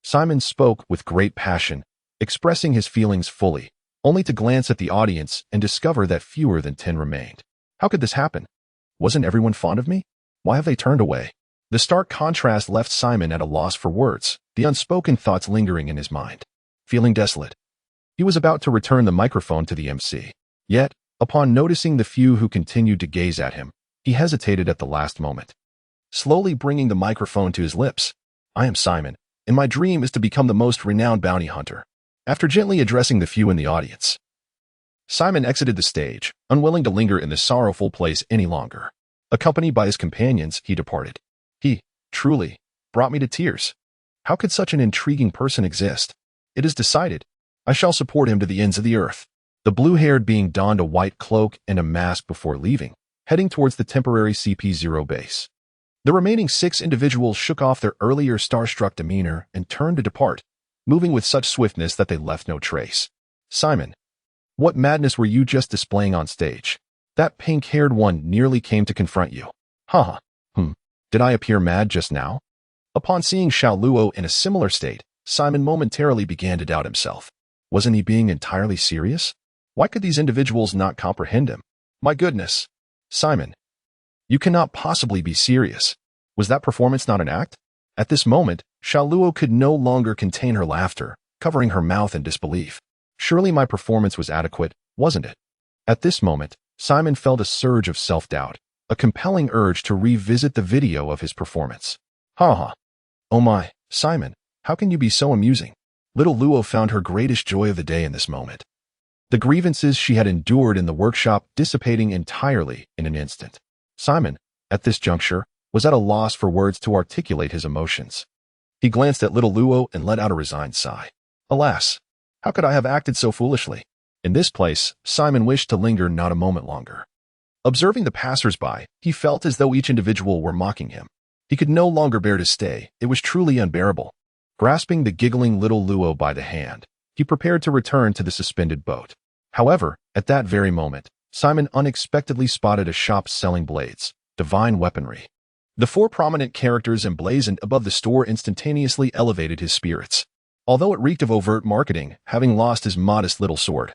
Simon spoke with great passion, expressing his feelings fully, only to glance at the audience and discover that fewer than 10 remained. How could this happen? Wasn't everyone fond of me? Why have they turned away? The stark contrast left Simon at a loss for words, the unspoken thoughts lingering in his mind. Feeling desolate, he was about to return the microphone to the MC. Yet, upon noticing the few who continued to gaze at him, he hesitated at the last moment. Slowly bringing the microphone to his lips, I am Simon, and my dream is to become the most renowned bounty hunter. After gently addressing the few in the audience, Simon exited the stage, unwilling to linger in this sorrowful place any longer. Accompanied by his companions, he departed. He, truly, brought me to tears. How could such an intriguing person exist? It is decided. I shall support him to the ends of the earth. The blue-haired being donned a white cloak and a mask before leaving, heading towards the temporary CP0 base. The remaining 6 individuals shook off their earlier starstruck demeanor and turned to depart, moving with such swiftness that they left no trace. Simon, what madness were you just displaying on stage? That pink-haired one nearly came to confront you. Haha. Did I appear mad just now? Upon seeing Xiao Luo in a similar state, Simon momentarily began to doubt himself. Wasn't he being entirely serious? Why could these individuals not comprehend him? My goodness. Simon, you cannot possibly be serious. Was that performance not an act? At this moment, Xiao Luo could no longer contain her laughter, covering her mouth in disbelief. Surely my performance was adequate, wasn't it? At this moment, Simon felt a surge of self-doubt, a compelling urge to revisit the video of his performance. Ha. Oh my, Simon, how can you be so amusing? Little Luo found her greatest joy of the day in this moment. The grievances she had endured in the workshop dissipating entirely in an instant. Simon, at this juncture, was at a loss for words to articulate his emotions. He glanced at little Luo and let out a resigned sigh. Alas, how could I have acted so foolishly? In this place, Simon wished to linger not a moment longer. Observing the passers-by, he felt as though each individual were mocking him. He could no longer bear to stay. It was truly unbearable. Grasping the giggling little Luo by the hand, he prepared to return to the suspended boat. However, at that very moment, Simon unexpectedly spotted a shop selling blades, divine weaponry. The 4 prominent characters emblazoned above the store instantaneously elevated his spirits, although it reeked of overt marketing, having lost his modest little sword.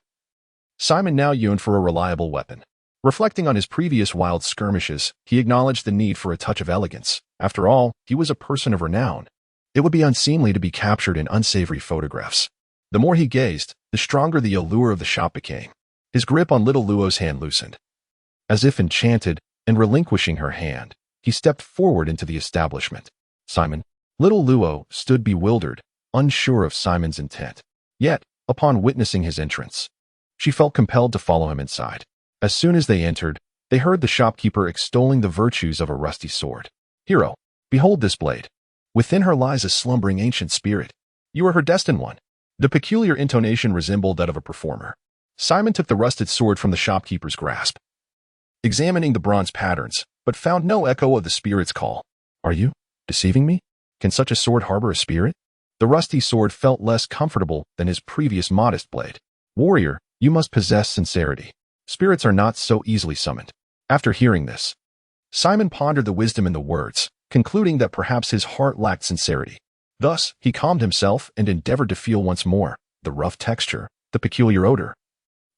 Simon now yearned for a reliable weapon. Reflecting on his previous wild skirmishes, he acknowledged the need for a touch of elegance. After all, he was a person of renown. It would be unseemly to be captured in unsavory photographs. The more he gazed, the stronger the allure of the shop became. His grip on little Luo's hand loosened. As if enchanted, and relinquishing her hand, he stepped forward into the establishment. Simon, little Luo, stood bewildered, unsure of Simon's intent. Yet, upon witnessing his entrance, she felt compelled to follow him inside. As soon as they entered, they heard the shopkeeper extolling the virtues of a rusty sword. Hero, behold this blade. Within her lies a slumbering ancient spirit. You are her destined one. The peculiar intonation resembled that of a performer. Simon took the rusted sword from the shopkeeper's grasp, examining the bronze patterns, but found no echo of the spirit's call. Are you deceiving me? Can such a sword harbor a spirit? The rusty sword felt less comfortable than his previous modest blade. Warrior, you must possess sincerity. Spirits are not so easily summoned. After hearing this, Simon pondered the wisdom in the words, concluding that perhaps his heart lacked sincerity. Thus, he calmed himself and endeavored to feel once more the rough texture, the peculiar odor,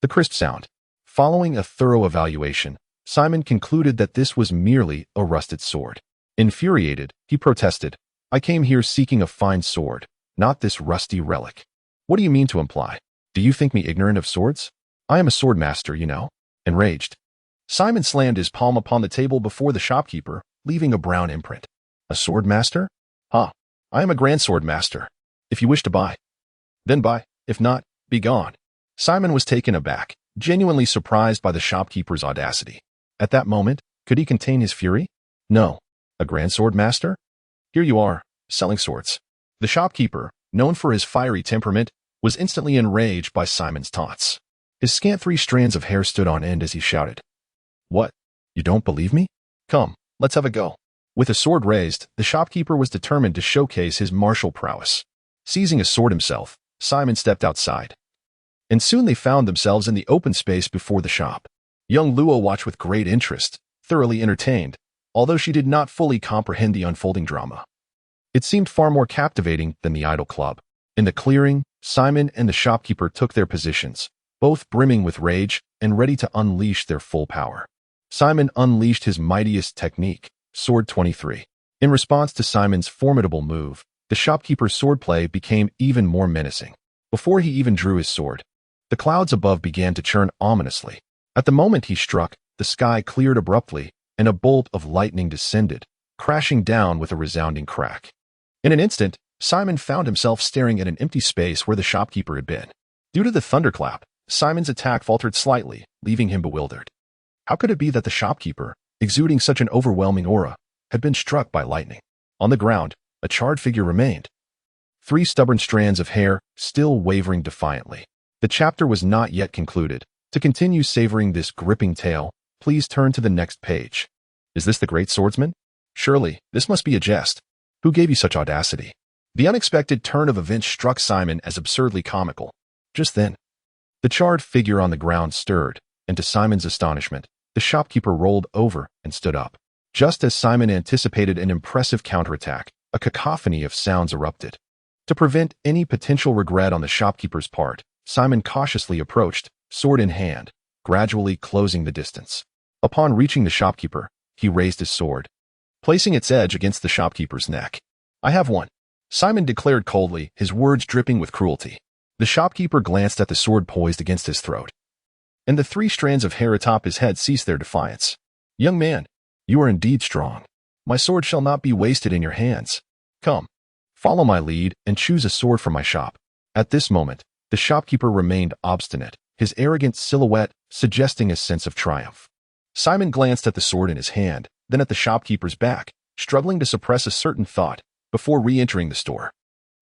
the crisp sound. Following a thorough evaluation, Simon concluded that this was merely a rusted sword. Infuriated, he protested, I came here seeking a fine sword, not this rusty relic. What do you mean to imply? Do you think me ignorant of swords? I am a sword master, you know. Enraged, Simon slammed his palm upon the table before the shopkeeper, leaving a brown imprint. A sword master? Ha! I am a grand sword master. If you wish to buy, then buy. If not, be gone. Simon was taken aback, genuinely surprised by the shopkeeper's audacity. At that moment, could he contain his fury? No. A grand sword master? Here you are, selling swords. The shopkeeper, known for his fiery temperament, was instantly enraged by Simon's taunts. His scant 3 strands of hair stood on end as he shouted. What? You don't believe me? Come, let's have a go. With a sword raised, the shopkeeper was determined to showcase his martial prowess. Seizing a sword himself, Simon stepped outside. And soon they found themselves in the open space before the shop. Young Luo watched with great interest, thoroughly entertained, although she did not fully comprehend the unfolding drama. It seemed far more captivating than the idle club. In the clearing, Simon and the shopkeeper took their positions, both brimming with rage and ready to unleash their full power. Simon unleashed his mightiest technique, Sword 23. In response to Simon's formidable move, the shopkeeper's swordplay became even more menacing. Before he even drew his sword, the clouds above began to churn ominously. At the moment he struck, the sky cleared abruptly, and a bolt of lightning descended, crashing down with a resounding crack. In an instant, Simon found himself staring at an empty space where the shopkeeper had been. Due to the thunderclap, Simon's attack faltered slightly, leaving him bewildered. How could it be that the shopkeeper, exuding such an overwhelming aura, had been struck by lightning? On the ground, a charred figure remained, 3 stubborn strands of hair still wavering defiantly. The chapter was not yet concluded. To continue savoring this gripping tale, please turn to the next page. Is this the great swordsman? Surely, this must be a jest. Who gave you such audacity? The unexpected turn of events struck Simon as absurdly comical. Just then, the charred figure on the ground stirred, and to Simon's astonishment, the shopkeeper rolled over and stood up. Just as Simon anticipated an impressive counterattack, a cacophony of sounds erupted. To prevent any potential regret on the shopkeeper's part, Simon cautiously approached, sword in hand, gradually closing the distance. Upon reaching the shopkeeper, he raised his sword, placing its edge against the shopkeeper's neck. "I have one," Simon declared coldly, his words dripping with cruelty. The shopkeeper glanced at the sword poised against his throat, and the 3 strands of hair atop his head ceased their defiance. "Young man, you are indeed strong. My sword shall not be wasted in your hands. Come, follow my lead and choose a sword from my shop." At this moment, the shopkeeper remained obstinate, his arrogant silhouette suggesting a sense of triumph. Simon glanced at the sword in his hand, then at the shopkeeper's back, struggling to suppress a certain thought before re-entering the store.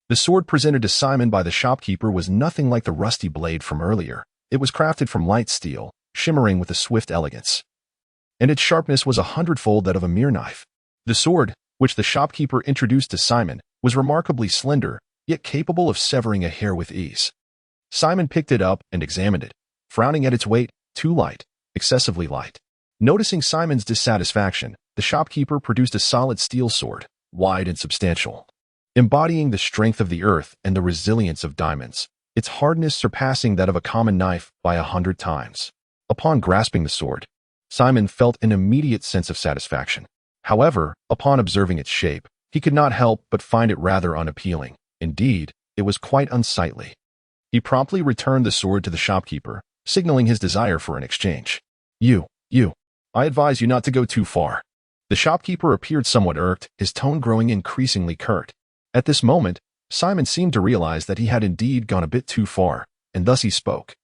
The sword presented to Simon by the shopkeeper was nothing like the rusty blade from earlier. It was crafted from light steel, shimmering with a swift elegance, and its sharpness was 100-fold that of a mere knife. The sword, which the shopkeeper introduced to Simon, was remarkably slender, yet capable of severing a hair with ease. Simon picked it up and examined it, frowning at its weight, too light, excessively light. Noticing Simon's dissatisfaction, the shopkeeper produced a solid steel sword, wide and substantial, embodying the strength of the earth and the resilience of diamonds, its hardness surpassing that of a common knife by 100 times. Upon grasping the sword, Simon felt an immediate sense of satisfaction. However, upon observing its shape, he could not help but find it rather unappealing. Indeed, it was quite unsightly. He promptly returned the sword to the shopkeeper, signaling his desire for an exchange. You, I advise you not to go too far." The shopkeeper appeared somewhat irked, his tone growing increasingly curt. At this moment, Simon seemed to realize that he had indeed gone a bit too far, and thus he spoke.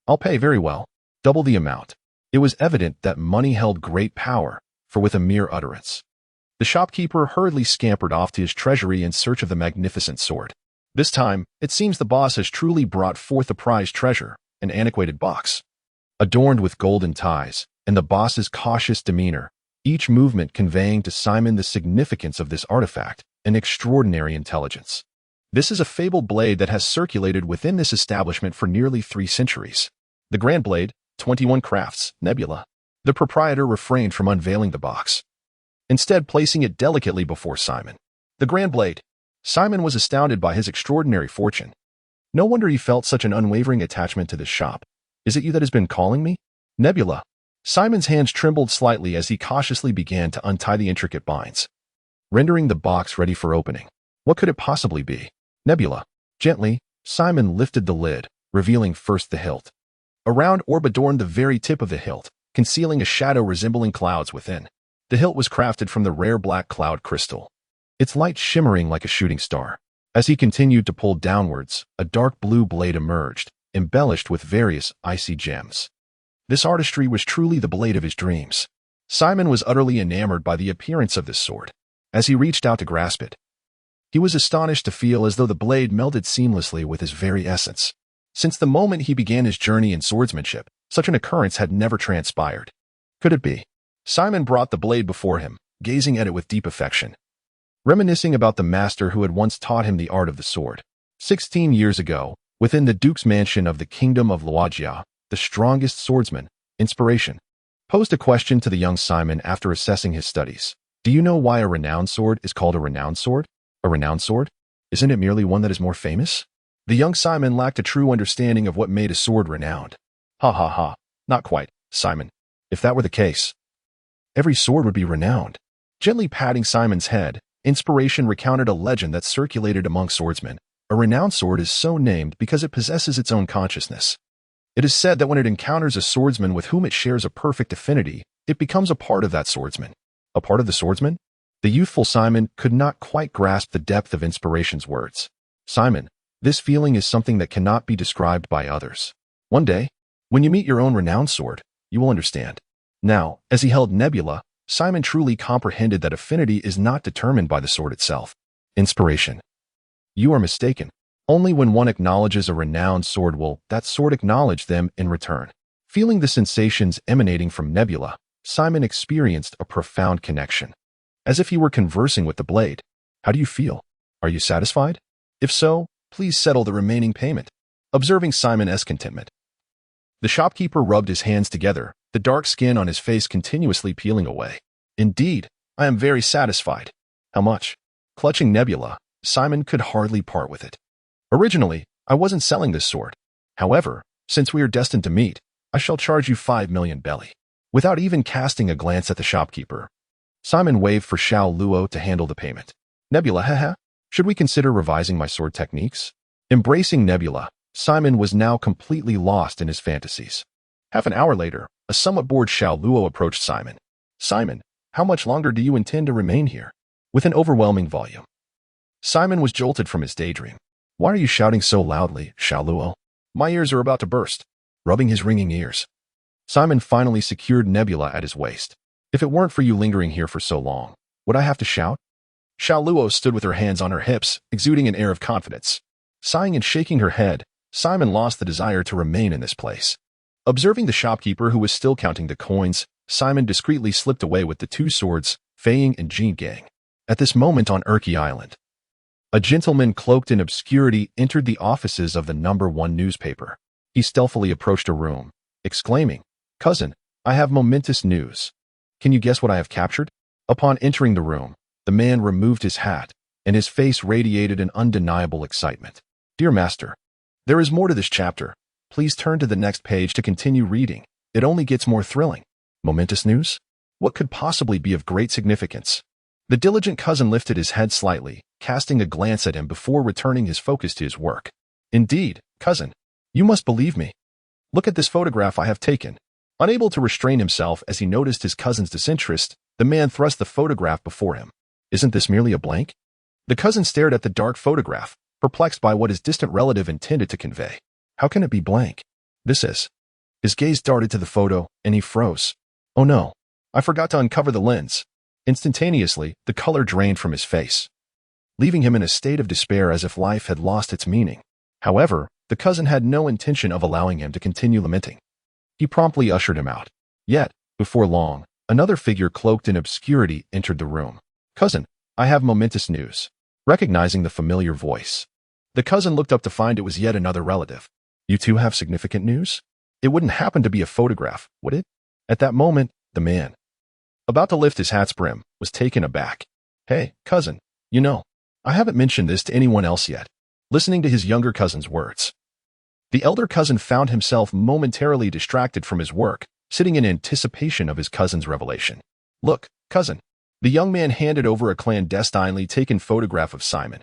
"I'll pay very well, double the amount." It was evident that money held great power, for with a mere utterance, the shopkeeper hurriedly scampered off to his treasury in search of the magnificent sword. This time, it seems the boss has truly brought forth the prized treasure, an antiquated box, adorned with golden ties, and the boss's cautious demeanor, each movement conveying to Simon the significance of this artifact, an extraordinary intelligence. This is a fabled blade that has circulated within this establishment for nearly 3 centuries. The Grand Blade, 21 Crafts, Nebula. The proprietor refrained from unveiling the box, instead placing it delicately before Simon. The Grand Blade. Simon was astounded by his extraordinary fortune. No wonder he felt such an unwavering attachment to this shop. "Is it you that has been calling me?" "Nebula." Simon's hands trembled slightly as he cautiously began to untie the intricate binds, rendering the box ready for opening. What could it possibly be? "Nebula." Gently, Simon lifted the lid, revealing first the hilt. A round orb adorned the very tip of the hilt, concealing a shadow resembling clouds within. The hilt was crafted from the rare black cloud crystal, its light shimmering like a shooting star. As he continued to pull downwards, a dark blue blade emerged, embellished with various icy gems. This artistry was truly the blade of his dreams. Simon was utterly enamored by the appearance of this sword. As he reached out to grasp it, he was astonished to feel as though the blade melded seamlessly with his very essence. Since the moment he began his journey in swordsmanship, such an occurrence had never transpired. Could it be? Simon brought the blade before him, gazing at it with deep affection, reminiscing about the master who had once taught him the art of the sword. 16 years ago, within the Duke's mansion of the Kingdom of Loagia, the strongest swordsman, Inspiration, posed a question to the young Simon after assessing his studies. "Do you know why a renowned sword is called a renowned sword?" "A renowned sword? Isn't it merely one that is more famous?" The young Simon lacked a true understanding of what made a sword renowned. "Ha ha ha, not quite, Simon. If that were the case, every sword would be renowned." Gently patting Simon's head, Inspiration recounted a legend that circulated among swordsmen. A renowned sword is so named because it possesses its own consciousness. It is said that when it encounters a swordsman with whom it shares a perfect affinity, it becomes a part of that swordsman. A part of the swordsman? The youthful Simon could not quite grasp the depth of Inspiration's words. "Simon, this feeling is something that cannot be described by others. One day, when you meet your own renowned sword, you will understand. Now, as he held Nebula, Simon truly comprehended that affinity is not determined by the sword itself. Inspiration. You are mistaken. Only when one acknowledges a renowned sword will that sword acknowledge them in return. Feeling the sensations emanating from Nebula, Simon experienced a profound connection. As if he were conversing with the blade. How do you feel? Are you satisfied? If so, please settle the remaining payment. Observing Simon's contentment. The shopkeeper rubbed his hands together, the dark skin on his face continuously peeling away. Indeed, I am very satisfied. How much? Clutching Nebula, Simon could hardly part with it. Originally, I wasn't selling this sword. However, since we are destined to meet, I shall charge you 5 million belly. Without even casting a glance at the shopkeeper, Simon waved for Xiao Luo to handle the payment. Nebula, haha. Should we consider revising my sword techniques? Embracing Nebula, Simon was now completely lost in his fantasies. Half an hour later, a somewhat bored Xiao Luo approached Simon. Simon, how much longer do you intend to remain here? With an overwhelming volume. Simon was jolted from his daydream. Why are you shouting so loudly, Xiao Luo? My ears are about to burst. Rubbing his ringing ears. Simon finally secured Nebula at his waist. If it weren't for you lingering here for so long, would I have to shout? Xiao Luo stood with her hands on her hips, exuding an air of confidence. Sighing and shaking her head, Simon lost the desire to remain in this place. Observing the shopkeeper who was still counting the coins, Simon discreetly slipped away with the two swords, Fei and Jin Gang. At this moment on Urki Island, a gentleman cloaked in obscurity entered the offices of the #1 newspaper. He stealthily approached a room, exclaiming, "Cousin, I have momentous news. Can you guess what I have captured?" Upon entering the room, the man removed his hat, and his face radiated an undeniable excitement. "Dear Master, there is more to this chapter. Please turn to the next page to continue reading. It only gets more thrilling." Momentous news? What could possibly be of great significance? The diligent cousin lifted his head slightly, casting a glance at him before returning his focus to his work. "Indeed, cousin. You must believe me. Look at this photograph I have taken." Unable to restrain himself as he noticed his cousin's disinterest, the man thrust the photograph before him. "Isn't this merely a blank?" The cousin stared at the dark photograph, perplexed by what his distant relative intended to convey. How can it be blank? This is. His gaze darted to the photo, and he froze. Oh no, I forgot to uncover the lens. Instantaneously, the color drained from his face, leaving him in a state of despair as if life had lost its meaning. However, the cousin had no intention of allowing him to continue lamenting. He promptly ushered him out. Yet, before long, another figure cloaked in obscurity entered the room. "Cousin, I have momentous news." Recognizing the familiar voice, the cousin looked up to find it was yet another relative. "You two have significant news?" It wouldn't happen to be a photograph, would it? At that moment, the man, about to lift his hat's brim, was taken aback. "Hey, cousin, you know, I haven't mentioned this to anyone else yet." Listening to his younger cousin's words, the elder cousin found himself momentarily distracted from his work, sitting in anticipation of his cousin's revelation. "Look, cousin." The young man handed over a clandestinely taken photograph of Simon.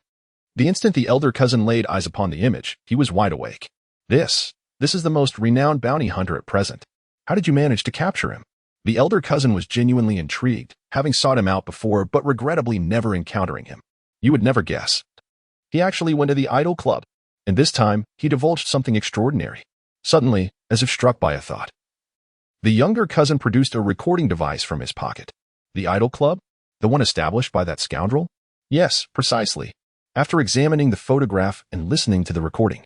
The instant the elder cousin laid eyes upon the image, he was wide awake. This is the most renowned bounty hunter at present. How did you manage to capture him?" The elder cousin was genuinely intrigued, having sought him out before but regrettably never encountering him. You would never guess. He actually went to the Idol Club, and this time he divulged something extraordinary. Suddenly, as if struck by a thought, the younger cousin produced a recording device from his pocket. The Idol Club? The one established by that scoundrel? Yes, precisely. After examining the photograph and listening to the recording,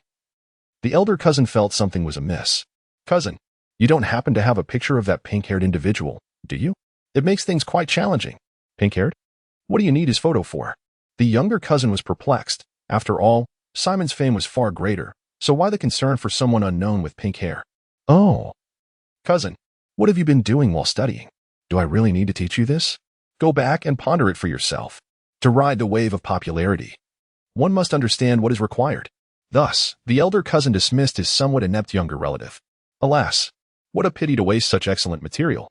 the elder cousin felt something was amiss. "Cousin, you don't happen to have a picture of that pink-haired individual, do you? It makes things quite challenging." "Pink-haired? What do you need his photo for?" The younger cousin was perplexed. After all, Simon's fame was far greater, so why the concern for someone unknown with pink hair? "Oh. Cousin, what have you been doing while studying? Do I really need to teach you this? Go back and ponder it for yourself. To ride the wave of popularity, one must understand what is required." Thus, the elder cousin dismissed his somewhat inept younger relative. Alas, what a pity to waste such excellent material.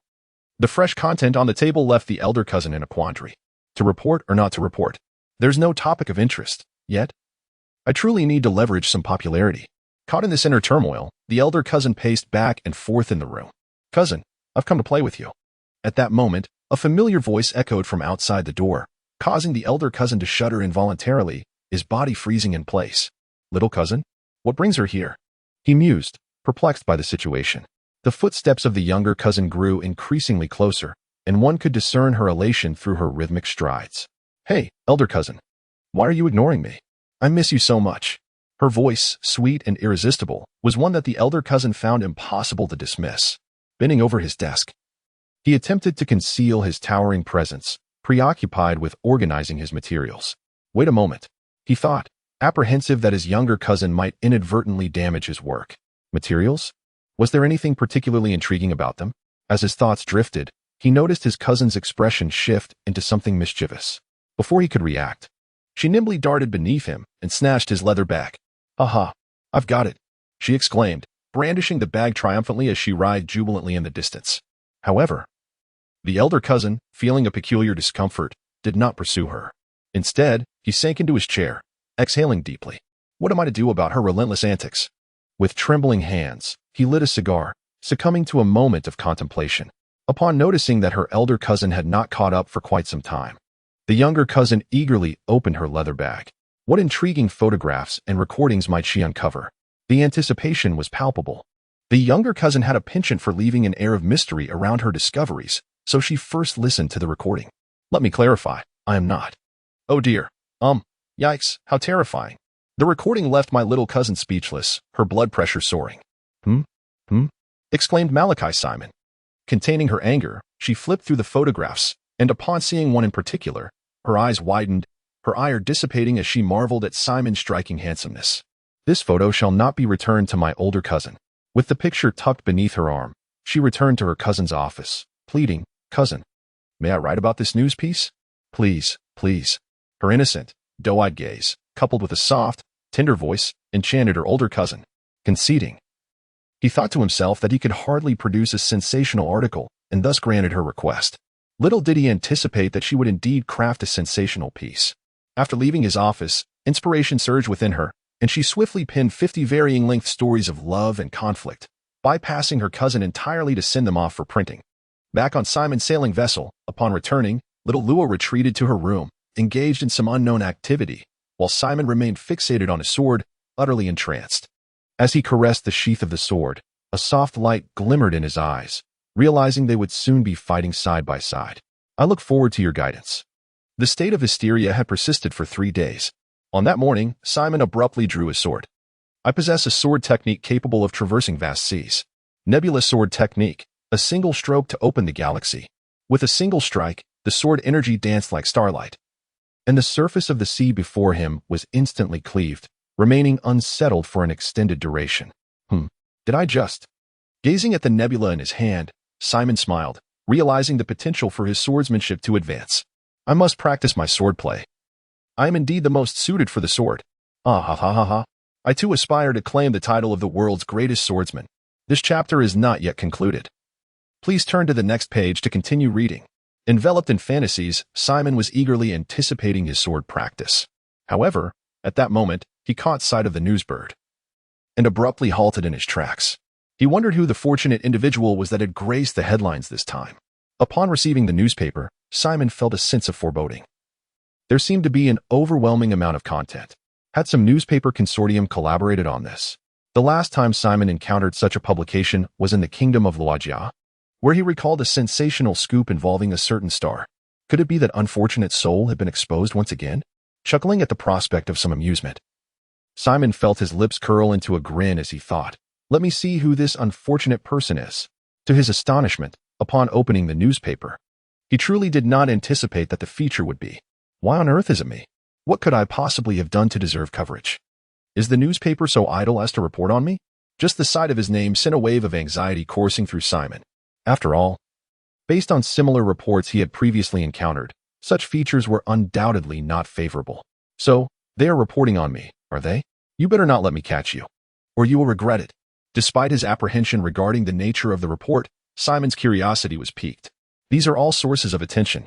The fresh content on the table left the elder cousin in a quandary. To report or not to report? There's no topic of interest, yet I truly need to leverage some popularity. Caught in this inner turmoil, the elder cousin paced back and forth in the room. "Cousin, I've come to play with you." At that moment, a familiar voice echoed from outside the door, causing the elder cousin to shudder involuntarily, his body freezing in place. "Little cousin, what brings her here?" He mused, perplexed by the situation. The footsteps of the younger cousin grew increasingly closer, and one could discern her elation through her rhythmic strides. "Hey, elder cousin. Why are you ignoring me? I miss you so much." Her voice, sweet and irresistible, was one that the elder cousin found impossible to dismiss. Bending over his desk, he attempted to conceal his towering presence, preoccupied with organizing his materials. Wait a moment, he thought, apprehensive that his younger cousin might inadvertently damage his work. Materials? Was there anything particularly intriguing about them? As his thoughts drifted, he noticed his cousin's expression shift into something mischievous. Before he could react, she nimbly darted beneath him and snatched his leather bag. "Aha, I've got it," she exclaimed, brandishing the bag triumphantly as she writhed jubilantly in the distance. However, the elder cousin, feeling a peculiar discomfort, did not pursue her. Instead, he sank into his chair, exhaling deeply. What am I to do about her relentless antics? With trembling hands, he lit a cigar, succumbing to a moment of contemplation. Upon noticing that her elder cousin had not caught up for quite some time, the younger cousin eagerly opened her leather bag. What intriguing photographs and recordings might she uncover? The anticipation was palpable. The younger cousin had a penchant for leaving an air of mystery around her discoveries, so she first listened to the recording. "Let me clarify, I am not." "Oh dear. Yikes, how terrifying." The recording left my little cousin speechless, her blood pressure soaring. Exclaimed Malachi Simon. Containing her anger, she flipped through the photographs, and upon seeing one in particular, her eyes widened, her ire dissipating as she marveled at Simon's striking handsomeness. "This photo shall not be returned to my older cousin." With the picture tucked beneath her arm, she returned to her cousin's office, pleading, "Cousin, may I write about this news piece? Please, please." Her innocent, doe-eyed gaze, coupled with a soft, tender voice, enchanted her older cousin. Conceding, he thought to himself that he could hardly produce a sensational article, and thus granted her request. Little did he anticipate that she would indeed craft a sensational piece. After leaving his office, inspiration surged within her, and she swiftly penned 50 varying-length stories of love and conflict, bypassing her cousin entirely to send them off for printing. Back on Simon's sailing vessel, upon returning, little Lua retreated to her room, engaged in some unknown activity, while Simon remained fixated on his sword, utterly entranced. As he caressed the sheath of the sword, a soft light glimmered in his eyes, realizing they would soon be fighting side by side. "I look forward to your guidance." The state of hysteria had persisted for 3 days. On that morning, Simon abruptly drew his sword. "I possess a sword technique capable of traversing vast seas. Nebulous sword technique, a single stroke to open the galaxy. With a single strike, the sword energy danced like starlight, and the surface of the sea before him was instantly cleaved, remaining unsettled for an extended duration." Did I just? Gazing at the nebula in his hand, Simon smiled, realizing the potential for his swordsmanship to advance. "I must practice my swordplay. I am indeed the most suited for the sword. Ah ha ha ha ha. I too aspire to claim the title of the world's greatest swordsman." This chapter is not yet concluded. Please turn to the next page to continue reading. Enveloped in fantasies, Simon was eagerly anticipating his sword practice. However, at that moment, he caught sight of the newsbird and abruptly halted in his tracks. He wondered who the fortunate individual was that had graced the headlines this time. Upon receiving the newspaper, Simon felt a sense of foreboding. There seemed to be an overwhelming amount of content. Had some newspaper consortium collaborated on this? The last time Simon encountered such a publication was in the kingdom of Loagia, where he recalled a sensational scoop involving a certain star. Could it be that unfortunate soul had been exposed once again? Chuckling at the prospect of some amusement, Simon felt his lips curl into a grin as he thought, "Let me see who this unfortunate person is." To his astonishment, upon opening the newspaper, he truly did not anticipate that the feature would be, "Why on earth is it me? What could I possibly have done to deserve coverage? Is the newspaper so idle as to report on me?" Just the sight of his name sent a wave of anxiety coursing through Simon. After all, based on similar reports he had previously encountered, such features were undoubtedly not favorable. "So, they are reporting on me, are they? You better not let me catch you, or you will regret it." Despite his apprehension regarding the nature of the report, Simon's curiosity was piqued. These are all sources of attention.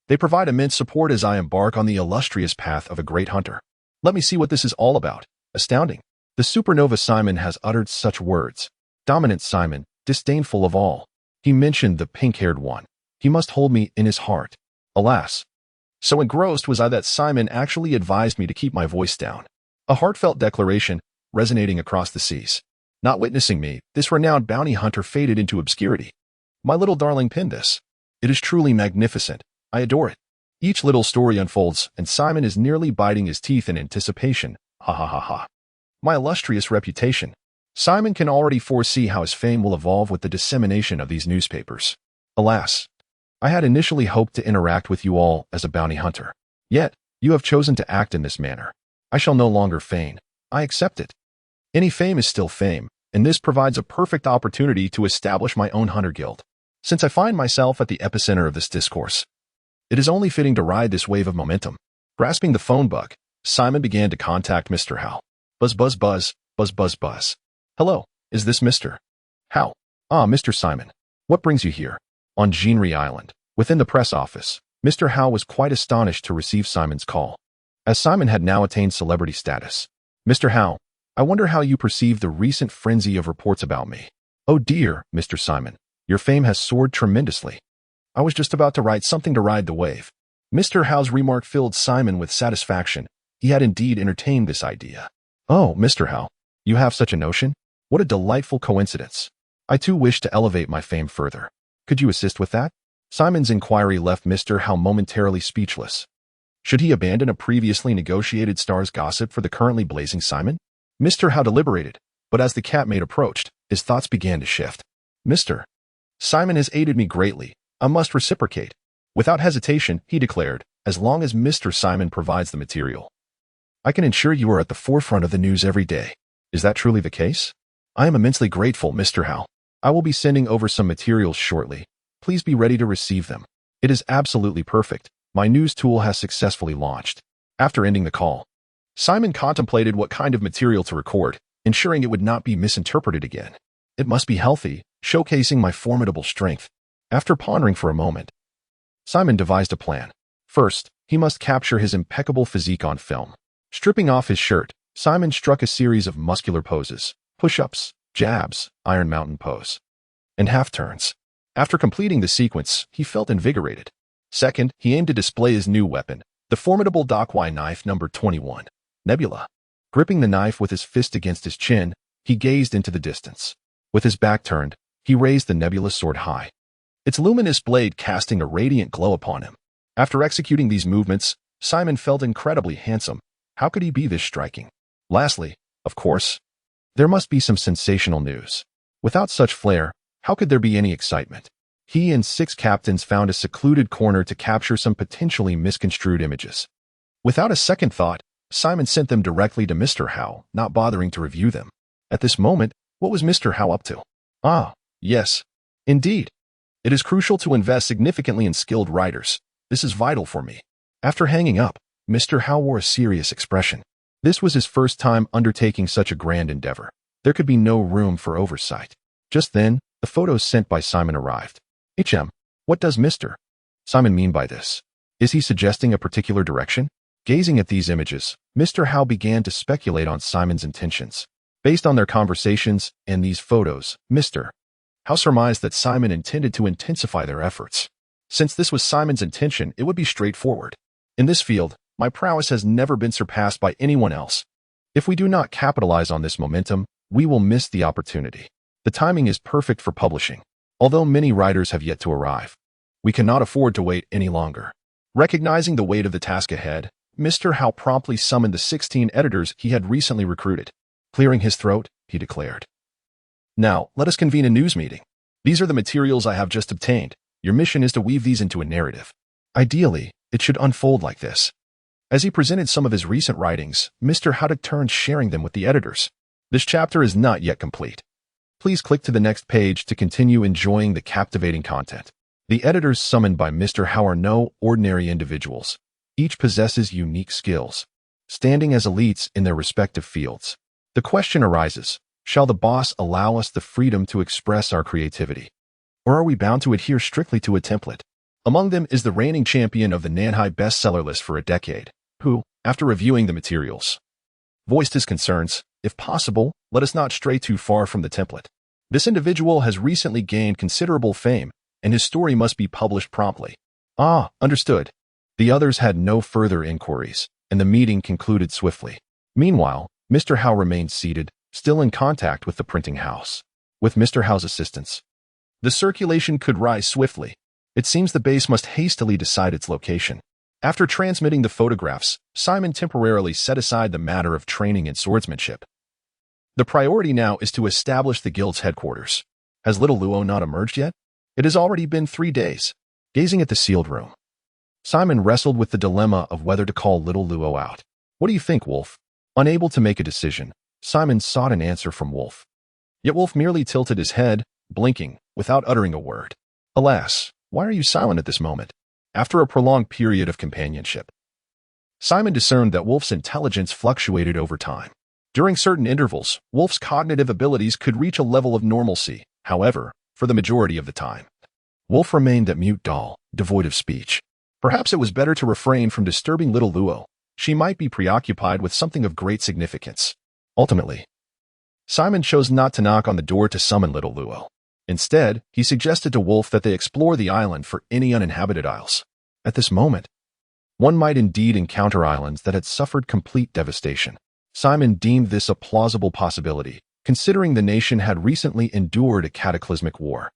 They provide immense support as I embark on the illustrious path of a great hunter. Let me see what this is all about. Astounding. The supernova Simon has uttered such words. Dominant Simon, disdainful of all. He mentioned the pink-haired one. He must hold me in his heart. Alas. So engrossed was I that Simon actually advised me to keep my voice down. A heartfelt declaration, resonating across the seas. Not witnessing me, this renowned bounty hunter faded into obscurity. My little darling pinned this. It is truly magnificent. I adore it. Each little story unfolds, and Simon is nearly biting his teeth in anticipation. Ha ha ha ha. My illustrious reputation. Simon can already foresee how his fame will evolve with the dissemination of these newspapers. Alas, I had initially hoped to interact with you all as a bounty hunter. Yet, you have chosen to act in this manner. I shall no longer feign. I accept it. Any fame is still fame, and this provides a perfect opportunity to establish my own hunter guild. Since I find myself at the epicenter of this discourse, it is only fitting to ride this wave of momentum. Grasping the phone bug, Simon began to contact Mr. Howe. Buzz buzz buzz, buzz buzz buzz. Hello, is this Mr. Howe? Ah, Mr. Simon. What brings you here? On Jeanery Island, within the press office, Mr. Howe was quite astonished to receive Simon's call. As Simon had now attained celebrity status. Mr. Howe, I wonder how you perceive the recent frenzy of reports about me. Oh dear, Mr. Simon, your fame has soared tremendously. I was just about to write something to ride the wave. Mr. Howe's remark filled Simon with satisfaction. He had indeed entertained this idea. Oh, Mr. Howe, you have such a notion? What a delightful coincidence. I too wish to elevate my fame further. Could you assist with that? Simon's inquiry left Mr. Howe momentarily speechless. Should he abandon a previously negotiated star's gossip for the currently blazing Simon? Mr. Howe deliberated, but as the catmate approached, his thoughts began to shift. Mr. Simon has aided me greatly. I must reciprocate. Without hesitation, he declared, as long as Mr. Simon provides the material. I can ensure you are at the forefront of the news every day. Is that truly the case? I am immensely grateful, Mr. Howe. I will be sending over some materials shortly. Please be ready to receive them. It is absolutely perfect. My news tool has successfully launched. After ending the call, Simon contemplated what kind of material to record, ensuring it would not be misinterpreted again. It must be healthy, showcasing my formidable strength. After pondering for a moment, Simon devised a plan. First, he must capture his impeccable physique on film. Stripping off his shirt, Simon struck a series of muscular poses, push-ups, jabs, Iron Mountain pose, and half-turns. After completing the sequence, he felt invigorated. Second, he aimed to display his new weapon, the formidable Dokwai knife number 21, Nebula. Gripping the knife with his fist against his chin, he gazed into the distance. With his back turned, he raised the Nebula sword high, its luminous blade casting a radiant glow upon him. After executing these movements, Simon felt incredibly handsome. How could he be this striking? Lastly, of course, there must be some sensational news. Without such flair, how could there be any excitement? He and 6 captains found a secluded corner to capture some potentially misconstrued images. Without a second thought, Simon sent them directly to Mr. Howe, not bothering to review them. At this moment, what was Mr. Howe up to? Ah, yes. Indeed. It is crucial to invest significantly in skilled writers. This is vital for me. After hanging up, Mr. Howe wore a serious expression. This was his first time undertaking such a grand endeavor. There could be no room for oversight. Just then, the photos sent by Simon arrived. What does Mr. Simon mean by this? Is he suggesting a particular direction? Gazing at these images, Mr. Howe began to speculate on Simon's intentions. Based on their conversations and these photos, Mr. Howe surmised that Simon intended to intensify their efforts. Since this was Simon's intention, it would be straightforward. In this field, my prowess has never been surpassed by anyone else. If we do not capitalize on this momentum, we will miss the opportunity. The timing is perfect for publishing. Although many writers have yet to arrive, we cannot afford to wait any longer. Recognizing the weight of the task ahead, Mr. Howe promptly summoned the 16 editors he had recently recruited. Clearing his throat, he declared, "Now, let us convene a news meeting. These are the materials I have just obtained. Your mission is to weave these into a narrative. Ideally, it should unfold like this." As he presented some of his recent writings, Mr. Howe turned sharing them with the editors. This chapter is not yet complete. Please click to the next page to continue enjoying the captivating content. The editors summoned by Mr. Howe are no ordinary individuals. Each possesses unique skills, standing as elites in their respective fields. The question arises, shall the boss allow us the freedom to express our creativity? Or are we bound to adhere strictly to a template? Among them is the reigning champion of the Nanhai bestseller list for a decade, who, after reviewing the materials, voiced his concerns. If possible, let us not stray too far from the template. This individual has recently gained considerable fame, and his story must be published promptly. Ah, understood. The others had no further inquiries, and the meeting concluded swiftly. Meanwhile, Mr. Howe remained seated, still in contact with the printing house. With Mr. Howe's assistance, the circulation could rise swiftly. It seems the base must hastily decide its location. After transmitting the photographs, Simon temporarily set aside the matter of training in swordsmanship. The priority now is to establish the guild's headquarters. Has little Luo not emerged yet? It has already been 3 days. Gazing at the sealed room, Simon wrestled with the dilemma of whether to call little Luo out. What do you think, Wolf? Unable to make a decision, Simon sought an answer from Wolf. Yet Wolf merely tilted his head, blinking, without uttering a word. Alas, why are you silent at this moment? After a prolonged period of companionship, Simon discerned that Wolf's intelligence fluctuated over time. During certain intervals, Wolf's cognitive abilities could reach a level of normalcy. However, for the majority of the time, Wolf remained that mute doll, devoid of speech. Perhaps it was better to refrain from disturbing little Luo. She might be preoccupied with something of great significance. Ultimately, Simon chose not to knock on the door to summon little Luo. Instead, he suggested to Wolf that they explore the island for any uninhabited isles. At this moment, one might indeed encounter islands that had suffered complete devastation. Simon deemed this a plausible possibility, considering the nation had recently endured a cataclysmic war.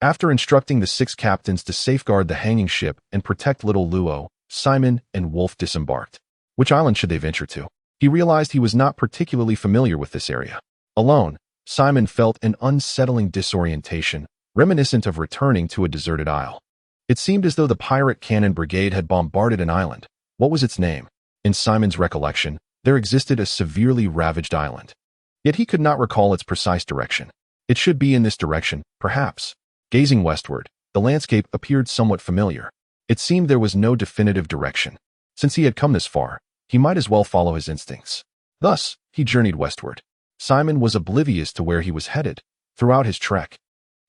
After instructing the 6 captains to safeguard the hanging ship and protect little Luo, Simon and Wolf disembarked. Which island should they venture to? He realized he was not particularly familiar with this area. Alone, Simon felt an unsettling disorientation, reminiscent of returning to a deserted isle. It seemed as though the pirate cannon brigade had bombarded an island. What was its name? In Simon's recollection, there existed a severely ravaged island. Yet he could not recall its precise direction. It should be in this direction, perhaps. Gazing westward, the landscape appeared somewhat familiar. It seemed there was no definitive direction. Since he had come this far, he might as well follow his instincts. Thus, he journeyed westward. Simon was oblivious to where he was headed. Throughout his trek,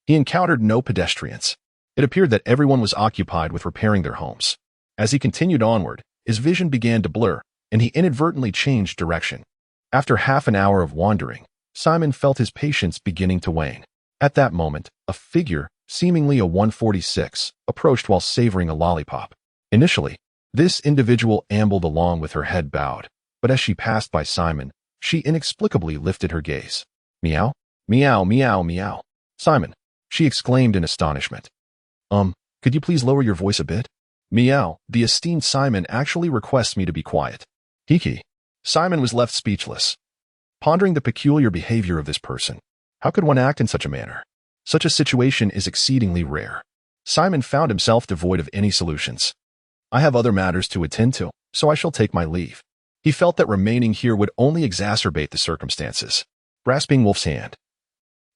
he encountered no pedestrians. It appeared that everyone was occupied with repairing their homes. As he continued onward, his vision began to blur, and he inadvertently changed direction. After half an hour of wandering, Simon felt his patience beginning to wane. At that moment, a figure, seemingly a 146, approached while savoring a lollipop. Initially, this individual ambled along with her head bowed, but as she passed by Simon, she inexplicably lifted her gaze. Meow? Meow, meow, meow. Simon, she exclaimed in astonishment. Could you please lower your voice a bit? Meow, the esteemed Simon actually requests me to be quiet. Hiki. Simon was left speechless, pondering the peculiar behavior of this person. How could one act in such a manner? Such a situation is exceedingly rare. Simon found himself devoid of any solutions. I have other matters to attend to, so I shall take my leave. He felt that remaining here would only exacerbate the circumstances. Grasping Wolf's hand,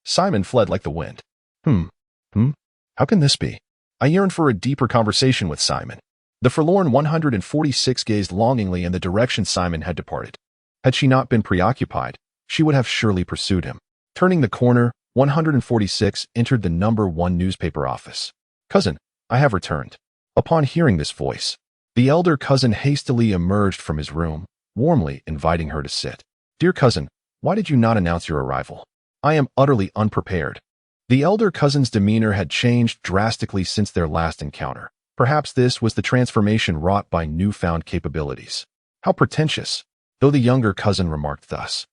Simon fled like the wind. How can this be? I yearned for a deeper conversation with Simon. The forlorn 146 gazed longingly in the direction Simon had departed. Had she not been preoccupied, she would have surely pursued him. Turning the corner, 146 entered the number 1 newspaper office. Cousin, I have returned. Upon hearing this voice, the elder cousin hastily emerged from his room, warmly inviting her to sit. Dear cousin, why did you not announce your arrival? I am utterly unprepared. The elder cousin's demeanor had changed drastically since their last encounter. Perhaps this was the transformation wrought by newfound capabilities. How pretentious, though the younger cousin remarked thus.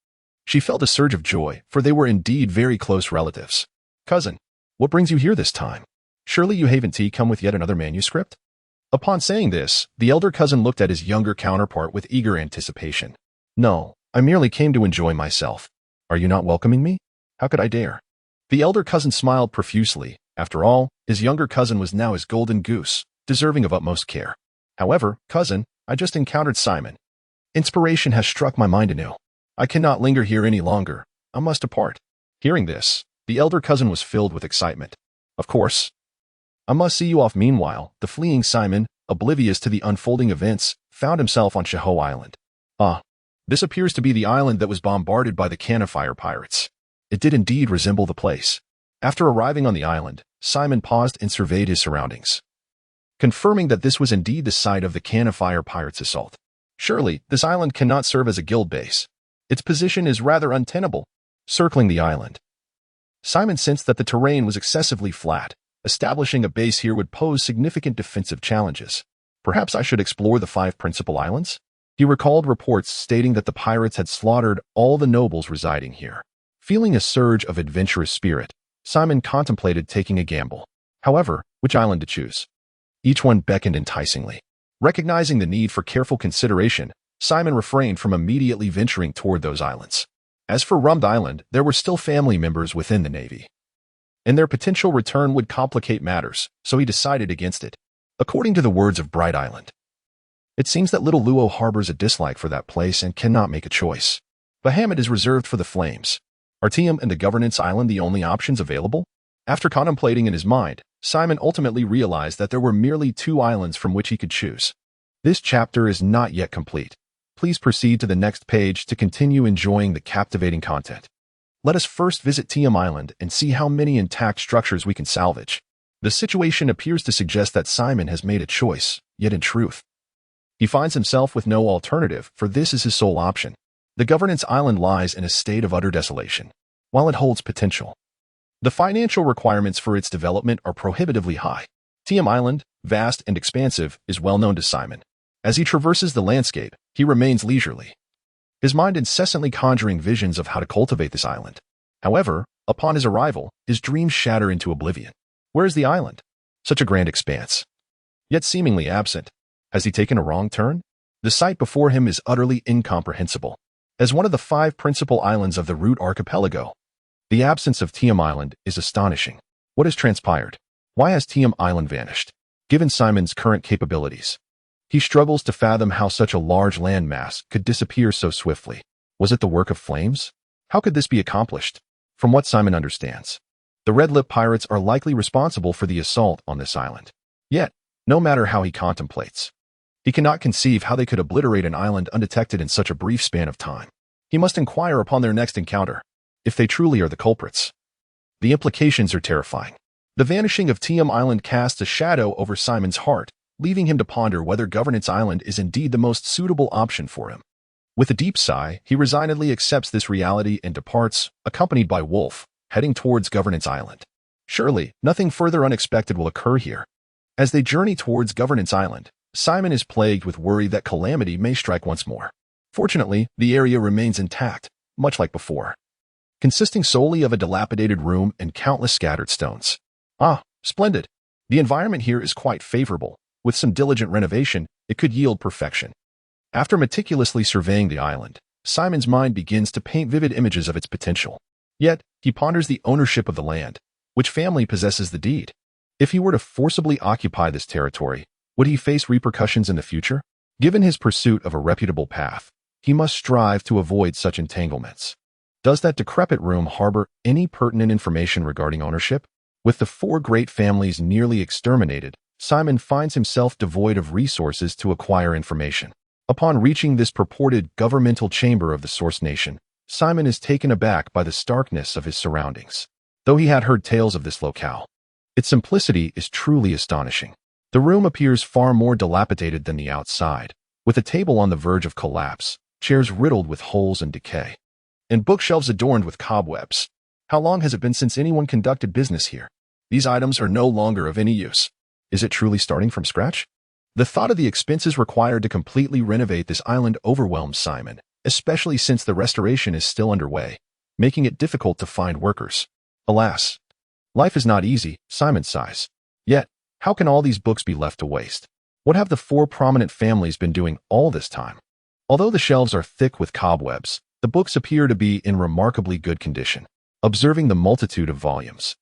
She felt a surge of joy, for they were indeed very close relatives. Cousin, what brings you here this time? Surely you haven't come with yet another manuscript? Upon saying this, the elder cousin looked at his younger counterpart with eager anticipation. No, I merely came to enjoy myself. Are you not welcoming me? How could I dare? The elder cousin smiled profusely. After all, his younger cousin was now his golden goose, deserving of utmost care. However, cousin, I just encountered Simon. Inspiration has struck my mind anew. I cannot linger here any longer. I must depart. Hearing this, the elder cousin was filled with excitement. Of course. I must see you off. Meanwhile, the fleeing Simon, oblivious to the unfolding events, found himself on Shahou Island. This appears to be the island that was bombarded by the cannon fire pirates. It did indeed resemble the place. After arriving on the island, Simon paused and surveyed his surroundings, confirming that this was indeed the site of the cannon fire pirates' assault. Surely, this island cannot serve as a guild base. Its position is rather untenable. Circling the island, Simon sensed that the terrain was excessively flat. Establishing a base here would pose significant defensive challenges. Perhaps I should explore the 5 principal islands? He recalled reports stating that the pirates had slaughtered all the nobles residing here. Feeling a surge of adventurous spirit, Simon contemplated taking a gamble. However, which island to choose? Each one beckoned enticingly. Recognizing the need for careful consideration, Simon refrained from immediately venturing toward those islands. As for Rummed Island, there were still family members within the Navy, and their potential return would complicate matters, so he decided against it. According to the words of Bright Island, it seems that little Luo harbors a dislike for that place and cannot make a choice. Bahamut is reserved for the Flames. Are Tiam and the Governance Island the only options available? After contemplating in his mind, Simon ultimately realized that there were merely 2 islands from which he could choose. This chapter is not yet complete. Please proceed to the next page to continue enjoying the captivating content. Let us first visit Tiam Island and see how many intact structures we can salvage. The situation appears to suggest that Simon has made a choice, yet in truth, he finds himself with no alternative, for this is his sole option. The Governance Island lies in a state of utter desolation. While it holds potential, the financial requirements for its development are prohibitively high. Tiam Island, vast and expansive, is well known to Simon. As he traverses the landscape, he remains leisurely, his mind incessantly conjuring visions of how to cultivate this island. However, upon his arrival, his dreams shatter into oblivion. Where is the island? Such a grand expanse, yet seemingly absent. Has he taken a wrong turn? The sight before him is utterly incomprehensible. As one of the 5 principal islands of the Root Archipelago, the absence of Tiam Island is astonishing. What has transpired? Why has Tiam Island vanished? Given Simon's current capabilities, he struggles to fathom how such a large landmass could disappear so swiftly. Was it the work of flames? How could this be accomplished? From what Simon understands, the Red Lip pirates are likely responsible for the assault on this island. Yet, no matter how he contemplates, he cannot conceive how they could obliterate an island undetected in such a brief span of time. He must inquire upon their next encounter, if they truly are the culprits. The implications are terrifying. The vanishing of Tiam Island casts a shadow over Simon's heart, leaving him to ponder whether Governance Island is indeed the most suitable option for him. With a deep sigh, he resignedly accepts this reality and departs, accompanied by Wolf, heading towards Governance Island. Surely, nothing further unexpected will occur here. As they journey towards Governance Island, Simon is plagued with worry that calamity may strike once more. Fortunately, the area remains intact, much like before, consisting solely of a dilapidated room and countless scattered stones. Ah, splendid! The environment here is quite favorable. With some diligent renovation, it could yield perfection. After meticulously surveying the island, Simon's mind begins to paint vivid images of its potential. Yet, he ponders the ownership of the land. Which family possesses the deed? If he were to forcibly occupy this territory, would he face repercussions in the future? Given his pursuit of a reputable path, he must strive to avoid such entanglements. Does that decrepit room harbor any pertinent information regarding ownership? With the 4 great families nearly exterminated, Simon finds himself devoid of resources to acquire information. Upon reaching this purported governmental chamber of the Source Nation, Simon is taken aback by the starkness of his surroundings. Though he had heard tales of this locale, its simplicity is truly astonishing. The room appears far more dilapidated than the outside, with a table on the verge of collapse, chairs riddled with holes and decay, and bookshelves adorned with cobwebs. How long has it been since anyone conducted business here? These items are no longer of any use. Is it truly starting from scratch? The thought of the expenses required to completely renovate this island overwhelms Simon, especially since the restoration is still underway, making it difficult to find workers. Alas, life is not easy, Simon sighs. Yet, how can all these books be left to waste? What have the 4 prominent families been doing all this time? Although the shelves are thick with cobwebs, the books appear to be in remarkably good condition. Observing the multitude of volumes,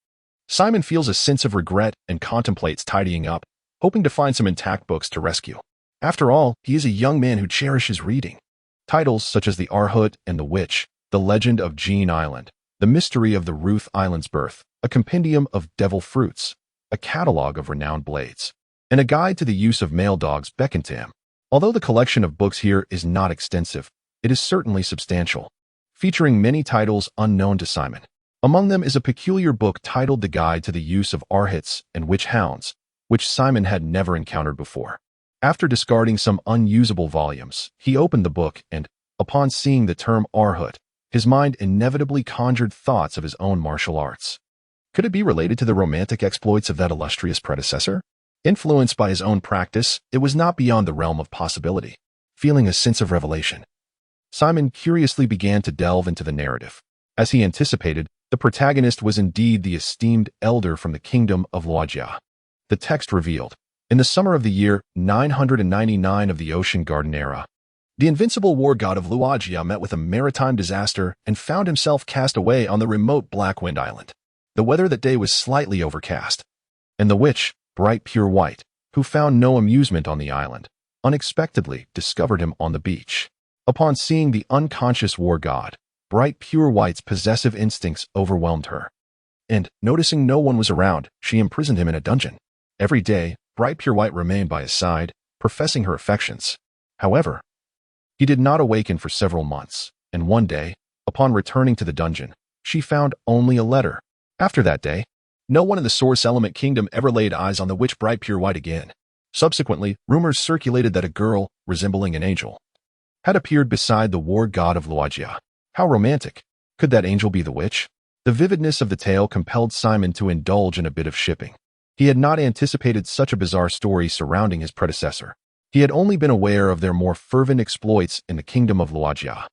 Simon feels a sense of regret and contemplates tidying up, hoping to find some intact books to rescue. After all, he is a young man who cherishes reading. Titles such as The Arhut and the Witch, The Legend of Jean Island, The Mystery of the Ruth Island's Birth, a compendium of devil fruits, a catalog of renowned blades, and a guide to the use of male dogs beckon to him. Although the collection of books here is not extensive, it is certainly substantial, featuring many titles unknown to Simon. Among them is a peculiar book titled The Guide to the Use of Arhuts and Witch Hounds, which Simon had never encountered before. After discarding some unusable volumes, he opened the book and, upon seeing the term Arhut, his mind inevitably conjured thoughts of his own martial arts. Could it be related to the romantic exploits of that illustrious predecessor? Influenced by his own practice, it was not beyond the realm of possibility. feeling a sense of revelation. Simon curiously began to delve into the narrative. As he anticipated, the protagonist was indeed the esteemed elder from the kingdom of Loagia. The text revealed, in the summer of the year 999 of the Ocean Garden era, the invincible war god of Loagia met with a maritime disaster and found himself cast away on the remote Blackwind Island. The weather that day was slightly overcast, and the witch, bright pure white, who found no amusement on the island, unexpectedly discovered him on the beach. Upon seeing the unconscious war god, bright pure white's possessive instincts overwhelmed her. And, noticing no one was around, she imprisoned him in a dungeon. Every day, bright pure white remained by his side, professing her affections. However, he did not awaken for several months, and one day, upon returning to the dungeon, she found only a letter. After that day, no one in the Source Element Kingdom ever laid eyes on the witch bright pure white again. Subsequently, rumors circulated that a girl, resembling an angel, had appeared beside the war god of Loagia. How romantic! Could that angel be the witch? The vividness of the tale compelled Simon to indulge in a bit of shipping. He had not anticipated such a bizarre story surrounding his predecessor. He had only been aware of their more fervent exploits in the kingdom of Loagia.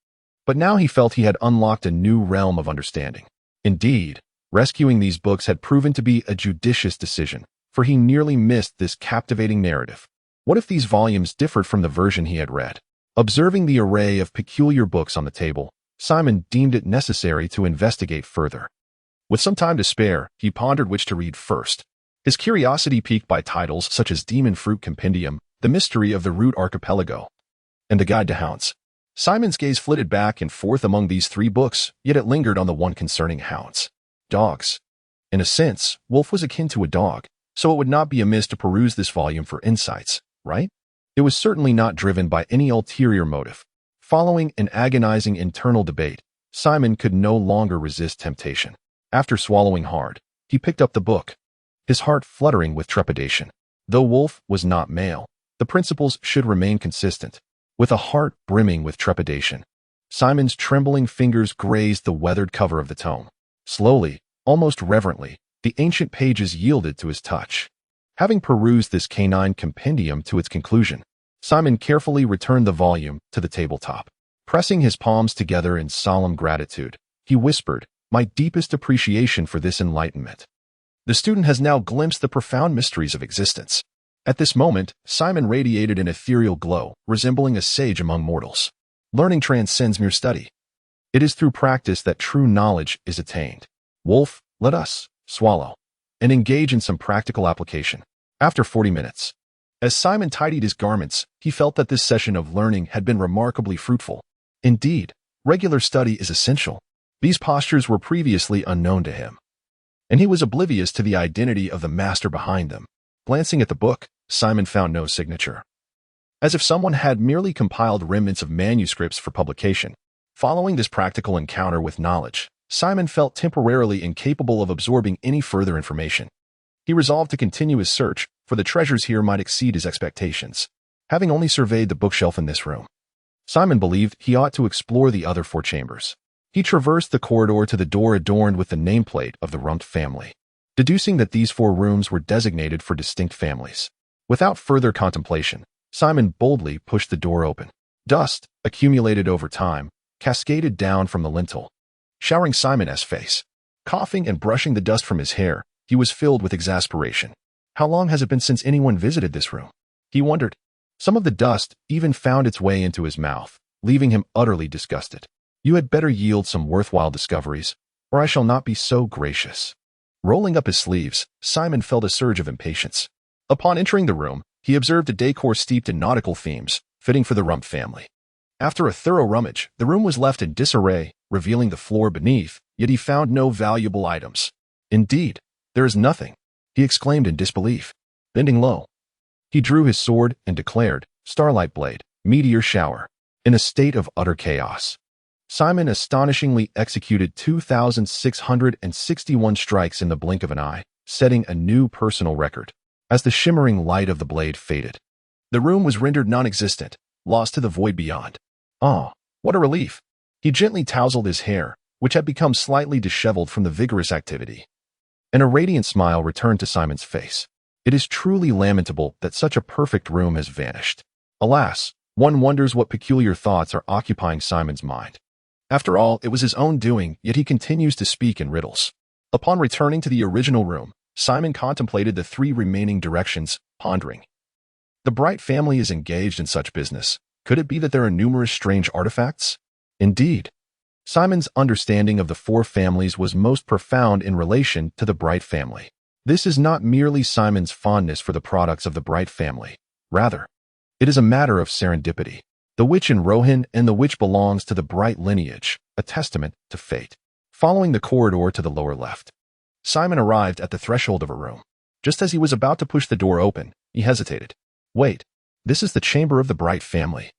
But now he felt he had unlocked a new realm of understanding. Indeed, rescuing these books had proven to be a judicious decision, for he nearly missed this captivating narrative. What if these volumes differed from the version he had read? Observing the array of peculiar books on the table, Simon deemed it necessary to investigate further. With some time to spare, he pondered which to read first. His curiosity piqued by titles such as Demon Fruit Compendium, The Mystery of the Root Archipelago, and The Guide to Hounds. Simon's gaze flitted back and forth among these three books, yet it lingered on the one concerning hounds. Dogs. In a sense, Wolf was akin to a dog, so it would not be amiss to peruse this volume for insights, right? It was certainly not driven by any ulterior motive. Following an agonizing internal debate, Simon could no longer resist temptation. After swallowing hard, he picked up the book, his heart fluttering with trepidation. Though Wolf was not male, the principles should remain consistent. With a heart brimming with trepidation, Simon's trembling fingers grazed the weathered cover of the tome. Slowly, almost reverently, the ancient pages yielded to his touch. Having perused this canine compendium to its conclusion, Simon carefully returned the volume to the tabletop. Pressing his palms together in solemn gratitude, he whispered, "My deepest appreciation for this enlightenment." The student has now glimpsed the profound mysteries of existence. At this moment, Simon radiated an ethereal glow, resembling a sage among mortals. Learning transcends mere study. It is through practice that true knowledge is attained. Wolf, let us swallow and engage in some practical application. After 40 minutes, as Simon tidied his garments, he felt that this session of learning had been remarkably fruitful. Indeed, regular study is essential. These postures were previously unknown to him, and he was oblivious to the identity of the master behind them. Glancing at the book, Simon found no signature, as if someone had merely compiled remnants of manuscripts for publication. Following this practical encounter with knowledge, Simon felt temporarily incapable of absorbing any further information. He resolved to continue his search, for the treasures here might exceed his expectations. Having only surveyed the bookshelf in this room, Simon believed he ought to explore the other 4 chambers. He traversed the corridor to the door adorned with the nameplate of the Rumpt family, deducing that these 4 rooms were designated for distinct families. Without further contemplation, Simon boldly pushed the door open. Dust, accumulated over time, cascaded down from the lintel, showering Simon's face. Coughing and brushing the dust from his hair, he was filled with exasperation. How long has it been since anyone visited this room? He wondered. Some of the dust even found its way into his mouth, leaving him utterly disgusted. You had better yield some worthwhile discoveries, or I shall not be so gracious. Rolling up his sleeves, Simon felt a surge of impatience. Upon entering the room, he observed a decor steeped in nautical themes, fitting for the Rumpt family. After a thorough rummage, the room was left in disarray, revealing the floor beneath, yet he found no valuable items. Indeed, there is nothing, he exclaimed in disbelief. Bending low, he drew his sword and declared, "Starlight blade, meteor shower," in a state of utter chaos. Simon astonishingly executed 2,661 strikes in the blink of an eye, setting a new personal record. As the shimmering light of the blade faded, the room was rendered non-existent, lost to the void beyond. Ah, what a relief! He gently tousled his hair, which had become slightly disheveled from the vigorous activity, and a radiant smile returned to Simon's face. It is truly lamentable that such a perfect room has vanished. Alas, One wonders what peculiar thoughts are occupying Simon's mind. After all, it was his own doing, yet he continues to speak in riddles. Upon returning to the original room, Simon contemplated the 3 remaining directions, pondering. The Bright family is engaged in such business. Could it be that there are numerous strange artifacts? Indeed. Simon's understanding of the 4 families was most profound in relation to the Bright family. This is not merely Simon's fondness for the products of the Bright family. Rather, it is a matter of serendipity. The witch in Rohan and the witch belongs to the Bright lineage, a testament to fate. Following the corridor to the lower left, Simon arrived at the threshold of a room. Just as he was about to push the door open, he hesitated. Wait, this is the chamber of the Bright family.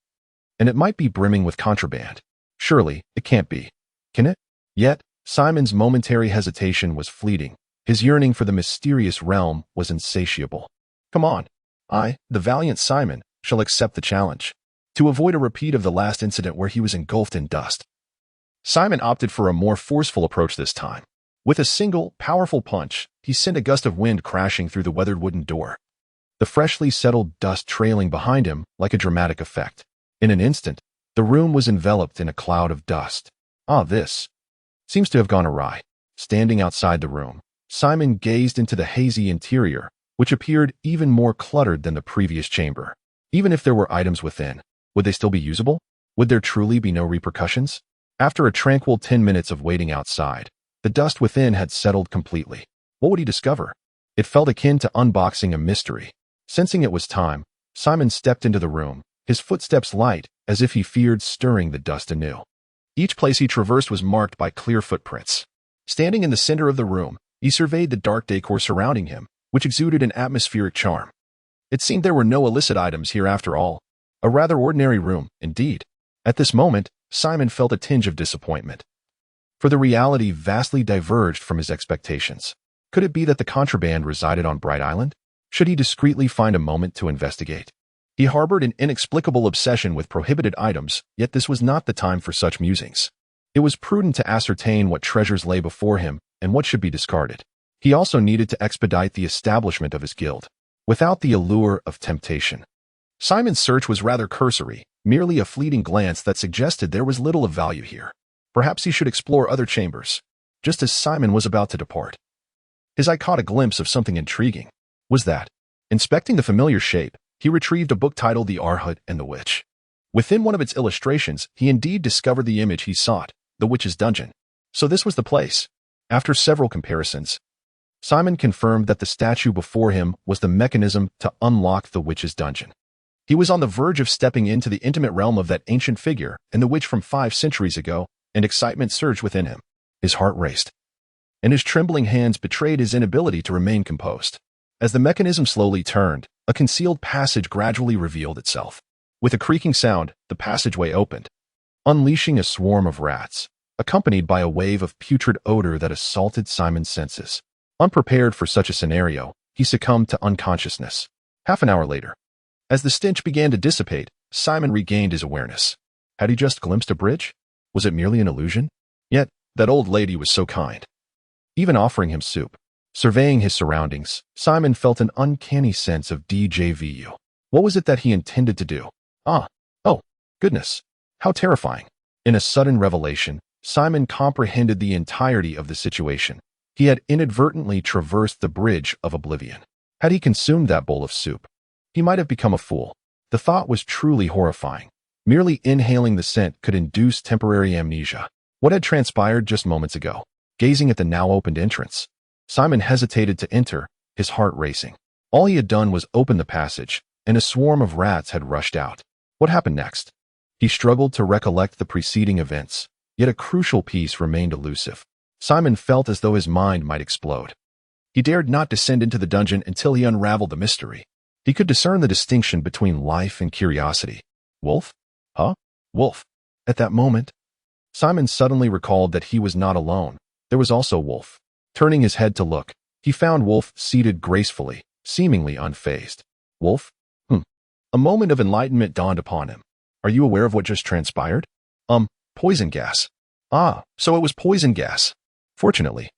And it might be brimming with contraband. Surely, it can't be. Can it? Yet, Simon's momentary hesitation was fleeting. His yearning for the mysterious realm was insatiable. Come on. I, the valiant Simon, shall accept the challenge. To avoid a repeat of the last incident where he was engulfed in dust, Simon opted for a more forceful approach this time. With a single, powerful punch, he sent a gust of wind crashing through the weathered wooden door, the freshly settled dust trailing behind him like a dramatic effect. In an instant, the room was enveloped in a cloud of dust. This seems to have gone awry. Standing outside the room, Simon gazed into the hazy interior, which appeared even more cluttered than the previous chamber. Even if there were items within, would they still be usable? Would there truly be no repercussions? After a tranquil 10 minutes of waiting outside, the dust within had settled completely. What would he discover? It felt akin to unboxing a mystery. Sensing it was time, Simon stepped into the room, his footsteps light, as if he feared stirring the dust anew. Each place he traversed was marked by clear footprints. Standing in the center of the room, he surveyed the dark decor surrounding him, which exuded an atmospheric charm. It seemed there were no illicit items here after all. A rather ordinary room, indeed. At this moment, Simon felt a tinge of disappointment, for the reality vastly diverged from his expectations. Could it be that the contraband resided on Bright Island? Should he discreetly find a moment to investigate? He harbored an inexplicable obsession with prohibited items, yet this was not the time for such musings. It was prudent to ascertain what treasures lay before him and what should be discarded. He also needed to expedite the establishment of his guild, without the allure of temptation. Simon's search was rather cursory, merely a fleeting glance that suggested there was little of value here. Perhaps he should explore other chambers. Just as Simon was about to depart, his eye caught a glimpse of something intriguing. Was that? Inspecting the familiar shape, he retrieved a book titled The Arhut and the Witch. Within one of its illustrations, he indeed discovered the image he sought, the witch's dungeon. So this was the place. After several comparisons, Simon confirmed that the statue before him was the mechanism to unlock the witch's dungeon. He was on the verge of stepping into the intimate realm of that ancient figure and the witch from 5 centuries ago, and excitement surged within him. His heart raced, and his trembling hands betrayed his inability to remain composed. As the mechanism slowly turned, a concealed passage gradually revealed itself. With a creaking sound, the passageway opened, unleashing a swarm of rats, accompanied by a wave of putrid odor that assaulted Simon's senses. Unprepared for such a scenario, he succumbed to unconsciousness. Half an hour later, as the stench began to dissipate, Simon regained his awareness. Had he just glimpsed a bridge? Was it merely an illusion? Yet, that old lady was so kind, even offering him soup. Surveying his surroundings, Simon felt an uncanny sense of déjà vu. What was it that he intended to do? Oh, goodness. How terrifying. In a sudden revelation, Simon comprehended the entirety of the situation. He had inadvertently traversed the bridge of oblivion. Had he consumed that bowl of soup, he might have become a fool. The thought was truly horrifying. Merely inhaling the scent could induce temporary amnesia. What had transpired just moments ago? Gazing at the now opened entrance, Simon hesitated to enter, his heart racing. All he had done was open the passage, and a swarm of rats had rushed out. What happened next? He struggled to recollect the preceding events, yet a crucial piece remained elusive. Simon felt as though his mind might explode. He dared not descend into the dungeon until he unraveled the mystery. He could discern the distinction between life and curiosity. Wolf? Wolf. At that moment, Simon suddenly recalled that he was not alone. There was also Wolf. Turning his head to look, he found Wolf seated gracefully, seemingly unfazed. Wolf? A moment of enlightenment dawned upon him. Are you aware of what just transpired? Poison gas. So it was poison gas. Fortunately,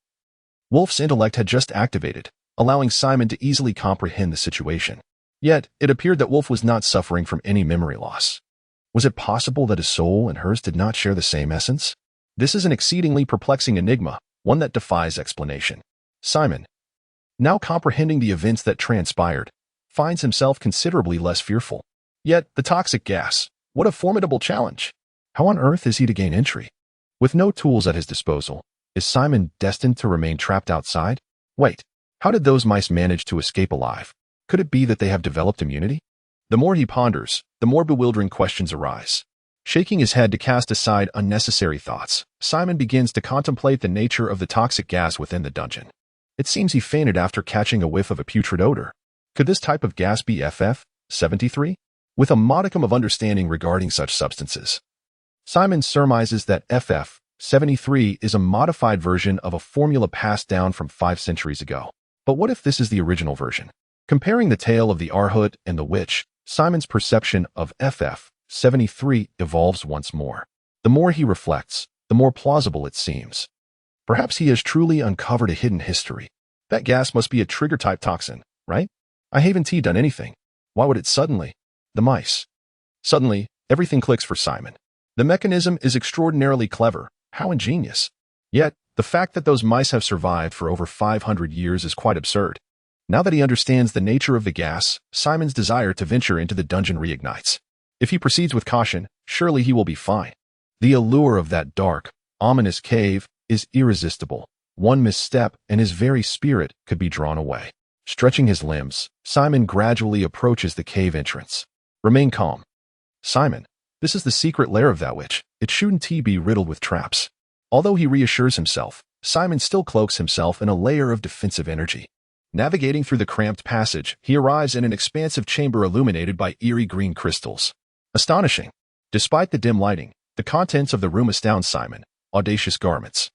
Wolf's intellect had just activated, allowing Simon to easily comprehend the situation. Yet, it appeared that Wolf was not suffering from any memory loss. Was it possible that his soul and hers did not share the same essence? This is an exceedingly perplexing enigma, one that defies explanation. Simon, now comprehending the events that transpired, finds himself considerably less fearful. Yet, the toxic gas, what a formidable challenge! How on earth is he to gain entry? With no tools at his disposal, is Simon destined to remain trapped outside? Wait, how did those mice manage to escape alive? Could it be that they have developed immunity? The more he ponders, the more bewildering questions arise. Shaking his head to cast aside unnecessary thoughts, Simon begins to contemplate the nature of the toxic gas within the dungeon. It seems he fainted after catching a whiff of a putrid odor. Could this type of gas be FF-73? With a modicum of understanding regarding such substances, Simon surmises that FF-73 is a modified version of a formula passed down from 5 centuries ago. But what if this is the original version? Comparing the tale of the Arhut and the witch, Simon's perception of FF-73 evolves once more. The more he reflects, the more plausible it seems. Perhaps he has truly uncovered a hidden history. That gas must be a trigger-type toxin, right? I haven't done anything. Why would it suddenly? The mice. Suddenly, everything clicks for Simon. The mechanism is extraordinarily clever. How ingenious. Yet, the fact that those mice have survived for over 500 years is quite absurd. Now that he understands the nature of the gas, Simon's desire to venture into the dungeon reignites. If he proceeds with caution, surely he will be fine. The allure of that dark, ominous cave is irresistible. One misstep and his very spirit could be drawn away. Stretching his limbs, Simon gradually approaches the cave entrance. Remain calm. Simon, this is the secret lair of that witch. It shouldn't be riddled with traps. Although he reassures himself, Simon still cloaks himself in a layer of defensive energy. Navigating through the cramped passage, he arrives in an expansive chamber illuminated by eerie green crystals. Astonishing. Despite the dim lighting, the contents of the room astound Simon. Audacious garments,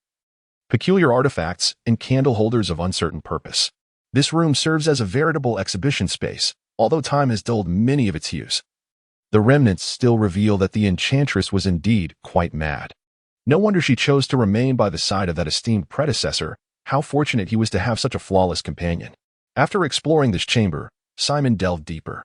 peculiar artifacts, and candle holders of uncertain purpose. This room serves as a veritable exhibition space, although time has dulled many of its hues. The remnants still reveal that the enchantress was indeed quite mad. No wonder she chose to remain by the side of that esteemed predecessor. How fortunate he was to have such a flawless companion. After exploring this chamber, Simon delved deeper,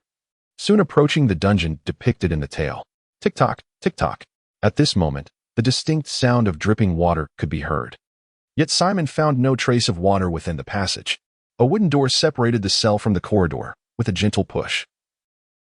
soon approaching the dungeon depicted in the tale. Tick-tock, tick-tock. At this moment, the distinct sound of dripping water could be heard. Yet Simon found no trace of water within the passage. A wooden door separated the cell from the corridor, with a gentle push.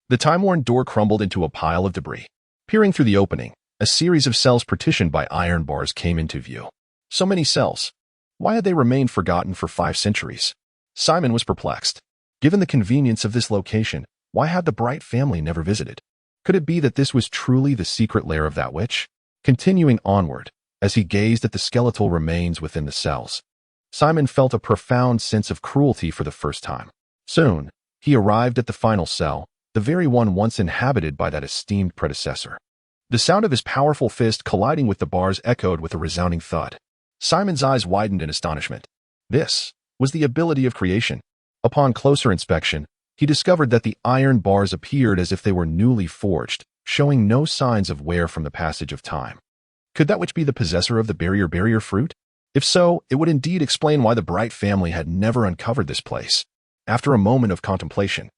The time-worn door crumbled into a pile of debris. Peering through the opening, a series of cells partitioned by iron bars came into view. So many cells. Why had they remained forgotten for 5 centuries? Simon was perplexed. Given the convenience of this location, why had the Bright family never visited? Could it be that this was truly the secret lair of that witch? Continuing onward, as he gazed at the skeletal remains within the cells, Simon felt a profound sense of cruelty for the first time. Soon, he arrived at the final cell, the very one once inhabited by that esteemed predecessor. The sound of his powerful fist colliding with the bars echoed with a resounding thud. Simon's eyes widened in astonishment. This was the ability of creation. Upon closer inspection, he discovered that the iron bars appeared as if they were newly forged, showing no signs of wear from the passage of time. Could that witch be the possessor of the barrier fruit? If so, it would indeed explain why the Bright family had never uncovered this place. After a moment of contemplation,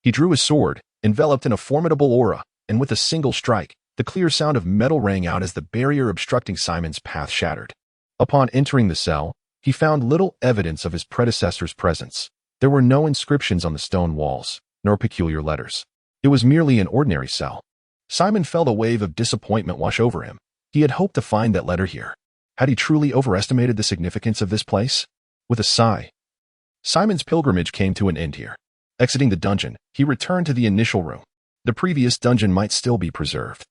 he drew his sword, enveloped in a formidable aura, and with a single strike, the clear sound of metal rang out as the barrier obstructing Simon's path shattered. Upon entering the cell, he found little evidence of his predecessor's presence. There were no inscriptions on the stone walls, nor peculiar letters. It was merely an ordinary cell. Simon felt a wave of disappointment wash over him. He had hoped to find that letter here. Had he truly overestimated the significance of this place? With a sigh, Simon's pilgrimage came to an end here. Exiting the dungeon, he returned to the initial room. The previous dungeon might still be preserved.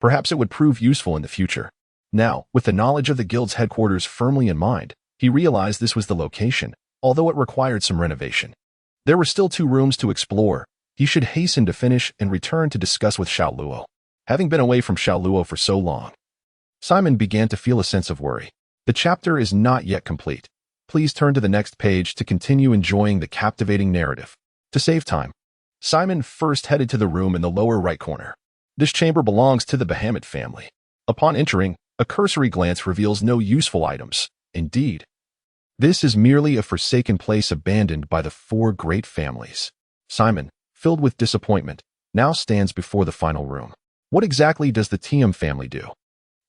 Perhaps it would prove useful in the future. Now, with the knowledge of the guild's headquarters firmly in mind, he realized this was the location, although it required some renovation. There were still 2 rooms to explore. He should hasten to finish and return to discuss with Xiao Luo. Having been away from Xiao Luo for so long, Simon began to feel a sense of worry. The chapter is not yet complete. Please turn to the next page to continue enjoying the captivating narrative. To save time, Simon first headed to the room in the lower right corner. This chamber belongs to the Bahamut family. Upon entering, a cursory glance reveals no useful items. Indeed, this is merely a forsaken place abandoned by the 4 great families. Simon, filled with disappointment, now stands before the final room. What exactly does the Tiam family do?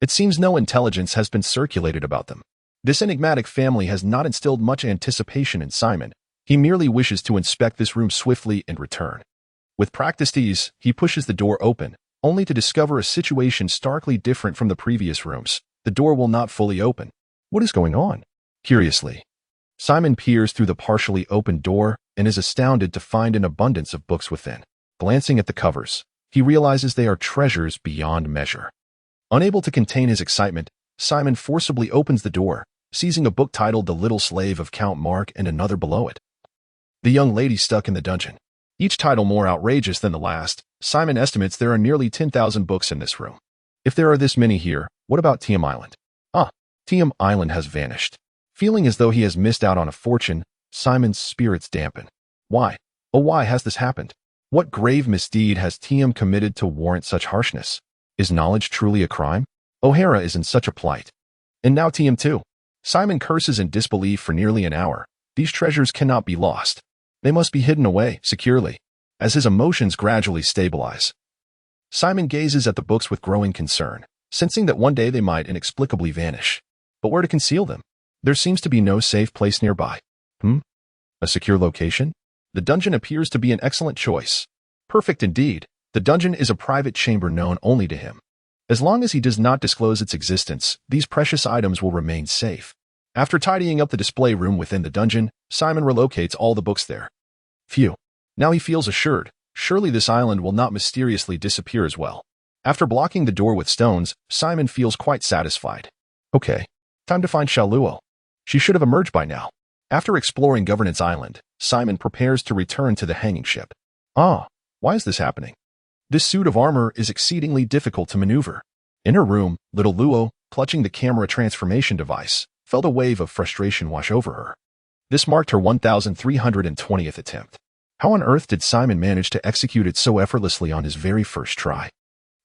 It seems no intelligence has been circulated about them. This enigmatic family has not instilled much anticipation in Simon. He merely wishes to inspect this room swiftly and return. With practiced ease, he pushes the door open, only to discover a situation starkly different from the previous rooms. The door will not fully open. What is going on? Curiously, Simon peers through the partially opened door and is astounded to find an abundance of books within. Glancing at the covers, he realizes they are treasures beyond measure. Unable to contain his excitement, Simon forcibly opens the door, seizing a book titled The Little Slave of Count Mark and another below it. The Young Lady Stuck in the Dungeon. Each title more outrageous than the last. Simon estimates there are nearly 10,000 books in this room. If there are this many here, what about Tiam Island? Tiam Island has vanished. Feeling as though he has missed out on a fortune, Simon's spirits dampen. Why? Oh, why has this happened? What grave misdeed has Tiam committed to warrant such harshness? Is knowledge truly a crime? O'Hara is in such a plight. And now Tiam too. Simon curses in disbelief for nearly an hour. These treasures cannot be lost. They must be hidden away, securely. As his emotions gradually stabilize, Simon gazes at the books with growing concern, sensing that one day they might inexplicably vanish. But where to conceal them? There seems to be no safe place nearby. A secure location? The dungeon appears to be an excellent choice. Perfect indeed. The dungeon is a private chamber known only to him. As long as he does not disclose its existence, these precious items will remain safe. After tidying up the display room within the dungeon, Simon relocates all the books there. Phew. Now he feels assured. Surely this island will not mysteriously disappear as well. After blocking the door with stones, Simon feels quite satisfied. Okay. Time to find Shaluo. She should have emerged by now. After exploring Governance Island, Simon prepares to return to the hanging ship. Why is this happening? This suit of armor is exceedingly difficult to maneuver. In her room, little Luo, clutching the camera transformation device, felt a wave of frustration wash over her. This marked her 1,320th attempt. How on earth did Simon manage to execute it so effortlessly on his very first try?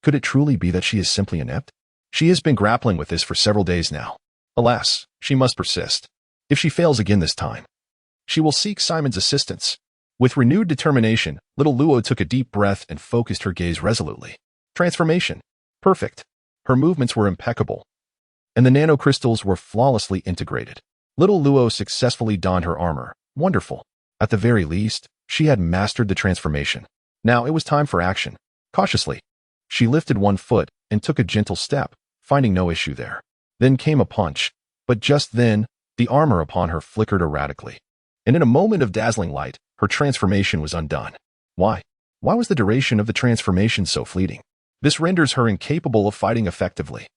Could it truly be that she is simply inept? She has been grappling with this for several days now. Alas, she must persist. If she fails again this time, she will seek Simon's assistance. With renewed determination, little Luo took a deep breath and focused her gaze resolutely. Transformation. Perfect. Her movements were impeccable, and the nanocrystals were flawlessly integrated. Little Luo successfully donned her armor. Wonderful. At the very least, she had mastered the transformation. Now it was time for action. Cautiously, she lifted one foot and took a gentle step, finding no issue there. Then came a punch, but just then, the armor upon her flickered erratically. And in a moment of dazzling light, her transformation was undone. Why? Why was the duration of the transformation so fleeting? This renders her incapable of fighting effectively.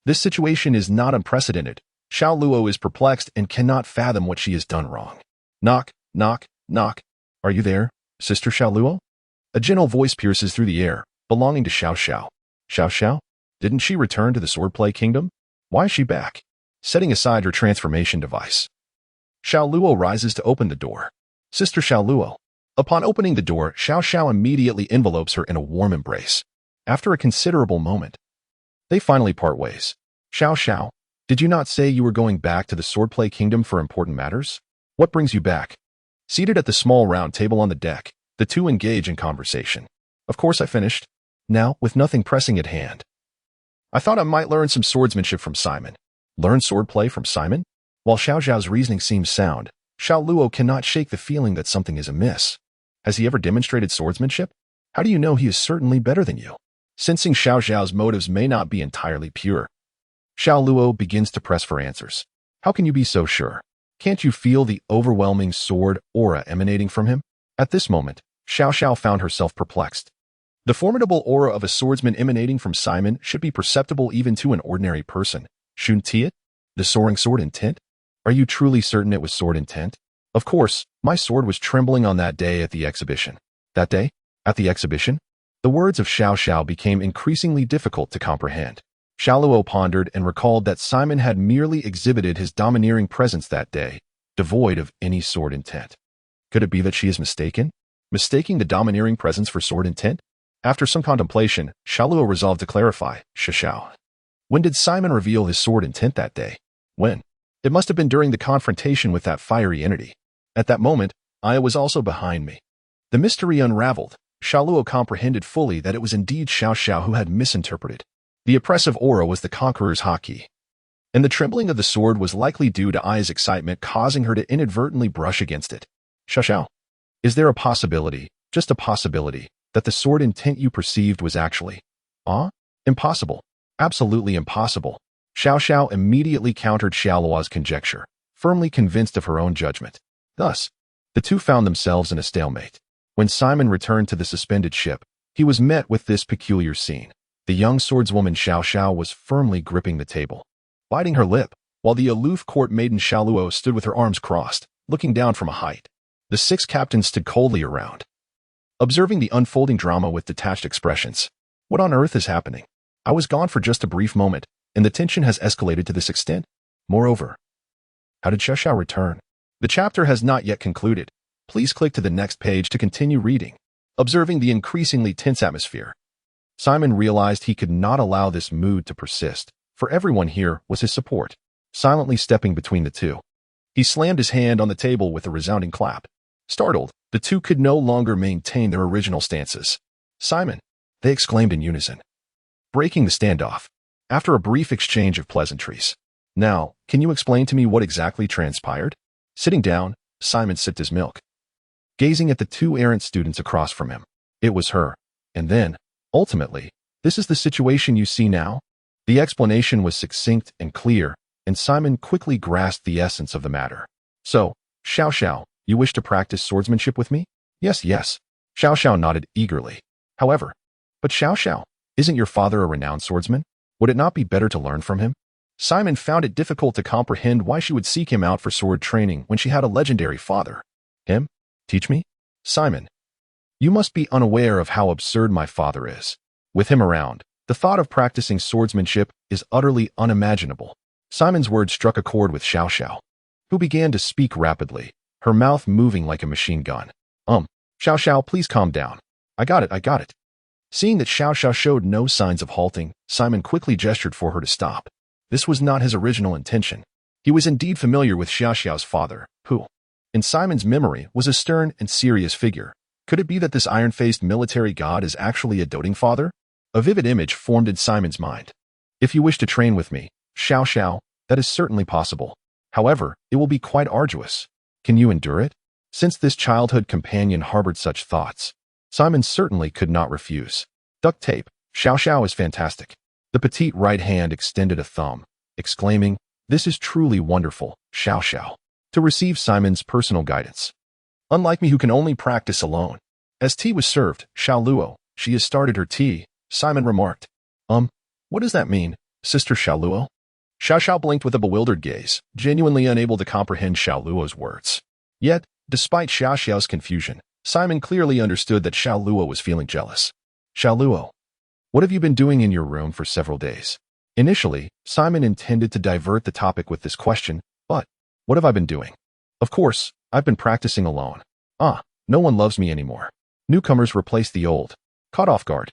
This situation is not unprecedented. Xiao Luo is perplexed and cannot fathom what she has done wrong. Knock, knock, knock. Are you there, Sister Xiao Luo? A gentle voice pierces through the air, belonging to Xiao Xiao. Xiao Xiao? Didn't she return to the Swordplay Kingdom? Why is she back? Setting aside her transformation device, Xiao Luo rises to open the door. Sister Xiao Luo. Upon opening the door, Xiao Xiao immediately envelopes her in a warm embrace. After a considerable moment, they finally part ways. Xiao Xiao, did you not say you were going back to the Swordplay Kingdom for important matters? What brings you back? Seated at the small round table on the deck, the two engage in conversation. Of course I finished. Now, with nothing pressing at hand, I thought I might learn some swordsmanship from Simon. Learn swordplay from Simon? While Xiao Xiao's reasoning seems sound, Xiao Luo cannot shake the feeling that something is amiss. Has he ever demonstrated swordsmanship? How do you know he is certainly better than you? Sensing Xiao Xiao's motives may not be entirely pure, Xiao Luo begins to press for answers. How can you be so sure? Can't you feel the overwhelming sword aura emanating from him? At this moment, Xiao Xiao found herself perplexed. The formidable aura of a swordsman emanating from Simon should be perceptible even to an ordinary person. Shouldn't it? The soaring sword intent? Are you truly certain it was sword intent? Of course, my sword was trembling on that day at the exhibition. That day? At the exhibition? The words of Xiao Xiao became increasingly difficult to comprehend. Xiao Luo pondered and recalled that Simon had merely exhibited his domineering presence that day, devoid of any sword intent. Could it be that she is mistaken? Mistaking the domineering presence for sword intent? After some contemplation, Xiao Luo resolved to clarify. Xiao. When did Simon reveal his sword intent that day? When? It must have been during the confrontation with that fiery entity. At that moment, Aya was also behind me. The mystery unraveled. Xiao Luo comprehended fully that it was indeed Xiao Xiao who had misinterpreted. The oppressive aura was the conqueror's haki, and the trembling of the sword was likely due to Ai's excitement causing her to inadvertently brush against it. Xiao Xiao, is there a possibility, just a possibility, that the sword intent you perceived was actually? Impossible. Absolutely impossible. Xiao Xiao immediately countered Xiao Luo's conjecture, firmly convinced of her own judgment. Thus, the two found themselves in a stalemate. When Simon returned to the suspended ship, he was met with this peculiar scene. The young swordswoman Xiao Xiao was firmly gripping the table, biting her lip, while the aloof court maiden Xiao Luo stood with her arms crossed, looking down from a height. The 6 captains stood coldly around, observing the unfolding drama with detached expressions. What on earth is happening? I was gone for just a brief moment, and the tension has escalated to this extent. Moreover, how did Xiao Xiao return? The chapter has not yet concluded. Please click to the next page to continue reading. Observing the increasingly tense atmosphere, Simon realized he could not allow this mood to persist, for everyone here was his support. Silently stepping between the two, he slammed his hand on the table with a resounding clap. Startled, the two could no longer maintain their original stances. Simon, they exclaimed in unison, breaking the standoff. After a brief exchange of pleasantries, now, can you explain to me what exactly transpired? Sitting down, Simon sipped his milk, gazing at the 2 errant students across from him. It was her. And then, ultimately, this is the situation you see now? The explanation was succinct and clear, and Simon quickly grasped the essence of the matter. So, Xiao Xiao, you wish to practice swordsmanship with me? Yes, yes. Xiao Xiao nodded eagerly. However, but Xiao Xiao, isn't your father a renowned swordsman? Would it not be better to learn from him? Simon found it difficult to comprehend why she would seek him out for sword training when she had a legendary father. Him? Teach me? Simon, you must be unaware of how absurd my father is. With him around, the thought of practicing swordsmanship is utterly unimaginable. Simon's words struck a chord with Xiao Xiao, who began to speak rapidly, her mouth moving like a machine gun. Xiao Xiao, please calm down. I got it. Seeing that Xiao Xiao showed no signs of halting, Simon quickly gestured for her to stop. This was not his original intention. He was indeed familiar with Xiao Xiao's father, who, in Simon's memory, was a stern and serious figure. Could it be that this iron-faced military god is actually a doting father? A vivid image formed in Simon's mind. If you wish to train with me, Xiao Xiao, that is certainly possible. However, it will be quite arduous. Can you endure it? Since this childhood companion harbored such thoughts, Simon certainly could not refuse. Duct tape, Xiao Xiao is fantastic. The petite right hand extended a thumb, exclaiming, this is truly wonderful, Xiao Xiao, to receive Simon's personal guidance. Unlike me who can only practice alone. As tea was served, Xiao Luo, she has started her tea, Simon remarked. What does that mean, Sister Xiao Luo? Xiao Xiao blinked with a bewildered gaze, genuinely unable to comprehend Xiao Luo's words. Yet, despite Xiao Xiao's confusion, Simon clearly understood that Xiao Luo was feeling jealous. Xiao Luo, what have you been doing in your room for several days? Initially, Simon intended to divert the topic with this question, but, what have I been doing? Of course, I've been practicing alone. No one loves me anymore. Newcomers replace the old. Caught off guard.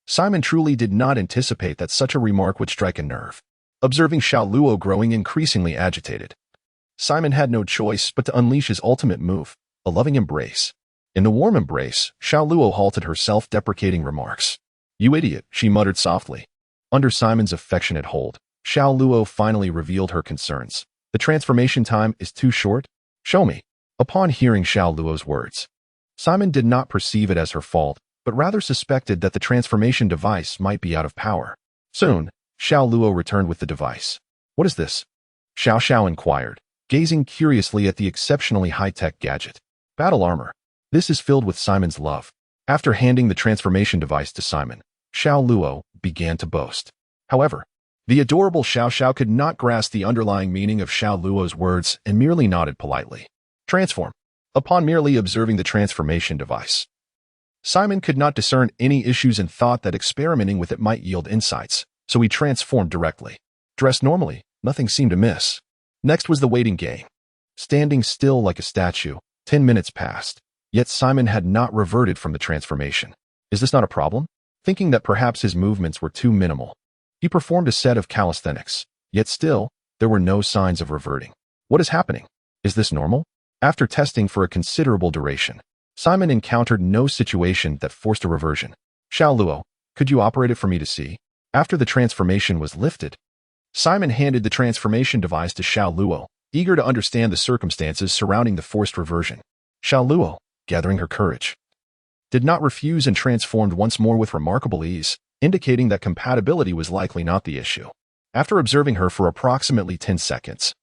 Simon truly did not anticipate that such a remark would strike a nerve. Observing Xiao Luo growing increasingly agitated, Simon had no choice but to unleash his ultimate move, a loving embrace. In the warm embrace, Xiao Luo halted her self-deprecating remarks. You idiot, she muttered softly. Under Simon's affectionate hold, Xiao Luo finally revealed her concerns. The transformation time is too short? Show me. Upon hearing Xiao Luo's words, Simon did not perceive it as her fault, but rather suspected that the transformation device might be out of power. Soon, Xiao Luo returned with the device. What is this? Xiao Xiao inquired, gazing curiously at the exceptionally high-tech gadget. Battle armor. This is filled with Simon's love. After handing the transformation device to Simon, Xiao Luo began to boast. However, the adorable Xiao Xiao could not grasp the underlying meaning of Xiao Luo's words and merely nodded politely. Transform. Upon merely observing the transformation device, Simon could not discern any issues and thought that experimenting with it might yield insights, so he transformed directly. Dressed normally, nothing seemed amiss. Next was the waiting game. Standing still like a statue, 10 minutes passed, yet Simon had not reverted from the transformation. Is this not a problem? Thinking that perhaps his movements were too minimal, he performed a set of calisthenics, yet still, there were no signs of reverting. What is happening? Is this normal? After testing for a considerable duration, Simon encountered no situation that forced a reversion. Xiao Luo, could you operate it for me to see? After the transformation was lifted, Simon handed the transformation device to Xiao Luo, eager to understand the circumstances surrounding the forced reversion. Xiao Luo, gathering her courage, did not refuse and transformed once more with remarkable ease, indicating that compatibility was likely not the issue. After observing her for approximately 10 seconds,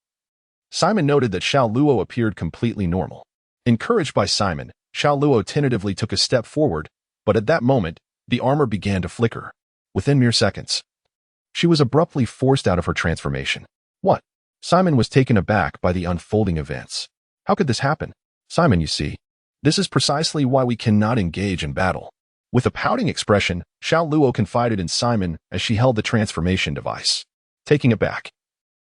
Simon noted that Xiao Luo appeared completely normal. Encouraged by Simon, Xiao Luo tentatively took a step forward, but at that moment, the armor began to flicker. Within mere seconds, she was abruptly forced out of her transformation. What? Simon was taken aback by the unfolding events. How could this happen? Simon, you see, this is precisely why we cannot engage in battle. With a pouting expression, Xiao Luo confided in Simon as she held the transformation device. Taking it back,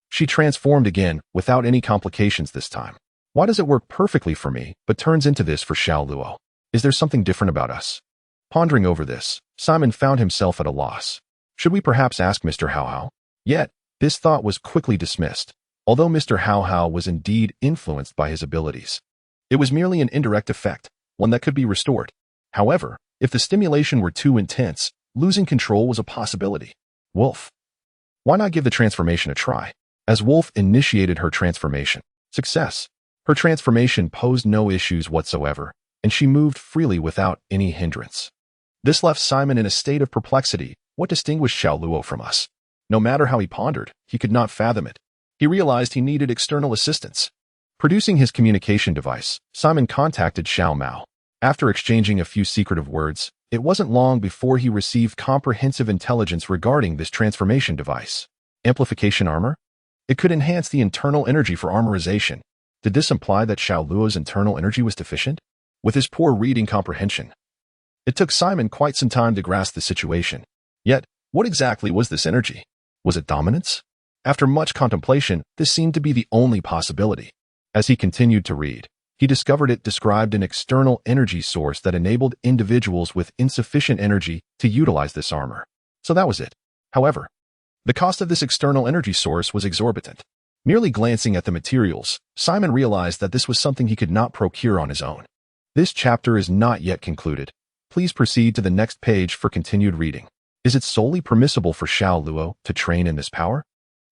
she transformed again without any complications this time. Why does it work perfectly for me, but turns into this for Xiao Luo? Is there something different about us? Pondering over this, Simon found himself at a loss. Should we perhaps ask Mr. Hao Hao? Yet, this thought was quickly dismissed. Although Mr. Hao Hao was indeed influenced by his abilities, it was merely an indirect effect, one that could be restored. However, if the stimulation were too intense, losing control was a possibility. Wolf. Why not give the transformation a try? As Wolf initiated her transformation, success. Her transformation posed no issues whatsoever, and she moved freely without any hindrance. This left Simon in a state of perplexity. What distinguished Xiao Luo from us? No matter how he pondered, he could not fathom it. He realized he needed external assistance. Producing his communication device, Simon contacted Xiao Mao. After exchanging a few secretive words, it wasn't long before he received comprehensive intelligence regarding this transformation device. Amplification armor? It could enhance the internal energy for armorization. Did this imply that Xiao Luo's internal energy was deficient? With his poor reading comprehension, it took Simon quite some time to grasp the situation. Yet, what exactly was this energy? Was it dominance? After much contemplation, this seemed to be the only possibility. As he continued to read, he discovered it described an external energy source that enabled individuals with insufficient energy to utilize this armor. So that was it. However, the cost of this external energy source was exorbitant. Merely glancing at the materials, Simon realized that this was something he could not procure on his own. This chapter is not yet concluded. Please proceed to the next page for continued reading. Is it solely permissible for Xiao Luo to train in this power?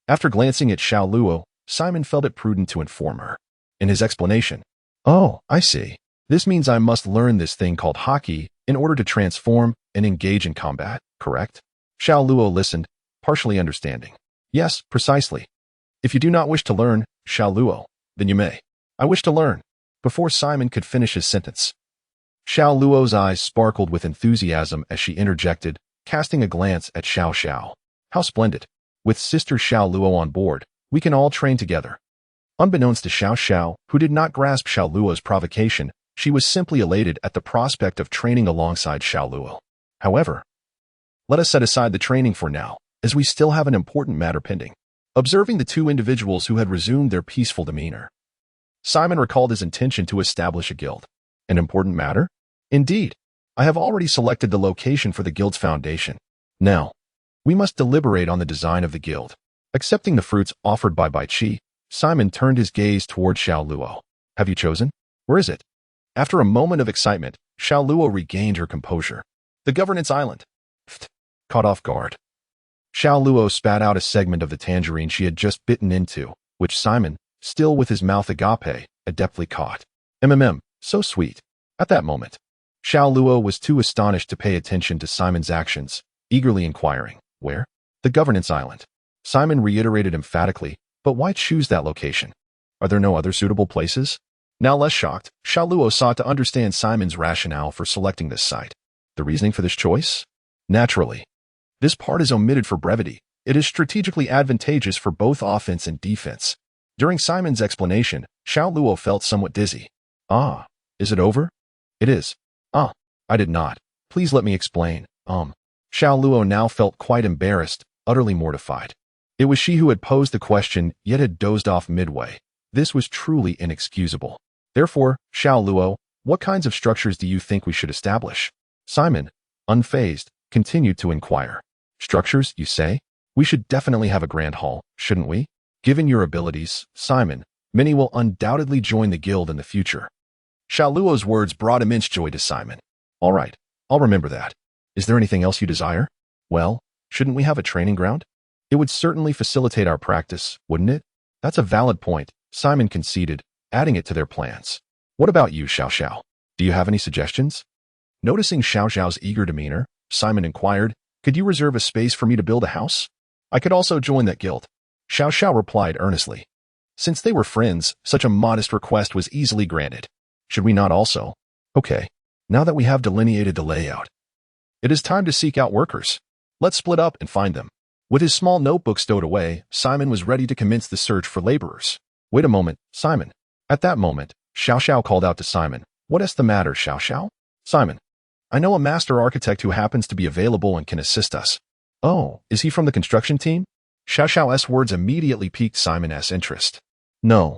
After glancing at Xiao Luo, Simon felt it prudent to inform her. In his explanation, "Oh, I see. This means I must learn this thing called haki in order to transform and engage in combat, correct?" Xiao Luo listened, partially understanding. "Yes, precisely. If you do not wish to learn, Xiao Luo, then you may." "I wish to learn." Before Simon could finish his sentence, Xiao Luo's eyes sparkled with enthusiasm as she interjected, casting a glance at Xiao Xiao. "How splendid. With Sister Xiao Luo on board, we can all train together." Unbeknownst to Xiao Xiao, who did not grasp Xiao Luo's provocation, she was simply elated at the prospect of training alongside Xiao Luo. However, let us set aside the training for now, as we still have an important matter pending. Observing the two individuals who had resumed their peaceful demeanor, Simon recalled his intention to establish a guild. An important matter? Indeed. I have already selected the location for the guild's foundation. Now, we must deliberate on the design of the guild. Accepting the fruits offered by Bai Qi, Simon turned his gaze toward Xiao Luo. "Have you chosen? Where is it?" After a moment of excitement, Xiao Luo regained her composure. "The governance island." Pfft. Caught off guard, Xiao Luo spat out a segment of the tangerine she had just bitten into, which Simon, still with his mouth agape, adeptly caught. So sweet. At that moment, Xiao Luo was too astonished to pay attention to Simon's actions, eagerly inquiring, "Where?" "The governance island." Simon reiterated emphatically, "But why choose that location? Are there no other suitable places?" Now less shocked, Xiao Luo sought to understand Simon's rationale for selecting this site. The reasoning for this choice? Naturally, this part is omitted for brevity. It is strategically advantageous for both offense and defense. During Simon's explanation, Xiao Luo felt somewhat dizzy. "Ah, is it over?" "It is." "Ah, I did not. Please let me explain." Xiao Luo now felt quite embarrassed, utterly mortified. It was she who had posed the question, yet had dozed off midway. This was truly inexcusable. Therefore, Xiao Luo, what kinds of structures do you think we should establish? Simon, unfazed, continued to inquire. "Structures, you say? We should definitely have a grand hall, shouldn't we? Given your abilities, Simon, many will undoubtedly join the guild in the future. Xiao Luo's words brought immense joy to Simon. All right, I'll remember that. Is there anything else you desire? Well, shouldn't we have a training ground? It would certainly facilitate our practice, wouldn't it? That's a valid point, Simon conceded, adding it to their plans. What about you, Xiao Xiao? Do you have any suggestions? Noticing Xiao Xiao's eager demeanor, Simon inquired, could you reserve a space for me to build a house? I could also join that guild. Xiao Xiao replied earnestly. Since they were friends, such a modest request was easily granted. Should we not also? Okay, now that we have delineated the layout, it is time to seek out workers. Let's split up and find them. With his small notebook stowed away, Simon was ready to commence the search for laborers. Wait a moment, Simon. At that moment, Xiao Xiao called out to Simon. What is the matter, Xiao Xiao? Simon, I know a master architect who happens to be available and can assist us. Oh, is he from the construction team? Xiao Xiao's words immediately piqued Simon's interest. No.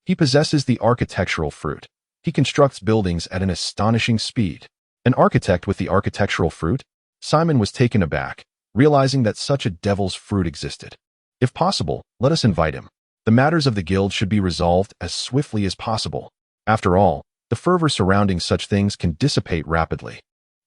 He possesses the architectural fruit. He constructs buildings at an astonishing speed. An architect with the architectural fruit? Simon was taken aback, realizing that such a devil's fruit existed. If possible, let us invite him. The matters of the guild should be resolved as swiftly as possible. After all, the fervor surrounding such things can dissipate rapidly.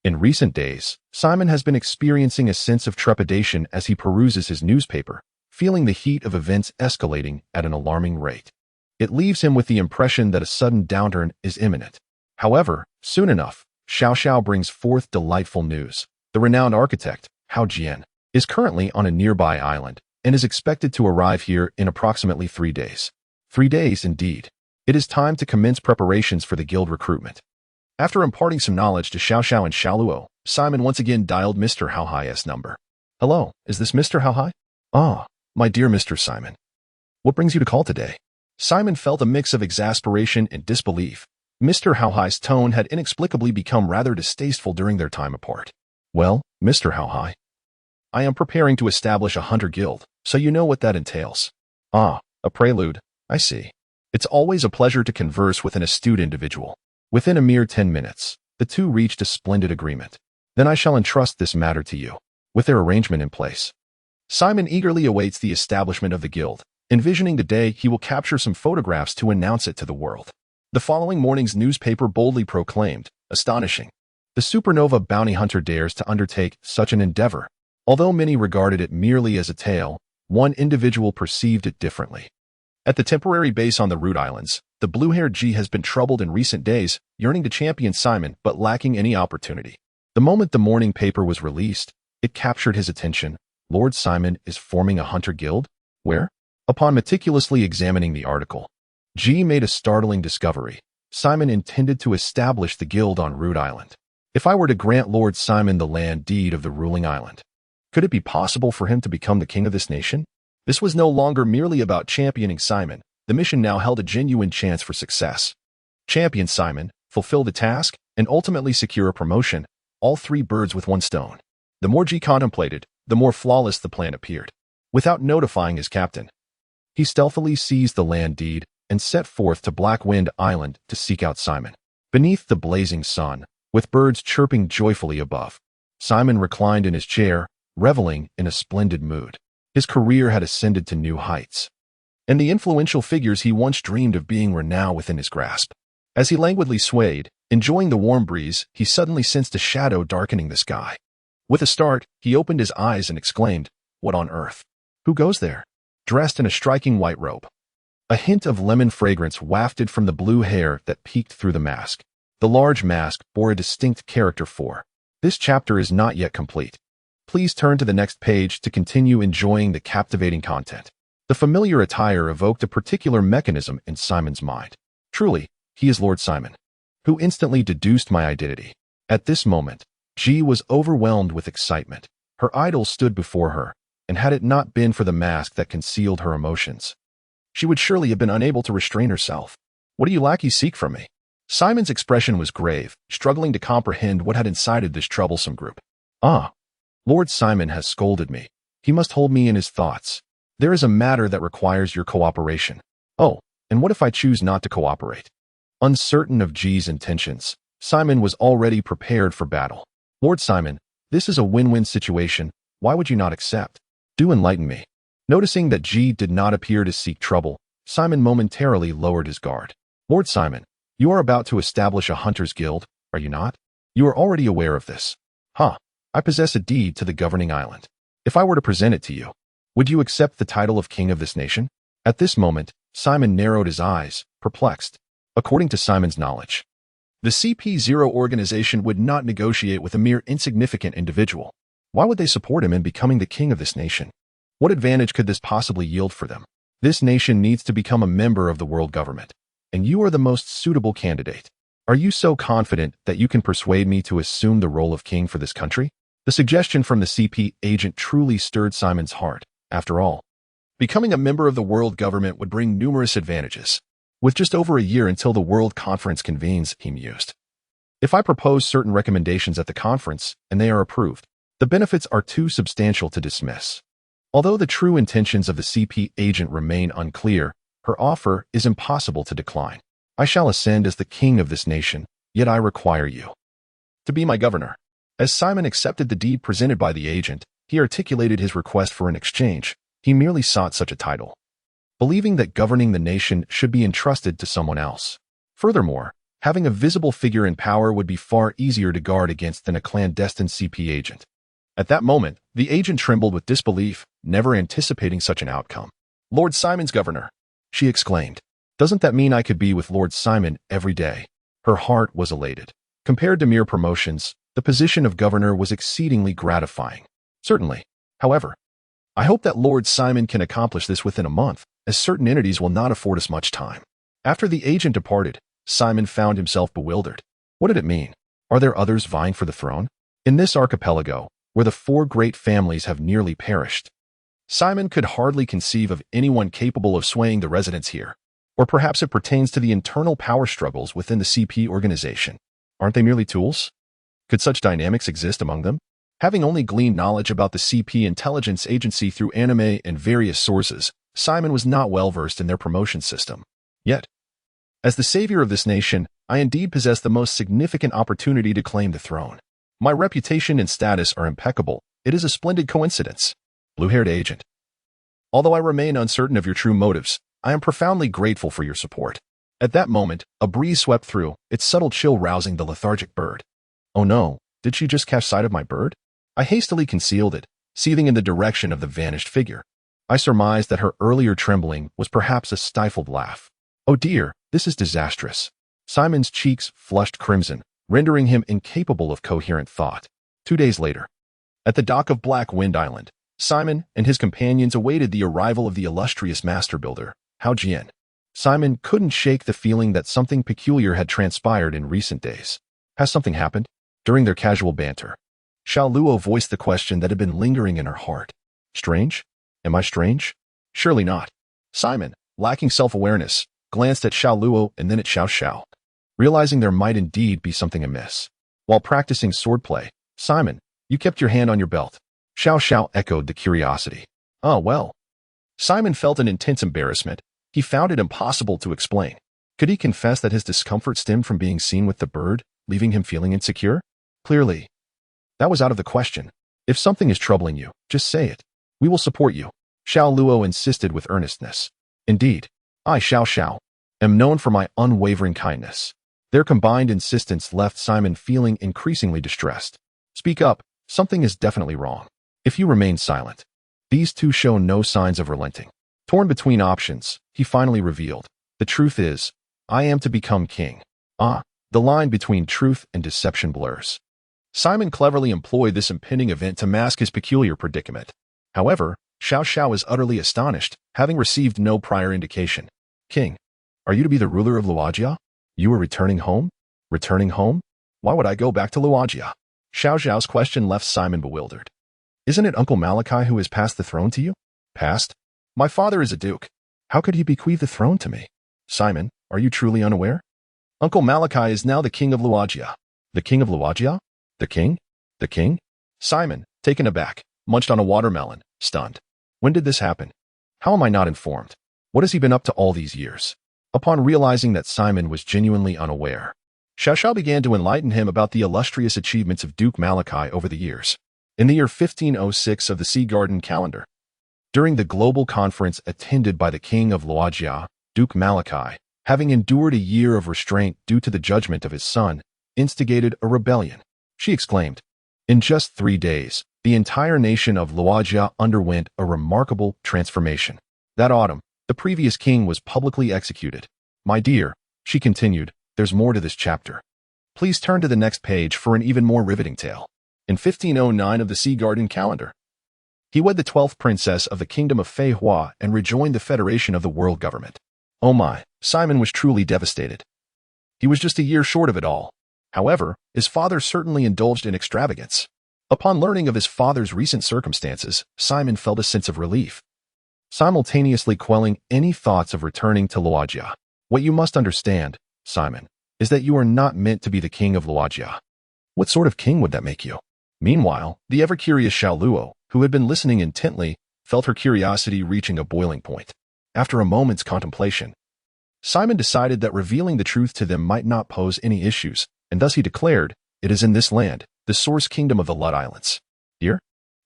In recent days, Simon has been experiencing a sense of trepidation as he peruses his newspaper, feeling the heat of events escalating at an alarming rate. It leaves him with the impression that a sudden downturn is imminent. However, soon enough, Xiao Xiao brings forth delightful news. The renowned architect, Hao Jian, is currently on a nearby island and is expected to arrive here in approximately 3 days. 3 days, indeed. It is time to commence preparations for the guild recruitment. After imparting some knowledge to Xiao Xiao and Xiao Luo, Simon once again dialed Mr. Hao Hai's number. Hello, is this Mr. Hao Hai? Ah, my dear Mr. Simon. What brings you to call today? Simon felt a mix of exasperation and disbelief. Mr. Hao Hai's tone had inexplicably become rather distasteful during their time apart. Well, Mr. Hao Hai, I am preparing to establish a hunter guild, so you know what that entails. Ah, a prelude, I see. It's always a pleasure to converse with an astute individual. Within a mere 10 minutes, the two reached a splendid agreement. Then I shall entrust this matter to you. With their arrangement in place, Simon eagerly awaits the establishment of the guild, envisioning the day he will capture some photographs to announce it to the world. The following morning's newspaper boldly proclaimed, astonishing. The supernova bounty hunter dares to undertake such an endeavor. Although many regarded it merely as a tale, one individual perceived it differently. At the temporary base on the Root Islands, the blue-haired G has been troubled in recent days, yearning to champion Simon but lacking any opportunity. The moment the morning paper was released, it captured his attention. Lord Simon is forming a hunter guild? Where? Upon meticulously examining the article, G made a startling discovery. Simon intended to establish the guild on Root Island. If I were to grant Lord Simon the land deed of the ruling island, could it be possible for him to become the king of this nation? This was no longer merely about championing Simon. The mission now held a genuine chance for success. Champion Simon, fulfill the task, and ultimately secure a promotion, all 3 birds with one stone. The more G contemplated, the more flawless the plan appeared. Without notifying his captain, he stealthily seized the land deed and set forth to Black Wind Island to seek out Simon. Beneath the blazing sun, with birds chirping joyfully above, Simon reclined in his chair, reveling in a splendid mood. His career had ascended to new heights, and the influential figures he once dreamed of being were now within his grasp. As he languidly swayed, enjoying the warm breeze, he suddenly sensed a shadow darkening the sky. With a start, he opened his eyes and exclaimed, "What on earth? Who goes there?" Dressed in a striking white robe, a hint of lemon fragrance wafted from the blue hair that peeked through the mask. The large mask bore a distinct character for. This chapter is not yet complete. Please turn to the next page to continue enjoying the captivating content. The familiar attire evoked a particular mechanism in Simon's mind. Truly, he is Lord Simon, who instantly deduced my identity. At this moment, G was overwhelmed with excitement. Her idol stood before her, and had it not been for the mask that concealed her emotions, she would surely have been unable to restrain herself. "What do you lackeys seek from me?" Simon's expression was grave, struggling to comprehend what had incited this troublesome group. "Ah, Lord Simon has scolded me. He must hold me in his thoughts. There is a matter that requires your cooperation." "Oh, and what if I choose not to cooperate?" Uncertain of G's intentions, Simon was already prepared for battle. "Lord Simon, this is a win-win situation. Why would you not accept? Do enlighten me." Noticing that G did not appear to seek trouble, Simon momentarily lowered his guard. "Lord Simon, You are about to establish a hunter's guild, are you not? You are already aware of this. Huh. I possess a deed to the governing island. If I were to present it to you, would you accept the title of king of this nation? At this moment, Simon narrowed his eyes, perplexed. According to Simon's knowledge, the CP0 organization would not negotiate with a mere insignificant individual. Why would they support him in becoming the king of this nation? What advantage could this possibly yield for them? This nation needs to become a member of the world government, and you are the most suitable candidate. Are you so confident that you can persuade me to assume the role of king for this country? The suggestion from the CP agent truly stirred Simon's heart. After all, becoming a member of the world government would bring numerous advantages. With just over a year until the World Conference convenes, he mused. If I propose certain recommendations at the conference and they are approved, the benefits are too substantial to dismiss. Although the true intentions of the CP agent remain unclear, her offer is impossible to decline. I shall ascend as the king of this nation, yet I require you to be my governor. As Simon accepted the deed presented by the agent, he articulated his request for an exchange. He merely sought such a title, believing that governing the nation should be entrusted to someone else. Furthermore, having a visible figure in power would be far easier to guard against than a clandestine CP agent. At that moment, the agent trembled with disbelief, never anticipating such an outcome. Lord Simon's governor, she exclaimed. Doesn't that mean I could be with Lord Simon every day? Her heart was elated. Compared to mere promotions, the position of governor was exceedingly gratifying. Certainly. However, I hope that Lord Simon can accomplish this within a month, as certain entities will not afford us much time. After the agent departed, Simon found himself bewildered. What did it mean? Are there others vying for the throne? In this archipelago, where the 4 great families have nearly perished, Simon could hardly conceive of anyone capable of swaying the residents here. Or perhaps it pertains to the internal power struggles within the CP organization. Aren't they merely tools? Could such dynamics exist among them? Having only gleaned knowledge about the CP intelligence agency through anime and various sources, Simon was not well versed in their promotion system. Yet, as the savior of this nation, I indeed possess the most significant opportunity to claim the throne. My reputation and status are impeccable. It is a splendid coincidence. Blue-haired agent. Although I remain uncertain of your true motives, I am profoundly grateful for your support. At that moment, a breeze swept through, its subtle chill rousing the lethargic bird. Oh no, did she just catch sight of my bird? I hastily concealed it, seething in the direction of the vanished figure. I surmised that her earlier trembling was perhaps a stifled laugh. Oh dear, this is disastrous. Simon's cheeks flushed crimson, rendering him incapable of coherent thought. 2 days later, at the dock of Black Wind Island, Simon and his companions awaited the arrival of the illustrious master builder, Hao Jian. Simon couldn't shake the feeling that something peculiar had transpired in recent days. Has something happened? During their casual banter, Xiao Luo voiced the question that had been lingering in her heart. Strange? Am I strange? Surely not. Simon, lacking self-awareness, glanced at Xiao Luo and then at Xiao Xiao, realizing there might indeed be something amiss. While practicing swordplay, Simon, you kept your hand on your belt. Xiao Xiao echoed the curiosity. Oh, well. Simon felt an intense embarrassment. He found it impossible to explain. Could he confess that his discomfort stemmed from being seen with the bird, leaving him feeling insecure? Clearly, that was out of the question. If something is troubling you, just say it. We will support you. Xiao Luo insisted with earnestness. Indeed, I, Xiao Xiao, am known for my unwavering kindness. Their combined insistence left Simon feeling increasingly distressed. Speak up, something is definitely wrong. If you remain silent. These two show no signs of relenting. Torn between options, he finally revealed. The truth is, I am to become king. The line between truth and deception blurs. Simon cleverly employed this impending event to mask his peculiar predicament. However, Xiao Xiao is utterly astonished, having received no prior indication. King, are you to be the ruler of Luogia? You are returning home? Returning home? Why would I go back to Luogia? Xiao Xiao's question left Simon bewildered. Isn't it Uncle Malachi who has passed the throne to you? Passed? My father is a duke. How could he bequeath the throne to me? Simon, are you truly unaware? Uncle Malachi is now the king of Luogia. The king of Luogia? The king? The king? Simon, taken aback, munched on a watermelon, stunned. When did this happen? How am I not informed? What has he been up to all these years? Upon realizing that Simon was genuinely unaware, Xiao Xiao began to enlighten him about the illustrious achievements of Duke Malachi over the years. In the year 1506 of the Sea Garden calendar, during the global conference attended by the king of Luogia, Duke Malachi, having endured a year of restraint due to the judgment of his son, instigated a rebellion. She exclaimed. In just 3 days, the entire nation of Luojia underwent a remarkable transformation. That autumn, the previous king was publicly executed. My dear, she continued, there's more to this chapter. Please turn to the next page for an even more riveting tale. In 1509 of the Sea Garden calendar, he wed the 12th princess of the kingdom of Fei Hua and rejoined the federation of the world government. Oh my, Simon was truly devastated. He was just a year short of it all. However, his father certainly indulged in extravagance. Upon learning of his father's recent circumstances, Simon felt a sense of relief, simultaneously quelling any thoughts of returning to Luojia. What you must understand, Simon, is that you are not meant to be the king of Luojia. What sort of king would that make you? Meanwhile, the ever-curious Xiao Luo, who had been listening intently, felt her curiosity reaching a boiling point. After a moment's contemplation, Simon decided that revealing the truth to them might not pose any issues, and thus he declared, "It is in this land, the source kingdom of the Lut Islands." "Dear?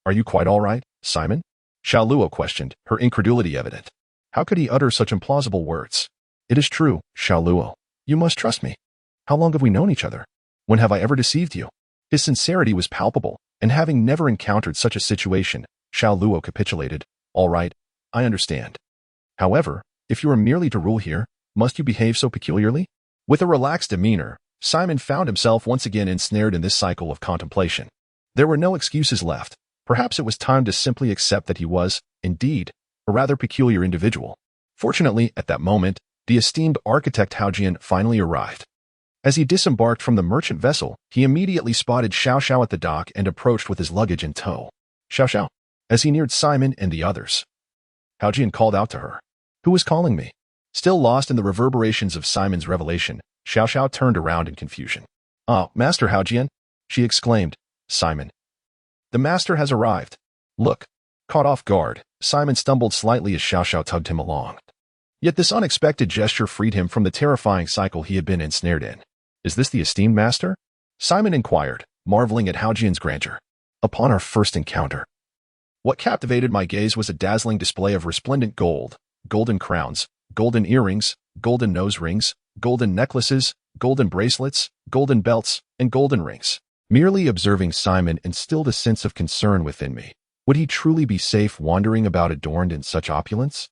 Are you quite all right, Simon?" Xiao Luo questioned, her incredulity evident. How could he utter such implausible words? "It is true, Xiao Luo. You must trust me. How long have we known each other? When have I ever deceived you?" His sincerity was palpable, and having never encountered such a situation, Xiao Luo capitulated. "All right, I understand. However, if you are merely to rule here, must you behave so peculiarly?" With a relaxed demeanor, Simon found himself once again ensnared in this cycle of contemplation. There were no excuses left. Perhaps it was time to simply accept that he was, indeed, a rather peculiar individual. Fortunately, at that moment, the esteemed architect Hao Jian finally arrived. As he disembarked from the merchant vessel, he immediately spotted Xiao Xiao at the dock and approached with his luggage in tow. "Xiao Xiao." As he neared Simon and the others, Hao Jian called out to her. "Who is calling me?" Still lost in the reverberations of Simon's revelation, Xiao Xiao turned around in confusion. "Ah, Master Hao Jian," she exclaimed. "Simon, the master has arrived. Look." Caught off guard, Simon stumbled slightly as Xiao Xiao tugged him along. Yet this unexpected gesture freed him from the terrifying cycle he had been ensnared in. "Is this the esteemed master?" Simon inquired, marveling at Hao Jian's grandeur. "Upon our first encounter, what captivated my gaze was a dazzling display of resplendent gold, golden crowns, golden earrings, golden nose rings, golden necklaces, golden bracelets, golden belts, and golden rings. Merely observing Simon instilled a sense of concern within me. Would he truly be safe wandering about adorned in such opulence?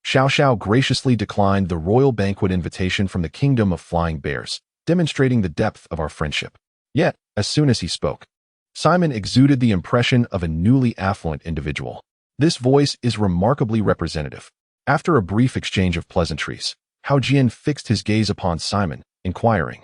Xiao Xiao graciously declined the royal banquet invitation from the kingdom of flying bears, demonstrating the depth of our friendship. Yet, as soon as he spoke, Simon exuded the impression of a newly affluent individual. This voice is remarkably representative. After a brief exchange of pleasantries, Hao Jian fixed his gaze upon Simon, inquiring,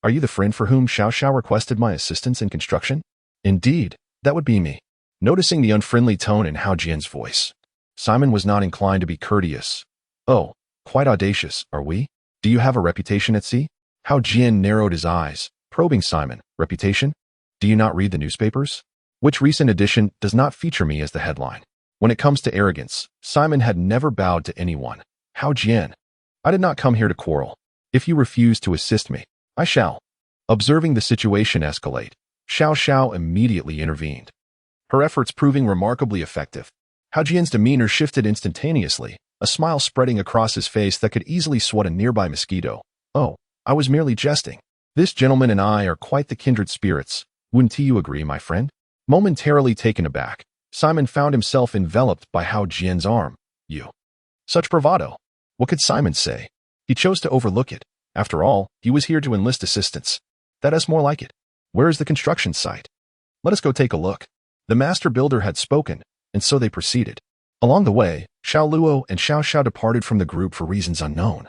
"Are you the friend for whom Xiao Xiao requested my assistance in construction?" "Indeed, that would be me." Noticing the unfriendly tone in Hao Jian's voice, Simon was not inclined to be courteous. "Oh, quite audacious, are we? Do you have a reputation at sea?" Hao Jian narrowed his eyes, probing Simon. "Reputation? Do you not read the newspapers? Which recent edition does not feature me as the headline?" When it comes to arrogance, Simon had never bowed to anyone. "Hao Jian, I did not come here to quarrel. If you refuse to assist me, I shall." Observing the situation escalate, Xiao Xiao immediately intervened, her efforts proving remarkably effective. Hao Jian's demeanor shifted instantaneously, a smile spreading across his face that could easily swat a nearby mosquito. "Oh, I was merely jesting. This gentleman and I are quite the kindred spirits. Wouldn't you agree, my friend?" Momentarily taken aback, Simon found himself enveloped by Hao Jian's arm. "You." Such bravado. What could Simon say? He chose to overlook it. After all, he was here to enlist assistance. That is more like it. Where is the construction site? Let us go take a look. The master builder had spoken, and so they proceeded. Along the way, Xiao Luo and Xiao Xiao departed from the group for reasons unknown,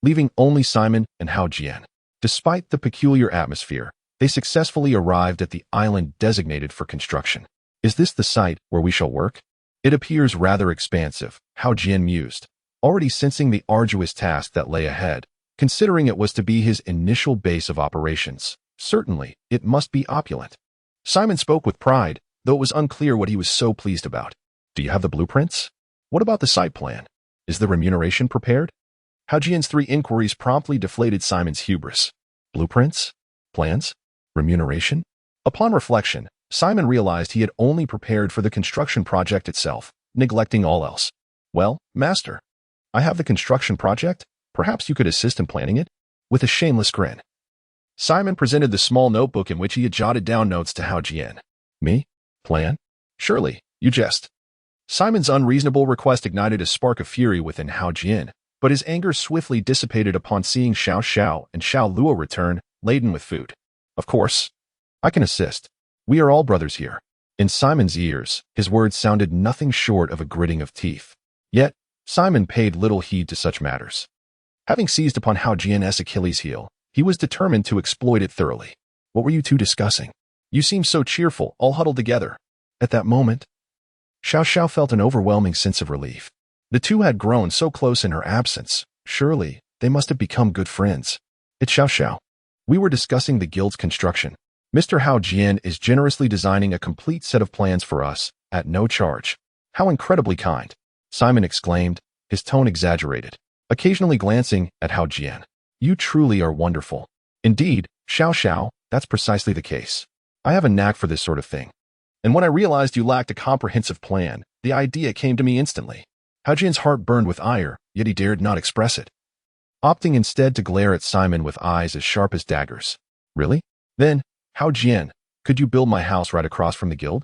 leaving only Simon and Hao Jian. Despite the peculiar atmosphere, they successfully arrived at the island designated for construction. "Is this the site where we shall work? It appears rather expansive," Hao Jian mused, already sensing the arduous task that lay ahead. Considering it was to be his initial base of operations, certainly it must be opulent. Simon spoke with pride, though it was unclear what he was so pleased about. "Do you have the blueprints? What about the site plan? Is the remuneration prepared?" Hao Jian's 3 inquiries promptly deflated Simon's hubris. Blueprints? Plans? Remuneration? Upon reflection, Simon realized he had only prepared for the construction project itself, neglecting all else. "Well, master, I have the construction project. Perhaps you could assist in planning it? With a shameless grin, Simon presented the small notebook in which he had jotted down notes to Hao Jian. Me? Plan? Surely, you jest. Simon's unreasonable request ignited a spark of fury within Hao Jian, but his anger swiftly dissipated upon seeing Xiao Xiao and Xiao Luo return, laden with food. Of course. I can assist. We are all brothers here. In Simon's ears, his words sounded nothing short of a gritting of teeth. Yet, Simon paid little heed to such matters. Having seized upon Hao Jian's Achilles' heel, he was determined to exploit it thoroughly. What were you two discussing? You seemed so cheerful, all huddled together. At that moment, Xiao Xiao felt an overwhelming sense of relief. The two had grown so close in her absence. Surely, they must have become good friends. It's Xiao Xiao. We were discussing the guild's construction. Mr. Hao Jian is generously designing a complete set of plans for us, at no charge. How incredibly kind, Simon exclaimed, his tone exaggerated, occasionally glancing at Hao Jian. You truly are wonderful. Indeed, Xiao Xiao, that's precisely the case. I have a knack for this sort of thing. And when I realized you lacked a comprehensive plan, the idea came to me instantly. Hao Jian's heart burned with ire, yet he dared not express it, opting instead to glare at Simon with eyes as sharp as daggers. Really? Then, Hao Jian, could you build my house right across from the guild?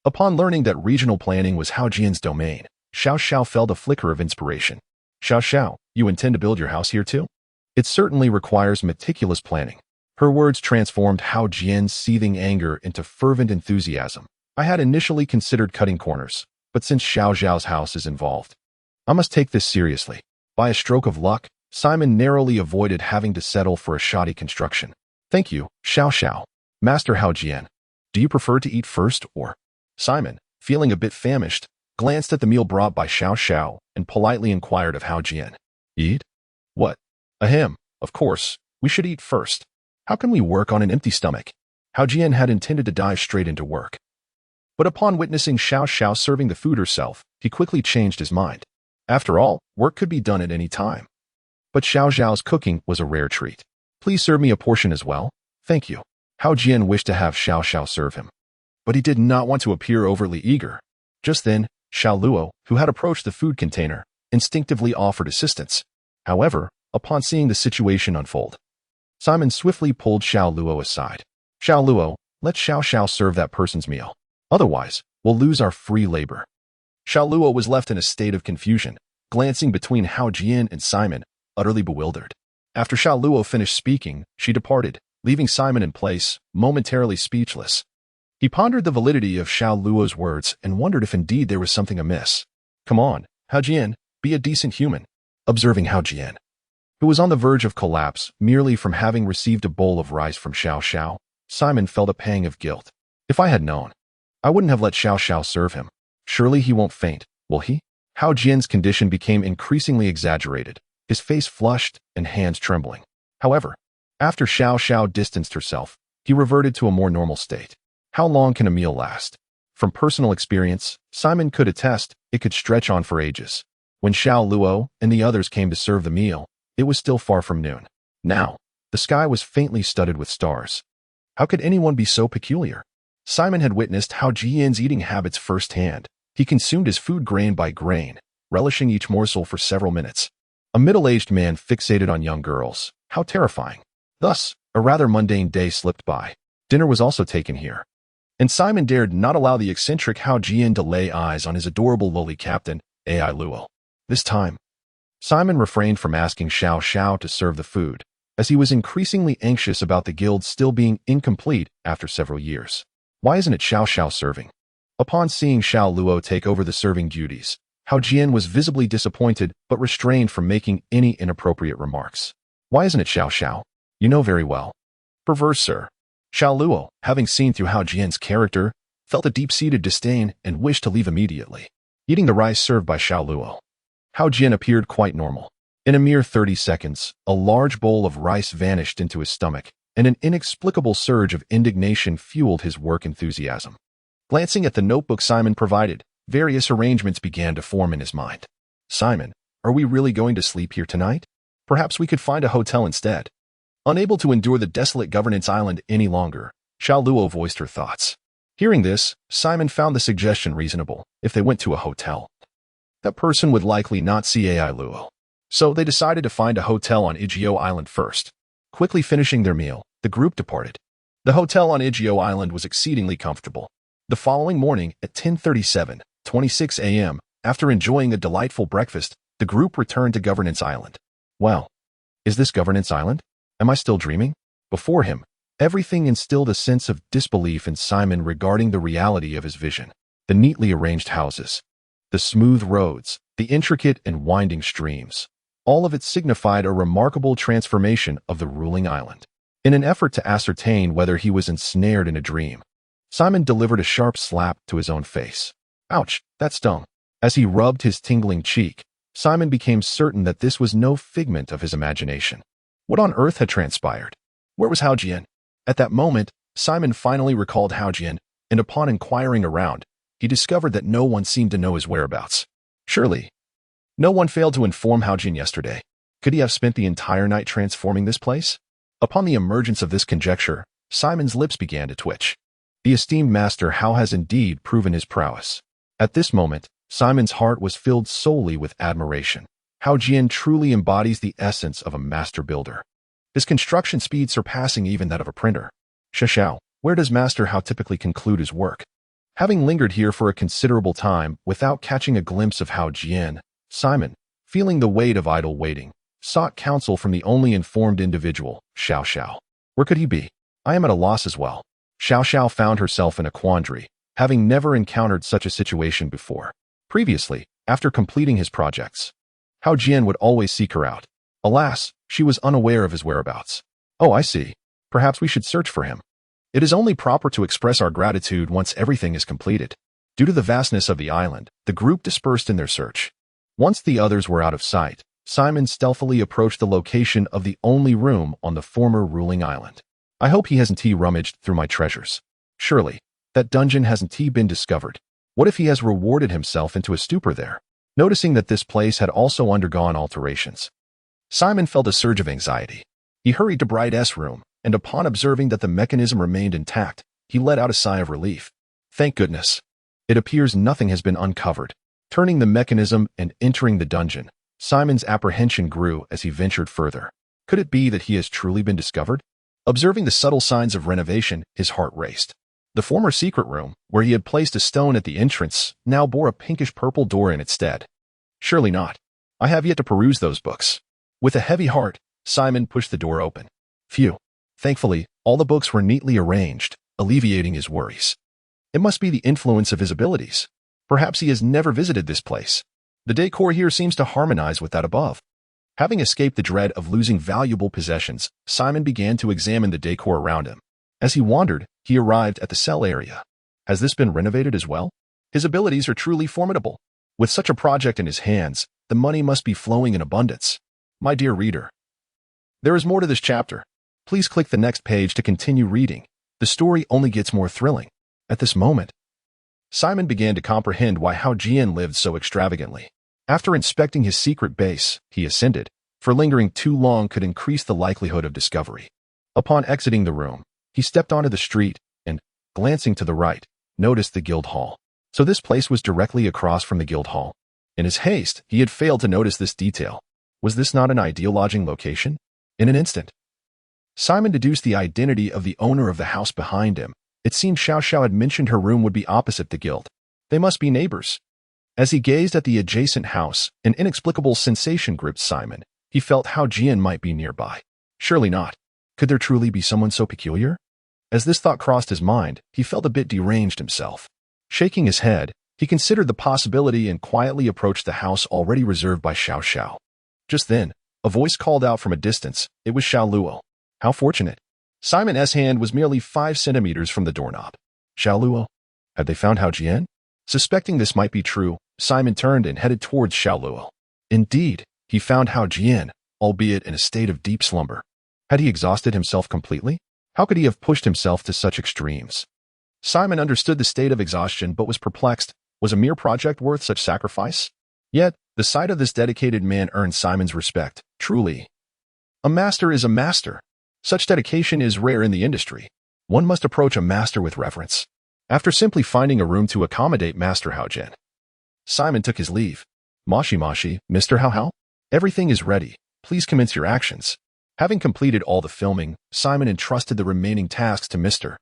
Upon learning that regional planning was Hao Jian's domain, Xiao Xiao felt a flicker of inspiration. Xiao Xiao, you intend to build your house here too? It certainly requires meticulous planning. Her words transformed Hao Jian's seething anger into fervent enthusiasm. I had initially considered cutting corners, but since Xiao Xiao's house is involved, I must take this seriously. By a stroke of luck, Simon narrowly avoided having to settle for a shoddy construction. Thank you, Xiao Xiao. Master Hao Jian, do you prefer to eat first or? Simon, feeling a bit famished, glanced at the meal brought by Xiao Xiao and politely inquired of Hao Jian. Eat? What? Ahem, of course, we should eat first. How can we work on an empty stomach? Hao Jian had intended to dive straight into work. But upon witnessing Xiao Xiao serving the food herself, he quickly changed his mind. After all, work could be done at any time. But Xiao Xiao's cooking was a rare treat. Please serve me a portion as well. Thank you. Hao Jian wished to have Xiao Xiao serve him, but he did not want to appear overly eager. Just then, Xiao Luo, who had approached the food container, instinctively offered assistance. However, upon seeing the situation unfold, Simon swiftly pulled Xiao Luo aside. Xiao Luo, let Xiao Xiao serve that person's meal. Otherwise, we'll lose our free labor. Xiao Luo was left in a state of confusion, glancing between Hao Jian and Simon, utterly bewildered. After Xiao Luo finished speaking, she departed, leaving Simon in place, momentarily speechless. He pondered the validity of Xiao Luo's words and wondered if indeed there was something amiss. Come on, Hao Jian, be a decent human. Observing Hao Jian, who was on the verge of collapse merely from having received a bowl of rice from Xiao Xiao, Simon felt a pang of guilt. If I had known, I wouldn't have let Xiao Xiao serve him. Surely he won't faint, will he? Hao Jian's condition became increasingly exaggerated, his face flushed and hands trembling. However, after Xiao Xiao distanced herself, he reverted to a more normal state. How long can a meal last? From personal experience, Simon could attest it could stretch on for ages. When Xiao Luo and the others came to serve the meal, it was still far from noon. Now, the sky was faintly studded with stars. How could anyone be so peculiar? Simon had witnessed Hao Jian's eating habits firsthand. He consumed his food grain by grain, relishing each morsel for several minutes. A middle-aged man fixated on young girls. How terrifying. Thus, a rather mundane day slipped by. Dinner was also taken here, and Simon dared not allow the eccentric Hao Jian to lay eyes on his adorable lowly captain, Ai Luo. This time, Simon refrained from asking Xiao Xiao to serve the food, as he was increasingly anxious about the guild still being incomplete after several years. Why isn't it Xiao Xiao serving? Upon seeing Xiao Luo take over the serving duties, Hao Jian was visibly disappointed but restrained from making any inappropriate remarks. Why isn't it Xiao Xiao? You know very well. Perverse, sir. Xiao Luo, having seen through Hao Jian's character, felt a deep-seated disdain and wished to leave immediately. Eating the rice served by Xiao Luo, Hao Jian appeared quite normal. In a mere 30 seconds, a large bowl of rice vanished into his stomach, and an inexplicable surge of indignation fueled his work enthusiasm. Glancing at the notebook Simon provided, various arrangements began to form in his mind. Simon, are we really going to sleep here tonight? Perhaps we could find a hotel instead. Unable to endure the desolate governance island any longer, Xiao Luo voiced her thoughts. Hearing this, Simon found the suggestion reasonable. If they went to a hotel, that person would likely not see Ai Luo. So they decided to find a hotel on Igio Island first. Quickly finishing their meal, the group departed. The hotel on Igio Island was exceedingly comfortable. The following morning at 10:37:26 a.m., after enjoying a delightful breakfast, the group returned to Governance Island. Well, is this Governance Island? Am I still dreaming? Before him, everything instilled a sense of disbelief in Simon regarding the reality of his vision. The neatly arranged houses, the smooth roads, the intricate and winding streams, all of it signified a remarkable transformation of the ruling island. In an effort to ascertain whether he was ensnared in a dream, Simon delivered a sharp slap to his own face. Ouch, that stung. As he rubbed his tingling cheek, Simon became certain that this was no figment of his imagination. What on earth had transpired? Where was Hao Jian? At that moment, Simon finally recalled Hao Jian, and upon inquiring around, he discovered that no one seemed to know his whereabouts. Surely, no one failed to inform Hao Jian yesterday. Could he have spent the entire night transforming this place? Upon the emergence of this conjecture, Simon's lips began to twitch. The esteemed master Hao has indeed proven his prowess. At this moment, Simon's heart was filled solely with admiration. Hao Jian truly embodies the essence of a master builder. His construction speed surpassing even that of a printer. Xiao, where does Master Hao typically conclude his work? Having lingered here for a considerable time without catching a glimpse of Hao Jian, Simon, feeling the weight of idle waiting, sought counsel from the only informed individual, Xiao. Where could he be? I am at a loss as well. Xiao found herself in a quandary, having never encountered such a situation before. Previously, after completing his projects, Hao Jian would always seek her out. Alas, she was unaware of his whereabouts. Oh, I see. Perhaps we should search for him. It is only proper to express our gratitude once everything is completed. Due to the vastness of the island, the group dispersed in their search. Once the others were out of sight, Simon stealthily approached the location of the only room on the former ruling island. I hope he hasn't rummaged through my treasures. Surely, that dungeon hasn't been discovered. What if he has rewarded himself into a stupor there? Noticing that this place had also undergone alterations, Simon felt a surge of anxiety. He hurried to Bright S' room, and upon observing that the mechanism remained intact, he let out a sigh of relief. Thank goodness. It appears nothing has been uncovered. Turning the mechanism and entering the dungeon, Simon's apprehension grew as he ventured further. Could it be that he has truly been discovered? Observing the subtle signs of renovation, his heart raced. The former secret room, where he had placed a stone at the entrance, now bore a pinkish-purple door in its stead. Surely not. I have yet to peruse those books. With a heavy heart, Simon pushed the door open. Phew. Thankfully, all the books were neatly arranged, alleviating his worries. It must be the influence of his abilities. Perhaps he has never visited this place. The decor here seems to harmonize with that above. Having escaped the dread of losing valuable possessions, Simon began to examine the decor around him. As he wandered, he arrived at the cell area. Has this been renovated as well? His abilities are truly formidable. With such a project in his hands, the money must be flowing in abundance. My dear reader, there is more to this chapter. Please click the next page to continue reading. The story only gets more thrilling. At this moment, Simon began to comprehend why Hao Jian lived so extravagantly. After inspecting his secret base, he ascended, for lingering too long could increase the likelihood of discovery. Upon exiting the room, he stepped onto the street and, glancing to the right, noticed the guild hall. So this place was directly across from the guild hall. In his haste, he had failed to notice this detail. Was this not an ideal lodging location? In an instant, Simon deduced the identity of the owner of the house behind him. It seemed Xiao had mentioned her room would be opposite the guild. They must be neighbors. As he gazed at the adjacent house, an inexplicable sensation gripped Simon. He felt Hao Jian might be nearby. Surely not. Could there truly be someone so peculiar? As this thought crossed his mind, he felt a bit deranged himself. Shaking his head, he considered the possibility and quietly approached the house already reserved by Xiao. Just then, a voice called out from a distance. It was Xiao Luo. How fortunate. Simon's hand was merely 5 centimeters from the doorknob. Xiao Luo? Had they found Hao Jian? Suspecting this might be true, Simon turned and headed towards Xiao Luo. Indeed, he found Hao Jian, albeit in a state of deep slumber. Had he exhausted himself completely? How could he have pushed himself to such extremes? Simon understood the state of exhaustion but was perplexed. Was a mere project worth such sacrifice? Yet, the sight of this dedicated man earned Simon's respect. Truly, a master is a master. Such dedication is rare in the industry. One must approach a master with reverence. After simply finding a room to accommodate Master Hao Jian, Simon took his leave. Moshi, Mr. Hao. Everything is ready. Please commence your actions. Having completed all the filming, Simon entrusted the remaining tasks to Mr.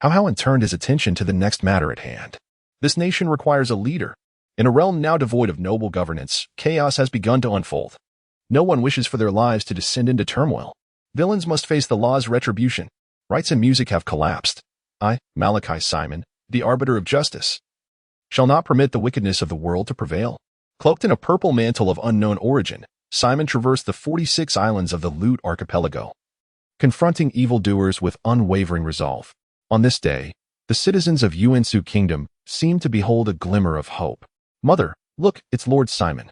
How and turned his attention to the next matter at hand. This nation requires a leader. In a realm now devoid of noble governance, chaos has begun to unfold. No one wishes for their lives to descend into turmoil. Villains must face the law's retribution. Rights and music have collapsed. I, Malachi Simon, the arbiter of justice, shall not permit the wickedness of the world to prevail. Cloaked in a purple mantle of unknown origin, Simon traversed the 46 islands of the Lute archipelago, confronting evildoers with unwavering resolve. On this day, the citizens of Uensu Kingdom seemed to behold a glimmer of hope. "Mother, look, it's Lord Simon,"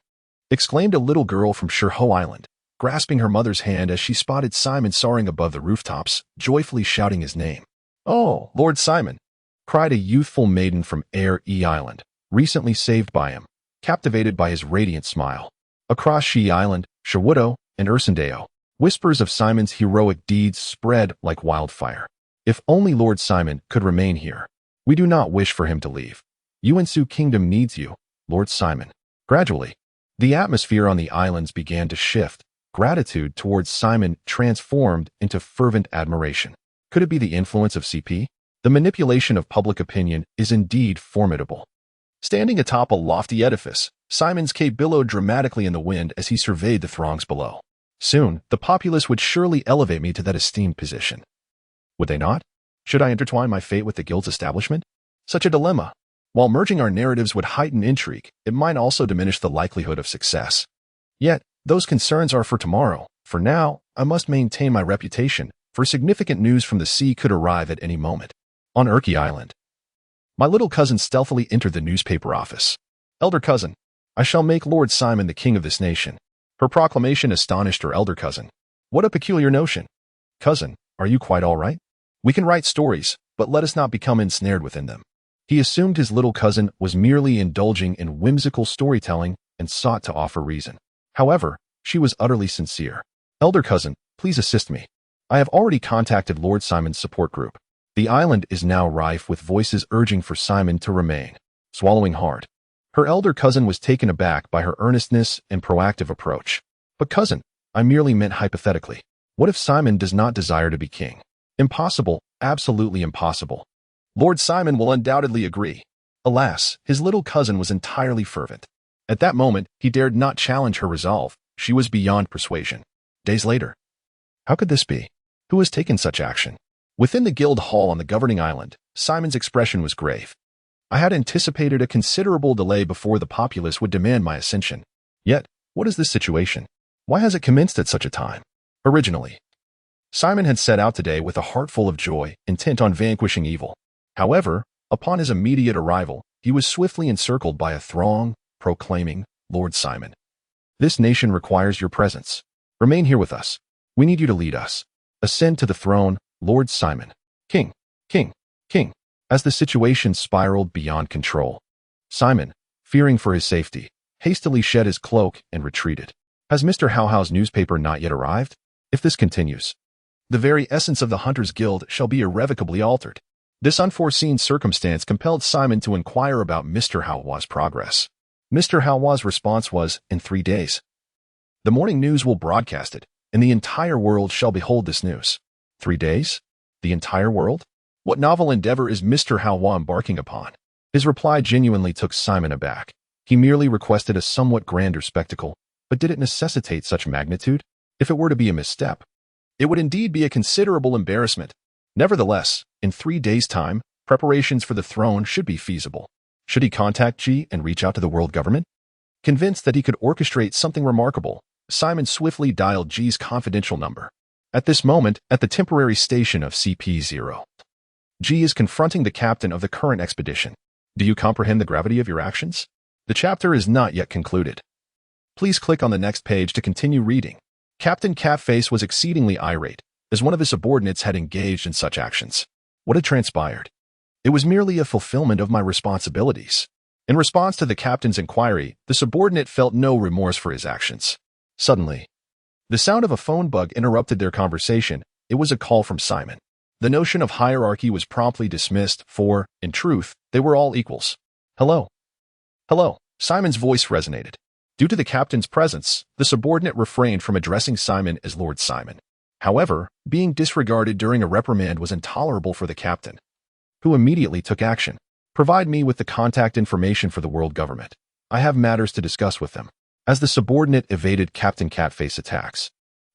exclaimed a little girl from Shirho Island, grasping her mother's hand as she spotted Simon soaring above the rooftops, joyfully shouting his name. "Oh, Lord Simon," cried a youthful maiden from Air E Island, recently saved by him, captivated by his radiant smile. Across Shi Island, Shawudo, and Ursendeo, whispers of Simon's heroic deeds spread like wildfire. If only Lord Simon could remain here. We do not wish for him to leave. Uensu Kingdom needs you, Lord Simon. Gradually, the atmosphere on the islands began to shift. Gratitude towards Simon transformed into fervent admiration. Could it be the influence of CP? The manipulation of public opinion is indeed formidable. Standing atop a lofty edifice, Simon's cape billowed dramatically in the wind as he surveyed the throngs below. Soon, the populace would surely elevate me to that esteemed position. Would they not? Should I intertwine my fate with the guild's establishment? Such a dilemma. While merging our narratives would heighten intrigue, it might also diminish the likelihood of success. Yet, those concerns are for tomorrow. For now, I must maintain my reputation, for significant news from the sea could arrive at any moment. On Urki Island, my little cousin stealthily entered the newspaper office. "Elder cousin, I shall make Lord Simon the king of this nation." Her proclamation astonished her elder cousin. "What a peculiar notion. Cousin, are you quite all right? We can write stories, but let us not become ensnared within them." He assumed his little cousin was merely indulging in whimsical storytelling and sought to offer reason. However, she was utterly sincere. "Elder cousin, please assist me. I have already contacted Lord Simon's support group. The island is now rife with voices urging for Simon to remain." Swallowing hard, her elder cousin was taken aback by her earnestness and proactive approach. "But cousin, I merely meant hypothetically. What if Simon does not desire to be king?" "Impossible, absolutely impossible. Lord Simon will undoubtedly agree." Alas, his little cousin was entirely fervent. At that moment, he dared not challenge her resolve. She was beyond persuasion. Days later. How could this be? Who has taken such action? Within the guild hall on the governing island, Simon's expression was grave. "I had anticipated a considerable delay before the populace would demand my ascension. Yet, what is this situation? Why has it commenced at such a time?" Originally, Simon had set out today with a heart full of joy, intent on vanquishing evil. However, upon his immediate arrival, he was swiftly encircled by a throng, proclaiming, "Lord Simon, this nation requires your presence. Remain here with us. We need you to lead us. Ascend to the throne, Lord Simon. King, king, king." As the situation spiraled beyond control, Simon, fearing for his safety, hastily shed his cloak and retreated. Has Mr. Howhow's newspaper not yet arrived? If this continues, the very essence of the Hunters Guild shall be irrevocably altered. This unforeseen circumstance compelled Simon to inquire about Mr. Howhaw's progress. Mr. Howhaw's response was, "In 3 days. The morning news will broadcast it, and the entire world shall behold this news." 3 days? The entire world? What novel endeavor is Mr. Howhaw embarking upon? His reply genuinely took Simon aback. He merely requested a somewhat grander spectacle, but did it necessitate such magnitude? If it were to be a misstep, it would indeed be a considerable embarrassment. Nevertheless, in 3 days' time, preparations for the throne should be feasible. Should he contact G and reach out to the world government? Convinced that he could orchestrate something remarkable, Simon swiftly dialed G's confidential number. At this moment, at the temporary station of CP0, G is confronting the captain of the current expedition. Do you comprehend the gravity of your actions? The chapter is not yet concluded. Please click on the next page to continue reading. Captain Catface was exceedingly irate, as one of his subordinates had engaged in such actions. What had transpired? It was merely a fulfillment of my responsibilities. In response to the captain's inquiry, the subordinate felt no remorse for his actions. Suddenly, the sound of a phone bug interrupted their conversation. It was a call from Simon. The notion of hierarchy was promptly dismissed, for, in truth, they were all equals. "Hello." "Hello." Simon's voice resonated. Due to the captain's presence, the subordinate refrained from addressing Simon as Lord Simon. However, being disregarded during a reprimand was intolerable for the captain, who immediately took action. Provide me with the contact information for the world government. I have matters to discuss with them. As the subordinate evaded Captain Catface's attacks,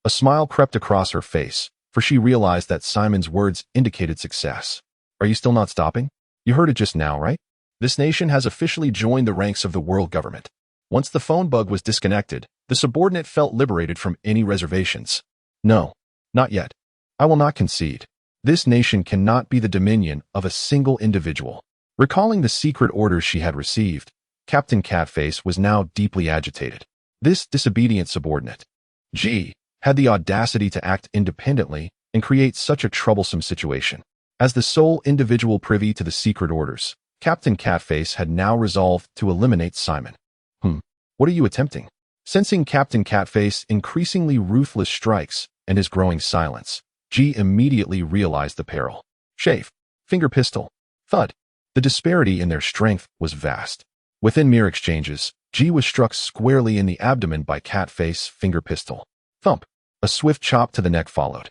a smile crept across her face, for she realized that Simon's words indicated success. Are you still not stopping? You heard it just now, right? This nation has officially joined the ranks of the world government. Once the phone bug was disconnected, the subordinate felt liberated from any reservations. No, not yet. I will not concede. This nation cannot be the dominion of a single individual. Recalling the secret orders she had received, Captain Catface was now deeply agitated. This disobedient subordinate, G, had the audacity to act independently and create such a troublesome situation. As the sole individual privy to the secret orders, Captain Catface had now resolved to eliminate Simon. What are you attempting? Sensing Captain Catface's increasingly ruthless strikes and his growing silence, G immediately realized the peril. Chafe, finger pistol, thud. The disparity in their strength was vast. Within mere exchanges, G was struck squarely in the abdomen by Catface's finger pistol. Thump. A swift chop to the neck followed,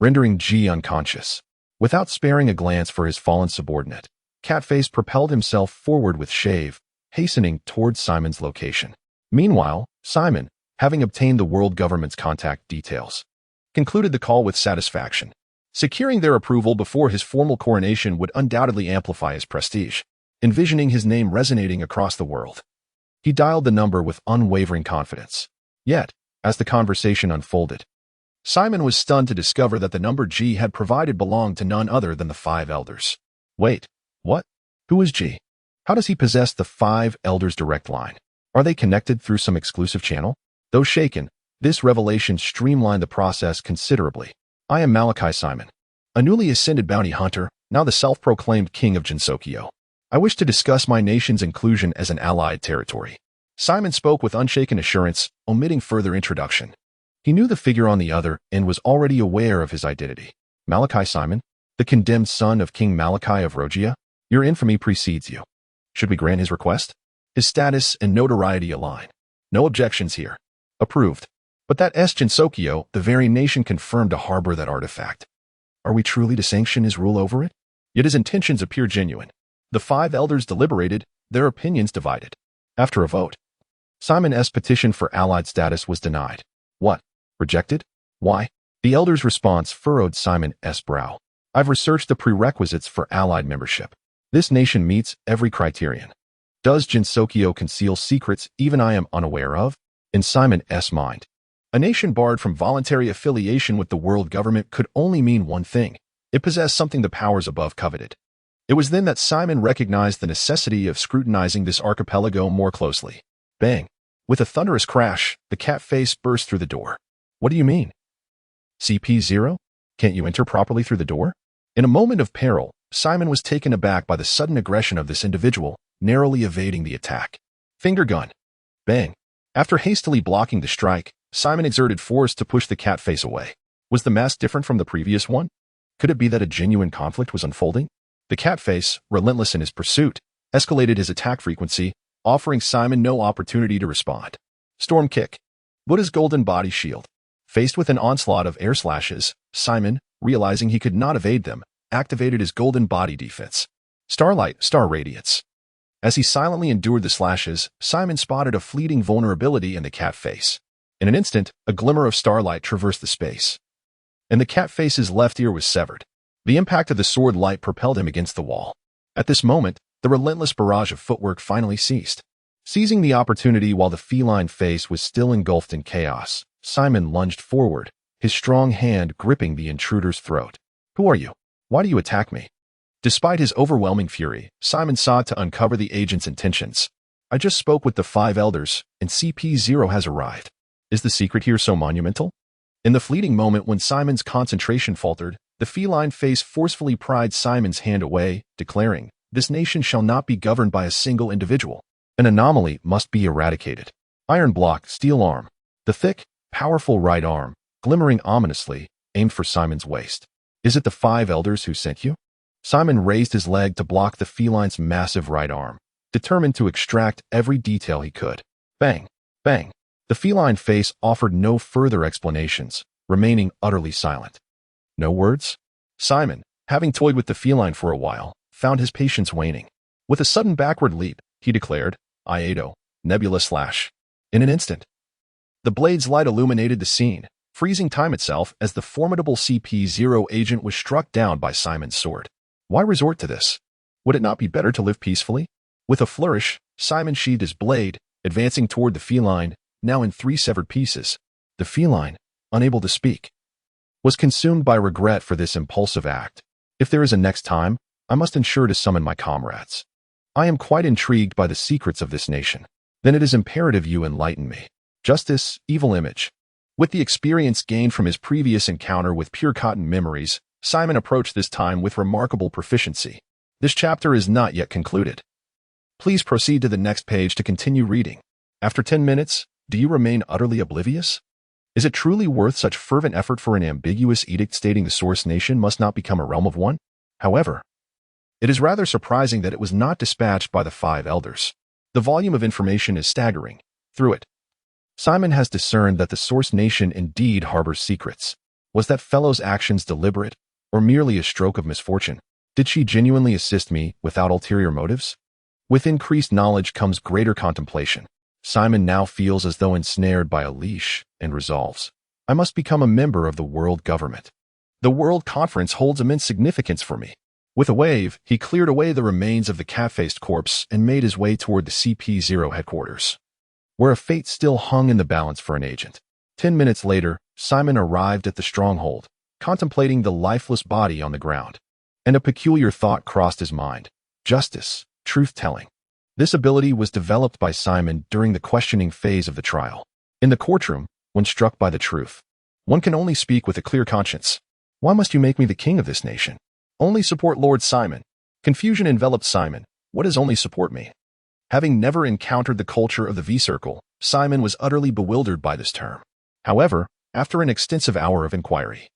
rendering G unconscious. Without sparing a glance for his fallen subordinate, Catface propelled himself forward with Shave, hastening towards Simon's location. Meanwhile, Simon, having obtained the world government's contact details, concluded the call with satisfaction. Securing their approval before his formal coronation would undoubtedly amplify his prestige, envisioning his name resonating across the world. He dialed the number with unwavering confidence. Yet, as the conversation unfolded, Simon was stunned to discover that the number G had provided belonged to none other than the 5 elders. Wait, what? Who is G? How does he possess the 5 elders' direct line? Are they connected through some exclusive channel? Though shaken, this revelation streamlined the process considerably. I am Malachi Simon, a newly ascended bounty hunter, now the self-proclaimed king of Jinsokyo. I wish to discuss my nation's inclusion as an allied territory. Simon spoke with unshaken assurance, omitting further introduction. He knew the figure on the other end was already aware of his identity. Malachi Simon, the condemned son of King Malachi of Rogia, your infamy precedes you. Should we grant his request? His status and notoriety align. No objections here. Approved. But that Jinsokyo, the very nation confirmed to harbor that artifact. Are we truly to sanction his rule over it? Yet his intentions appear genuine. The 5 elders deliberated, their opinions divided. After a vote, Simon's petition for allied status was denied. What? Rejected? Why? The elders' response furrowed Simon's brow. I've researched the prerequisites for allied membership. This nation meets every criterion. Does Jinsokyo conceal secrets even I am unaware of? In Simon's mind, a nation barred from voluntary affiliation with the world government could only mean one thing. It possessed something the powers above coveted. It was then that Simon recognized the necessity of scrutinizing this archipelago more closely. Bang! With a thunderous crash, the Catface burst through the door. What do you mean? CP0? Can't you enter properly through the door? In a moment of peril, Simon was taken aback by the sudden aggression of this individual, narrowly evading the attack. Finger gun. Bang. After hastily blocking the strike, Simon exerted force to push the Catface away. Was the mask different from the previous one? Could it be that a genuine conflict was unfolding? The Catface, relentless in his pursuit, escalated his attack frequency, offering Simon no opportunity to respond. Storm kick. Buddha's golden body shield. Faced with an onslaught of air slashes, Simon, realizing he could not evade them, activated his golden body defense. Starlight, star radiance. As he silently endured the slashes, Simon spotted a fleeting vulnerability in the Catface. In an instant, a glimmer of starlight traversed the space, and the Catface's left ear was severed. The impact of the sword light propelled him against the wall. At this moment, the relentless barrage of footwork finally ceased. Seizing the opportunity while the feline face was still engulfed in chaos, Simon lunged forward, his strong hand gripping the intruder's throat. Who are you? Why do you attack me? Despite his overwhelming fury, Simon sought to uncover the agent's intentions. I just spoke with the 5 elders, and CP0 has arrived. Is the secret here so monumental? In the fleeting moment when Simon's concentration faltered, the feline face forcefully pried Simon's hand away, declaring, "This nation shall not be governed by a single individual. An anomaly must be eradicated." Iron block, steel arm. The thick, powerful right arm, glimmering ominously, aimed for Simon's waist. Is it the 5 elders who sent you? Simon raised his leg to block the feline's massive right arm, determined to extract every detail he could. Bang! Bang! The feline face offered no further explanations, remaining utterly silent. No words? Simon, having toyed with the feline for a while, found his patience waning. With a sudden backward leap, he declared, Iato, nebula slash. In an instant, the blade's light illuminated the scene, freezing time itself as the formidable CP0 agent was struck down by Simon's sword. Why resort to this? Would it not be better to live peacefully? With a flourish, Simon sheathed his blade, advancing toward the feline, now in 3 severed pieces. The feline, unable to speak, was consumed by regret for this impulsive act. If there is a next time, I must ensure to summon my comrades. I am quite intrigued by the secrets of this nation. Then it is imperative you enlighten me. Justice, evil image. With the experience gained from his previous encounter with pure cotton memories, Simon approached this time with remarkable proficiency. This chapter is not yet concluded. Please proceed to the next page to continue reading. After 10 minutes, do you remain utterly oblivious? Is it truly worth such fervent effort for an ambiguous edict stating the source nation must not become a realm of one? However, it is rather surprising that it was not dispatched by the 5 elders. The volume of information is staggering. Through it, Simon has discerned that the source nation indeed harbors secrets. Was that fellow's actions deliberate, or merely a stroke of misfortune? Did she genuinely assist me without ulterior motives? With increased knowledge comes greater contemplation. Simon now feels as though ensnared by a leash and resolves, I must become a member of the world government. The World Conference holds immense significance for me. With a wave, he cleared away the remains of the cat-faced corpse and made his way toward the CP0 headquarters, where a fate still hung in the balance for an agent. 10 minutes later, Simon arrived at the stronghold, contemplating the lifeless body on the ground. And a peculiar thought crossed his mind. Justice, truth-telling. This ability was developed by Simon during the questioning phase of the trial. In the courtroom, when struck by the truth, one can only speak with a clear conscience. Why must you make me the king of this nation? Only support Lord Simon. Confusion enveloped Simon. What does only support me? Having never encountered the culture of the V-Circle, Simon was utterly bewildered by this term. However, after an extensive hour of inquiry,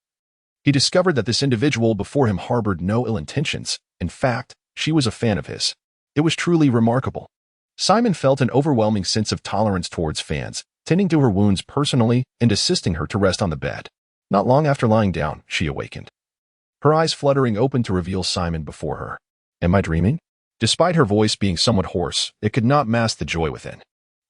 he discovered that this individual before him harbored no ill intentions. In fact, she was a fan of his. It was truly remarkable. Simon felt an overwhelming sense of tolerance towards fans, tending to her wounds personally and assisting her to rest on the bed. Not long after lying down, she awakened, her eyes fluttering open to reveal Simon before her. Am I dreaming? Despite her voice being somewhat hoarse, it could not mask the joy within.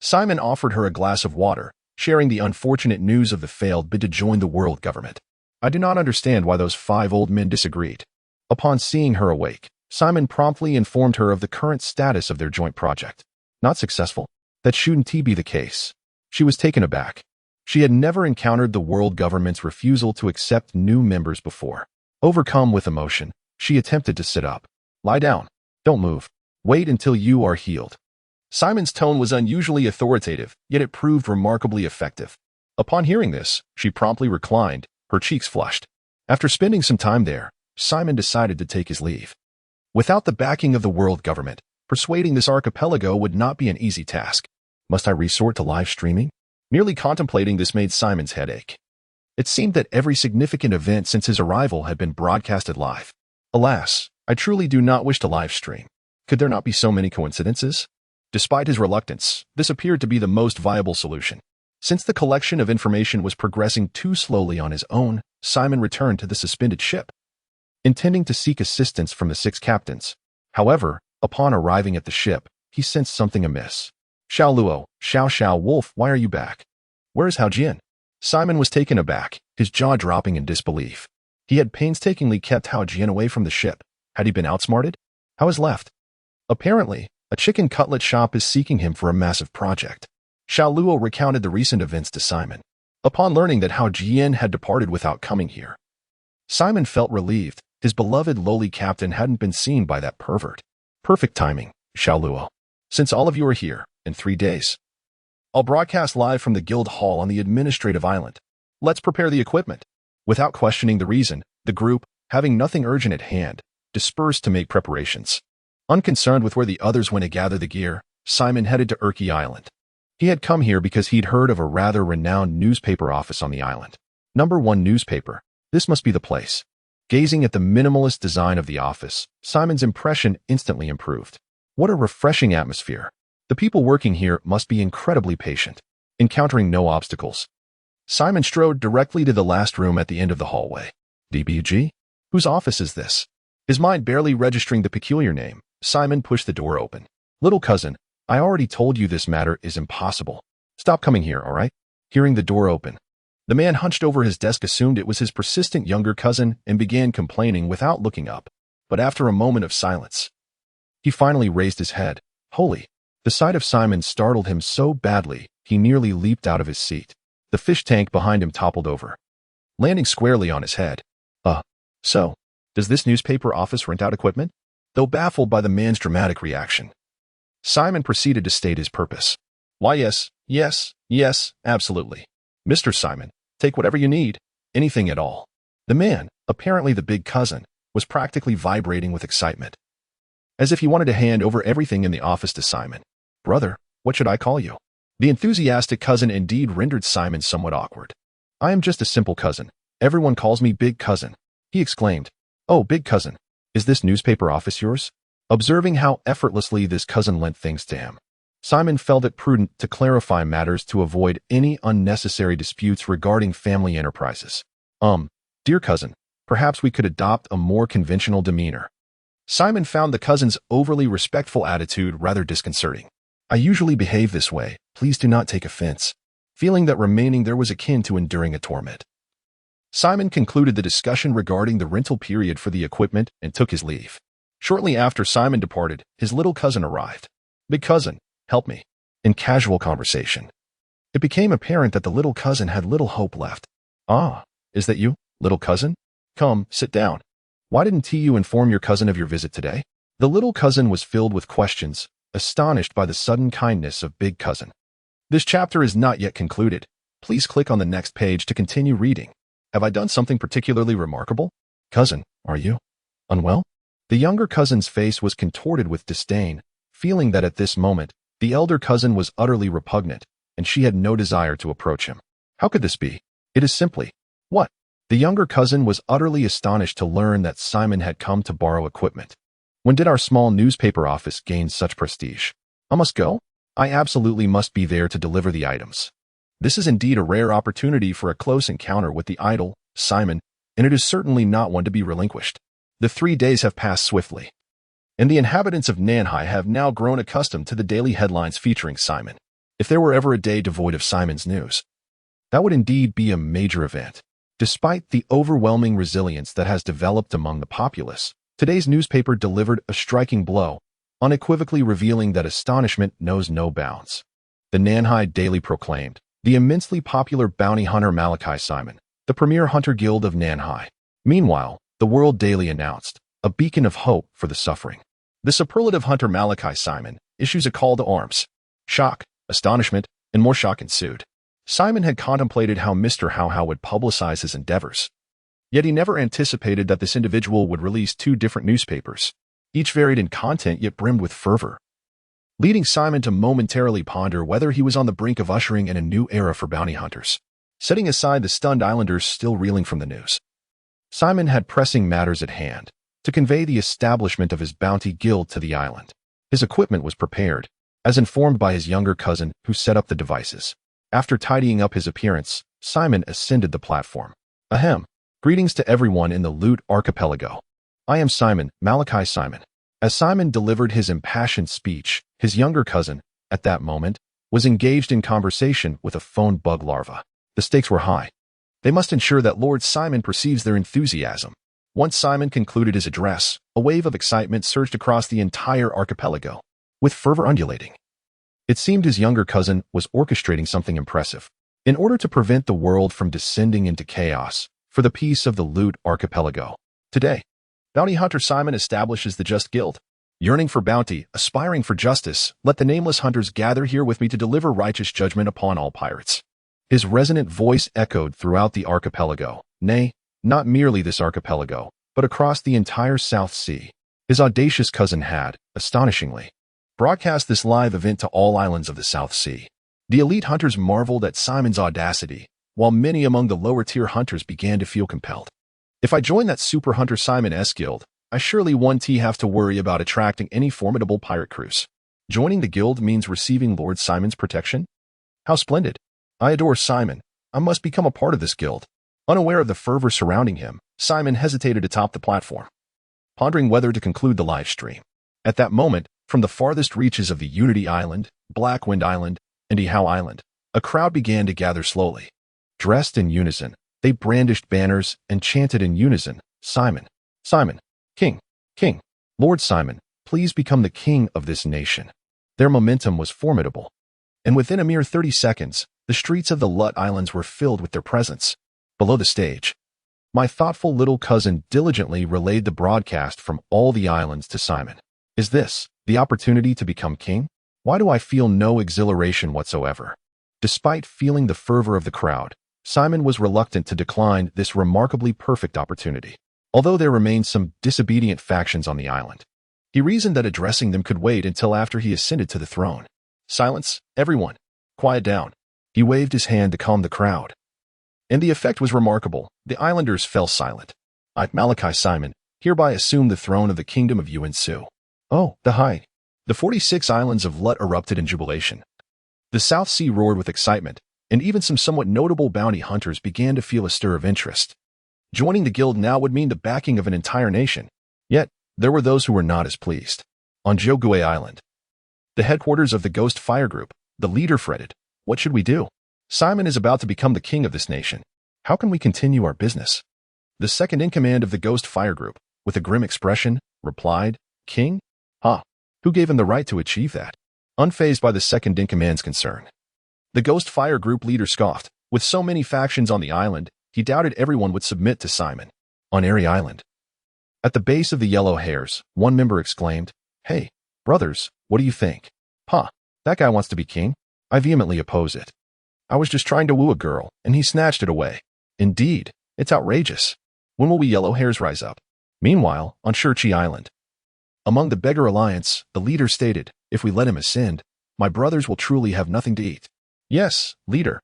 Simon offered her a glass of water, sharing the unfortunate news of the failed bid to join the world government. I do not understand why those 5 old men disagreed. Upon seeing her awake, Simon promptly informed her of the current status of their joint project. Not successful? That shouldn't be the case. She was taken aback. She had never encountered the world government's refusal to accept new members before. Overcome with emotion, she attempted to sit up. Lie down. Don't move. Wait until you are healed. Simon's tone was unusually authoritative, yet it proved remarkably effective. Upon hearing this, she promptly reclined, her cheeks flushed. After spending some time there, Simon decided to take his leave. Without the backing of the world government, persuading this archipelago would not be an easy task. Must I resort to live streaming? Merely contemplating this made Simon's head ache. It seemed that every significant event since his arrival had been broadcasted live. Alas, I truly do not wish to live stream. Could there not be so many coincidences? Despite his reluctance, this appeared to be the most viable solution. Since the collection of information was progressing too slowly on his own, Simon returned to the suspended ship, intending to seek assistance from the 6 captains. However, upon arriving at the ship, he sensed something amiss. Xiao Luo, Xiao Wolf, why are you back? Where is Hao Jian? Simon was taken aback, his jaw dropping in disbelief. He had painstakingly kept Hao Jian away from the ship. Had he been outsmarted? How has left? Apparently, a chicken cutlet shop is seeking him for a massive project. Xiao Luo recounted the recent events to Simon. Upon learning that Hao Jian had departed without coming here, Simon felt relieved. His beloved lowly captain hadn't been seen by that pervert. Perfect timing, Xiao Luo. Since all of you are here, in 3 days, I'll broadcast live from the guild hall on the administrative island. Let's prepare the equipment. Without questioning the reason, the group, having nothing urgent at hand, dispersed to make preparations. Unconcerned with where the others went to gather the gear, Simon headed to Urki Island. He had come here because he'd heard of a rather renowned newspaper office on the island. Number 1 newspaper. This must be the place. Gazing at the minimalist design of the office, Simon's impression instantly improved. What a refreshing atmosphere. The people working here must be incredibly patient. Encountering no obstacles, Simon strode directly to the last room at the end of the hallway. DBG? Whose office is this? His mind barely registering the peculiar name, Simon pushed the door open. Little cousin, I already told you this matter is impossible. Stop coming here, all right? Hearing the door open, the man hunched over his desk assumed it was his persistent younger cousin and began complaining without looking up. But after a moment of silence, he finally raised his head. Holy! The sight of Simon startled him so badly, he nearly leaped out of his seat. The fish tank behind him toppled over, landing squarely on his head. So, does this newspaper office rent out equipment? Though baffled by the man's dramatic reaction, Simon proceeded to state his purpose. Why, yes, absolutely. Mr. Simon, take whatever you need, anything at all. The man, apparently the big cousin, was practically vibrating with excitement, as if he wanted to hand over everything in the office to Simon. Brother, what should I call you? The enthusiastic cousin indeed rendered Simon somewhat awkward. I am just a simple cousin. Everyone calls me Big Cousin, he exclaimed. Oh, Big Cousin, is this newspaper office yours? Observing how effortlessly this cousin lent things to him, Simon felt it prudent to clarify matters to avoid any unnecessary disputes regarding family enterprises. Dear cousin, perhaps we could adopt a more conventional demeanor. Simon found the cousin's overly respectful attitude rather disconcerting. I usually behave this way, please do not take offense. Feeling that remaining there was akin to enduring a torment, Simon concluded the discussion regarding the rental period for the equipment and took his leave. Shortly after Simon departed, his little cousin arrived. Big cousin, help me. In casual conversation, it became apparent that the little cousin had little hope left. Ah, is that you, little cousin? Come, sit down. Why didn't you inform your cousin of your visit today? The little cousin was filled with questions, astonished by the sudden kindness of Big Cousin. This chapter is not yet concluded. Please click on the next page to continue reading. Have I done something particularly remarkable? Cousin, are you unwell? The younger cousin's face was contorted with disdain, feeling that at this moment, the elder cousin was utterly repugnant, and she had no desire to approach him. How could this be? It is simply, what? The younger cousin was utterly astonished to learn that Simon had come to borrow equipment. When did our small newspaper office gain such prestige? I must go? I absolutely must be there to deliver the items. This is indeed a rare opportunity for a close encounter with the idol, Simon, and it is certainly not one to be relinquished. The 3 days have passed swiftly, and the inhabitants of Nanhai have now grown accustomed to the daily headlines featuring Simon. If there were ever a day devoid of Simon's news, that would indeed be a major event. Despite the overwhelming resilience that has developed among the populace, today's newspaper delivered a striking blow, unequivocally revealing that astonishment knows no bounds. The Nanhai Daily proclaimed, the immensely popular bounty hunter Malachi Simon, the premier hunter guild of Nanhai. Meanwhile, the World Daily announced, a beacon of hope for the suffering. The superlative hunter Malachi Simon issues a call to arms. Shock, astonishment, and more shock ensued. Simon had contemplated how Mr. How would publicize his endeavors. Yet he never anticipated that this individual would release 2 different newspapers, each varied in content yet brimmed with fervor, leading Simon to momentarily ponder whether he was on the brink of ushering in a new era for bounty hunters. Setting aside the stunned islanders still reeling from the news, Simon had pressing matters at hand to convey the establishment of his bounty guild to the island. His equipment was prepared, as informed by his younger cousin who set up the devices. After tidying up his appearance, Simon ascended the platform. Ahem. Greetings to everyone in the Loot Archipelago. I am Simon, Malachi Simon. As Simon delivered his impassioned speech, his younger cousin, at that moment, was engaged in conversation with a phone bug larva. The stakes were high. They must ensure that Lord Simon perceives their enthusiasm. Once Simon concluded his address, a wave of excitement surged across the entire archipelago, with fervor undulating. It seemed his younger cousin was orchestrating something impressive. In order to prevent the world from descending into chaos, for the peace of the Loot Archipelago. Today, bounty hunter Simon establishes the Just Guild. Yearning for bounty, aspiring for justice, let the nameless hunters gather here with me to deliver righteous judgment upon all pirates. His resonant voice echoed throughout the archipelago, nay, not merely this archipelago, but across the entire South Sea. His audacious cousin had, astonishingly, broadcast this live event to all islands of the South Sea. The elite hunters marveled at Simon's audacity, while many among the lower-tier hunters began to feel compelled. If I join that super hunter Simon S. Guild, I surely won't have to worry about attracting any formidable pirate crews. Joining the guild means receiving Lord Simon's protection? How splendid! I adore Simon. I must become a part of this guild. Unaware of the fervor surrounding him, Simon hesitated atop the platform, pondering whether to conclude the live stream. At that moment, from the farthest reaches of the Unity Island, Blackwind Island, and Ihao Island, a crowd began to gather slowly. Dressed in unison, they brandished banners and chanted in unison, "Simon, Simon, King, King, Lord Simon, please become the king of this nation." Their momentum was formidable, and within a mere 30 seconds, the streets of the Lut Islands were filled with their presence. Below the stage, my thoughtful little cousin diligently relayed the broadcast from all the islands to Simon. Is this the opportunity to become king? Why do I feel no exhilaration whatsoever? Despite feeling the fervor of the crowd, Simon was reluctant to decline this remarkably perfect opportunity. Although there remained some disobedient factions on the island, he reasoned that addressing them could wait until after he ascended to the throne. "Silence, everyone. Quiet down." He waved his hand to calm the crowd, and the effect was remarkable. The islanders fell silent. I, Malachi Simon, hereby assume the throne of the kingdom of Yuan-Su. Oh, the 46 islands of Lut erupted in jubilation. The South Sea roared with excitement, and even some somewhat notable bounty hunters began to feel a stir of interest. Joining the guild now would mean the backing of an entire nation. Yet, there were those who were not as pleased. On Jogue Island, the headquarters of the Ghost Fire Group, the leader fretted, "What should we do? Simon is about to become the king of this nation. How can we continue our business?" The second in command of the Ghost Fire Group, with a grim expression, replied, "King? Who gave him the right to achieve that?" Unfazed by the second in command's concern, the Ghost Fire Group leader scoffed. With so many factions on the island, he doubted everyone would submit to Simon. On Airy Island, at the base of the Yellow Hairs, one member exclaimed, "Hey, brothers, what do you think? That guy wants to be king? I vehemently oppose it. I was just trying to woo a girl, and he snatched it away. Indeed, it's outrageous. When will we Yellow Hairs rise up?" Meanwhile, on Shurchi Island, among the Beggar Alliance, the leader stated, "If we let him ascend, my brothers will truly have nothing to eat." "Yes, leader.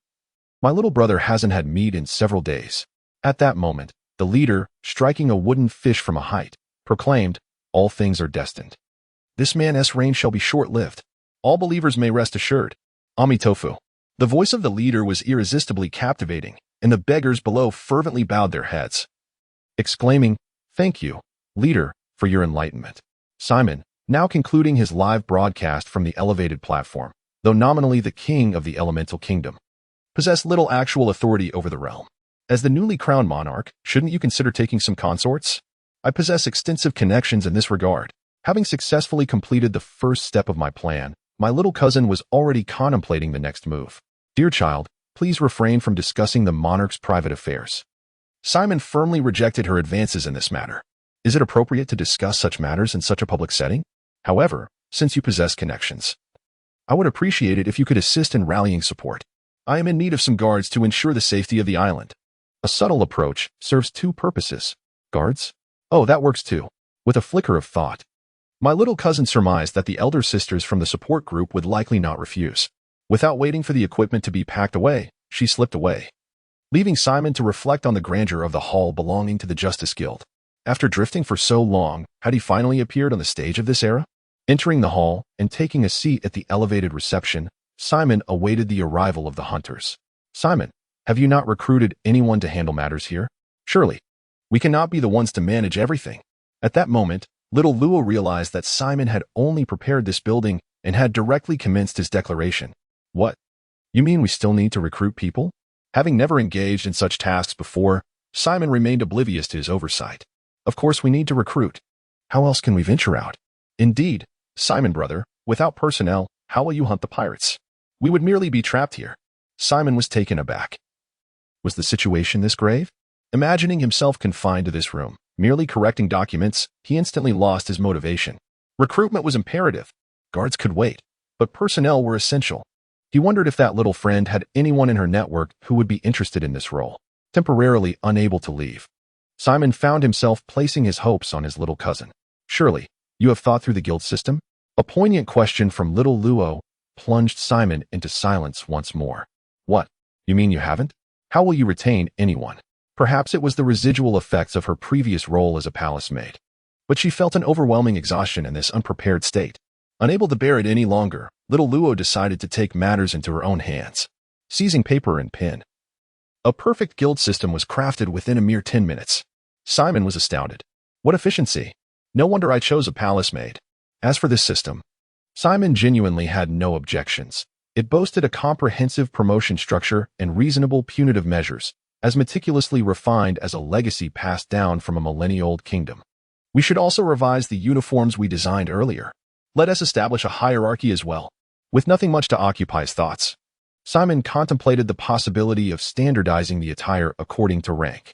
My little brother hasn't had meat in several days." At that moment, the leader, striking a wooden fish from a height, proclaimed, "All things are destined. This man's reign shall be short-lived. All believers may rest assured. Amitofu." The voice of the leader was irresistibly captivating, and the beggars below fervently bowed their heads, exclaiming, "Thank you, leader, for your enlightenment." Simon, now concluding his live broadcast from the elevated platform, though nominally the king of the elemental kingdom, possessed little actual authority over the realm. As the newly crowned monarch, shouldn't you consider taking some consorts? I possess extensive connections in this regard. Having successfully completed the first step of my plan, my little cousin was already contemplating the next move. "Dear child, please refrain from discussing the monarch's private affairs." Simon firmly rejected her advances in this matter. Is it appropriate to discuss such matters in such a public setting? However, since you possess connections, I would appreciate it if you could assist in rallying support. I am in need of some guards to ensure the safety of the island. A subtle approach serves two purposes. Guards? Oh, that works too. With a flicker of thought, my little cousin surmised that the elder sisters from the support group would likely not refuse. Without waiting for the equipment to be packed away, she slipped away, leaving Simon to reflect on the grandeur of the hall belonging to the Justice Guild. After drifting for so long, had he finally appeared on the stage of this era? Entering the hall and taking a seat at the elevated reception, Simon awaited the arrival of the hunters. "Simon, have you not recruited anyone to handle matters here? Surely, we cannot be the ones to manage everything." At that moment, little Luo realized that Simon had only prepared this building and had directly commenced his declaration. "What? You mean we still need to recruit people?" Having never engaged in such tasks before, Simon remained oblivious to his oversight. "Of course we need to recruit. How else can we venture out?" "Indeed, Simon brother, without personnel, how will you hunt the pirates? We would merely be trapped here." Simon was taken aback. Was the situation this grave? Imagining himself confined to this room, merely correcting documents, he instantly lost his motivation. Recruitment was imperative. Guards could wait, but personnel were essential. He wondered if that little friend had anyone in her network who would be interested in this role. Temporarily unable to leave, Simon found himself placing his hopes on his little cousin. "Surely, you have thought through the guild system?" A poignant question from little Luo plunged Simon into silence once more. "What? You mean you haven't? How will you retain anyone?" Perhaps it was the residual effects of her previous role as a palace maid, but she felt an overwhelming exhaustion in this unprepared state. Unable to bear it any longer, little Luo decided to take matters into her own hands. seizing paper and pen. A perfect guild system was crafted within a mere 10 minutes. Simon was astounded. What efficiency! No wonder I chose a palace maid. As for this system, Simon genuinely had no objections. It boasted a comprehensive promotion structure and reasonable punitive measures, as meticulously refined as a legacy passed down from a millennia-old kingdom. We should also revise the uniforms we designed earlier. Let us establish a hierarchy as well. With nothing much to occupy his thoughts, Simon contemplated the possibility of standardizing the attire according to rank.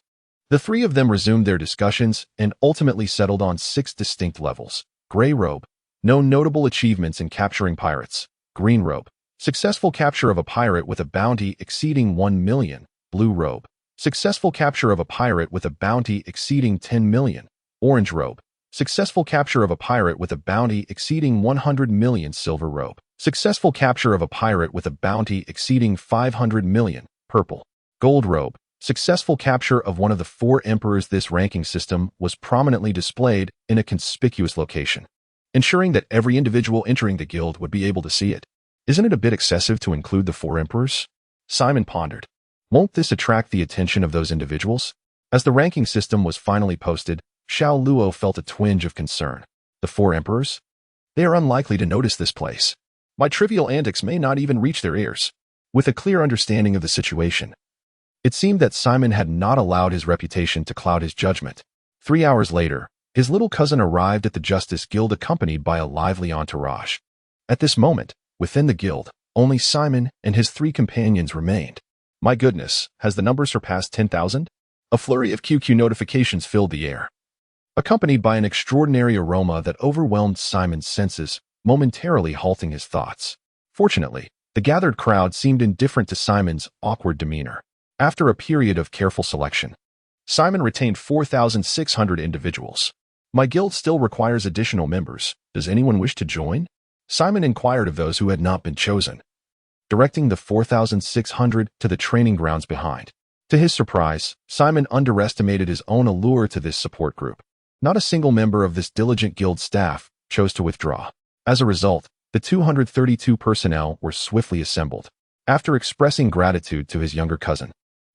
The three of them resumed their discussions and ultimately settled on 6 distinct levels. Gray robe, no notable achievements in capturing pirates. Green robe, successful capture of a pirate with a bounty exceeding 1 million. Blue robe, successful capture of a pirate with a bounty exceeding 10 million. Orange robe, successful capture of a pirate with a bounty exceeding 100 million. Silver robe, successful capture of a pirate with a bounty exceeding 500 million. Purple. Gold robe, successful capture of one of the 4 emperors. This ranking system was prominently displayed in a conspicuous location, ensuring that every individual entering the guild would be able to see it. Isn't it a bit excessive to include the 4 emperors? Simon pondered. Won't this attract the attention of those individuals? As the ranking system was finally posted, Xiao Luo felt a twinge of concern. The 4 emperors? They are unlikely to notice this place. My trivial antics may not even reach their ears. With a clear understanding of the situation, it seemed that Simon had not allowed his reputation to cloud his judgment. 3 hours later, his little cousin arrived at the Justice Guild accompanied by a lively entourage. At this moment, within the guild, only Simon and his 3 companions remained. My goodness, has the number surpassed 10,000? A flurry of QQ notifications filled the air, accompanied by an extraordinary aroma that overwhelmed Simon's senses, momentarily halting his thoughts. Fortunately, the gathered crowd seemed indifferent to Simon's awkward demeanor. After a period of careful selection, Simon retained 4,600 individuals. My guild still requires additional members. Does anyone wish to join? Simon inquired of those who had not been chosen, directing the 4,600 to the training grounds behind. To his surprise, Simon underestimated his own allure to this support group. Not a single member of this diligent guild staff chose to withdraw. As a result, the 232 personnel were swiftly assembled. After expressing gratitude to his younger cousin,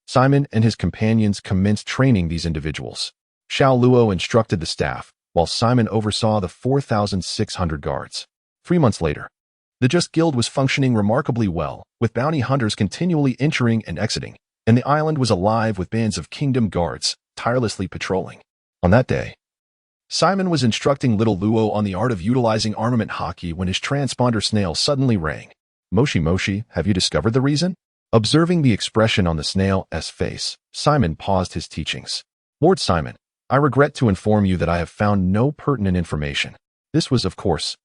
Simon and his companions commenced training these individuals. Xiao Luo instructed the staff, while Simon oversaw the 4,600 guards. 3 months later, the Just Guild was functioning remarkably well, with bounty hunters continually entering and exiting, and the island was alive with bands of kingdom guards tirelessly patrolling. On that day, Simon was instructing little Luo on the art of utilizing armament hockey when his transponder snail suddenly rang. Moshi Moshi, have you discovered the reason? Observing the expression on the snail's face, Simon paused his teachings. Lord Simon, I regret to inform you that I have found no pertinent information. This was, of course,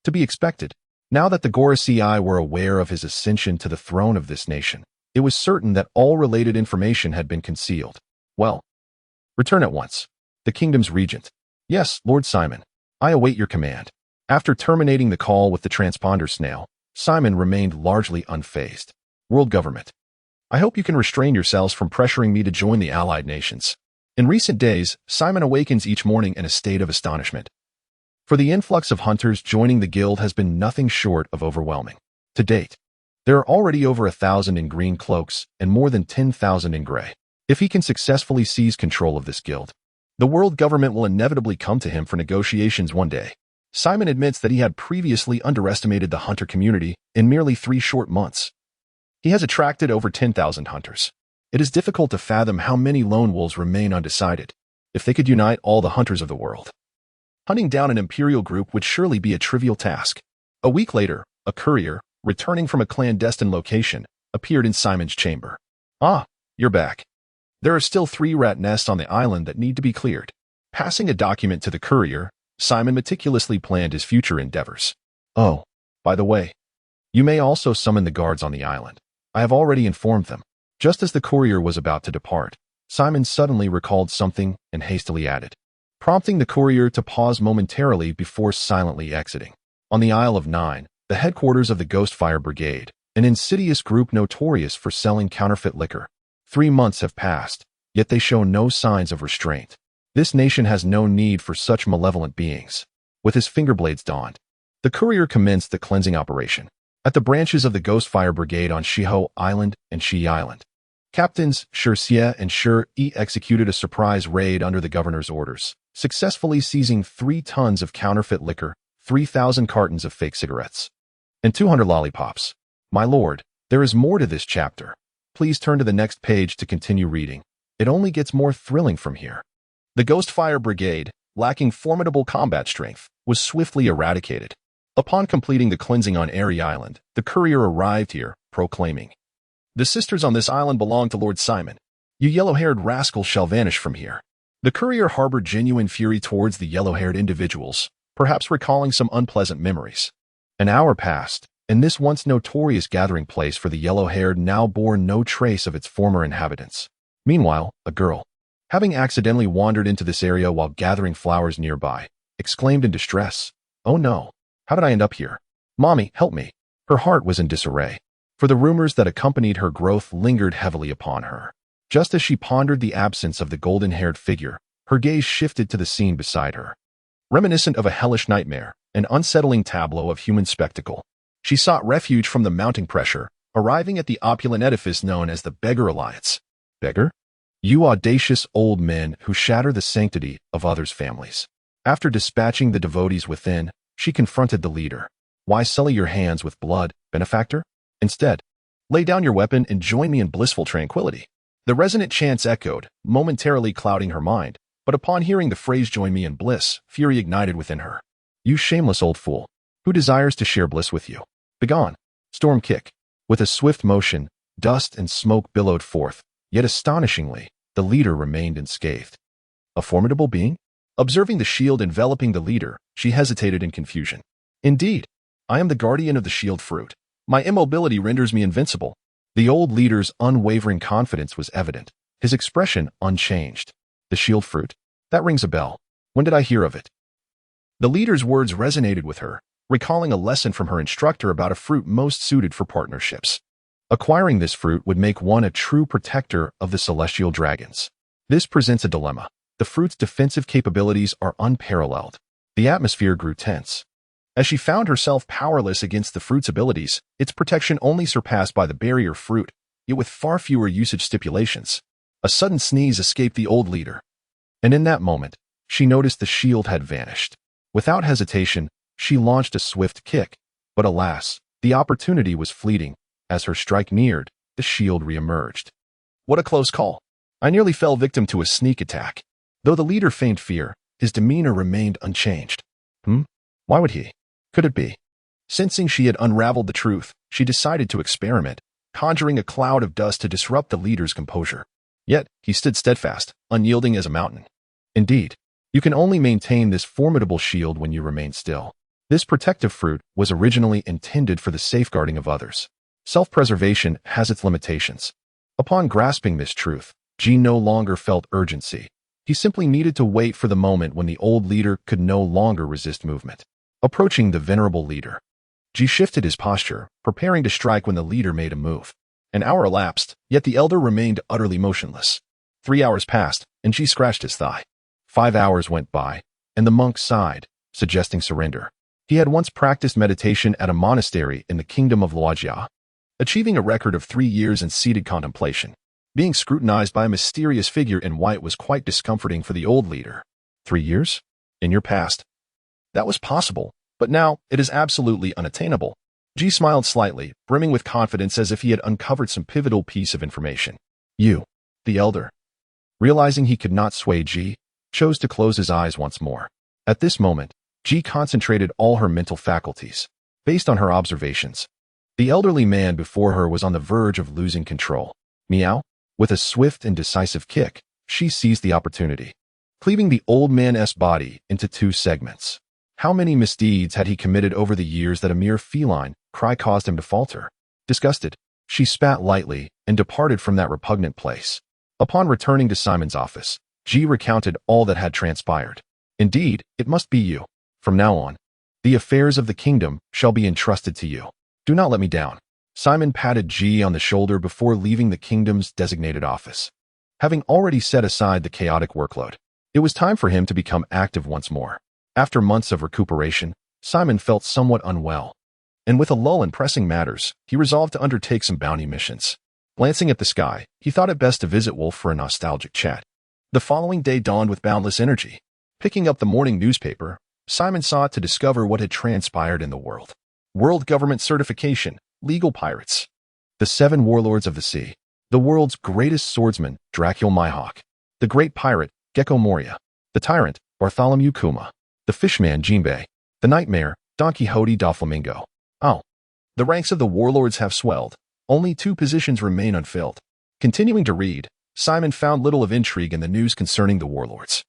to be expected. Now that the Gorasii were aware of his ascension to the throne of this nation, it was certain that all related information had been concealed. Well, return at once. The kingdom's regent. Yes, Lord Simon. I await your command. After terminating the call with the transponder snail, Simon remained largely unfazed. World government. I hope you can restrain yourselves from pressuring me to join the allied nations. In recent days, Simon awakens each morning in a state of astonishment. For the influx of hunters joining the guild has been nothing short of overwhelming. To date, there are already over 1,000 in green cloaks and more than 10,000 in gray. If he can successfully seize control of this guild, the world government will inevitably come to him for negotiations one day. Simon admits that he had previously underestimated the hunter community in merely 3 short months. He has attracted over 10,000 hunters. It is difficult to fathom how many lone wolves remain undecided. If they could unite all the hunters of the world, hunting down an imperial group would surely be a trivial task. A week later, a courier, returning from a clandestine location, appeared in Simon's chamber. Ah, you're back. There are still 3 rat nests on the island that need to be cleared. Passing a document to the courier, Simon meticulously planned his future endeavors. Oh, by the way, you may also summon the guards on the island. I have already informed them. Just as the courier was about to depart, Simon suddenly recalled something and hastily added, prompting the courier to pause momentarily before silently exiting. On the Isle of Nine, the headquarters of the Ghostfire Brigade, an insidious group notorious for selling counterfeit liquor. 3 months have passed, yet they show no signs of restraint. This nation has no need for such malevolent beings. With his finger blades donned, the courier commenced the cleansing operation. at the branches of the Ghost Fire Brigade on Shiho Island and Shi Island. Captains Shi Xie and Shi E executed a surprise raid under the governor's orders, successfully seizing 3 tons of counterfeit liquor, 3,000 cartons of fake cigarettes, and 200 lollipops. My lord, there is more to this chapter. Please turn to the next page to continue reading. It only gets more thrilling from here. The Ghost Fire Brigade, lacking formidable combat strength, was swiftly eradicated. Upon completing the cleansing on Airy Island, the courier arrived here, proclaiming, "The sisters on this island belong to Lord Simon. You yellow-haired rascals shall vanish from here." The courier harbored genuine fury towards the yellow-haired individuals, perhaps recalling some unpleasant memories. An hour passed, and this once notorious gathering place for the yellow-haired now bore no trace of its former inhabitants. Meanwhile, a girl, having accidentally wandered into this area while gathering flowers nearby, exclaimed in distress, "Oh no, how did I end up here? Mommy, help me." Her heart was in disarray, for the rumors that accompanied her growth lingered heavily upon her. Just as she pondered the absence of the golden-haired figure, her gaze shifted to the scene beside her. Reminiscent of a hellish nightmare, an unsettling tableau of human spectacle, she sought refuge from the mounting pressure, arriving at the opulent edifice known as the Beggar Alliance. Beggar? You audacious old men who shatter the sanctity of others' families. After dispatching the devotees within, she confronted the leader. Why sully your hands with blood, benefactor? Instead, lay down your weapon and join me in blissful tranquility. The resonant chants echoed, momentarily clouding her mind, but upon hearing the phrase "join me in bliss," fury ignited within her. You shameless old fool, who desires to share bliss with you? Begone! Storm kick. With a swift motion, dust and smoke billowed forth, yet astonishingly, the leader remained unscathed. A formidable being? Observing the shield enveloping the leader, she hesitated in confusion. Indeed, I am the guardian of the shield fruit. My immobility renders me invincible. The old leader's unwavering confidence was evident, his expression unchanged. The shield fruit? That rings a bell. When did I hear of it? The leader's words resonated with her, recalling a lesson from her instructor about a fruit most suited for partnerships. Acquiring this fruit would make one a true protector of the celestial dragons. This presents a dilemma. The fruit's defensive capabilities are unparalleled. The atmosphere grew tense. As she found herself powerless against the fruit's abilities, its protection only surpassed by the barrier fruit, yet with far fewer usage stipulations. A sudden sneeze escaped the old leader, and in that moment, she noticed the shield had vanished. Without hesitation, she launched a swift kick, but alas, the opportunity was fleeting. As her strike neared, the shield reemerged. What a close call! I nearly fell victim to a sneak attack. Though the leader feigned fear, his demeanor remained unchanged. Why would he? Could it be? Sensing she had unraveled the truth, she decided to experiment, conjuring a cloud of dust to disrupt the leader's composure. Yet, he stood steadfast, unyielding as a mountain. Indeed, you can only maintain this formidable shield when you remain still. This protective fruit was originally intended for the safeguarding of others. Self-preservation has its limitations. Upon grasping this truth, Ji no longer felt urgency. He simply needed to wait for the moment when the old leader could no longer resist movement. Approaching the venerable leader, Ji shifted his posture, preparing to strike when the leader made a move. An hour elapsed, yet the elder remained utterly motionless. 3 hours passed, and Ji scratched his thigh. 5 hours went by, and the monk sighed, suggesting surrender. He had once practiced meditation at a monastery in the kingdom of Luojia, achieving a record of 3 years in seated contemplation. Being scrutinized by a mysterious figure in white was quite discomforting for the old leader. 3 years? In your past? That was possible, but now it is absolutely unattainable. Ji smiled slightly, brimming with confidence as if he had uncovered some pivotal piece of information. You, the elder. Realizing he could not sway Ji, chose to close his eyes once more. At this moment, Ji concentrated all her mental faculties. Based on her observations, the elderly man before her was on the verge of losing control. Meow. With a swift and decisive kick, she seized the opportunity, cleaving the old man's body into 2 segments. How many misdeeds had he committed over the years that a mere feline cry caused him to falter? Disgusted, she spat lightly and departed from that repugnant place. Upon returning to Simon's office, Ji recounted all that had transpired. Indeed, it must be you. From now on, the affairs of the kingdom shall be entrusted to you. Do not let me down. Simon patted Ji on the shoulder before leaving the kingdom's designated office. Having already set aside the chaotic workload, it was time for him to become active once more. After months of recuperation, Simon felt somewhat unwell. and with a lull in pressing matters, he resolved to undertake some bounty missions. Glancing at the sky, he thought it best to visit Wolf for a nostalgic chat. The following day dawned with boundless energy. Picking up the morning newspaper, Simon sought to discover what had transpired in the world. World government certification, legal pirates. The 7 warlords of the sea. The world's greatest swordsman, Dracul Mihawk. The great pirate, Gecko Moria. The tyrant, Bartholomew Kuma. The fishman, Jinbei. The nightmare, Don Quixote da Flamingo. Oh. The ranks of the warlords have swelled. Only 2 positions remain unfilled. Continuing to read, Simon found little of intrigue in the news concerning the warlords.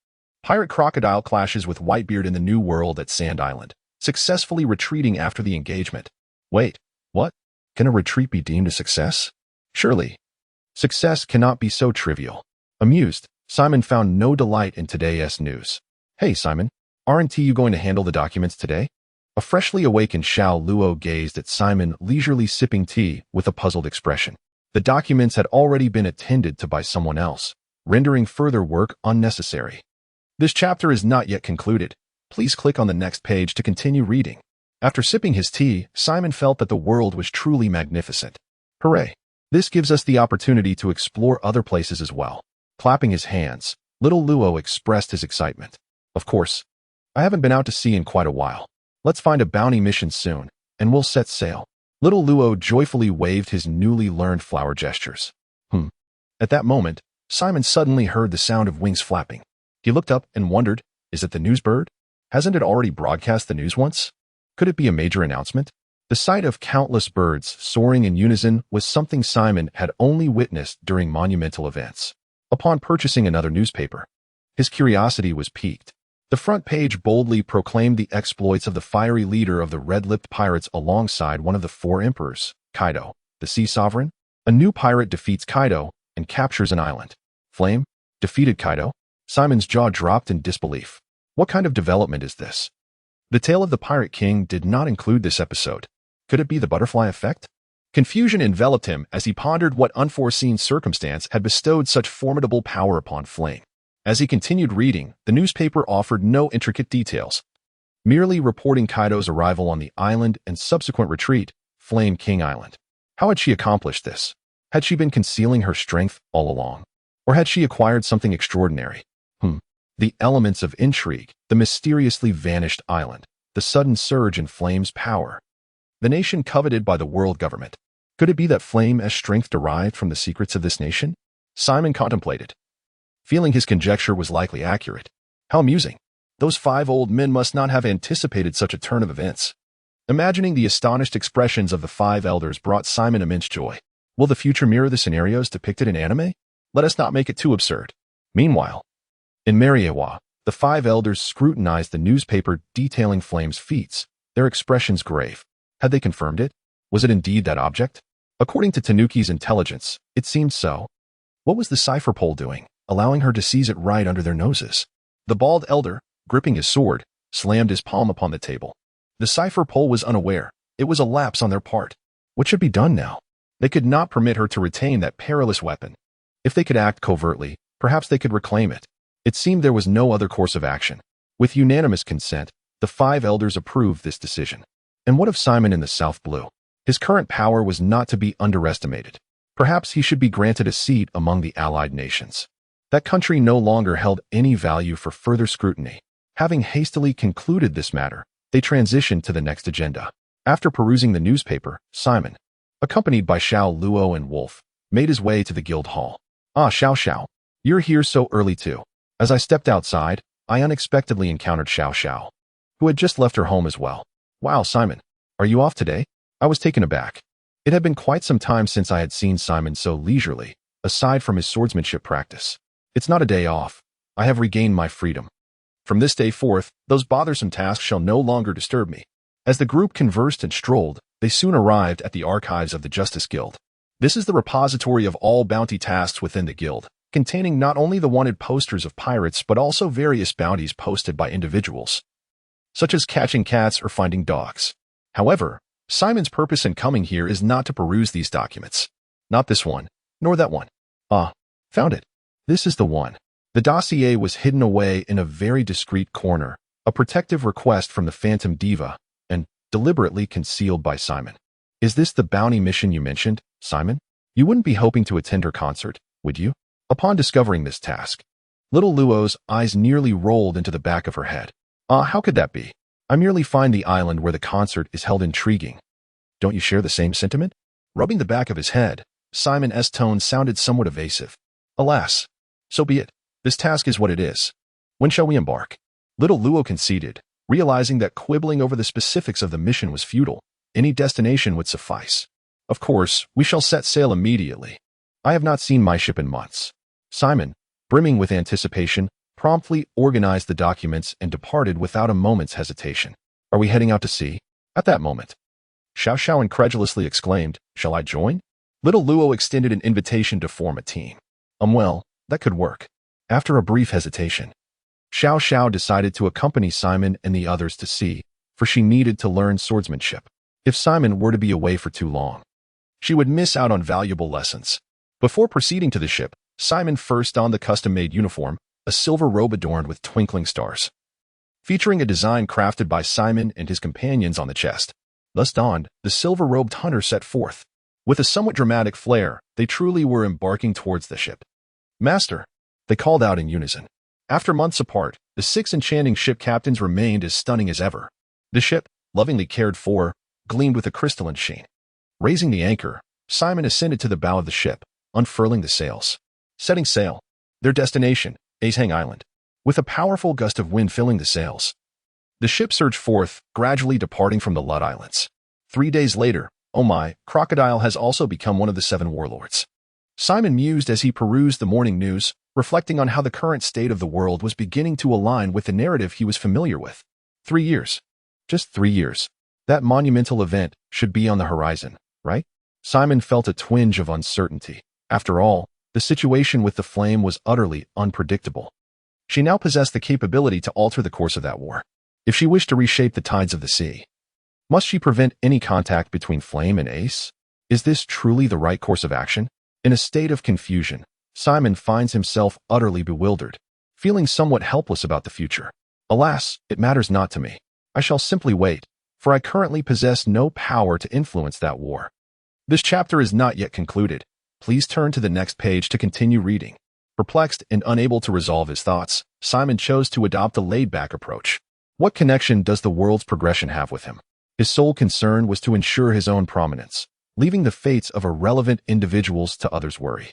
Pirate Crocodile clashes with Whitebeard in the New World at Sand Island, successfully retreating after the engagement. Wait, what? Can a retreat be deemed a success? Surely. Success cannot be so trivial. Amused, Simon found no delight in today's news. Hey, Simon, aren't you going to handle the documents today? A freshly awakened Xiao Luo gazed at Simon leisurely sipping tea with a puzzled expression. The documents had already been attended to by someone else, rendering further work unnecessary. This chapter is not yet concluded. Please click on the next page to continue reading. After sipping his tea, Simon felt that the world was truly magnificent. Hooray! This gives us the opportunity to explore other places as well. Clapping his hands, little Luo expressed his excitement. Of course, I haven't been out to sea in quite a while. Let's find a bounty mission soon, and we'll set sail. Little Luo joyfully waved his newly learned flower gestures. At that moment, Simon suddenly heard the sound of wings flapping. He looked up and wondered, is it the news bird? Hasn't it already broadcast the news once? Could it be a major announcement? The sight of countless birds soaring in unison was something Simon had only witnessed during monumental events. Upon purchasing another newspaper, his curiosity was piqued. The front page boldly proclaimed the exploits of the fiery leader of the red-lipped pirates alongside one of the 4 emperors, Kaido, the sea sovereign. A new pirate defeats Kaido and captures an island. Flame defeated Kaido. Simon's jaw dropped in disbelief. What kind of development is this? The tale of the Pirate King did not include this episode. Could it be the butterfly effect? Confusion enveloped him as he pondered what unforeseen circumstance had bestowed such formidable power upon Flame. As he continued reading, the newspaper offered no intricate details, merely reporting Kaido's arrival on the island and subsequent retreat, Flame King Island. How had she accomplished this? Had she been concealing her strength all along? Or had she acquired something extraordinary? The elements of intrigue, the mysteriously vanished island, the sudden surge in Flame's power. The nation coveted by the world government. Could it be that Flame's strength derived from the secrets of this nation? Simon contemplated, feeling his conjecture was likely accurate. How amusing. Those 5 old men must not have anticipated such a turn of events. Imagining the astonished expressions of the 5 elders brought Simon immense joy. Will the future mirror the scenarios depicted in anime? Let us not make it too absurd. Meanwhile, in Mariewa, the 5 elders scrutinized the newspaper detailing Flame's feats, their expressions grave. Had they confirmed it? Was it indeed that object? According to Tanuki's intelligence, it seemed so. What was the cipher pole doing, allowing her to seize it right under their noses? The bald elder, gripping his sword, slammed his palm upon the table. The cipher pole was unaware. It was a lapse on their part. What should be done now? They could not permit her to retain that perilous weapon. If they could act covertly, perhaps they could reclaim it. It seemed there was no other course of action. With unanimous consent, the 5 elders approved this decision. And what of Simon in the South Blue? His current power was not to be underestimated. Perhaps he should be granted a seat among the allied nations. That country no longer held any value for further scrutiny. Having hastily concluded this matter, they transitioned to the next agenda. After perusing the newspaper, Simon, accompanied by Xiao Luo and Wolf, made his way to the guild hall. Ah, Xiao, you're here so early too. As I stepped outside, I unexpectedly encountered Xiao, who had just left her home as well. Wow, Simon, are you off today? I was taken aback. It had been quite some time since I had seen Simon so leisurely, aside from his swordsmanship practice. It's not a day off. I have regained my freedom. From this day forth, those bothersome tasks shall no longer disturb me. As the group conversed and strolled, they soon arrived at the archives of the Justice Guild. This is the repository of all bounty tasks within the guild, containing not only the wanted posters of pirates but also various bounties posted by individuals, such as catching cats or finding dogs. However, Simon's purpose in coming here is not to peruse these documents. Not this one, nor that one. Ah, found it. This is the one. The dossier was hidden away in a very discreet corner, a protective request from the Phantom Diva, and deliberately concealed by Simon. Is this the bounty mission you mentioned, Simon? You wouldn't be hoping to attend her concert, would you? Upon discovering this task, little Luo's eyes nearly rolled into the back of her head. How could that be? I merely find the island where the concert is held intriguing. Don't you share the same sentiment? Rubbing the back of his head, Simon's tone sounded somewhat evasive. Alas, so be it. This task is what it is. When shall we embark? Little Luo conceded, realizing that quibbling over the specifics of the mission was futile. Any destination would suffice. Of course, we shall set sail immediately. I have not seen my ship in months. Simon, brimming with anticipation, promptly organized the documents and departed without a moment's hesitation. Are we heading out to sea? At that moment, Xiao Xiao incredulously exclaimed, Shall I join? Little Luo extended an invitation to form a team. Well, that could work. After a brief hesitation, Xiao Xiao decided to accompany Simon and the others to sea, for she needed to learn swordsmanship. If Simon were to be away for too long, she would miss out on valuable lessons. Before proceeding to the ship, Simon first donned the custom-made uniform, a silver robe adorned with twinkling stars, featuring a design crafted by Simon and his companions on the chest. Thus donned, the silver-robed hunter set forth. With a somewhat dramatic flair, they truly were embarking towards the ship. Master, they called out in unison. After months apart, the 6 enchanting ship captains remained as stunning as ever. The ship, lovingly cared for, gleamed with a crystalline sheen. Raising the anchor, Simon ascended to the bow of the ship, unfurling the sails. Setting sail, their destination, Aishang Island. With a powerful gust of wind filling the sails, the ship surged forth, gradually departing from the Lud Islands. 3 days later, oh my, Crocodile has also become one of the 7 warlords. Simon mused as he perused the morning news, reflecting on how the current state of the world was beginning to align with the narrative he was familiar with. 3 years. Just 3 years. That monumental event should be on the horizon, right? Simon felt a twinge of uncertainty. After all, the situation with the flame was utterly unpredictable. She now possessed the capability to alter the course of that war, if she wished to reshape the tides of the sea. Must she prevent any contact between Flame and Ace? Is this truly the right course of action? In a state of confusion, Simon finds himself utterly bewildered, feeling somewhat helpless about the future. Alas, it matters not to me. I shall simply wait, for I currently possess no power to influence that war. This chapter is not yet concluded. Please turn to the next page to continue reading. Perplexed and unable to resolve his thoughts, Simon chose to adopt a laid-back approach. What connection does the world's progression have with him? His sole concern was to ensure his own prominence, leaving the fates of irrelevant individuals to others' worry.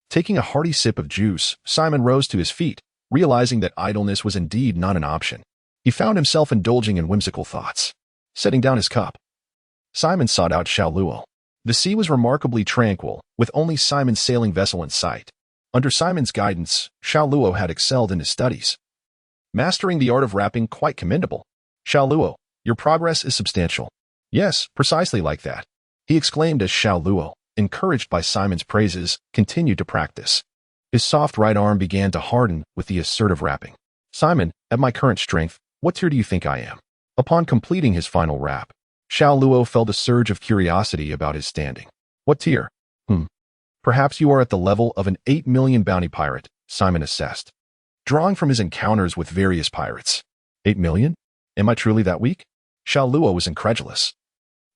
Taking a hearty sip of juice, Simon rose to his feet, realizing that idleness was indeed not an option. He found himself indulging in whimsical thoughts. Setting down his cup, Simon sought out Xiao Luo. The sea was remarkably tranquil, with only Simon's sailing vessel in sight. Under Simon's guidance, Xiao Luo had excelled in his studies, mastering the art of rapping quite commendable. Xiao Luo, your progress is substantial. Yes, precisely like that, he exclaimed as Xiao Luo, encouraged by Simon's praises, continued to practice. His soft right arm began to harden with the assertive rapping. Simon, at my current strength, what tier do you think I am? Upon completing his final rap, Xiao Luo felt a surge of curiosity about his standing. What tier? Perhaps you are at the level of an 8 million bounty pirate, Simon assessed, drawing from his encounters with various pirates. 8 million? Am I truly that weak? Xiao Luo was incredulous,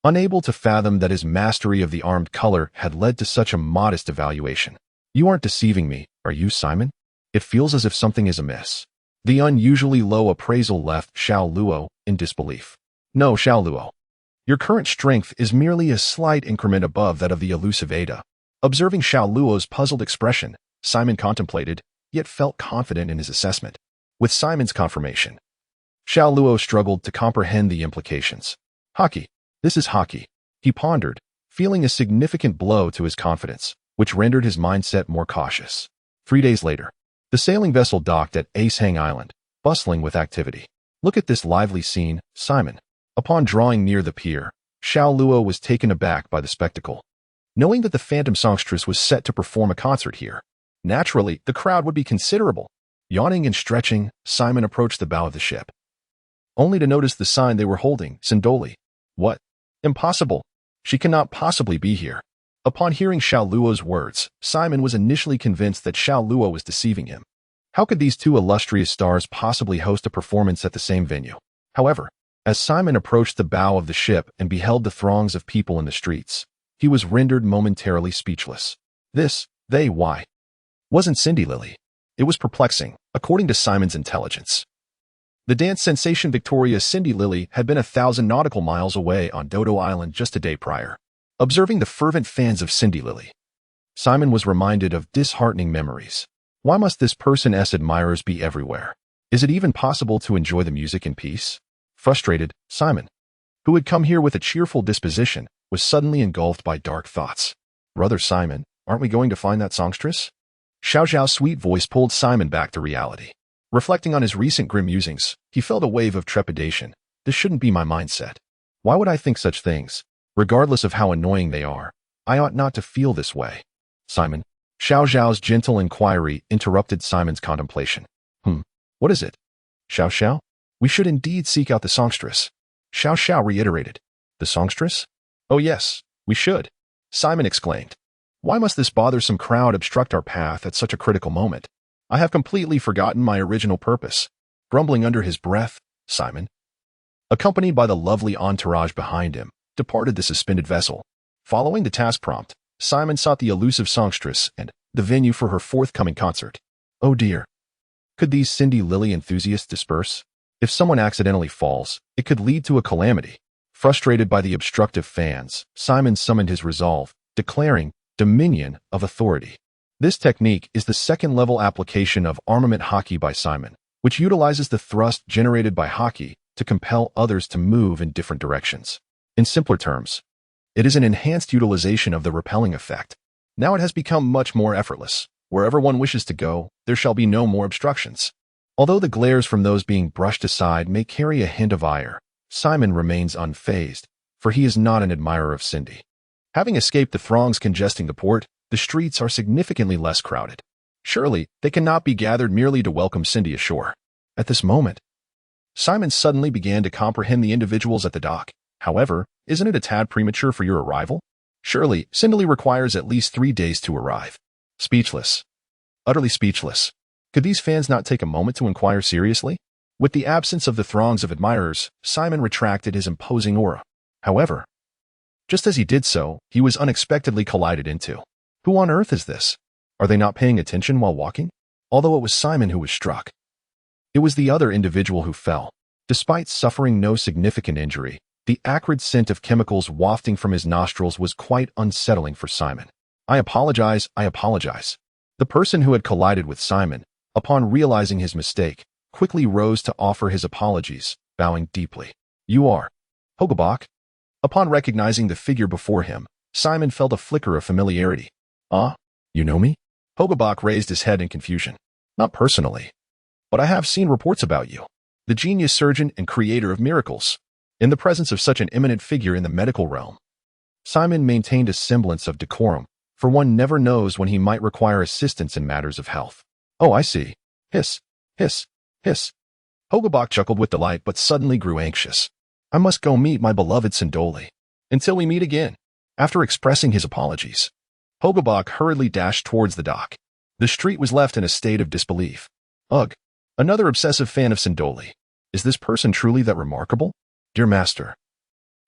unable to fathom that his mastery of the armed color had led to such a modest evaluation. You aren't deceiving me, are you, Simon? It feels as if something is amiss. The unusually low appraisal left Xiao Luo in disbelief. No, Xiao Luo. Your current strength is merely a slight increment above that of the elusive Ada. Observing Xiao Luo's puzzled expression, Simon contemplated, yet felt confident in his assessment. With Simon's confirmation, Xiao Luo struggled to comprehend the implications. Hockey. This is hockey, he pondered, feeling a significant blow to his confidence, which rendered his mindset more cautious. 3 days later, the sailing vessel docked at Aishang Island, bustling with activity. Look at this lively scene, Simon. Upon drawing near the pier, Xiao Luo was taken aback by the spectacle. Knowing that the phantom songstress was set to perform a concert here, naturally, the crowd would be considerable. Yawning and stretching, Simon approached the bow of the ship, only to notice the sign they were holding, Sindoli. What? Impossible. She cannot possibly be here. Upon hearing Xiao Luo's words, Simon was initially convinced that Xiao Luo was deceiving him. How could these 2 illustrious stars possibly host a performance at the same venue? However, As Simon approached the bow of the ship and beheld the throngs of people in the streets, he was rendered momentarily speechless. Why? Wasn't Cindy Lily? It was perplexing, according to Simon's intelligence. The dance sensation Victoria Cindy Lily had been 1,000 nautical miles away on Dodo Island just a day prior. Observing the fervent fans of Cindy Lily, Simon was reminded of disheartening memories. Why must this person's admirers be everywhere? Is it even possible to enjoy the music in peace? Frustrated, Simon, who had come here with a cheerful disposition, was suddenly engulfed by dark thoughts. Brother Simon, aren't we going to find that songstress? Xiao Xiao's sweet voice pulled Simon back to reality. Reflecting on his recent grim musings, he felt a wave of trepidation. This shouldn't be my mindset. Why would I think such things? Regardless of how annoying they are, I ought not to feel this way. Simon, Xiao Xiao's gentle inquiry interrupted Simon's contemplation. What is it? Xiao Xiao? We should indeed seek out the songstress. Xiao Xiao reiterated. The songstress? Oh yes, we should, Simon exclaimed. Why must this bothersome crowd obstruct our path at such a critical moment? I have completely forgotten my original purpose. Grumbling under his breath, Simon, accompanied by the lovely entourage behind him, departed the suspended vessel. Following the task prompt, Simon sought the elusive songstress and the venue for her forthcoming concert. Oh dear. Could these Cindy Lily enthusiasts disperse? If someone accidentally falls, it could lead to a calamity. Frustrated by the obstructive fans, Simon summoned his resolve, declaring dominion of authority. This technique is the second-level application of armament hockey by Simon, which utilizes the thrust generated by hockey to compel others to move in different directions. In simpler terms, it is an enhanced utilization of the repelling effect. Now it has become much more effortless. Wherever one wishes to go, there shall be no more obstructions. Although the glares from those being brushed aside may carry a hint of ire, Simon remains unfazed, for he is not an admirer of Cindy. Having escaped the throngs congesting the port, the streets are significantly less crowded. Surely, they cannot be gathered merely to welcome Cindy ashore. At this moment, Simon suddenly began to comprehend the individuals at the dock. However, isn't it a tad premature for your arrival? Surely, Cindy requires at least 3 days to arrive. Speechless. Utterly speechless. Could these fans not take a moment to inquire seriously? With the absence of the throngs of admirers, Simon retracted his imposing aura. However, just as he did so, he was unexpectedly collided into. Who on earth is this? Are they not paying attention while walking? Although it was Simon who was struck, it was the other individual who fell. Despite suffering no significant injury, the acrid scent of chemicals wafting from his nostrils was quite unsettling for Simon. I apologize. The person who had collided with Simon, upon realizing his mistake, quickly rose to offer his apologies, bowing deeply. You are Hogabok? Upon recognizing the figure before him, Simon felt a flicker of familiarity. Ah, you know me? Hogabok raised his head in confusion. Not personally, but I have seen reports about you. The genius surgeon and creator of miracles. In the presence of such an eminent figure in the medical realm, Simon maintained a semblance of decorum, for one never knows when he might require assistance in matters of health. Oh, I see. Hiss, hiss, hiss. Hogabok chuckled with delight but suddenly grew anxious. I must go meet my beloved Sindoli. Until we meet again. After expressing his apologies, Hogabok hurriedly dashed towards the dock. The street was left in a state of disbelief. Ugh, another obsessive fan of Sindoli. Is this person truly that remarkable? Dear Master,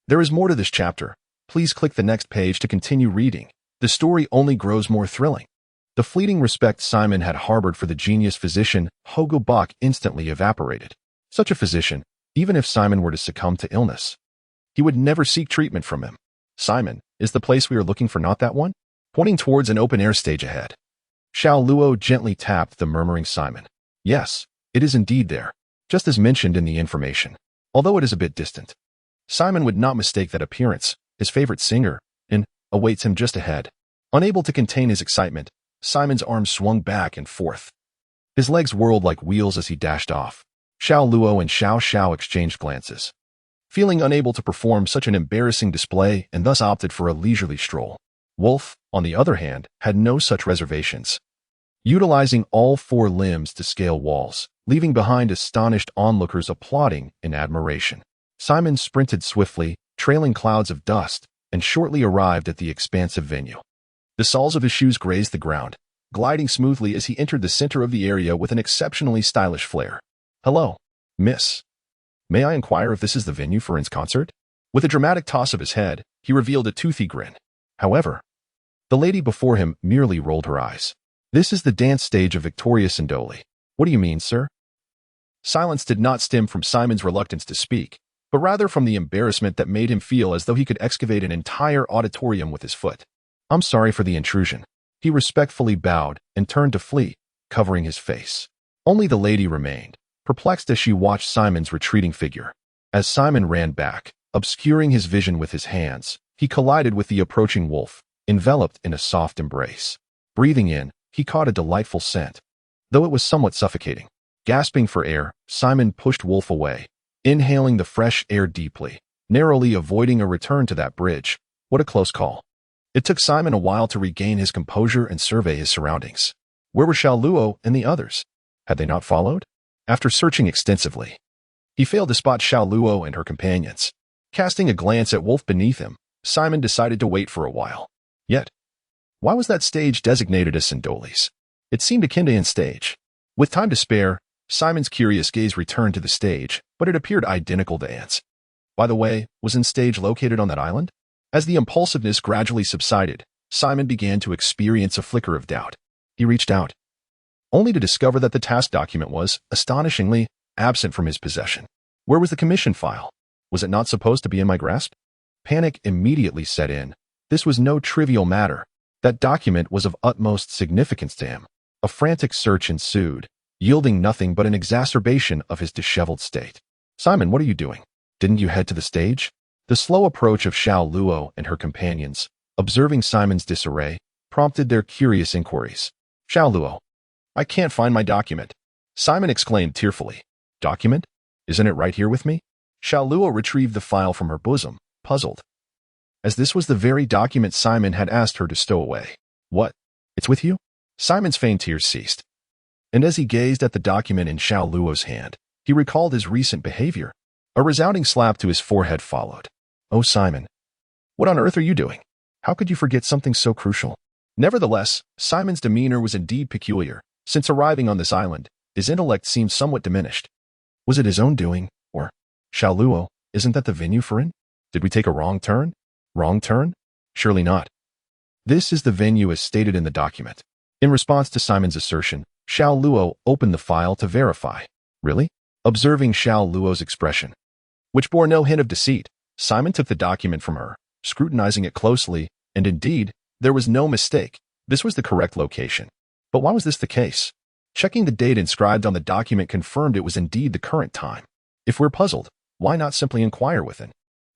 there is more to this chapter. Please click the next page to continue reading. The story only grows more thrilling. The fleeting respect Simon had harbored for the genius physician Hogabok instantly evaporated. Such a physician, even if Simon were to succumb to illness, he would never seek treatment from him. Simon, is the place we are looking for not that one? Pointing towards an open-air stage ahead, Xiao Luo gently tapped the murmuring Simon. Yes, it is indeed there, just as mentioned in the information, although it is a bit distant. Simon would not mistake that appearance. His favorite singer, awaits him just ahead. Unable to contain his excitement, Simon's arms swung back and forth. His legs whirled like wheels as he dashed off. Xiao Luo and Xiao Xiao exchanged glances, feeling unable to perform such an embarrassing display and thus opted for a leisurely stroll. Wolf, on the other hand, had no such reservations. Utilizing all 4 limbs to scale walls, leaving behind astonished onlookers applauding in admiration, Simon sprinted swiftly, trailing clouds of dust, and shortly arrived at the expansive venue. The soles of his shoes grazed the ground, gliding smoothly as he entered the center of the area with an exceptionally stylish flair. Hello, miss. May I inquire if this is the venue for Anne's concert? With a dramatic toss of his head, he revealed a toothy grin. However, the lady before him merely rolled her eyes. This is the dance stage of Victoria Sindoli. What do you mean, sir? Silence did not stem from Simon's reluctance to speak, but rather from the embarrassment that made him feel as though he could excavate an entire auditorium with his foot. I'm sorry for the intrusion. He respectfully bowed and turned to flee, covering his face. Only the lady remained, perplexed as she watched Simon's retreating figure. As Simon ran back, obscuring his vision with his hands, he collided with the approaching wolf, enveloped in a soft embrace. Breathing in, he caught a delightful scent, though it was somewhat suffocating. Gasping for air, Simon pushed Wolf away, inhaling the fresh air deeply, narrowly avoiding a return to that bridge. What a close call. It took Simon a while to regain his composure and survey his surroundings. Where were Xiao Luo and the others? Had they not followed? After searching extensively, he failed to spot Xiao Luo and her companions. Casting a glance at Wolf beneath him, Simon decided to wait for a while. Yet, why was that stage designated as Sindoli's? It seemed akin to Anne's stage. With time to spare, Simon's curious gaze returned to the stage, but it appeared identical to Anne's. By the way, was Anne's stage located on that island? As the impulsiveness gradually subsided, Simon began to experience a flicker of doubt. He reached out, only to discover that the task document was, astonishingly, absent from his possession. Where was the commission file? Was it not supposed to be in my grasp? Panic immediately set in. This was no trivial matter. That document was of utmost significance to him. A frantic search ensued, yielding nothing but an exacerbation of his disheveled state. Simon, what are you doing? Didn't you head to the stage? The slow approach of Xiao Luo and her companions, observing Simon's disarray, prompted their curious inquiries. Xiao Luo, I can't find my document. Simon exclaimed tearfully. Document? Isn't it right here with me? Xiao Luo retrieved the file from her bosom, puzzled, as this was the very document Simon had asked her to stow away. What? It's with you? Simon's feigned tears ceased, and as he gazed at the document in Xiao Luo's hand, he recalled his recent behavior. A resounding slap to his forehead followed. Oh, Simon, what on earth are you doing? How could you forget something so crucial? Nevertheless, Simon's demeanor was indeed peculiar. Since arriving on this island, his intellect seemed somewhat diminished. Was it his own doing, or, Xiao Luo, isn't that the venue for it? Did we take a wrong turn? Wrong turn? Surely not. This is the venue as stated in the document. In response to Simon's assertion, Xiao Luo opened the file to verify. Really? Observing Xiao Luo's expression, which bore no hint of deceit, Simon took the document from her, scrutinizing it closely, and indeed, there was no mistake. This was the correct location. But why was this the case? Checking the date inscribed on the document confirmed it was indeed the current time. If we're puzzled, why not simply inquire with it?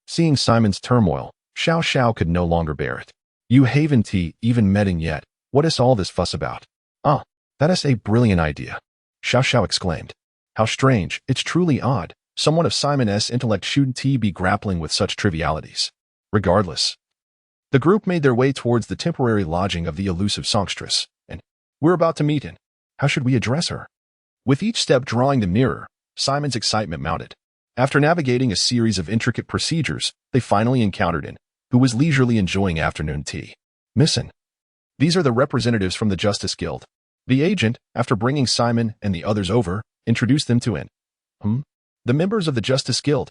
Seeing Simon's turmoil, Xiao Xiao could no longer bear it. You haven't even met him yet. What is all this fuss about? Ah, that is a brilliant idea. Xiao Xiao exclaimed. How strange, it's truly odd. Someone of Simon's intellect shouldn't be grappling with such trivialities. Regardless, the group made their way towards the temporary lodging of the elusive songstress, and we're about to meet in. How should we address her? With each step drawing them nearer, Simon's excitement mounted. After navigating a series of intricate procedures, they finally encountered In, who was leisurely enjoying afternoon tea. Missin. These are the representatives from the Justice Guild. The agent, after bringing Simon and the others over, introduced them to In. The members of the Justice Guild.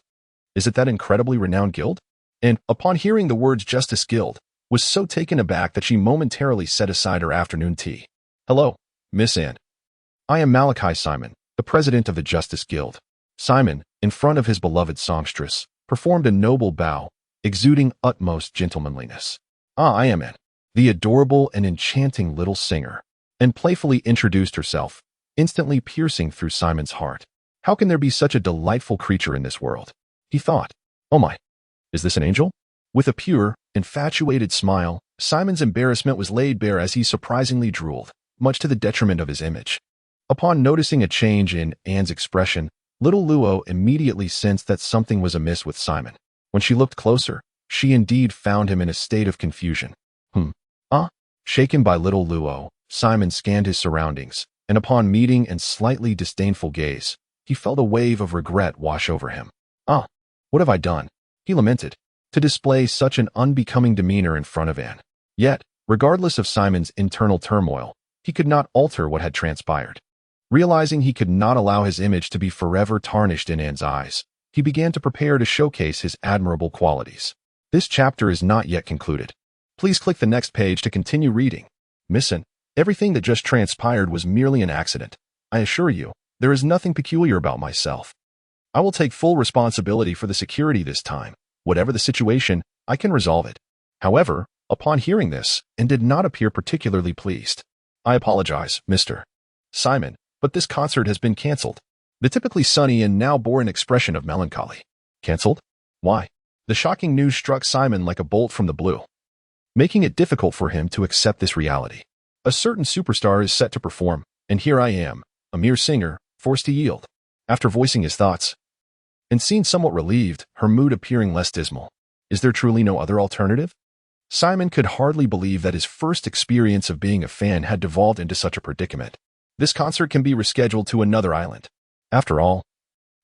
Is it that incredibly renowned guild? And, upon hearing the words Justice Guild, was so taken aback that she momentarily set aside her afternoon tea. Hello, Miss Anne. I am Malachi Simon, the president of the Justice Guild. Simon, in front of his beloved songstress, performed a noble bow, exuding utmost gentlemanliness. I am Anne, the adorable and enchanting little singer, and playfully introduced herself, instantly piercing through Simon's heart. How can there be such a delightful creature in this world? He thought. Oh my, is this an angel? With a pure, infatuated smile, Simon's embarrassment was laid bare as he surprisingly drooled, much to the detriment of his image. Upon noticing a change in Anne's expression, little Luo immediately sensed that something was amiss with Simon. When she looked closer, she indeed found him in a state of confusion. Shaken by little Luo, Simon scanned his surroundings, and upon meeting Anne's slightly disdainful gaze, he felt a wave of regret wash over him. What have I done? He lamented, to display such an unbecoming demeanor in front of Anne. Yet, regardless of Simon's internal turmoil, he could not alter what had transpired. Realizing he could not allow his image to be forever tarnished in Anne's eyes, he began to prepare to showcase his admirable qualities. This chapter is not yet concluded. Please click the next page to continue reading. Listen, everything that just transpired was merely an accident. I assure you, there is nothing peculiar about myself. I will take full responsibility for the security this time. Whatever the situation, I can resolve it. However, upon hearing this, and did not appear particularly pleased. I apologize, Mr. Simon, but this concert has been cancelled. The typically sunny and now bore an expression of melancholy. Cancelled? Why? The shocking news struck Simon like a bolt from the blue, making it difficult for him to accept this reality. A certain superstar is set to perform, and here I am, a mere singer, forced to yield. After voicing his thoughts, and seemed somewhat relieved, her mood appearing less dismal. Is there truly no other alternative? Simon could hardly believe that his first experience of being a fan had devolved into such a predicament. This concert can be rescheduled to another island. After all,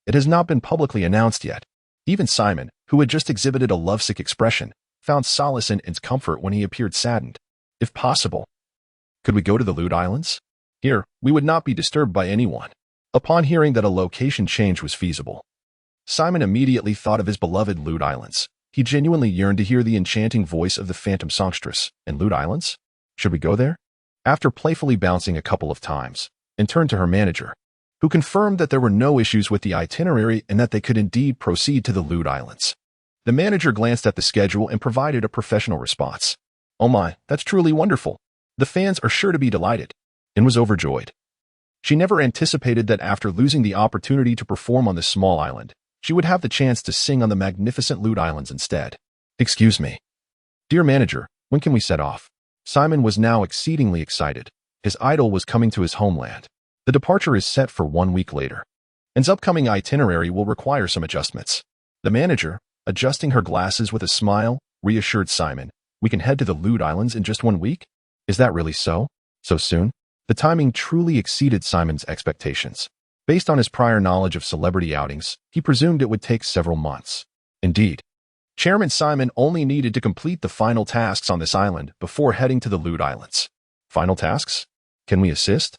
it has not been publicly announced yet. Even Simon, who had just exhibited a lovesick expression, found solace in its comfort when he appeared saddened. If possible, could we go to the Lewd Islands? Here, we would not be disturbed by anyone. Upon hearing that a location change was feasible, Simon immediately thought of his beloved Lewd Islands. He genuinely yearned to hear the enchanting voice of the phantom songstress. And Lewd Islands? Should we go there? After playfully bouncing a couple of times, and turned to her manager, who confirmed that there were no issues with the itinerary and that they could indeed proceed to the Lewd Islands. The manager glanced at the schedule and provided a professional response. Oh my, that's truly wonderful. The fans are sure to be delighted, and was overjoyed. She never anticipated that after losing the opportunity to perform on this small island, she would have the chance to sing on the magnificent Lewd Islands instead. Excuse me. Dear manager, when can we set off? Simon was now exceedingly excited. His idol was coming to his homeland. The departure is set for 1 week later, and his upcoming itinerary will require some adjustments. The manager, adjusting her glasses with a smile, reassured Simon, we can head to the Lewd Islands in just 1 week? Is that really so? So soon? The timing truly exceeded Simon's expectations. Based on his prior knowledge of celebrity outings, he presumed it would take several months. Indeed, Chairman Simon only needed to complete the final tasks on this island before heading to the Lewd Islands. Final tasks? Can we assist?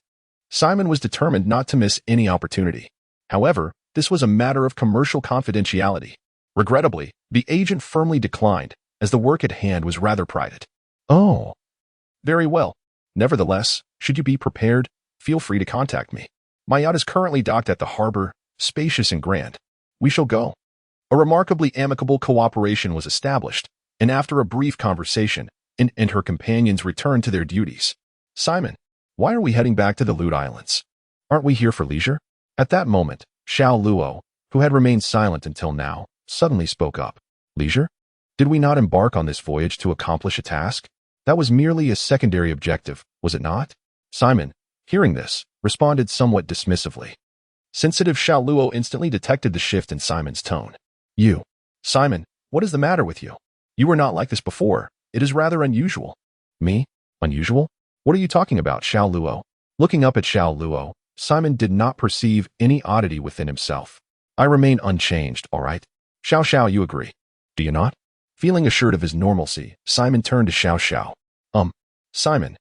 Simon was determined not to miss any opportunity. However, this was a matter of commercial confidentiality. Regrettably, the agent firmly declined, as the work at hand was rather private. Oh. Very well. Nevertheless, should you be prepared, feel free to contact me. My yacht is currently docked at the harbor, spacious and grand. We shall go. A remarkably amicable cooperation was established, and after a brief conversation, and her companions returned to their duties. Simon, why are we heading back to the Lewd Islands? Aren't we here for leisure? At that moment, Xiao Luo, who had remained silent until now, suddenly spoke up. Leisure? Did we not embark on this voyage to accomplish a task? That was merely a secondary objective, was it not? Simon, hearing this, responded somewhat dismissively. Sensitive Xiao Luo instantly detected the shift in Simon's tone. You. Simon, what is the matter with you? You were not like this before. It is rather unusual. Me? Unusual? What are you talking about, Xiao Luo? Looking up at Xiao Luo, Simon did not perceive any oddity within himself. I remain unchanged, all right? Xiao, you agree. Do you not? Feeling assured of his normalcy, Simon turned to Xiao. Simon,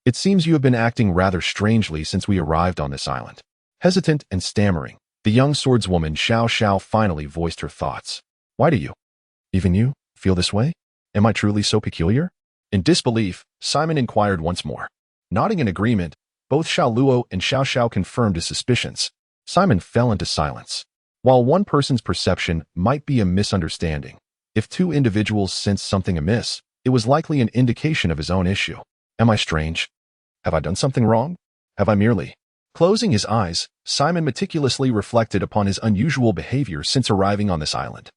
it seems you have been acting rather strangely since we arrived on this island. Hesitant and stammering, the young swordswoman Xiao finally voiced her thoughts. Why do you, even you, feel this way? Am I truly so peculiar? In disbelief, Simon inquired once more. Nodding in agreement, both Xiao Luo and Xiao confirmed his suspicions. Simon fell into silence. While one person's perception might be a misunderstanding, if two individuals sensed something amiss, it was likely an indication of his own issue. Am I strange? Have I done something wrong? Have I merely? Closing his eyes, Simon meticulously reflected upon his unusual behavior since arriving on this island.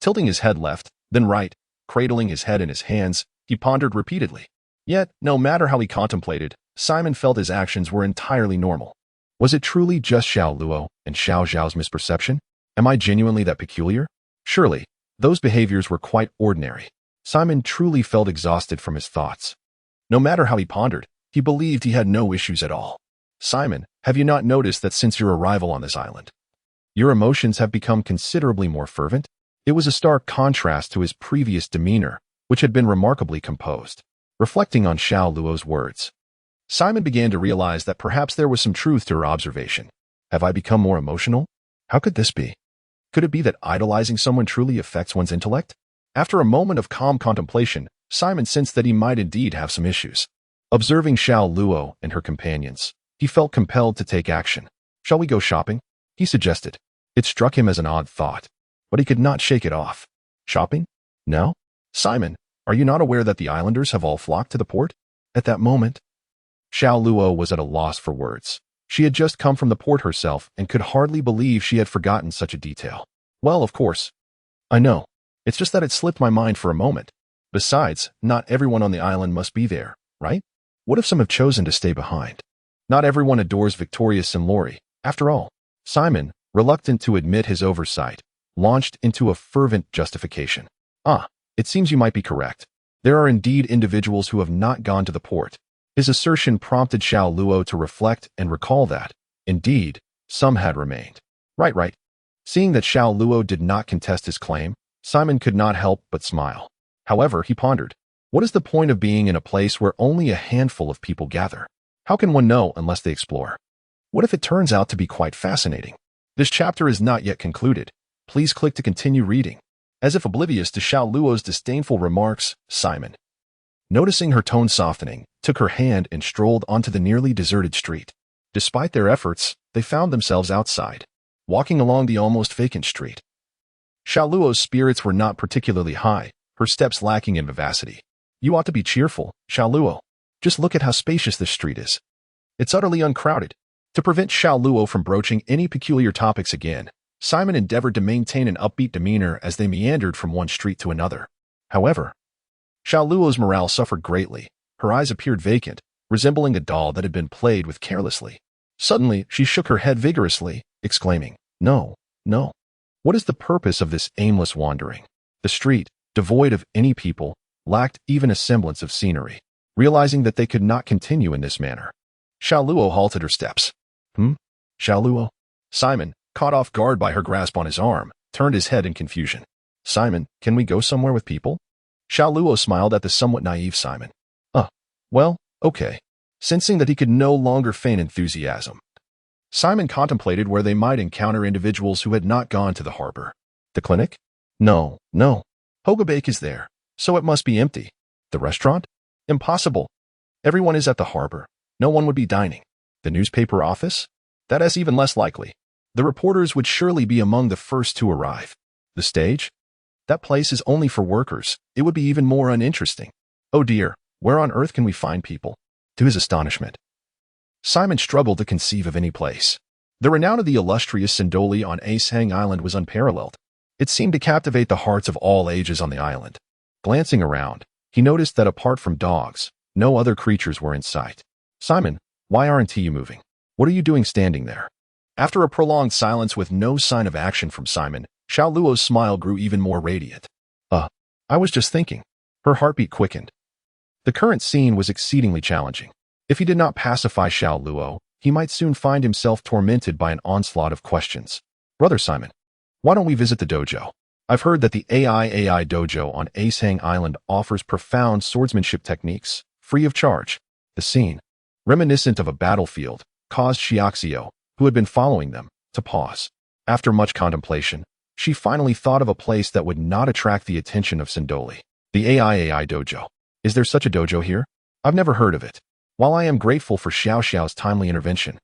Tilting his head left, then right, cradling his head in his hands, he pondered repeatedly. Yet, no matter how he contemplated, Simon felt his actions were entirely normal. Was it truly just Xiao Luo and Xiao's misperception? Am I genuinely that peculiar? Surely, those behaviors were quite ordinary. Simon truly felt exhausted from his thoughts. No matter how he pondered, he believed he had no issues at all. Simon, have you not noticed that since your arrival on this island, your emotions have become considerably more fervent? It was a stark contrast to his previous demeanor, which had been remarkably composed. Reflecting on Xiao Luo's words, Simon began to realize that perhaps there was some truth to her observation. Have I become more emotional? How could this be? Could it be that idolizing someone truly affects one's intellect? After a moment of calm contemplation, Simon sensed that he might indeed have some issues. Observing Xiao Luo and her companions, he felt compelled to take action. Shall we go shopping? He suggested. It struck him as an odd thought, but he could not shake it off. Shopping? No? Simon, are you not aware that the islanders have all flocked to the port? At that moment, Xiao Luo was at a loss for words. She had just come from the port herself and could hardly believe she had forgotten such a detail. Well, of course. I know. It's just that it slipped my mind for a moment. Besides, not everyone on the island must be there, right? What if some have chosen to stay behind? Not everyone adores Victorious and Lori. After all, Simon, reluctant to admit his oversight, launched into a fervent justification. It seems you might be correct. There are indeed individuals who have not gone to the port. His assertion prompted Xiao Luo to reflect and recall that, indeed, some had remained. Right. Seeing that Xiao Luo did not contest his claim, Simon could not help but smile. However, he pondered, what is the point of being in a place where only a handful of people gather? How can one know unless they explore? What if it turns out to be quite fascinating? This chapter is not yet concluded. Please click to continue reading. As if oblivious to Xiao Luo's disdainful remarks, Simon, noticing her tone softening, took her hand and strolled onto the nearly deserted street. Despite their efforts, they found themselves outside, walking along the almost vacant street. Xiao Luo's spirits were not particularly high, her steps lacking in vivacity. You ought to be cheerful, Xiao Luo. Just look at how spacious this street is. It's utterly uncrowded. To prevent Xiao Luo from broaching any peculiar topics again, Simon endeavored to maintain an upbeat demeanor as they meandered from one street to another. However, Xiao Luo's morale suffered greatly. Her eyes appeared vacant, resembling a doll that had been played with carelessly. Suddenly, she shook her head vigorously, exclaiming, No. What is the purpose of this aimless wandering? The street, devoid of any people, lacked even a semblance of scenery. Realizing that they could not continue in this manner, Xiao Luo halted her steps. Xiao Luo? Simon, caught off guard by her grasp on his arm, turned his head in confusion. Simon, can we go somewhere with people? Xiao Luo smiled at the somewhat naive Simon. Well, okay. Sensing that he could no longer feign enthusiasm, Simon contemplated where they might encounter individuals who had not gone to the harbor. The clinic? No. Hogabake is there, so it must be empty. The restaurant? Impossible. Everyone is at the harbor. No one would be dining. The newspaper office? That is even less likely. The reporters would surely be among the first to arrive. The stage? That place is only for workers. It would be even more uninteresting. Oh dear, where on earth can we find people? To his astonishment, Simon struggled to conceive of any place. The renown of the illustrious Sindoli on Asang Island was unparalleled. It seemed to captivate the hearts of all ages on the island. Glancing around, he noticed that apart from dogs, no other creatures were in sight. Simon, why aren't you moving? What are you doing standing there? After a prolonged silence with no sign of action from Simon, Xiao Luo's smile grew even more radiant. I was just thinking. Her heartbeat quickened. The current scene was exceedingly challenging. If he did not pacify Xiao Luo, he might soon find himself tormented by an onslaught of questions. Brother Simon, why don't we visit the dojo? I've heard that the AI dojo on Asang Island offers profound swordsmanship techniques, free of charge. The scene, reminiscent of a battlefield, caused Xiaoxiao, who had been following them, to pause. After much contemplation, she finally thought of a place that would not attract the attention of Sindoli. The AI dojo. Is there such a dojo here? I've never heard of it. While I am grateful for Xiao Xiao's timely intervention,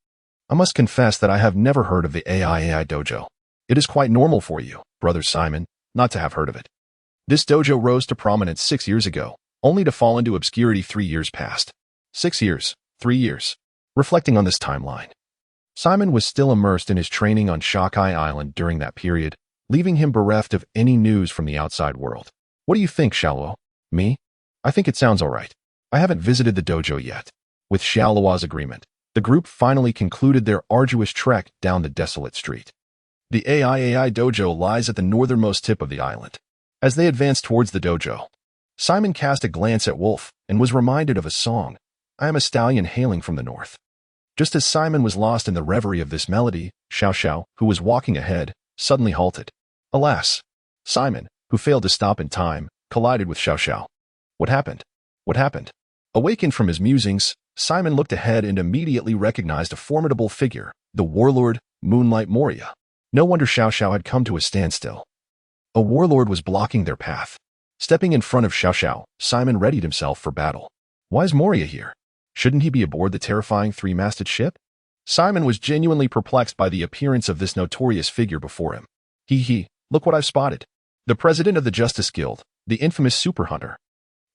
I must confess that I have never heard of the AI dojo. It is quite normal for you, Brother Simon, not to have heard of it. This dojo rose to prominence 6 years ago, only to fall into obscurity 3 years past. 6 years, 3 years. Reflecting on this timeline, Simon was still immersed in his training on Shakai Island during that period, leaving him bereft of any news from the outside world. What do you think, Xiao Luo? Me? I think it sounds all right. I haven't visited the dojo yet. With Xiao Luo's agreement, the group finally concluded their arduous trek down the desolate street. The AI dojo lies at the northernmost tip of the island. As they advanced towards the dojo, Simon cast a glance at Wolf and was reminded of a song, I am a stallion hailing from the north. Just as Simon was lost in the reverie of this melody, Xiao Xiao, who was walking ahead, suddenly halted. Alas! Simon, who failed to stop in time, collided with Xiao Xiao. What happened? Awakened from his musings, Simon looked ahead and immediately recognized a formidable figure, the warlord, Moonlight Moria. No wonder Xiao Xiao had come to a standstill. A warlord was blocking their path. Stepping in front of Xiao Xiao, Simon readied himself for battle. Why is Moria here? Shouldn't he be aboard the terrifying three-masted ship? Simon was genuinely perplexed by the appearance of this notorious figure before him. Look what I've spotted. The president of the Justice Guild, the infamous super hunter.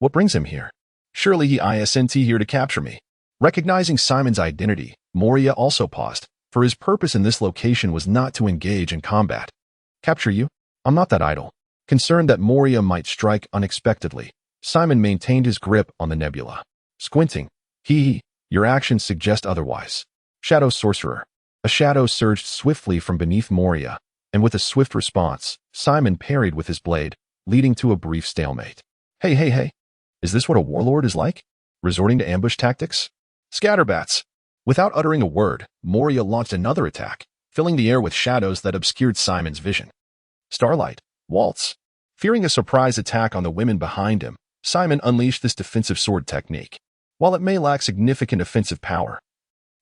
What brings him here? Surely he isn't here to capture me. Recognizing Simon's identity, Moria also paused, for his purpose in this location was not to engage in combat. Capture you? I'm not that idle. Concerned that Moria might strike unexpectedly, Simon maintained his grip on the nebula. Squinting, your actions suggest otherwise. Shadow Sorcerer. A shadow surged swiftly from beneath Moria, and with a swift response, Simon parried with his blade, leading to a brief stalemate. Hey. Is this what a warlord is like? Resorting to ambush tactics? Scatterbats! Without uttering a word, Moria launched another attack, filling the air with shadows that obscured Simon's vision. Starlight. Waltz. Fearing a surprise attack on the women behind him, Simon unleashed this defensive sword technique. While it may lack significant offensive power,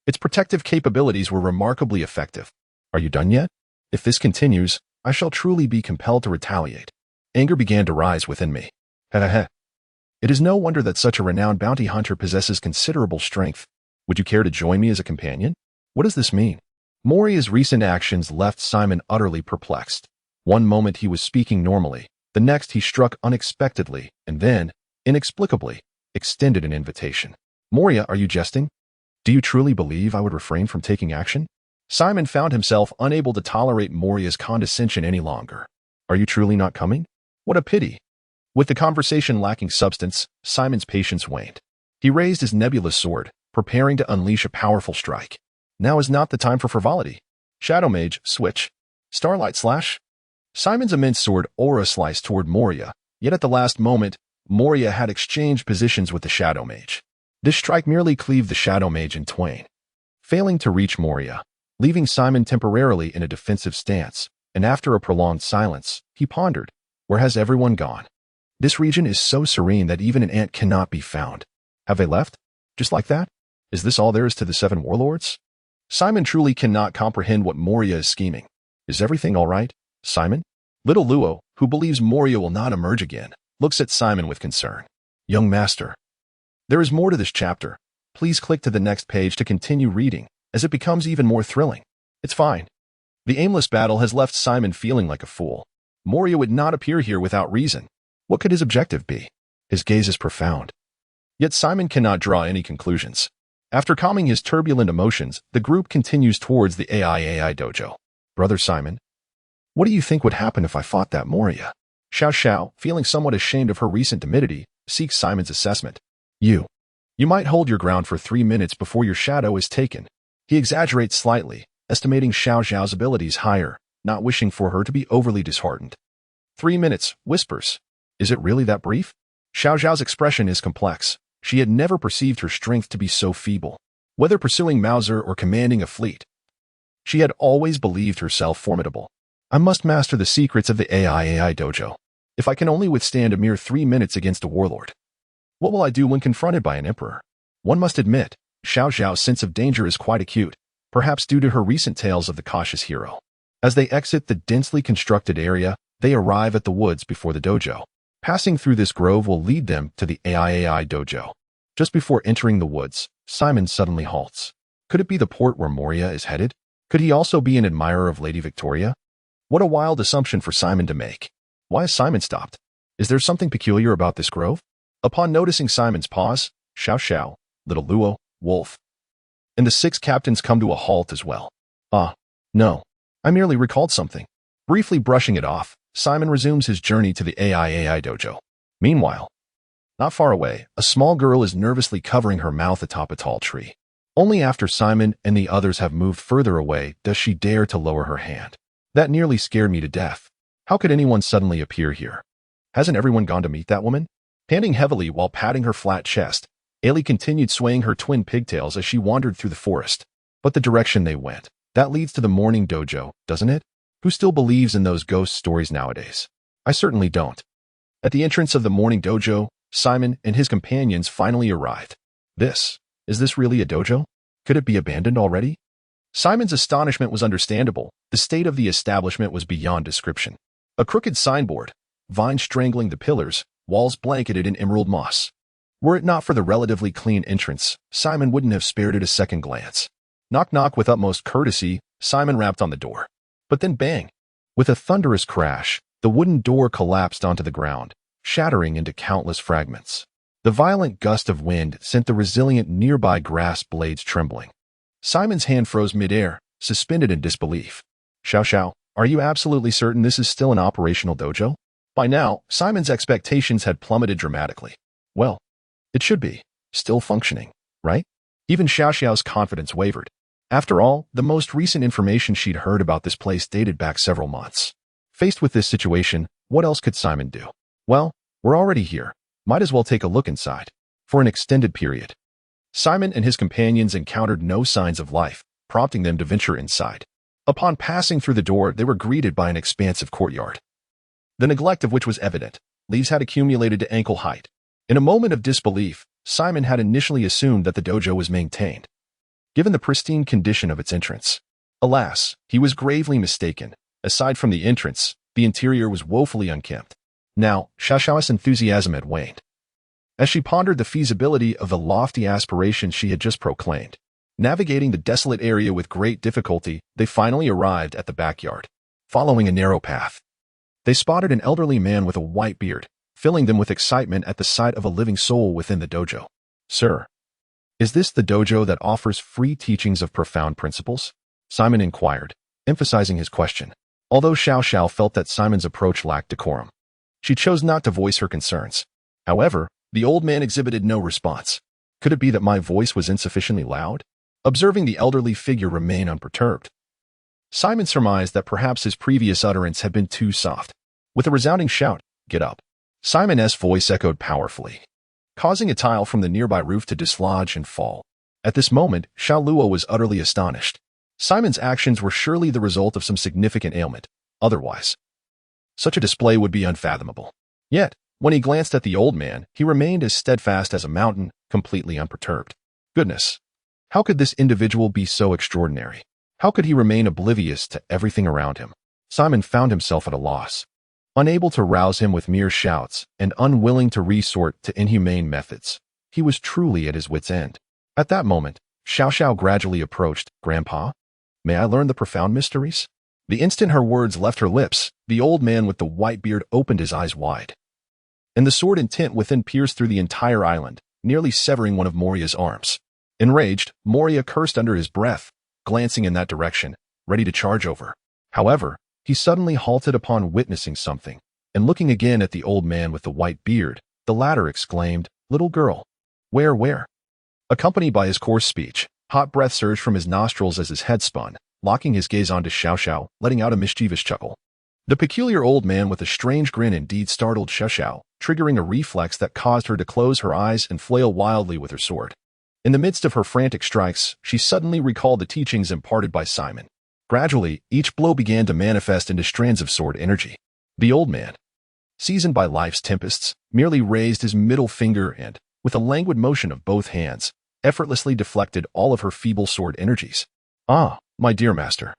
its protective capabilities were remarkably effective. Are you done yet? If this continues, I shall truly be compelled to retaliate. Anger began to rise within me. It is no wonder that such a renowned bounty hunter possesses considerable strength. Would you care to join me as a companion? What does this mean? Moria's recent actions left Simon utterly perplexed. One moment he was speaking normally, the next he struck unexpectedly, and then, inexplicably, extended an invitation. Moria, are you jesting? Do you truly believe I would refrain from taking action? Simon found himself unable to tolerate Moria's condescension any longer. Are you truly not coming? What a pity. With the conversation lacking substance, Simon's patience waned. He raised his nebulous sword, preparing to unleash a powerful strike. Now is not the time for frivolity. Shadow Mage, switch. Starlight slash. Simon's immense sword aura sliced toward Moria, yet at the last moment, Moria had exchanged positions with the Shadow Mage. This strike merely cleaved the Shadow Mage in twain, failing to reach Moria, leaving Simon temporarily in a defensive stance, and after a prolonged silence, he pondered, where has everyone gone? This region is so serene that even an ant cannot be found. Have they left? Just like that? Is this all there is to the 7 warlords? Simon truly cannot comprehend what Moria is scheming. Is everything all right, Simon? Little Luo, who believes Moria will not emerge again, looks at Simon with concern. Young master. There is more to this chapter. Please click to the next page to continue reading, as it becomes even more thrilling. It's fine. The aimless battle has left Simon feeling like a fool. Moria would not appear here without reason. What could his objective be? His gaze is profound. Yet Simon cannot draw any conclusions. After calming his turbulent emotions, the group continues towards the AI dojo. Brother Simon, what do you think would happen if I fought that Moria? Xiao Xiao, feeling somewhat ashamed of her recent timidity, seeks Simon's assessment. You might hold your ground for 3 minutes before your shadow is taken. He exaggerates slightly, estimating Xiao Xiao's abilities higher, not wishing for her to be overly disheartened. 3 minutes, whispers. Is it really that brief? Xiao Xiao's expression is complex. She had never perceived her strength to be so feeble. Whether pursuing Mauser or commanding a fleet, she had always believed herself formidable. I must master the secrets of the AI dojo. If I can only withstand a mere 3 minutes against a warlord, what will I do when confronted by an emperor? One must admit, Xiao Xiao's sense of danger is quite acute, perhaps due to her recent tales of the cautious hero. As they exit the densely constructed area, they arrive at the woods before the dojo. Passing through this grove will lead them to the AI dojo. Just before entering the woods, Simon suddenly halts. Could it be the port where Moria is headed? Could he also be an admirer of Lady Victoria? What a wild assumption for Simon to make. Why has Simon stopped? Is there something peculiar about this grove? Upon noticing Simon's pause, Xiao Xiao, Little Luo, Wolf, and the 6 captains come to a halt as well. No. I merely recalled something. Briefly brushing it off, Simon resumes his journey to the AI dojo. Meanwhile, not far away, a small girl is nervously covering her mouth atop a tall tree. Only after Simon and the others have moved further away does she dare to lower her hand. That nearly scared me to death. How could anyone suddenly appear here? Hasn't everyone gone to meet that woman? Panting heavily while patting her flat chest, Ailey continued swaying her twin pigtails as she wandered through the forest. But the direction they went, that leads to the morning dojo, doesn't it? Who still believes in those ghost stories nowadays? I certainly don't. At the entrance of the morning dojo, Simon and his companions finally arrived. Is this really a dojo? Could it be abandoned already? Simon's astonishment was understandable. The state of the establishment was beyond description. A crooked signboard, vines strangling the pillars, walls blanketed in emerald moss. Were it not for the relatively clean entrance, Simon wouldn't have spared it a second glance. Knock knock. With utmost courtesy, Simon rapped on the door. But then bang! With a thunderous crash, the wooden door collapsed onto the ground, shattering into countless fragments. The violent gust of wind sent the resilient nearby grass blades trembling. Simon's hand froze midair, suspended in disbelief. Xiao, are you absolutely certain this is still an operational dojo? By now, Simon's expectations had plummeted dramatically. Well, it should be. Still functioning, right? Even Xiao's confidence wavered. After all, the most recent information she'd heard about this place dated back several months. Faced with this situation, what else could Simon do? Well, we're already here. Might as well take a look inside. For an extended period. Simon and his companions encountered no signs of life, prompting them to venture inside. Upon passing through the door, they were greeted by an expansive courtyard. The neglect of which was evident. Leaves had accumulated to ankle height. In a moment of disbelief, Simon had initially assumed that the dojo was maintained, given the pristine condition of its entrance. Alas, he was gravely mistaken. Aside from the entrance, the interior was woefully unkempt. Now, Xiao's enthusiasm had waned. As she pondered the feasibility of the lofty aspirations she had just proclaimed, navigating the desolate area with great difficulty, they finally arrived at the backyard. Following a narrow path, they spotted an elderly man with a white beard, filling them with excitement at the sight of a living soul within the dojo. Sir, is this the dojo that offers free teachings of profound principles? Simon inquired, emphasizing his question. Although Xiao felt that Simon's approach lacked decorum, she chose not to voice her concerns. However, the old man exhibited no response. Could it be that my voice was insufficiently loud? Observing the elderly figure remain unperturbed, Simon surmised that perhaps his previous utterance had been too soft. With a resounding shout, "Get up!" Simon's voice echoed powerfully, causing a tile from the nearby roof to dislodge and fall. At this moment, Xiao Luo was utterly astonished. Simon's actions were surely the result of some significant ailment. Otherwise, such a display would be unfathomable. Yet, when he glanced at the old man, he remained as steadfast as a mountain, completely unperturbed. Goodness! How could this individual be so extraordinary? How could he remain oblivious to everything around him? Simon found himself at a loss. Unable to rouse him with mere shouts and unwilling to resort to inhumane methods, he was truly at his wit's end. At that moment, Xiao gradually approached. "Grandpa, may I learn the profound mysteries?" The instant her words left her lips, the old man with the white beard opened his eyes wide, and the sword intent within pierced through the entire island, nearly severing one of Moria's arms. Enraged, Moria cursed under his breath, glancing in that direction, ready to charge over. However, he suddenly halted upon witnessing something, and looking again at the old man with the white beard, the latter exclaimed, "Little girl, where?" Accompanied by his coarse speech, hot breath surged from his nostrils as his head spun, locking his gaze onto Xiao, letting out a mischievous chuckle. The peculiar old man with a strange grin indeed startled Xiao, triggering a reflex that caused her to close her eyes and flail wildly with her sword. In the midst of her frantic strikes, she suddenly recalled the teachings imparted by Simon. Gradually, each blow began to manifest into strands of sword energy. The old man, seasoned by life's tempests, merely raised his middle finger and, with a languid motion of both hands, effortlessly deflected all of her feeble sword energies. Ah, my dear master.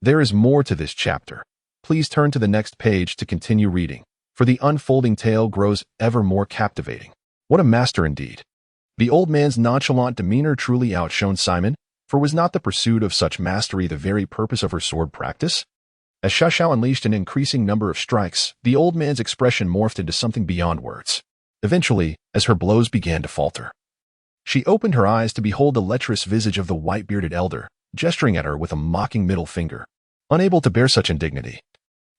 There is more to this chapter. Please turn to the next page to continue reading, for the unfolding tale grows ever more captivating. What a master indeed. The old man's nonchalant demeanor truly outshone Simon, for was not the pursuit of such mastery the very purpose of her sword practice? As Xiao unleashed an increasing number of strikes, the old man's expression morphed into something beyond words. Eventually, as her blows began to falter, she opened her eyes to behold the lecherous visage of the white-bearded elder, gesturing at her with a mocking middle finger. Unable to bear such indignity,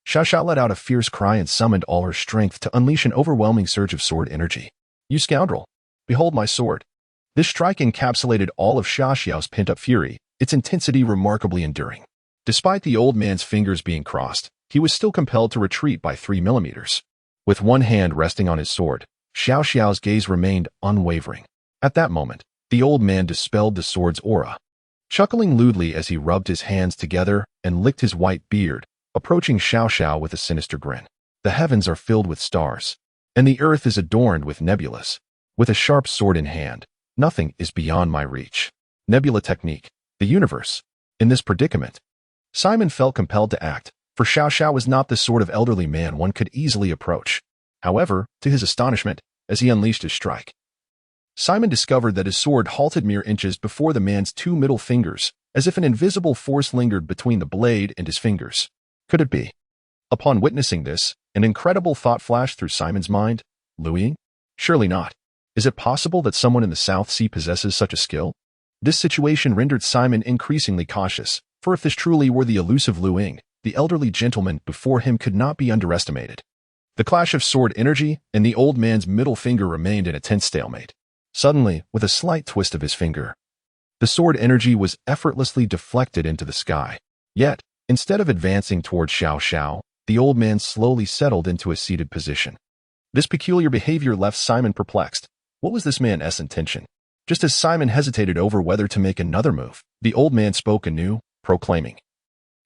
Xiao let out a fierce cry and summoned all her strength to unleash an overwhelming surge of sword energy. "You scoundrel! Behold my sword." This strike encapsulated all of Xiao's pent-up fury, its intensity remarkably enduring. Despite the old man's fingers being crossed, he was still compelled to retreat by 3 millimeters. With one hand resting on his sword, Xiao's gaze remained unwavering. At that moment, the old man dispelled the sword's aura, chuckling lewdly as he rubbed his hands together and licked his white beard, approaching Xiao with a sinister grin. "The heavens are filled with stars, and the earth is adorned with nebulas. With a sharp sword in hand, nothing is beyond my reach. Nebula technique, the universe. In this predicament, Simon felt compelled to act, for Xiao Xiao was not the sort of elderly man one could easily approach. However, to his astonishment, as he unleashed his strike, Simon discovered that his sword halted mere inches before the man's two middle fingers, as if an invisible force lingered between the blade and his fingers. Could it be? Upon witnessing this, an incredible thought flashed through Simon's mind. Liu Ying? Surely not. Is it possible that someone in the South Sea possesses such a skill? This situation rendered Simon increasingly cautious, for if this truly were the elusive Liu Ying, the elderly gentleman before him could not be underestimated. The clash of sword energy and the old man's middle finger remained in a tense stalemate. Suddenly, with a slight twist of his finger, the sword energy was effortlessly deflected into the sky. Yet, instead of advancing toward Xiao Xiao, the old man slowly settled into a seated position. This peculiar behavior left Simon perplexed. What was this man's intention? Just as Simon hesitated over whether to make another move, the old man spoke anew, proclaiming,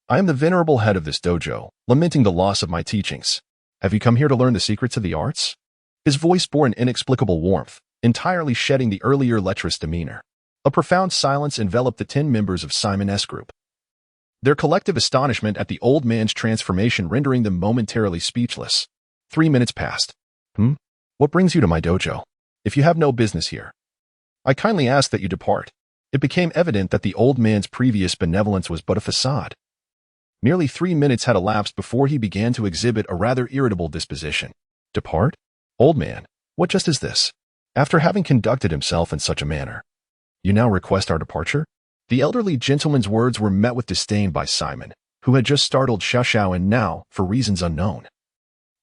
"I am the venerable head of this dojo, lamenting the loss of my teachings. Have you come here to learn the secrets of the arts?" His voice bore an inexplicable warmth, entirely shedding the earlier lecherous demeanor. A profound silence enveloped the 10 members of Simon's group, their collective astonishment at the old man's transformation rendering them momentarily speechless. 3 minutes passed. What brings you to my dojo? If you have no business here, I kindly ask that you depart. It became evident that the old man's previous benevolence was but a facade. Nearly 3 minutes had elapsed before he began to exhibit a rather irritable disposition. Depart? Old man, what just is this? After having conducted himself in such a manner, you now request our departure? The elderly gentleman's words were met with disdain by Simon, who had just startled Xiao Xiao and now, for reasons unknown,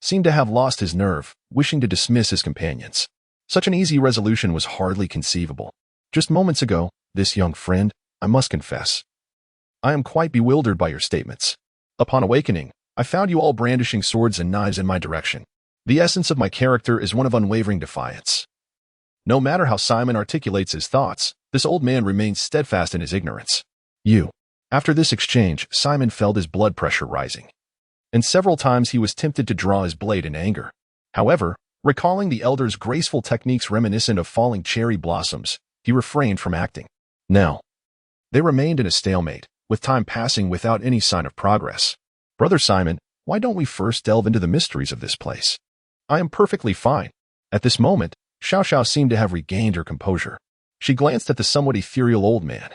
seemed to have lost his nerve, wishing to dismiss his companions. Such an easy resolution was hardly conceivable. Just moments ago, this young friend, I must confess, I am quite bewildered by your statements. Upon awakening, I found you all brandishing swords and knives in my direction. The essence of my character is one of unwavering defiance. No matter how Simon articulates his thoughts, this old man remains steadfast in his ignorance. After this exchange, Simon felt his blood pressure rising, and several times he was tempted to draw his blade in anger. However, recalling the elder's graceful techniques reminiscent of falling cherry blossoms, he refrained from acting. Now, they remained in a stalemate, with time passing without any sign of progress. Brother Simon, why don't we first delve into the mysteries of this place? I am perfectly fine. At this moment, Xiao Xiao seemed to have regained her composure. She glanced at the somewhat ethereal old man,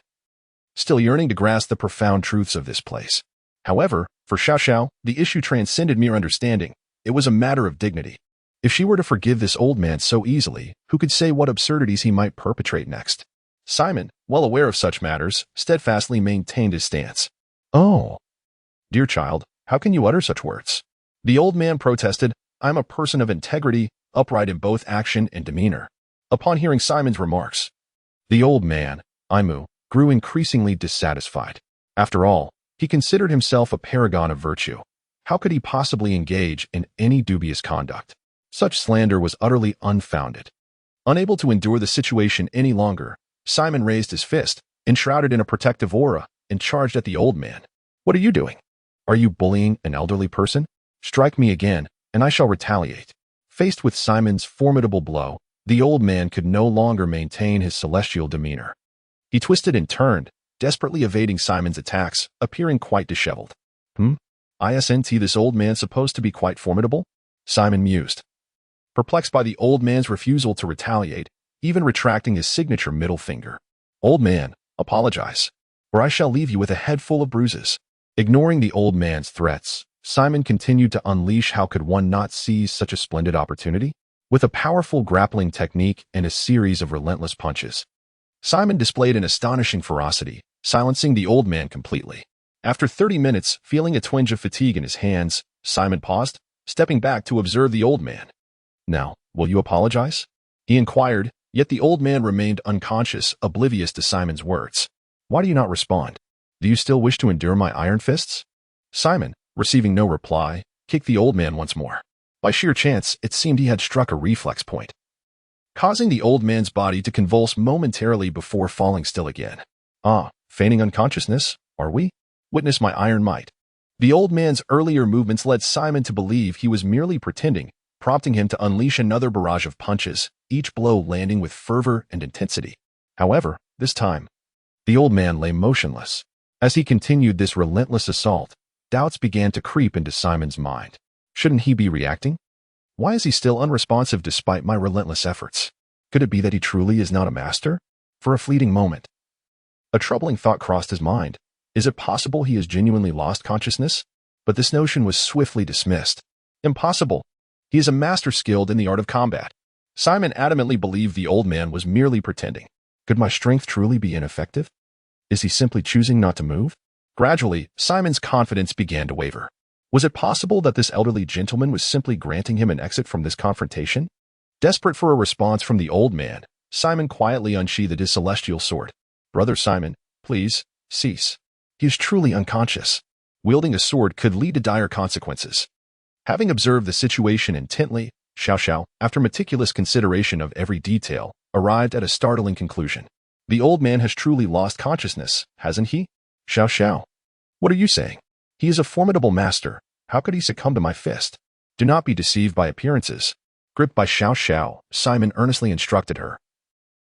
still yearning to grasp the profound truths of this place. However, for Xiao Xiao, the issue transcended mere understanding. It was a matter of dignity. If she were to forgive this old man so easily, who could say what absurdities he might perpetrate next? Simon, well aware of such matters, steadfastly maintained his stance. Oh, dear child, how can you utter such words? The old man protested. I am a person of integrity, upright in both action and demeanor. Upon hearing Simon's remarks, the old man, Imu, grew increasingly dissatisfied. After all, he considered himself a paragon of virtue. How could he possibly engage in any dubious conduct? Such slander was utterly unfounded. Unable to endure the situation any longer, Simon raised his fist, enshrouded in a protective aura, and charged at the old man. What are you doing? Are you bullying an elderly person? Strike me again, and I shall retaliate. Faced with Simon's formidable blow, the old man could no longer maintain his celestial demeanor. He twisted and turned, desperately evading Simon's attacks, appearing quite disheveled. Isn't this old man supposed to be quite formidable? Simon mused, perplexed by the old man's refusal to retaliate, even retracting his signature middle finger. Old man, apologize, or I shall leave you with a head full of bruises. Ignoring the old man's threats, Simon continued to unleash. How could one not seize such a splendid opportunity? With a powerful grappling technique and a series of relentless punches, Simon displayed an astonishing ferocity, silencing the old man completely. After 30 minutes, feeling a twinge of fatigue in his hands, Simon paused, stepping back to observe the old man. Now, will you apologize? He inquired, yet the old man remained unconscious, oblivious to Simon's words. Why do you not respond? Do you still wish to endure my iron fists? Simon, receiving no reply, kicked the old man once more. By sheer chance, it seemed he had struck a reflex point, causing the old man's body to convulse momentarily before falling still again. Feigning unconsciousness, are we? Witness my iron might. The old man's earlier movements led Simon to believe he was merely pretending, prompting him to unleash another barrage of punches, each blow landing with fervor and intensity. However, this time, the old man lay motionless, As he continued this relentless assault, doubts began to creep into Simon's mind. Shouldn't he be reacting? Why is he still unresponsive despite my relentless efforts? Could it be that he truly is not a master? For a fleeting moment, a troubling thought crossed his mind. Is it possible he has genuinely lost consciousness? But this notion was swiftly dismissed. Impossible. He is a master skilled in the art of combat. Simon adamantly believed the old man was merely pretending. Could my strength truly be ineffective? Is he simply choosing not to move? Gradually, Simon's confidence began to waver. Was it possible that this elderly gentleman was simply granting him an exit from this confrontation? Desperate for a response from the old man, Simon quietly unsheathed his celestial sword. Brother Simon, please, cease. He is truly unconscious. Wielding a sword could lead to dire consequences. Having observed the situation intently, Xiao Xiao, after meticulous consideration of every detail, arrived at a startling conclusion. The old man has truly lost consciousness, hasn't he? Xiao Xiao. What are you saying? He is a formidable master. How could he succumb to my fist? Do not be deceived by appearances. Gripped by Xiao Xiao, Simon earnestly instructed her.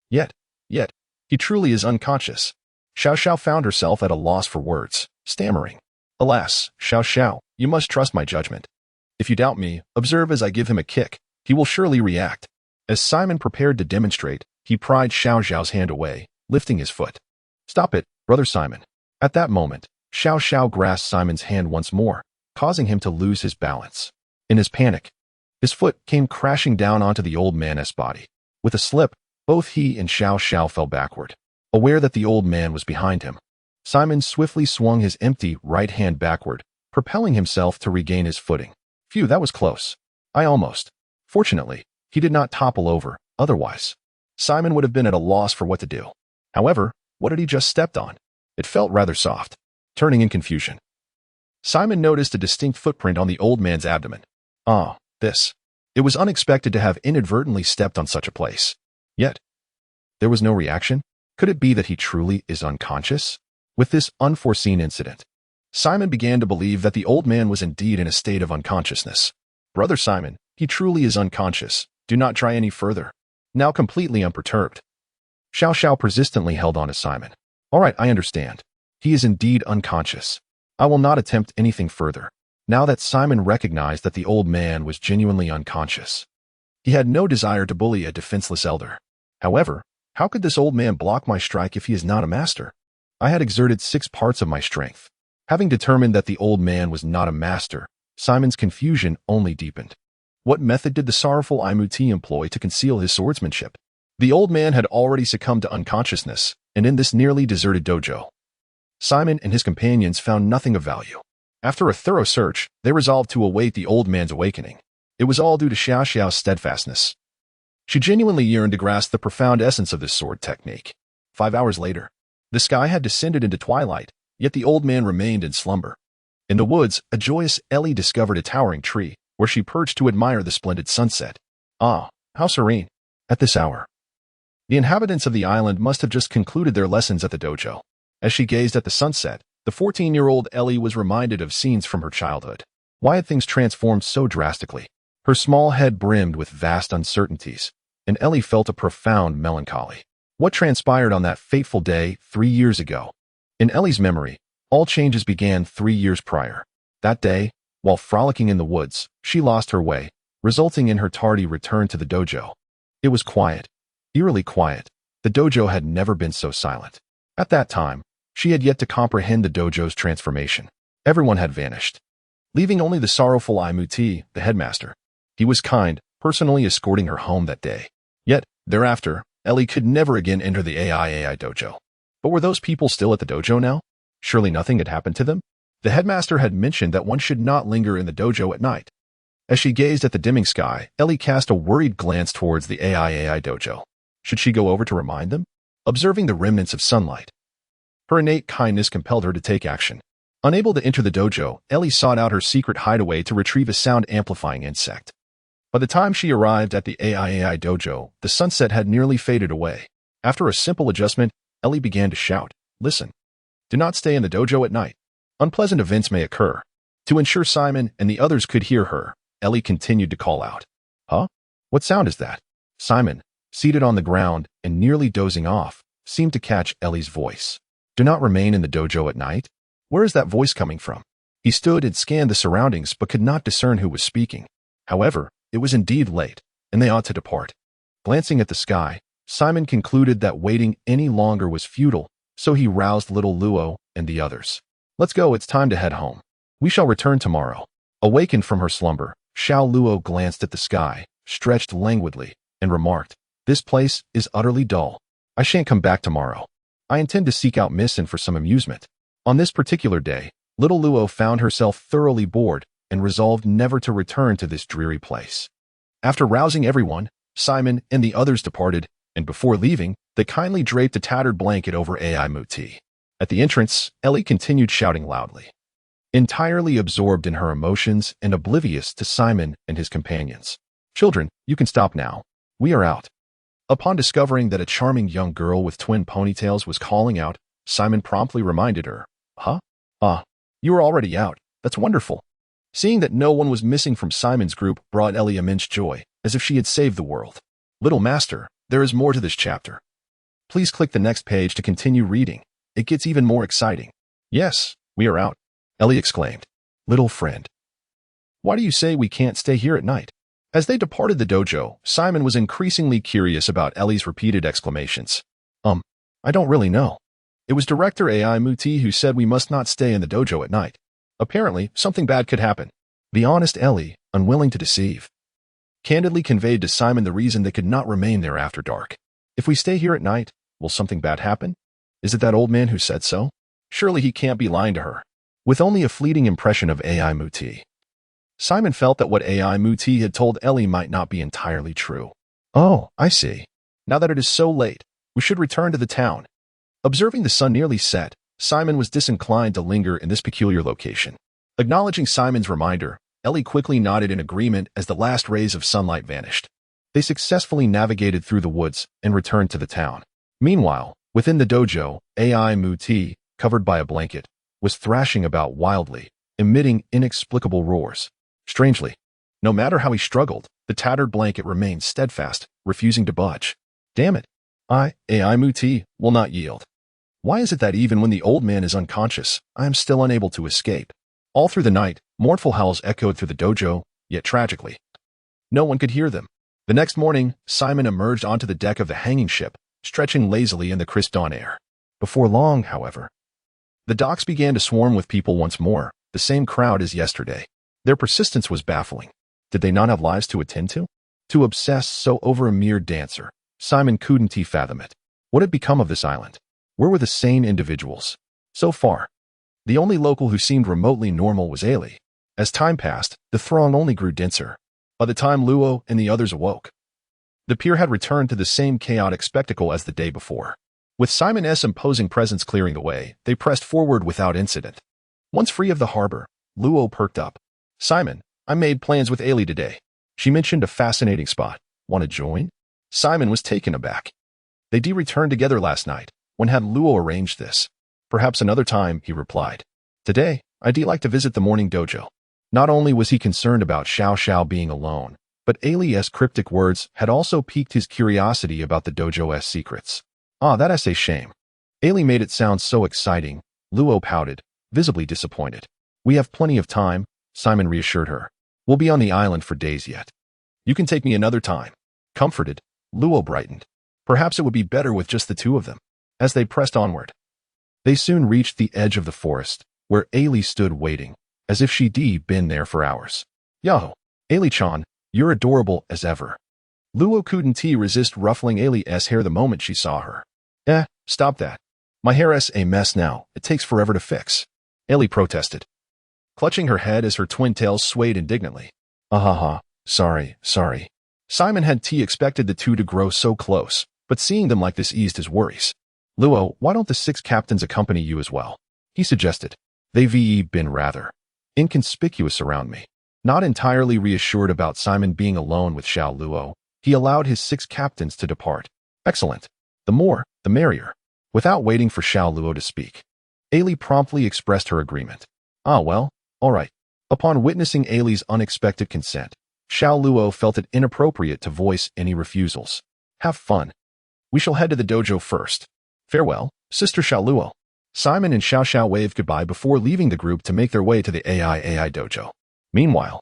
Yet, he truly is unconscious. Xiao Xiao found herself at a loss for words, stammering. Alas, Xiao Xiao, you must trust my judgment. If you doubt me, observe as I give him a kick. He will surely react. As Simon prepared to demonstrate, he pried Xiao Xiao's hand away, lifting his foot. Stop it, Brother Simon. At that moment, Xiao Xiao grasped Simon's hand once more, causing him to lose his balance. In his panic, his foot came crashing down onto the old man's body. With a slip, both he and Xiao Xiao fell backward. Aware that the old man was behind him, Simon swiftly swung his empty right hand backward, propelling himself to regain his footing. Phew, that was close. Fortunately, he did not topple over, otherwise, Simon would have been at a loss for what to do. However, what had he just stepped on? It felt rather soft. Turning in confusion, Simon noticed a distinct footprint on the old man's abdomen. It was unexpected to have inadvertently stepped on such a place. Yet, there was no reaction. Could it be that he truly is unconscious? With this unforeseen incident, Simon began to believe that the old man was indeed in a state of unconsciousness. Brother Simon, he truly is unconscious. Do not try any further. Now completely unperturbed, Xiao Xiao persistently held on to Simon. All right, I understand. He is indeed unconscious. I will not attempt anything further. Now that Simon recognized that the old man was genuinely unconscious, he had no desire to bully a defenseless elder. However, how could this old man block my strike if he is not a master? I had exerted 6 parts of my strength. Having determined that the old man was not a master, Simon's confusion only deepened. What method did the sorrowful Imuti employ to conceal his swordsmanship? The old man had already succumbed to unconsciousness, and in this nearly deserted dojo, Simon and his companions found nothing of value. After a thorough search, they resolved to await the old man's awakening. It was all due to Xiao Xiao's steadfastness. She genuinely yearned to grasp the profound essence of this sword technique. 5 hours later, the sky had descended into twilight, yet the old man remained in slumber. In the woods, a joyous Ellie discovered a towering tree, where she perched to admire the splendid sunset. Ah, how serene. At this hour, the inhabitants of the island must have just concluded their lessons at the dojo. As she gazed at the sunset, the 14-year-old Ellie was reminded of scenes from her childhood. Why had things transformed so drastically? Her small head brimmed with vast uncertainties, and Ellie felt a profound melancholy. What transpired on that fateful day 3 years ago? In Ellie's memory, all changes began 3 years prior. That day, while frolicking in the woods, she lost her way, resulting in her tardy return to the dojo. It was quiet, eerily quiet. The dojo had never been so silent. At that time, she had yet to comprehend the dojo's transformation. Everyone had vanished, leaving only the sorrowful Imuti, the headmaster. He was kind, personally escorting her home that day. Yet, thereafter, Ellie could never again enter the AI dojo. But were those people still at the dojo now? Surely nothing had happened to them? The headmaster had mentioned that one should not linger in the dojo at night. As she gazed at the dimming sky, Ellie cast a worried glance towards the AI dojo. Should she go over to remind them? Observing the remnants of sunlight, her innate kindness compelled her to take action. Unable to enter the dojo, Ellie sought out her secret hideaway to retrieve a sound-amplifying insect. By the time she arrived at the AI dojo, the sunset had nearly faded away. After a simple adjustment, Ellie began to shout, "Listen! Do not stay in the dojo at night. Unpleasant events may occur." To ensure Simon and the others could hear her, Ellie continued to call out. Huh? What sound is that? Simon, seated on the ground and nearly dozing off, seemed to catch Ellie's voice. Do not remain in the dojo at night? Where is that voice coming from? He stood and scanned the surroundings but could not discern who was speaking. However, it was indeed late, and they ought to depart. Glancing at the sky, Simon concluded that waiting any longer was futile, so he roused little Luo and the others. Let's go, it's time to head home. We shall return tomorrow. Awakened from her slumber, Xiao Luo glanced at the sky, stretched languidly, and remarked, "This place is utterly dull. I shan't come back tomorrow. I intend to seek out Missen for some amusement." On this particular day, little Luo found herself thoroughly bored and resolved never to return to this dreary place. After rousing everyone, Simon and the others departed, and before leaving, they kindly draped a tattered blanket over Ai Muti. At the entrance, Ellie continued shouting loudly, entirely absorbed in her emotions and oblivious to Simon and his companions. "Children, you can stop now. We are out." Upon discovering that a charming young girl with twin ponytails was calling out, Simon promptly reminded her, "Huh? You were already out. That's wonderful." Seeing that no one was missing from Simon's group brought Ellie immense joy, as if she had saved the world. "Little master, there is more to this chapter. Please click the next page to continue reading. It gets even more exciting." "Yes, we are out," Ellie exclaimed. "Little friend, why do you say we can't stay here at night?" As they departed the dojo, Simon was increasingly curious about Ellie's repeated exclamations. I don't really know. It was Director Ai Muti who said we must not stay in the dojo at night. Apparently, something bad could happen." The honest Ellie, unwilling to deceive, candidly conveyed to Simon the reason they could not remain there after dark. "If we stay here at night, will something bad happen? Is it that old man who said so? Surely he can't be lying to her." With only a fleeting impression of Ai Muti, Simon felt that what Ai Muti had told Ellie might not be entirely true. "Oh, I see. Now that it is so late, we should return to the town." Observing the sun nearly set, Simon was disinclined to linger in this peculiar location. Acknowledging Simon's reminder, Ellie quickly nodded in agreement as the last rays of sunlight vanished. They successfully navigated through the woods and returned to the town. Meanwhile, within the dojo, Ai Muti, covered by a blanket, was thrashing about wildly, emitting inexplicable roars. Strangely, no matter how he struggled, the tattered blanket remained steadfast, refusing to budge. "Damn it! Ai Muti will not yield. Why is it that even when the old man is unconscious, I am still unable to escape?" All through the night, mournful howls echoed through the dojo, yet tragically, no one could hear them. The next morning, Simon emerged onto the deck of the hanging ship, stretching lazily in the crisp dawn air. Before long, however, the docks began to swarm with people once more, the same crowd as yesterday. Their persistence was baffling. Did they not have lives to attend to? To obsess so over a mere dancer, Simon couldn't fathom it. What had become of this island? Where were the sane individuals? So far, the only local who seemed remotely normal was Ailey. As time passed, the throng only grew denser. By the time Luo and the others awoke, the pier had returned to the same chaotic spectacle as the day before. With Simon's imposing presence clearing the way, they pressed forward without incident. Once free of the harbor, Luo perked up. "Simon, I made plans with Ailey today. She mentioned a fascinating spot. Want to join?" Simon was taken aback. They returned together last night. When had Luo arranged this? "Perhaps another time," he replied. "Today, I'd like to visit the morning dojo." Not only was he concerned about Xiao Xiao being alone, but Ailey's cryptic words had also piqued his curiosity about the dojo's secrets. That's a shame. Ailey made it sound so exciting. Luo pouted, visibly disappointed. "We have plenty of time," Simon reassured her. "We'll be on the island for days yet. You can take me another time." Comforted, Luo brightened. Perhaps it would be better with just the two of them. As they pressed onward, they soon reached the edge of the forest, where Ailey stood waiting, as if she'd been there for hours. "Yo, Ailey-chan, you're adorable as ever." Luo couldn't resist ruffling Ailey's hair the moment she saw her. Stop that. My hair's a mess now. It takes forever to fix," Ailey protested, clutching her head as her twin tails swayed indignantly. Sorry. Simon had expected the two to grow so close, but seeing them like this eased his worries. "Luo, why don't the 6 captains accompany you as well?" he suggested. "They've been rather inconspicuous around me." Not entirely reassured about Simon being alone with Xiao Luo, he allowed his 6 captains to depart. "Excellent. The more, the merrier." Without waiting for Xiao Luo to speak, Ailey promptly expressed her agreement. Well, all right." Upon witnessing Ailey's unexpected consent, Xiao Luo felt it inappropriate to voice any refusals. "Have fun. We shall head to the dojo first. Farewell, Sister Xiao Luo." Simon and Xiao Xiao waved goodbye before leaving the group to make their way to the AI dojo. Meanwhile,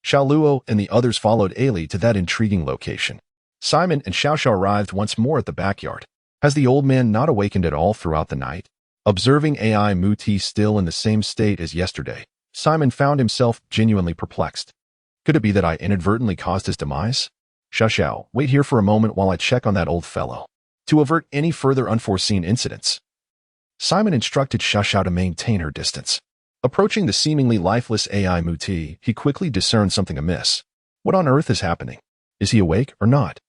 Xiao Luo and the others followed Ailey to that intriguing location. Simon and Xiao Xiao arrived once more at the backyard. Has the old man not awakened at all throughout the night? Observing AI Muti still in the same state as yesterday, Simon found himself genuinely perplexed. Could it be that I inadvertently caused his demise? Xiao Xiao, wait here for a moment while I check on that old fellow, to avert any further unforeseen incidents. Simon instructed Xiao Xiao to maintain her distance. Approaching the seemingly lifeless AI Muti, he quickly discerned something amiss. What on earth is happening? Is he awake or not?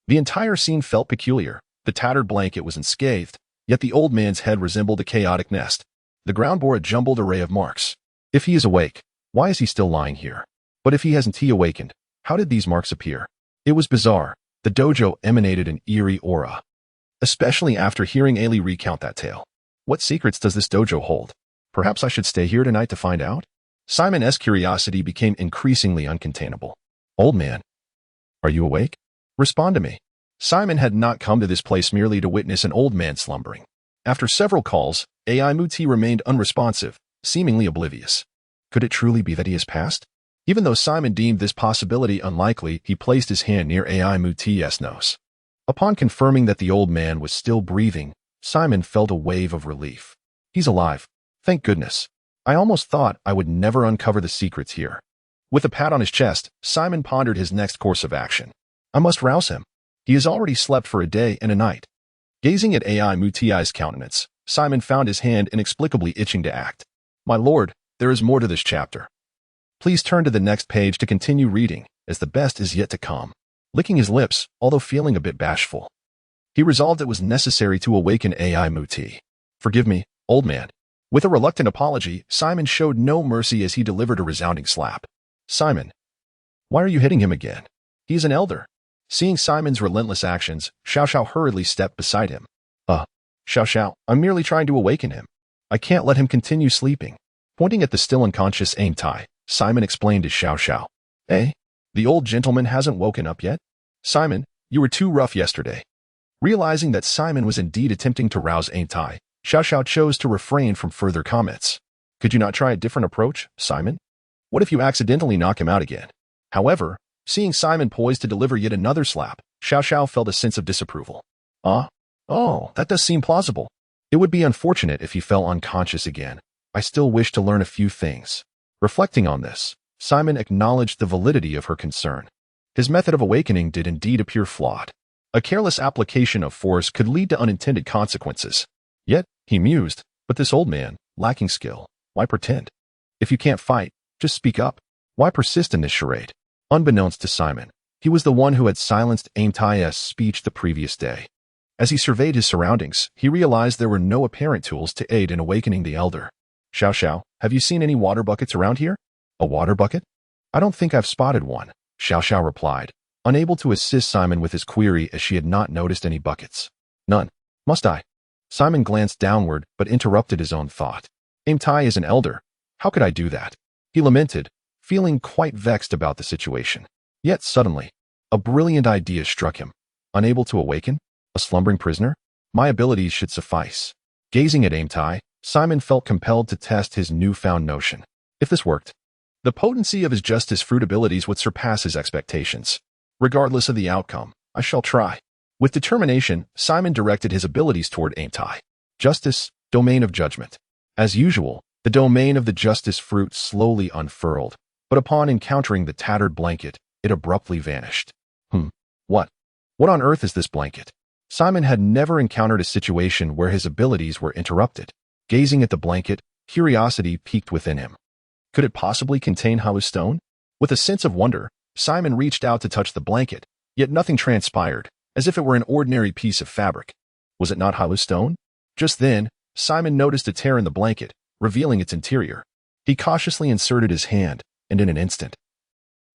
The entire scene felt peculiar. The tattered blanket was unscathed, yet the old man's head resembled a chaotic nest. The ground bore a jumbled array of marks. If he is awake, why is he still lying here? But if he hasn't awakened, how did these marks appear? It was bizarre. The dojo emanated an eerie aura, especially after hearing Ailey recount that tale. What secrets does this dojo hold? Perhaps I should stay here tonight to find out? Simon's curiosity became increasingly uncontainable. Old man, are you awake? Respond to me. Simon had not come to this place merely to witness an old man slumbering. After several calls, AI Muti remained unresponsive, seemingly oblivious. Could it truly be that he has passed? Even though Simon deemed this possibility unlikely, he placed his hand near AI Muti's nose. Upon confirming that the old man was still breathing, Simon felt a wave of relief. He's alive. Thank goodness. I almost thought I would never uncover the secrets here. With a pat on his chest, Simon pondered his next course of action. I must rouse him. He has already slept for a day and a night. Gazing at AI Muti's countenance, Simon found his hand inexplicably itching to act. My lord, there is more to this chapter. Please turn to the next page to continue reading, as the best is yet to come. Licking his lips, although feeling a bit bashful, he resolved it was necessary to awaken AI Muti. Forgive me, old man. With a reluctant apology, Simon showed no mercy as he delivered a resounding slap. Simon, why are you hitting him again? He is an elder. Seeing Simon's relentless actions, Xiao Xiao hurriedly stepped beside him. Xiao Xiao, I'm merely trying to awaken him. I can't let him continue sleeping. Pointing at the still unconscious Aim Tai, Simon explained to Xiao Xiao. Eh? The old gentleman hasn't woken up yet? Simon, you were too rough yesterday. Realizing that Simon was indeed attempting to rouse Aim Tai, Xiao Xiao chose to refrain from further comments. Could you not try a different approach, Simon? What if you accidentally knock him out again? However, seeing Simon poised to deliver yet another slap, Xiao Xiao felt a sense of disapproval. Oh, that does seem plausible. It would be unfortunate if he fell unconscious again. I still wish to learn a few things. Reflecting on this, Simon acknowledged the validity of her concern. His method of awakening did indeed appear flawed. A careless application of force could lead to unintended consequences. Yet, he mused, but this old man, lacking skill, why pretend? If you can't fight, just speak up. Why persist in this charade? Unbeknownst to Simon, he was the one who had silenced Aim Tai's speech the previous day. As he surveyed his surroundings, he realized there were no apparent tools to aid in awakening the elder. Xiao Xiao, have you seen any water buckets around here? A water bucket? I don't think I've spotted one, Xiao Xiao replied, unable to assist Simon with his query as she had not noticed any buckets. None. Must I? Simon glanced downward but interrupted his own thought. Aim Tai is an elder. How could I do that? He lamented, feeling quite vexed about the situation. Yet suddenly, a brilliant idea struck him. Unable to awaken? A slumbering prisoner? My abilities should suffice. Gazing at Aim Tai, Simon felt compelled to test his newfound notion. If this worked, the potency of his justice fruit abilities would surpass his expectations. Regardless of the outcome, I shall try. With determination, Simon directed his abilities toward Aim Tai. Justice, domain of judgment. As usual, the domain of the justice fruit slowly unfurled, but upon encountering the tattered blanket, it abruptly vanished. What? What on earth is this blanket? Simon had never encountered a situation where his abilities were interrupted. Gazing at the blanket, curiosity piqued within him. Could it possibly contain hollow stone? With a sense of wonder, Simon reached out to touch the blanket, yet nothing transpired, as if it were an ordinary piece of fabric. Was it not hollow stone? Just then, Simon noticed a tear in the blanket, revealing its interior. He cautiously inserted his hand, and in an instant,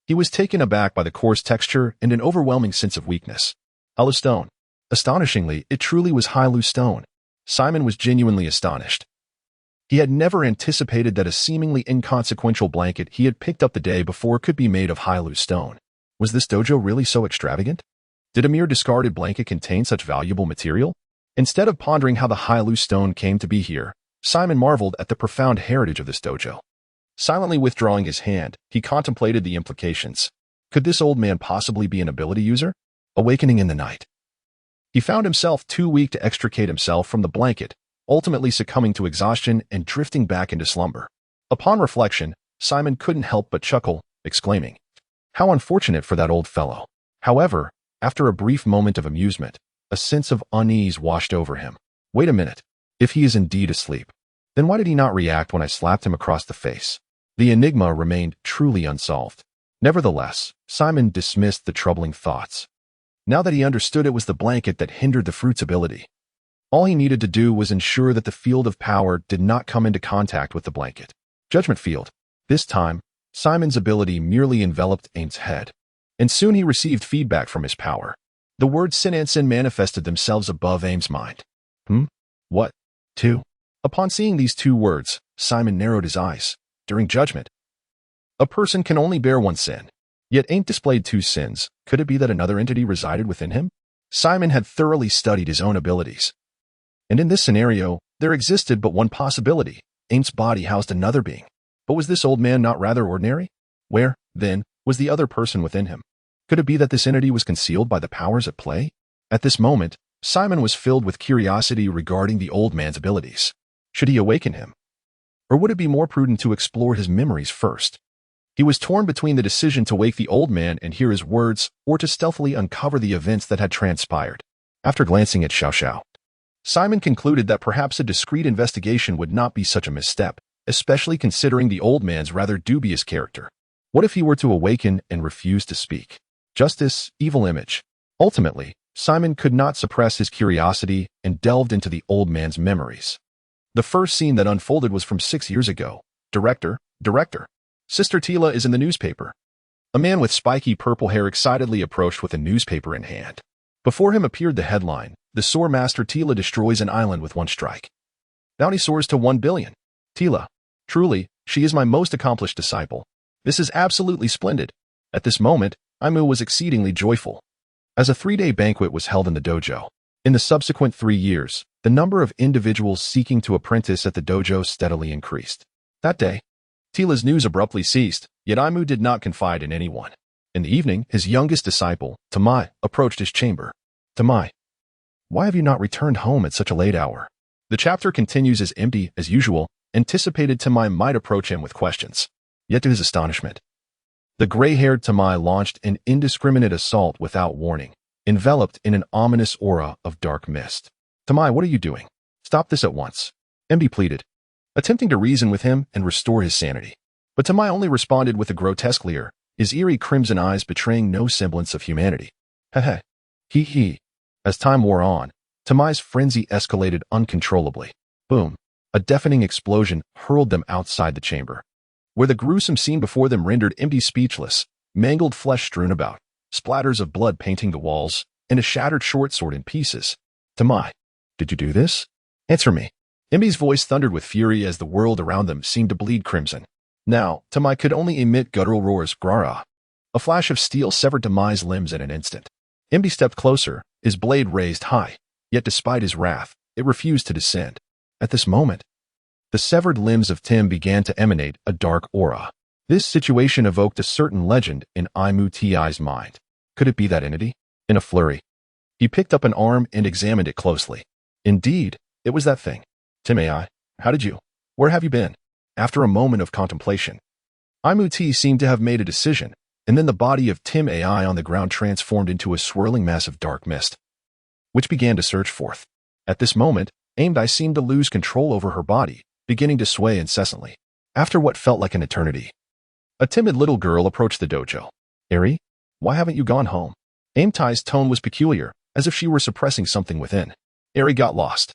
he was taken aback by the coarse texture and an overwhelming sense of weakness. Hollow stone. Astonishingly, it truly was hollow stone. Simon was genuinely astonished. He had never anticipated that a seemingly inconsequential blanket he had picked up the day before could be made of hollow stone. Was this dojo really so extravagant? Did a mere discarded blanket contain such valuable material? Instead of pondering how the Hailu stone came to be here, Simon marveled at the profound heritage of this dojo. Silently withdrawing his hand, he contemplated the implications. Could this old man possibly be an ability user? Awakening in the night. He found himself too weak to extricate himself from the blanket, ultimately succumbing to exhaustion and drifting back into slumber. Upon reflection, Simon couldn't help but chuckle, exclaiming, "How unfortunate for that old fellow." However, after a brief moment of amusement, a sense of unease washed over him. Wait a minute. If he is indeed asleep, then why did he not react when I slapped him across the face? The enigma remained truly unsolved. Nevertheless, Simon dismissed the troubling thoughts. Now that he understood it was the blanket that hindered the fruit's ability, all he needed to do was ensure that the field of power did not come into contact with the blanket. Judgment field. This time, Simon's ability merely enveloped Aim's head, and soon he received feedback from his power. The words Sin and Sin manifested themselves above Aim's mind. What? Two? Upon seeing these two words, Simon narrowed his eyes. During judgment, a person can only bear one sin. Yet Aim displayed two sins. Could it be that another entity resided within him? Simon had thoroughly studied his own abilities. And in this scenario, there existed but one possibility. Aim's body housed another being. But was this old man not rather ordinary? Where, then, was the other person within him? Could it be that this entity was concealed by the powers at play? At this moment, Simon was filled with curiosity regarding the old man's abilities. Should he awaken him? Or would it be more prudent to explore his memories first? He was torn between the decision to wake the old man and hear his words, or to stealthily uncover the events that had transpired. After glancing at Xiao Xiao, Simon concluded that perhaps a discreet investigation would not be such a misstep, especially considering the old man's rather dubious character. What if he were to awaken and refuse to speak? Justice, evil image. Ultimately, Simon could not suppress his curiosity and delved into the old man's memories. The first scene that unfolded was from 6 years ago. Director. Sister Tila is in the newspaper. A man with spiky purple hair excitedly approached with a newspaper in hand. Before him appeared the headline, "The Soar Master Tila destroys an island with one strike. Bounty soars to 1 billion. Tila. Truly, she is my most accomplished disciple. This is absolutely splendid." At this moment, Aimu was exceedingly joyful. As a 3-day banquet was held in the dojo. In the subsequent 3 years, the number of individuals seeking to apprentice at the dojo steadily increased. That day, Tila's news abruptly ceased, yet Aimu did not confide in anyone. In the evening, his youngest disciple, Tamai, approached his chamber. "Tamai, why have you not returned home at such a late hour?" The chapter continues as empty as usual, anticipated Tamai might approach him with questions. Yet to his astonishment, the gray-haired Tamai launched an indiscriminate assault without warning, enveloped in an ominous aura of dark mist. "Tamai, what are you doing? Stop this at once," MD pleaded, attempting to reason with him and restore his sanity. But Tamai only responded with a grotesque leer, his eerie crimson eyes betraying no semblance of humanity. Heh. He. As time wore on, Tamai's frenzy escalated uncontrollably. Boom. A deafening explosion hurled them outside the chamber, where the gruesome scene before them rendered MD speechless, mangled flesh strewn about, splatters of blood painting the walls, and a shattered short sword in pieces. "Tamai, did you do this? Answer me." MD's voice thundered with fury as the world around them seemed to bleed crimson. Now, Tamai could only emit guttural roars. Grara. A flash of steel severed Tamai's limbs in an instant. MD stepped closer, his blade raised high, yet despite his wrath, it refused to descend. At this moment, the severed limbs of Tim began to emanate a dark aura. This situation evoked a certain legend in Aimu Ti's mind. Could it be that entity? In a flurry, he picked up an arm and examined it closely. Indeed, it was that thing. "Tim Ai, where have you been?" After a moment of contemplation, Aimu T seemed to have made a decision, and then the body of Tim Ai on the ground transformed into a swirling mass of dark mist, which began to surge forth. At this moment, Aimdai seemed to lose control over her body, beginning to sway incessantly. After what felt like an eternity, a timid little girl approached the dojo. "Eri, why haven't you gone home?" Aimdai's tone was peculiar, as if she were suppressing something within. Eri got lost.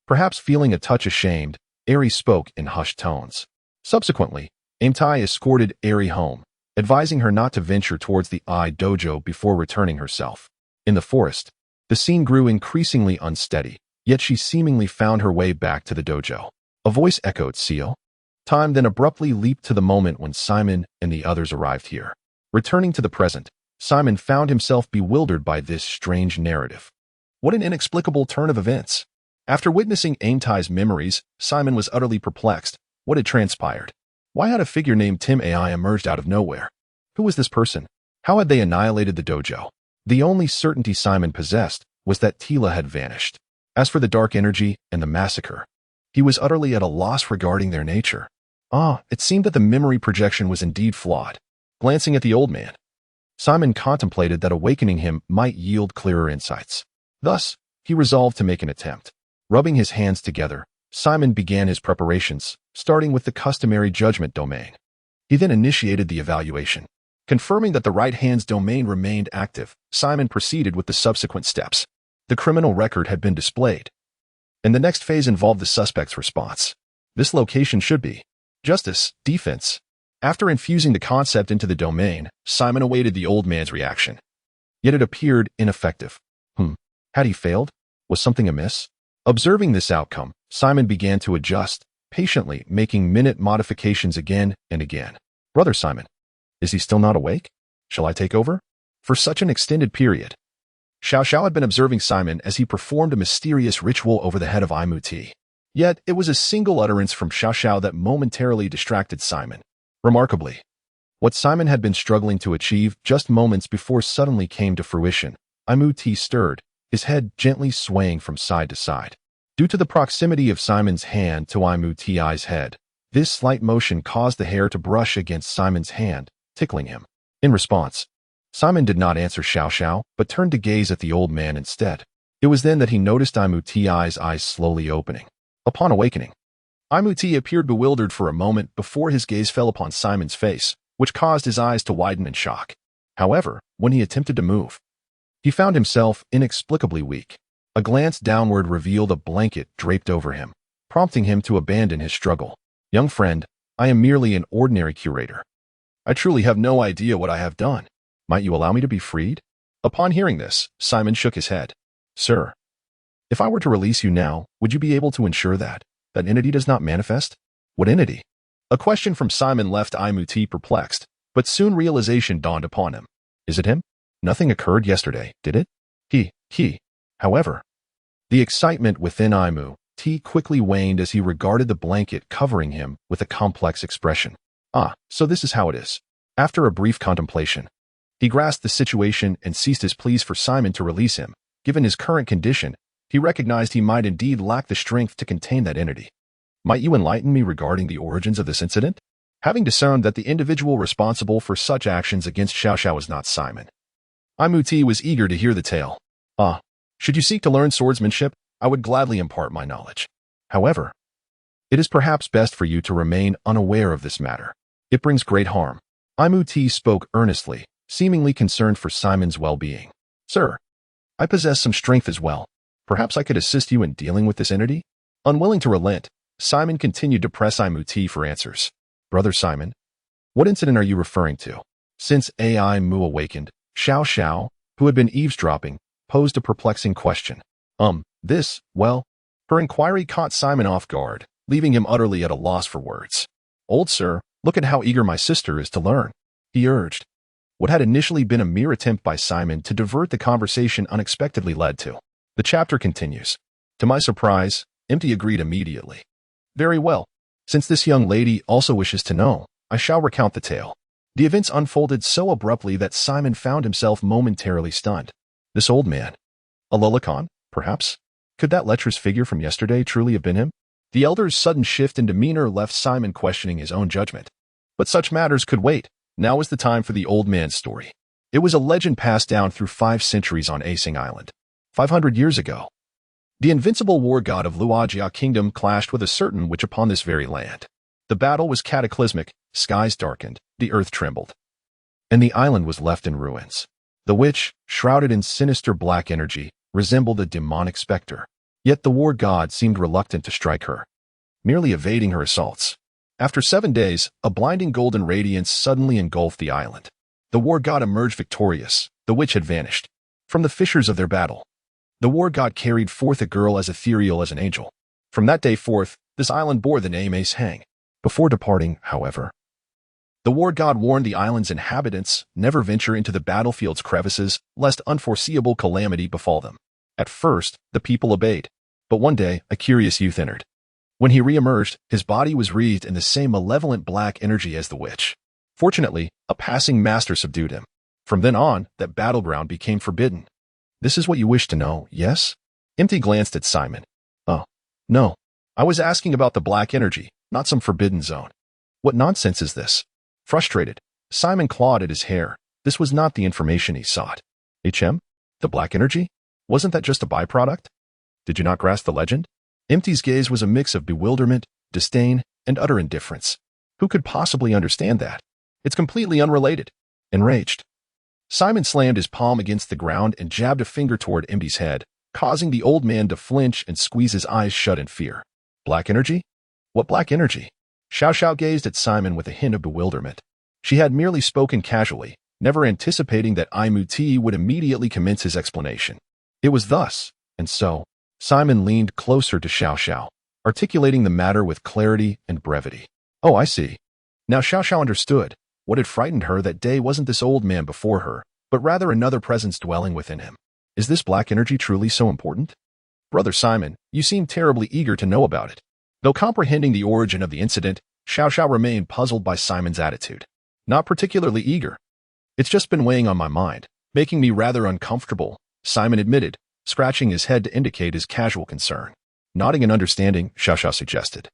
Perhaps feeling a touch ashamed, Eri spoke in hushed tones. Subsequently, Aimdai escorted Eri home, advising her not to venture towards the Ai dojo before returning herself. In the forest, the scene grew increasingly unsteady, yet she seemingly found her way back to the dojo. A voice echoed, "Seal." Time then abruptly leaped to the moment when Simon and the others arrived here. Returning to the present, Simon found himself bewildered by this strange narrative. What an inexplicable turn of events! After witnessing Aimtai's memories, Simon was utterly perplexed. What had transpired? Why had a figure named Tim AI emerged out of nowhere? Who was this person? How had they annihilated the dojo? The only certainty Simon possessed was that Tila had vanished. As for the dark energy and the massacre, he was utterly at a loss regarding their nature. It seemed that the memory projection was indeed flawed. Glancing at the old man, Simon contemplated that awakening him might yield clearer insights. Thus, he resolved to make an attempt. Rubbing his hands together, Simon began his preparations, starting with the customary judgment domain. He then initiated the evaluation. Confirming that the right hand's domain remained active, Simon proceeded with the subsequent steps. The criminal record had been displayed, and the next phase involved the suspect's response. This location should be justice, defense. After infusing the concept into the domain, Simon awaited the old man's reaction. Yet it appeared ineffective. Had he failed? Was something amiss? Observing this outcome, Simon began to adjust, patiently making minute modifications again and again. Brother Simon, is he still not awake? Shall I take over? For such an extended period. Xiao Xiao had been observing Simon as he performed a mysterious ritual over the head of Imu-T. Yet it was a single utterance from Xiao Xiao that momentarily distracted Simon. Remarkably, what Simon had been struggling to achieve just moments before suddenly came to fruition. Imu-T stirred, his head gently swaying from side to side. Due to the proximity of Simon's hand to Imu-Ti's head, this slight motion caused the hair to brush against Simon's hand, tickling him. In response, Simon did not answer Xiao Xiao, but turned to gaze at the old man instead. It was then that he noticed Imu-Ti's eyes slowly opening. Upon awakening, Imu-T appeared bewildered for a moment before his gaze fell upon Simon's face, which caused his eyes to widen in shock. However, when he attempted to move, he found himself inexplicably weak. A glance downward revealed a blanket draped over him, prompting him to abandon his struggle. Young friend, I am merely an ordinary curator. I truly have no idea what I have done. Might you allow me to be freed? Upon hearing this, Simon shook his head. Sir, if I were to release you now, would you be able to ensure that entity does not manifest? What entity? A question from Simon left Imu-T perplexed, but soon realization dawned upon him. Is it him? Nothing occurred yesterday, did it? However, the excitement within Imu-T quickly waned as he regarded the blanket covering him with a complex expression. So this is how it is. After a brief contemplation, he grasped the situation and ceased his pleas for Simon to release him. Given his current condition, he recognized he might indeed lack the strength to contain that entity. Might you enlighten me regarding the origins of this incident? Having discerned that the individual responsible for such actions against Xiao Xiao was not Simon, Imu-T was eager to hear the tale. Should you seek to learn swordsmanship, I would gladly impart my knowledge. However, it is perhaps best for you to remain unaware of this matter. It brings great harm. Imu-T spoke earnestly, seemingly concerned for Simon's well-being. Sir, I possess some strength as well. Perhaps I could assist you in dealing with this entity? Unwilling to relent, Simon continued to press Imu-T for answers. Brother Simon, what incident are you referring to? Since AI Mu awakened, Xiao Xiao, who had been eavesdropping, posed a perplexing question. Her inquiry caught Simon off guard, leaving him utterly at a loss for words. Old sir, look at how eager my sister is to learn, he urged. What had initially been a mere attempt by Simon to divert the conversation unexpectedly led to. The chapter continues. To my surprise, Empty agreed immediately. Very well. Since this young lady also wishes to know, I shall recount the tale. The events unfolded so abruptly that Simon found himself momentarily stunned. This old man. A Lulakan, perhaps? Could that lecherous figure from yesterday truly have been him? The elder's sudden shift in demeanor left Simon questioning his own judgment. But such matters could wait. Now was the time for the old man's story. It was a legend passed down through 5 centuries on Asing Island. 500 years ago, the invincible war god of Luajia Kingdom clashed with a certain witch upon this very land. The battle was cataclysmic, skies darkened, the earth trembled, and the island was left in ruins. The witch, shrouded in sinister black energy, resembled a demonic specter. Yet the war god seemed reluctant to strike her, merely evading her assaults. After 7 days, a blinding golden radiance suddenly engulfed the island. The war god emerged victorious. The witch had vanished. From the fissures of their battle, the war god carried forth a girl as ethereal as an angel. From that day forth, this island bore the name Ace Hang. Before departing, however, the war god warned the island's inhabitants never venture into the battlefield's crevices lest unforeseeable calamity befall them. At first, the people obeyed. But one day, a curious youth entered. When he re-emerged, his body was wreathed in the same malevolent black energy as the witch. Fortunately, a passing master subdued him. From then on, that battleground became forbidden. This is what you wish to know, yes? Empty glanced at Simon. Oh, no. I was asking about the black energy, not some forbidden zone. What nonsense is this? Frustrated, Simon clawed at his hair. This was not the information he sought. HM? The black energy? Wasn't that just a byproduct? Did you not grasp the legend? Empty's gaze was a mix of bewilderment, disdain, and utter indifference. Who could possibly understand that? It's completely unrelated. Enraged, Simon slammed his palm against the ground and jabbed a finger toward Empty's head, causing the old man to flinch and squeeze his eyes shut in fear. Black energy? What black energy? Xiao Xiao gazed at Simon with a hint of bewilderment. She had merely spoken casually, never anticipating that Imuti would immediately commence his explanation. It was thus, and so, Simon leaned closer to Xiao Xiao, articulating the matter with clarity and brevity. Oh, I see. Now Xiao Xiao understood. What had frightened her that day wasn't this old man before her, but rather another presence dwelling within him. Is this black energy truly so important? Brother Simon, you seem terribly eager to know about it. Though comprehending the origin of the incident, Xiao Xiao remained puzzled by Simon's attitude. Not particularly eager. It's just been weighing on my mind, making me rather uncomfortable, Simon admitted, scratching his head to indicate his casual concern. Nodding in understanding, Xiao Xiao suggested.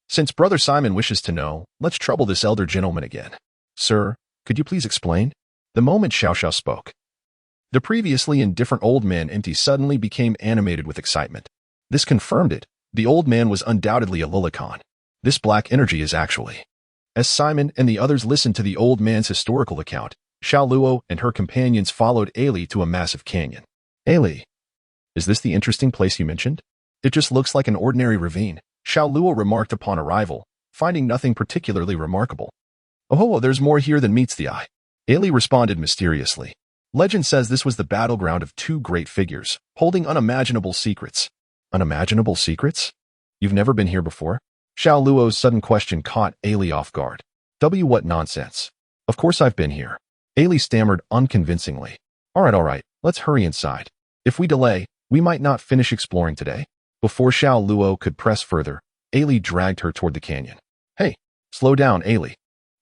Since Brother Simon wishes to know, let's trouble this elder gentleman again. Sir, could you please explain? The moment Xiao Xiao spoke, the previously indifferent old man Empty suddenly became animated with excitement. This confirmed it. The old man was undoubtedly a Lilicon. This black energy is actually. As Simon and the others listened to the old man's historical account, Xiao Luo and her companions followed Ailey to a massive canyon. Ailey, is this the interesting place you mentioned? It just looks like an ordinary ravine, Xiao Luo remarked upon arrival, finding nothing particularly remarkable. Oh, there's more here than meets the eye. Ailey responded mysteriously. Legend says this was the battleground of two great figures, holding unimaginable secrets. Unimaginable secrets? You've never been here before? Xiao Luo's sudden question caught Ailey off guard. What nonsense. Of course I've been here. Ailey stammered unconvincingly. All right, let's hurry inside. If we delay, we might not finish exploring today. Before Xiao Luo could press further, Ailey dragged her toward the canyon. Hey, slow down, Ailey.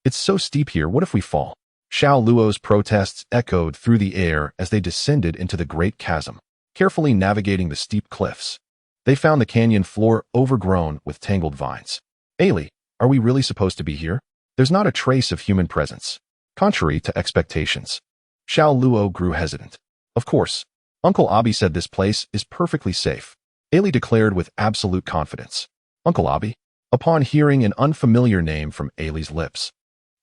It's so steep here, what if we fall? Xiao Luo's protests echoed through the air as they descended into the great chasm, carefully navigating the steep cliffs. They found the canyon floor overgrown with tangled vines. Ailey, are we really supposed to be here? There's not a trace of human presence. Contrary to expectations. Xiao Luo grew hesitant. Of course, Uncle Abi said this place is perfectly safe. Ailey declared with absolute confidence. Uncle Abi? Upon hearing an unfamiliar name from Ailey's lips,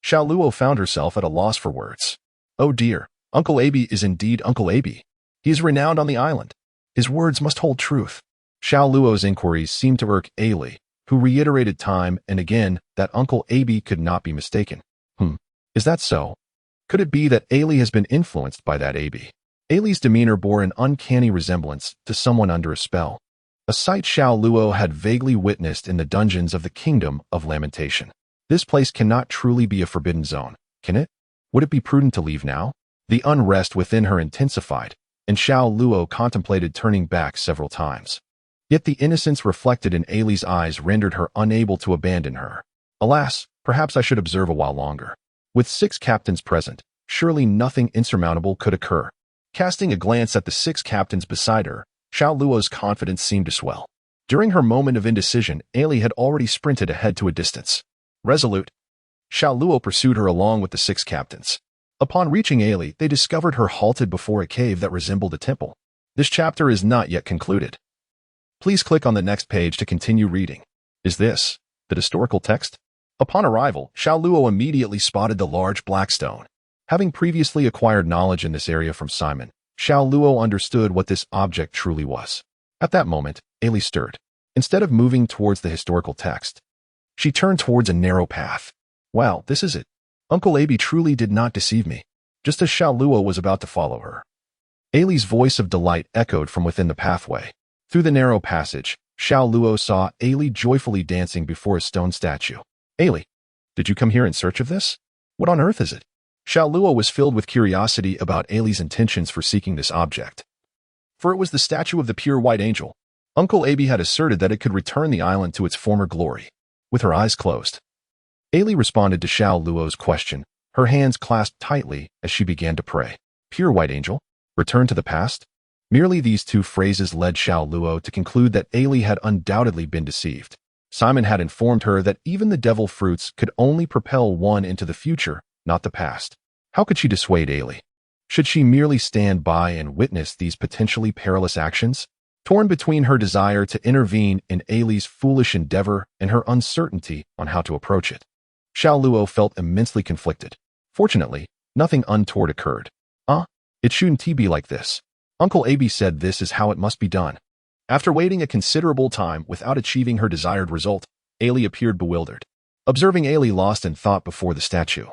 Xiao Luo found herself at a loss for words. Oh dear, Uncle Abi is indeed Uncle Abi. He is renowned on the island. His words must hold truth. Xiao Luo's inquiries seemed to irk Ailey, who reiterated time and again that Uncle Abi could not be mistaken. Is that so? Could it be that Ailey has been influenced by that Abi? Ailey's demeanor bore an uncanny resemblance to someone under a spell. A sight Xiao Luo had vaguely witnessed in the dungeons of the Kingdom of Lamentation. This place cannot truly be a forbidden zone, can it? Would it be prudent to leave now? The unrest within her intensified, and Xiao Luo contemplated turning back several times. Yet the innocence reflected in Ailey's eyes rendered her unable to abandon her. Alas, perhaps I should observe a while longer. With 6 captains present, surely nothing insurmountable could occur. Casting a glance at the 6 captains beside her, Xiao Luo's confidence seemed to swell. During her moment of indecision, Ailey had already sprinted ahead to a distance. Resolute, Xiao Luo pursued her along with the 6 captains. Upon reaching Ailey, they discovered her halted before a cave that resembled a temple. This chapter is not yet concluded. Please click on the next page to continue reading. Is this the historical text? Upon arrival, Xiao Luo immediately spotted the large black stone. Having previously acquired knowledge in this area from Simon, Xiao Luo understood what this object truly was. At that moment, Ailey stirred. Instead of moving towards the historical text, she turned towards a narrow path. Wow, this is it. Uncle Abi truly did not deceive me, just as Xiao Luo was about to follow her. Ailey's voice of delight echoed from within the pathway. Through the narrow passage, Xiao Luo saw Ailey joyfully dancing before a stone statue. Ailey, did you come here in search of this? What on earth is it? Xiao Luo was filled with curiosity about Ailey's intentions for seeking this object. For it was the statue of the pure white angel. Uncle Abi had asserted that it could return the island to its former glory. With her eyes closed, Ailey responded to Xiao Luo's question, her hands clasped tightly as she began to pray. Pure white angel, return to the past? Merely these two phrases led Xiao Luo to conclude that Ailey had undoubtedly been deceived. Simon had informed her that even the devil fruits could only propel one into the future, not the past. How could she dissuade Ailey? Should she merely stand by and witness these potentially perilous actions? Torn between her desire to intervene in Ailey's foolish endeavor and her uncertainty on how to approach it, Xiao Luo felt immensely conflicted. Fortunately, nothing untoward occurred. It shouldn't be like this. Uncle Abi said this is how it must be done. After waiting a considerable time without achieving her desired result, Ailey appeared bewildered. Observing Ailey lost in thought before the statue,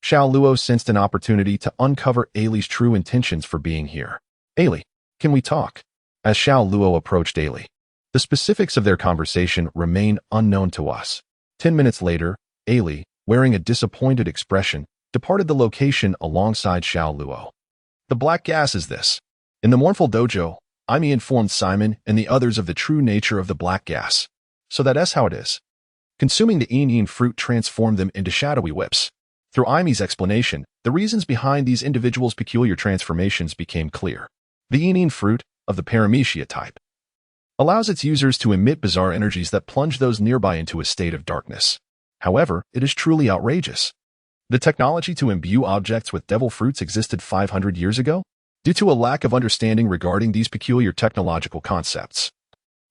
Xiao Luo sensed an opportunity to uncover Ailey's true intentions for being here. Ailey, can we talk? As Xiao Luo approached Ailey, the specifics of their conversation remain unknown to us. 10 minutes later, Ailey, wearing a disappointed expression, departed the location alongside Xiao Luo. The black gas is this. In the mournful dojo, Aimee informed Simon and the others of the true nature of the black gas. So that's how it is. Consuming the yin fruit transformed them into shadowy whips. Through Aimee's explanation, the reasons behind these individuals' peculiar transformations became clear. The yin fruit, of the paramecia type, allows its users to emit bizarre energies that plunge those nearby into a state of darkness. However, it is truly outrageous. The technology to imbue objects with devil fruits existed 500 years ago? Due to a lack of understanding regarding these peculiar technological concepts,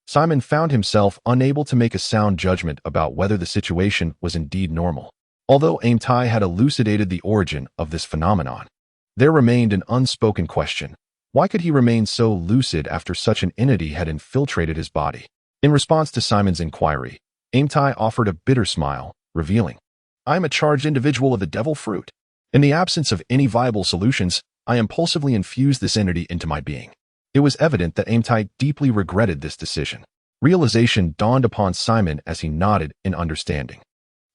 Simon found himself unable to make a sound judgment about whether the situation was indeed normal. Although Aimtai had elucidated the origin of this phenomenon, there remained an unspoken question. Why could he remain so lucid after such an entity had infiltrated his body? In response to Simon's inquiry, Aimtai offered a bitter smile, revealing, I am a charged individual of the devil fruit. In the absence of any viable solutions, I impulsively infused this entity into my being. It was evident that Aimtai deeply regretted this decision. Realization dawned upon Simon as he nodded in understanding.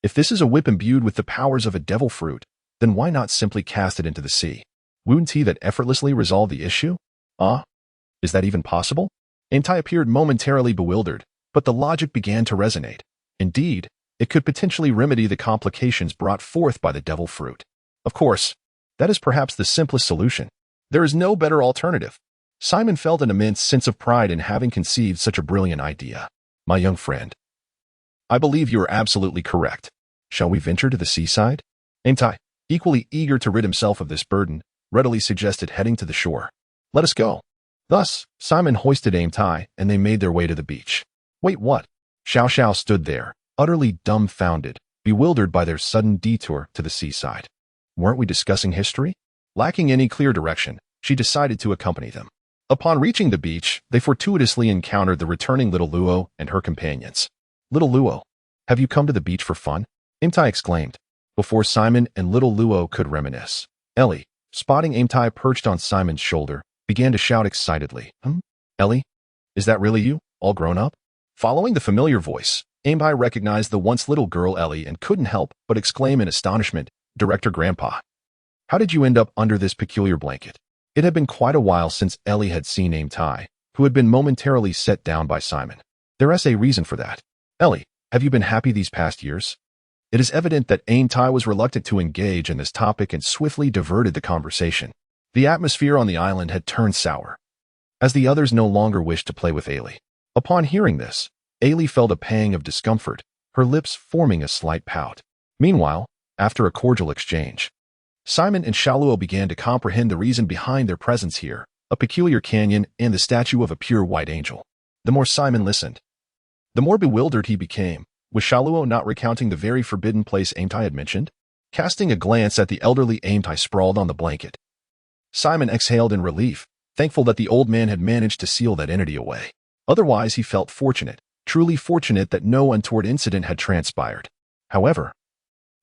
If this is a whip imbued with the powers of a devil fruit, then why not simply cast it into the sea? Wouldn't he that effortlessly resolve the issue? Is that even possible? Aimtai appeared momentarily bewildered, but the logic began to resonate. Indeed, it could potentially remedy the complications brought forth by the devil fruit. Of course, that is perhaps the simplest solution. There is no better alternative. Simon felt an immense sense of pride in having conceived such a brilliant idea. My young friend, I believe you are absolutely correct. Shall we venture to the seaside? Aimtai, equally eager to rid himself of this burden, readily suggested heading to the shore. Let us go. Thus, Simon hoisted Aimtai and they made their way to the beach. Wait, what? Xiao Xiao stood there, utterly dumbfounded, bewildered by their sudden detour to the seaside. Weren't we discussing history? Lacking any clear direction, she decided to accompany them. Upon reaching the beach, they fortuitously encountered the returning little Luo and her companions. Little Luo, have you come to the beach for fun? Aimtai exclaimed, before Simon and little Luo could reminisce. Ellie, spotting Aimtai perched on Simon's shoulder, began to shout excitedly. Ellie, is that really you, all grown up? Following the familiar voice, Aimtai recognized the once little girl Ellie and couldn't help but exclaim in astonishment, Director Grandpa, how did you end up under this peculiar blanket? It had been quite a while since Ellie had seen Aimtai, who had been momentarily set down by Simon. There is a reason for that. Ellie, have you been happy these past years? It is evident that Aimtai was reluctant to engage in this topic and swiftly diverted the conversation. The atmosphere on the island had turned sour, as the others no longer wished to play with Ailey. Upon hearing this, Ailey felt a pang of discomfort, her lips forming a slight pout. Meanwhile, after a cordial exchange, Simon and Xiao Luo began to comprehend the reason behind their presence here, a peculiar canyon and the statue of a pure white angel. The more Simon listened, the more bewildered he became. Was Xiao Luo not recounting the very forbidden place Aimtai had mentioned? Casting a glance at the elderly Aimtai sprawled on the blanket, Simon exhaled in relief, thankful that the old man had managed to seal that entity away. Otherwise, he felt fortunate, truly fortunate that no untoward incident had transpired. However,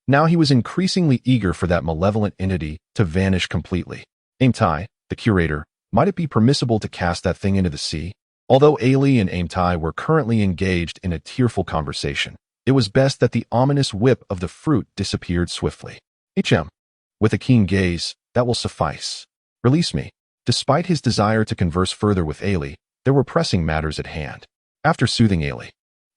now he was increasingly eager for that malevolent entity to vanish completely. Aimtai, the curator, might it be permissible to cast that thing into the sea? Although Ailey and Aimtai were currently engaged in a tearful conversation, it was best that the ominous whip of the fruit disappeared swiftly. With a keen gaze, that will suffice. Release me. Despite his desire to converse further with Ailey, There were pressing matters at hand. After soothing Ailey,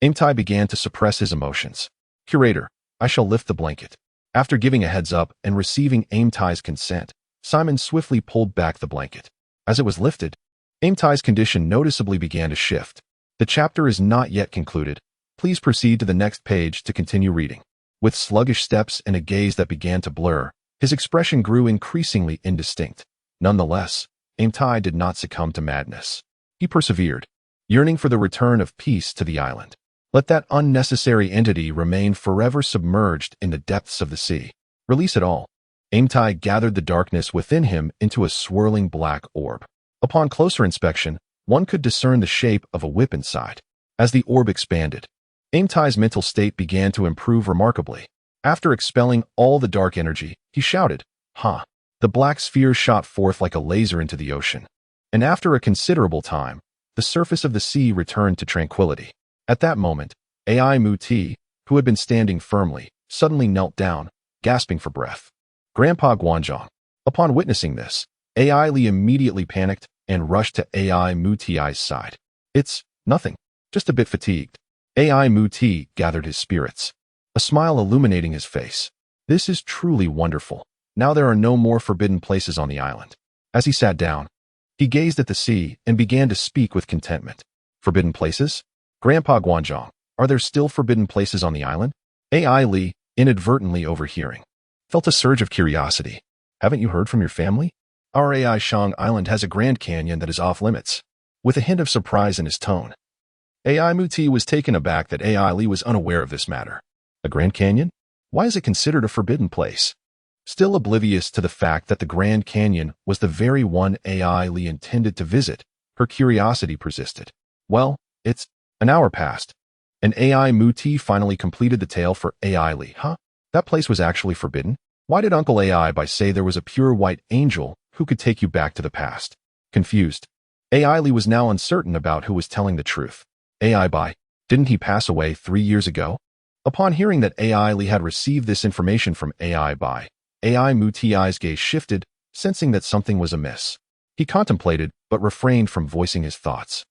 Aimtai began to suppress his emotions. Curator, I shall lift the blanket. After giving a heads up and receiving Aimtai's consent, Simon swiftly pulled back the blanket. As it was lifted, Aimtai's condition noticeably began to shift. The chapter is not yet concluded. Please proceed to the next page to continue reading. With sluggish steps and a gaze that began to blur, his expression grew increasingly indistinct. Nonetheless, Aimtai did not succumb to madness. He persevered, yearning for the return of peace to the island. Let that unnecessary entity remain forever submerged in the depths of the sea. Release it all. Aimtai gathered the darkness within him into a swirling black orb. Upon closer inspection, one could discern the shape of a whip inside. As the orb expanded, Aimtai's mental state began to improve remarkably. After expelling all the dark energy, he shouted, "Ha!" The black sphere shot forth like a laser into the ocean. And after a considerable time, the surface of the sea returned to tranquility. At that moment, Ai Muti, who had been standing firmly, suddenly knelt down, gasping for breath. Grandpa Guanzhong. Upon witnessing this, Ai Li immediately panicked and rushed to Ai Muti's side. It's nothing, just a bit fatigued. Ai Muti gathered his spirits, a smile illuminating his face. This is truly wonderful. Now there are no more forbidden places on the island. As he sat down, he gazed at the sea and began to speak with contentment. Forbidden places? Grandpa Guanzhong, are there still forbidden places on the island? Ai Li, inadvertently overhearing, felt a surge of curiosity. Haven't you heard from your family? Our Ai Shang Island has a Grand Canyon that is off limits. With a hint of surprise in his tone, Ai Muti was taken aback that Ai Li was unaware of this matter. A Grand Canyon? Why is it considered a forbidden place? Still oblivious to the fact that the Grand Canyon was the very one Ai Li intended to visit, her curiosity persisted. Well, it's an hour passed, and Ai Muti finally completed the tale for Ai Li. Huh? That place was actually forbidden? Why did Uncle Ai Bai say there was a pure white angel who could take you back to the past? Confused, Ai Li was now uncertain about who was telling the truth. Ai Bai, didn't he pass away 3 years ago? Upon hearing that Ai Li had received this information from Ai Bai, Ai Muti's gaze shifted, sensing that something was amiss. He contemplated, but refrained from voicing his thoughts.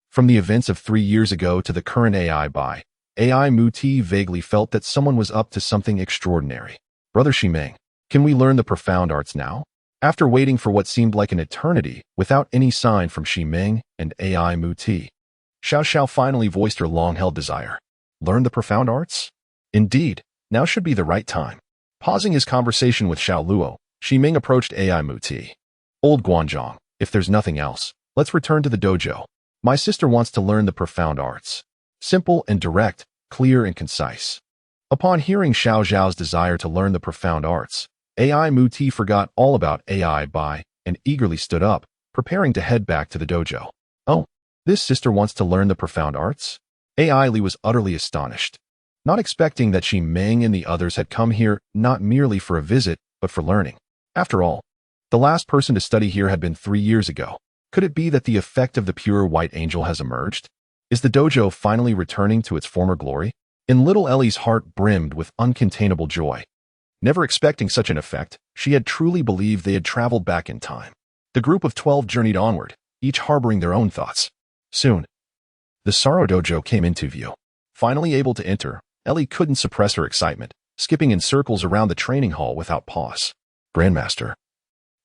From the events of 3 years ago to the current Ai Bai, Ai Muti vaguely felt that someone was up to something extraordinary. Brother Shimeng, can we learn the profound arts now? After waiting for what seemed like an eternity, without any sign from Shimeng and Ai Muti, Xiao Xiao finally voiced her long-held desire. Learn the profound arts? Indeed, now should be the right time. Pausing his conversation with Xiao Luo, Shimeng approached Ai Muti. Old Guanzhong, if there's nothing else, let's return to the dojo. My sister wants to learn the profound arts. Simple and direct, clear and concise. Upon hearing Xiao Zhao's desire to learn the profound arts, Ai Muti forgot all about Ai Bai and eagerly stood up, preparing to head back to the dojo. Oh, this sister wants to learn the profound arts? Ai Li was utterly astonished, not expecting that Shimeng and the others had come here not merely for a visit, but for learning. After all, the last person to study here had been 3 years ago. Could it be that the effect of the pure white angel has emerged? Is the dojo finally returning to its former glory? In little Ellie's heart brimmed with uncontainable joy. Never expecting such an effect, she had truly believed they had traveled back in time. The group of 12 journeyed onward, each harboring their own thoughts. Soon, the Sorrow Dojo came into view. Finally able to enter, Ellie couldn't suppress her excitement, skipping in circles around the training hall without pause. Grandmaster,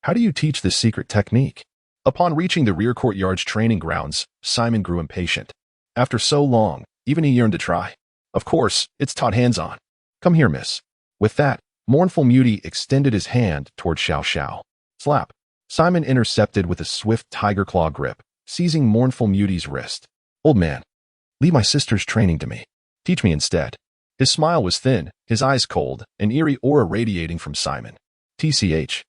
how do you teach this secret technique? Upon reaching the rear courtyard's training grounds, Simon grew impatient. After so long, even he yearned to try. Of course, it's taught hands-on. Come here, miss. With that, Mournful Muti extended his hand toward Xiao Xiao. Slap. Simon intercepted with a swift tiger claw grip, seizing Mournful Muti's wrist. Old man, leave my sister's training to me. Teach me instead. His smile was thin, his eyes cold, an eerie aura radiating from Simon. TCH.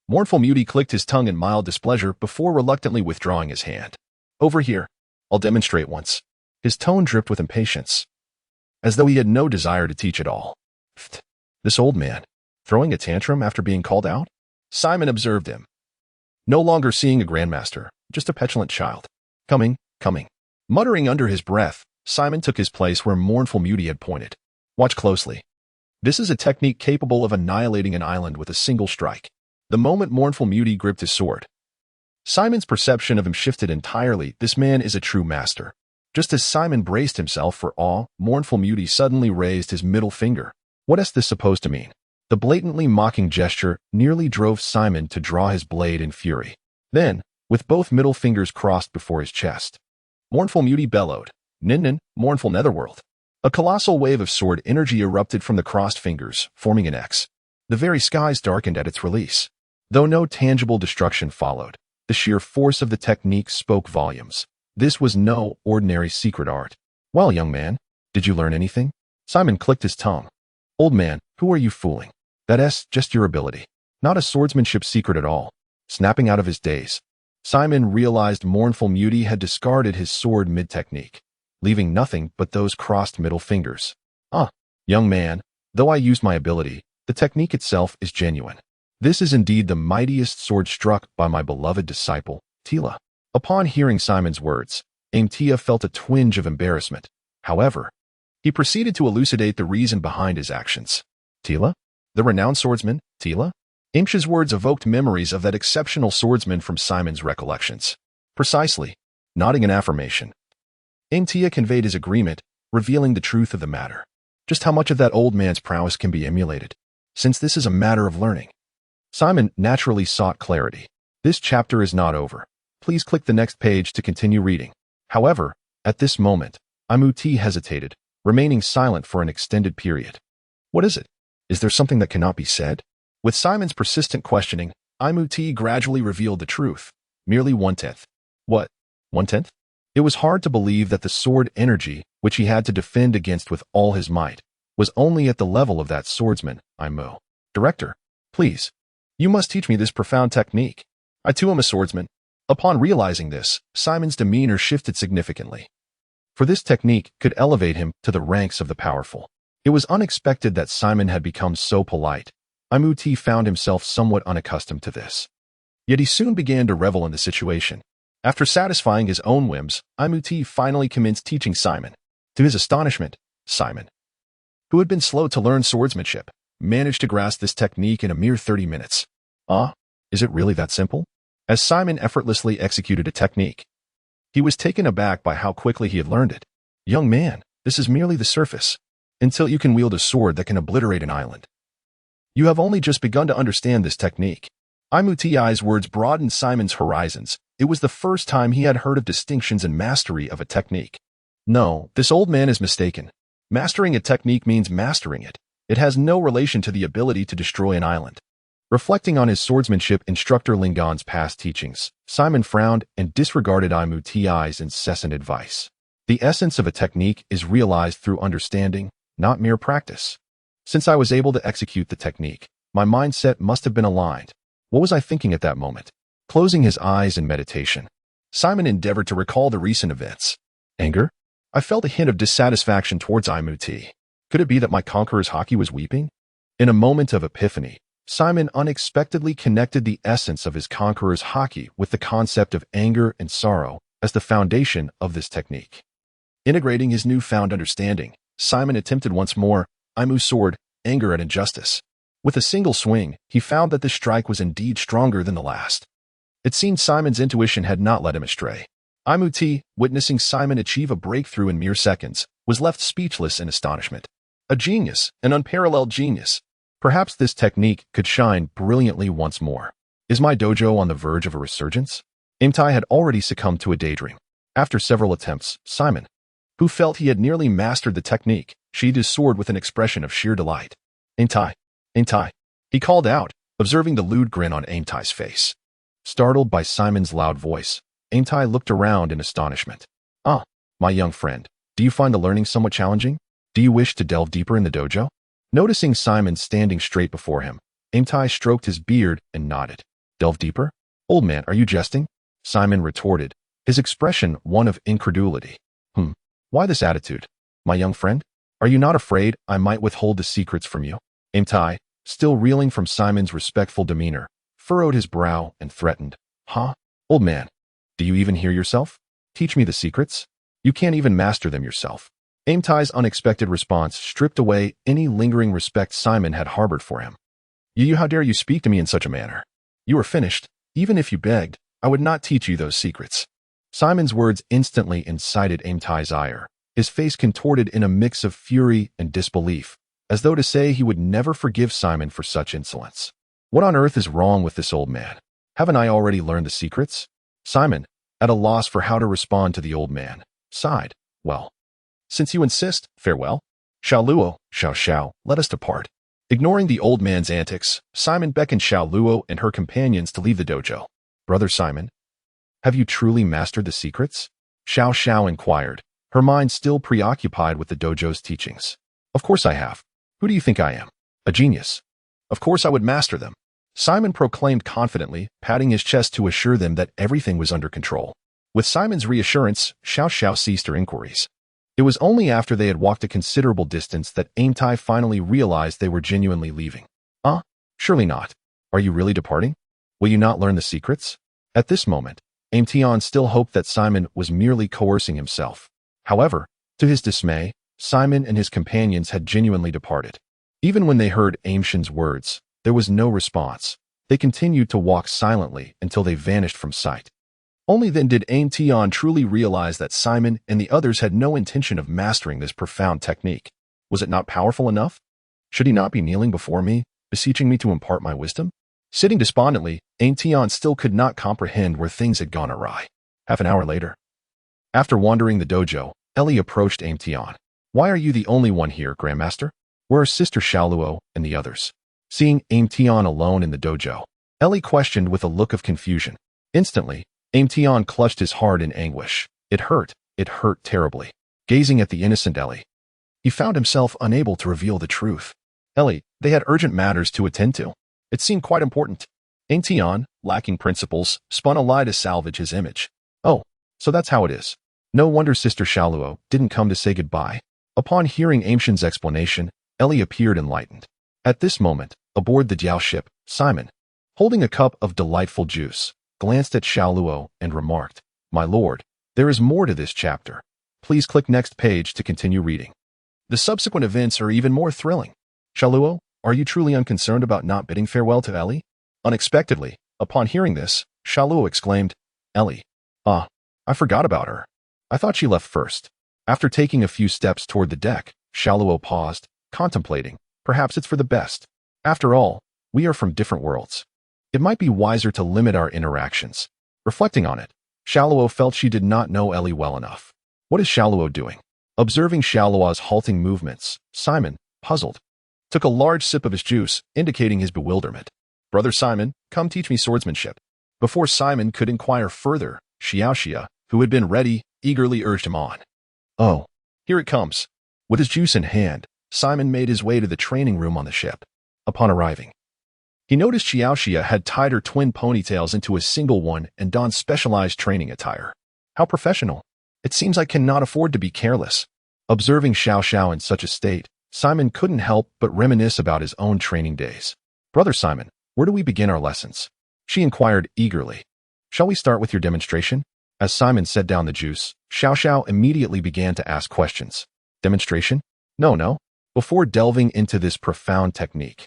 Mournful Muti clicked his tongue in mild displeasure before reluctantly withdrawing his hand. Over here. I'll demonstrate once. His tone dripped with impatience, as though he had no desire to teach at all. Pfft. This old man, throwing a tantrum after being called out? Simon observed him. No longer seeing a grandmaster, just a petulant child. Coming. Muttering under his breath, Simon took his place where Mournful Muti had pointed. Watch closely. This is a technique capable of annihilating an island with a single strike. The moment Mournful Muti gripped his sword, Simon's perception of him shifted entirely. This man is a true master. Just as Simon braced himself for awe, mournful Muti suddenly raised his middle finger. What is this supposed to mean? The blatantly mocking gesture nearly drove Simon to draw his blade in fury. Then, with both middle fingers crossed before his chest, mournful Muti bellowed, "Nin nin, mournful netherworld." A colossal wave of sword energy erupted from the crossed fingers, forming an X. The very skies darkened at its release. Though no tangible destruction followed, the sheer force of the technique spoke volumes. This was no ordinary secret art. "Well, young man, did you learn anything?" Simon clicked his tongue. "Old man, who are you fooling? That's just your ability. Not a swordsmanship secret at all." Snapping out of his daze, Simon realized mournful Muti had discarded his sword mid-technique, leaving nothing but those crossed middle fingers. Young man, though I used my ability, the technique itself is genuine. This is indeed the mightiest sword struck by my beloved disciple, Tila." Upon hearing Simon's words, Aimtia felt a twinge of embarrassment. However, he proceeded to elucidate the reason behind his actions. "Tila? The renowned swordsman, Tila?" Aimtia's words evoked memories of that exceptional swordsman from Simon's recollections. "Precisely." Nodding in affirmation, Aimtia conveyed his agreement, revealing the truth of the matter. Just how much of that old man's prowess can be emulated? Since this is a matter of learning. Simon naturally sought clarity. "This chapter is not over. Please click the next page to continue reading." However, at this moment, Aimuti hesitated, remaining silent for an extended period. "What is it? Is there something that cannot be said?" With Simon's persistent questioning, Aimuti gradually revealed the truth. Merely 1/10. What? 1/10? It was hard to believe that the sword energy, which he had to defend against with all his might, was only at the level of that swordsman, Aimu. "Director, please, you must teach me this profound technique. I too am a swordsman." Upon realizing this, Simon's demeanor shifted significantly. For this technique could elevate him to the ranks of the powerful. It was unexpected that Simon had become so polite. Aimuti found himself somewhat unaccustomed to this. Yet he soon began to revel in the situation. After satisfying his own whims, Aimuti finally commenced teaching Simon. To his astonishment, Simon, who had been slow to learn swordsmanship, managed to grasp this technique in a mere 30 minutes. Is it really that simple? As Simon effortlessly executed a technique, he was taken aback by how quickly he had learned it. "Young man, this is merely the surface. Until you can wield a sword that can obliterate an island, you have only just begun to understand this technique." Aimuti's words broadened Simon's horizons. It was the first time he had heard of distinctions in mastery of a technique. No, this old man is mistaken. Mastering a technique means mastering it. It has no relation to the ability to destroy an island. Reflecting on his swordsmanship instructor Lingon's past teachings, Simon frowned and disregarded Aimuti's incessant advice. The essence of a technique is realized through understanding, not mere practice. Since I was able to execute the technique, my mindset must have been aligned. What was I thinking at that moment? Closing his eyes in meditation, Simon endeavored to recall the recent events. Anger? I felt a hint of dissatisfaction towards Aimuti. Could it be that my conqueror's haki was weeping? In a moment of epiphany, Simon unexpectedly connected the essence of his conqueror's haki with the concept of anger and sorrow as the foundation of this technique. Integrating his newfound understanding, Simon attempted once more, Aimu's sword, anger at injustice. With a single swing, he found that the strike was indeed stronger than the last. It seemed Simon's intuition had not led him astray. Aimuti, witnessing Simon achieve a breakthrough in mere seconds, was left speechless in astonishment. A genius, an unparalleled genius. Perhaps this technique could shine brilliantly once more. Is my dojo on the verge of a resurgence? Aimtai had already succumbed to a daydream. After several attempts, Simon, who felt he had nearly mastered the technique, sheathed his sword with an expression of sheer delight. Aimtai, Aimtai, he called out, observing the lewd grin on Aimtai's face. Startled by Simon's loud voice, Aimtai looked around in astonishment. My young friend, do you find the learning somewhat challenging? Do you wish to delve deeper in the dojo? Noticing Simon standing straight before him, Aimtai stroked his beard and nodded. Delve deeper? Old man, are you jesting? Simon retorted, his expression one of incredulity. Why this attitude? My young friend, are you not afraid I might withhold the secrets from you? Aimtai, still reeling from Simon's respectful demeanor, furrowed his brow and threatened. Old man, do you even hear yourself? Teach me the secrets? You can't even master them yourself. Aimtai's unexpected response stripped away any lingering respect Simon had harbored for him. You, how dare you speak to me in such a manner? You are finished. Even if you begged, I would not teach you those secrets. Simon's words instantly incited Aimtai's ire. His face contorted in a mix of fury and disbelief, as though to say he would never forgive Simon for such insolence. What on earth is wrong with this old man? Haven't I already learned the secrets? Simon, at a loss for how to respond to the old man, sighed. Well, since you insist, farewell. Xiao Luo, Xiao, let us depart. Ignoring the old man's antics, Simon beckoned Xiao Luo and her companions to leave the dojo. Brother Simon, have you truly mastered the secrets? Xiao inquired, her mind still preoccupied with the dojo's teachings. Of course I have. Who do you think I am? A genius. Of course I would master them. Simon proclaimed confidently, patting his chest to assure them that everything was under control. With Simon's reassurance, Xiao ceased her inquiries. It was only after they had walked a considerable distance that Aimtai finally realized they were genuinely leaving. Surely not. Are you really departing? Will you not learn the secrets? At this moment, Aimtian still hoped that Simon was merely coercing himself. However, to his dismay, Simon and his companions had genuinely departed. Even when they heard Aimshin's words, there was no response. They continued to walk silently until they vanished from sight. Only then did Aimtian truly realize that Simon and the others had no intention of mastering this profound technique. Was it not powerful enough? Should he not be kneeling before me, beseeching me to impart my wisdom? Sitting despondently, Aimtian still could not comprehend where things had gone awry. Half an hour later, after wandering the dojo, Ellie approached Aimtian. Why are you the only one here, Grandmaster? Where are Sister Xiaoluo and the others? Seeing Aimtian alone in the dojo, Ellie questioned with a look of confusion. Instantly, Aimtian clutched his heart in anguish. It hurt terribly. Gazing at the innocent Ellie, he found himself unable to reveal the truth. Ellie, they had urgent matters to attend to. It seemed quite important. Aimtian, lacking principles, spun a lie to salvage his image. Oh, so that's how it is. No wonder Sister Xiaoluo didn't come to say goodbye. Upon hearing Aimshin's explanation, Ellie appeared enlightened. At this moment, aboard the Jiao ship, Simon, holding a cup of delightful juice, glanced at Xiaoluo and remarked, My lord, there is more to this chapter. Please click next page to continue reading. The subsequent events are even more thrilling. Xiaoluo, are you truly unconcerned about not bidding farewell to Ellie? Unexpectedly, upon hearing this, Xiaoluo exclaimed, Ellie. I forgot about her. I thought she left first. After taking a few steps toward the deck, Xiaoluo paused, contemplating. Perhaps it's for the best. After all, we are from different worlds. It might be wiser to limit our interactions. Reflecting on it, Xiaoluo felt she did not know Ellie well enough. What is Xiaoluo doing? Observing Xiaoluo's halting movements, Simon, puzzled, took a large sip of his juice, indicating his bewilderment. Brother Simon, come teach me swordsmanship. Before Simon could inquire further, Xiaoxia, who had been ready, eagerly urged him on. Oh, here it comes. With his juice in hand, Simon made his way to the training room on the ship. Upon arriving, he noticed Xiaoxia had tied her twin ponytails into a single one and donned specialized training attire. How professional. It seems I cannot afford to be careless. Observing Xiao in such a state, Simon couldn't help but reminisce about his own training days. Brother Simon, where do we begin our lessons? She inquired eagerly. Shall we start with your demonstration? As Simon set down the juice, Xiao immediately began to ask questions. Demonstration? No. Before delving into this profound technique,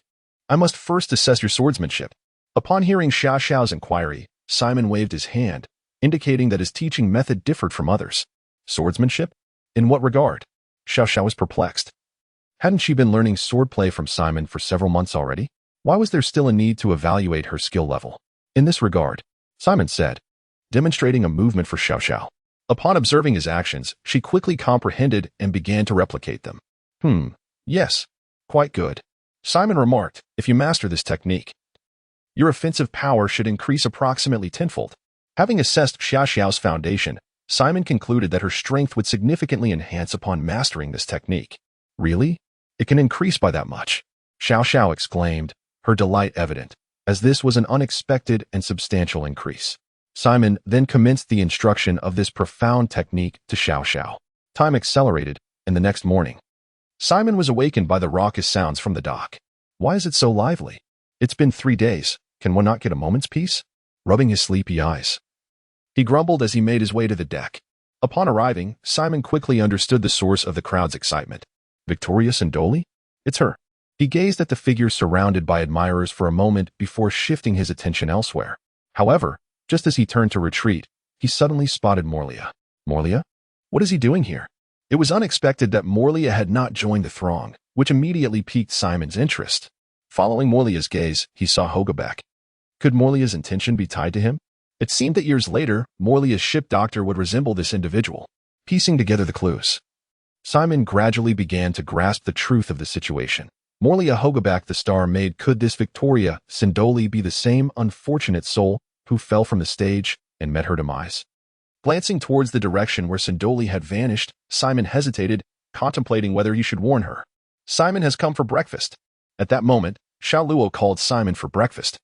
I must first assess your swordsmanship. Upon hearing Xiao's inquiry, Simon waved his hand, indicating that his teaching method differed from others. Swordsmanship? In what regard? Xiao was perplexed. Hadn't she been learning swordplay from Simon for several months already? Why was there still a need to evaluate her skill level? In this regard, Simon said, demonstrating a movement for Xiao. Upon observing his actions, she quickly comprehended and began to replicate them. Yes, quite good. Simon remarked, if you master this technique, your offensive power should increase approximately tenfold. Having assessed Xiao's foundation, Simon concluded that her strength would significantly enhance upon mastering this technique. Really? It can increase by that much? Xiao exclaimed, her delight evident, as this was an unexpected and substantial increase. Simon then commenced the instruction of this profound technique to Xiao. Time accelerated, and the next morning, Simon was awakened by the raucous sounds from the dock. Why is it so lively? It's been 3 days. Can one not get a moment's peace? Rubbing his sleepy eyes, he grumbled as he made his way to the deck. Upon arriving, Simon quickly understood the source of the crowd's excitement. Victorious and Dolly? It's her. He gazed at the figure surrounded by admirers for a moment before shifting his attention elsewhere. However, Just as he turned to retreat, he suddenly spotted Morlia. Morlia? What is he doing here? It was unexpected that Morlia had not joined the throng, which immediately piqued Simon's interest. Following Morlia's gaze, he saw Hogabek. Could Morlia's intention be tied to him? It seemed that years later, Morlia's ship doctor would resemble this individual. Piecing together the clues, Simon gradually began to grasp the truth of the situation. Morlia Hogabek, the star maid, could this Victoria Sindoli be the same unfortunate soul who fell from the stage and met her demise? Glancing towards the direction where Sindoli had vanished, Simon hesitated, contemplating whether he should warn her. Simon has come for breakfast. At that moment, Xiao Luo called Simon for breakfast.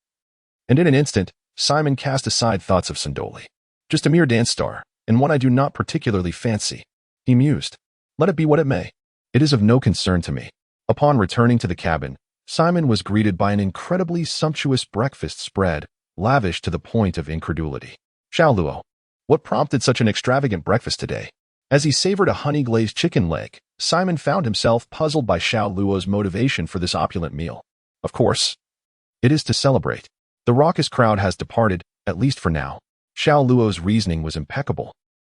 And in an instant, Simon cast aside thoughts of Sindoli. Just a mere dance star, and one I do not particularly fancy. He mused. Let it be what it may. It is of no concern to me. Upon returning to the cabin, Simon was greeted by an incredibly sumptuous breakfast spread, lavish to the point of incredulity. Xiao Luo, what prompted such an extravagant breakfast today? As he savored a honey-glazed chicken leg, Simon found himself puzzled by Xiao Luo's motivation for this opulent meal. Of course, it is to celebrate. The raucous crowd has departed, at least for now. Xiao Luo's reasoning was impeccable,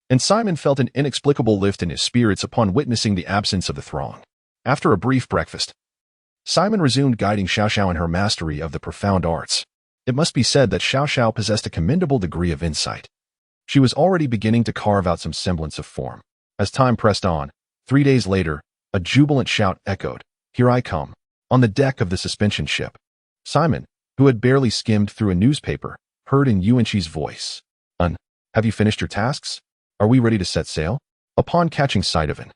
and Simon felt an inexplicable lift in his spirits upon witnessing the absence of the throng. After a brief breakfast, Simon resumed guiding Xiao Xiao in her mastery of the profound arts. It must be said that Xiao Xiao possessed a commendable degree of insight. She was already beginning to carve out some semblance of form. As time pressed on, 3 days later, a jubilant shout echoed, "Here I come," on the deck of the suspension ship. Simon, who had barely skimmed through a newspaper, heard in Yuanqi's voice, have you finished your tasks? Are we ready to set sail?" Upon catching sight of it,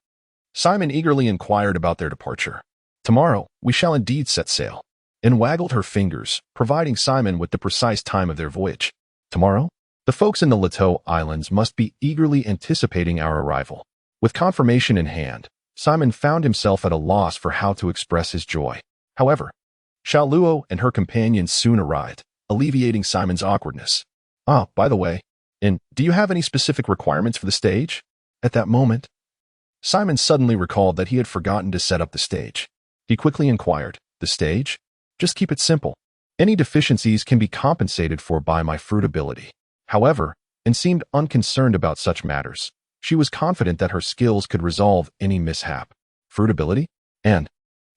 Simon eagerly inquired about their departure. "Tomorrow, we shall indeed set sail," and waggled her fingers, providing Simon with the precise time of their voyage. "Tomorrow? The folks in the Leto Islands must be eagerly anticipating our arrival." With confirmation in hand, Simon found himself at a loss for how to express his joy. However, Xiao Luo and her companions soon arrived, alleviating Simon's awkwardness. By the way, do you have any specific requirements for the stage?" At that moment, Simon suddenly recalled that he had forgotten to set up the stage. He quickly inquired, "The stage? Just keep it simple. Any deficiencies can be compensated for by my fruit ability." However, and seemed unconcerned about such matters. She was confident that her skills could resolve any mishap. Fruit ability? And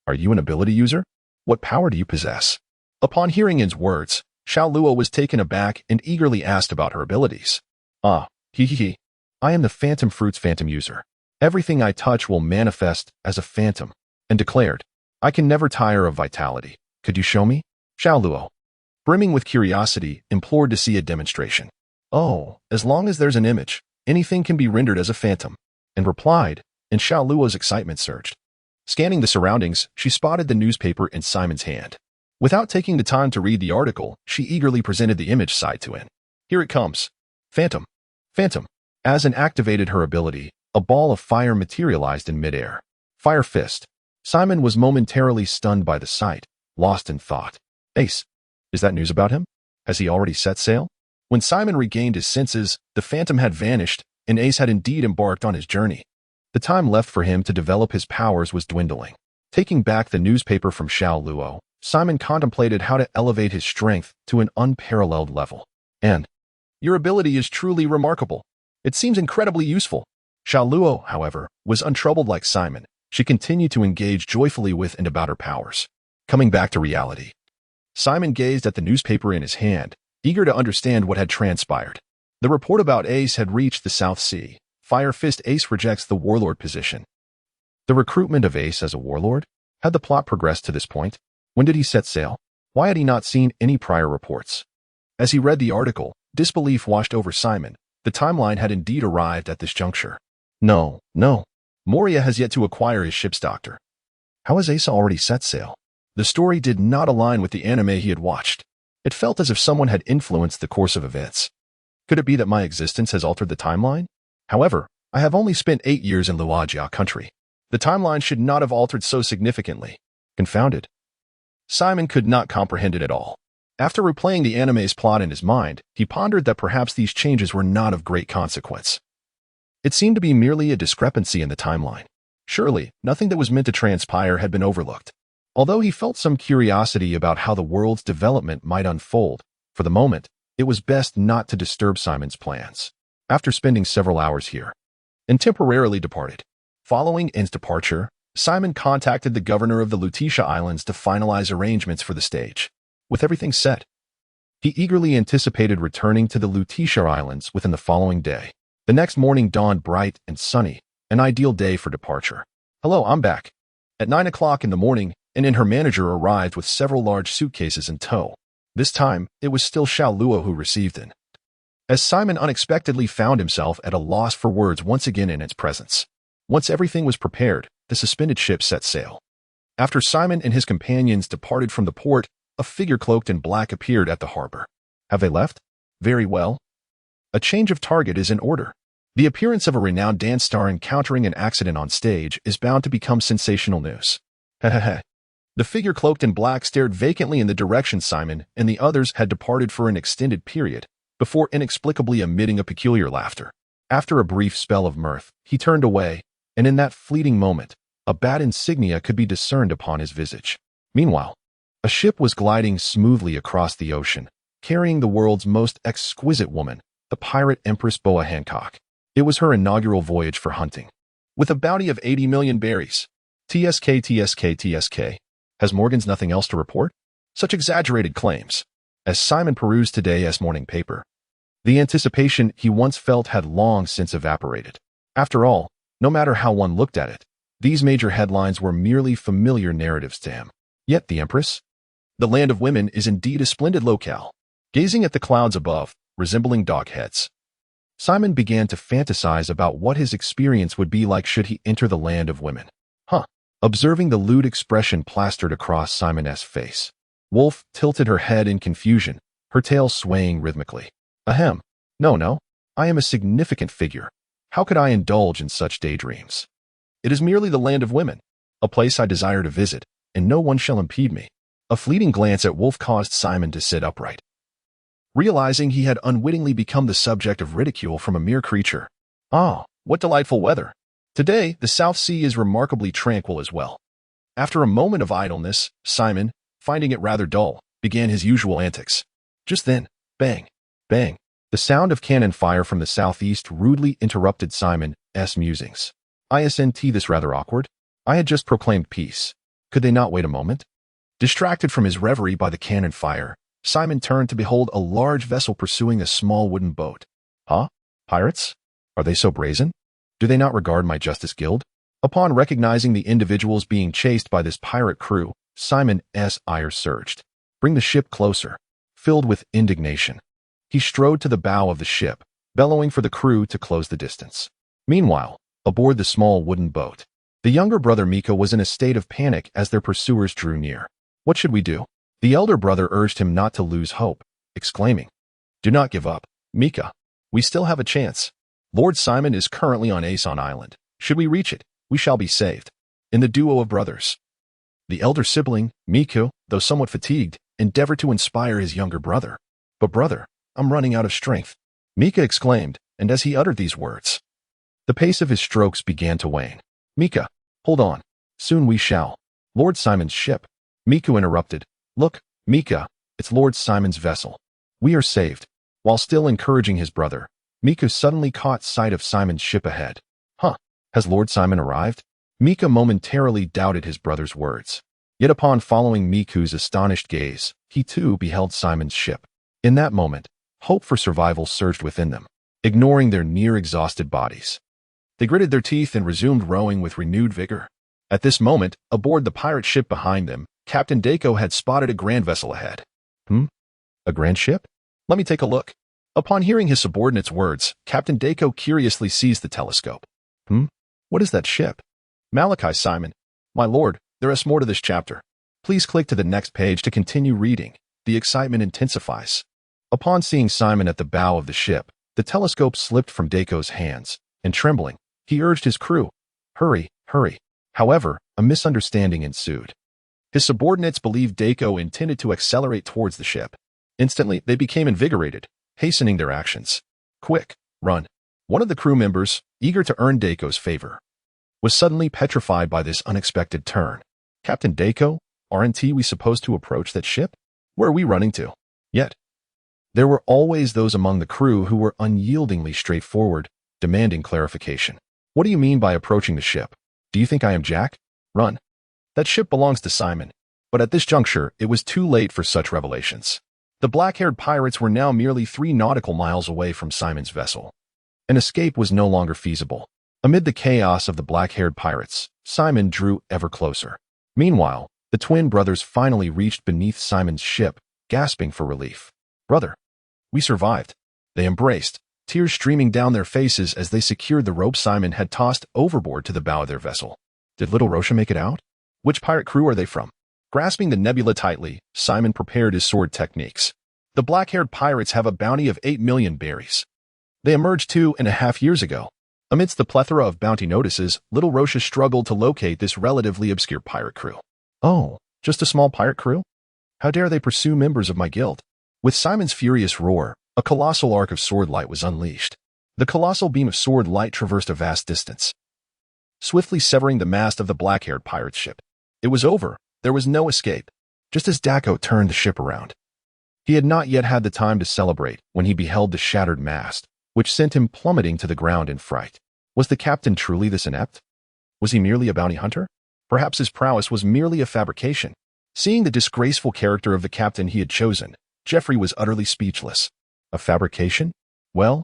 are you an ability user? What power do you possess? Upon hearing his words, Xiao Luo was taken aback and eagerly asked about her abilities. I am the Phantom Fruit's Phantom user. Everything I touch will manifest as a phantom, and declared, "I can never tire of vitality. Could you show me?" Xiao Luo, brimming with curiosity, implored to see a demonstration. As long as there's an image, anything can be rendered as a phantom, and replied, and Xiao Luo's excitement surged. Scanning the surroundings, she spotted the newspaper in Simon's hand. Without taking the time to read the article, she eagerly presented the image side to him. "Here it comes. Phantom. Phantom." As an activated her ability, a ball of fire materialized in midair. Fire Fist. Simon was momentarily stunned by the sight, lost in thought. Ace. Is that news about him? Has he already set sail? When Simon regained his senses, the phantom had vanished, and Ace had indeed embarked on his journey. The time left for him to develop his powers was dwindling. Taking back the newspaper from Xiao Luo, Simon contemplated how to elevate his strength to an unparalleled level. "And your ability is truly remarkable. It seems incredibly useful." Xiao Luo, however, was untroubled like Simon. She continued to engage joyfully with and about her powers. Coming back to reality, Simon gazed at the newspaper in his hand, eager to understand what had transpired. The report about Ace had reached the South Sea. Fire Fist Ace rejects the warlord position. The recruitment of Ace as a warlord? Had the plot progressed to this point? When did he set sail? Why had he not seen any prior reports? As he read the article, disbelief washed over Simon. The timeline had indeed arrived at this juncture. No. Moria has yet to acquire his ship's doctor. How has Ace already set sail? The story did not align with the anime he had watched. It felt as if someone had influenced the course of events. Could it be that my existence has altered the timeline? However, I have only spent 8 years in Luajia country. The timeline should not have altered so significantly. Confounded. Simon could not comprehend it at all. After replaying the anime's plot in his mind, he pondered that perhaps these changes were not of great consequence. It seemed to be merely a discrepancy in the timeline. Surely, nothing that was meant to transpire had been overlooked. Although he felt some curiosity about how the world's development might unfold, for the moment, it was best not to disturb Simon's plans. After spending several hours here, and temporarily departed. Following N's departure, Simon contacted the governor of the Lutetia Islands to finalize arrangements for the stage. With everything set, he eagerly anticipated returning to the Lutetia Islands within the following day. The next morning dawned bright and sunny, an ideal day for departure. "Hello, I'm back." At 9 o'clock in the morning, N and her manager arrived with several large suitcases in tow. This time, it was still Xiao Luo who received N. As Simon unexpectedly found himself at a loss for words once again in its presence. Once everything was prepared, the suspended ship set sail. After Simon and his companions departed from the port, a figure cloaked in black appeared at the harbor. Have they left? Very well. A change of target is in order. The appearance of a renowned dance star encountering an accident on stage is bound to become sensational news. Hehehe. The figure cloaked in black stared vacantly in the direction Simon and the others had departed for an extended period, before inexplicably emitting a peculiar laughter. After a brief spell of mirth, he turned away, and in that fleeting moment, a bad insignia could be discerned upon his visage. Meanwhile, a ship was gliding smoothly across the ocean, carrying the world's most exquisite woman, the pirate Empress Boa Hancock. It was her inaugural voyage for hunting. With a bounty of 80 million berries. TSK. Has Morgan's nothing else to report? Such exaggerated claims. As Simon perused today's morning paper, the anticipation he once felt had long since evaporated. After all, no matter how one looked at it, these major headlines were merely familiar narratives to him. Yet the Empress? The land of women is indeed a splendid locale. Gazing at the clouds above, resembling dog heads, Simon began to fantasize about what his experience would be like should he enter the land of women. Observing the lewd expression plastered across Simon's face, Wolf tilted her head in confusion, her tail swaying rhythmically. Ahem. No. I am a significant figure. How could I indulge in such daydreams? It is merely the land of women, a place I desire to visit, and no one shall impede me. A fleeting glance at Wolf caused Simon to sit upright. Realizing he had unwittingly become the subject of ridicule from a mere creature. Ah, what delightful weather. Today, the South Sea is remarkably tranquil as well. After a moment of idleness, Simon, finding it rather dull, began his usual antics. Just then, bang, bang. The sound of cannon fire from the southeast rudely interrupted Simon's musings. Isn't this rather awkward? I had just proclaimed peace. Could they not wait a moment? Distracted from his reverie by the cannon fire, Simon turned to behold a large vessel pursuing a small wooden boat. Pirates? Are they so brazen? Do they not regard my Justice Guild? Upon recognizing the individuals being chased by this pirate crew, Simon's ire surged. Bring the ship closer. Filled with indignation, he strode to the bow of the ship, bellowing for the crew to close the distance. Meanwhile, aboard the small wooden boat, the younger brother Miko was in a state of panic as their pursuers drew near. What should we do? The elder brother urged him not to lose hope, exclaiming, Do not give up, Mika. We still have a chance. Lord Simon is currently on Aeson Island. Should we reach it, we shall be saved. In the duo of brothers, the elder sibling, Miko, though somewhat fatigued, endeavored to inspire his younger brother. But brother, I'm running out of strength, Mika exclaimed, and as he uttered these words, the pace of his strokes began to wane. Mika, hold on. Soon we shall. Lord Simon's ship. Miko interrupted. Look, Mika, it's Lord Simon's vessel. We are saved. While still encouraging his brother, Mika suddenly caught sight of Simon's ship ahead. Has Lord Simon arrived? Mika momentarily doubted his brother's words. Yet upon following Miku's astonished gaze, he too beheld Simon's ship. In that moment, hope for survival surged within them, ignoring their near-exhausted bodies. They gritted their teeth and resumed rowing with renewed vigor. At this moment, aboard the pirate ship behind them, Captain Dako had spotted a grand vessel ahead. A grand ship? Let me take a look. Upon hearing his subordinate's words, Captain Dako curiously seized the telescope. What is that ship? Malachi Simon. My lord, there is more to this chapter. Please click to the next page to continue reading. The excitement intensifies. Upon seeing Simon at the bow of the ship, the telescope slipped from Dako's hands, and trembling, he urged his crew, Hurry. However, a misunderstanding ensued. His subordinates believed Dako intended to accelerate towards the ship. Instantly, they became invigorated, hastening their actions. Quick, run. One of the crew members, eager to earn Dako's favor, was suddenly petrified by this unexpected turn. Captain Dako, aren't we supposed to approach that ship? Where are we running to? Yet, There were always those among the crew who were unyieldingly straightforward, demanding clarification. What do you mean by approaching the ship? Do you think I am Jack? Run. That ship belongs to Simon. But at this juncture, it was too late for such revelations. The black-haired pirates were now merely 3 nautical miles away from Simon's vessel. An escape was no longer feasible. Amid the chaos of the black-haired pirates, Simon drew ever closer. Meanwhile, the twin brothers finally reached beneath Simon's ship, gasping for relief. Brother, we survived. They embraced, tears streaming down their faces as they secured the rope Simon had tossed overboard to the bow of their vessel. Did little Rosha make it out? Which pirate crew are they from? Grasping the nebula tightly, Simon prepared his sword techniques. The black-haired pirates have a bounty of 8 million berries. They emerged 2.5 years ago. Amidst the plethora of bounty notices, little Rosha struggled to locate this relatively obscure pirate crew. Oh, just a small pirate crew? How dare they pursue members of my guild? With Simon's furious roar, a colossal arc of sword light was unleashed. The colossal beam of sword light traversed a vast distance, swiftly severing the mast of the black-haired pirate's ship. It was over. There was no escape. Just as Dacko turned the ship around, he had not yet had the time to celebrate when he beheld the shattered mast, which sent him plummeting to the ground in fright. Was the captain truly this inept? Was he merely a bounty hunter? Perhaps his prowess was merely a fabrication. Seeing the disgraceful character of the captain he had chosen, Geoffrey was utterly speechless. A fabrication? Well,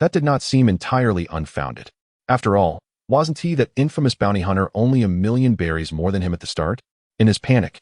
that did not seem entirely unfounded. After all, wasn't he that infamous bounty hunter only 1 million berries more than him at the start? In his panic,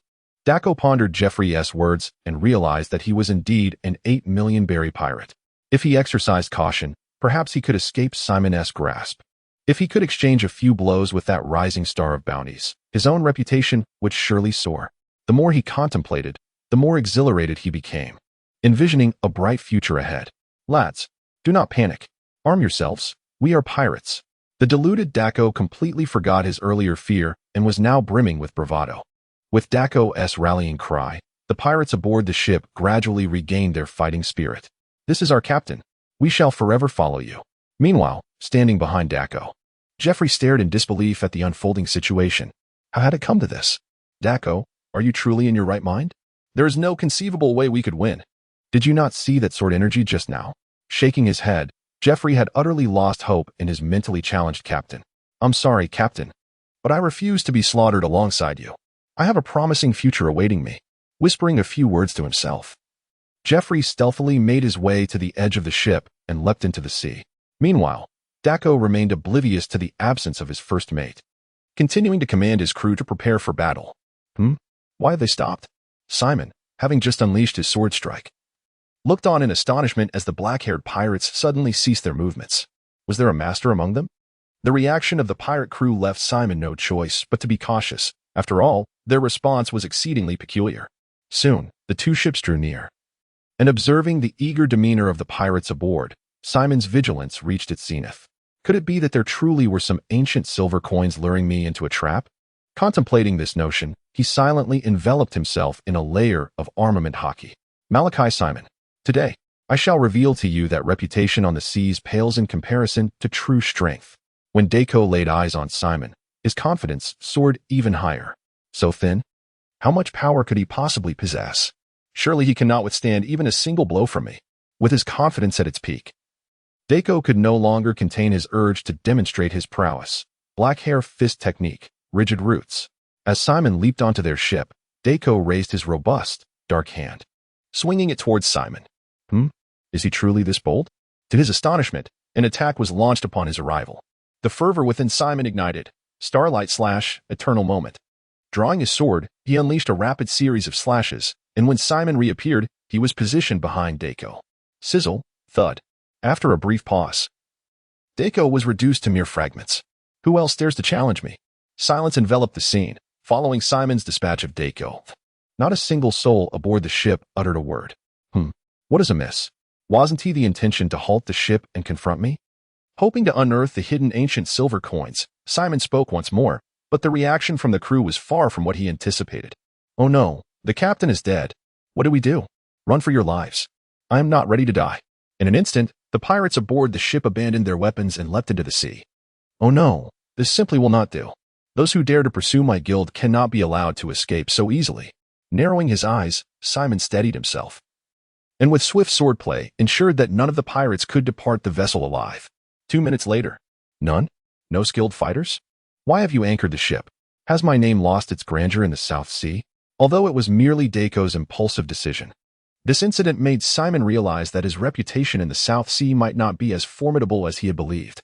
Dacko pondered Geoffrey's words and realized that he was indeed an 8 million berry pirate. If he exercised caution, perhaps he could escape Simon's grasp. If he could exchange a few blows with that rising star of bounties, his own reputation would surely soar. The more he contemplated, the more exhilarated he became, envisioning a bright future ahead. Lads, do not panic. Arm yourselves. We are pirates. The deluded Dacko completely forgot his earlier fear and was now brimming with bravado. With Dacko's rallying cry, the pirates aboard the ship gradually regained their fighting spirit. This is our captain. We shall forever follow you. Meanwhile, standing behind Dacko, Geoffrey stared in disbelief at the unfolding situation. How had it come to this? Dacko, are you truly in your right mind? There is no conceivable way we could win. Did you not see that sword energy just now? Shaking his head, Geoffrey had utterly lost hope in his mentally challenged captain. I'm sorry, Captain, but I refuse to be slaughtered alongside you. I have a promising future awaiting me. Whispering a few words to himself, Geoffrey stealthily made his way to the edge of the ship and leapt into the sea. Meanwhile, Dacko remained oblivious to the absence of his first mate, continuing to command his crew to prepare for battle. Why had they stopped? Simon, having just unleashed his sword strike, looked on in astonishment as the black-haired pirates suddenly ceased their movements. Was there a master among them? The reaction of the pirate crew left Simon no choice but to be cautious. After all, their response was exceedingly peculiar. Soon, the 2 ships drew near, and observing the eager demeanor of the pirates aboard, Simon's vigilance reached its zenith. Could it be that there truly were some ancient silver coins luring me into a trap? Contemplating this notion, he silently enveloped himself in a layer of armament hockey. Malachi Simon, today, I shall reveal to you that reputation on the seas pales in comparison to true strength. When Dacko laid eyes on Simon, his confidence soared even higher. So thin? How much power could he possibly possess? Surely he cannot withstand even a single blow from me. With his confidence at its peak, Dacko could no longer contain his urge to demonstrate his prowess. Black hair fist technique, rigid roots. As Simon leaped onto their ship, Dacko raised his robust, dark hand, swinging it towards Simon. Is he truly this bold? To his astonishment, an attack was launched upon his arrival. The fervor within Simon ignited. Starlight slash, eternal moment. Drawing his sword, he unleashed a rapid series of slashes, and when Simon reappeared, he was positioned behind Dacko. Sizzle, thud. After a brief pause, Dacko was reduced to mere fragments. Who else dares to challenge me? Silence enveloped the scene, following Simon's dispatch of Dacko. Not a single soul aboard the ship uttered a word. What is amiss? Wasn't he the intention to halt the ship and confront me? Hoping to unearth the hidden ancient silver coins, Simon spoke once more, but the reaction from the crew was far from what he anticipated. Oh no, the captain is dead. What do we do? Run for your lives. I am not ready to die. In an instant, the pirates aboard the ship abandoned their weapons and leapt into the sea. Oh no, this simply will not do. Those who dare to pursue my guild cannot be allowed to escape so easily. Narrowing his eyes, Simon steadied himself. and with swift swordplay ensured that none of the pirates could depart the vessel alive. 2 minutes later. None? No skilled fighters? Why have you anchored the ship? Has my name lost its grandeur in the South Sea? Although it was merely Dako's impulsive decision, this incident made Simon realize that his reputation in the South Sea might not be as formidable as he had believed.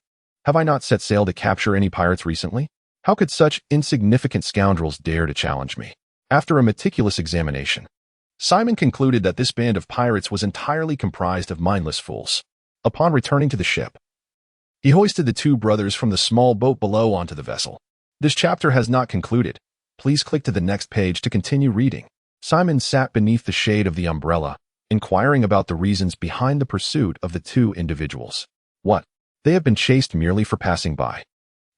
Have I not set sail to capture any pirates recently? How could such insignificant scoundrels dare to challenge me? After a meticulous examination, Simon concluded that this band of pirates was entirely comprised of mindless fools. Upon returning to the ship, he hoisted the two brothers from the small boat below onto the vessel. This chapter has not concluded. Please click to the next page to continue reading. Simon sat beneath the shade of the umbrella, inquiring about the reasons behind the pursuit of the two individuals. What? They have been chased merely for passing by.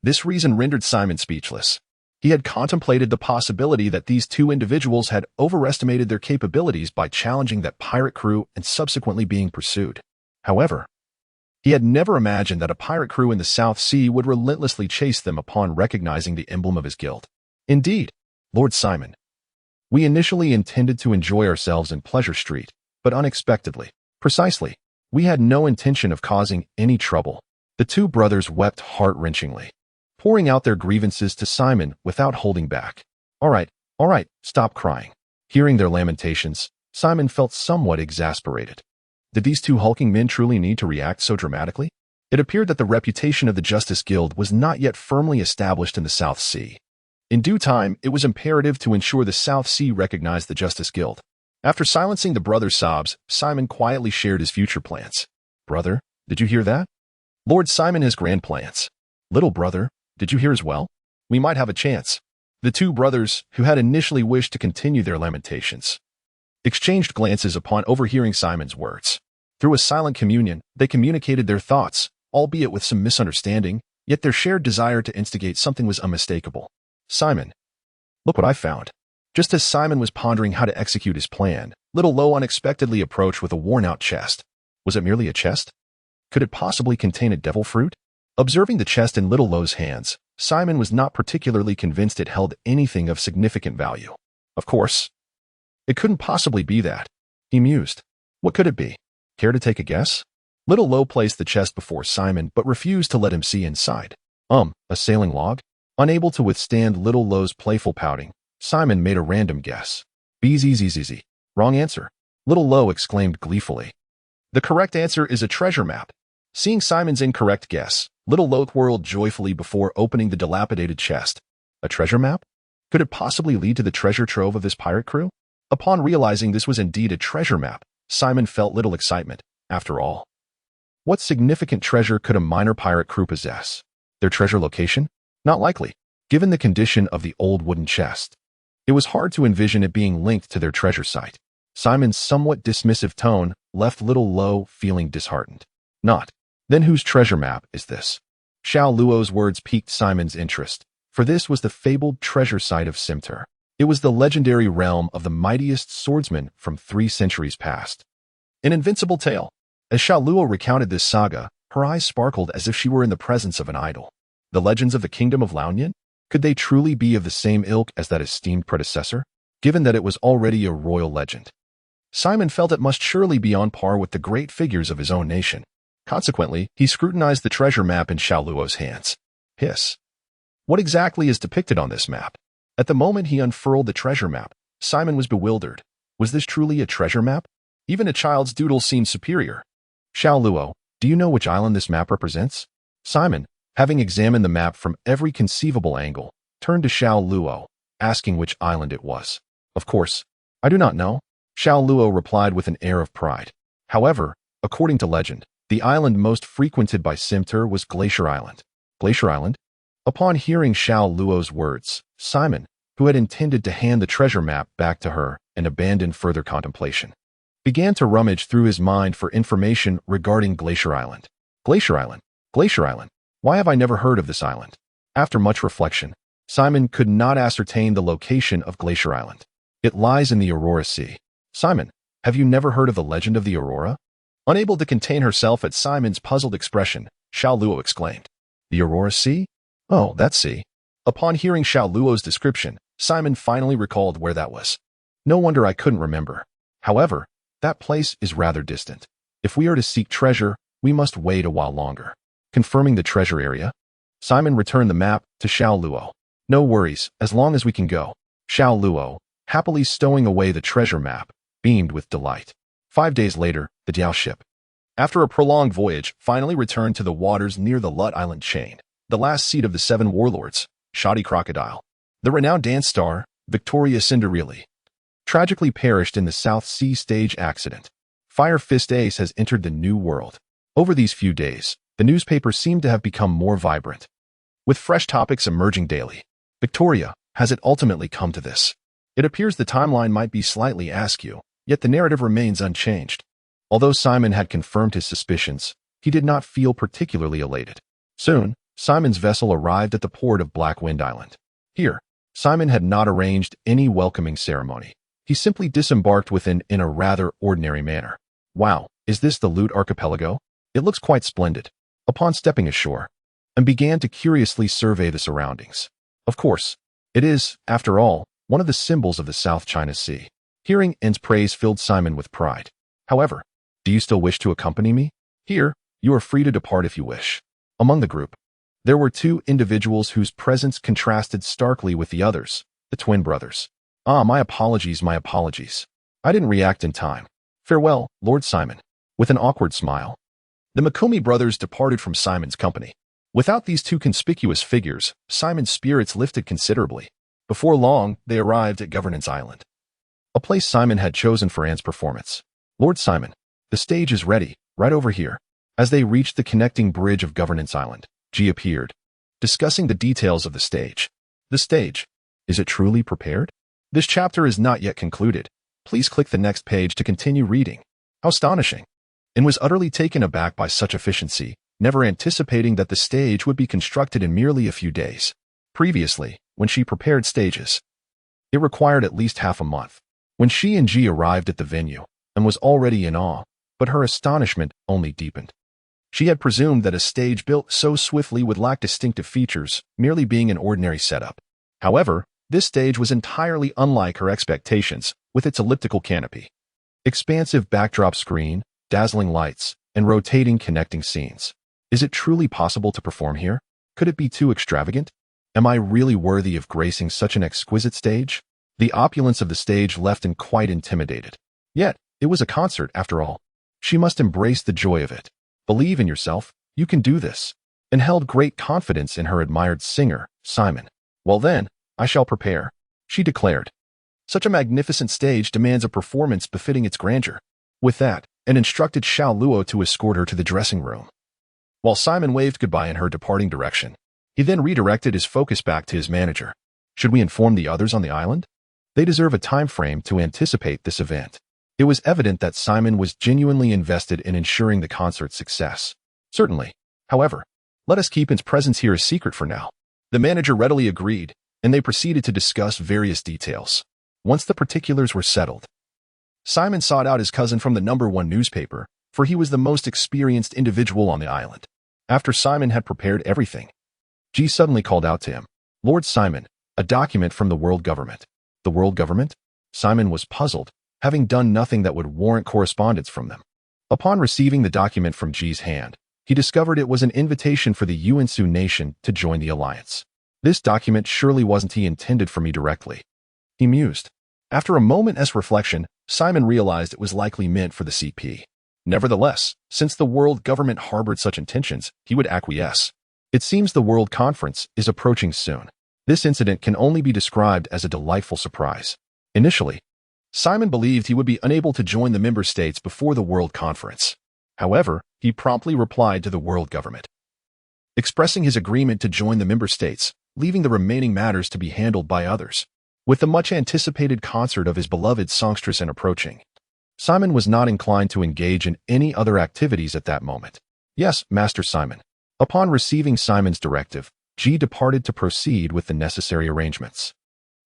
This reason rendered Simon speechless. He had contemplated the possibility that these two individuals had overestimated their capabilities by challenging that pirate crew and subsequently being pursued. However, he had never imagined that a pirate crew in the South Sea would relentlessly chase them upon recognizing the emblem of his guild. Indeed, Lord Simon, we initially intended to enjoy ourselves in Pleasure Street, but unexpectedly, precisely, we had no intention of causing any trouble. The two brothers wept heart-wrenchingly, pouring out their grievances to Simon without holding back. All right, stop crying. Hearing their lamentations, Simon felt somewhat exasperated. Did these two hulking men truly need to react so dramatically? It appeared that the reputation of the Justice Guild was not yet firmly established in the South Sea. In due time, it was imperative to ensure the South Sea recognized the Justice Guild. After silencing the brothers' sobs, Simon quietly shared his future plans. Brother, did you hear that? Lord Simon has grand plans. Little brother, did you hear as well? We might have a chance. The two brothers, who had initially wished to continue their lamentations, exchanged glances upon overhearing Simon's words. Through a silent communion, they communicated their thoughts, albeit with some misunderstanding, yet their shared desire to instigate something was unmistakable. Simon, look what I found. Just as Simon was pondering how to execute his plan, Little Lo unexpectedly approached with a worn-out chest. Was it merely a chest? Could it possibly contain a devil fruit? Observing the chest in Little Lo's hands, Simon was not particularly convinced it held anything of significant value. Of course, it couldn't possibly be that, he mused. What could it be? Care to take a guess? Little Lo placed the chest before Simon but refused to let him see inside. A sailing log? Unable to withstand Little Lo's playful pouting, Simon made a random guess. Bzzz. Wrong answer. Little Lo exclaimed gleefully. The correct answer is a treasure map. Seeing Simon's incorrect guess, Little Lo whirled joyfully before opening the dilapidated chest. A treasure map? Could it possibly lead to the treasure trove of this pirate crew? Upon realizing this was indeed a treasure map, Simon felt little excitement. After all, what significant treasure could a minor pirate crew possess? Their treasure location? Not likely, given the condition of the old wooden chest. It was hard to envision it being linked to their treasure site. Simon's somewhat dismissive tone left Little Lo feeling disheartened. Not. Then whose treasure map is this? Xiao Luo's words piqued Simon's interest, for this was the fabled treasure site of Simter. It was the legendary realm of the mightiest swordsman from 3 centuries past. An invincible tale. As Xiao Luo recounted this saga, her eyes sparkled as if she were in the presence of an idol. The legends of the kingdom of Laonian? Could they truly be of the same ilk as that esteemed predecessor, given that it was already a royal legend? Simon felt it must surely be on par with the great figures of his own nation. Consequently, he scrutinized the treasure map in Xiao Luo's hands. Hiss. What exactly is depicted on this map? At the moment he unfurled the treasure map, Simon was bewildered. Was this truly a treasure map? Even a child's doodle seemed superior. Xiao Luo, do you know which island this map represents? Simon, having examined the map from every conceivable angle, turned to Xiao Luo, asking which island it was. Of course, I do not know, Xiao Luo replied with an air of pride. However, according to legend, the island most frequented by Simter was Glacier Island. Glacier Island? Upon hearing Xiao Luo's words, Simon, who had intended to hand the treasure map back to her and abandon further contemplation, began to rummage through his mind for information regarding Glacier Island. Glacier Island? Glacier Island? Why have I never heard of this island? After much reflection, Simon could not ascertain the location of Glacier Island. It lies in the Aurora Sea. Simon, have you never heard of the legend of the Aurora? Unable to contain herself at Simon's puzzled expression, Xiao Luo exclaimed. The Aurora Sea? Oh, that sea. Upon hearing Xiao Luo's description, Simon finally recalled where that was. No wonder I couldn't remember. However, That place is rather distant. If we are to seek treasure, we must wait a while longer. Confirming the treasure area, Simon returned the map to Xiao Luo. No worries, as long as we can go. Xiao Luo, happily stowing away the treasure map, beamed with delight. 5 days later, the Diao ship, after a prolonged voyage, finally returned to the waters near the Lut Island chain, the last seat of the 7 warlords, Shoddy Crocodile. The renowned dance star, Victoria Cinderelli, tragically perished in the South Sea stage accident. Fire Fist Ace has entered the new world. Over these few days, the newspaper seemed to have become more vibrant, with fresh topics emerging daily. Victoria, has it ultimately come to this? It appears the timeline might be slightly askew, yet the narrative remains unchanged. Although Simon had confirmed his suspicions, he did not feel particularly elated. Soon, Simon's vessel arrived at the port of Black Wind Island. Here, Simon had not arranged any welcoming ceremony. He simply disembarked within in a rather ordinary manner. Wow, is this the Lute Archipelago? It looks quite splendid. Upon stepping ashore, and began to curiously survey the surroundings. Of course, it is, after all, one of the symbols of the South China Sea. Hearing N's praise filled Simon with pride. However, do you still wish to accompany me? Here, you are free to depart if you wish. Among the group, there were 2 individuals whose presence contrasted starkly with the others, the twin brothers. My apologies, my apologies. I didn't react in time. Farewell, Lord Simon. With an awkward smile, the Makumi brothers departed from Simon's company. Without these 2 conspicuous figures, Simon's spirits lifted considerably. Before long, they arrived at Governance Island, a place Simon had chosen for Anne's performance. Lord Simon, the stage is ready, right over here. As they reached the connecting bridge of Governance Island, G appeared, discussing the details of the stage. The stage. Is it truly prepared? This chapter is not yet concluded. Please click the next page to continue reading. How astonishing. And was utterly taken aback by such efficiency, never anticipating that the stage would be constructed in merely a few days. Previously, when she prepared stages, it required at least half a month. When she and G arrived at the venue, and was already in awe, but her astonishment only deepened. She had presumed that a stage built so swiftly would lack distinctive features, merely being an ordinary setup. However, this stage was entirely unlike her expectations, with its elliptical canopy, expansive backdrop screen, dazzling lights, and rotating connecting scenes. Is it truly possible to perform here? Could it be too extravagant? Am I really worthy of gracing such an exquisite stage? The opulence of the stage left Anne quite intimidated. Yet, it was a concert after all. She must embrace the joy of it. Believe in yourself, you can do this. And held great confidence in her admired singer, Simon. Well then, I shall prepare, she declared. Such a magnificent stage demands a performance befitting its grandeur. With that, Anne instructed Xiao Luo to escort her to the dressing room. While Simon waved goodbye in her departing direction, he then redirected his focus back to his manager. Should we inform the others on the island? They deserve a time frame to anticipate this event. It was evident that Simon was genuinely invested in ensuring the concert's success. Certainly. However, let us keep Anne's presence here a secret for now. The manager readily agreed, and they proceeded to discuss various details. Once the particulars were settled, Simon sought out his cousin from the #1 newspaper, for he was the most experienced individual on the island. After Simon had prepared everything, G suddenly called out to him, Lord Simon, a document from the world government. The world government? Simon was puzzled, having done nothing that would warrant correspondence from them. Upon receiving the document from G's hand, he discovered it was an invitation for the Yuansu nation to join the alliance. This document surely wasn't intended for me directly, he mused. After a moment's reflection, Simon realized it was likely meant for the CP. Nevertheless, since the world government harbored such intentions, he would acquiesce. It seems the World Conference is approaching soon. This incident can only be described as a delightful surprise. Initially, Simon believed he would be unable to join the member states before the World Conference. However, he promptly replied to the world government, expressing his agreement to join the member states, leaving the remaining matters to be handled by others. With the much-anticipated concert of his beloved songstress approaching, Simon was not inclined to engage in any other activities at that moment. Yes, Master Simon. Upon receiving Simon's directive, G departed to proceed with the necessary arrangements.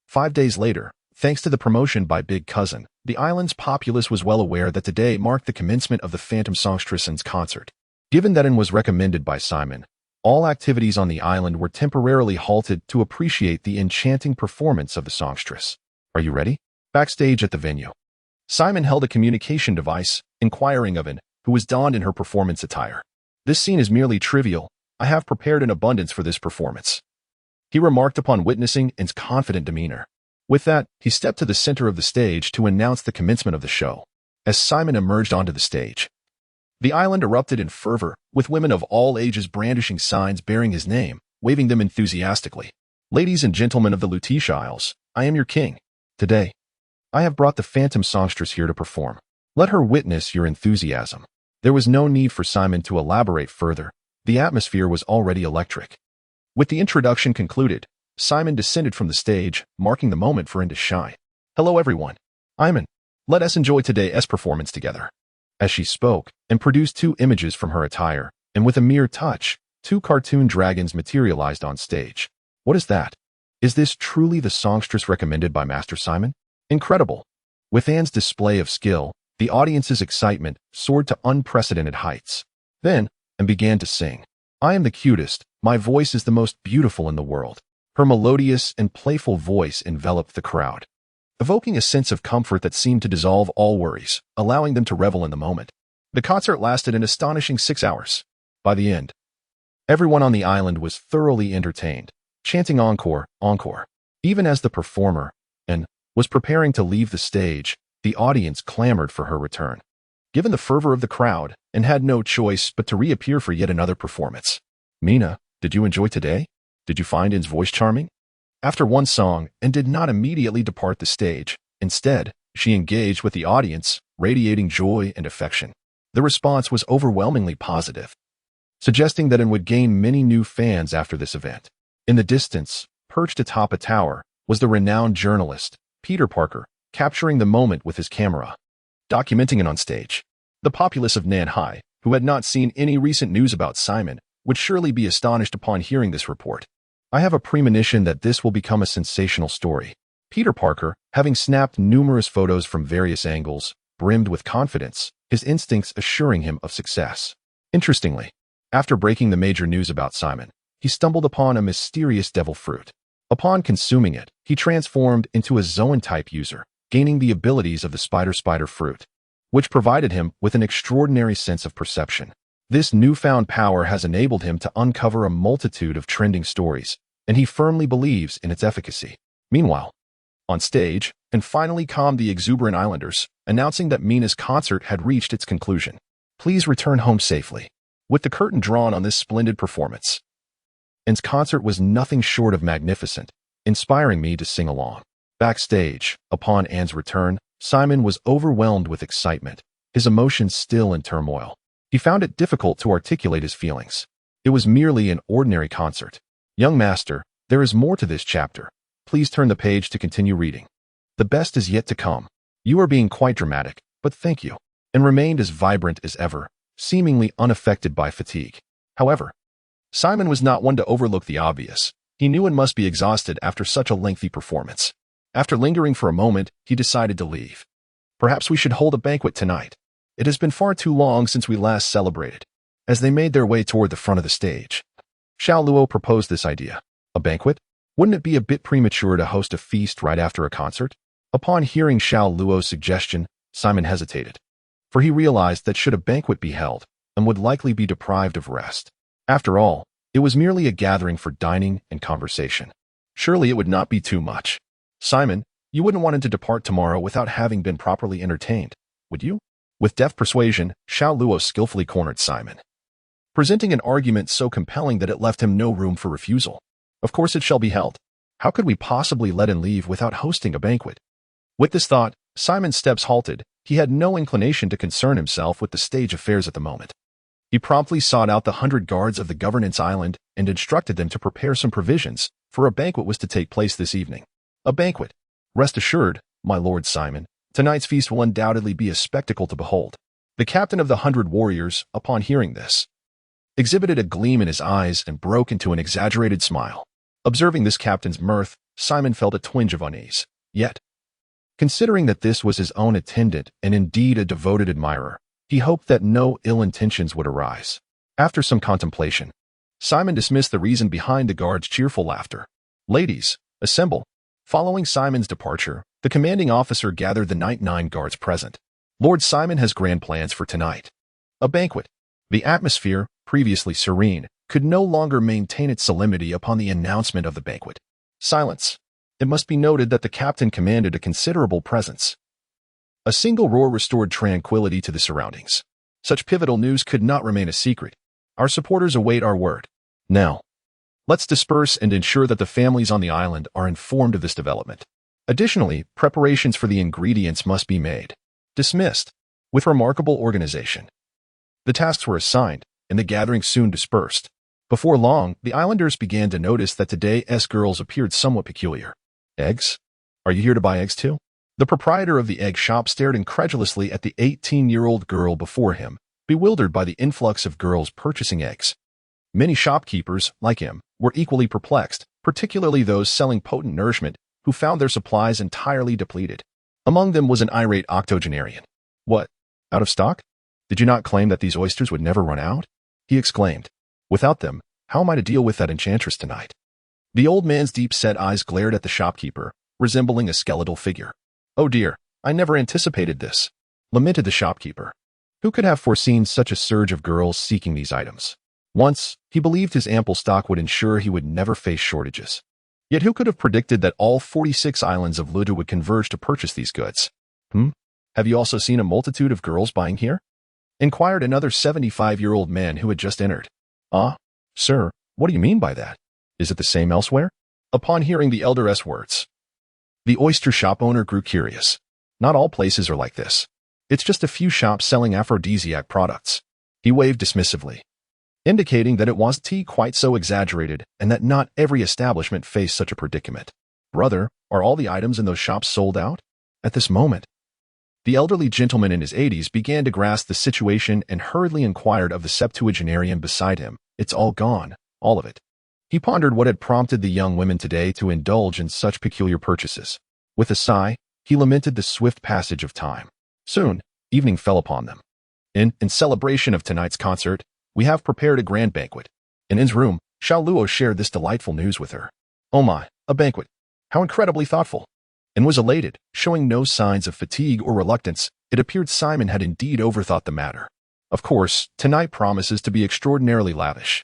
5 days later, thanks to the promotion by Big Cousin, the island's populace was well aware that today marked the commencement of the Phantom Songstress's concert. Given that it was recommended by Simon, all activities on the island were temporarily halted to appreciate the enchanting performance of the songstress. Are you ready? Backstage at the venue, Simon held a communication device, inquiring of Anne, who was donned in her performance attire. "This scene is merely trivial. I have prepared in abundance for this performance," he remarked upon witnessing Anne's confident demeanor. With that, he stepped to the center of the stage to announce the commencement of the show. As Simon emerged onto the stage, the island erupted in fervor, with women of all ages brandishing signs bearing his name, waving them enthusiastically. "Ladies and gentlemen of the Lutetia Isles, I am your king. Today, I have brought the phantom songstress here to perform. Let her witness your enthusiasm." There was no need for Simon to elaborate further. The atmosphere was already electric. With the introduction concluded, Simon descended from the stage, marking the moment for Anne to shine. "Hello everyone. I'm Anne. Let us enjoy today's performance together." As she spoke, and produced two images from her attire, and with a mere touch, two cartoon dragons materialized on stage. What is that? Is this truly the songstress recommended by Master Simon? Incredible! With Anne's display of skill, the audience's excitement soared to unprecedented heights. Then, Anne began to sing. "I am the cutest. My voice is the most beautiful in the world." Her melodious and playful voice enveloped the crowd, evoking a sense of comfort that seemed to dissolve all worries, allowing them to revel in the moment. The concert lasted an astonishing 6 hours. By the end, everyone on the island was thoroughly entertained, chanting encore, encore. Even as the performer, Anne, was preparing to leave the stage, the audience clamored for her return. Given the fervor of the crowd, Anne had no choice but to reappear for yet another performance. "Mina, did you enjoy today? Did you find Anne's voice charming?" After one song, Anne did not immediately depart the stage. Instead, she engaged with the audience, radiating joy and affection. The response was overwhelmingly positive, suggesting that Anne would gain many new fans after this event. In the distance, perched atop a tower, was the renowned journalist, Peter Parker, capturing the moment with his camera, documenting it on stage. The populace of Nanhai, who had not seen any recent news about Simon, would surely be astonished upon hearing this report. "I have a premonition that this will become a sensational story." Peter Parker, having snapped numerous photos from various angles, brimmed with confidence, his instincts assuring him of success. Interestingly, after breaking the major news about Simon, he stumbled upon a mysterious devil fruit. Upon consuming it, he transformed into a Zoan-type user, gaining the abilities of the spider fruit, which provided him with an extraordinary sense of perception. This newfound power has enabled him to uncover a multitude of trending stories, and he firmly believes in its efficacy. Meanwhile, on stage, Anne finally calmed the exuberant islanders, announcing that Mina's concert had reached its conclusion. "Please return home safely." With the curtain drawn on this splendid performance, Anne's concert was nothing short of magnificent, inspiring me to sing along. Backstage, upon Anne's return, Simon was overwhelmed with excitement, his emotions still in turmoil. He found it difficult to articulate his feelings. It was merely an ordinary concert. "Young master, there is more to this chapter. Please turn the page to continue reading. The best is yet to come. You are being quite dramatic, but thank you," and remained as vibrant as ever, seemingly unaffected by fatigue. However, Simon was not one to overlook the obvious. He knew Anne must be exhausted after such a lengthy performance. After lingering for a moment, he decided to leave. "Perhaps we should hold a banquet tonight. It has been far too long since we last celebrated." As they made their way toward the front of the stage, Xiao Luo proposed this idea. "A banquet? Wouldn't it be a bit premature to host a feast right after a concert?" Upon hearing Xiao Luo's suggestion, Simon hesitated, for he realized that should a banquet be held, and would likely be deprived of rest. After all, it was merely a gathering for dining and conversation. Surely it would not be too much. "Simon, you wouldn't want him to depart tomorrow without having been properly entertained, would you?" With deft persuasion, Xiao Luo skillfully cornered Simon, presenting an argument so compelling that it left him no room for refusal. "Of course it shall be held. How could we possibly let him leave without hosting a banquet?" With this thought, Simon's steps halted. He had no inclination to concern himself with the stage affairs at the moment. He promptly sought out the 100 guards of the governance island and instructed them to prepare some provisions, for a banquet was to take place this evening. "A banquet? Rest assured, my lord Simon, tonight's feast will undoubtedly be a spectacle to behold." The captain of the 100 warriors, upon hearing this, exhibited a gleam in his eyes and broke into an exaggerated smile. Observing this captain's mirth, Simon felt a twinge of unease. Yet, considering that this was his own attendant and indeed a devoted admirer, he hoped that no ill intentions would arise. After some contemplation, Simon dismissed the reason behind the guard's cheerful laughter. "Ladies, assemble." Following Simon's departure, The commanding officer gathered the 99 guards present. Lord Simon has grand plans for tonight. A banquet. The atmosphere, previously serene, could no longer maintain its solemnity upon the announcement of the banquet. Silence. It must be noted that the captain commanded a considerable presence. A single roar restored tranquility to the surroundings. Such pivotal news could not remain a secret. Our supporters await our word. Now, let's disperse and ensure that the families on the island are informed of this development. Additionally, preparations for the ingredients must be made. Dismissed. With remarkable organization. The tasks were assigned, and the gathering soon dispersed. Before long, the islanders began to notice that today's girls appeared somewhat peculiar. Eggs? Are you here to buy eggs too? The proprietor of the egg shop stared incredulously at the 18-year-old girl before him, bewildered by the influx of girls purchasing eggs. Many shopkeepers, like him, were equally perplexed, particularly those selling potent nourishment, who found their supplies entirely depleted. Among them was an irate octogenarian. What? Out of stock? Did you not claim that these oysters would never run out? He exclaimed. Without them, how am I to deal with that enchantress tonight? The old man's deep-set eyes glared at the shopkeeper, resembling a skeletal figure. Oh dear, I never anticipated this, lamented the shopkeeper. Who could have foreseen such a surge of girls seeking these items? Once, he believed his ample stock would ensure he would never face shortages. Yet who could have predicted that all 46 islands of Ludu would converge to purchase these goods? Have you also seen a multitude of girls buying here? Inquired another 75-year-old man who had just entered. Ah, sir, what do you mean by that? Is it the same elsewhere? Upon hearing the elder's words, the oyster shop owner grew curious. Not all places are like this. It's just a few shops selling aphrodisiac products. He waved dismissively, indicating that it wasn't quite so exaggerated and that not every establishment faced such a predicament. Brother, are all the items in those shops sold out? At this moment, the elderly gentleman in his 80s began to grasp the situation and hurriedly inquired of the septuagenarian beside him. It's all gone, all of it. He pondered what had prompted the young women today to indulge in such peculiar purchases. With a sigh, he lamented the swift passage of time. Soon, evening fell upon them. In celebration of tonight's concert, we have prepared a grand banquet. In In's room, Xiao Luo shared this delightful news with her. Oh my, a banquet. How incredibly thoughtful. And was elated, showing no signs of fatigue or reluctance. It appeared Simon had indeed overthought the matter. Of course, tonight promises to be extraordinarily lavish.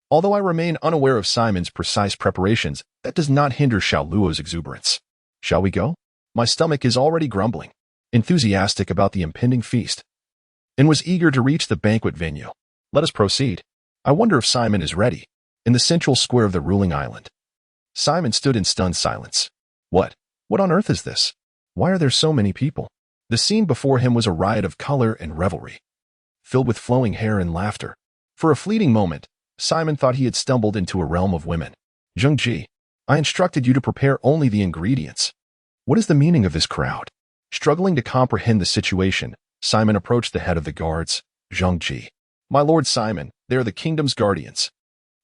Although I remain unaware of Simon's precise preparations, that does not hinder Xiao Luo's exuberance. Shall we go? My stomach is already grumbling, enthusiastic about the impending feast, and was eager to reach the banquet venue. Let us proceed. I wonder if Simon is ready. In the central square of the ruling island, Simon stood in stunned silence. What on earth is this? Why are there so many people? The scene before him was a riot of color and revelry, filled with flowing hair and laughter. For a fleeting moment, Simon thought he had stumbled into a realm of women. Zhengji, I instructed you to prepare only the ingredients. What is the meaning of this crowd? Struggling to comprehend the situation, Simon approached the head of the guards. Zhengji, my lord Simon, they are the kingdom's guardians.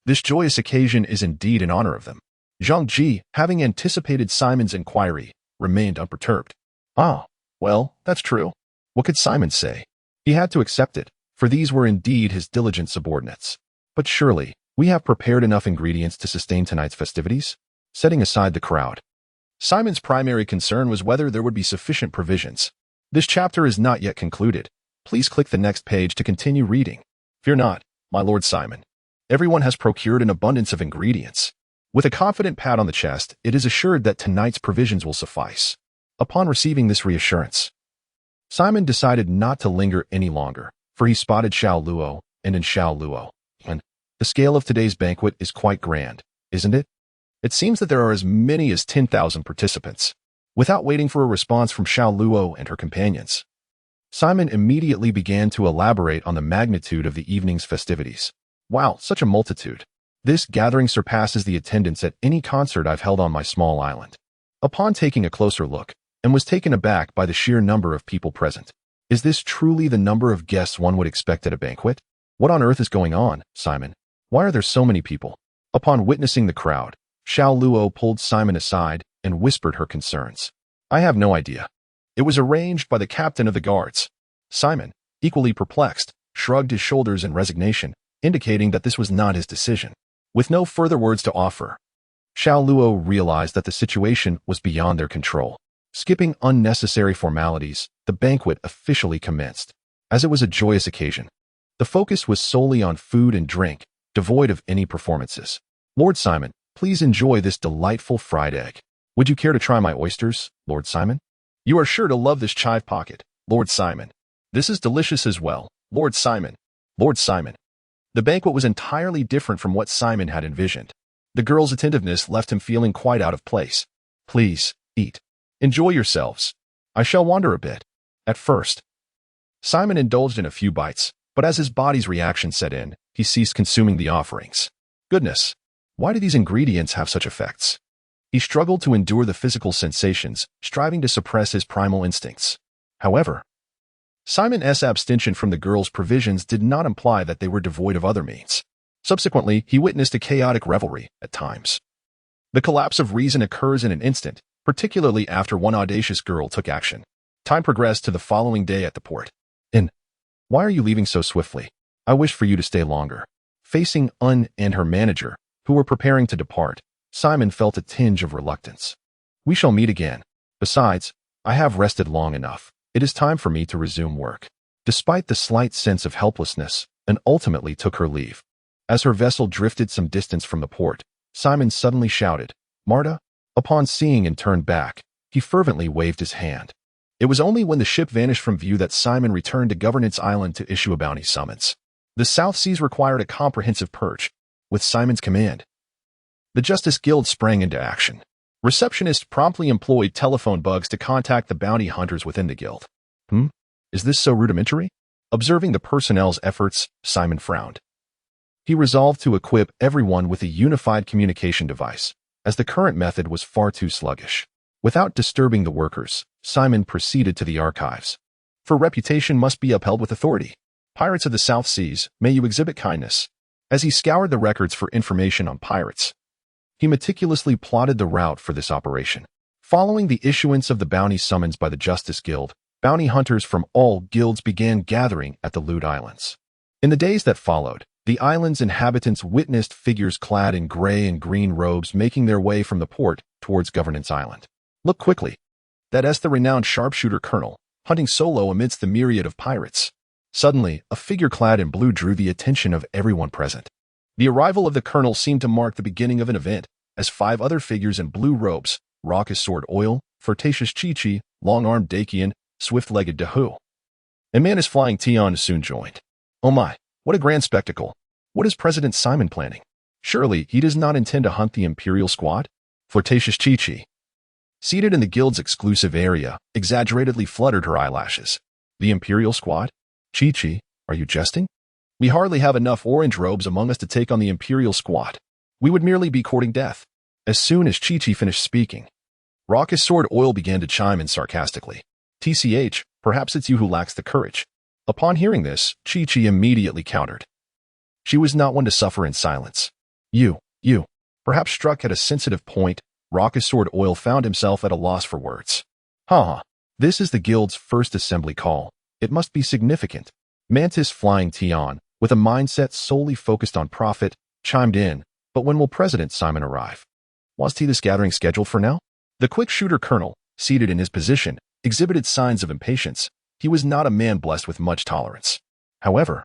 This joyous occasion is indeed in honor of them. Zhengji, having anticipated Simon's inquiry, remained unperturbed. Ah, well, that's true. What could Simon say? He had to accept it, for these were indeed his diligent subordinates. But surely, we have prepared enough ingredients to sustain tonight's festivities? Setting aside the crowd, Simon's primary concern was whether there would be sufficient provisions. This chapter is not yet concluded. Please click the next page to continue reading. Fear not, my lord Simon. Everyone has procured an abundance of ingredients. With a confident pat on the chest, it is assured that tonight's provisions will suffice. Upon receiving this reassurance, Simon decided not to linger any longer, for he spotted Xiao Luo, and in Xiao Luo, the scale of today's banquet is quite grand, isn't it? It seems that there are as many as 10,000 participants. Without waiting for a response from Xiao Luo and her companions, Simon immediately began to elaborate on the magnitude of the evening's festivities. Wow, such a multitude. This gathering surpasses the attendance at any concert I've held on my small island. Upon taking a closer look, and was taken aback by the sheer number of people present. Is this truly the number of guests one would expect at a banquet? What on earth is going on, Simon? Why are there so many people? Upon witnessing the crowd, Xiao Luo pulled Simon aside and whispered her concerns. I have no idea. It was arranged by the captain of the guards. Simon, equally perplexed, shrugged his shoulders in resignation, indicating that this was not his decision. With no further words to offer, Xiao Luo realized that the situation was beyond their control. Skipping unnecessary formalities, the banquet officially commenced. As it was a joyous occasion, the focus was solely on food and drink, devoid of any performances. Lord Simon, please enjoy this delightful fried egg. Would you care to try my oysters, Lord Simon? You are sure to love this chive pocket, Lord Simon. This is delicious as well, Lord Simon. Lord Simon. The banquet was entirely different from what Simon had envisioned. The girl's attentiveness left him feeling quite out of place. Please, eat. Enjoy yourselves. I shall wander a bit. At first, Simon indulged in a few bites, but as his body's reaction set in, he ceased consuming the offerings. Goodness, why do these ingredients have such effects? He struggled to endure the physical sensations, striving to suppress his primal instincts. However, Simon's abstention from the girl's provisions did not imply that they were devoid of other means. Subsequently, he witnessed a chaotic revelry at times. The collapse of reason occurs in an instant, particularly after one audacious girl took action. Time progressed to the following day at the port. Why are you leaving so swiftly? I wish for you to stay longer. Facing and her manager, who were preparing to depart, Simon felt a tinge of reluctance. We shall meet again. Besides, I have rested long enough. It is time for me to resume work. Despite the slight sense of helplessness, and ultimately took her leave. As her vessel drifted some distance from the port, Simon suddenly shouted, Marta? Upon seeing and turned back, he fervently waved his hand. It was only when the ship vanished from view that Simon returned to Governance Island to issue a bounty summons. The South Seas required a comprehensive purge. With Simon's command, the Justice Guild sprang into action. Receptionists promptly employed telephone bugs to contact the bounty hunters within the guild. Is this so rudimentary? Observing the personnel's efforts, Simon frowned. He resolved to equip everyone with a unified communication device, as the current method was far too sluggish. Without disturbing the workers, Simon proceeded to the archives. For reputation must be upheld with authority. Pirates of the South Seas, may you exhibit kindness. As he scoured the records for information on pirates, he meticulously plotted the route for this operation. Following the issuance of the bounty summons by the Justice Guild, bounty hunters from all guilds began gathering at the Lewd Islands. In the days that followed, the island's inhabitants witnessed figures clad in gray and green robes making their way from the port towards Governance Island. Look quickly. That's the renowned sharpshooter colonel, hunting solo amidst the myriad of pirates. Suddenly, a figure clad in blue drew the attention of everyone present. The arrival of the colonel seemed to mark the beginning of an event, as 5 other figures in blue robes, raucous sword Oil, flirtatious Chi-Chi, long-armed Dakian, swift-legged Dahu, and Manus flying Tion soon joined. Oh my, what a grand spectacle. What is President Simon planning? Surely he does not intend to hunt the Imperial squad? Flirtatious Chi-Chi, seated in the guild's exclusive area, exaggeratedly fluttered her eyelashes. The Imperial squad? Chi-Chi, are you jesting? We hardly have enough orange robes among us to take on the Imperial squad. We would merely be courting death. As soon as Chi-Chi finished speaking, raucous sword Oil began to chime in sarcastically. TCH, perhaps it's you who lacks the courage. Upon hearing this, Chi-Chi immediately countered. She was not one to suffer in silence. You, perhaps struck at a sensitive point, raucous sword Oil found himself at a loss for words. This is the guild's first assembly call. It must be significant. Mantis flying Tion, with a mindset solely focused on profit, chimed in, but when will President Simon arrive? Was this gathering scheduled for now? The quick shooter colonel, seated in his position, exhibited signs of impatience. He was not a man blessed with much tolerance. However,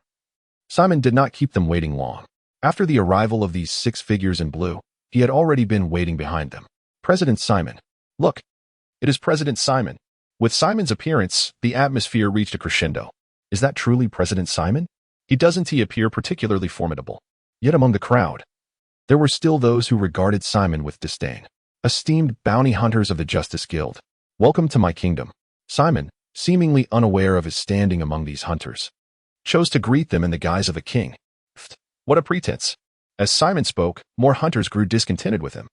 Simon did not keep them waiting long. After the arrival of these 6 figures in blue, he had already been waiting behind them. President Simon. Look, it is President Simon. With Simon's appearance, the atmosphere reached a crescendo. Is that truly President Simon? Doesn't he appear particularly formidable? Yet among the crowd, there were still those who regarded Simon with disdain. Esteemed bounty hunters of the Justice Guild, welcome to my kingdom. Simon, seemingly unaware of his standing among these hunters, chose to greet them in the guise of a king. What a pretense. As Simon spoke, more hunters grew discontented with him.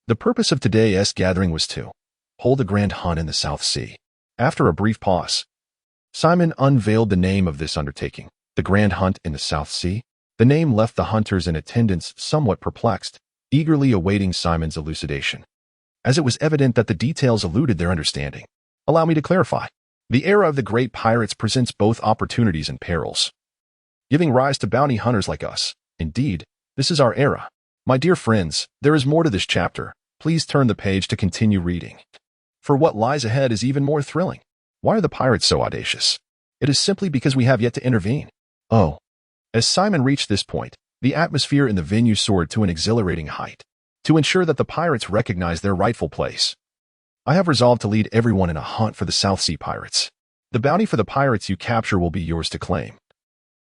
The purpose of today's gathering was to hold a grand hunt in the South Sea. After a brief pause, Simon unveiled the name of this undertaking, the Grand Hunt in the South Sea. The name left the hunters in attendance somewhat perplexed, eagerly awaiting Simon's elucidation, as it was evident that the details eluded their understanding. Allow me to clarify. The era of the great pirates presents both opportunities and perils, giving rise to bounty hunters like us. Indeed, this is our era. My dear friends, there is more to this chapter. Please turn the page to continue reading. For what lies ahead is even more thrilling. Why are the pirates so audacious? It is simply because we have yet to intervene. Oh. As Simon reached this point, the atmosphere in the venue soared to an exhilarating height. To ensure that the pirates recognize their rightful place, I have resolved to lead everyone in a hunt for the South Sea pirates. The bounty for the pirates you capture will be yours to claim,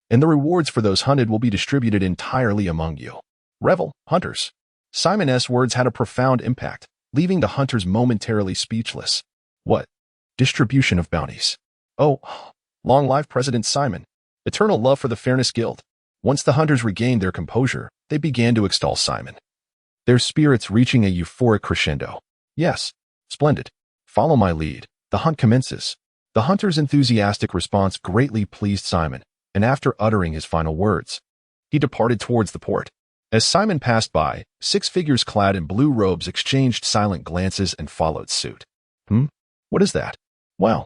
and the rewards for those hunted will be distributed entirely among you. Revel, hunters. Simon's words had a profound impact, leaving the hunters momentarily speechless. What? Distribution of bounties. Oh, long live President Simon. Eternal love for the Fairness Guild. Once the hunters regained their composure, they began to extol Simon, their spirits reaching a euphoric crescendo. Yes, splendid. Follow my lead. The hunt commences. The hunter's enthusiastic response greatly pleased Simon, and after uttering his final words, he departed towards the port. As Simon passed by, 6 figures clad in blue robes exchanged silent glances and followed suit. What is that? Well,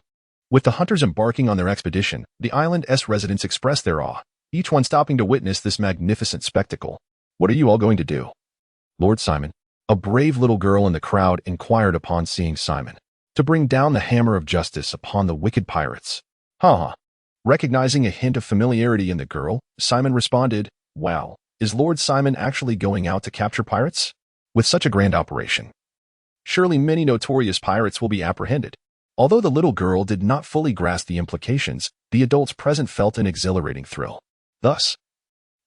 with the hunters embarking on their expedition, the island's residents expressed their awe, each one stopping to witness this magnificent spectacle. What are you all going to do? Lord Simon, a brave little girl in the crowd inquired upon seeing Simon. To bring down the hammer of justice upon the wicked pirates. Recognizing a hint of familiarity in the girl, Simon responded, Wow, is Lord Simon actually going out to capture pirates? With such a grand operation, surely many notorious pirates will be apprehended. Although the little girl did not fully grasp the implications, the adults present felt an exhilarating thrill. Thus,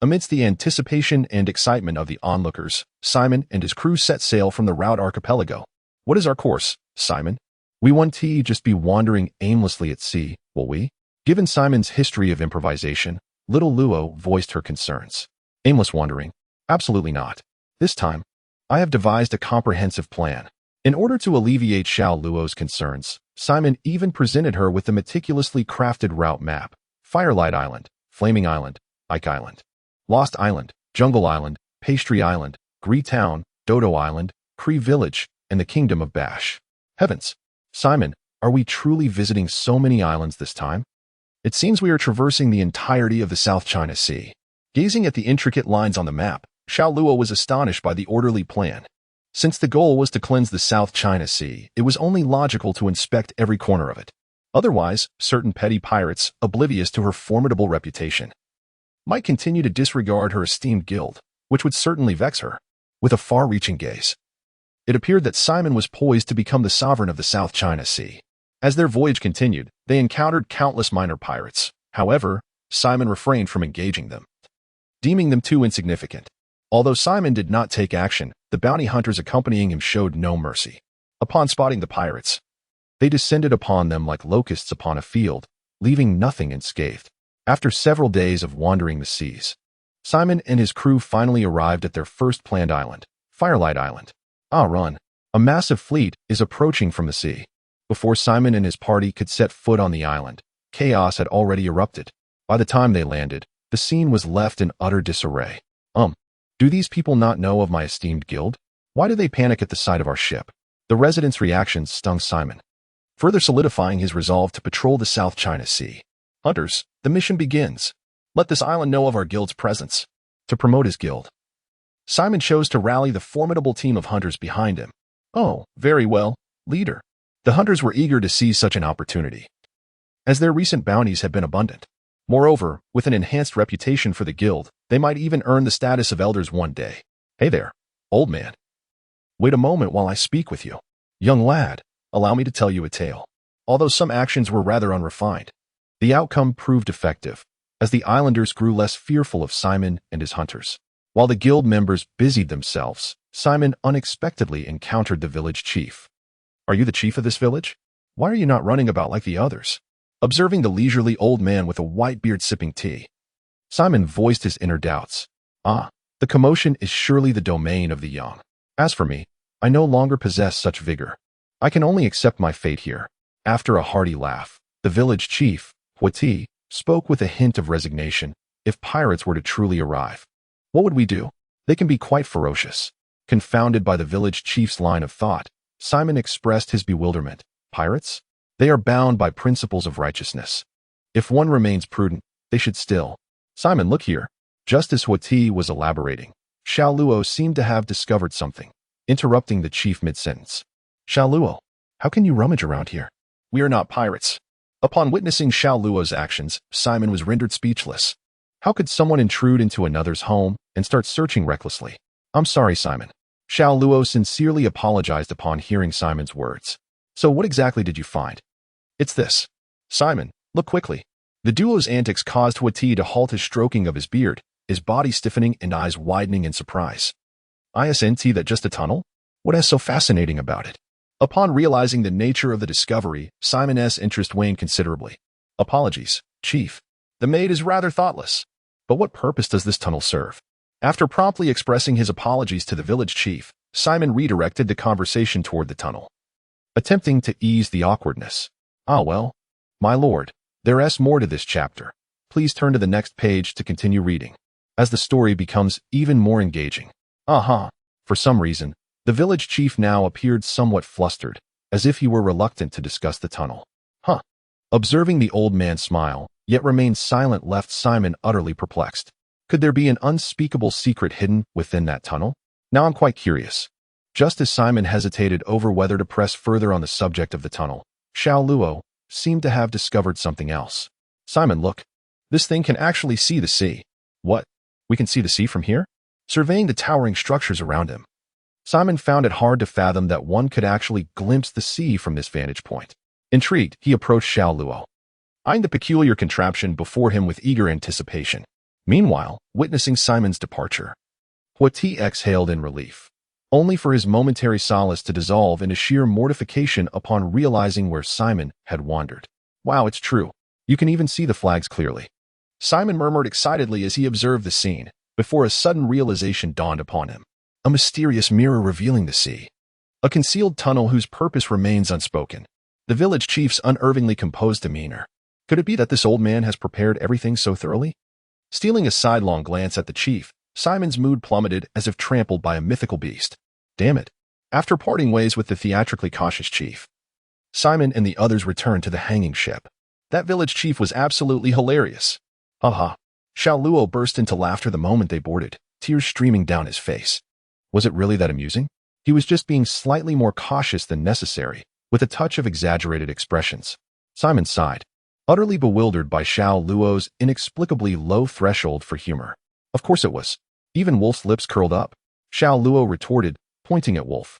amidst the anticipation and excitement of the onlookers, Simon and his crew set sail from the Rout Archipelago. What is our course, Simon? We won't just be wandering aimlessly at sea, will we? Given Simon's history of improvisation, little Luo voiced her concerns. Aimless wandering? Absolutely not. This time, I have devised a comprehensive plan. In order to alleviate Xiao Luo's concerns, Simon even presented her with the meticulously crafted route map: Firelight Island, Flaming Island, Ike Island, Lost Island, Jungle Island, Pastry Island, Gree Town, Dodo Island, Cree Village, and the Kingdom of Bash. Heavens! Simon, are we truly visiting so many islands this time? It seems we are traversing the entirety of the South China Sea. Gazing at the intricate lines on the map, Xiao Luo was astonished by the orderly plan. Since the goal was to cleanse the South China Sea, it was only logical to inspect every corner of it. Otherwise, certain petty pirates, oblivious to her formidable reputation, might continue to disregard her esteemed guild, which would certainly vex her. With a far-reaching gaze, it appeared that Simon was poised to become the sovereign of the South China Sea. As their voyage continued, they encountered countless minor pirates. However, Simon refrained from engaging them, deeming them too insignificant. Although Simon did not take action, the bounty hunters accompanying him showed no mercy. Upon spotting the pirates, they descended upon them like locusts upon a field, leaving nothing unscathed. After several days of wandering the seas, Simon and his crew finally arrived at their first planned island, Firelight Island. Run! A massive fleet is approaching from the sea. Before Simon and his party could set foot on the island, chaos had already erupted. By the time they landed, the scene was left in utter disarray. Do these people not know of my esteemed guild? Why do they panic at the sight of our ship? The residents' reactions stung Simon, further solidifying his resolve to patrol the South China Sea. Hunters, the mission begins. Let this island know of our guild's presence. To promote his guild, Simon chose to rally the formidable team of hunters behind him. Oh, very well, leader. The hunters were eager to seize such an opportunity, as their recent bounties had been abundant. Moreover, with an enhanced reputation for the guild, they might even earn the status of elders one day. Hey there, old man. Wait a moment while I speak with you. Young lad, allow me to tell you a tale. Although some actions were rather unrefined, the outcome proved effective, as the islanders grew less fearful of Simon and his hunters. While the guild members busied themselves, Simon unexpectedly encountered the village chief. Are you the chief of this village? Why are you not running about like the others? Observing the leisurely old man with a white beard sipping tea, Simon voiced his inner doubts. The commotion is surely the domain of the young. As for me, I no longer possess such vigor. I can only accept my fate here. After a hearty laugh, the village chief, Huati, spoke with a hint of resignation. If pirates were to truly arrive, what would we do? They can be quite ferocious. Confounded by the village chief's line of thought, Simon expressed his bewilderment. Pirates? They are bound by principles of righteousness. If one remains prudent, they should still. Simon, look here. Just as Huati was elaborating, Xiao Luo seemed to have discovered something, interrupting the chief mid-sentence. Xiao Luo, How can you rummage around here? We are not pirates. Upon witnessing Xiao Luo's actions, Simon was rendered speechless. How could someone intrude into another's home and start searching recklessly? I'm sorry, Simon. Xiao Luo sincerely apologized upon hearing Simon's words. So what exactly did you find? It's this. Simon, look quickly. The duo's antics caused Huati to halt his stroking of his beard, his body stiffening and eyes widening in surprise. Isn't that just a tunnel? What is so fascinating about it? Upon realizing the nature of the discovery, Simon's interest waned considerably. Apologies, Chief. The maid is rather thoughtless. But what purpose does this tunnel serve? After promptly expressing his apologies to the village chief, Simon redirected the conversation toward the tunnel, attempting to ease the awkwardness. Ah well, my lord, there is more to this chapter. Please turn to the next page to continue reading, as the story becomes even more engaging. For some reason, the village chief now appeared somewhat flustered, as if he were reluctant to discuss the tunnel. Observing the old man smile, yet remain silent, left Simon utterly perplexed. Could there be an unspeakable secret hidden within that tunnel? Now I'm quite curious. Just as Simon hesitated over whether to press further on the subject of the tunnel, Xiao Luo seemed to have discovered something else. Simon, look. This thing can actually see the sea. What? We can see the sea from here? Surveying the towering structures around him, Simon found it hard to fathom that one could actually glimpse the sea from this vantage point. Intrigued, he approached Xiao Luo, eyeing the peculiar contraption before him with eager anticipation. Meanwhile, witnessing Simon's departure, Huati exhaled in relief, only for his momentary solace to dissolve into sheer mortification upon realizing where Simon had wandered. Wow, it's true. You can even see the flags clearly. Simon murmured excitedly as he observed the scene, before a sudden realization dawned upon him. A mysterious mirror revealing the sea. A concealed tunnel whose purpose remains unspoken. The village chief's unerringly composed demeanor. Could it be that this old man has prepared everything so thoroughly? Stealing a sidelong glance at the chief, Simon's mood plummeted as if trampled by a mythical beast. Damn it. After parting ways with the theatrically cautious chief, Simon and the others returned to the hanging ship. That village chief was absolutely hilarious. Xiao Luo burst into laughter the moment they boarded, tears streaming down his face. Was it really that amusing? He was just being slightly more cautious than necessary, with a touch of exaggerated expressions. Simon sighed, utterly bewildered by Xiao Luo's inexplicably low threshold for humor. Of course it was. Even Wolf's lips curled up. Xiao Luo retorted, pointing at Wolf.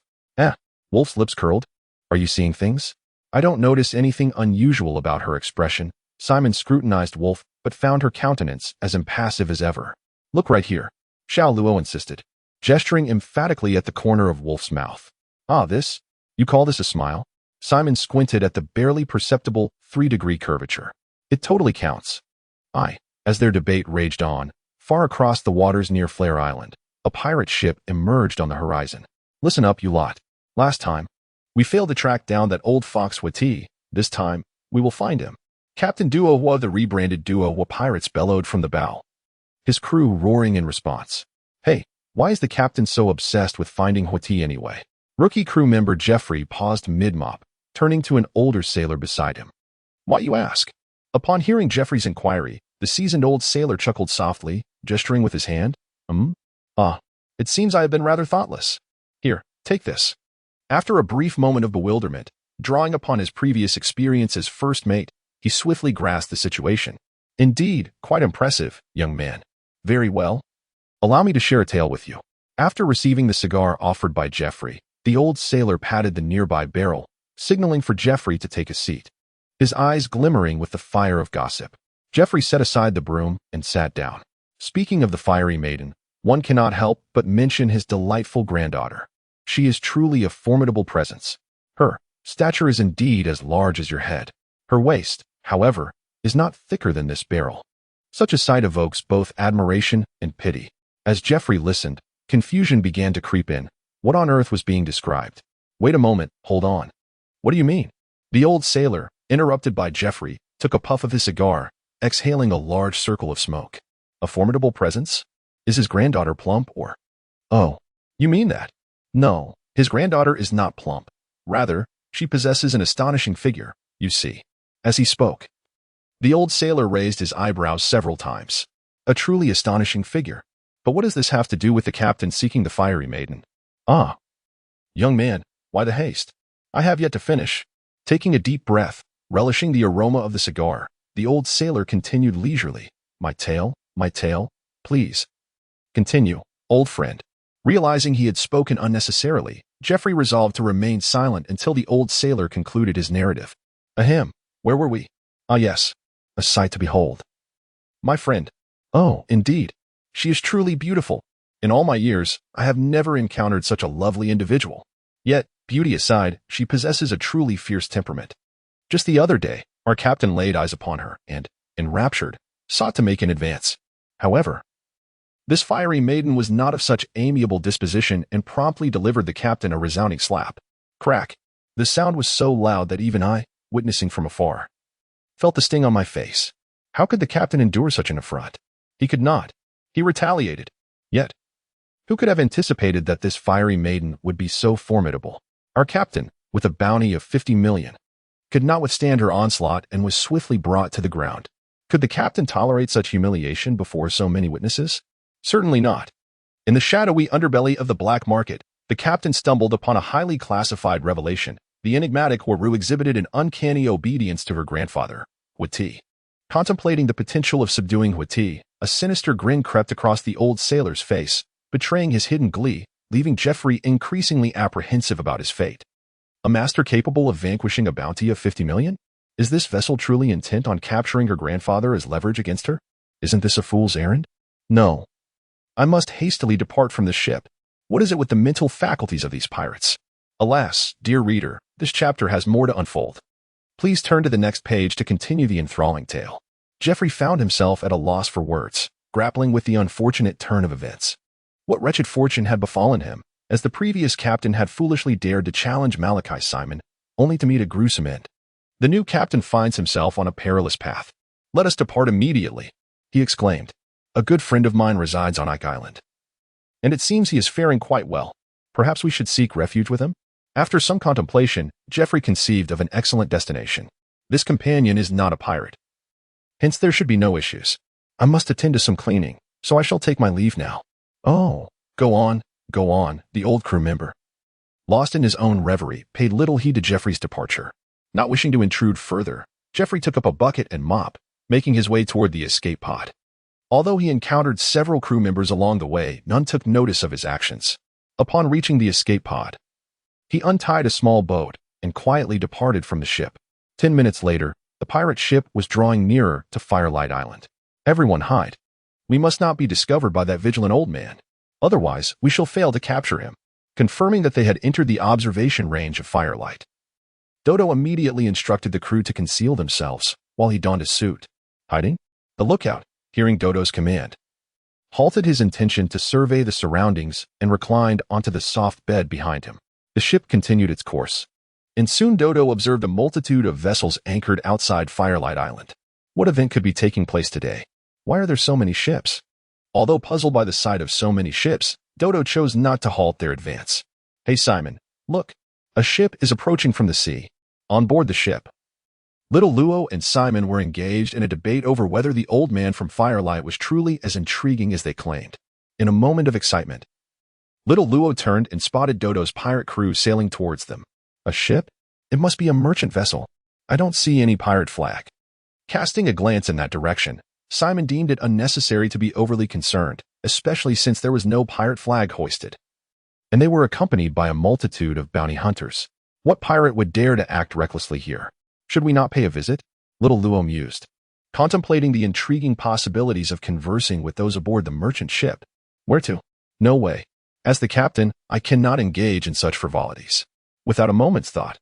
Wolf's lips curled? Are you seeing things? I don't notice anything unusual about her expression. Simon scrutinized Wolf, but found her countenance as impassive as ever. Look right here, Xiao Luo insisted, gesturing emphatically at the corner of Wolf's mouth. This? You call this a smile? Simon squinted at the barely perceptible 3-degree curvature. It totally counts. As their debate raged on, far across the waters near Flare Island, a pirate ship emerged on the horizon. Listen up, you lot. Last time, we failed to track down that old fox Huati. This time, we will find him. Captain Duo Hua, the rebranded Duo Hua pirates, bellowed from the bow, his crew roaring in response. Hey, why is the captain so obsessed with finding Huati anyway? Rookie crew member Jeffrey paused mid-mop, turning to an older sailor beside him. Why, you ask? Upon hearing Jeffrey's inquiry, the seasoned old sailor chuckled softly, gesturing with his hand. It seems I have been rather thoughtless. Here, take this. After a brief moment of bewilderment, drawing upon his previous experience as first mate, he swiftly grasped the situation. Indeed, quite impressive, young man. Very well. Allow me to share a tale with you. After receiving the cigar offered by Jeffrey, the old sailor patted the nearby barrel, signaling for Jeffrey to take a seat, his eyes glimmering with the fire of gossip. Jeffrey set aside the broom and sat down. Speaking of the fiery maiden, one cannot help but mention his delightful granddaughter. She is truly a formidable presence. Her stature is indeed as large as your head. Her waist, however, is not thicker than this barrel. Such a sight evokes both admiration and pity. As Jeffrey listened, confusion began to creep in. What on earth was being described? Wait a moment, hold on. What do you mean? The old sailor, interrupted by Jeffrey, took a puff of his cigar, exhaling a large circle of smoke. A formidable presence? Is his granddaughter plump or? Oh, you mean that? No, his granddaughter is not plump. Rather, she possesses an astonishing figure, you see. As he spoke, the old sailor raised his eyebrows several times. A truly astonishing figure. But what does this have to do with the captain seeking the fiery maiden? Young man, why the haste? I have yet to finish. Taking a deep breath, relishing the aroma of the cigar, the old sailor continued leisurely. My tale, please. Continue, old friend. Realizing he had spoken unnecessarily, Geoffrey resolved to remain silent until the old sailor concluded his narrative. Ahem, where were we? Ah yes, a sight to behold. My friend. Oh, indeed. She is truly beautiful. In all my years, I have never encountered such a lovely individual. Yet, beauty aside, she possesses a truly fierce temperament. Just the other day, our captain laid eyes upon her and, enraptured, sought to make an advance. However, this fiery maiden was not of such amiable disposition and promptly delivered the captain a resounding slap. Crack. The sound was so loud that even I, witnessing from afar, felt the sting on my face. How could the captain endure such an affront? He could not. He retaliated. Yet, who could have anticipated that this fiery maiden would be so formidable? Our captain, with a bounty of 50 million, could not withstand her onslaught and was swiftly brought to the ground. Could the captain tolerate such humiliation before so many witnesses? Certainly not. In the shadowy underbelly of the black market, the captain stumbled upon a highly classified revelation. The enigmatic Waru exhibited an uncanny obedience to her grandfather, Huati. Contemplating the potential of subduing Huati, a sinister grin crept across the old sailor's face, betraying his hidden glee, leaving Geoffrey increasingly apprehensive about his fate. A master capable of vanquishing a bounty of 50 million? Is this vessel truly intent on capturing her grandfather as leverage against her? Isn't this a fool's errand? No. I must hastily depart from the ship. What is it with the mental faculties of these pirates? Alas, dear reader, this chapter has more to unfold. Please turn to the next page to continue the enthralling tale. Geoffrey found himself at a loss for words, grappling with the unfortunate turn of events. What wretched fortune had befallen him, as the previous captain had foolishly dared to challenge Malachi Simon, only to meet a gruesome end? The new captain finds himself on a perilous path. Let us depart immediately, he exclaimed. A good friend of mine resides on Ike Island, and it seems he is faring quite well. Perhaps we should seek refuge with him? After some contemplation, Geoffrey conceived of an excellent destination. This companion is not a pirate. Hence there should be no issues. I must attend to some cleaning, so I shall take my leave now. Oh, go on, the old crew member, lost in his own reverie, paid little heed to Geoffrey's departure. Not wishing to intrude further, Geoffrey took up a bucket and mop, making his way toward the escape pod. Although he encountered several crew members along the way, none took notice of his actions. Upon reaching the escape pod, he untied a small boat and quietly departed from the ship. 10 minutes later, the pirate ship was drawing nearer to Firelight Island. Everyone hide. We must not be discovered by that vigilant old man. Otherwise, we shall fail to capture him. Confirming that they had entered the observation range of Firelight, Dodo immediately instructed the crew to conceal themselves while he donned his suit. Hiding? The lookout, hearing Dodo's command, halted his intention to survey the surroundings and reclined onto the soft bed behind him. The ship continued its course, and soon Dodo observed a multitude of vessels anchored outside Firelight Island. What event could be taking place today? Why are there so many ships? Although puzzled by the sight of so many ships, Dodo chose not to halt their advance. Hey Simon, look, a ship is approaching from the sea. On board the ship, Little Luo and Simon were engaged in a debate over whether the old man from Firelight was truly as intriguing as they claimed. In a moment of excitement, Little Luo turned and spotted Dodo's pirate crew sailing towards them. A ship? It must be a merchant vessel. I don't see any pirate flag. Casting a glance in that direction, Simon deemed it unnecessary to be overly concerned, especially since there was no pirate flag hoisted, and they were accompanied by a multitude of bounty hunters. What pirate would dare to act recklessly here? Should we not pay a visit? Little Luo mused, contemplating the intriguing possibilities of conversing with those aboard the merchant ship. Where to? No way. As the captain, I cannot engage in such frivolities. Without a moment's thought,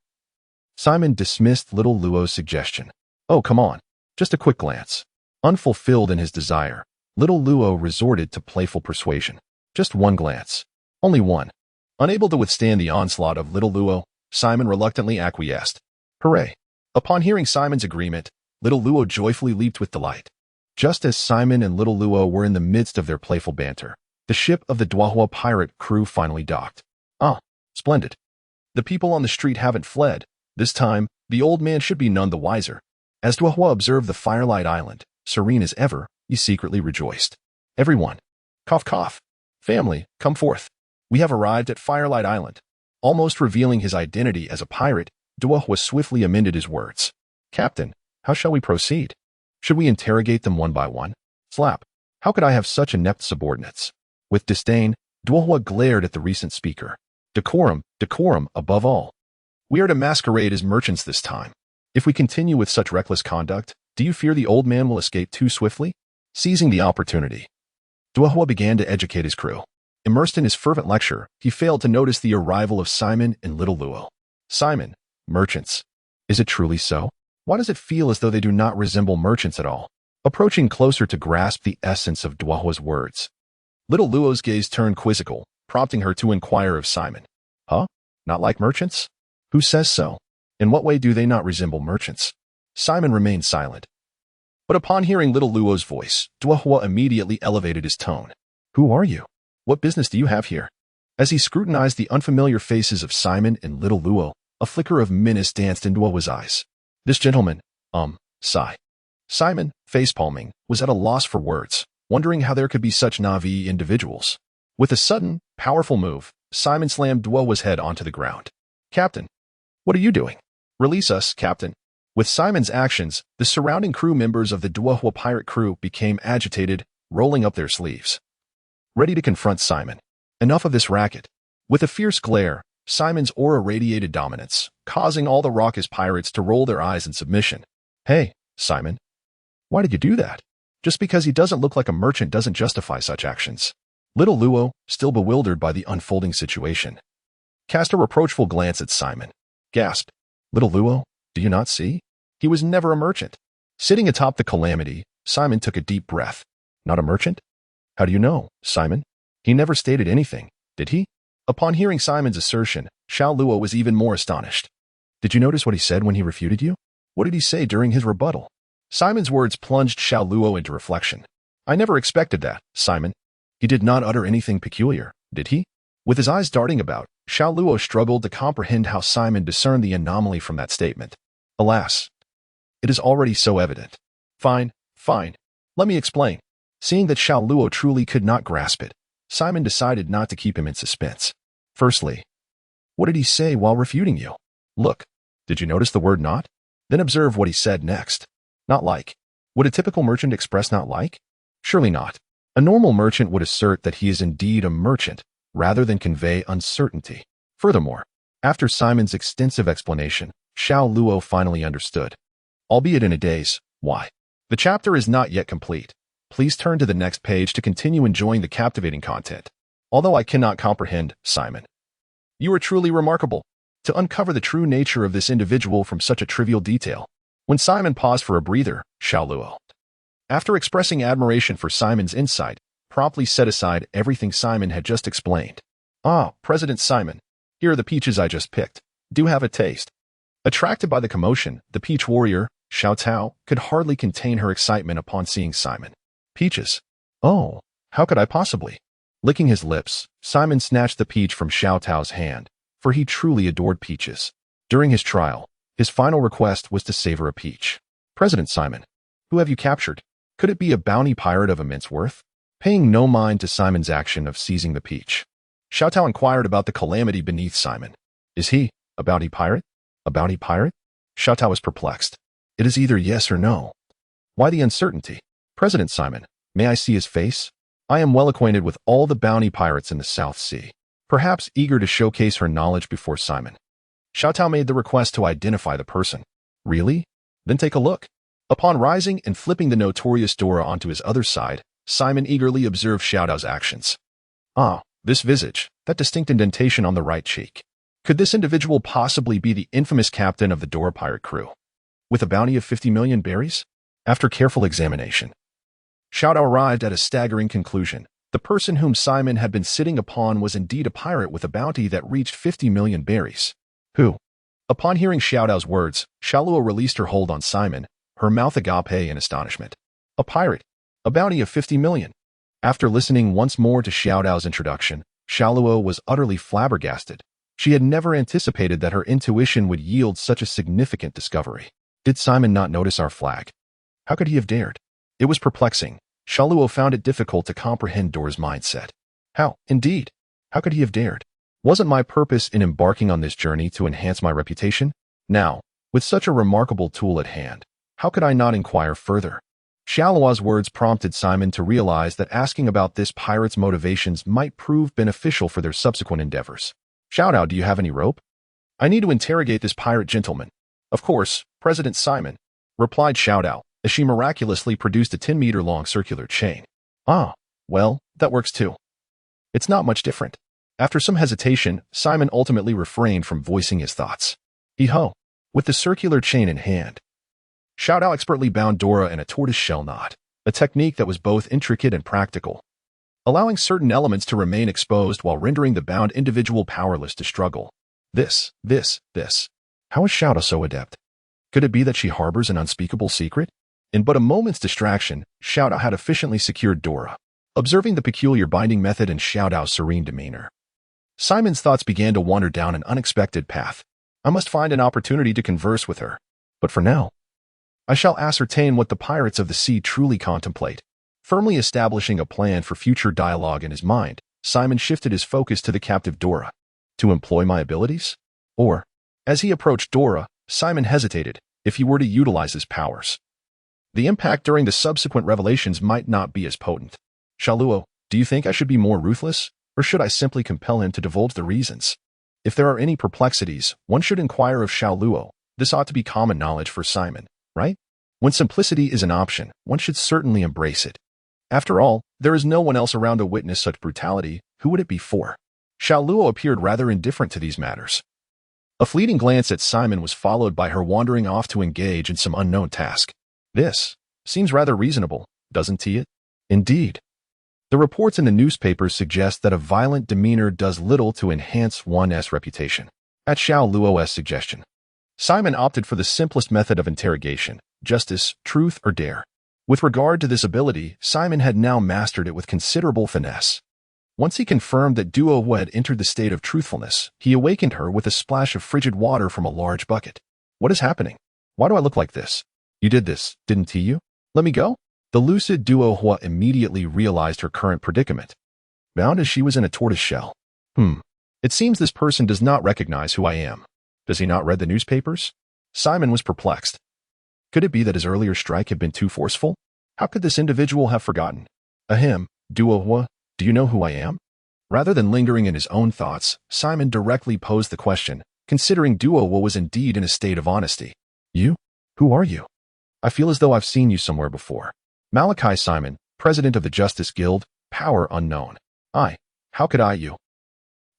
Simon dismissed Little Luo's suggestion. Oh, come on. Just a quick glance. Unfulfilled in his desire, Little Luo resorted to playful persuasion. Just one glance. Only one. Unable to withstand the onslaught of Little Luo, Simon reluctantly acquiesced. Hooray! Upon hearing Simon's agreement, Little Luo joyfully leaped with delight. Just as Simon and Little Luo were in the midst of their playful banter, the ship of the Dwahua pirate crew finally docked. Ah, splendid. The people on the street haven't fled. This time, the old man should be none the wiser. As Dwahua observed the Firelight Island, serene as ever, he secretly rejoiced. Everyone, cough cough. Family, come forth. We have arrived at Firelight Island. Almost revealing his identity as a pirate, Duohua swiftly amended his words. Captain, how shall we proceed? Should we interrogate them one by one? Slap. How could I have such inept subordinates? With disdain, Duohua glared at the recent speaker. Decorum, decorum, above all. We are to masquerade as merchants this time. If we continue with such reckless conduct, do you fear the old man will escape too swiftly? Seizing the opportunity, Duohua began to educate his crew. Immersed in his fervent lecture, he failed to notice the arrival of Simon and little Luo. Simon, merchants. Is it truly so? Why does it feel as though they do not resemble merchants at all? Approaching closer to grasp the essence of Duohua's words. Little Luo's gaze turned quizzical, prompting her to inquire of Simon. Huh? Not like merchants? Who says so? In what way do they not resemble merchants? Simon remained silent. But upon hearing little Luo's voice, Duohua immediately elevated his tone. Who are you? What business do you have here? As he scrutinized the unfamiliar faces of Simon and little Luo, a flicker of menace danced in Duohua's eyes. This gentleman, sigh. Simon, face-palming, was at a loss for words, wondering how there could be such Na'vi individuals. With a sudden, powerful move, Simon slammed Duohua's head onto the ground. Captain, what are you doing? Release us, Captain. With Simon's actions, the surrounding crew members of the Duohua pirate crew became agitated, rolling up their sleeves. Ready to confront Simon. Enough of this racket. With a fierce glare, Simon's aura radiated dominance, causing all the raucous pirates to roll their eyes in submission. Hey, Simon. Why did you do that? Just because he doesn't look like a merchant doesn't justify such actions. Little Luo, still bewildered by the unfolding situation, cast a reproachful glance at Simon. Gasped. Little Luo, do you not see? He was never a merchant. Sitting atop the calamity, Simon took a deep breath. Not a merchant? How do you know, Simon? He never stated anything, did he? Upon hearing Simon's assertion, Xiao Luo was even more astonished. Did you notice what he said when he refuted you? What did he say during his rebuttal? Simon's words plunged Xiao Luo into reflection. I never expected that, Simon. He did not utter anything peculiar, did he? With his eyes darting about, Xiao Luo struggled to comprehend how Simon discerned the anomaly from that statement. Alas, it is already so evident. Fine. Let me explain. Seeing that Xiao Luo truly could not grasp it, Simon decided not to keep him in suspense. Firstly, what did he say while refuting you? Look, did you notice the word not? Then observe what he said next. Not like. Would a typical merchant express not like? Surely not. A normal merchant would assert that he is indeed a merchant, rather than convey uncertainty. Furthermore, after Simon's extensive explanation, Xiao Luo finally understood. Albeit in a daze. Why? The chapter is not yet complete. Please turn to the next page to continue enjoying the captivating content. Although I cannot comprehend, Simon. You are truly remarkable. To uncover the true nature of this individual from such a trivial detail. When Simon paused for a breather, Xiao Luo, after expressing admiration for Simon's insight, promptly set aside everything Simon had just explained. Ah, President Simon, here are the peaches I just picked. Do have a taste. Attracted by the commotion, the peach warrior, Xiao Tao, could hardly contain her excitement upon seeing Simon. Peaches? Oh, how could I possibly? Licking his lips, Simon snatched the peach from Xiao Tao's hand, for he truly adored peaches. During his trial, his final request was to savor a peach. President Simon, who have you captured? Could it be a bounty pirate of immense worth? Paying no mind to Simon's action of seizing the peach, Xiao Tao inquired about the calamity beneath Simon. Is he a bounty pirate? A bounty pirate? Xiao Tao was perplexed. It is either yes or no. Why the uncertainty? President Simon, may I see his face? I am well acquainted with all the bounty pirates in the South Sea. Perhaps eager to showcase her knowledge before Simon, Xiao Tao made the request to identify the person. Really? Then take a look. Upon rising and flipping the notorious Dora onto his other side, Simon eagerly observed Xiao Tao's actions. Ah, this visage, that distinct indentation on the right cheek. Could this individual possibly be the infamous captain of the Dora pirate crew? With a bounty of 50 million berries? After careful examination, Xiao Tao arrived at a staggering conclusion. The person whom Simon had been sitting upon was indeed a pirate with a bounty that reached 50 million berries. Who? Upon hearing Xiao Tao's words, Xiao Luo released her hold on Simon, her mouth agape in astonishment. A pirate. A bounty of 50 million. After listening once more to Xiao Tao's introduction, Xiao Luo was utterly flabbergasted. She had never anticipated that her intuition would yield such a significant discovery. Did Simon not notice our flag? How could he have dared? It was perplexing. Xiao Luo found it difficult to comprehend Dora's mindset. How, indeed? How could he have dared? Wasn't my purpose in embarking on this journey to enhance my reputation? Now, with such a remarkable tool at hand, how could I not inquire further? Xiaoluo's words prompted Simon to realize that asking about this pirate's motivations might prove beneficial for their subsequent endeavors. Xiaodao, do you have any rope? I need to interrogate this pirate gentleman. Of course, President Simon, replied Xiaodao, as she miraculously produced a 10-meter-long circular chain. Ah, well, that works too. It's not much different. After some hesitation, Simon ultimately refrained from voicing his thoughts. He-ho, with the circular chain in hand, Xiaodao expertly bound Dora in a tortoise-shell knot, a technique that was both intricate and practical, allowing certain elements to remain exposed while rendering the bound individual powerless to struggle. This. How is Xiaodao so adept? Could it be that she harbors an unspeakable secret? In but a moment's distraction, Xiaodao had efficiently secured Dora, observing the peculiar binding method and Xiaodao's serene demeanor. Simon's thoughts began to wander down an unexpected path. I must find an opportunity to converse with her. But for now, I shall ascertain what the pirates of the sea truly contemplate. Firmly establishing a plan for future dialogue in his mind, Simon shifted his focus to the captive Dora. To employ my abilities? Or, as he approached Dora, Simon hesitated if he were to utilize his powers. The impact during the subsequent revelations might not be as potent. Xiaoluo, do you think I should be more ruthless, or should I simply compel him to divulge the reasons? If there are any perplexities, one should inquire of Xiaoluo. This ought to be common knowledge for Simon, right? When simplicity is an option, one should certainly embrace it. After all, there is no one else around to witness such brutality. Who would it be for? Xiaoluo appeared rather indifferent to these matters. A fleeting glance at Simon was followed by her wandering off to engage in some unknown task. This seems rather reasonable, doesn't it? Indeed. The reports in the newspapers suggest that a violent demeanor does little to enhance one's reputation. At Xiaoluo's suggestion, Simon opted for the simplest method of interrogation, justice, truth, or dare. With regard to this ability, Simon had now mastered it with considerable finesse. Once he confirmed that Duo had entered the state of truthfulness, he awakened her with a splash of frigid water from a large bucket. What is happening? Why do I look like this? You did this, didn't you? Let me go? The lucid Duo immediately realized her current predicament. Bound as she was in a tortoise shell. It seems this person does not recognize who I am. Does he not read the newspapers? Simon was perplexed. Could it be that his earlier strike had been too forceful? How could this individual have forgotten? Ahem, Duo, do you know who I am? Rather than lingering in his own thoughts, Simon directly posed the question, considering Duo was indeed in a state of honesty. You? Who are you? I feel as though I've seen you somewhere before. Malachi Simon, president of the Justice Guild, power unknown. How could you?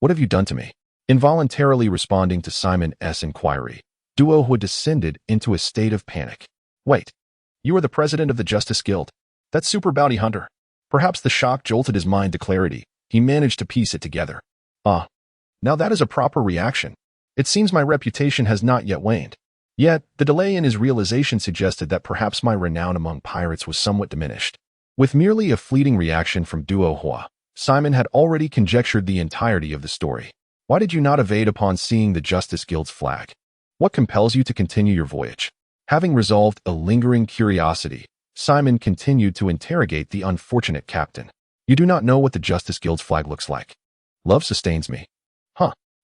What have you done to me? Involuntarily responding to Simon's inquiry, Duo descended into a state of panic. Wait, you are the president of the Justice Guild. That super bounty hunter. Perhaps the shock jolted his mind to clarity. He managed to piece it together. Now that is a proper reaction. It seems my reputation has not yet waned. Yet, the delay in his realization suggested that perhaps my renown among pirates was somewhat diminished. With merely a fleeting reaction from Duo, Simon had already conjectured the entirety of the story. Why did you not evade upon seeing the Justice Guild's flag? What compels you to continue your voyage? Having resolved a lingering curiosity, Simon continued to interrogate the unfortunate captain. You do not know what the Justice Guild's flag looks like. Love sustains me.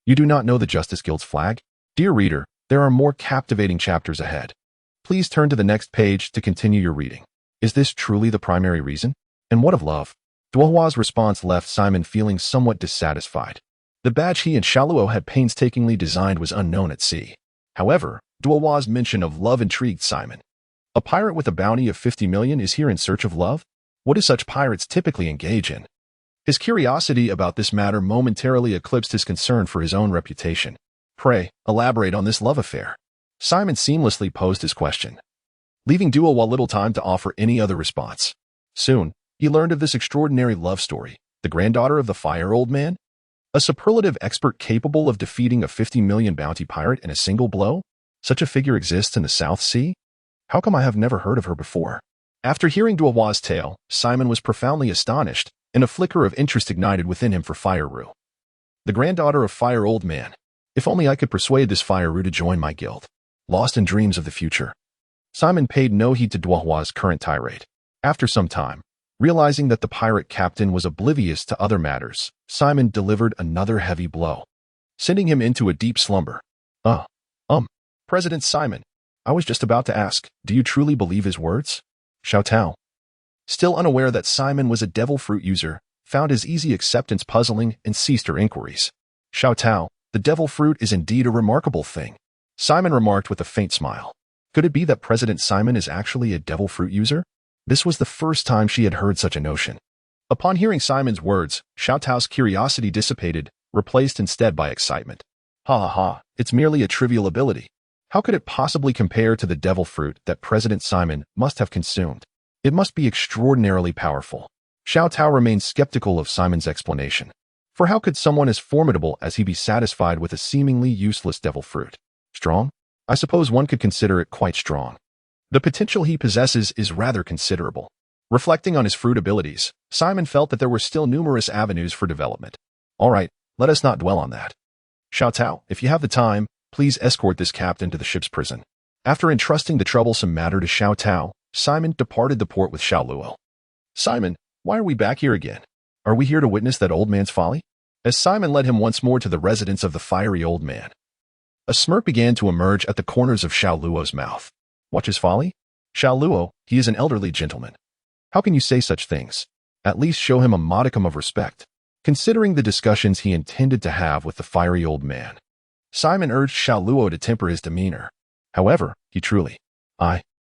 You do not know the Justice Guild's flag? Dear reader, there are more captivating chapters ahead. Please turn to the next page to continue your reading. Is this truly the primary reason? And what of love? Duohua's response left Simon feeling somewhat dissatisfied. The badge he and Xiaoluo had painstakingly designed was unknown at sea. However, Duohua's mention of love intrigued Simon. A pirate with a bounty of 50 million is here in search of love? What do such pirates typically engage in? His curiosity about this matter momentarily eclipsed his concern for his own reputation. Pray, elaborate on this love affair. Simon seamlessly posed his question, leaving Duo little time to offer any other response. Soon, he learned of this extraordinary love story, the granddaughter of the Fire Old Man? A superlative expert capable of defeating a 50 million bounty pirate in a single blow? Such a figure exists in the South Sea? How come I have never heard of her before? After hearing Duohua's tale, Simon was profoundly astonished, and a flicker of interest ignited within him for Fire Rue. The granddaughter of Fire Old Man. If only I could persuade this Fire Rue to join my guild. Lost in dreams of the future. Simon paid no heed to Duohua's current tirade. After some time, Realizing that the pirate captain was oblivious to other matters, Simon delivered another heavy blow, sending him into a deep slumber. President Simon, I was just about to ask, do you truly believe his words? Xiao Tao, still unaware that Simon was a devil fruit user, found his easy acceptance puzzling and ceased her inquiries. Xiao Tao, the devil fruit is indeed a remarkable thing, Simon remarked with a faint smile. Could it be that President Simon is actually a devil fruit user? This was the first time she had heard such a notion. Upon hearing Simon's words, Xiao Tao's curiosity dissipated, replaced instead by excitement. It's merely a trivial ability. How could it possibly compare to the devil fruit that President Simon must have consumed? It must be extraordinarily powerful. Xiao Tao remained skeptical of Simon's explanation. For how could someone as formidable as he be satisfied with a seemingly useless devil fruit? Strong? I suppose one could consider it quite strong. The potential he possesses is rather considerable. Reflecting on his fruit abilities, Simon felt that there were still numerous avenues for development. All right, let us not dwell on that. Xiao Tao, if you have the time, please escort this captain to the ship's prison. After entrusting the troublesome matter to Xiao Tao, Simon departed the port with Xiao Luo. Simon, why are we back here again? Are we here to witness that old man's folly? As Simon led him once more to the residence of the fiery old man, a smirk began to emerge at the corners of Xiao Luo's mouth. Watch his folly? Xiao Luo, he is an elderly gentleman. How can you say such things? At least show him a modicum of respect. Considering the discussions he intended to have with the fiery old man, Simon urged Xiao Luo to temper his demeanor. However, he truly,